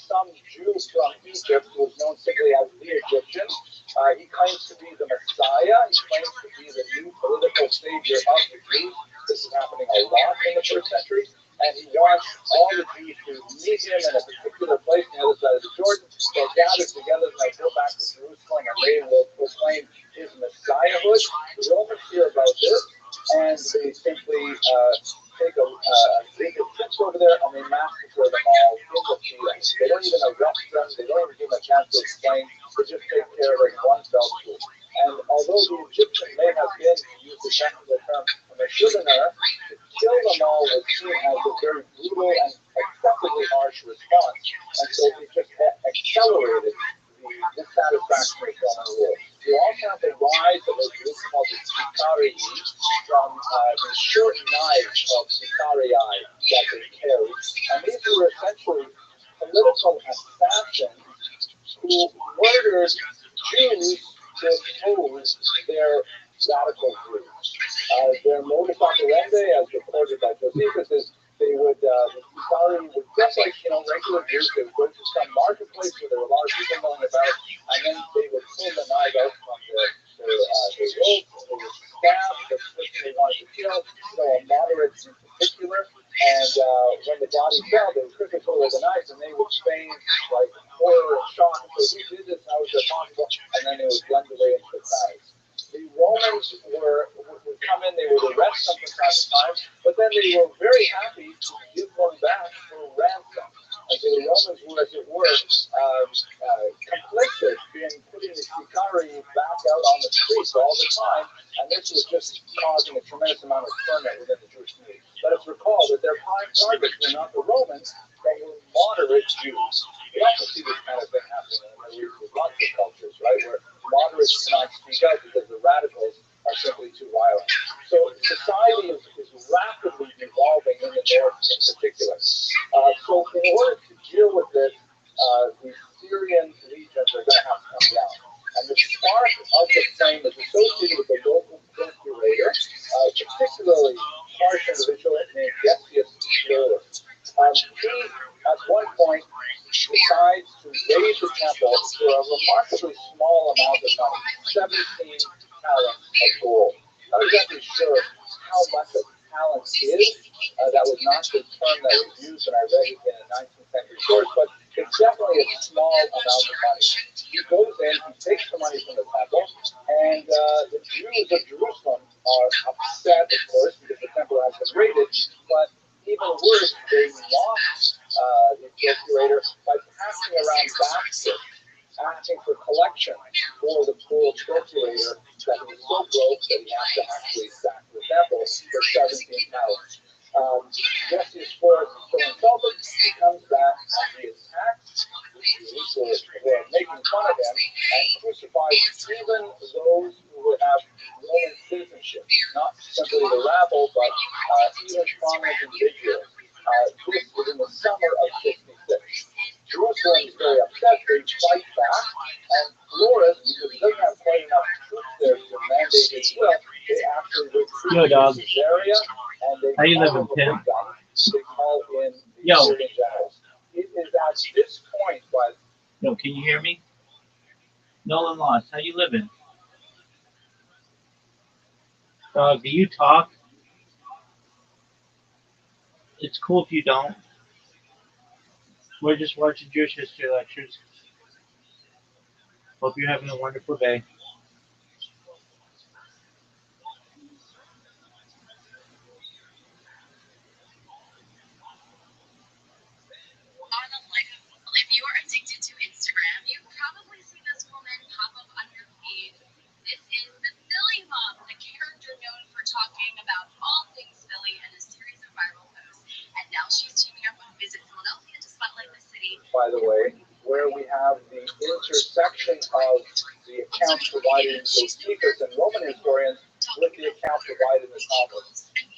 Some Jew from Egypt, who was known simply as the Egyptian, he claims to be the Messiah. He claims to be the new political savior of the Jews. This is happening a lot in the first century. And he wants all the Jews to meet him in a particular place on the other side of the Jordan. They'll gather together and they'll go back to Jerusalem and they will proclaim his messiahhood. The Romans hear about this and they simply take a trips over there and they massacre them all in the field. They don't even arrest them. They don't even give them a chance to explain. They just take care of it in one fell swoop. And although the Egyptian may have been, to use the technical term, a Meshulaner, to kill them all was seen as a very brutal and excessively harsh response. And so it just accelerated the dissatisfaction with Roman rule. You also have the rise of a group called the Sicarii from the short knives of Sicarii that they carried. And these were essentially political assassins who murdered Jews to oppose their radical groups. Their modus operandi, as reported by Josephus, is they would, the Sicarii would, just like, regular Jews, they would go to some marketplace where there were a lot of people going about, and then they would pull the knife out from their robe, they would stab the person they wanted to kill, a moderate in particular, and when the body fell, they would quickly pull away the knife, and they would feign, like, horror and shock, and say, "We did this, how is that possible?" And then they would blend away into the crowds. The Romans would come in, they would arrest them from time to time, but then they were very happy to give them back for ransom. And so the Romans were, as it were, complicit in putting the Sicarii back out on the streets all the time, and this was just causing a tremendous amount of ferment within the Jewish community. Let us recall that their prime targets were not the Romans, but were moderate Jews. We also see this kind of thing happening in lots of cultures, right, where moderates cannot speak out because the radicals are simply too violent. So society is rapidly evolving in the north in particular. So in order to deal with this, the Syrian legions are going to have to come down. And the spark of the flame is associated with the local procurator, particularly harsh individual named Decius Florus. He, at one point, decides to raise the temple for a remarkably small amount of money, 17 talents of gold. Not exactly sure how much a talent is. That was not the term that was used when I read it in a 19th century source, but it's definitely a small amount of money. He goes in, he takes the money from the temple, and the Jews of Jerusalem are upset, of course, because the temple has been raided, but even worse, they mock the procurator by passing around baskets, asking for collection for the poor procurator that he's so broke that he has to actually sack the temple for 17 pounds. Justice Forrest is so insulted, he comes back and he attacks the Jews who are making fun of him and crucifies even those who would have Roman citizenship, not simply the rabble, but even prominent individuals. This was in the summer of 66. Jerusalem is very upset. They fight back, and Flores, because he doesn't have quite enough troops there to mandate his will, they actually recruit this area, and they How you call living, Tim? they call in the Yo. Syrian generals. It is at this point, but Yo, can you hear me? Nolan Lost, how you living? Do you talk? It's cool if you don't. We're just watching Jewish history lectures. Hope you're having a wonderful day. If you are addicted to Instagram, you've probably seen this woman pop up on your feed. This is the Philly Mom, the character known for talking about all things Philly and a series of viral posts. And now she's teaming up with Visit Philadelphia to spotlight the city. by the way, where we have the intersection of the accounts provided in Josephus and Roman historians with the accounts provided in the Talmud.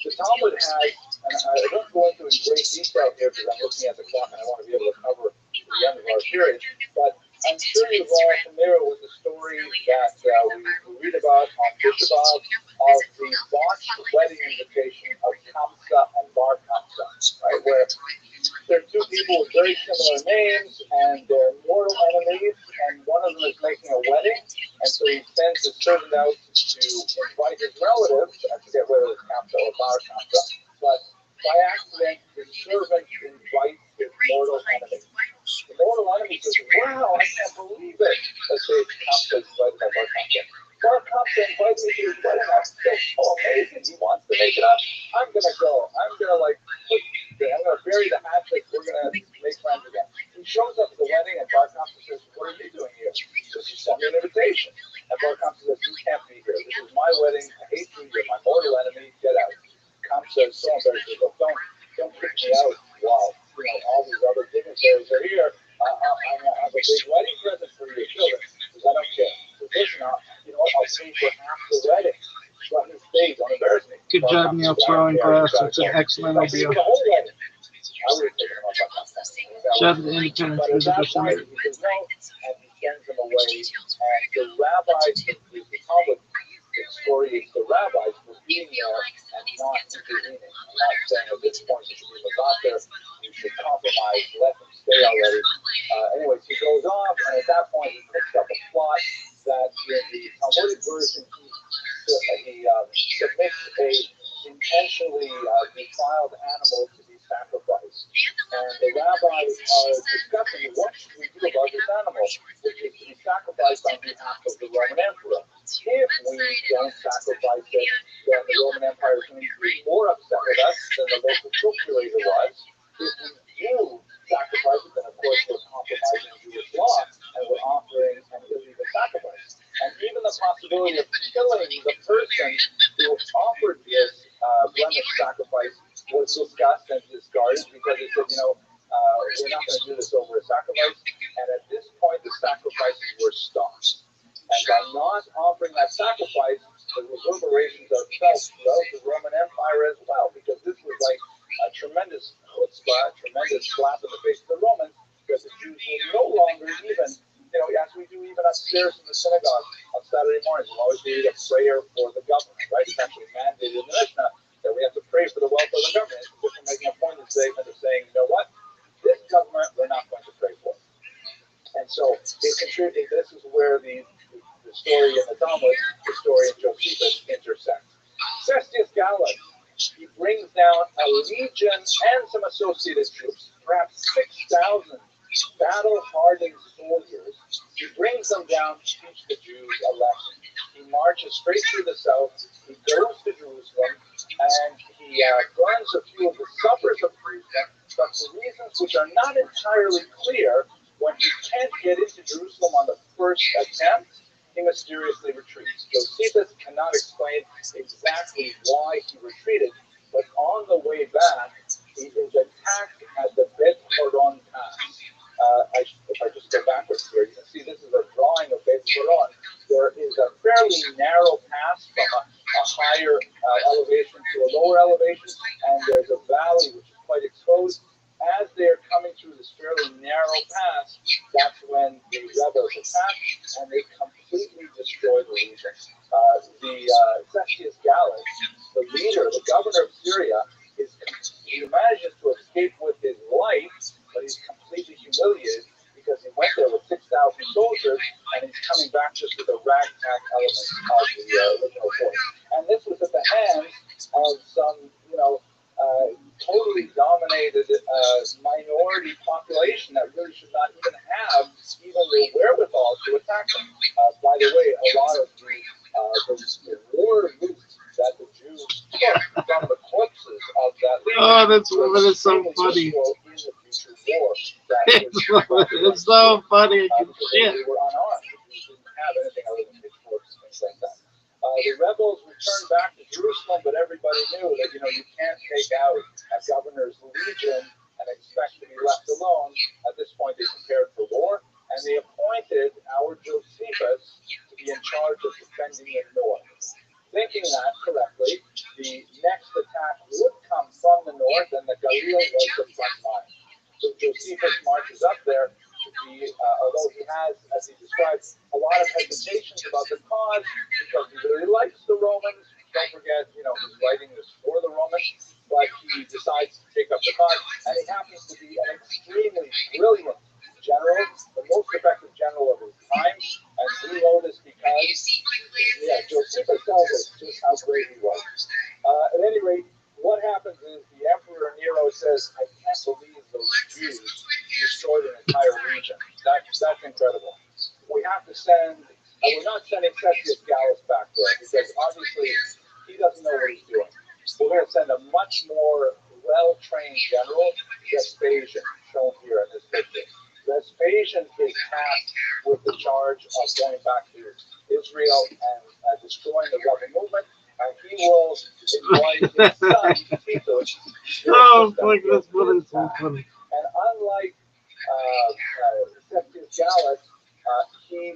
The Talmud has, and I don't go into in great detail here because I'm looking at the clock and I want to be able to cover the end of our period, but I'm sure you're all familiar with the story that we read about on Tisha B'Av of the botched wedding invitation of Kamsa and Bar Kamsa, right, where there are two people with very similar names and they're mortal enemies, and one of them is making a wedding, and so he sends his servant out to invite his relatives. I forget whether it's Kamsa or Bar Kamsa, but by accident, his servant invites his mortal enemy. The mortal enemy says, "Wow, I can't believe it." Let's say it's Kamsa invited by Bar Kamsa. Bar Kamsa invited me to his wedding. I'm so amazing. He wants to make it up. I'm gonna go. I'm gonna I'm gonna bury the hatchet. We're gonna make friends again. He shows up at the wedding, and Bar Kamsa says, "What are you doing here?" He says, "You sent me an invitation." And Bar Kamsa says, "You can't be here. This is my wedding. I hate you. You're my mortal enemy. Get out." Kamsa is so embarrassed. He says, "Look, don't kick me out while all these other dignitaries are here. I have a big wedding present for your children." He says, "I don't care." He says, "Listen, I'll pay for half the wedding." But his face, don't embarrass me. Good job, Neil, throwing glass. It's an excellent idea. Shout out to the Independence Physical Center. He says no, and he sends him away. And the rabbis, the Talmud story is the rabbis were being there and not intervening. I'm not saying at this point you should be out there, you should compromise, let them stay already. Anyways, he goes off, and at that point he picks up a plot that in the Talmudic version he submits a intentionally defiled animal to be sacrificed. And the rabbis are discussing what should we do about this animal, which is to be sacrificed on behalf of the Roman emperor. If we don't sacrifice it, then the Roman Empire is going to be more upset with us than the local procurator was. If we do sacrifice it, then of course we're compromising Jewish law and we're offering an illegal sacrifice. And even the possibility of killing the person who offered this blemish sacrifice was discussed and discarded because they said, we're not going to do this over a sacrifice. And at this point, the sacrifices were stopped. And by not offering that sacrifice, the reverberations are felt throughout the Roman Empire as well, because this was like a tremendous chutzpah, tremendous slap in the face of the Romans, because the Jews will no longer even, as we do even upstairs in the synagogue on Saturday mornings, we'll always read a prayer for the government, right? It's actually mandated in the Mishnah that we have to pray for the welfare of the government. It's just making a point of statement of saying, you know what? This government we're not going to pray for. And so it contributed. This is where the story in the Talmud, the story in Josephus intersect. Cestius Gallus, he brings down a legion and some associated troops, perhaps 6,000 battle-hardened soldiers. He brings them down to teach the Jews a lesson. He marches straight through the south. He goes to Jerusalem. and he burns a few of the suppers of Jerusalem, but for reasons which are not entirely clear, when he can't get into Jerusalem on the first attempt, he mysteriously retreats. Josephus cannot explain exactly why he retreated, but on the way back, he is attacked at the Bet Horon Pass. If I just go backwards here, you can see this is a drawing of Bet Horon. There is a fairly narrow pass from a higher elevation to a lower elevation, and there's a valley which is quite exposed. As they're coming through this fairly narrow pass, that's when the rebels attack, and they completely destroy the region. Zacchaeus Gallus, the leader, the governor of Syria, he manages to escape with his life, but he's completely humiliated because he went there with 6,000 soldiers, and he's coming back just with a ragtag element of the original force. And this was at the hands of some, totally dominated minority population that really should not even have even the wherewithal to attack them. By the way, a lot of the war loot that the Jews took from the corpses of that leader. Oh, that is so funny. It's so funny. They were unarmed. They didn't have anything other than pitchforks and things like that. The rebels returned back to Jerusalem, but everybody knew that you can't take out a governor's legion and expect to be left alone. At this point, they prepared for war, and they appointed our Josephus to be in charge of defending the north. Thinking that correctly, the next attack would come from the north, and the Galil was the front line. So Josephus marches up there to be, although he has, as he describes, a lot of hesitations about the cause because he really likes the Romans. Don't forget, he's writing this for the Romans, but he decides to take up the cause, and he happens to be an extremely brilliant general, the most effective general of his time, and we know this because, Josephus tells us just how great he was. At any rate, what happens is the Emperor Nero says, I can't believe those Jews destroyed an entire region. That's incredible. We have to send, we're not sending Zacchaeus Gallus back there because obviously he doesn't know what he's doing. We're going to send a much more well-trained general, Vespasian, shown here in this picture. Vespasian is tasked with the charge of going back to Israel and destroying the rebel movement. And he will invite his son, Titus. Oh, boy, this one is so funny. And unlike Zacchaeus Gallus, he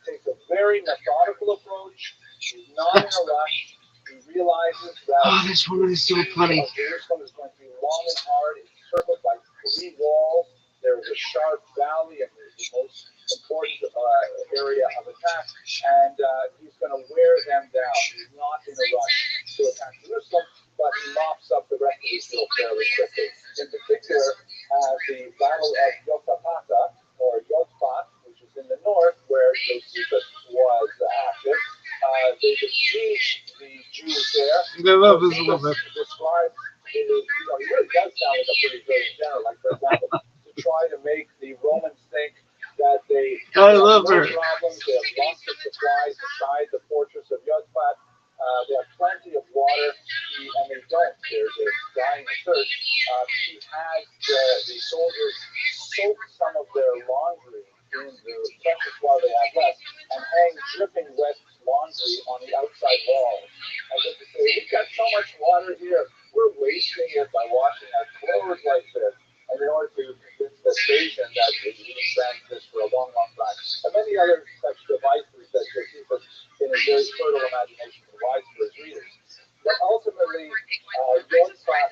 takes a very methodical approach. He's not in a rush. He realizes that this one is so funny. Jerusalem is going to be long and hard. It's circled by 3 walls. There is a sharp valley, and it's the most important area of attack. And he's going to wear them down. He's not in a rush to attack Jerusalem, but he mops up the rest of Israel fairly quickly. In particular, the Battle of Yotapata, or Yotpat, which is in the north, where Josephus was active. They besieged the Jews there. I love this woman. Describes, he really does sound like a pretty brilliant general. Like, for example, to try to make the Romans think that they I love her. problems. They have lots of supplies inside the fortress of Yotpat. They have plenty of water, and they don't. They're dying of thirst. He has the soldiers soak some of their laundry in the precious water they have left and hang dripping wet laundry on the outside walls. As if to say, we've got so much water here, we're wasting it by washing our clothes like this. And in order to convince Vespasian that they didn't spend this for a long, long time. And many other such devices that Josephus, in his very fertile imagination, provides for his readers. But ultimately, Yotpat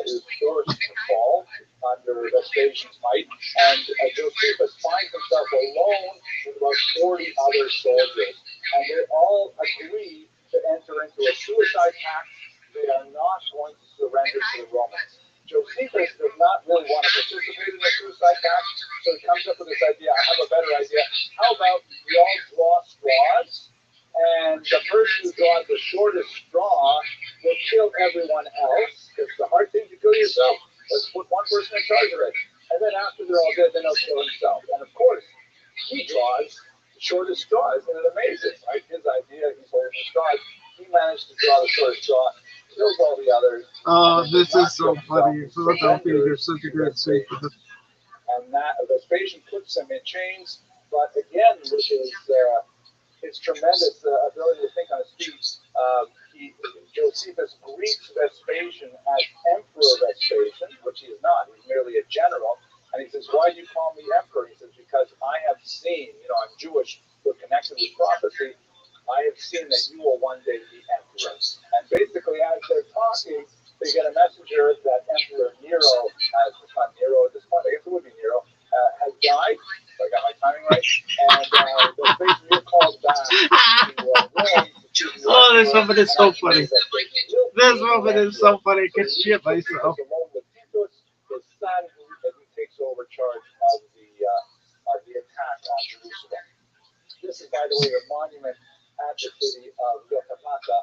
is forced to fall under Vespasian's might, and Josephus finds himself alone with about 40 other soldiers. And they all agree to enter into a suicide pact. They are not going to surrender to the Romans. Josephus does not really want to participate in a suicide pact, so he comes up with this idea. I have a better idea. How about we all draw straws, and the person who draws the shortest straw will kill everyone else. It's the hard thing to kill yourself. Let's put one person in charge of it. And then after they're all dead, then he'll kill himself. And of course, he draws the shortest straw. Isn't it amazing, right? His idea, he's holding the straws. He managed to draw the shortest straw. kills all the others. Oh, and this does not is so kill himself, funny. and Philadelphia, you're surrenders such a to great state for Vespasian. this. And that Vespasian puts him in chains, but again, with his tremendous ability to think on his feet, Josephus greets Vespasian as Emperor Vespasian, which he is not. He's merely a general. And he says, why do you call me emperor? He says, because I have seen, I'm Jewish, we're connected with prophecy. I have seen that you will one day be emperor. And basically, as they're talking, they get a messenger that Emperor Nero, it's not Nero at this point, I guess it would be Nero, has died. So I got my timing right. And Vespasian, you're called back to Rome. Oh, this moment is so funny. This moment is so funny. I can shit myself. His son, who takes over charge of the attack on Jerusalem. This is, by the way, a monument at the city of Yokapata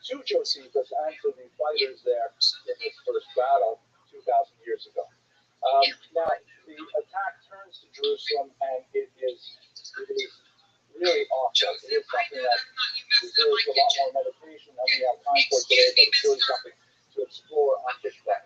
to Josephus and to the fighters there in this first battle 2,000 years ago. Now, the attack turns to Jerusalem, and it is really awful. It is something that deserves a lot more meditation than we have time for today, but it's really something to explore on Kishba.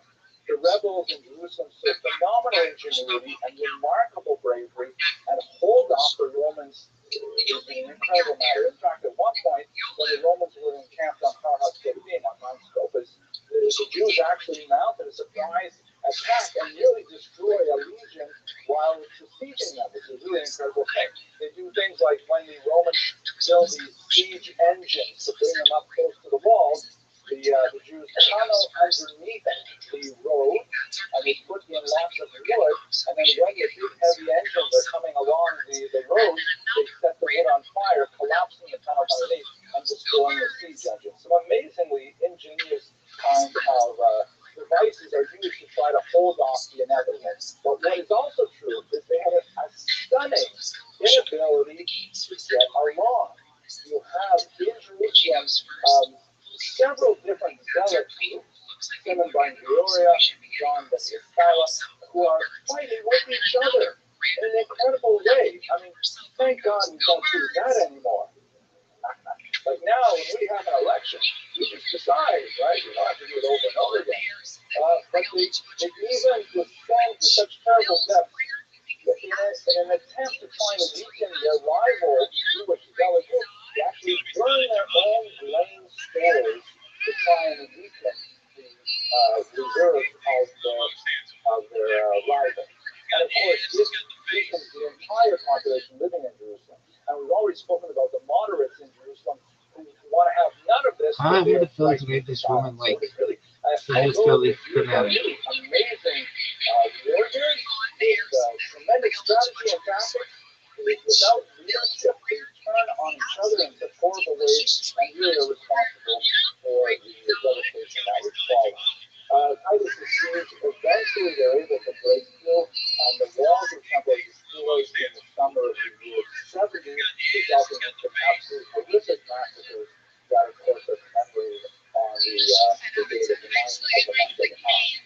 The rebels in Jerusalem showed phenomenal ingenuity and remarkable bravery and hold off the Romans in an incredible manner. In fact, at one point, when the Romans were encamped on Karhat Kedim, on Mount Scopus, the Jews actually mounted a surprise attack and nearly destroy a legion while besieging them, which is really an incredible thing. They do things like when the Romans build these siege engines to bring them up close to the walls, the Jews tunnel underneath the road, and they put in lots of wood, and then when the big heavy engines are coming along the road, they set the wood on fire, collapsing the tunnels underneath, and destroying the siege engines. Some amazingly ingenious kind of devices are used to try to hold off the inevitable. But what is also true is they had a stunning inability to get along. You have in Jerusalem several different zealot groups, Simon by Peoria, John the Escala, who are fighting with each other in an incredible way. I mean, thank God we don't do that anymore. Like now, when we have an election, we just decide, right? We don't have to do it over and over again. But they even descend to such terrible depths in an attempt to try and weaken their rival Jewish zealot group, they actually burn their own grain stores to try and weaken the reserves of their rival. And of course, this weakens the entire population living in Jerusalem. And we've already spoken about the moderates in Jerusalem who want to have none of this. I would have felt to make this woman like she just felt it fanatic. Amazing warriors with tremendous strategy and tactics. Without leadership, they turn on each other in such horrible ways and really are responsible for the devastation that would follow. Titus' siege, eventually they're able to break through, and the walls of the temple are destroyed in the summer of the year 70, resulting in some absolute horrific massacres that, of course, are commemorated on the date of the month of the month.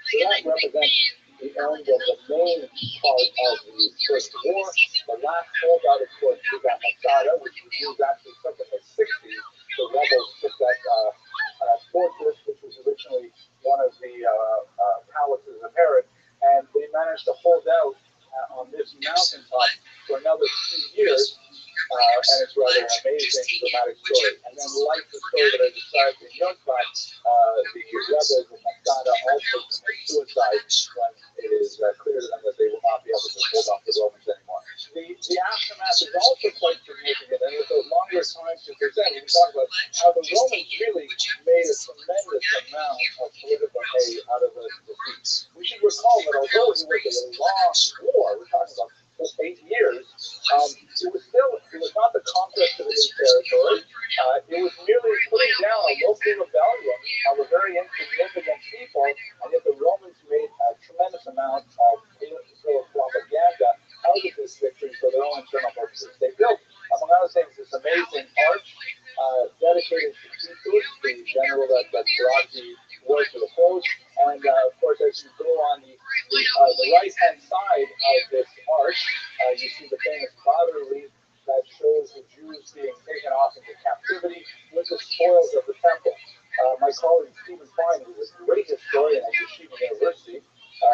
So that represents the end of the main part of the First War. The last holdout, of course, was at Masada, which the Jews actually took in the 60s. The rebels took that fortress, which was originally one of the palaces of Herod, and they managed to hold out on this mountaintop for another 2 years. And it's rather an amazing, dramatic story. And then, like the story that I described in Yotzbach, the rebels of Masada also commit suicide when it is clear to them that they will not be able to hold off the Romans anymore. The aftermath is also quite significant, and with a longer time to present, we talk about how the Romans really made a tremendous amount of political hay out of the defeat. We should recall that although it was a long war, we're talking about 8 years, it was not the conquest of a new territory. It was merely putting down a local rebellion of a very insignificant people, and yet the Romans made a tremendous amount of propaganda out of this victory for their own internal purposes. They built, among other things, this amazing arch dedicated to Titus, the general that brought the war to the close. And of course, as you go on the right-hand side of this arch, you see the famous bas-relief that shows the Jews being taken off into captivity with the spoils of the temple. My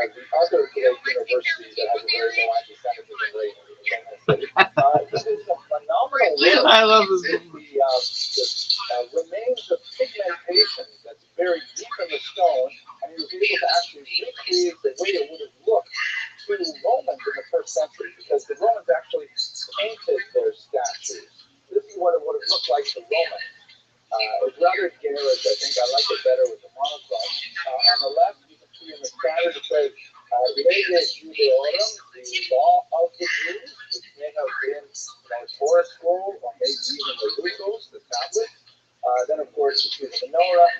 the other great university that has a very low anti-Semitism rate in the city. This is a phenomenal work. I love this The remains of pigmentation that's buried deep in the stone, and he was able to actually recreate the way it would have looked to Romans in the first century, because the Romans actually painted their statues. This is what it would have looked like to Romans. It's rather garish, I think. I like it better with the monochrome. On the left, you can see in the standard it says, Lege Judeorum, the law of the Jews, which may have been Torah scroll, or maybe even the Lucos, the tablets. Then, of course, you see the menorah,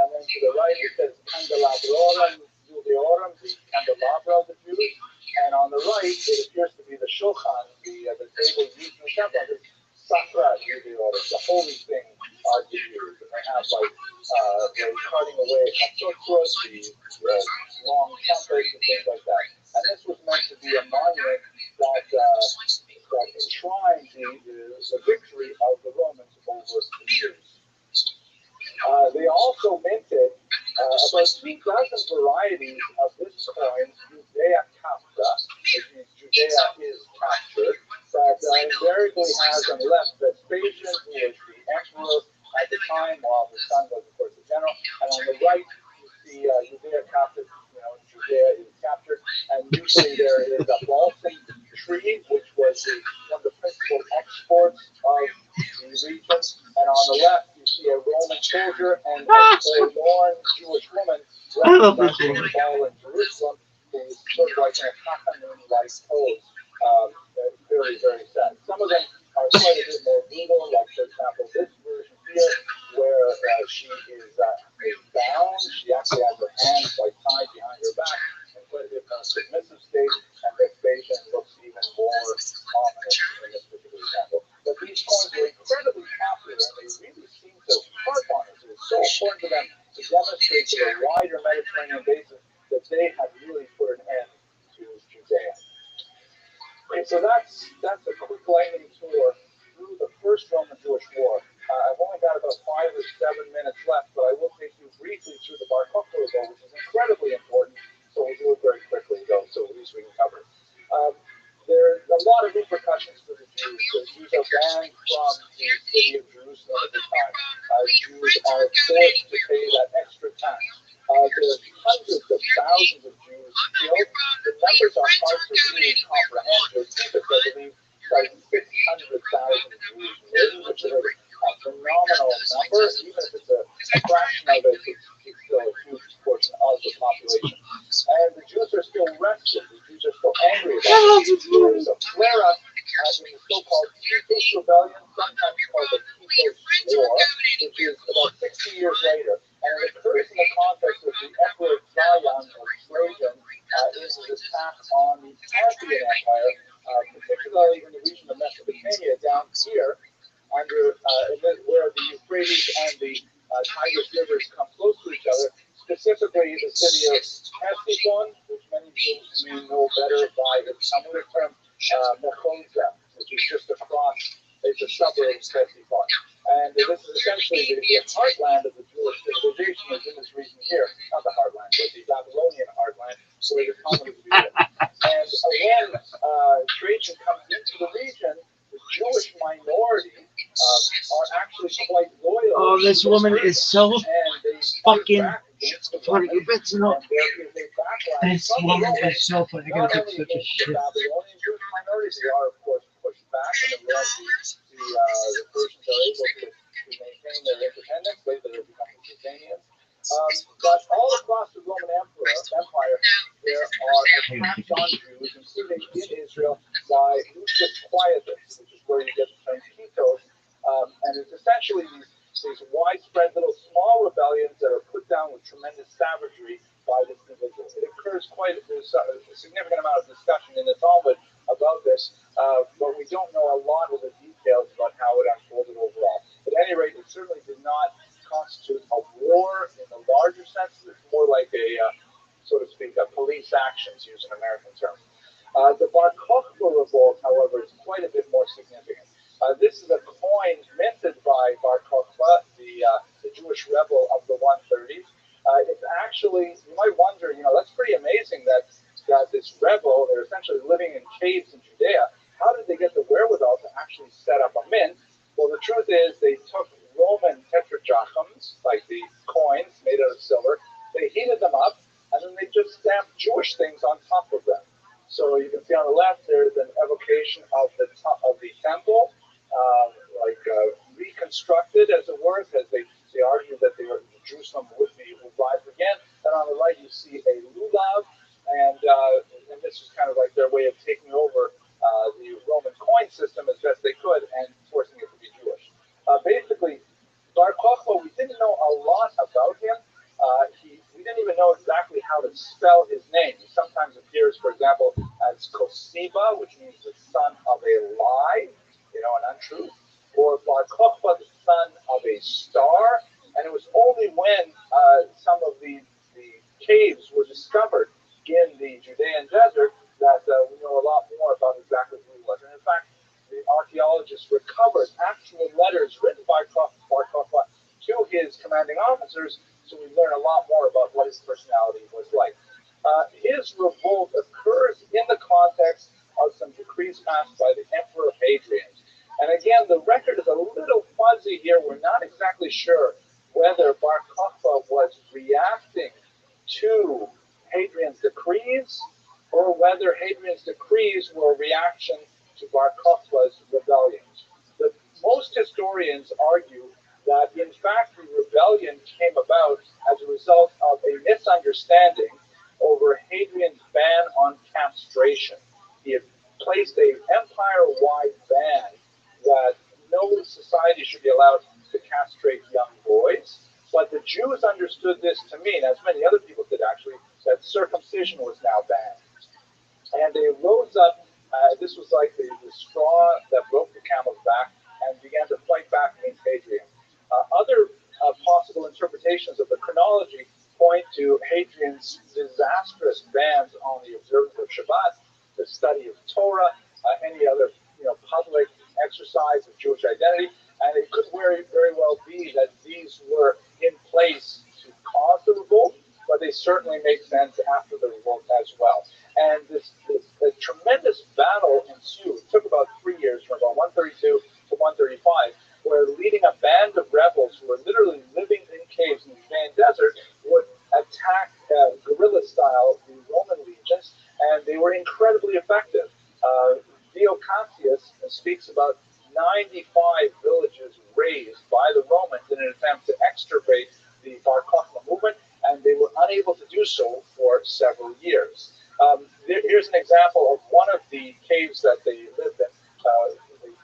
and then to the right it says Candelabrorum Judeorum, the candelabra of the Jews, and on the right it appears to be the Shulchan, the table used in the temple. Sacra Judeorum, the holy thing of the Jews, and they have they're cutting away the long trumpets and things like that. And this was meant to be a monument that enshrined the victory of the Romans over the Jews. They also minted about 2 dozen varieties of this coin, Judea Capta, which means Judea is captured, that invariably has on the left Vespasian, who was the emperor at the time, while his son was, of course, the general, and on the right you see Judea Capta, Judea is captured, and usually there is a balsam tree, which was one of the principal exports of the region, and on the left you see a Roman soldier and a forlorn Jewish woman representing Paul in Jerusalem, who is sort of like in a Tachanun-like pose. Very, very sad. Some of them are quite a bit more brutal, like, for example, this version here, where she is bound. She actually has her hands tied behind her back in quite a bit more submissive state, and Vespasian looks even more ominous in this particular example. But these coins were incredibly popular, and they really seem to harp on it. It was so important to them to demonstrate to the wider Mediterranean basin that they had really put an end to Judea. Okay, so that's a quick lightning tour through the First Roman-Jewish War. I've only got about 5 or 7 minutes left, but I will take you briefly through the Bar Kokhba revolt, which is incredibly important, so we'll do it very quickly, though, so at least we can cover it. There's a lot of repercussions for the Jews. The Jews are banned from the city of Jerusalem at the time. Jews are forced to pay that extra tax. There's hundreds of thousands of Jews killed. The numbers are hard to really comprehend. Josephus, I believe, cites 600,000 Jews living, which is a phenomenal number. Even if it's a fraction of it, it's still a huge portion of the population. And the Jews are still restless. The Jews are still angry about it. There's a flare-up in the so-called Titus Rebellion, sometimes called the Titus War, which is about 60 years later. And it occurs in the context of the Emperor Zion or Trajan is his attack on the Parthian Empire, particularly in the region of Mesopotamia down here, where the Euphrates and the Tigris rivers come close to each other, specifically the city of Ctesiphon, which many Jews may know better by its Talmudic term, Mokonza, which is just across, it's a suburb of Ctesiphon. And this is essentially the heartland of the Jewish civilization is in this region here. Not the heartland, but the Babylonian heartland, where the Talmud is being. And when Trajan comes into the region, the Jewish minority are actually quite loyal. Oh, this woman is so fucking funny. It's not. This woman is so funny. I gotta take such a shit. The Babylonian Jewish minority, they are, of course, pushed back, and the Persians are able to maintain their independence. Later, they become the Sasanians. But all across the Roman Empire, there are attacks on Jews, including in Israel, by Lucius Quietus, which is where you get the term Titos. And it's essentially these widespread little small rebellions that are put down with tremendous savagery by this individual. It occurs there's a significant amount of discussion in the Talmud about this, but we don't know a lot of the details about how it unfolded overall. At any rate, it certainly did not constitute a war in the larger sense. It's more like a, so to speak, a police actions, use an American term. The Bar Kokhba revolt, however, is quite a bit more significant. This is a coin minted by Bar Kokhba, the Jewish rebel of the 130s. It's actually, you might wonder, that's pretty amazing that this rebel. They're essentially living in caves in Judea. How did they get the wherewithal to actually set up a mint? Well, the truth is they took Roman tetradrachms, like the coins made out of silver, they heated them up, and then they just stamped Jewish things on top of them. So you can see on the left there's an evocation of the temple, reconstructed, as it were, because they argued that Jerusalem would rise again. And on the right you see a lulav, and this is kind of like their way of taking over the Roman coin system as best they could and forcing it to be Jewish. Basically, Bar Kokhba, we didn't know a lot about him. We didn't even know exactly how to spell his name. He sometimes appears, for example, as Kosiba, which means the son of a lie, an untruth, or Bar Kokhba, the son of a star. And it was only when some of the caves were discovered in the Judean desert that we know a lot more about exactly who he was. And in fact, the archaeologists recovered actual letters written by Bar Kokhba to his commanding officers, so we learn a lot more about what his personality was like. His revolt occurs in the context of some decrees passed by the Emperor Hadrian. And again, the record is a little fuzzy here. We're not exactly sure whether Bar Kokhba was reacting to Hadrian's decrees or whether Hadrian's decrees were a reaction to Bar Kokhba's rebellions. Most historians argue that, in fact, the rebellion came about as a result of a misunderstanding over Hadrian's ban on castration. He had placed an empire-wide ban that no society should be allowed to castrate young boys. But the Jews understood this to mean, as many other people did actually, that circumcision was now banned. And they rose up, this was like the straw that broke the camel's back, and began to fight back against Hadrian. Other possible interpretations of the chronology point to Hadrian's disastrous bans on the observance of Shabbat, the study of Torah, any other public exercise of Jewish identity, and it could very, very well be that these were in place to cause the revolt, but they certainly make sense after the revolt as well. And this tremendous battle ensued. It took about 3 years, from about 132 to 135, where leading a band of rebels who were literally living in caves in the Judean desert would attack guerrilla style the Roman legions, and they were incredibly effective. Dio Cassius speaks about 95 villages razed by the Romans in an attempt to extirpate the Bar Kokhba movement, and they were unable to do so for several years. Here's an example of one of the caves that they lived in.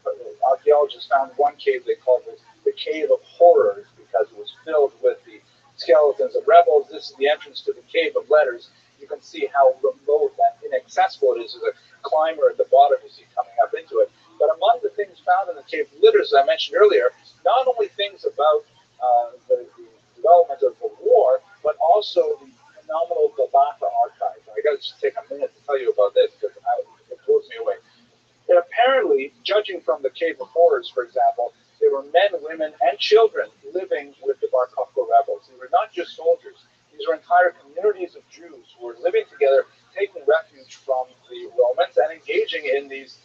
The archaeologists found one cave they called the Cave of Horrors because it was filled with the skeletons of rebels. This is the entrance to the Cave of Letters. You can see how remote and inaccessible it is. There's a climber at the bottom you see coming up into it. But among the things found in the Cave of Letters, as I mentioned earlier, not only things about the development of the war, but also the phenomenal Gabata archive. I got to just take a minute to tell you about this because it blows me away. And apparently, judging from the Cave of Horrors, for example, there were men, women, and children living with the Bar Kokhba rebels. They were not just soldiers. These were entire communities of Jews who were living together, taking refuge from the Romans and engaging in these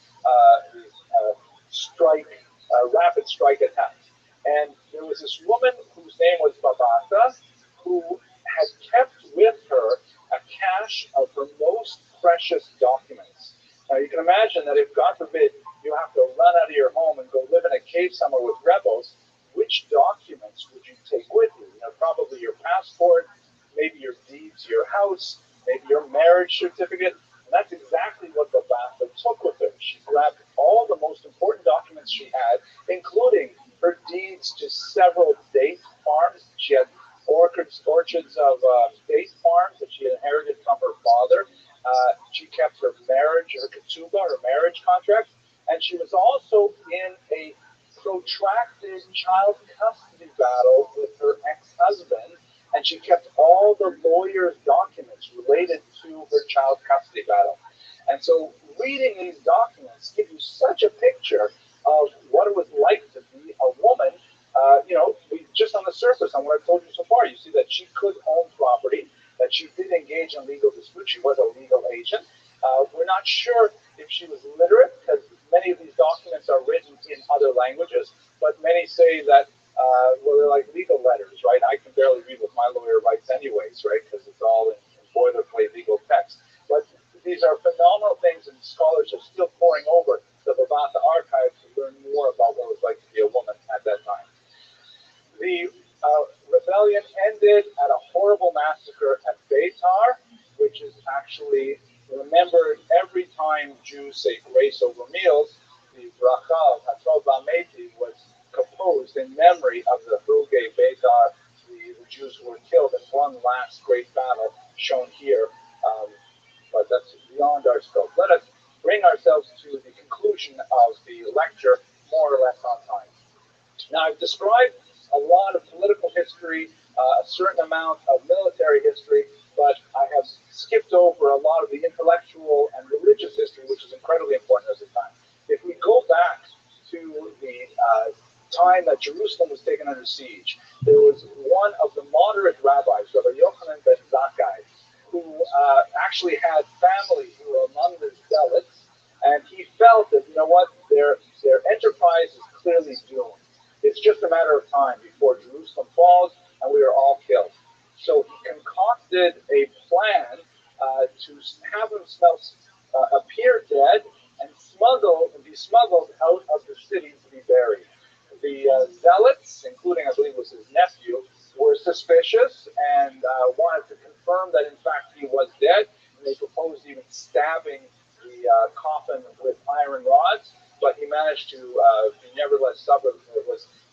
rapid strike attacks. And there was this woman whose name was Babata, who had kept with her a cache of her most precious documents. Now, you can imagine that if, God forbid, you have to run out of your home and go live in a cave somewhere with rebels, which documents would you take with you? Probably your passport, maybe your deeds to your house, maybe your marriage certificate. And that's exactly what the Babata took with her. She grabbed all the most important documents she had, including her deeds to several date farms. She had orchards of date farms that she had inherited from her father. She kept her marriage, her ketubah, her marriage contract, and she was also in a protracted child custody battle with her ex-husband, and she kept all the lawyer's documents related to her child custody battle. And so reading these documents gives you such a picture of what it was like to be a woman. Just on the surface, on what I've told you so far, you see that she could own property, that she did engage in legal disputes. She was a legal agent, We're not sure if she was literate, because many of these documents are written in other languages, but many say that, well, they're like legal letters, right? I can barely read what my lawyer writes anyways, right? Because it's all in boilerplate legal text. But these are phenomenal things, and scholars are still poring over the Babatha archives to learn more about what it was like to be a woman at that time. The rebellion ended at a horrible massacre at Beitar, which is actually remembered every time Jews say grace over meals. The bracha of Hatzot B'Ameti was composed in memory of the Hurugei Beitar, the Jews who were killed in one last great battle shown here. But that's beyond our scope. Let us bring ourselves to the conclusion of the lecture more or less on time. Now, I've described a lot of political history, a certain amount of military history, but I have skipped over a lot of the intellectual and religious history, which is incredibly important at the time. If we go back to the time that Jerusalem was taken under siege, there was one of the moderate rabbis, Rabbi Yochanan ben Zakkai, who actually had family who were among the zealots, and he felt that, you know what, their enterprise is clearly doomed. It's just a matter of time before Jerusalem falls and we are all killed. So he concocted a plan to have themselves appear dead and be smuggled out of the city to be buried. The zealots, including I believe was his nephew, were suspicious and wanted to confirm that in fact he was dead. And they proposed even stabbing the coffin with iron rods, but he managed to be nevertheless suffered.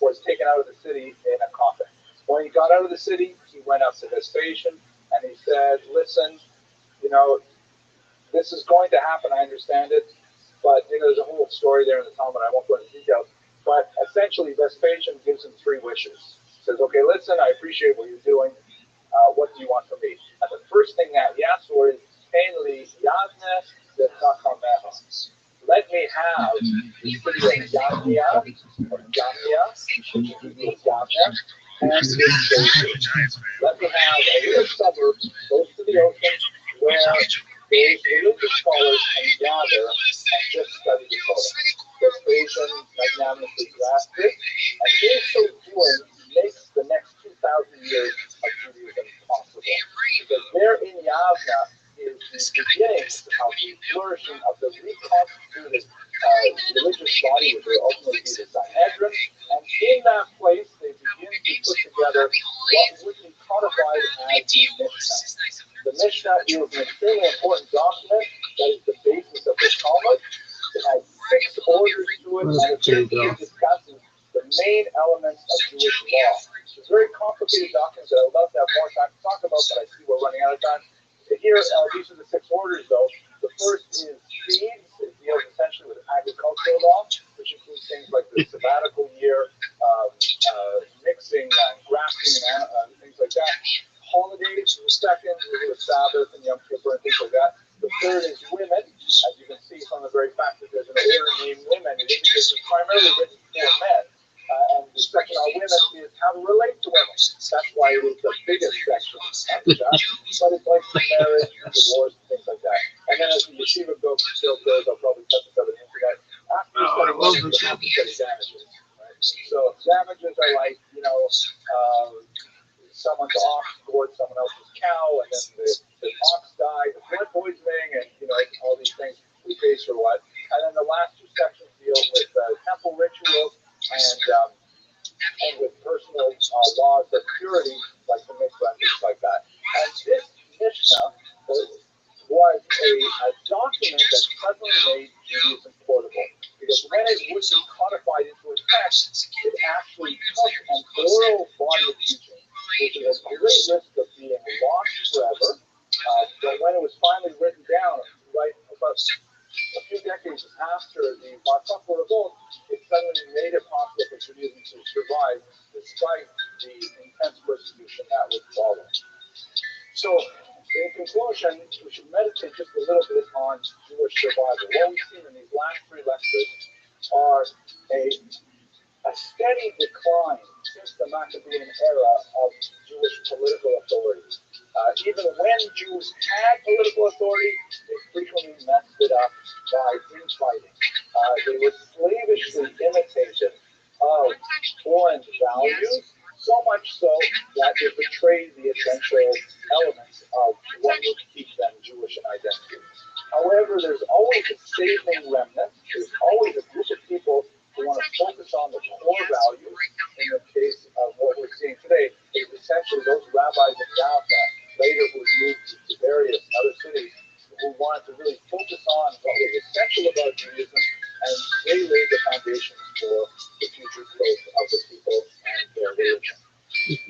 Was taken out of the city in a coffin. When he got out of the city, he went up to Vespasian and he said, listen, you know, this is going to happen, I understand it, but you know, there's a whole story there in the Talmud, I won't go into detail, but essentially Vespasian gives him three wishes. He says, okay, listen, I appreciate what you're doing. What do you want from me? And the first thing that he asked for is, Li Yavne V'Chachamecha. Let me have the city of Yavnia, and this station. Let me have a little suburb close to the ocean where those religious scholars can gather and just study the Torah. Vespasian magnanimously grasped it, and in so doing makes the next 2,000 years of Judaism possible. Because there in Yavna is the beginnings of the flourishing of the reconstituted religious body, which will ultimately be the Sanhedrin. And in that place, they begin to put together what would be codified as the Mishnah. The Mishnah is an extremely important document that is the basis of the Talmud. It has 6 orders to it, and it discusses the main elements of Jewish law. It's a very complicated document that I would love to have more time to talk about, but I see we're running out of time. Here, these are the 6 orders, though. The first is seeds. It deals essentially with agricultural law, which includes things like the sabbatical year, mixing, grafting, and things like that. Holidays, the second is the Sabbath and Yom Kippur and things like that. The third is women. As you can see from the very fact that there's an order named women, it indicates it's primarily written for men. And the section on women is how to relate to women. That's why it is the biggest section after that. But it's like marriage, divorce, things like that. And then as the yeshiva goes, I'll probably touch this on the internet. After you study women, you have to study damages. Right? So damages are like, you know, someone's ox gored someone else's cow, and then the ox died, the blood poisoning, and you know, all these things we face for what. And then the last 2 sections deal with temple rituals and with personal laws of purity, like the mikvah and things like that. And this Mishnah was a document that suddenly made Judaism portable. Because when it would be codified into a text, it actually took an oral body of teaching, which is a great risk of being lost forever. But when it was finally written down, right about a few decades after the Bar Kokhba revolt, it suddenly made it possible for Judaism to survive despite the intense persecution that would follow. So, in conclusion, we should meditate just a little bit on Jewish survival. What we've seen in these last 3 lectures are a a steady decline since the Maccabean era of Jewish political authority. Even when Jews had political authority, they frequently messed it up by infighting. They were slavishly imitative of foreign values, so much so that it betrayed the essential elements of what would keep them Jewish in identity. However, there's always a saving remnant. There's always a group of people who want to focus on the core values. In the case of what we're seeing today, is essentially those rabbis in Yavne, later who moved to various other cities, who wanted to really focus on what was essential about Judaism, and they laid the foundations for the future growth of the people and their religion.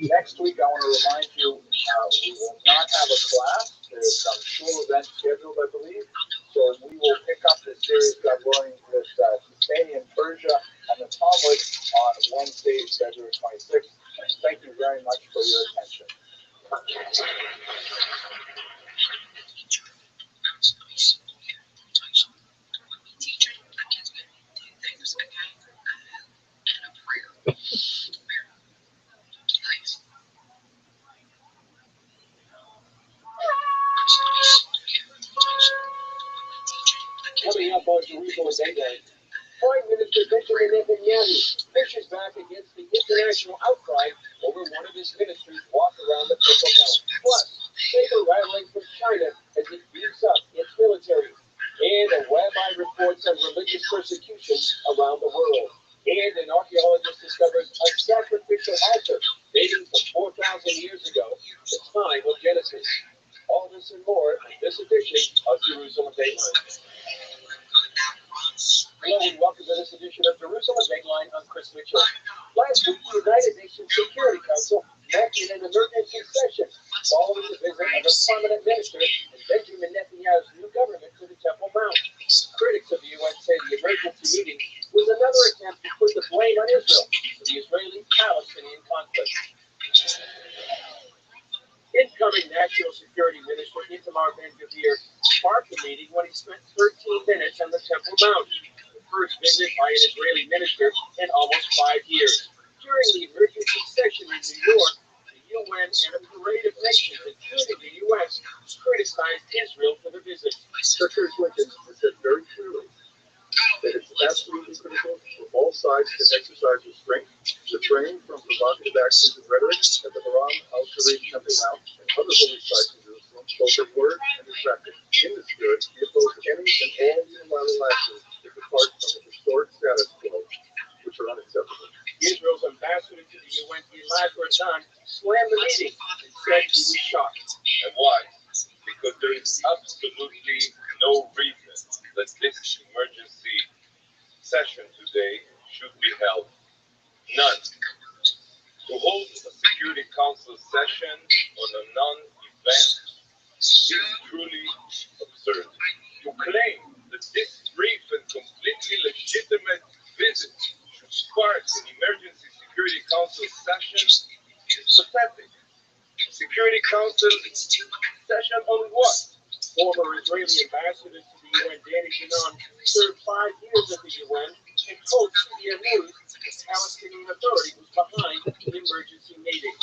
Next week, I want to remind you, we will not have a class. There's some shul event scheduled, I believe. So we will pick up the series God willing with Sustaining Persia and the Talmud on Wednesday, February 26th. Thank you very much for your attention. Coming up on Jerusalem Day, Prime Minister Benjamin Netanyahu pushes back against the international outcry over one of his ministers' walk around the Temple Mount. Plus, saber rattling from China as it beefs up its military. And a rabbi reports on religious persecution around the world. And an archaeologist discovers a sacrificial altar dating from 4,000 years ago, the time of Genesis. All this and more in this edition of Jerusalem Dateline. Hello and welcome to this edition of Jerusalem Dateline. I'm Chris Mitchell. Last week, the United Nations Security Council met in an emergency session following the visit of a prominent minister in Benjamin Netanyahu's new government to the Temple Mount. Critics of the UN say the emergency meeting was another attempt to put the blame on Israel for the Israeli-Palestinian conflict. Incoming National Security Minister Itamar Ben-Gvir sparked the meeting when he spent 13 minutes on the Temple Mount, the first visit by an Israeli minister in almost 5 years. During the emergency session in New York, the UN and a parade of nations, including the U.S., criticized Israel for the visit. Secretary Clinton has said very clearly that it's absolutely critical for all sides to exercise restraint, refrain from provocative actions and rhetoric at the Haram al-Sharif Temple Mount and other holy sites in Jerusalem, both in word and in practice. In the spirit, he opposed any and all unilateral actions that depart from the historic status quo, which are unacceptable. Israel's ambassador to the UN, Gilad Erdan, slammed the meeting and said he was shocked. And why? Because there is absolutely no reason that this emergency session today should be held. None. To hold a Security Council session on a non-event is truly absurd. To claim that this brief and completely legitimate visit should spark an emergency Security Council session is pathetic. Security Council session on what? Former Israeli ambassador to the UN, Danny Danon, served 5 years at the UN and told CBN News the Palestinian Authority was behind the emergency meeting.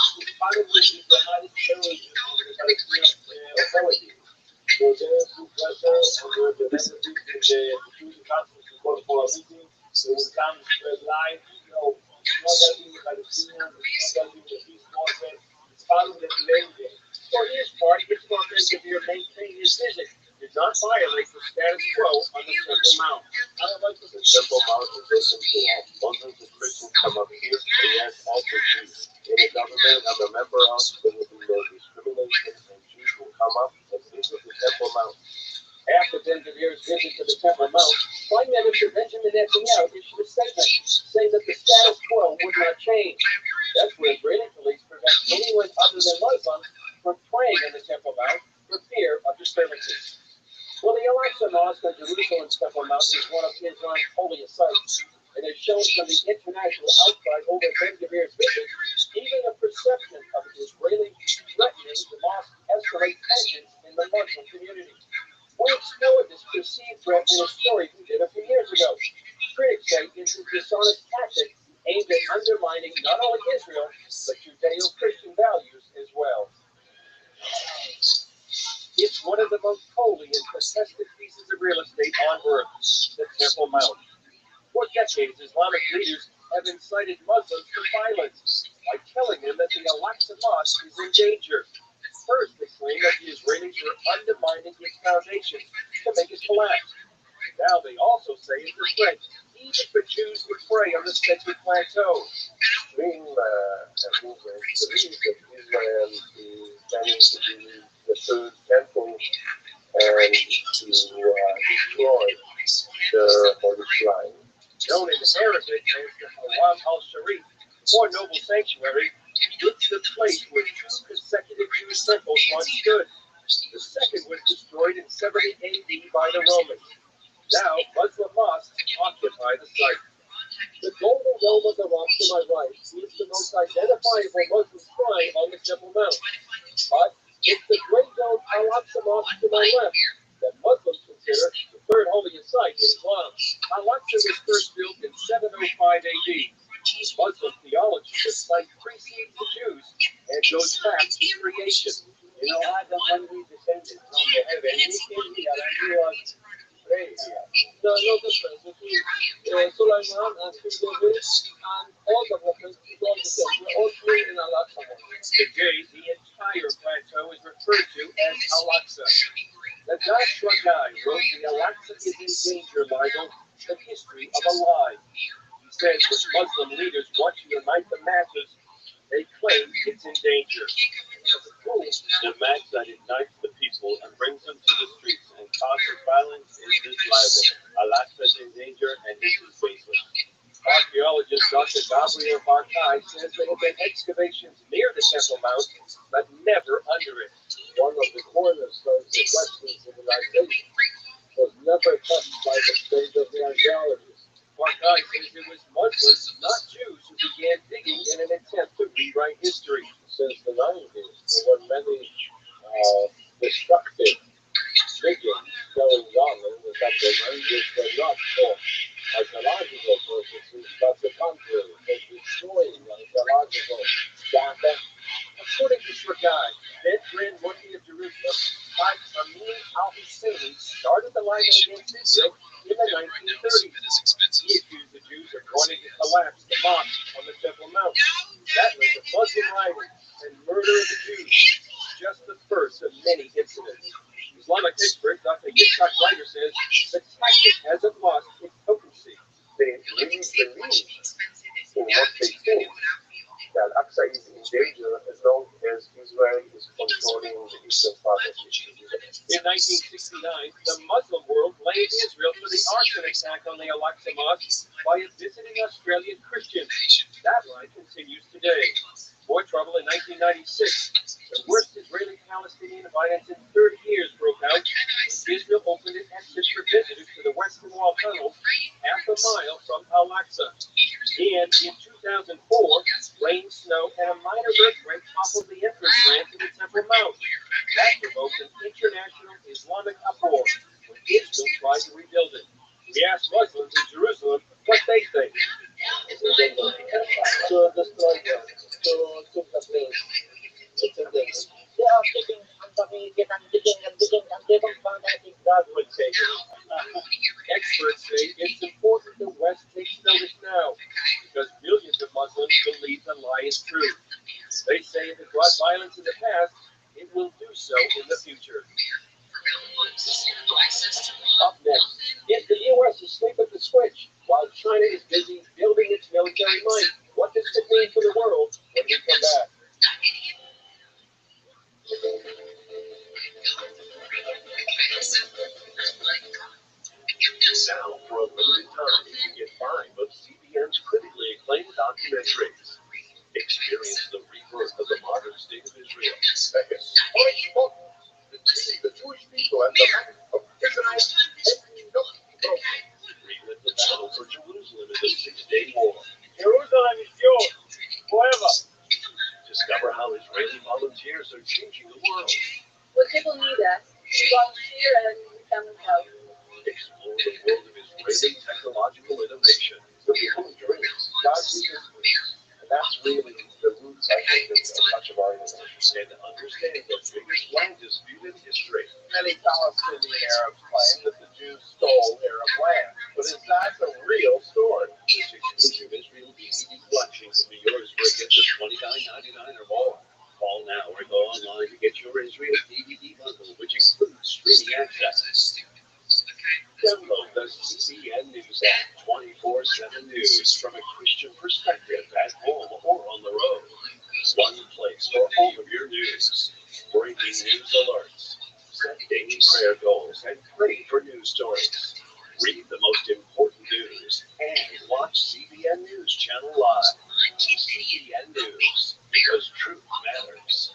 For his part, Itamar Ben-Gvir maintained his visit did not violate the status quo on the Temple Mount. The Temple Mount is open to all. Muslims and Christians come up here, and yes, also Jews. In the government, I'm a member of, there will be no discrimination, and Jews will come up and visit the Temple Mount. After Ben-Gvir's visit to the Temple Mount, Prime Minister Benjamin Netanyahu issued a statement saying that the status quo would not change. That's where Israeli police prevent anyone other than Muslims from praying in the Temple Mount for fear of disturbances. Well, the Al-Aqsa Mosque on Jerusalem's Temple Mount is one of Islam's holiest sites, and as shown from the international outcry over Ben-Gvir's visit, even the perception of Israeli threatening the mosque escalates tensions in the Muslim community. We explored this perceived threat in a story we did a few years ago. Critics say it's a dishonest tactic aimed at undermining not only Israel, but Judeo-Christian values as well. It's one of the most holy and contested pieces of real estate on earth, the Temple Mount. For decades, Islamic leaders have incited Muslims to violence by telling them that the Al-Aqsa Mosque is in danger. First, they claim that the Israelis were undermining its foundations to make it collapse. Now they also say it's a threat even for Jews to pray on the sacred plateau. Extreme movements believe that Israel is planning to build the third temple and to destroy the Holy Shrine. Known in Arabic as the Haram al-Sharif, or Noble Sanctuary, it's the place where two consecutive Jewish temples once stood. The second was destroyed in 70 AD by the Romans. Now, Muslim mosques occupy the site. The golden dome of the rock to my right is the most identifiable Muslim shrine on the Temple Mount. But it's the great dome Al-Aqsa Mosque to my left that Muslims consider the third holiest site in Islam. Al-Aqsa was first built in 705 AD. Muslim theology the site precedes the Jews and goes back to creation. You know, Adam, when we descended from the heaven, he came here and he was raised here. There's no difference between Sulaiman and King David and all the prophets. It's all the same. We're all three in Al-Aqsa. Today, the entire plateau is referred to as Al-Aqsa. The Joshua guy wrote the Al-Aqsa is in danger Bible, the history of a lie. He says that Muslim leaders want to unite the masses. They claim it's in danger. The mass that ignites the people and brings them to the streets and causes violence is this libel. Al-Aqsa is in danger and this is baseless. Archaeologist Dr. Gabriel Barkai says there have been excavations near the Temple Mount, but never under it. One of the cornerstones of Western civilization was never touched by the stage of the archaeologists. Barkai says it was Muslims, not Jews, who began digging in an attempt to rewrite history. Since the 90s, there were many destructive digging going on in the Temple Mount, which were not for archaeological purposes, but the contrary, for destroying archaeological data. According to Shragai, then Grand Mufti of Jerusalem, Haj Amin al-Husseini started the libel against Israel in the 1930s. He accused the Jews of wanting to collapse the mosque on the Temple Mount. That was a Muslim riot and murder of the Jews, just the first of many incidents. Islamic expert Dr. Yitzhak Leiter says the tactic hasn't lost its potency. They really believe in what they think, that Al-Aqsa is in danger as long as Israel is controlling the eastern part of Israel. In 1969, the Muslim world blamed Israel for the arson attack on the Al-Aqsa Mosque by a visiting Australian Christian. That lie continues today. More trouble in 1996. The worst Israeli-Palestinian violence in 30 years broke out when Israel opened an exit for visitors to the Western Wall tunnel half a mile from Al-Aqsa. And in 2004, rain, snow, and a minor earthquake toppled the entrance ramp to the Temple Mount. That provoked an international Islamic uproar when Israel tried to rebuild it. We asked Muslims in Jerusalem what they think. To destroy them, to took the place. It's in danger. They are digging and digging and digging and they don't find anything God will take it. Experts say it's important the West takes notice now because millions of Muslims believe the lie is true. They say if it brought violence in the past, it will do so in the future. Up next, if the U.S. is asleep at the switch while China is busy building its military might, what does it mean for the world when we come back? Now, for a limited time, you can get 5 of CBN's critically acclaimed documentaries. Experience the rebirth of the modern state of Israel. The Jewish people and the man of Israel. Relive the battle for Jerusalem in the 6-Day War. Jerusalem is yours, forever. Discover how Israeli volunteers are changing the world. When people need us, volunteer and we come and help. Explore the world of Israeli technological innovation. The Behind Dreams, God's history. And that's really the roots, I think, of much of our innovation. And understand the biggest land dispute in history. Many Palestinian Arabs claim that the Jews stole Arab land, but is that the real story? This exclusive Israel DVD collection can be yours for a gift of $29.99 or more. Call now or go online to get your Israel DVD bundle, which includes streaming access. Download the CBN News app, 24/7 news from a Christian perspective at home or on the road. One place for all of your news. Breaking news alerts. Set daily prayer goals and pray for news stories. Read the most important news and watch CBN News Channel Live. CBN News, because truth matters.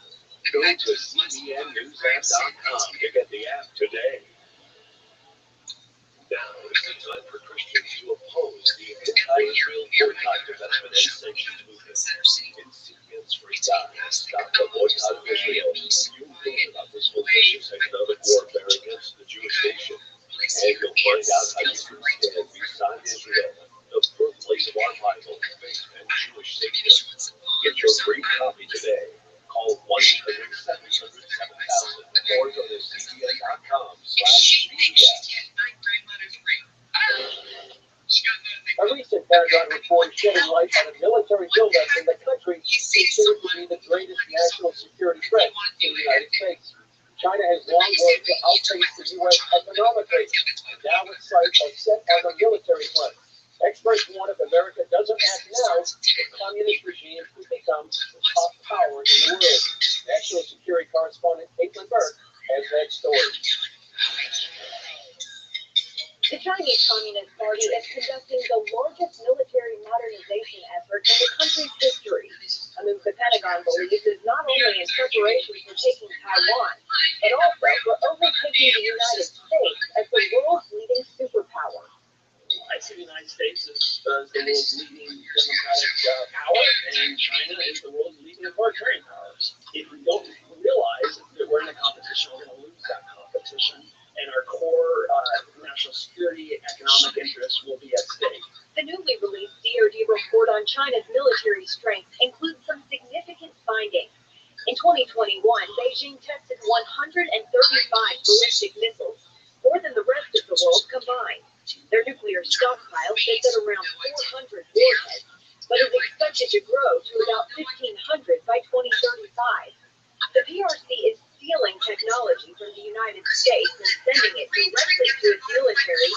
Go to CBNNewsApp.com to get the app today. Now is the time for Christians to oppose the anti-Israel boycott, divestment, and sanctions movement. In CBN's free guide, Stop the Boycott of Israel, you will learn about this malicious economic warfare against the Jewish nation. And you'll find out how you can stand beside Israel, the birthplace of our Bible, faith, and Jewish Savior. Get your free copy today. Call 1-800-700-7000 or go to cbn.com/CBN. A recent Pentagon report shedding light on a military buildup in the country considered to be the greatest national security threat to the United States. China has long worked to outpace the U.S. economically, and now its sights are set on the military front. Experts warn if America doesn't act now, the communist regime could become the top power in the world. National Security Correspondent Caitlin Burke has that story. The Chinese Communist Party is conducting the largest military modernization effort in the country's history. A move the Pentagon believes is not only in preparation for taking Taiwan, but also for overtaking the United States as the world's leading superpower. I see the United States as the world's leading democratic power, and China is the world's leading authoritarian power. If we don't realize that we're in a competition, we're going to lose that competition, and our core national security, economic interests will be at stake. The newly released DoD report on China's military strength includes some significant findings. In 2021, Beijing tested 135 ballistic missiles, more than the rest of the world combined. Their nuclear stockpile sits at around 400 warheads, but is expected to grow to about 1,500 by 2035. The PRC is stealing technology from the United States and sending it directly to its military.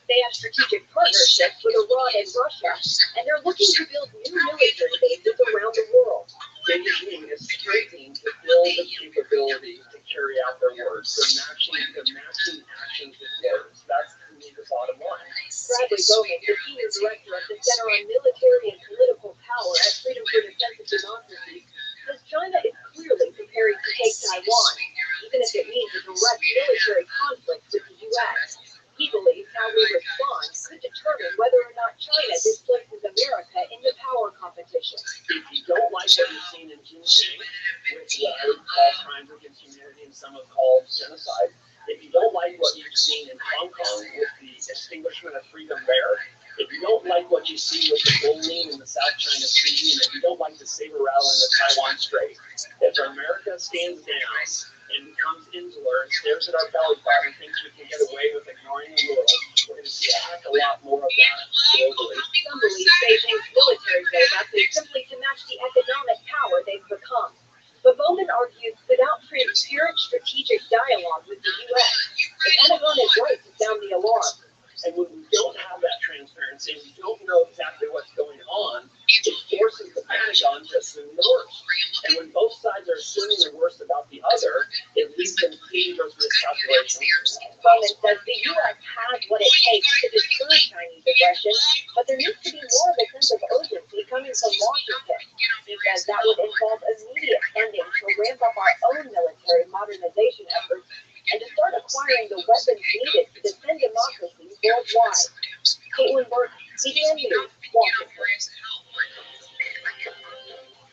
They have strategic partnerships with Iran and Russia, and they're looking to build new military bases around the world. Beijing is striving to build the capability to carry out their words. They're matching actions with words. That's the bottom line. Bradley Bowman, the senior director of the Center on Military and Political Power at Freedom for Defense of Democracy, says China is clearly preparing to take Taiwan, even if it means a direct military conflict with the U.S. He believes how we respond could determine whether or not China displaces America in the power competition. If you don't like what you've seen in Xinjiang, which I would call crimes against humanity and some have called genocide, if you don't like what you've seen in Hong Kong with the extinguishment of freedom there, if you don't like what you see with the bullying in the South China Sea, and if you don't like the saber rattle in the Taiwan Strait, if America stands down and becomes insular and stares at our belly button and thinks we can get away with ignoring the world, we're going to see a heck of a lot more of that globally. Some believe Beijing's military buildup is simply to match the economic power they've become. But Bowman argues without transparent strategic dialogue with the U.S., the Pentagon is right to sound the alarm. And when we don't have that transparency, we don't know exactly what's going on, it forces the Pentagon to assume the worst. And when both sides are assuming the worst about the other, it leads them to dangerous miscalculations. Bowman says the U.S. has what it takes to deter Chinese aggression, but there needs to be more of a sense of urgency coming from Washington. He says that would involve immediate funding to ramp up our own military modernization efforts and to start acquiring the weapons needed to defend democracy worldwide. Caitlin Burke, CBN News, Washington.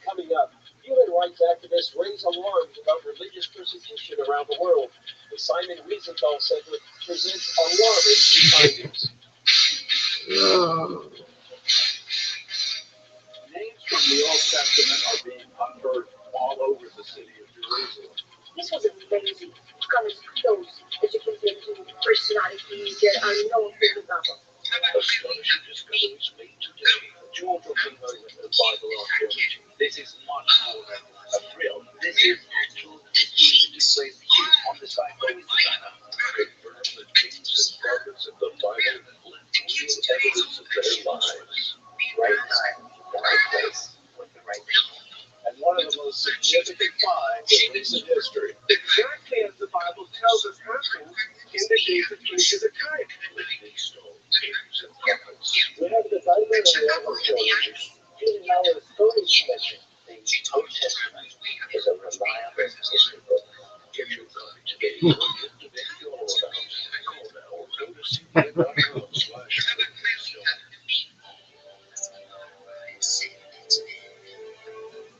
Coming up, human rights activists raise alarms about religious persecution around the world. The Simon Wiesenthal Center presents alarming new findings. the Old Testament are being unearthed all over the city of Jerusalem. This was amazing. Scholars those educated into personality that are known for the Bible. Astonishing discoveries made today. Jewel talking about the Bible archaeology. This is much more than a thrill. This is actual history that took place on the site of Hosanna. Confirm the kings and prophets of the Bible left real evidence of their lives. Right time, the right place, with the right people. And one of the most significant finds in recent history. Exactly as the Bible tells us happened in the days of King Hezekiah. Living stone, kings and prophets. We have the Bible and the archaeology. Even now, the Stone Commission, the Old Testament, is a reliable history book. Get your copy today. Look at the video all about. Call now or go to cbn.com/livingstone.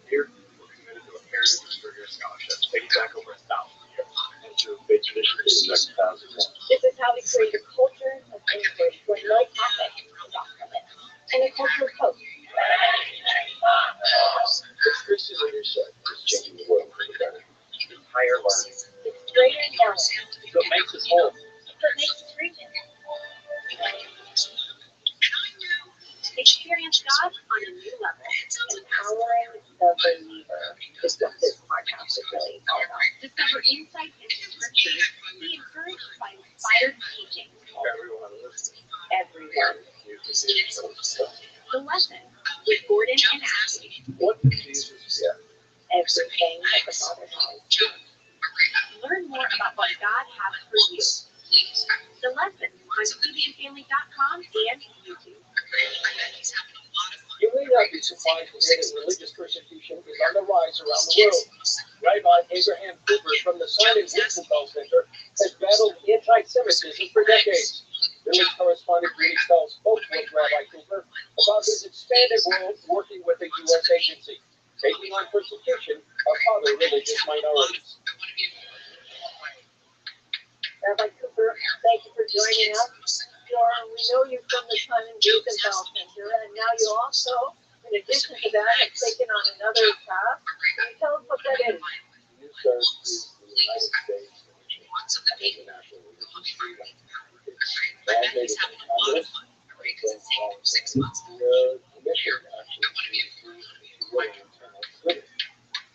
Here, we're committed to a heritage of career scholarships dating back over 1,000 years. And through a big tradition for the next 1,000 years. This is how we create a culture of inquiry where no topic is off limits, and a culture of hope. The Christian leadership is changing the world for the better. Higher learning. It's greater knowledge It's what makes us whole. that makes us real. Experience God on a new level. Empowering the believer is what this podcast is really all about. Discover insights into scripture. Be encouraged by inspired teaching. Everyone listening. Everyone. You can do some stuff. The lesson with Gordon and Ashley. What did Jesus get? Everything that the Father has. Learn more about what God has for you. The lesson on cbnfamily.com and YouTube. You may not be surprised to hear that religious persecution is on the rise around the world. Rabbi Abraham Cooper from the Simon Wiesenthal Center has battled anti-Semitism for decades. Village correspondent Julie Stahl spoke with Rabbi Cooper about his expanded role working with a U.S. agency, taking on persecution of other religious minorities. Rabbi Cooper, thank you for joining us. We know you from the Simon Wiesenthal Center, and now you also, in addition to that, have taken on another task. Can you tell us what that is? USARS is the United States Commission on International Religious Freedom. It's mandated by Congress. The commission actually is really internal critic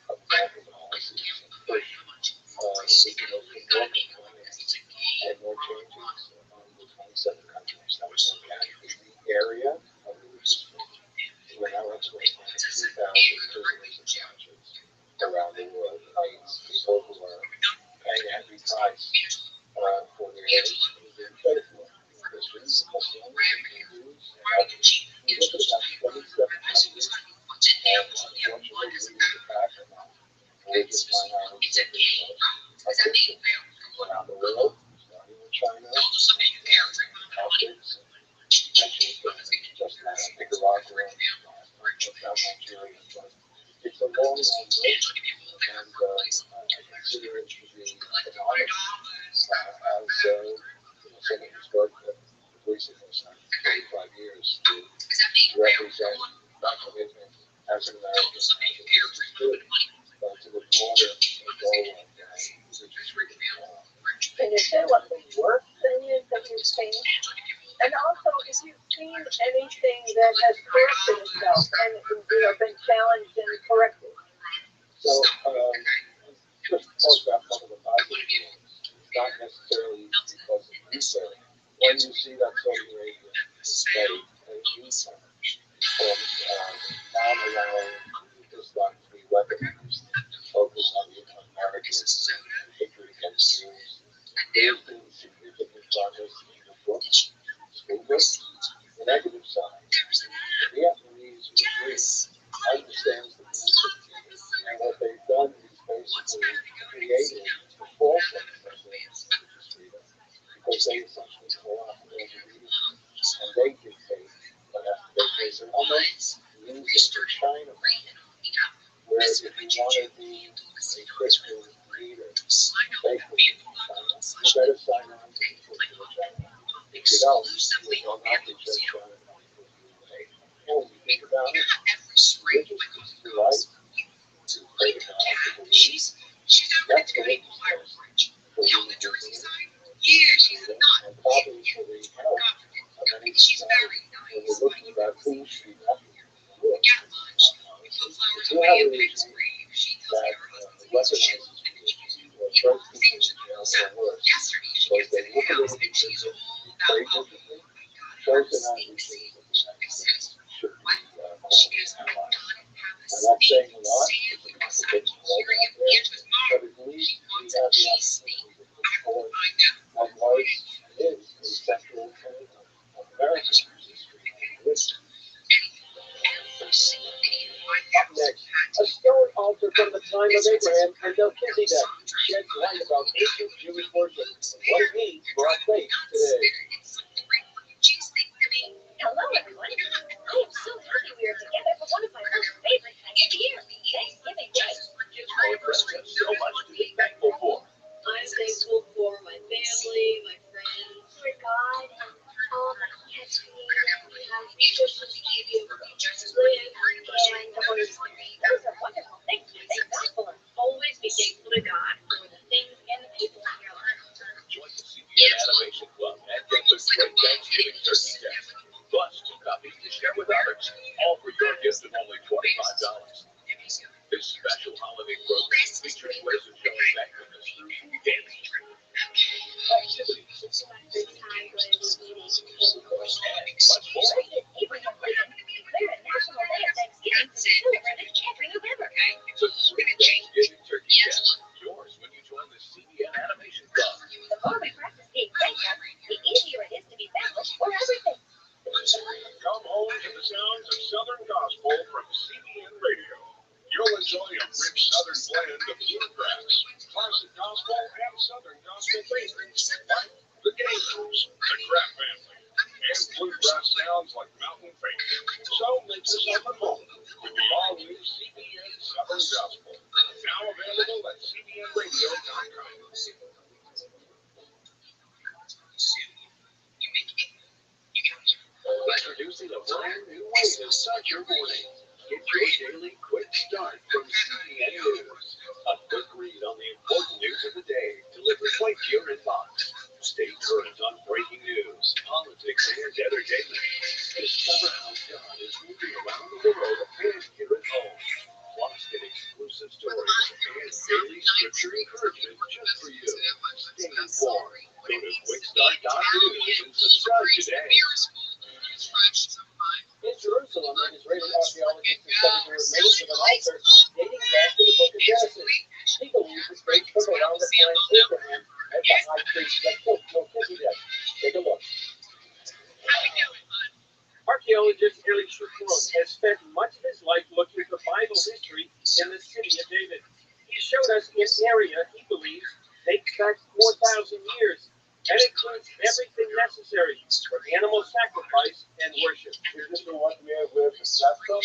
of American policies. First, regional control and more changes among the 27 countries that were impacted in the area of religious freedom. We're now up to 2,000 prisoners and conscience around the world. People who are paying a heavy price for their faith. Christians, Muslims, Hindus, and others. We look at about 27 countries, and unfortunately, we need to back them up. Religious minorities are Christians around the world, starting with China, Catholics, just now Nicaragua, South Nigeria. It's a long road, and I consider it to be an honor as someone who's worked at the police force for 35 years to represent that commitment as an American, as a good, but to the broader goal of religious freedom. Can you say what the worst thing is that you've seen? And also, if you've seen anything that has corrected itself and been challenged and corrected. So, just talk about some of the positive things, not necessarily because of research. When you see that Saudi Arabia made a U-turn from not allowing Islam to be weaponized, focus on the Americans and hatred against Jews, there's been significant progress in the book, school books. The negative side, the Vietnamese regime understands the music, and what they've done is basically created the forefront of religious freedom, because they essentially co-opt all the leadership, and they dictate what has to take place. They're almost using China, where if you want to be a Christian leader, basically in China, you better sign on to the Church of China. If you don't, you will not be judged on it. Well, you think about it, religious life to pray to God, to believe. She's never been to go equal higher bridge. On the Jersey side, yeah, she's a nut. And probably for the health of any She's society. very When we're looking at who should be happy We with. got lunch. We put flowers We do away have in a Peg's regime grave. She tells that me her husband's recognizes and then she or judge people in jail or worse. yesterday she Because gets they in look the at house it and she's all very about, oh differently. my God, Shows her they're not snake reaching scene. the I said, should be what? called She goes, oh allies. God, have a I'm not saying snake a lot, sand it's a because I contradiction can hear right you. out there, Angela's mom, but at least she we wants have a the cheese snake. opportunity to I'm going explore to find out. what was and is a central point of American history and religion. Up next, a stone altar from the time of Abraham and Melchizedek sheds light about ancient Jewish worship and what it means for our faith today. Hello, everyone. I am so happy we are together for one of my most favorite times of the year, Thanksgiving Day. Well, Chris, there's so much to be thankful for. I'm thankful for my family, my friends, for God, and all that He has created and has just to give you live, and the Holy Spirit. Those are wonderful things to thank God for. Always be thankful to God for the things and the people in your life. Join the CBN Animation Club and get the great Thanksgiving turkey deck. Plus, 2 copies to share with others. All for your gift of only $25. This special holiday program features ways of showing thankfulness through food daily activities and much more. Abraham Lincoln declared a national day of Thanksgiving to be celebrated every November. It's a free Thanksgiving turkey deck. Yours when you join the CBN Animation Club. The more we practice being thankful, the easier it is to be thankful for everything. Come home to the sounds of Southern Gospel from CBN Radio. You'll enjoy a rich Southern blend of bluegrass, classic gospel, and Southern gospel favorites like the Gangers, the Kraft Family, and bluegrass sounds like Mountain Faith. So make yourself at home with the all-new CBN Southern Gospel, now available at cbnradio.com. Introducing a brand new way to start your morning. Get your daily quick start from CBN News. A quick read on the important news of the day, delivered right to your inbox. Stay current on breaking news, politics, and entertainment. Discover how God is moving around the world and here at home. Plus, get exclusive stories and daily scripture encouragement just for you. Stay informed. Go to quickstart.news and subscribe today. In Jerusalem, an Israeli archaeologist discovered the remains of an altar dating back to the book of Genesis. He believes it dates from around the time Abraham met the high priest Melchizedek. Take a look. Archaeologist Eli Shukron has spent much of his life looking for Bible history in the city of David. He showed us an area he believes dates back 4,000 years and includes everything necessary for animal sacrifice and worship. Is this the one we have the platform?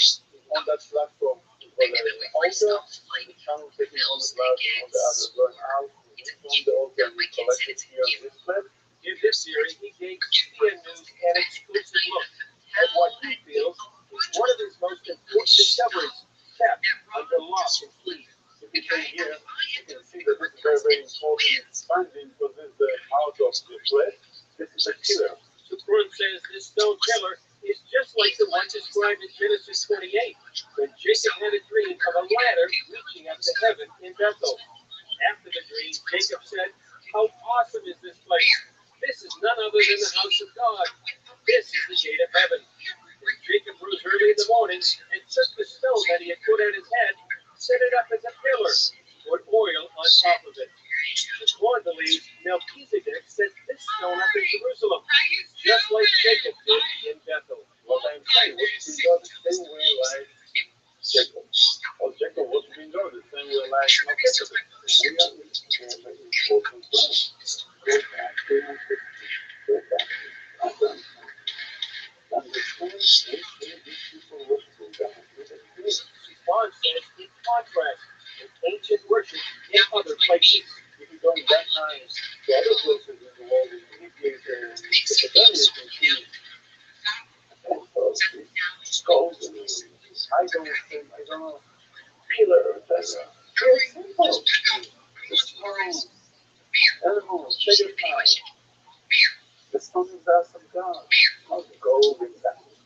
On that platform, for the altar, the channel taking on the glass, on the other going out, from the altar, we collected here on this plan. In this series, he gave CBN News an exclusive look at what he feels is one of his most important discoveries, kept under lock and key. If you can here, you can see that this is very, very important finding because this is the heart of the flesh. This is a killer. Shukron says this stone pillar is just like the one described in Genesis 28, when Jacob had a dream of a ladder reaching up to heaven in Bethel. After the dream, Jacob said, "How awesome is this place? This is none other than the house of God. This is the gate of heaven." When Jacob rose early in the morning and took the stone that he had put at his head, set it up as a pillar, put oil on top of it. Shukron believes Melchizedek set this stone up in Jerusalem, just like Jacob did in Bethel. What I'm saying, what's been done the same way like Jacob. Or Jacob, what's been done the same way like Melchizedek. We are very important things. Go back, go back. Understand these people worshiping God with a community. Shukron says in contrast with ancient worship in other places. If you go in that time, the other places in the world, in Egypt and Mesopotamia, you can see skulls and I don't think feelers and very simple. Just animals, bigger times. The stories are some God of gold and diamond.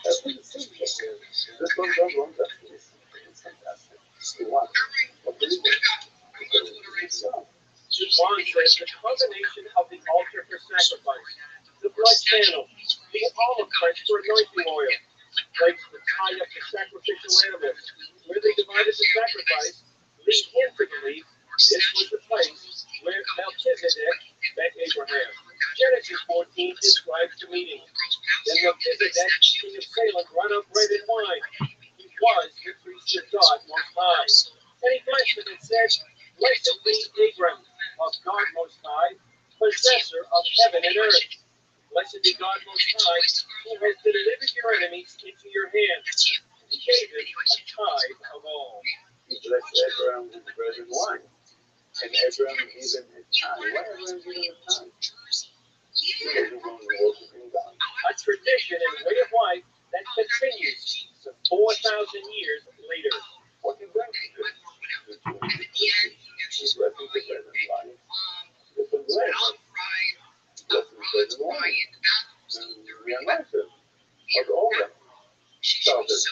Every single one. This one does one that's it's fantastic. You watch. What do you do? Juan says the combination of the altar for sacrifice, the blood channel, the olive press for anointing oil, plates that tie up the sacrificial animals, where they divided the sacrifice, lead him to believe this was the place where Melchizedek met Abraham. Genesis 14 describes the meeting. Then Melchizedek, king of Salem, brought up bread and wine. He was the priest of God Most High. And he blessed him and said, Blessed be Abram, of God Most High, possessor of heaven and earth. Blessed be God Most High, who has delivered your enemies into your hand. He gave him a tithe of all. He blessed Abraham with bread and wine. And Abraham even had time. Why Abraham given him time? Because he was worshiping God. A tradition and way of life that continues some 4,000 years later. What did Abraham do? He blessed with the bread and wine. With the bread. Blessed with bread and wine. And we are massive. Of all of them. So this.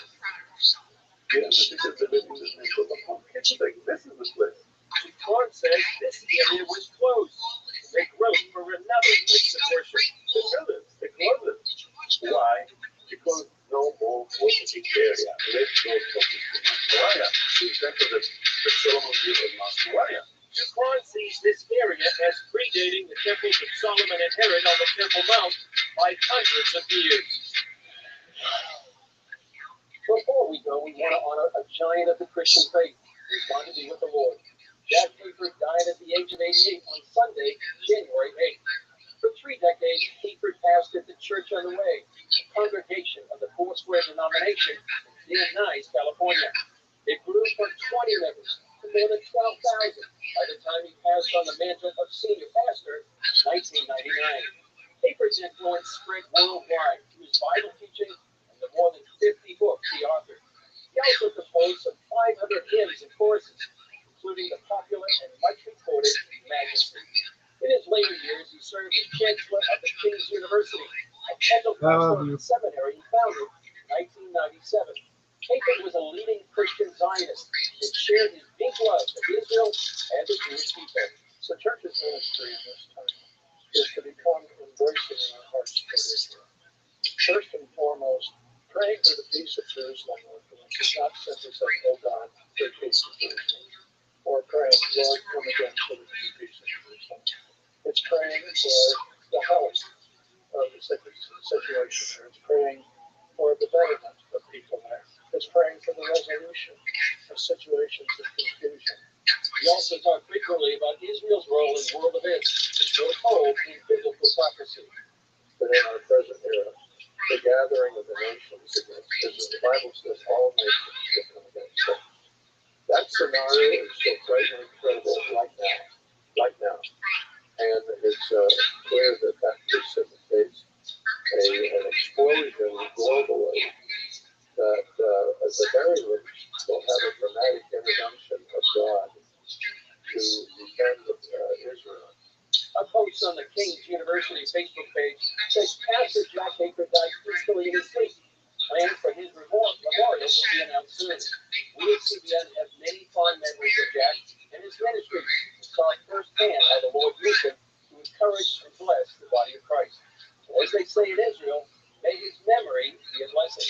Yeah, this is the living of the home. It's like, this is the place. Juan says this area was closed. They room for another place of worship. They closed it. Why? Because no more worshiping area. Let's go to Mount The example that Solomon gave in Mount Moriah. Juan sees this area as predating the temples of Solomon and Herod on the Temple Mount by hundreds of years. Before we go, we want to honor a giant of the Christian faith who's gone to be with the Lord. Jack Hayford died at the age of 88 on Sunday, January 8th. For 3 decades, Hayford pastored the Church on the Way, a congregation of the Foursquare denomination in Van Nuys, California. It grew from 20 members to more than 12,000 by the time he passed on the mantle of senior pastor in 1999. Hayford's influence spread worldwide through his Bible teaching and the more than 50 books he authored. He also composed some 500 hymns and choruses, including the popular and much reported Majesty. In his later years, he served as chancellor of the King's University, a Kendall Pastoral Seminary he founded in 1997. Hayford was a leading Christian Zionist and shared his deep love of Israel and the Jewish people. The church's ministry in this time is to become embracing in our hearts for Israel. First and foremost, praying for the peace of Jerusalem, which is not simply saying, oh God, for peace of Jerusalem, or praying, Lord, come again for the peace of Jerusalem. It's praying for the health of the situation there. It's praying for the betterment of people there. It's praying for the resolution of situations of confusion. We also talk frequently about Israel's role in world events, which we're told in biblical prophecy. But in our present era, the gathering of the nations against Israel, the Bible says all nations will come against them. That scenario is so frightfully incredible right now. And it's clear that precipitates an explosion globally that at the very least will have a dramatic intervention of God to defend Israel. A post on the King's University Facebook page says Pastor Jack Hayford died peacefully in his sleep. Plans for his memorial will be announced soon. We at CBN have many fond memories of Jack and his ministry. We saw firsthand how the Lord used him to encourage and bless the body of Christ. And as they say in Israel, may his memory be a blessing.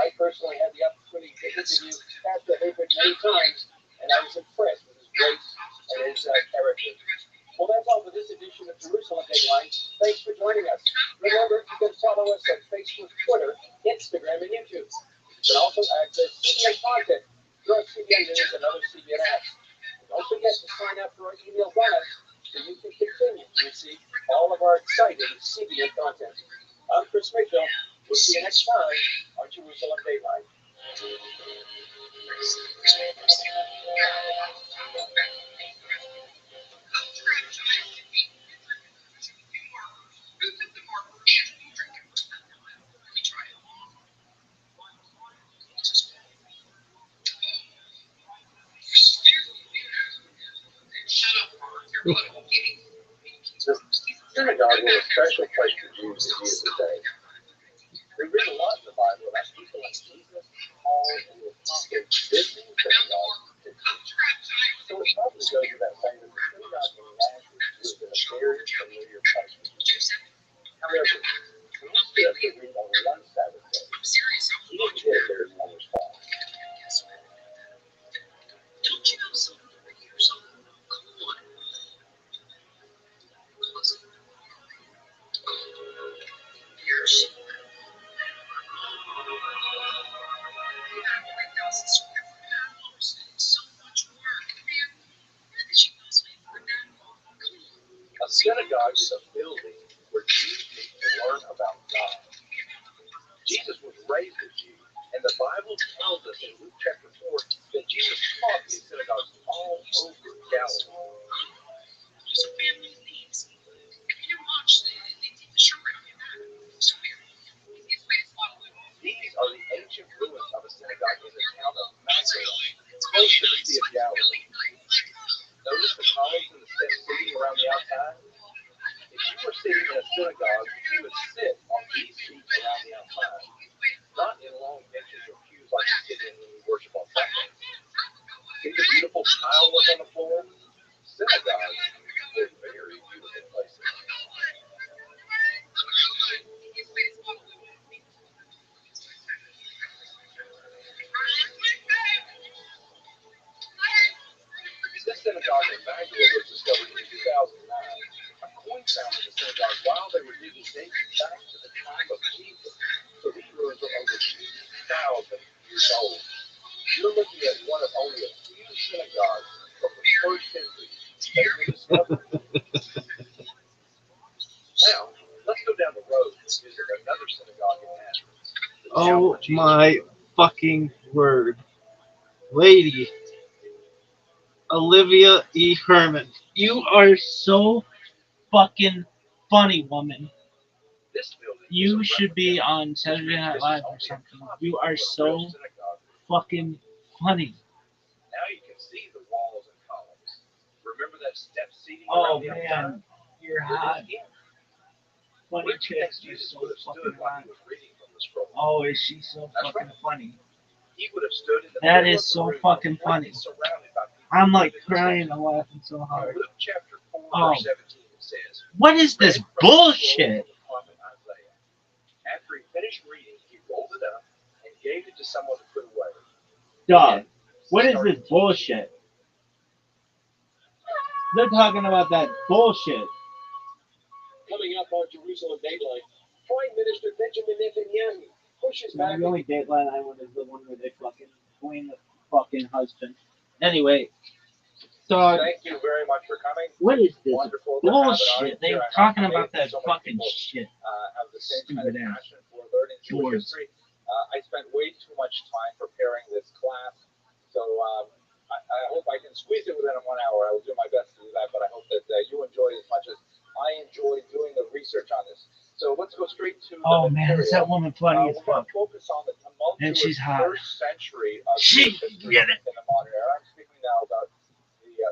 I personally had the opportunity to interview Pastor Hayford many times, and I was impressed with his grace and his character. Well, that's all for this edition of Jerusalem Dateline. Thanks for joining us. Remember, you can follow us on Facebook, Twitter, Instagram, and YouTube. You can also access CBN content through our CBN News and other CBN apps. And don't forget to sign up for our email blast so you can continue to receive all of our exciting CBN content. I'm Chris Mitchell. We'll see you next time on Jerusalem Dateline. The synagogue was a special place for Jews in Jesus' day. We read a lot in the Bible about people like Jesus, Paul, and the apostles visiting synagogues to teach. So it probably goes without saying that the synagogue in Nazareth was a very familiar place for Jesus. However, when we see up to read on one Sabbath day, he didn't get a very long response. Don't you know something over here? Something? Come on. Years. So much work, man. Where did you guys wait for that long? Come on. A synagogue is a building where Jews meet to learn about God. Jesus was raised a Jew, and the Bible tells us in Luke chapter 4 that Jesus taught in synagogues all over Galilee. There's a family of thieves. If you watch, they take the shortcut on your back. So here, easiest way to spot a little. These are the ancient ruins of a synagogue in the town of Magdala, close to the Sea of Galilee. Notice the columns and the steps sitting around the outside? If you were sitting in a synagogue, you would sit on these seats around the outside, not in long benches or pews like you sit in when you worship on Sunday. See the beautiful tile work on the floor? Synagogues were very beautiful places. This synagogue in Magdala was discovered in 2009. A coin found in the synagogue while they were digging dates back to the time of Jesus. So these ruins are over 2,000 years old. You're looking at one of only a few synagogues from the first century that were discovered. Now, let's go down the road and visit another synagogue in Nazareth. Oh my fucking word. Lady Olivia E. Herman. You are so fucking funny, woman. This building You should be on Saturday Night Live or something. You are so fucking funny. Now you can see the walls and columns. Remember that step seating Oh around the man, outside? you're It is hot. in. Funny Where do you chick. think You're Jesus so would have stood fucking while hot. he was reading from the scroll? Oh, is she so That's fucking right. funny? He would have stood in the That middle is of the so room, fucking completely funny. surrounded by people I'm who like needed crying attention. and laughing so In hard. Luke chapter 4, Oh. verse 17, it says, What is this read from the scroll bullshit? of the prophet Isaiah. After he finished reading, he rolled it up and gave it to someone to put away. Dog, Then what is started this bullshit? They're talking about that bullshit. Coming up on Jerusalem Dateline, Prime Minister Benjamin Netanyahu pushes back. The only Dateline I want is the one where they fucking queen the fucking husband. Anyway, dog, Thank you very much for coming. what is this Wonderful to have an bullshit? audience They here. were I'm talking amazed about that that so many fucking people, shit. have the same kind of Stupid ass. passion for learning Jewish George. history. I spent way too much time preparing this class, so I hope I can squeeze it within 1 hour. I will do my best to do that, but I hope that you enjoy it as much as I enjoy doing the research on this. So let's go straight to Oh the man, material. is that woman funny as We're going fuck? to focus on the And she's tumultuous hot. first century of She Jewish history get it. in the modern era. I'm speaking now about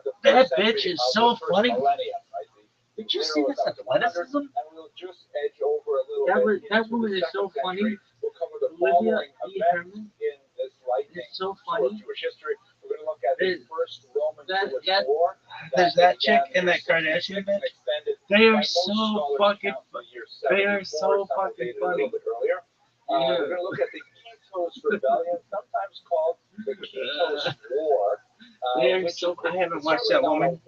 the That first bitch century is of so the first funny. millennium, right? Did you see this athleticism? And we'll just edge over a little That bit that into woman the is so second funny. century. We'll cover the Olivia following E. events Herman in this lightning is so tour of funny. Jewish history. We're going to look at the first Roman-Jewish that- war. There's that chick and that Kardashian bitch. They are so fucking. They are so fucking funny. We're going to look at the Kitos Rebellion, sometimes called the Kitos War. They are so. I haven't watched that woman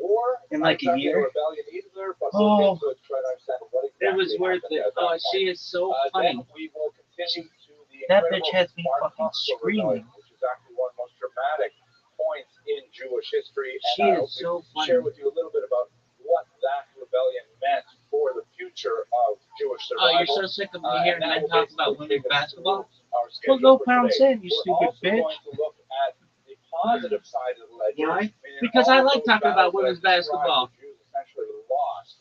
in like a year. Oh, it was worth it. Oh, she is so funny. Then we will continue to the That bitch has me Bar fucking Kokhba screaming. Rebellion, which is actually one of the most dramatic points in Jewish history. She And I is hope so to share funny. with you a little bit about what that rebellion meant for the future of Jewish Oh, survival. you're so sick of me hearing men talk about women's basketball? Our Well, schedule go for pound today. sand, you We're stupid also bitch. going to look at the positive side of the ledger. Why? meaning Because all I of like those talking about battles women's that I described, basketball. the Jews essentially lost.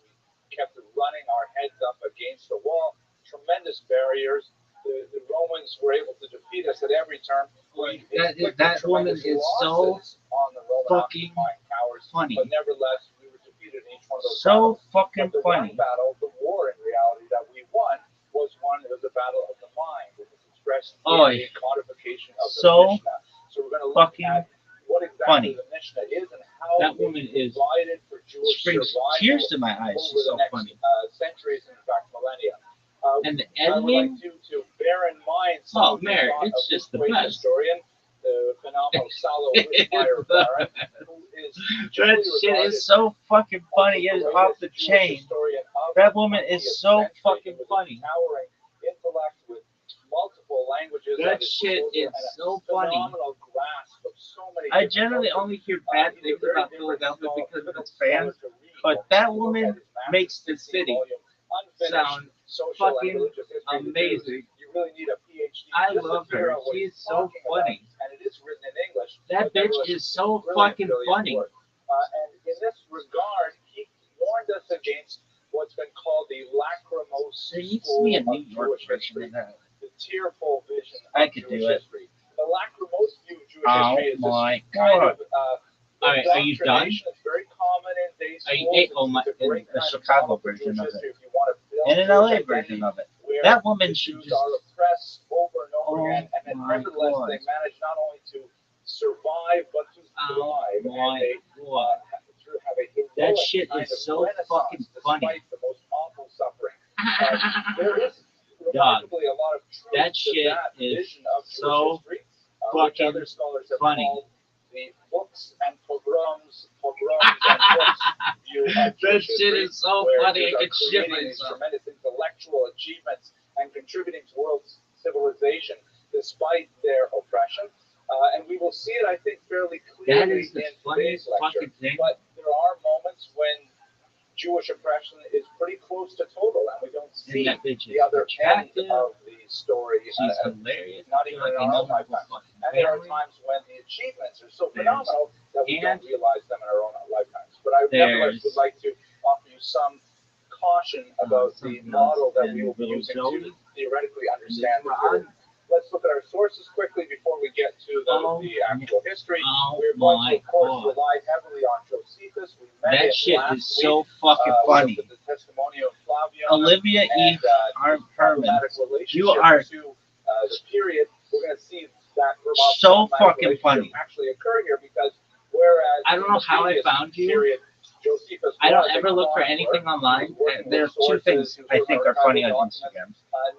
We kept running our heads up against the wall. Tremendous barriers. The Romans were able to defeat us at every turn. That woman is so on the Roman fucking occupying powers, funny. but nevertheless, we were defeated each one of those So battles. fucking But the funny. one battle, the war in reality that we won, was a battle of the mind. It was expressed in the codification of the so Mishnah. So we're going to look at what exactly funny. the Mishnah is and how That it woman is provided for Jewish brings survival tears to my eyes. over She's the so next funny. Centuries, in fact, millennia. And the I would like editing. to bear in mind Oh, some Mary, thought it's of just this the great best. historian, the phenomenal Salo Whitmire Baron, who is That shit is so fucking funny. It is off the chain. That woman is so fucking funny. Towering intellect with multiple languages. That shit is so funny. Phenomenal grasp of so many. I generally only hear bad things about Philadelphia because of its fans, but that woman makes the city sound fucking amazing. You really need a PhD. I love her. She is so funny. And it is written in English. That bitch is so fucking funny. And in this regard, he warned us against what's been called the lachrymose There needs to school be a of New York Jewish version history, of that. the tearful vision I of could Jewish do it. history. The lachrymose view of Jewish Oh history is my this kind God. of Alright, are you done? indoctrination. It's very common in day Are you, schools. my, It's a in great the kind of Chicago model for version Jewish of history it. if you want to build And an Jewish LA identity, version of it. where That woman the should Jews just. are oppressed over and over Oh again, and then my nevertheless God. they manage not only to survive but to thrive, and my they God. have a heroic That shit kind is of so renaissance fucking funny. despite the most awful suffering. There is Dog, remarkably a lot of truth that to shit that is vision of so Jewish history, which fucking other scholars have funny. called the books and pogroms and books view of That Jewish shit history, is so where funny. I Jews are could shit creating these myself. tremendous intellectual achievements and contributing to world civilization despite their oppression. And we will see it, I think, fairly That clearly is the in today's funniest lecture. fucking thing. But there are moments when Jewish oppression is pretty close to total, and we don't see that bitch the is other end attractive. of the story. She's hilarious. Not I feel even like in I our know own her lifetime. whole fucking And there are family. times when the achievements are so There's- phenomenal that we don't and realize them in our own lifetimes. But I nevertheless there's- would like to offer you some caution about the something model else, that and we will be little using Zoe, to theoretically understand the Rod. period. Let's look at our sources quickly before we get to the actual history. We're going to, of course, rely heavily on Josephus. We met That him shit last is so week. fucking We funny. looked at the Testimonium of Flavian Olivia E. and Herman, problematic you relationship are to the period. We're going to see that so problematic fucking relationship funny. actually occur here because whereas I don't in know the how I previous found you. period, Josephus I don't was a ever look for chronicler, anything online. he was working There are with two sources, things he was I working think with are funny on documents. Instagram.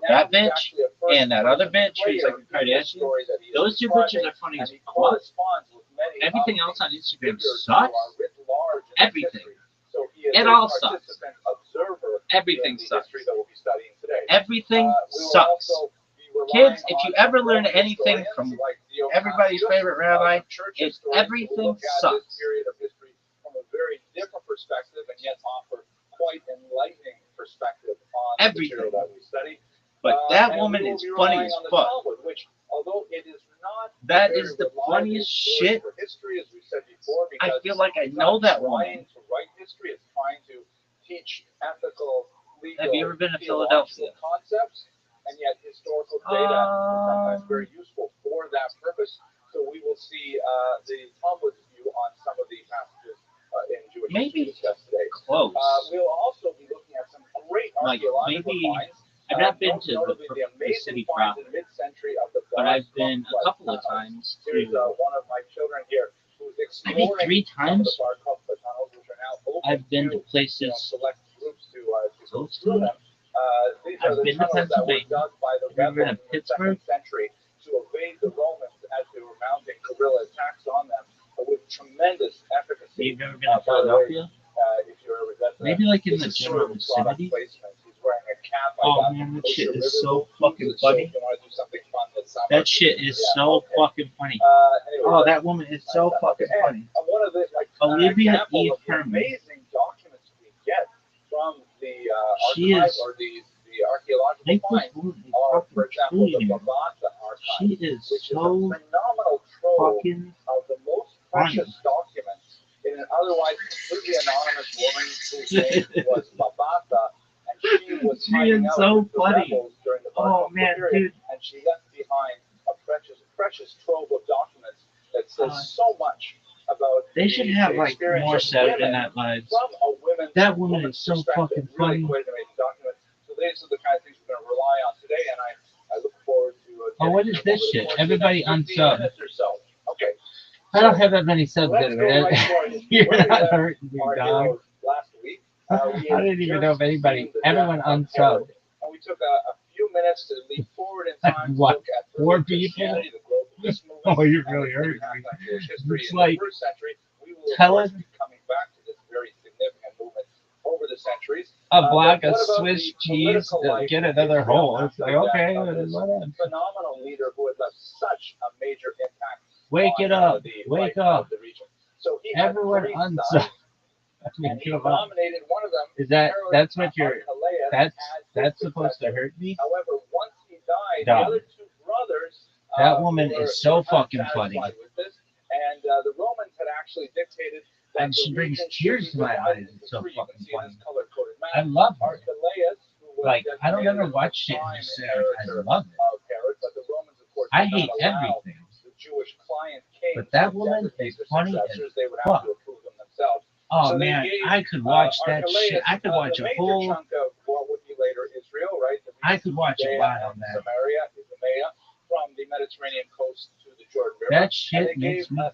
Now That he's bitch actually a first and that other person bitch who's like a player in this Kardashian. story that he is Those two describing, bitches are funny and as he fuck. corresponds with many Everything of else the on Instagram figures who sucks. are writ large in Everything. history. So he is It a all sucks. participant observer Everything in the sucks. history that we'll be studying today. Everything We will sucks. also be relying Kids, if on you ever some learn Roman anything historians from like Theo everybody's Tacitus, favorite rabbi, some church it's historians who everything look at sucks. this period of history from a very different perspective and yet offer quite enlightening perspective on the material Everything. that we study. But that And woman we will is be funny relying as on the fuck. Talmud, which, although it is not That a very is the reliable funniest source shit. for history, as we said before, I because feel like I it's know not that trying woman. to write history, it's trying to teach ethical, legal, Have you ever been to theological Philadelphia? concepts, and yet historical data is sometimes very useful for that purpose. So we will see the Talmud's view on some of the passages in Jewish history Maybe discussed today. close. We'll also be looking at some great Like, archaeological maybe- finds. I've not been most to notably the amazing city finds proper, in mid-century of the but I've been a Bar couple of tunnels. times Here's to. one of my children here who's Maybe exploring 3 some of the times. Bar tunnels, which are now open I've been to to places select groups to go close through to. them. These are I've the been to tunnels that were Pennsylvania. dug by the Have you ever been rebels to in the Pittsburgh? 2nd century to evade the Romans as they were mounting guerrilla attacks on them with tremendous efficacy. You've never been to By the way, Philadelphia? if you're ever that's Maybe like in this the is general sort of product vicinity. placement. He's wearing a cap. I Oh got man, that Osher shit is River so Boat fucking Cruises, so funny. if you want to do something fun this summer, That shit is yeah, so okay. fucking funny. Anyway, Oh, that woman is so that's fucking okay. funny. And one of the Olivia example E. of the Herman. amazing documents we get from the She archive is- or the archaeological Make this finds woman a are, fucking for example, the trillionaire. Babata archive, She is which is a so phenomenal trove fucking of the most precious documents in an otherwise completely anonymous woman whose name was Babata, and she was She hiding is out so with the funny. rebels during the Oh, Bar Kokhba man, period, dude. and she left behind a precious trove of documents that says so much about They should have like experience more of Saturday women Night Lives. from a women's That woman is so fucking funny. Really quite an amazing document. So these are the kind of things we're going to rely on today, and I look forward to. Oh, what is this shit? Everybody unsub. So. Okay. I don't have that many subs anyway. You're not hurting me, dog. Last week, I didn't even know if anybody, everyone unsubbed. And we took a few minutes to leap forward in time What? to look at 4 people? Oh, you're really hurting me. It's like, tell us coming back to this very significant movement over the centuries. a block of Swiss cheese to get another hole. It's like, okay, phenomenal leader who had left such a major impact. Wake it up. Wake up. So he everyone unsub. I mean, give up. One of them, is that's what you're, that's supposed to hurt me? However, once he died, Dog. the other two brothers, that woman is so fucking funny. And the Romans had actually dictated that and she brings tears to my eyes. It's so fucking funny. I love her. Like, I don't ever watch shit and just say I love it. I hate everything. But that woman is funny as fuck. Oh so man, I could watch that shit. I could watch a whole. Chunk of what would be later Israel, right? I could watch a lot on that. Samaria, from the Mediterranean coast to the Jordan River. That shit makes me